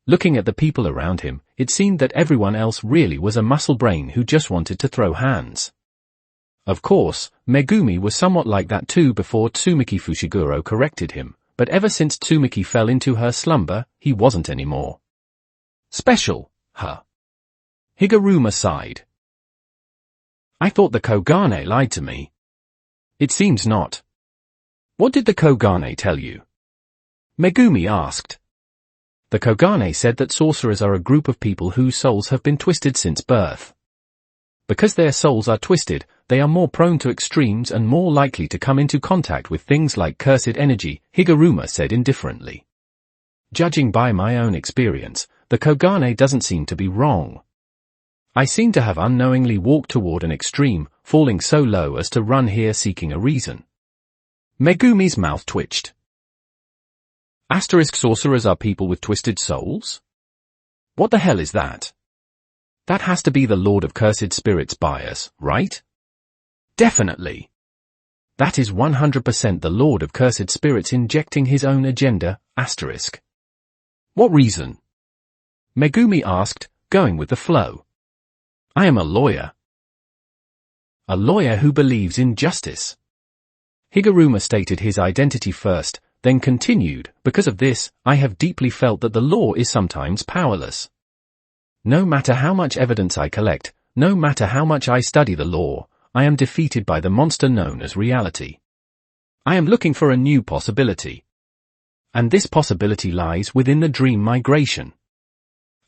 Looking at the people around him, it seemed that everyone else really was a muscle brain who just wanted to throw hands. Of course, Megumi was somewhat like that too before Tsumiki Fushiguro corrected him, but ever since Tsumiki fell into her slumber, he wasn't anymore. "Special, huh?" Higuruma sighed. "I thought the Kogane lied to me." "It seems not." "What did the Kogane tell you?" Megumi asked. "The Kogane said that sorcerers are a group of people whose souls have been twisted since birth. Because their souls are twisted, they are more prone to extremes and more likely to come into contact with things like cursed energy," Higuruma said indifferently. "Judging by my own experience, the Kogane doesn't seem to be wrong. I seem to have unknowingly walked toward an extreme, falling so low as to run here seeking a reason." Megumi's mouth twitched. Asterisk sorcerers are people with twisted souls? What the hell is that? That has to be the Lord of Cursed Spirits bias, right? Definitely. That is 100% the Lord of Cursed Spirits injecting his own agenda, asterisk. What reason? Megumi asked, going with the flow. I am a lawyer. A lawyer who believes in justice. Higuruma stated his identity first, then continued, because of this, I have deeply felt that the law is sometimes powerless. No matter how much evidence I collect, no matter how much I study the law, I am defeated by the monster known as reality. I am looking for a new possibility. And this possibility lies within the dream migration.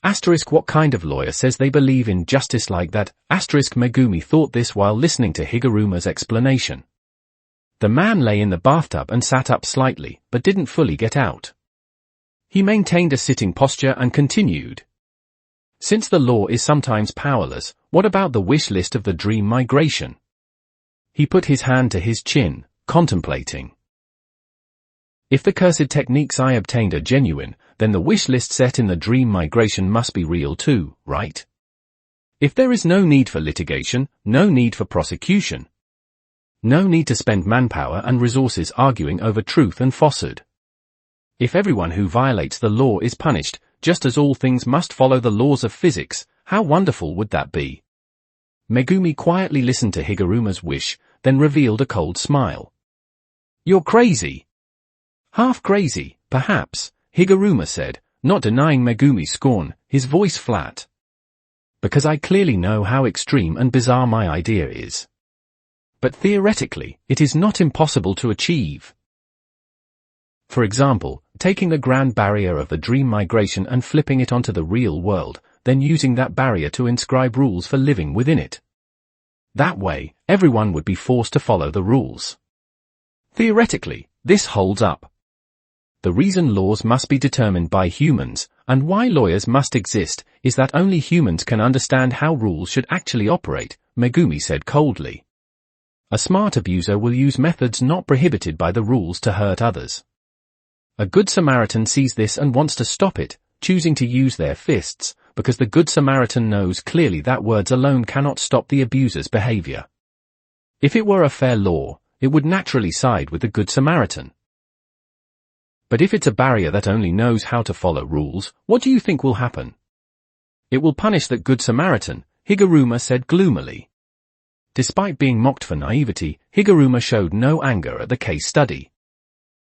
Asterisk what kind of lawyer says they believe in justice like that? Asterisk Megumi thought this while listening to Higuruma's explanation. The man lay in the bathtub and sat up slightly, but didn't fully get out. He maintained a sitting posture and continued. Since the law is sometimes powerless, what about the wish list of the dream migration? He put his hand to his chin, contemplating. If the cursed techniques I obtained are genuine, then the wish list set in the dream migration must be real too, right? If there is no need for litigation, no need for prosecution. No need to spend manpower and resources arguing over truth and falsehood. If everyone who violates the law is punished, just as all things must follow the laws of physics, how wonderful would that be? Megumi quietly listened to Higuruma's wish, then revealed a cold smile. You're crazy. Half crazy, perhaps, Higuruma said, not denying Megumi's scorn, his voice flat. Because I clearly know how extreme and bizarre my idea is. But theoretically, it is not impossible to achieve. For example, taking the grand barrier of the dream migration and flipping it onto the real world, then using that barrier to inscribe rules for living within it. That way, everyone would be forced to follow the rules. Theoretically, this holds up. The reason laws must be determined by humans, and why lawyers must exist, is that only humans can understand how rules should actually operate, Megumi said coldly. A smart abuser will use methods not prohibited by the rules to hurt others. A good Samaritan sees this and wants to stop it, choosing to use their fists, because the good Samaritan knows clearly that words alone cannot stop the abuser's behavior. If it were a fair law, it would naturally side with the good Samaritan. But if it's a barrier that only knows how to follow rules, what do you think will happen? It will punish that good Samaritan, Higuruma said gloomily. Despite being mocked for naivety, Higuruma showed no anger at the case study.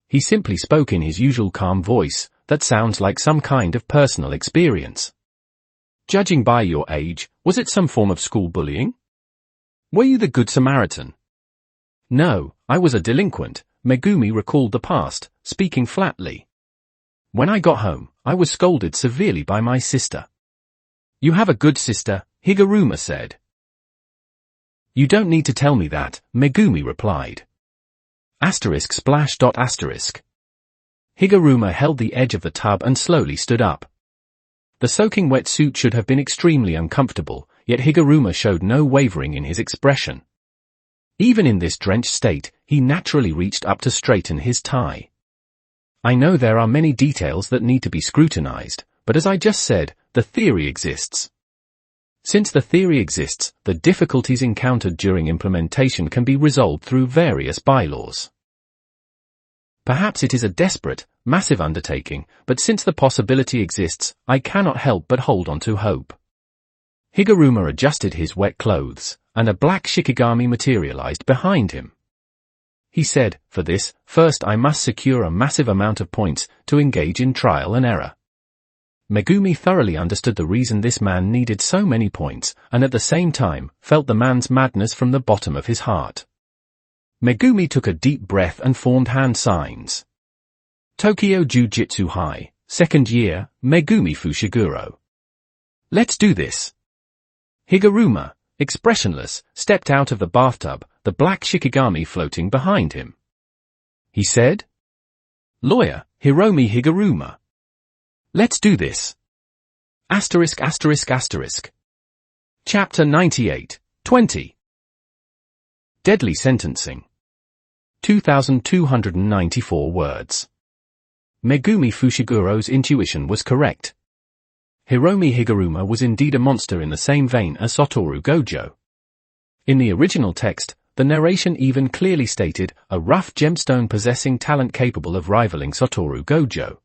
He simply spoke in his usual calm voice, that sounds like some kind of personal experience. Judging by your age, was it some form of school bullying? Were you the good Samaritan? No, I was a delinquent. Megumi recalled the past, speaking flatly. When I got home, I was scolded severely by my sister. You have a good sister, Higuruma said. You don't need to tell me that, Megumi replied. Splash. Higuruma held the edge of the tub and slowly stood up. The soaking wet suit should have been extremely uncomfortable, yet Higuruma showed no wavering in his expression. Even in this drenched state, he naturally reached up to straighten his tie. I know there are many details that need to be scrutinized, but as I just said, the theory exists. Since the theory exists, the difficulties encountered during implementation can be resolved through various bylaws. Perhaps it is a desperate, massive undertaking, but since the possibility exists, I cannot help but hold on to hope. Higuruma adjusted his wet clothes, and a black shikigami materialized behind him. He said, for this, first I must secure a massive amount of points to engage in trial and error. Megumi thoroughly understood the reason this man needed so many points, and at the same time, felt the man's madness from the bottom of his heart. Megumi took a deep breath and formed hand signs. Tokyo Jujutsu High, second year, Megumi Fushiguro. Let's do this. Higuruma, expressionless, stepped out of the bathtub, the black shikigami floating behind him. He said, Lawyer, Hiromi Higuruma. Let's do this. Chapter 98, 20. Deadly Sentencing. 2,294 words. Megumi Fushiguro's intuition was correct. Hiromi Higuruma was indeed a monster in the same vein as Satoru Gojo. In the original text, the narration even clearly stated, a rough gemstone possessing talent capable of rivaling Satoru Gojo.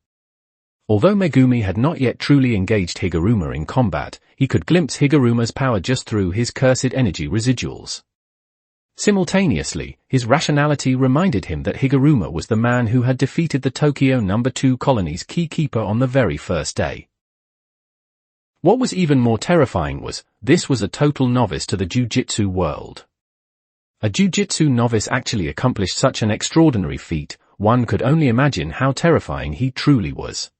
Although Megumi had not yet truly engaged Higuruma in combat, he could glimpse Higuruma's power just through his cursed energy residuals. Simultaneously, his rationality reminded him that Higuruma was the man who had defeated the Tokyo No. 2 colony's key keeper on the very first day. What was even more terrifying was, this was a total novice to the Jujutsu world. A Jujutsu novice actually accomplished such an extraordinary feat, one could only imagine how terrifying he truly was.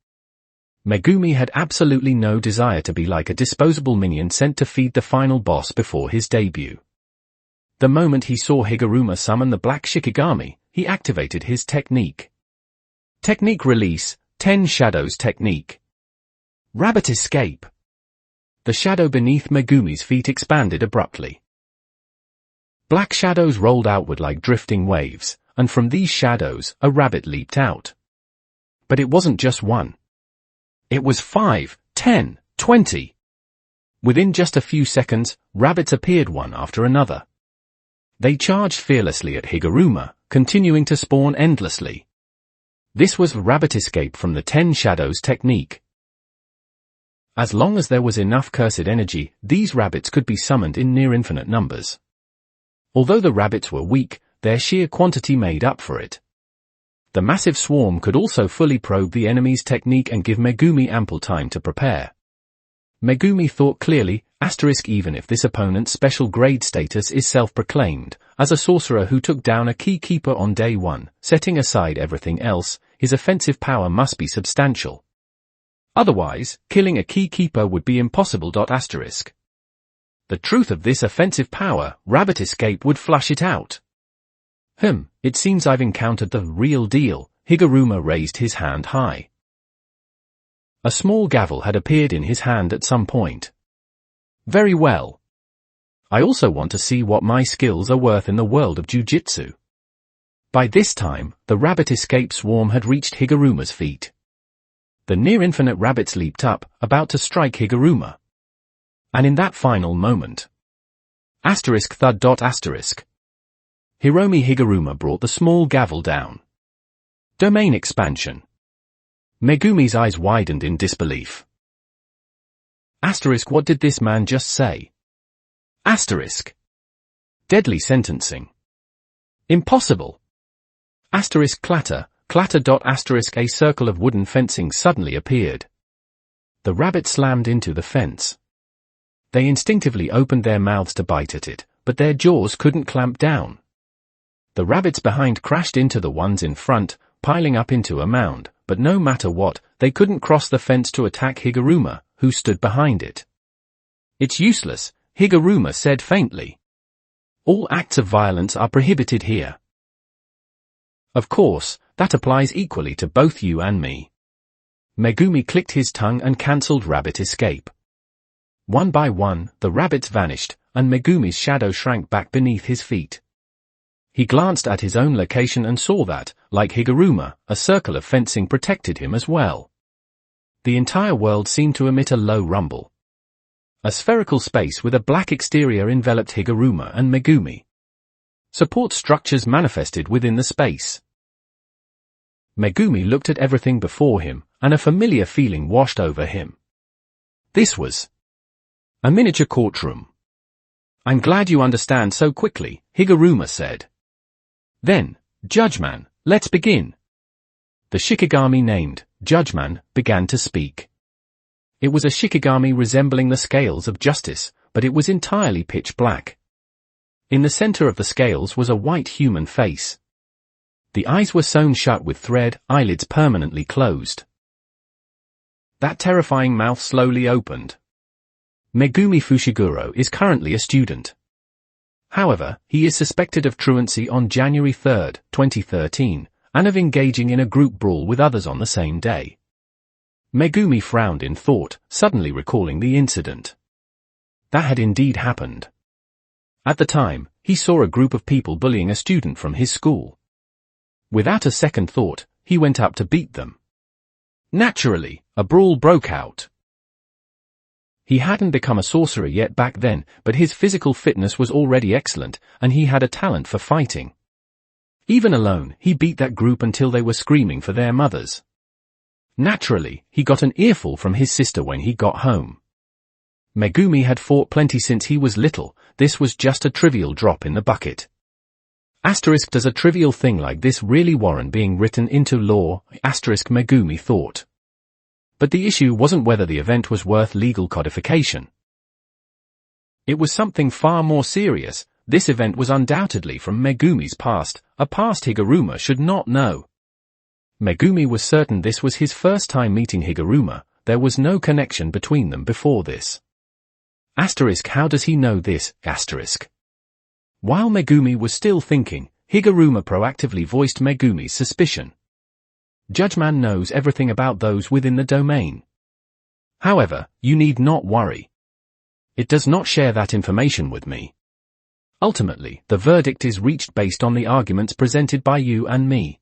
Megumi had absolutely no desire to be like a disposable minion sent to feed the final boss before his debut. The moment he saw Higuruma summon the black shikigami, he activated his technique. Technique release, 10 shadows technique. Rabbit escape. The shadow beneath Megumi's feet expanded abruptly. Black shadows rolled outward like drifting waves, and from these shadows, a rabbit leaped out. But it wasn't just one. It was 5, 10, 20. Within just a few seconds, rabbits appeared one after another. They charged fearlessly at Higuruma, continuing to spawn endlessly. This was rabbit escape from the 10 shadows technique. As long as there was enough cursed energy, these rabbits could be summoned in near infinite numbers. Although the rabbits were weak, their sheer quantity made up for it. The massive swarm could also fully probe the enemy's technique and give Megumi ample time to prepare. Megumi thought clearly, even if this opponent's special grade status is self-proclaimed, as a sorcerer who took down a key keeper on day 1, setting aside everything else, his offensive power must be substantial. Otherwise, killing a key keeper would be impossible. The truth of this offensive power, rabbit escape would flush it out. It seems I've encountered the real deal. Higuruma raised his hand high. A small gavel had appeared in his hand at some point. Very well. I also want to see what my skills are worth in the world of Jujutsu. By this time, the rabbit escape swarm had reached Higuruma's feet. The near-infinite rabbits leaped up, about to strike Higuruma. And in that final moment... thud. Hiromi Higuruma brought the small gavel down. Domain expansion. Megumi's eyes widened in disbelief. What did this man just say? Deadly sentencing. Impossible. Clatter. A circle of wooden fencing suddenly appeared. The rabbit slammed into the fence. They instinctively opened their mouths to bite at it, but their jaws couldn't clamp down. The rabbits behind crashed into the ones in front, piling up into a mound, but no matter what, they couldn't cross the fence to attack Higuruma, who stood behind it. "It's useless," Higuruma said faintly. "All acts of violence are prohibited here." "Of course, that applies equally to both you and me." Megumi clicked his tongue and cancelled rabbit escape. One by one, the rabbits vanished, and Megumi's shadow shrank back beneath his feet. He glanced at his own location and saw that, like Higuruma, a circle of fencing protected him as well. The entire world seemed to emit a low rumble. A spherical space with a black exterior enveloped Higuruma and Megumi. Support structures manifested within the space. Megumi looked at everything before him, and a familiar feeling washed over him. This was a miniature courtroom. "I'm glad you understand so quickly," Higuruma said. "Then, Judgeman, let's begin." The Shikigami named Judgeman began to speak. It was a Shikigami resembling the scales of justice, but it was entirely pitch black. In the center of the scales was a white human face. The eyes were sewn shut with thread, eyelids permanently closed. That terrifying mouth slowly opened. Megumi Fushiguro is currently a student. However, he is suspected of truancy on January 3, 2013, and of engaging in a group brawl with others on the same day. Megumi frowned in thought, suddenly recalling the incident. That had indeed happened. At the time, he saw a group of people bullying a student from his school. Without a second thought, he went up to beat them. Naturally, a brawl broke out. He hadn't become a sorcerer yet back then, but his physical fitness was already excellent, and he had a talent for fighting. Even alone, he beat that group until they were screaming for their mothers. Naturally, he got an earful from his sister when he got home. Megumi had fought plenty since he was little, this was just a trivial drop in the bucket. Does a trivial thing like this really warrant being written into law? Megumi thought. But the issue wasn't whether the event was worth legal codification. It was something far more serious. This event was undoubtedly from Megumi's past, a past Higuruma should not know. Megumi was certain this was his first time meeting Higuruma, there was no connection between them before this. How does he know this? While Megumi was still thinking, Higuruma proactively voiced Megumi's suspicion. Judgeman knows everything about those within the domain. However, you need not worry. It does not share that information with me. Ultimately, the verdict is reached based on the arguments presented by you and me.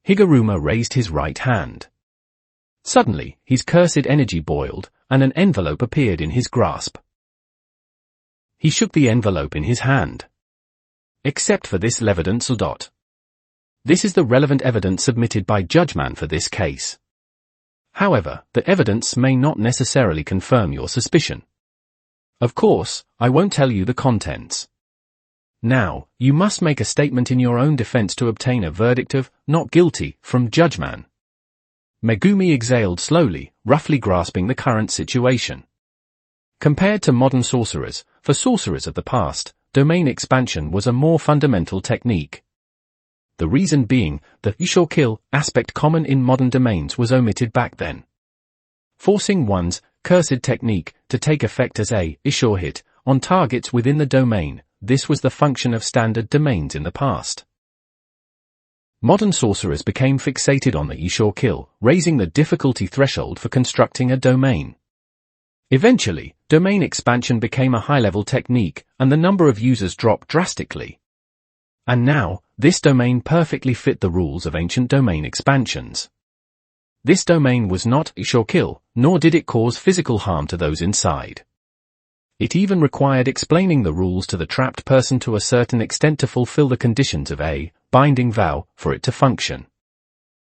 Higuruma raised his right hand. Suddenly, his cursed energy boiled, and an envelope appeared in his grasp. He shook the envelope in his hand. Except for this evidence. This is the relevant evidence submitted by Judgeman for this case. However, the evidence may not necessarily confirm your suspicion. Of course, I won't tell you the contents. Now, you must make a statement in your own defense to obtain a verdict of not guilty from Judgeman. Megumi exhaled slowly, roughly grasping the current situation. Compared to modern sorcerers, for sorcerers of the past, domain expansion was a more fundamental technique. The reason being, the "you-shall-kill" aspect common in modern domains was omitted back then. Forcing one's cursed technique to take effect as a "sure hit" on targets within the domain, this was the function of standard domains in the past. Modern sorcerers became fixated on the sure kill, raising the difficulty threshold for constructing a domain. Eventually, domain expansion became a high-level technique, and the number of users dropped drastically. And now, this domain perfectly fit the rules of ancient domain expansions. This domain was not sure kill, nor did it cause physical harm to those inside. It even required explaining the rules to the trapped person to a certain extent to fulfill the conditions of a binding vow for it to function.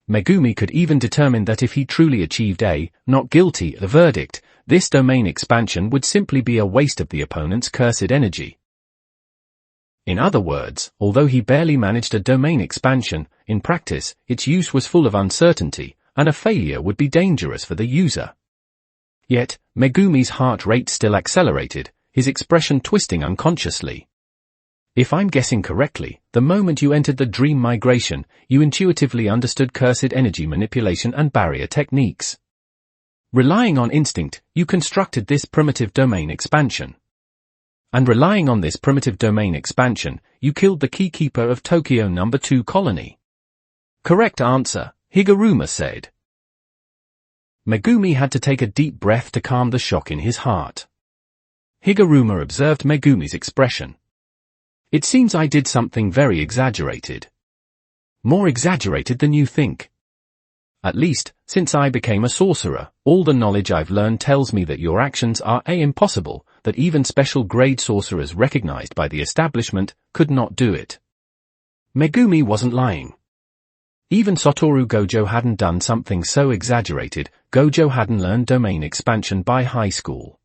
Megumi could even determine that if he truly achieved a not guilty verdict, this domain expansion would simply be a waste of the opponent's cursed energy. In other words, although he barely managed a domain expansion, in practice, its use was full of uncertainty, and a failure would be dangerous for the user. Yet, Megumi's heart rate still accelerated, his expression twisting unconsciously. If I'm guessing correctly, the moment you entered the dream migration, you intuitively understood cursed energy manipulation and barrier techniques. Relying on instinct, you constructed this primitive domain expansion. And relying on this primitive domain expansion, you killed the keykeeper of Tokyo No. 2 colony. Correct answer, Higuruma said. Megumi had to take a deep breath to calm the shock in his heart. Higuruma observed Megumi's expression. It seems I did something very exaggerated. More exaggerated than you think. At least, since I became a sorcerer, all the knowledge I've learned tells me that your actions are impossible, that even special grade sorcerers recognized by the establishment could not do it. Megumi wasn't lying. Even Satoru Gojo hadn't done something so exaggerated. Gojo hadn't learned domain expansion by high school.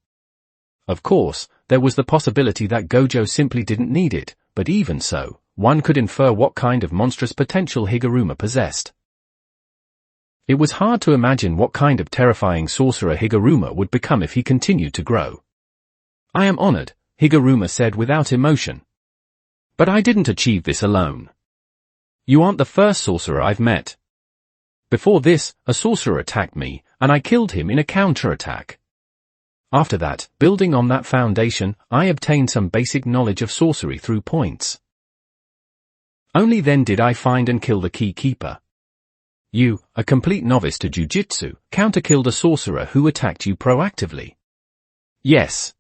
Of course, there was the possibility that Gojo simply didn't need it, but even so, one could infer what kind of monstrous potential Higuruma possessed. It was hard to imagine what kind of terrifying sorcerer Higuruma would become if he continued to grow. I am honored, Higuruma said without emotion. But I didn't achieve this alone. You aren't the first sorcerer I've met. Before this, a sorcerer attacked me, and I killed him in a counterattack. After that, building on that foundation, I obtained some basic knowledge of sorcery through points. Only then did I find and kill the keykeeper. You, a complete novice to Jujutsu, counter-killed a sorcerer who attacked you proactively. Yes.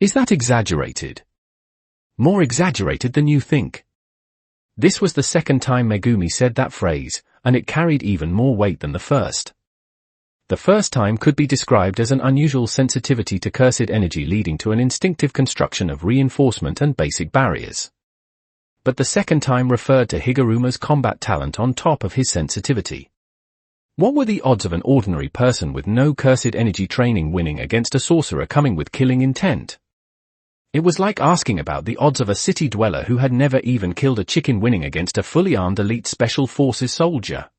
Is that exaggerated? More exaggerated than you think. This was the second time Megumi said that phrase, and it carried even more weight than the first. The first time could be described as an unusual sensitivity to cursed energy leading to an instinctive construction of reinforcement and basic barriers. But the second time referred to Higuruma's combat talent on top of his sensitivity. What were the odds of an ordinary person with no cursed energy training winning against a sorcerer coming with killing intent? It was like asking about the odds of a city dweller who had never even killed a chicken winning against a fully armed elite special forces soldier.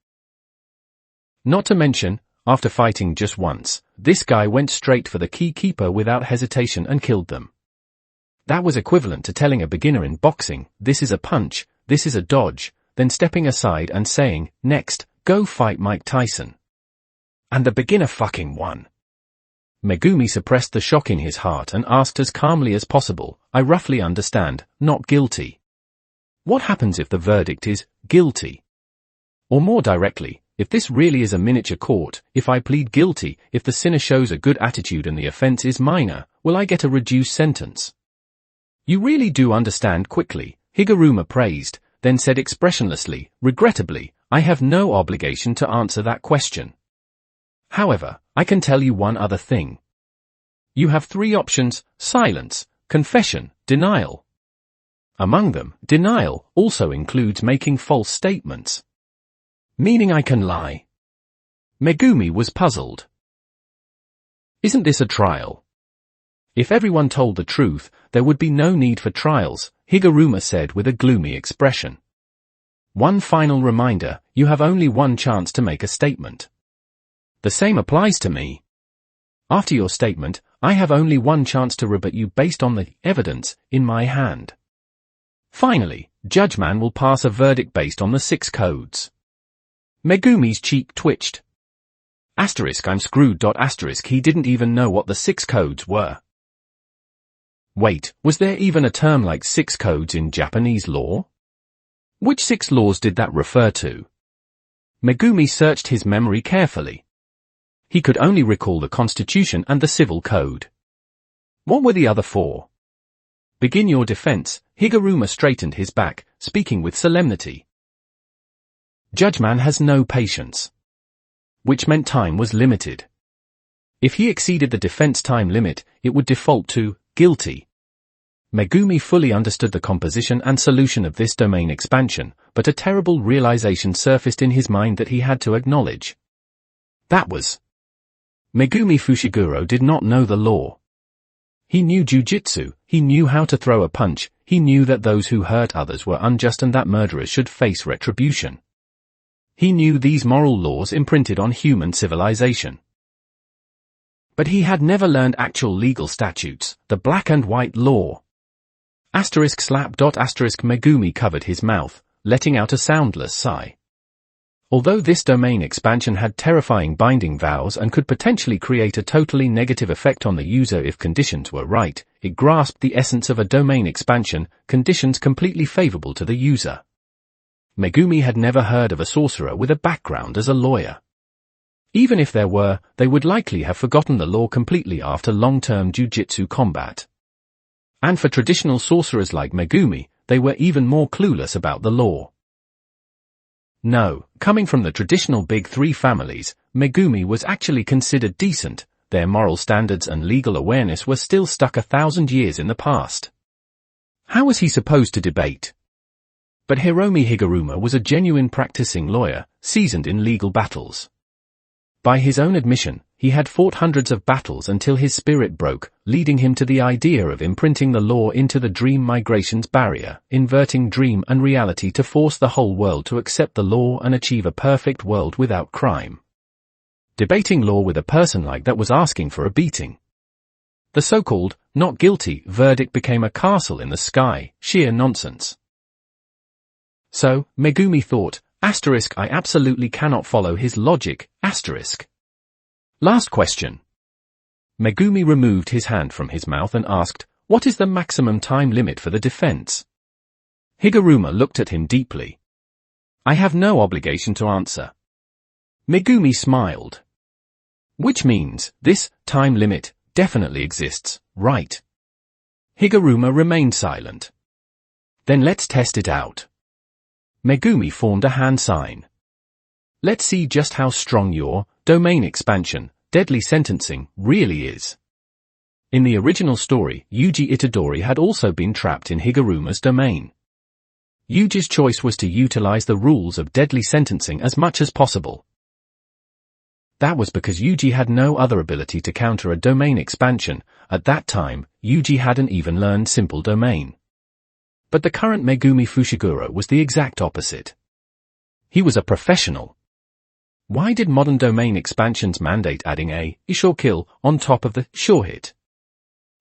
Not to mention, after fighting just once, this guy went straight for the keykeeper without hesitation and killed them. That was equivalent to telling a beginner in boxing, this is a punch, this is a dodge, then stepping aside and saying, next, go fight Mike Tyson. And the beginner fucking won. Megumi suppressed the shock in his heart and asked as calmly as possible, I roughly understand, not guilty. What happens if the verdict is, guilty? Or more directly, if this really is a miniature court, if I plead guilty, if the sinner shows a good attitude and the offense is minor, will I get a reduced sentence? You really do understand quickly, Higuruma praised, then said expressionlessly, regrettably, I have no obligation to answer that question. However, I can tell you one other thing. You have 3 options, silence, confession, denial. Among them, denial also includes making false statements. Meaning I can lie. Megumi was puzzled. Isn't this a trial? If everyone told the truth, there would be no need for trials, Higuruma said with a gloomy expression. One final reminder, you have only one chance to make a statement. The same applies to me. After your statement, I have only one chance to rebut you based on the evidence in my hand. Finally, Judgeman will pass a verdict based on the 6 codes. Megumi's cheek twitched. Asterisk I'm screwed. Asterisk he didn't even know what the 6 codes were. Wait, was there even a term like 6 codes in Japanese law? Which 6 laws did that refer to? Megumi searched his memory carefully. He could only recall the Constitution and the Civil Code. What were the other 4? Begin your defense, Higuruma straightened his back, speaking with solemnity. Judgeman has no patience. Which meant time was limited. If he exceeded the defense time limit, it would default to, guilty. Megumi fully understood the composition and solution of this domain expansion, but a terrible realization surfaced in his mind that he had to acknowledge. That was. Megumi Fushiguro did not know the law. He knew Jujutsu, he knew how to throw a punch, he knew that those who hurt others were unjust and that murderers should face retribution. He knew these moral laws imprinted on human civilization. But he had never learned actual legal statutes, the black and white law. Slap. Megumi covered his mouth, letting out a soundless sigh. Although this domain expansion had terrifying binding vows and could potentially create a totally negative effect on the user if conditions were right, it grasped the essence of a domain expansion, conditions completely favorable to the user. Megumi had never heard of a sorcerer with a background as a lawyer. Even if there were, they would likely have forgotten the law completely after long-term jujutsu combat. And for traditional sorcerers like Megumi, they were even more clueless about the law. No, coming from the traditional Big Three families, Megumi was actually considered decent. Their moral standards and legal awareness were still stuck 1,000 years in the past. How was he supposed to debate? But Hiromi Higuruma was a genuine practicing lawyer, seasoned in legal battles. By his own admission, he had fought hundreds of battles until his spirit broke, leading him to the idea of imprinting the law into the dream migration's barrier, inverting dream and reality to force the whole world to accept the law and achieve a perfect world without crime. Debating law with a person like that was asking for a beating. The so-called, not guilty, verdict became a castle in the sky, sheer nonsense. So, Megumi thought, I absolutely cannot follow his logic, Last question. Megumi removed his hand from his mouth and asked, what is the maximum time limit for the defense? Higuruma looked at him deeply. I have no obligation to answer. Megumi smiled. Which means, this time limit definitely exists, right? Higuruma remained silent. Then let's test it out. Megumi formed a hand sign. Let's see just how strong your domain expansion, deadly sentencing, really is. In the original story, Yuji Itadori had also been trapped in Higuruma's domain. Yuji's choice was to utilize the rules of deadly sentencing as much as possible. That was because Yuji had no other ability to counter a domain expansion. At that time, Yuji hadn't even learned simple domain. But the current Megumi Fushiguro was the exact opposite. He was a professional. Why did modern domain expansions mandate adding a sure kill on top of the sure hit?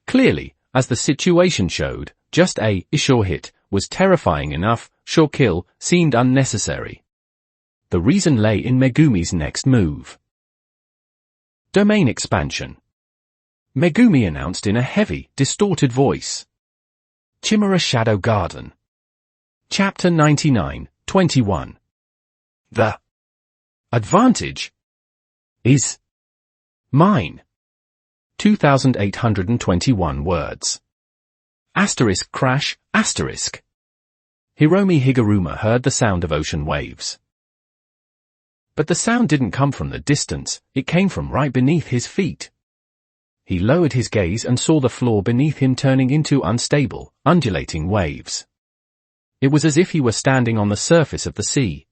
Clearly, as the situation showed, just a sure hit was terrifying enough, sure kill seemed unnecessary. The reason lay in Megumi's next move. Domain expansion. Megumi announced in a heavy, distorted voice. Chimera Shadow Garden. Chapter 99, 21. The advantage is mine. 2,821 words. Crash, Hiromi Higuruma heard the sound of ocean waves. But the sound didn't come from the distance, it came from right beneath his feet. He lowered his gaze and saw the floor beneath him turning into unstable, undulating waves. It was as if he were standing on the surface of the sea.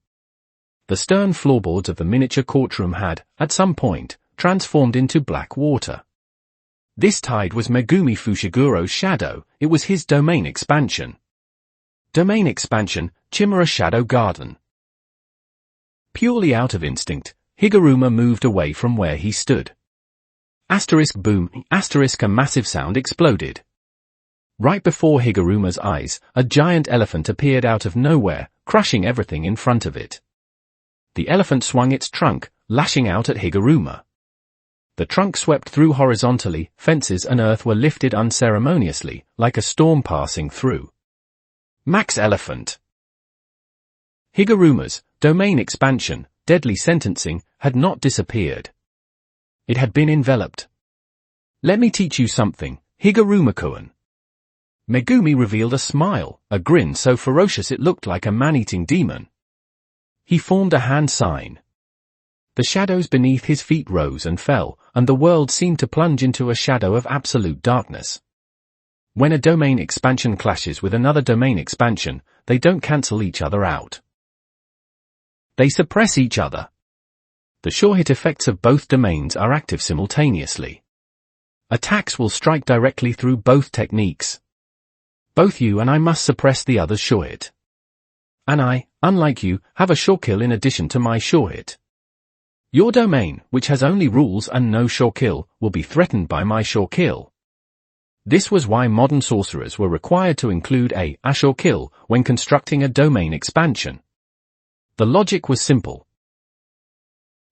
The stern floorboards of the miniature courtroom had, at some point, transformed into black water. This tide was Megumi Fushiguro's shadow, it was his domain expansion. Domain expansion, Chimera Shadow Garden. Purely out of instinct, Higuruma moved away from where he stood. Boom, a massive sound exploded. Right before Higuruma's eyes, a giant elephant appeared out of nowhere, crushing everything in front of it. The elephant swung its trunk, lashing out at Higuruma. The trunk swept through horizontally, fences and earth were lifted unceremoniously, like a storm passing through. Max Elephant. Higuruma's domain expansion, deadly sentencing, had not disappeared. It had been enveloped. Let me teach you something, Higuruma-kun. Megumi revealed a smile, a grin so ferocious it looked like a man-eating demon. He formed a hand sign. The shadows beneath his feet rose and fell, and the world seemed to plunge into a shadow of absolute darkness. When a domain expansion clashes with another domain expansion, they don't cancel each other out. They suppress each other. The sure-hit effects of both domains are active simultaneously. Attacks will strike directly through both techniques. Both you and I must suppress the other's sure-hit. And I, unlike you, have a sure-kill in addition to my sure-hit. Your domain, which has only rules and no sure-kill, will be threatened by my sure-kill. This was why modern sorcerers were required to include a ash or kill when constructing a domain expansion. The logic was simple.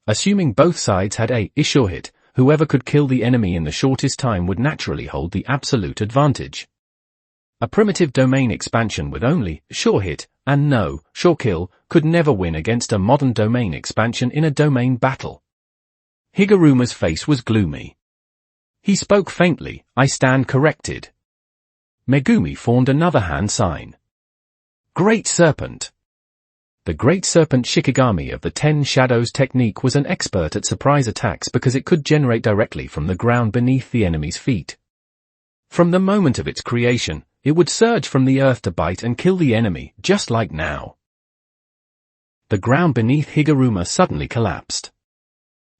Assuming both sides had a sure hit, whoever could kill the enemy in the shortest time would naturally hold the absolute advantage. A primitive domain expansion with only sure hit and no sure kill could never win against a modern domain expansion in a domain battle. Higuruma's face was gloomy. He spoke faintly. I stand corrected. Megumi formed another hand sign. Great Serpent. The Great Serpent Shikigami of the 10 Shadows technique was an expert at surprise attacks because it could generate directly from the ground beneath the enemy's feet. From the moment of its creation, it would surge from the earth to bite and kill the enemy, just like now. The ground beneath Higuruma suddenly collapsed.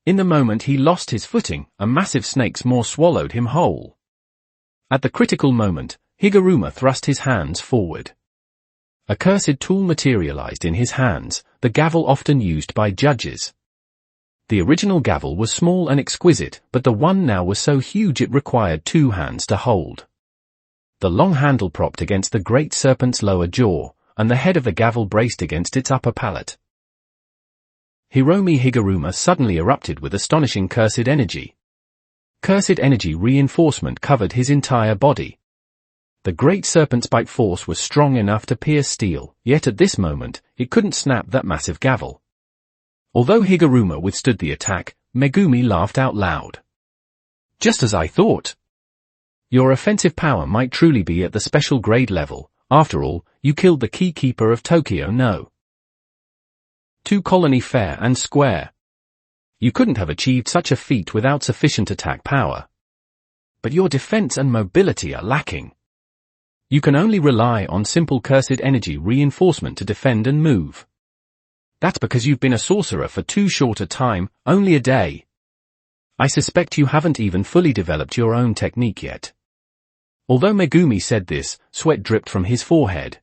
In the moment he lost his footing, a massive snake's maw swallowed him whole. At the critical moment, Higuruma thrust his hands forward. A cursed tool materialized in his hands, the gavel often used by judges. The original gavel was small and exquisite, but the one now was so huge it required 2 hands to hold. The long handle propped against the Great Serpent's lower jaw, and the head of the gavel braced against its upper palate. Hiromi Higuruma suddenly erupted with astonishing cursed energy. Cursed energy reinforcement covered his entire body. The Great Serpent's bite force was strong enough to pierce steel, yet at this moment, it couldn't snap that massive gavel. Although Higuruma withstood the attack, Megumi laughed out loud. Just as I thought. Your offensive power might truly be at the special grade level. After all, you killed the key keeper of Tokyo no. 2 colony fair and square. You couldn't have achieved such a feat without sufficient attack power. But your defense and mobility are lacking. You can only rely on simple cursed energy reinforcement to defend and move. That's because you've been a sorcerer for too short a time, only a day. I suspect you haven't even fully developed your own technique yet. Although Megumi said this, sweat dripped from his forehead.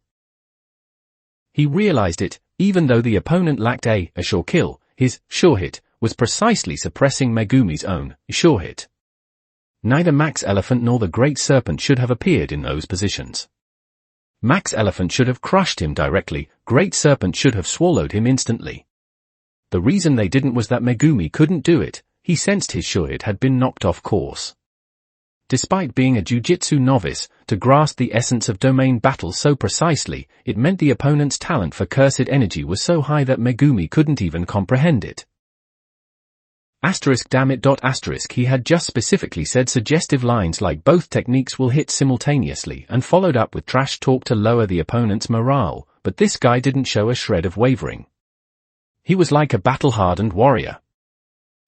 He realized it, even though the opponent lacked a sure kill, his sure hit was precisely suppressing Megumi's own sure hit. Neither Max Elephant nor the Great Serpent should have appeared in those positions. Max Elephant should have crushed him directly, Great Serpent should have swallowed him instantly. The reason they didn't was that Megumi couldn't do it, he sensed his sure hit had been knocked off course. Despite being a Jujutsu novice, to grasp the essence of domain battle so precisely, it meant the opponent's talent for cursed energy was so high that Megumi couldn't even comprehend it. Damn it. He had just specifically said suggestive lines like both techniques will hit simultaneously and followed up with trash talk to lower the opponent's morale, but this guy didn't show a shred of wavering. He was like a battle-hardened warrior.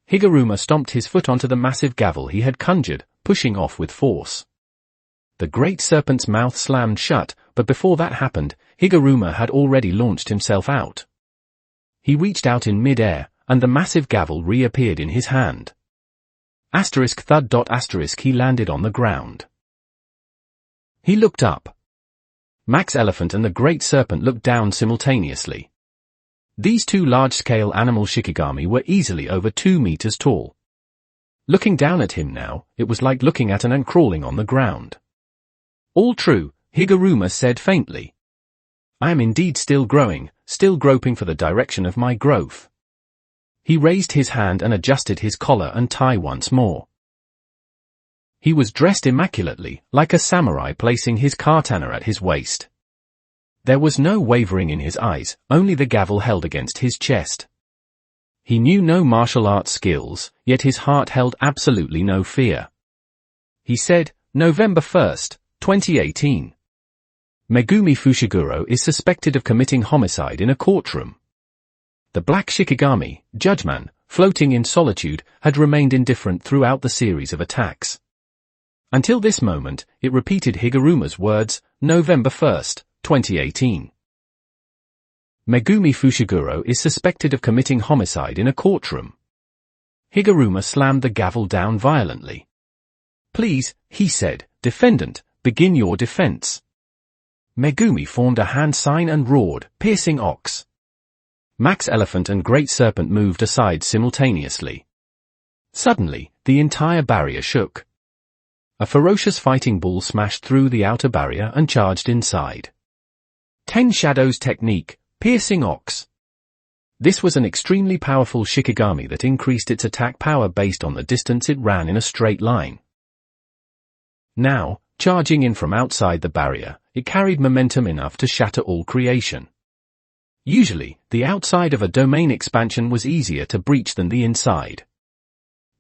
Higuruma stomped his foot onto the massive gavel he had conjured, pushing off with force. The Great Serpent's mouth slammed shut, but before that happened, Higuruma had already launched himself out. He reached out in mid-air, and the massive gavel reappeared in his hand. Thud. He landed on the ground. He looked up. Max Elephant and the Great Serpent looked down simultaneously. These 2 large-scale animal Shikigami were easily over 2 meters tall. Looking down at him now, it was like looking at an ant crawling on the ground. All true, Higuruma said faintly. I am indeed still growing, still groping for the direction of my growth. He raised his hand and adjusted his collar and tie once more. He was dressed immaculately, like a samurai placing his katana at his waist. There was no wavering in his eyes, only the gavel held against his chest. He knew no martial arts skills, yet his heart held absolutely no fear. He said, November 1st, 2018. Megumi Fushiguro is suspected of committing homicide in a courtroom. The Black Shikigami, Judgeman, floating in solitude, had remained indifferent throughout the series of attacks. Until this moment, it repeated Higuruma's words, November 1st, 2018. Megumi Fushiguro is suspected of committing homicide in a courtroom. Higuruma slammed the gavel down violently. Please, he said, defendant, begin your defense. Megumi formed a hand sign and roared, piercing ox. Max Elephant and Great Serpent moved aside simultaneously. Suddenly, the entire barrier shook. A ferocious fighting bull smashed through the outer barrier and charged inside. 10 Shadows Technique, Piercing Ox. This was an extremely powerful Shikigami that increased its attack power based on the distance it ran in a straight line. Now, charging in from outside the barrier, it carried momentum enough to shatter all creation. Usually, the outside of a domain expansion was easier to breach than the inside.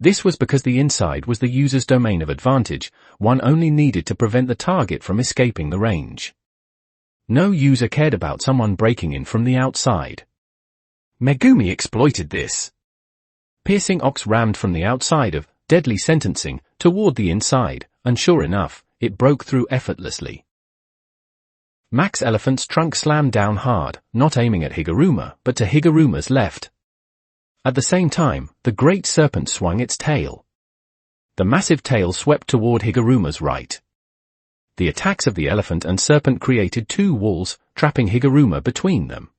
This was because the inside was the user's domain of advantage, one only needed to prevent the target from escaping the range. No user cared about someone breaking in from the outside. Megumi exploited this. Piercing Ox rammed from the outside of Deadly Sentencing toward the inside, and sure enough, it broke through effortlessly. Max Elephant's trunk slammed down hard, not aiming at Higuruma, but to Higuruma's left. At the same time, the great serpent swung its tail. The massive tail swept toward Higuruma's right. The attacks of the elephant and serpent created 2 walls, trapping Higuruma between them.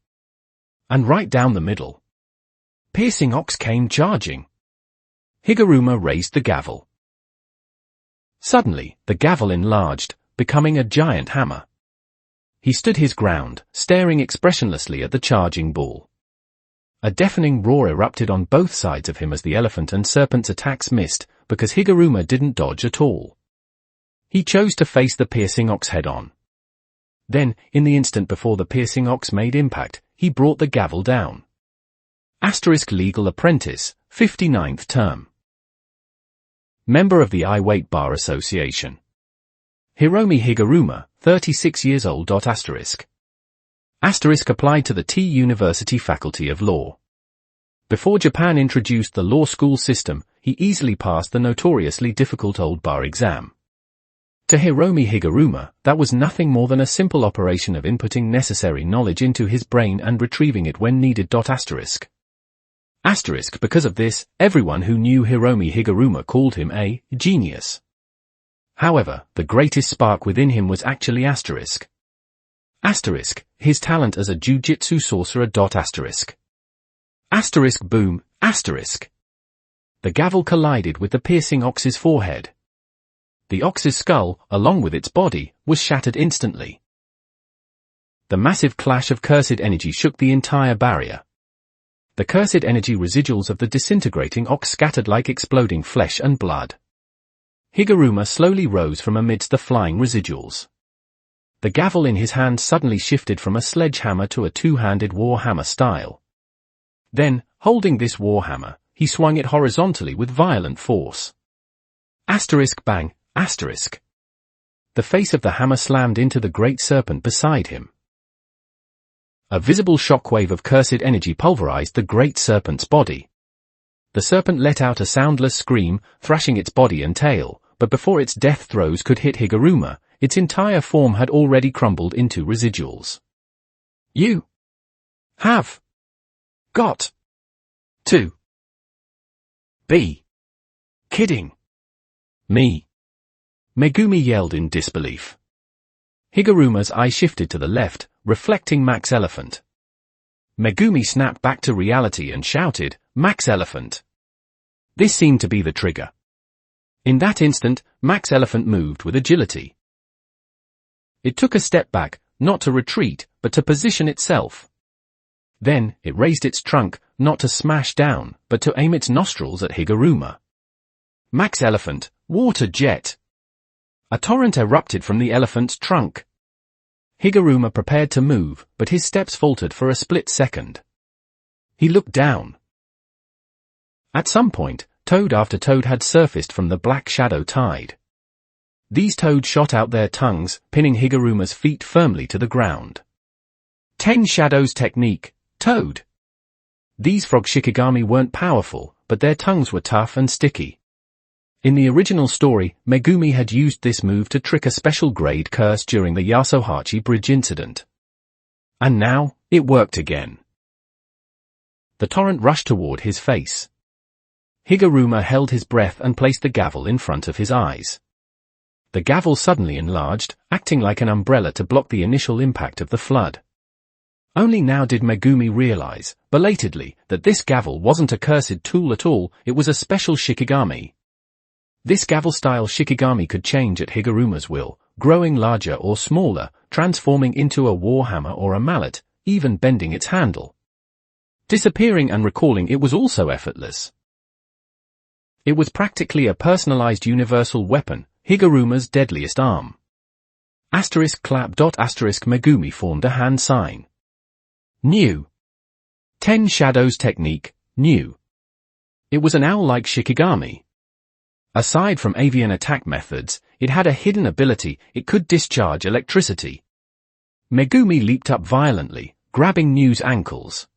And right down the middle. Piercing Ox came charging. Higuruma raised the gavel. Suddenly, the gavel enlarged, becoming a giant hammer. He stood his ground, staring expressionlessly at the charging bull. A deafening roar erupted on both sides of him as the elephant and serpent's attacks missed, because Higuruma didn't dodge at all. He chose to face the Piercing Ox head-on. Then, in the instant before the Piercing Ox made impact, he brought the gavel down. * Legal Apprentice, 59th term. Member of the I-Weight Bar Association. Hiromi Higuruma, 36 years old. Applied to the T University Faculty of Law. Before Japan introduced the law school system, he easily passed the notoriously difficult old bar exam. To Hiromi Higuruma, that was nothing more than a simple operation of inputting necessary knowledge into his brain and retrieving it when needed. Because of this, everyone who knew Hiromi Higuruma called him a genius. However, the greatest spark within him was actually his talent as a Jujutsu sorcerer. Boom, The gavel collided with the Piercing Ox's forehead. The ox's skull, along with its body, was shattered instantly. The massive clash of cursed energy shook the entire barrier. The cursed energy residuals of the disintegrating ox scattered like exploding flesh and blood. Higuruma slowly rose from amidst the flying residuals. The gavel in his hand suddenly shifted from a sledgehammer to a 2-handed warhammer style. Then, holding this warhammer, he swung it horizontally with violent force. Bang, The face of the hammer slammed into the great serpent beside him. A visible shockwave of cursed energy pulverized the great serpent's body. The serpent let out a soundless scream, thrashing its body and tail, but before its death throes could hit Higuruma, its entire form had already crumbled into residuals. You have got to be kidding me, Megumi yelled in disbelief. Higuruma's eye shifted to the left, reflecting Max Elephant. Megumi snapped back to reality and shouted, "Max Elephant!" This seemed to be the trigger. In that instant, Max Elephant moved with agility. It took a step back, not to retreat, but to position itself. Then, it raised its trunk, not to smash down, but to aim its nostrils at Higuruma. Max Elephant, water jet! A torrent erupted from the elephant's trunk. Higuruma prepared to move, but his steps faltered for a split second. He looked down. At some point, toad after toad had surfaced from the black shadow tide. These toads shot out their tongues, pinning Higuruma's feet firmly to the ground. 10 Shadows Technique, Toad. These frog Shikigami weren't powerful, but their tongues were tough and sticky. In the original story, Megumi had used this move to trick a special grade curse during the Yasuhachi Bridge incident. And now, it worked again. The torrent rushed toward his face. Higuruma held his breath and placed the gavel in front of his eyes. The gavel suddenly enlarged, acting like an umbrella to block the initial impact of the flood. Only now did Megumi realize, belatedly, that this gavel wasn't a cursed tool at all, it was a special Shikigami. This gavel-style Shikigami could change at Higuruma's will, growing larger or smaller, transforming into a warhammer or a mallet, even bending its handle. Disappearing and recalling it was also effortless. It was practically a personalized universal weapon, Higuruma's deadliest arm. *clap. Megumi formed a hand sign. New. 10 Shadows Technique, new. It was an owl-like Shikigami. Aside from avian attack methods, it had a hidden ability: it could discharge electricity. Megumi leaped up violently, grabbing New's ankles.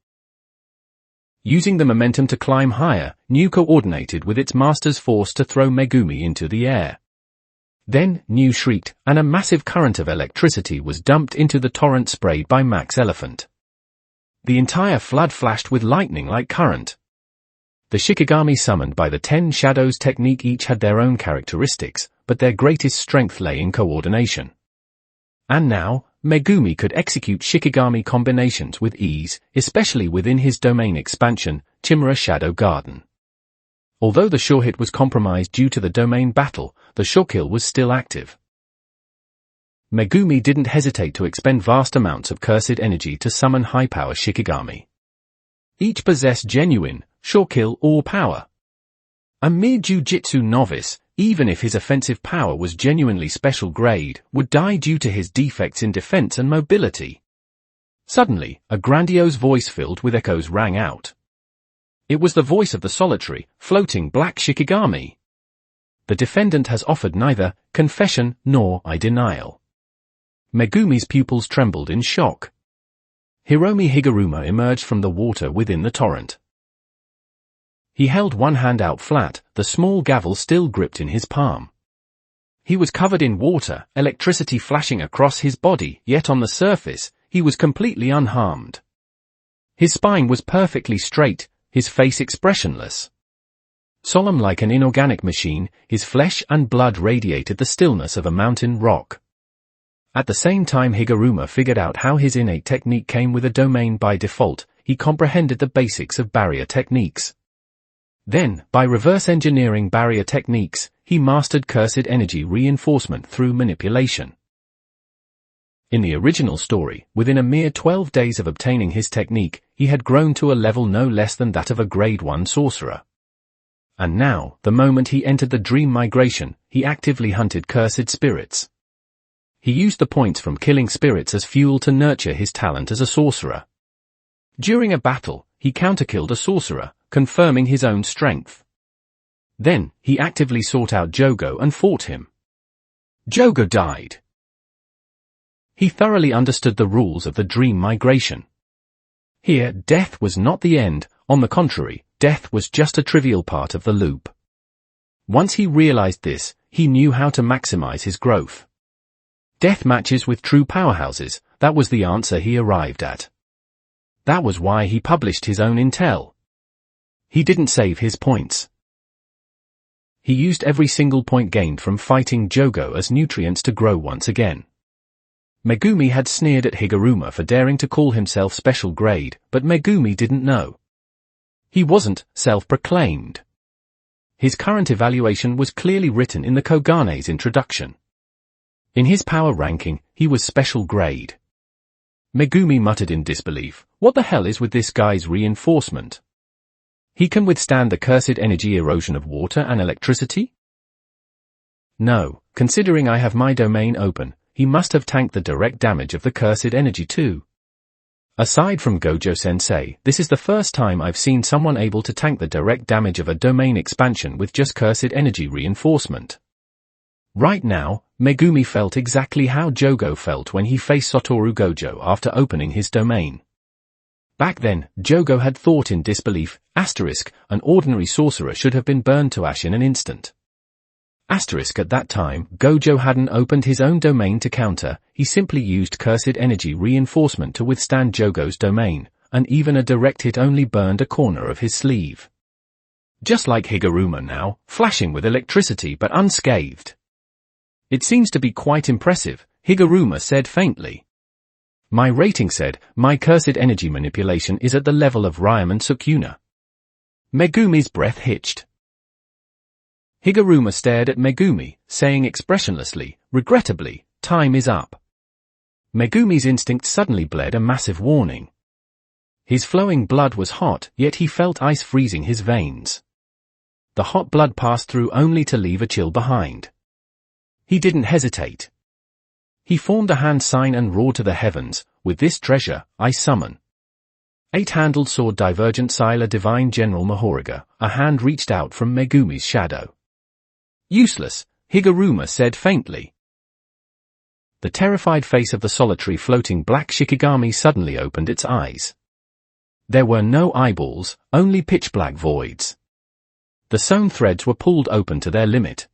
Using the momentum to climb higher, New coordinated with its master's force to throw Megumi into the air. Then, New shrieked, and a massive current of electricity was dumped into the torrent sprayed by Max Elephant. The entire flood flashed with lightning-like current. The Shikigami summoned by the 10 Shadows technique each had their own characteristics, but their greatest strength lay in coordination. And now, Megumi could execute Shikigami combinations with ease, especially within his domain expansion, Chimera Shadow Garden. Although the sure hit was compromised due to the domain battle, the sure kill was still active. Megumi didn't hesitate to expend vast amounts of cursed energy to summon high-power Shikigami. Each possessed genuine, sure kill or power. A mere Jujutsu novice, even if his offensive power was genuinely special grade, would die due to his defects in defense and mobility. Suddenly, a grandiose voice filled with echoes rang out. It was the voice of the solitary, floating black Shikigami. The defendant has offered neither confession nor denial. Megumi's pupils trembled in shock. Hiromi Higuruma emerged from the water within the torrent. He held one hand out flat, the small gavel still gripped in his palm. He was covered in water, electricity flashing across his body, yet on the surface, he was completely unharmed. His spine was perfectly straight, his face expressionless. Solemn like an inorganic machine, his flesh and blood radiated the stillness of a mountain rock. At the same time Higuruma figured out how his innate technique came with a domain by default, he comprehended the basics of barrier techniques. Then, by reverse engineering barrier techniques, he mastered cursed energy reinforcement through manipulation. In the original story, within a mere 12 days of obtaining his technique, he had grown to a level no less than that of a grade 1 sorcerer. And now, the moment he entered the dream migration, he actively hunted cursed spirits. He used the points from killing spirits as fuel to nurture his talent as a sorcerer. During a battle, he counterkilled a sorcerer, confirming his own strength. Then, he actively sought out Jogo and fought him. Jogo died. He thoroughly understood the rules of the dream migration. Here, death was not the end, on the contrary, death was just a trivial part of the loop. Once he realized this, he knew how to maximize his growth. Death matches with true powerhouses, that was the answer he arrived at. That was why he published his own intel. He didn't save his points. He used every single point gained from fighting Jogo as nutrients to grow once again. Megumi had sneered at Higuruma for daring to call himself special grade, but Megumi didn't know. He wasn't self-proclaimed. His current evaluation was clearly written in the Kogane's introduction. In his power ranking, he was special grade. Megumi muttered in disbelief, "What the hell is with this guy's reinforcement? He can withstand the cursed energy erosion of water and electricity? No, considering I have my domain open, he must have tanked the direct damage of the cursed energy too. Aside from Gojo-sensei, this is the first time I've seen someone able to tank the direct damage of a domain expansion with just cursed energy reinforcement." Right now, Megumi felt exactly how Jogo felt when he faced Satoru Gojo after opening his domain. Back then, Jogo had thought in disbelief, an ordinary sorcerer should have been burned to ash in an instant. At that time, Gojo hadn't opened his own domain to counter, he simply used cursed energy reinforcement to withstand Jogo's domain, and even a direct hit only burned a corner of his sleeve. Just like Higuruma now, flashing with electricity but unscathed. "It seems to be quite impressive," Higuruma said faintly. "My rating said, my cursed energy manipulation is at the level of Ryaman Sukuna." Megumi's breath hitched. Higuruma stared at Megumi, saying expressionlessly, regrettably, time is up. Megumi's instinct suddenly bled a massive warning. His flowing blood was hot, yet he felt ice freezing his veins. The hot blood passed through only to leave a chill behind. He didn't hesitate. He formed a hand sign and roared to the heavens, with this treasure, I summon. Eight-handled sword Divergent Sila Divine General Mahoraga, a hand reached out from Megumi's shadow. Useless, Higuruma said faintly. The terrified face of the solitary floating black Shikigami suddenly opened its eyes. There were no eyeballs, only pitch-black voids. The sewn threads were pulled open to their limit.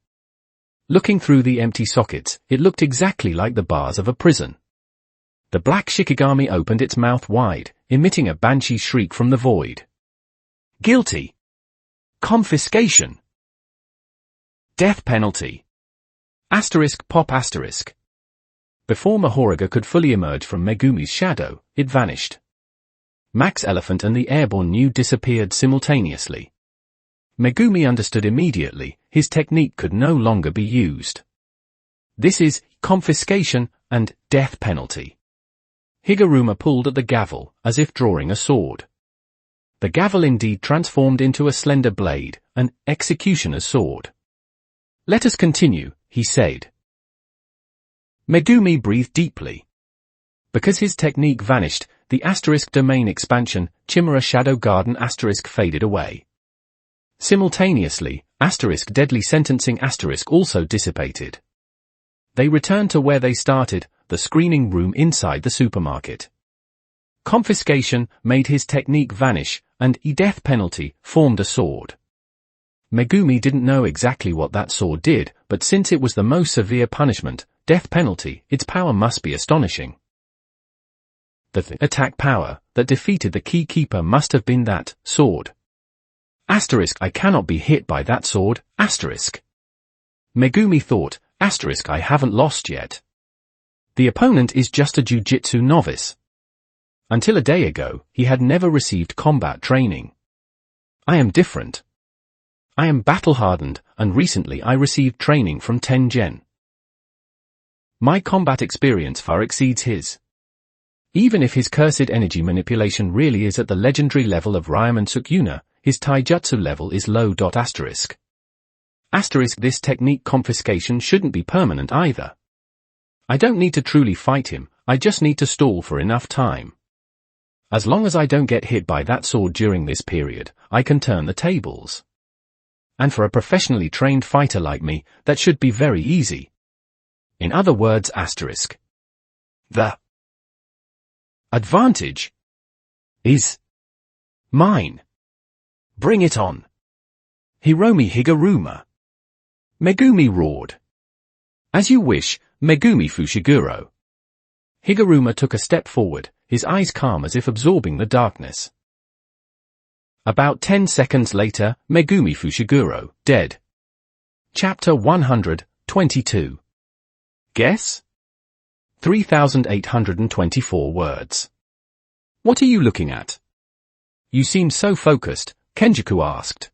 Looking through the empty sockets, it looked exactly like the bars of a prison. The black Shikigami opened its mouth wide, emitting a banshee shriek from the void. Guilty. Confiscation. Death penalty. Pop. Before Mahoraga could fully emerge from Megumi's shadow, it vanished. Max Elephant and the airborne New disappeared simultaneously. Megumi understood immediately, his technique could no longer be used. This is confiscation and death penalty. Higuruma pulled at the gavel, as if drawing a sword. The gavel indeed transformed into a slender blade, an executioner's sword. Let us continue, he said. Megumi breathed deeply. Because his technique vanished, the domain expansion, Chimera Shadow Garden faded away. Simultaneously, deadly sentencing also dissipated. They returned to where they started, the screening room inside the supermarket. Confiscation made his technique vanish, and death penalty formed a sword. Megumi didn't know exactly what that sword did, but since it was the most severe punishment, death penalty, its power must be astonishing. The attack power that defeated the Key Keeper must have been that sword. I cannot be hit by that sword, Megumi thought, I haven't lost yet. The opponent is just a Jujutsu novice. Until a day ago, he had never received combat training. I am different. I am battle-hardened, and recently I received training from Tengen. My combat experience far exceeds his. Even if his cursed energy manipulation really is at the legendary level of Ryaman Sukyuna, his taijutsu level is low. This technique confiscation shouldn't be permanent either. I don't need to truly fight him, I just need to stall for enough time. As long as I don't get hit by that sword during this period, I can turn the tables. And for a professionally trained fighter like me, that should be very easy. In other words, the advantage is mine. Bring it on. Hiromi Higuruma. Megumi roared. As you wish, Megumi Fushiguro. Higuruma took a step forward, his eyes calm as if absorbing the darkness. About 10 seconds later, Megumi Fushiguro, dead. Chapter 122. Guess? 3,824 words. What are you looking at? You seem so focused, Kenjaku asked.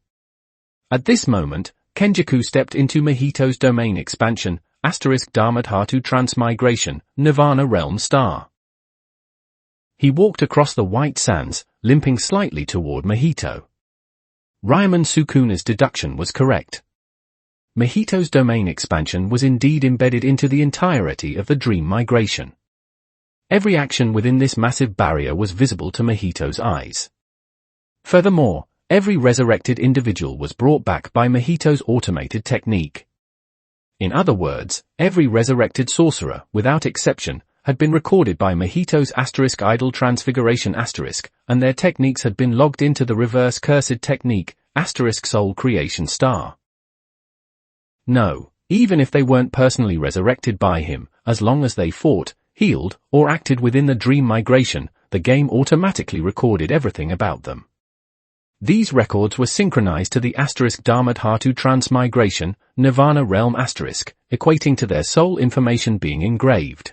At this moment, Kenjaku stepped into Mahito's domain expansion, Dharmadhatu transmigration, Nirvana realm star. He walked across the white sands, limping slightly toward Mahito. Ryaman Sukuna's deduction was correct. Mahito's domain expansion was indeed embedded into the entirety of the dream migration. Every action within this massive barrier was visible to Mahito's eyes. Furthermore, every resurrected individual was brought back by Mahito's automated technique. In other words, every resurrected sorcerer, without exception, had been recorded by Mahito's idle transfiguration and their techniques had been logged into the reverse cursed technique, soul creation star. No, even if they weren't personally resurrected by him, as long as they fought, healed, or acted within the dream migration, the game automatically recorded everything about them. These records were synchronized to the Dharmadhatu transmigration, Nirvana realm equating to their soul information being engraved.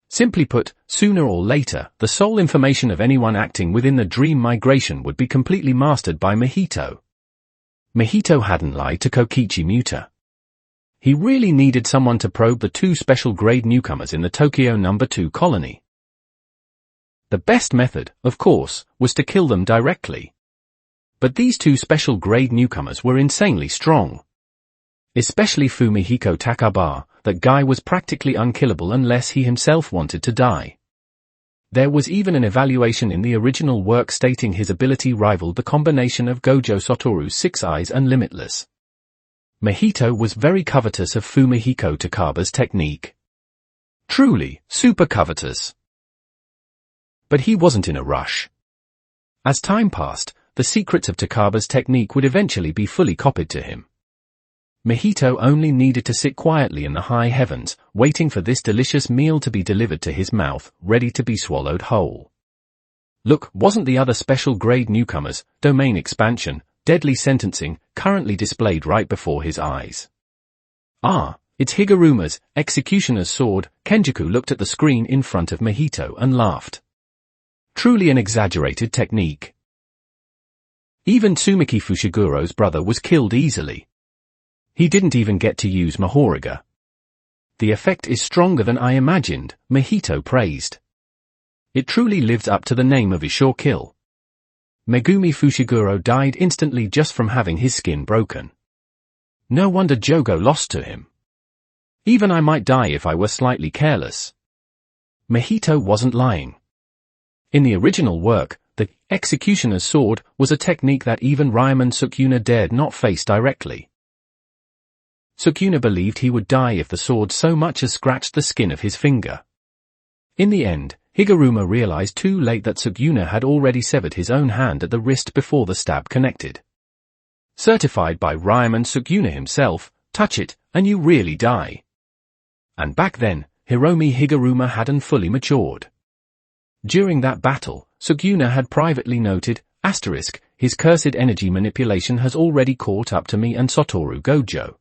Simply put, sooner or later, the soul information of anyone acting within the dream migration would be completely mastered by Mahito. Mahito hadn't lied to Kokichi Muta. He really needed someone to probe the two special-grade newcomers in the Tokyo No. 2 colony. The best method, of course, was to kill them directly. But these two special-grade newcomers were insanely strong. Especially Fumihiko Takaba, that guy was practically unkillable unless he himself wanted to die. There was even an evaluation in the original work stating his ability rivaled the combination of Gojo Satoru's Six Eyes and Limitless. Mahito was very covetous of Fumihiko Takaba's technique. Truly, super covetous. But he wasn't in a rush. As time passed, the secrets of Takaba's technique would eventually be fully copied to him. Mahito only needed to sit quietly in the high heavens, waiting for this delicious meal to be delivered to his mouth, ready to be swallowed whole. Look, wasn't the other special grade newcomers, domain expansion, deadly sentencing, currently displayed right before his eyes? Ah, it's Higuruma's executioner's sword. Kenjaku looked at the screen in front of Mahito and laughed. Truly an exaggerated technique. Even Tsumiki Fushiguro's brother was killed easily. He didn't even get to use Mahoriga. The effect is stronger than I imagined, Mahito praised. It truly lived up to the name of his sure kill. Megumi Fushiguro died instantly just from having his skin broken. No wonder Jogo lost to him. Even I might die if I were slightly careless. Mahito wasn't lying. In the original work, the executioner's sword was a technique that even Ryman Sukuna dared not face directly. Sukuna believed he would die if the sword so much as scratched the skin of his finger. In the end, Higuruma realized too late that Sukuna had already severed his own hand at the wrist before the stab connected. Certified by Ryman Sukuna himself, touch it, and you really die. And back then, Hiromi Higuruma hadn't fully matured. During that battle, Sukuna had privately noted, *, his cursed energy manipulation has already caught up to me and Satoru Gojo.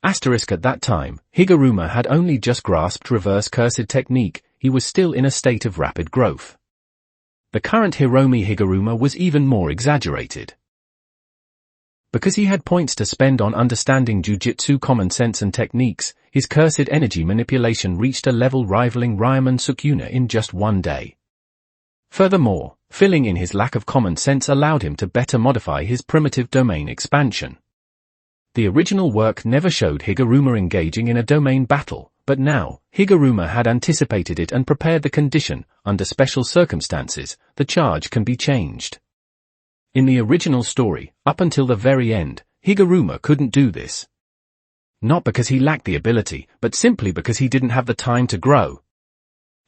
At that time, Higuruma had only just grasped reverse cursed technique, he was still in a state of rapid growth. The current Hiromi Higuruma was even more exaggerated. Because he had points to spend on understanding Jujutsu common sense and techniques, his cursed energy manipulation reached a level rivaling Ryman Sukuna in just one day. Furthermore, filling in his lack of common sense allowed him to better modify his primitive domain expansion. The original work never showed Higuruma engaging in a domain battle, but now, Higuruma had anticipated it and prepared the condition. Under special circumstances, the charge can be changed. In the original story, up until the very end, Higuruma couldn't do this. Not because he lacked the ability, but simply because he didn't have the time to grow.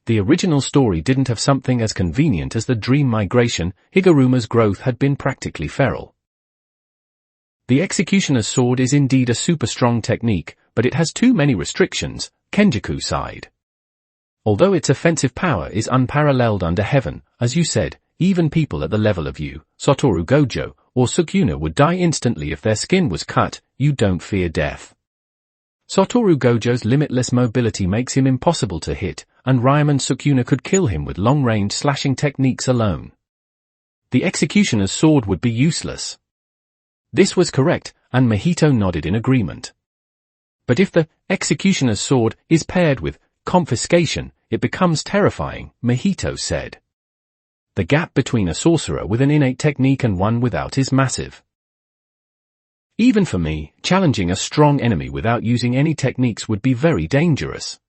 The original story didn't have something as convenient as the dream migration. Higuruma's growth had been practically feral. The executioner's sword is indeed a super strong technique, but it has too many restrictions, Kenjaku sighed. Although its offensive power is unparalleled under heaven, as you said, even people at the level of you, Satoru Gojo, or Sukuna would die instantly if their skin was cut. You don't fear death. Satoru Gojo's limitless mobility makes him impossible to hit, and Ryman Sukuna could kill him with long-range slashing techniques alone. The executioner's sword would be useless. This was correct, and Mahito nodded in agreement. But if the executioner's sword is paired with confiscation, it becomes terrifying, Mahito said. The gap between a sorcerer with an innate technique and one without is massive. Even for me, challenging a strong enemy without using any techniques would be very dangerous.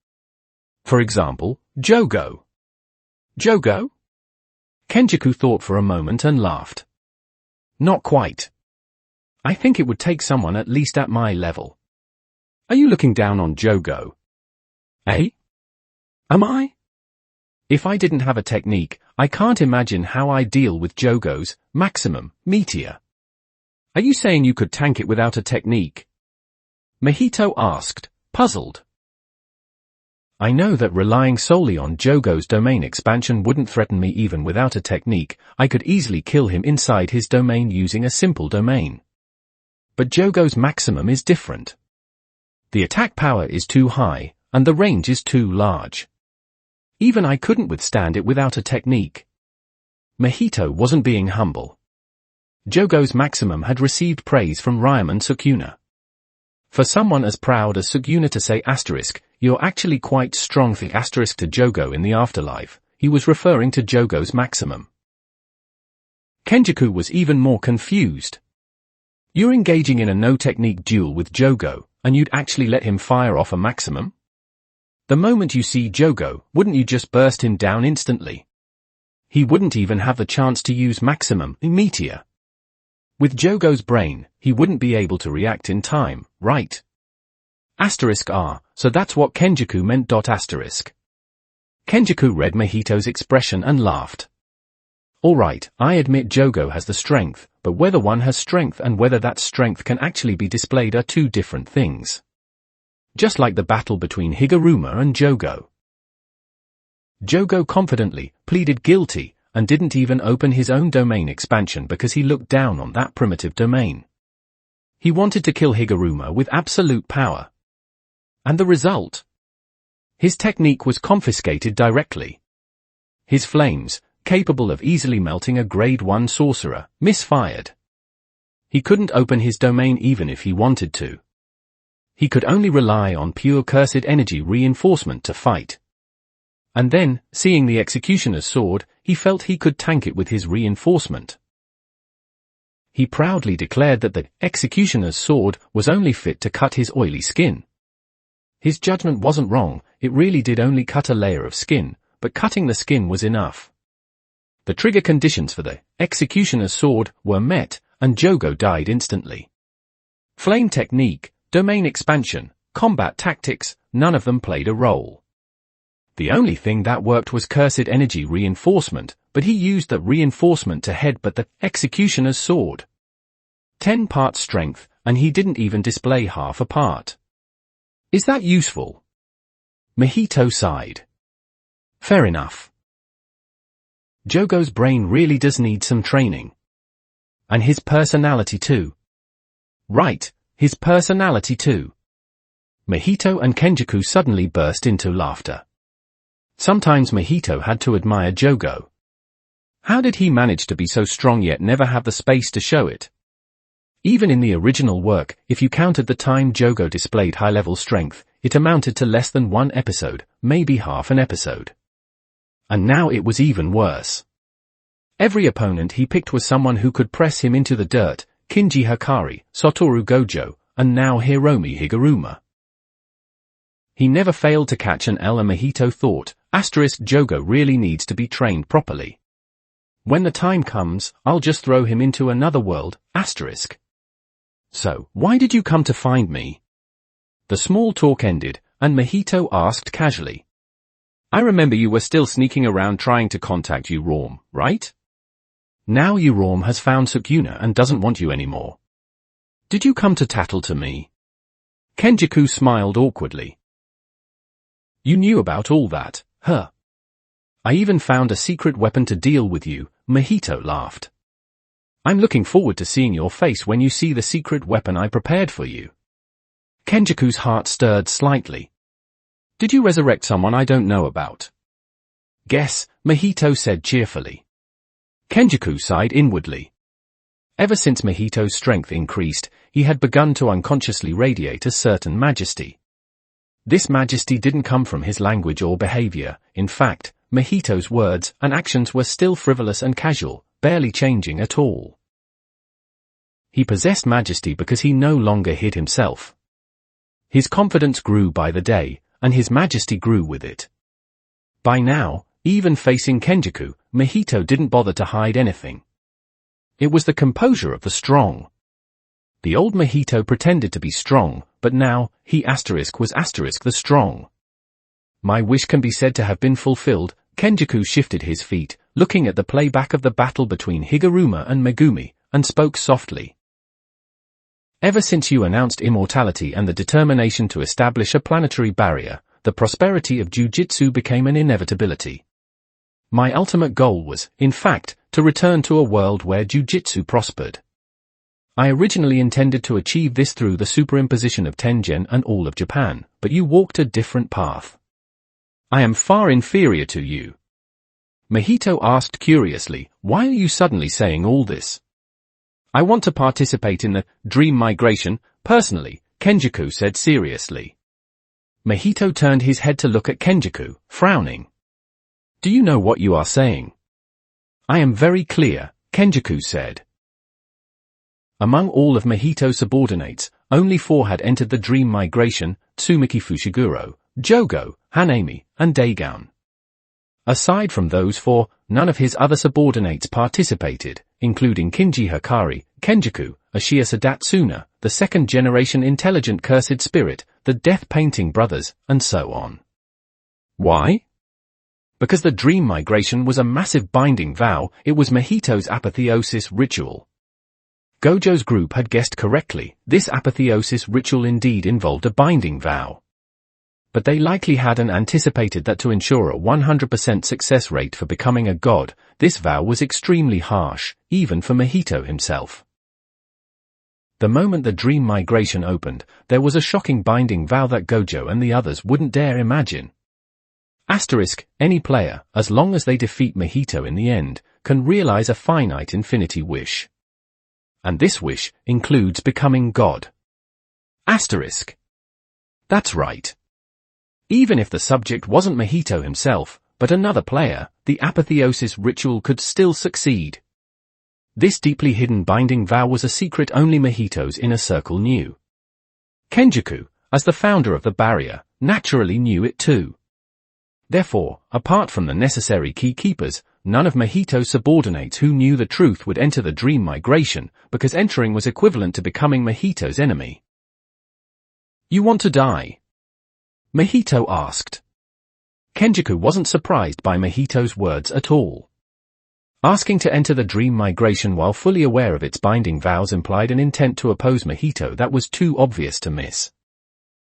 For example, Jogo. Jogo? Kenjaku thought for a moment and laughed. Not quite. I think it would take someone at least at my level. Are you looking down on Jogo? Eh? Am I? If I didn't have a technique, I can't imagine how I deal with Jogo's maximum meteor. Are you saying you could tank it without a technique? Mahito asked, puzzled. I know that relying solely on Jogo's domain expansion wouldn't threaten me even without a technique. I could easily kill him inside his domain using a simple domain. But Jogo's maximum is different. The attack power is too high, and the range is too large. Even I couldn't withstand it without a technique. Mahito wasn't being humble. Jogo's maximum had received praise from Ryaman Sukuna. For someone as proud as Sukuna to say "you're actually quite strong" to Jogo in the afterlife, he was referring to Jogo's maximum. Kenjaku was even more confused. You're engaging in a no-technique duel with Jogo, and you'd actually let him fire off a maximum? The moment you see Jogo, wouldn't you just burst him down instantly? He wouldn't even have the chance to use maximum meteor. With Jogo's brain, he wouldn't be able to react in time, right? So that's what Kenjaku meant. Kenjaku read Mahito's expression and laughed. Alright, I admit Jogo has the strength, but whether one has strength and whether that strength can actually be displayed are two different things. Just like the battle between Higuruma and Jogo. Jogo confidently pleaded guilty, and didn't even open his own domain expansion because he looked down on that primitive domain. He wanted to kill Higuruma with absolute power. And the result? His technique was confiscated directly. His flames, capable of easily melting a grade 1 sorcerer, misfired. He couldn't open his domain even if he wanted to. He could only rely on pure cursed energy reinforcement to fight. And then, seeing the Executioner's sword, he felt he could tank it with his reinforcement. He proudly declared that the Executioner's sword was only fit to cut his oily skin. His judgment wasn't wrong, it really did only cut a layer of skin, but cutting the skin was enough. The trigger conditions for the Executioner's sword were met, and Jogo died instantly. Flame technique, domain expansion, combat tactics, none of them played a role. The only thing that worked was cursed energy reinforcement, but he used that reinforcement to headbutt the Executioner's sword. 10 parts strength, and he didn't even display half a part. Is that useful? Mahito sighed. Fair enough. Jogo's brain really does need some training. And his personality too. Right, his personality too. Mahito and Kenjaku suddenly burst into laughter. Sometimes Mahito had to admire Jogo. How did he manage to be so strong yet never have the space to show it? Even in the original work, if you counted the time Jogo displayed high-level strength, it amounted to less than 1 episode, maybe half an episode. And now it was even worse. Every opponent he picked was someone who could press him into the dirt, Kinji Hikari, Satoru Gojo, and now Hiromi Higuruma. He never failed to catch an L, and Mahito thought, Jogo really needs to be trained properly. When the time comes, I'll just throw him into another world, So, why did you come to find me? The small talk ended, and Mahito asked casually. I remember you were still sneaking around trying to contact Urom, right? Now Urom has found Sukuna and doesn't want you anymore. Did you come to tattle to me? Kenjaku smiled awkwardly. You knew about all that, huh? I even found a secret weapon to deal with you, Mahito laughed. I'm looking forward to seeing your face when you see the secret weapon I prepared for you. Kenjaku's heart stirred slightly. Did you resurrect someone I don't know about? Guess, Mahito said cheerfully. Kenjaku sighed inwardly. Ever since Mahito's strength increased, he had begun to unconsciously radiate a certain majesty. This majesty didn't come from his language or behavior. In fact, Mahito's words and actions were still frivolous and casual, barely changing at all. He possessed majesty because he no longer hid himself. His confidence grew by the day, and his majesty grew with it. By now, even facing Kenjaku, Mahito didn't bother to hide anything. It was the composure of the strong. The old Mahito pretended to be strong, but now, he was the strong. My wish can be said to have been fulfilled. Kenjaku shifted his feet, looking at the playback of the battle between Higuruma and Megumi, and spoke softly. Ever since you announced immortality and the determination to establish a planetary barrier, the prosperity of Jujutsu became an inevitability. My ultimate goal was, in fact, to return to a world where Jujutsu prospered. I originally intended to achieve this through the superimposition of Tengen and all of Japan, but you walked a different path. I am far inferior to you. Mahito asked curiously, why are you suddenly saying all this? I want to participate in the dream migration, personally, Kenjaku said seriously. Mahito turned his head to look at Kenjaku, frowning. Do you know what you are saying? I am very clear, Kenjaku said. Among all of Mahito's subordinates, only 4 had entered the dream migration: Tsumiki Fushiguro, Jogo, Hanami, and Daigon. Aside from those 4, none of his other subordinates participated, including Kinji Hikari, Kenjaku, Ashiya Sadatsuna, the second-generation intelligent cursed spirit, the death-painting brothers, and so on. Why? Because the dream migration was a massive binding vow. It was Mahito's apotheosis ritual. Gojo's group had guessed correctly. This apotheosis ritual indeed involved a binding vow. But they likely hadn't anticipated that to ensure a 100% success rate for becoming a god, this vow was extremely harsh, even for Mahito himself. The moment the dream migration opened, there was a shocking binding vow that Gojo and the others wouldn't dare imagine. Any player, as long as they defeat Mahito in the end, can realize a finite infinity wish. And this wish includes becoming God. That's right. Even if the subject wasn't Mahito himself, but another player, the apotheosis ritual could still succeed. This deeply hidden binding vow was a secret only Mahito's inner circle knew. Kenjaku, as the founder of the barrier, naturally knew it too. Therefore, apart from the necessary key keepers, none of Mahito's subordinates who knew the truth would enter the dream migration, because entering was equivalent to becoming Mahito's enemy. You want to die? Mahito asked. Kenjaku wasn't surprised by Mahito's words at all. Asking to enter the dream migration while fully aware of its binding vows implied an intent to oppose Mahito that was too obvious to miss.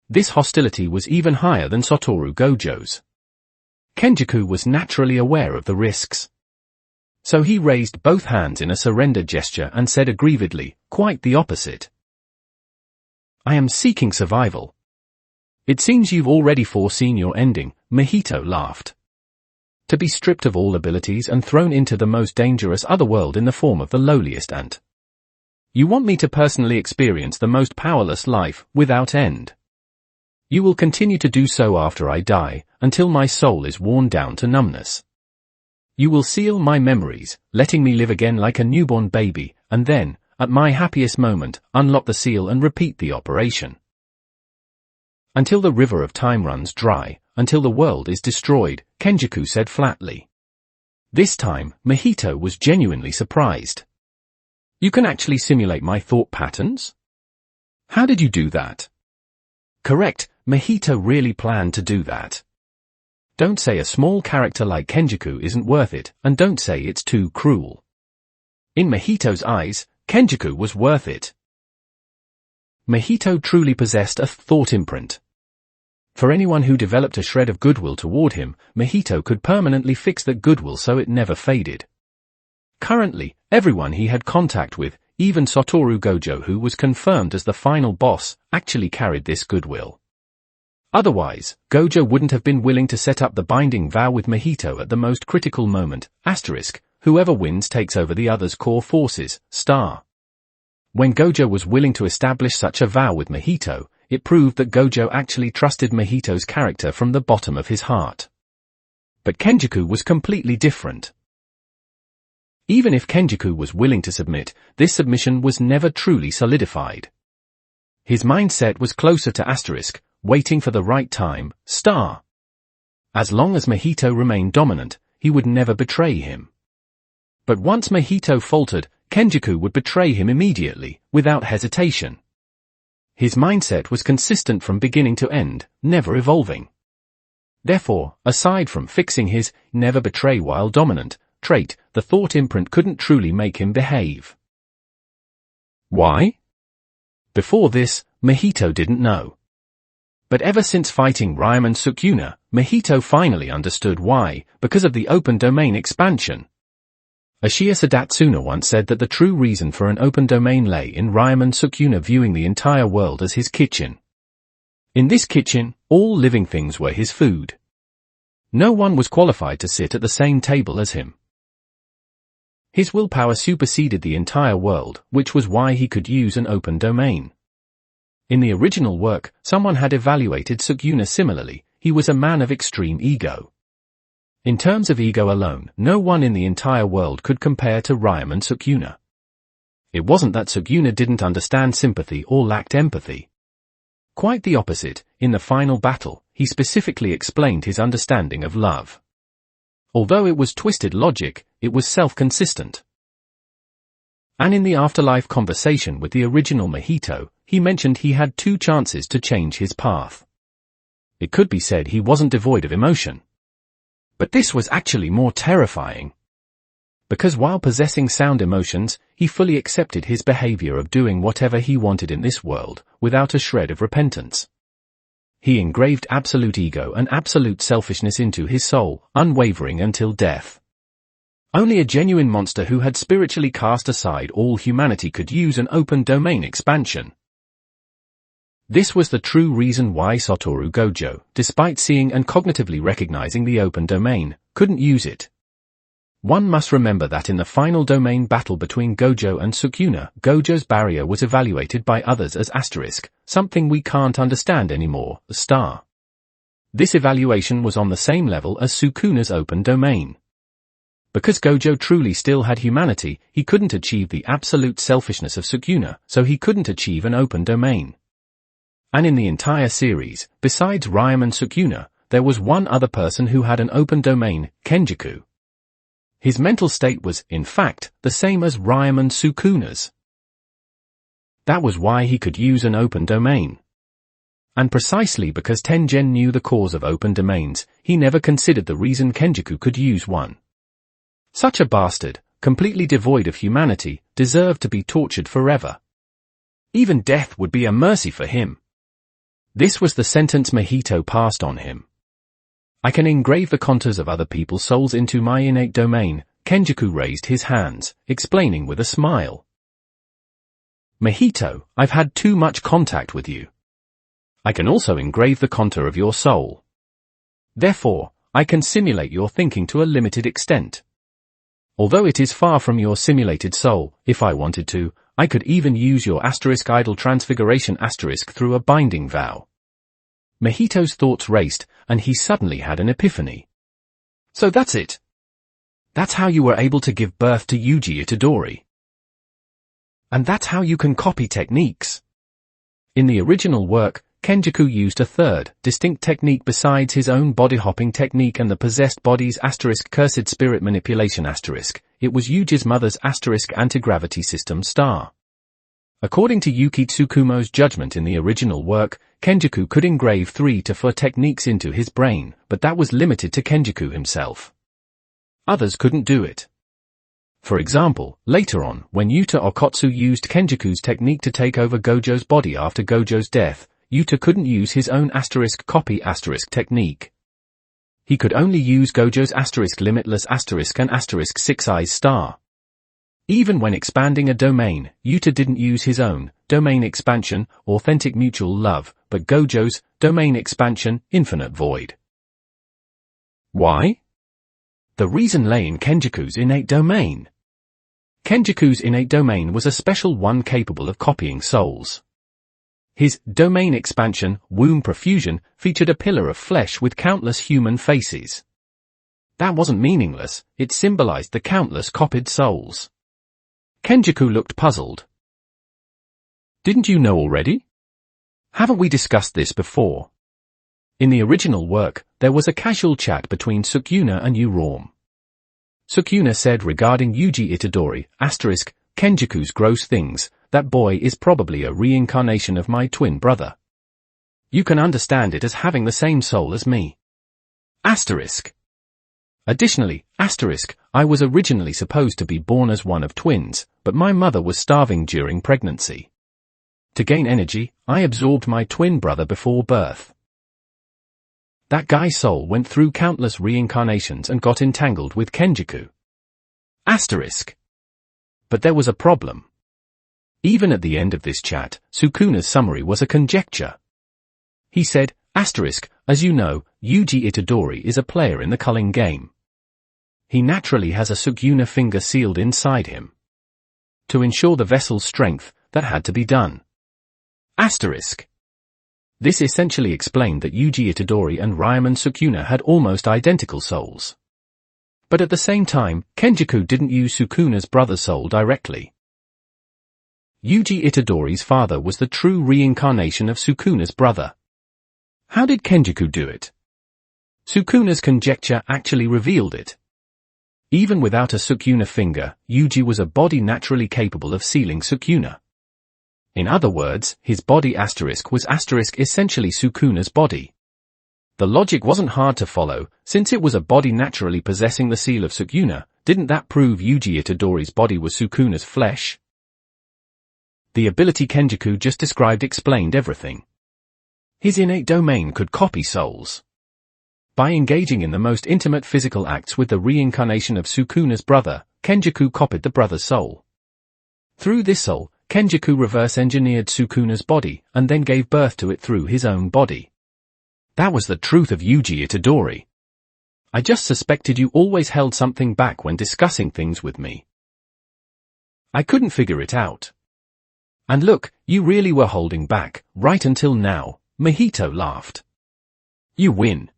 This hostility was even higher than Satoru Gojo's. Kenjaku was naturally aware of the risks. So he raised both hands in a surrender gesture and said aggrievedly, quite the opposite. I am seeking survival. It seems you've already foreseen your ending, Mahito laughed. To be stripped of all abilities and thrown into the most dangerous otherworld in the form of the lowliest ant. You want me to personally experience the most powerless life, without end. You will continue to do so after I die, until my soul is worn down to numbness. You will seal my memories, letting me live again like a newborn baby, and then, at my happiest moment, unlock the seal and repeat the operation. Until the river of time runs dry, until the world is destroyed, Kenjaku said flatly. This time, Mahito was genuinely surprised. You can actually simulate my thought patterns? How did you do that? Correct, Mahito really planned to do that. Don't say a small character like Kenjaku isn't worth it, and don't say it's too cruel. In Mahito's eyes, Kenjaku was worth it. Mahito truly possessed a thought imprint. For anyone who developed a shred of goodwill toward him, Mahito could permanently fix that goodwill so it never faded. Currently, everyone he had contact with, even Satoru Gojo who was confirmed as the final boss, actually carried this goodwill. Otherwise, Gojo wouldn't have been willing to set up the binding vow with Mahito at the most critical moment, whoever wins takes over the other's core forces, When Gojo was willing to establish such a vow with Mahito, it proved that Gojo actually trusted Mahito's character from the bottom of his heart. But Kenjaku was completely different. Even if Kenjaku was willing to submit, this submission was never truly solidified. His mindset was closer to waiting for the right time, As long as Mahito remained dominant, he would never betray him. But once Mahito faltered, Kenjaku would betray him immediately, without hesitation. His mindset was consistent from beginning to end, never evolving. Therefore, aside from fixing his never betray while dominant trait, the thought imprint couldn't truly make him behave. Why? Before this, Mahito didn't know. But ever since fighting Ryman Sukuna, Mahito finally understood why, because of the open domain expansion. Ashiya Sadatsuna once said that the true reason for an open domain lay in Ryman Sukuna viewing the entire world as his kitchen. In this kitchen, all living things were his food. No one was qualified to sit at the same table as him. His willpower superseded the entire world, which was why he could use an open domain. In the original work, someone had evaluated Sukuna similarly. He was a man of extreme ego. In terms of ego alone, no one in the entire world could compare to Ryaman Sukuna. It wasn't that Sukuna didn't understand sympathy or lacked empathy. Quite the opposite. In the final battle, he specifically explained his understanding of love. Although it was twisted logic, it was self-consistent. And in the afterlife conversation with the original Mahito, he mentioned he had 2 chances to change his path. It could be said he wasn't devoid of emotion. But this was actually more terrifying. Because while possessing sound emotions, he fully accepted his behavior of doing whatever he wanted in this world, without a shred of repentance. He engraved absolute ego and absolute selfishness into his soul, unwavering until death. Only a genuine monster who had spiritually cast aside all humanity could use an open domain expansion. This was the true reason why Satoru Gojo, despite seeing and cognitively recognizing the open domain, couldn't use it. One must remember that in the final domain battle between Gojo and Sukuna, Gojo's barrier was evaluated by others as asterisk, something we can't understand anymore, a star. This evaluation was on the same level as Sukuna's open domain. Because Gojo truly still had humanity, he couldn't achieve the absolute selfishness of Sukuna, so he couldn't achieve an open domain. And in the entire series, besides Ryaman Sukuna, there was one other person who had an open domain, Kenjaku. His mental state was, in fact, the same as Ryaman Sukuna's. That was why he could use an open domain. And precisely because Tengen knew the cause of open domains, he never considered the reason Kenjaku could use one. Such a bastard, completely devoid of humanity, deserved to be tortured forever. Even death would be a mercy for him. This was the sentence Mahito passed on him. I can engrave the contours of other people's souls into my innate domain. Kenjaku raised his hands, explaining with a smile. Mahito, I've had too much contact with you. I can also engrave the contour of your soul. Therefore, I can simulate your thinking to a limited extent. Although it is far from your simulated soul, if I wanted to, I could even use your asterisk idol transfiguration asterisk through a binding vow. Mahito's thoughts raced, and he suddenly had an epiphany. So that's it. That's how you were able to give birth to Yuji Itadori. And that's how you can copy techniques. In the original work, Kenjaku used a third, distinct technique besides his own body-hopping technique and the possessed body's asterisk cursed spirit manipulation asterisk. It was Yuji's mother's asterisk anti-gravity system star. According to Yuki Tsukumo's judgment in the original work, Kenjaku could engrave 3 to 4 techniques into his brain, but that was limited to Kenjaku himself. Others couldn't do it. For example, later on, when Yuta Okotsu used Kenjaku's technique to take over Gojo's body after Gojo's death, Yuta couldn't use his own asterisk copy asterisk technique. He could only use Gojo's asterisk limitless asterisk and asterisk 6 eyes star. Even when expanding a domain, Yuta didn't use his own domain expansion, authentic mutual love, but Gojo's domain expansion, infinite void. Why? The reason lay in Kenjaku's innate domain. Kenjaku's innate domain was a special one capable of copying souls. His domain expansion, womb profusion, featured a pillar of flesh with countless human faces. That wasn't meaningless, it symbolized the countless copied souls. Kenjaku looked puzzled. Didn't you know already? Haven't we discussed this before? In the original work, there was a casual chat between Sukuna and Urom. Sukuna said regarding Yuji Itadori, asterisk, Kenjaku's gross things, that boy is probably a reincarnation of my twin brother. You can understand it as having the same soul as me. Asterisk. Additionally, asterisk, I was originally supposed to be born as one of twins, but my mother was starving during pregnancy. To gain energy, I absorbed my twin brother before birth. That guy's soul went through countless reincarnations and got entangled with Kenjaku. Asterisk. But there was a problem. Even at the end of this chat, Sukuna's summary was a conjecture. He said, asterisk, as you know, Yuji Itadori is a player in the culling game. he naturally has a Sukuna finger sealed inside him. To ensure the vessel's strength, that had to be done. Asterisk. This essentially explained that Yuji Itadori and Ryomen Sukuna had almost identical souls. But at the same time, Kenjaku didn't use Sukuna's brother's soul directly. Yuji Itadori's father was the true reincarnation of Sukuna's brother. How did Kenjaku do it? Sukuna's conjecture actually revealed it. Even without a Sukuna finger, Yuji was a body naturally capable of sealing Sukuna. In other words, his body asterisk was asterisk essentially Sukuna's body. The logic wasn't hard to follow, since it was a body naturally possessing the seal of Sukuna. Didn't that prove Yuji Itadori's body was Sukuna's flesh? The ability Kenjaku just described explained everything. His innate domain could copy souls. By engaging in the most intimate physical acts with the reincarnation of Sukuna's brother, Kenjaku copied the brother's soul. Through this soul, Kenjaku reverse-engineered Sukuna's body, and then gave birth to it through his own body. That was the truth of Yuji Itadori. I just suspected you always held something back when discussing things with me. I couldn't figure it out. And look, you really were holding back, right until now, Mahito laughed. You win.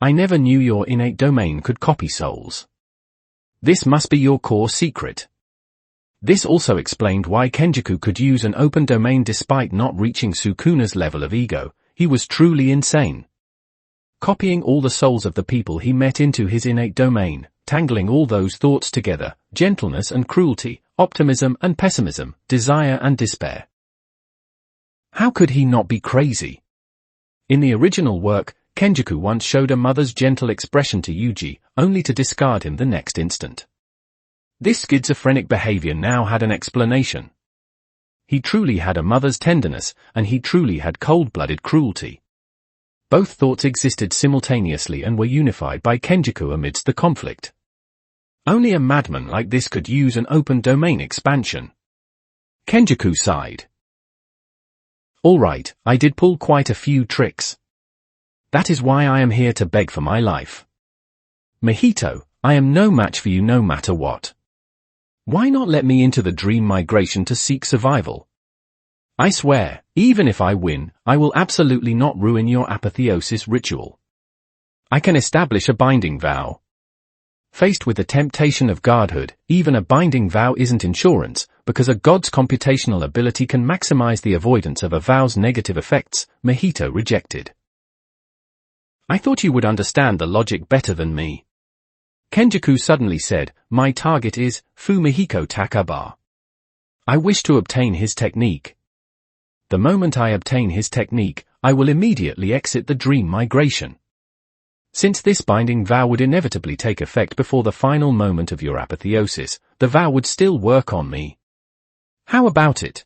I never knew your innate domain could copy souls. This must be your core secret. This also explained why Kenjaku could use an open domain despite not reaching Sukuna's level of ego. He was truly insane. Copying all the souls of the people he met into his innate domain, tangling all those thoughts together, gentleness and cruelty, optimism and pessimism, desire and despair. How could he not be crazy? In the original work, Kenjaku once showed a mother's gentle expression to Yuji, only to discard him the next instant. This schizophrenic behavior now had an explanation. He truly had a mother's tenderness, and he truly had cold-blooded cruelty. Both thoughts existed simultaneously and were unified by Kenjaku amidst the conflict. Only a madman like this could use an open domain expansion. Kenjaku sighed. All right, I did pull quite a few tricks. That is why I am here to beg for my life. Mahito, I am no match for you no matter what. Why not let me into the dream migration to seek survival? I swear, even if I win, I will absolutely not ruin your apotheosis ritual. I can establish a binding vow. Faced with the temptation of godhood, even a binding vow isn't insurance, because a god's computational ability can maximize the avoidance of a vow's negative effects. Mahito rejected. I thought you would understand the logic better than me. Kenjaku suddenly said, my target is Fumihiko Takaba. I wish to obtain his technique. The moment I obtain his technique, I will immediately exit the dream migration. Since this binding vow would inevitably take effect before the final moment of your apotheosis, the vow would still work on me. How about it?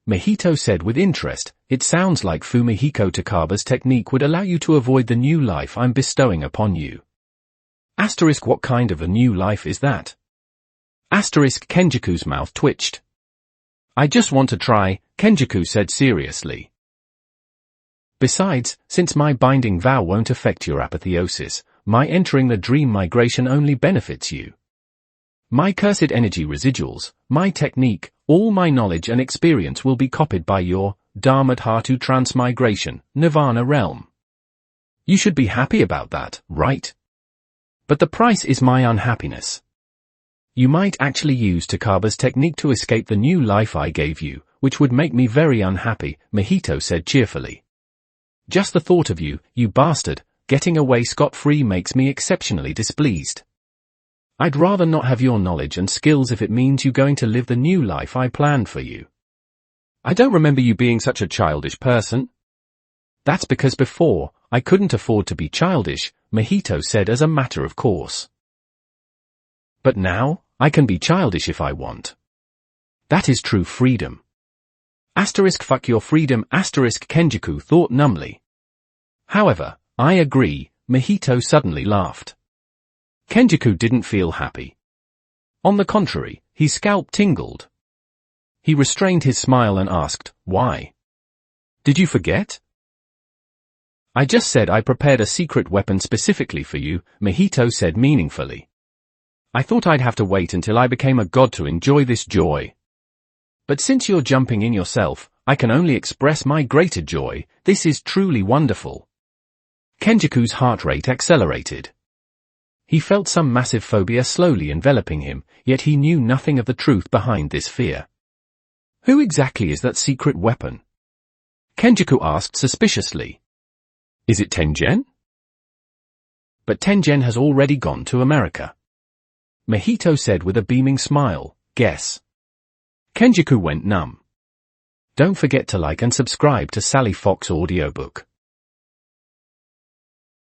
Mahito said with interest, it sounds like Fumihiko Takaba's technique would allow you to avoid the new life I'm bestowing upon you. Asterisk, what kind of a new life is that? Asterisk, Kenjaku's mouth twitched. I just want to try, Kenjaku said seriously. Besides, since my binding vow won't affect your apotheosis, my entering the dream migration only benefits you. My cursed energy residuals, my technique, all my knowledge and experience will be copied by your Dharmadhatu transmigration, Nirvana realm. You should be happy about that, right? But the price is my unhappiness. You might actually use Takaba's technique to escape the new life I gave you, which would make me very unhappy, Mahito said cheerfully. Just the thought of you, you bastard, getting away scot-free makes me exceptionally displeased. I'd rather not have your knowledge and skills if it means you going to live the new life I planned for you. I don't remember you being such a childish person. That's because before, I couldn't afford to be childish, Mahito said as a matter of course. But now, I can be childish if I want. That is true freedom. Asterisk, fuck your freedom, asterisk, Kenjaku thought numbly. However, I agree, Mahito suddenly laughed. Kenjaku didn't feel happy. On the contrary, his scalp tingled. He restrained his smile and asked, why? Did you forget? I just said I prepared a secret weapon specifically for you, Mahito said meaningfully. I thought I'd have to wait until I became a god to enjoy this joy. But since you're jumping in yourself, I can only express my greater joy. This is truly wonderful. Kenjaku's heart rate accelerated. He felt some massive phobia slowly enveloping him, yet he knew nothing of the truth behind this fear. Who exactly is that secret weapon? Kenjaku asked suspiciously. Is it Tengen? But Tengen has already gone to America. Mahito said with a beaming smile, guess. Kenjaku went numb. Don't forget to like and subscribe to Sally Fox Audiobook.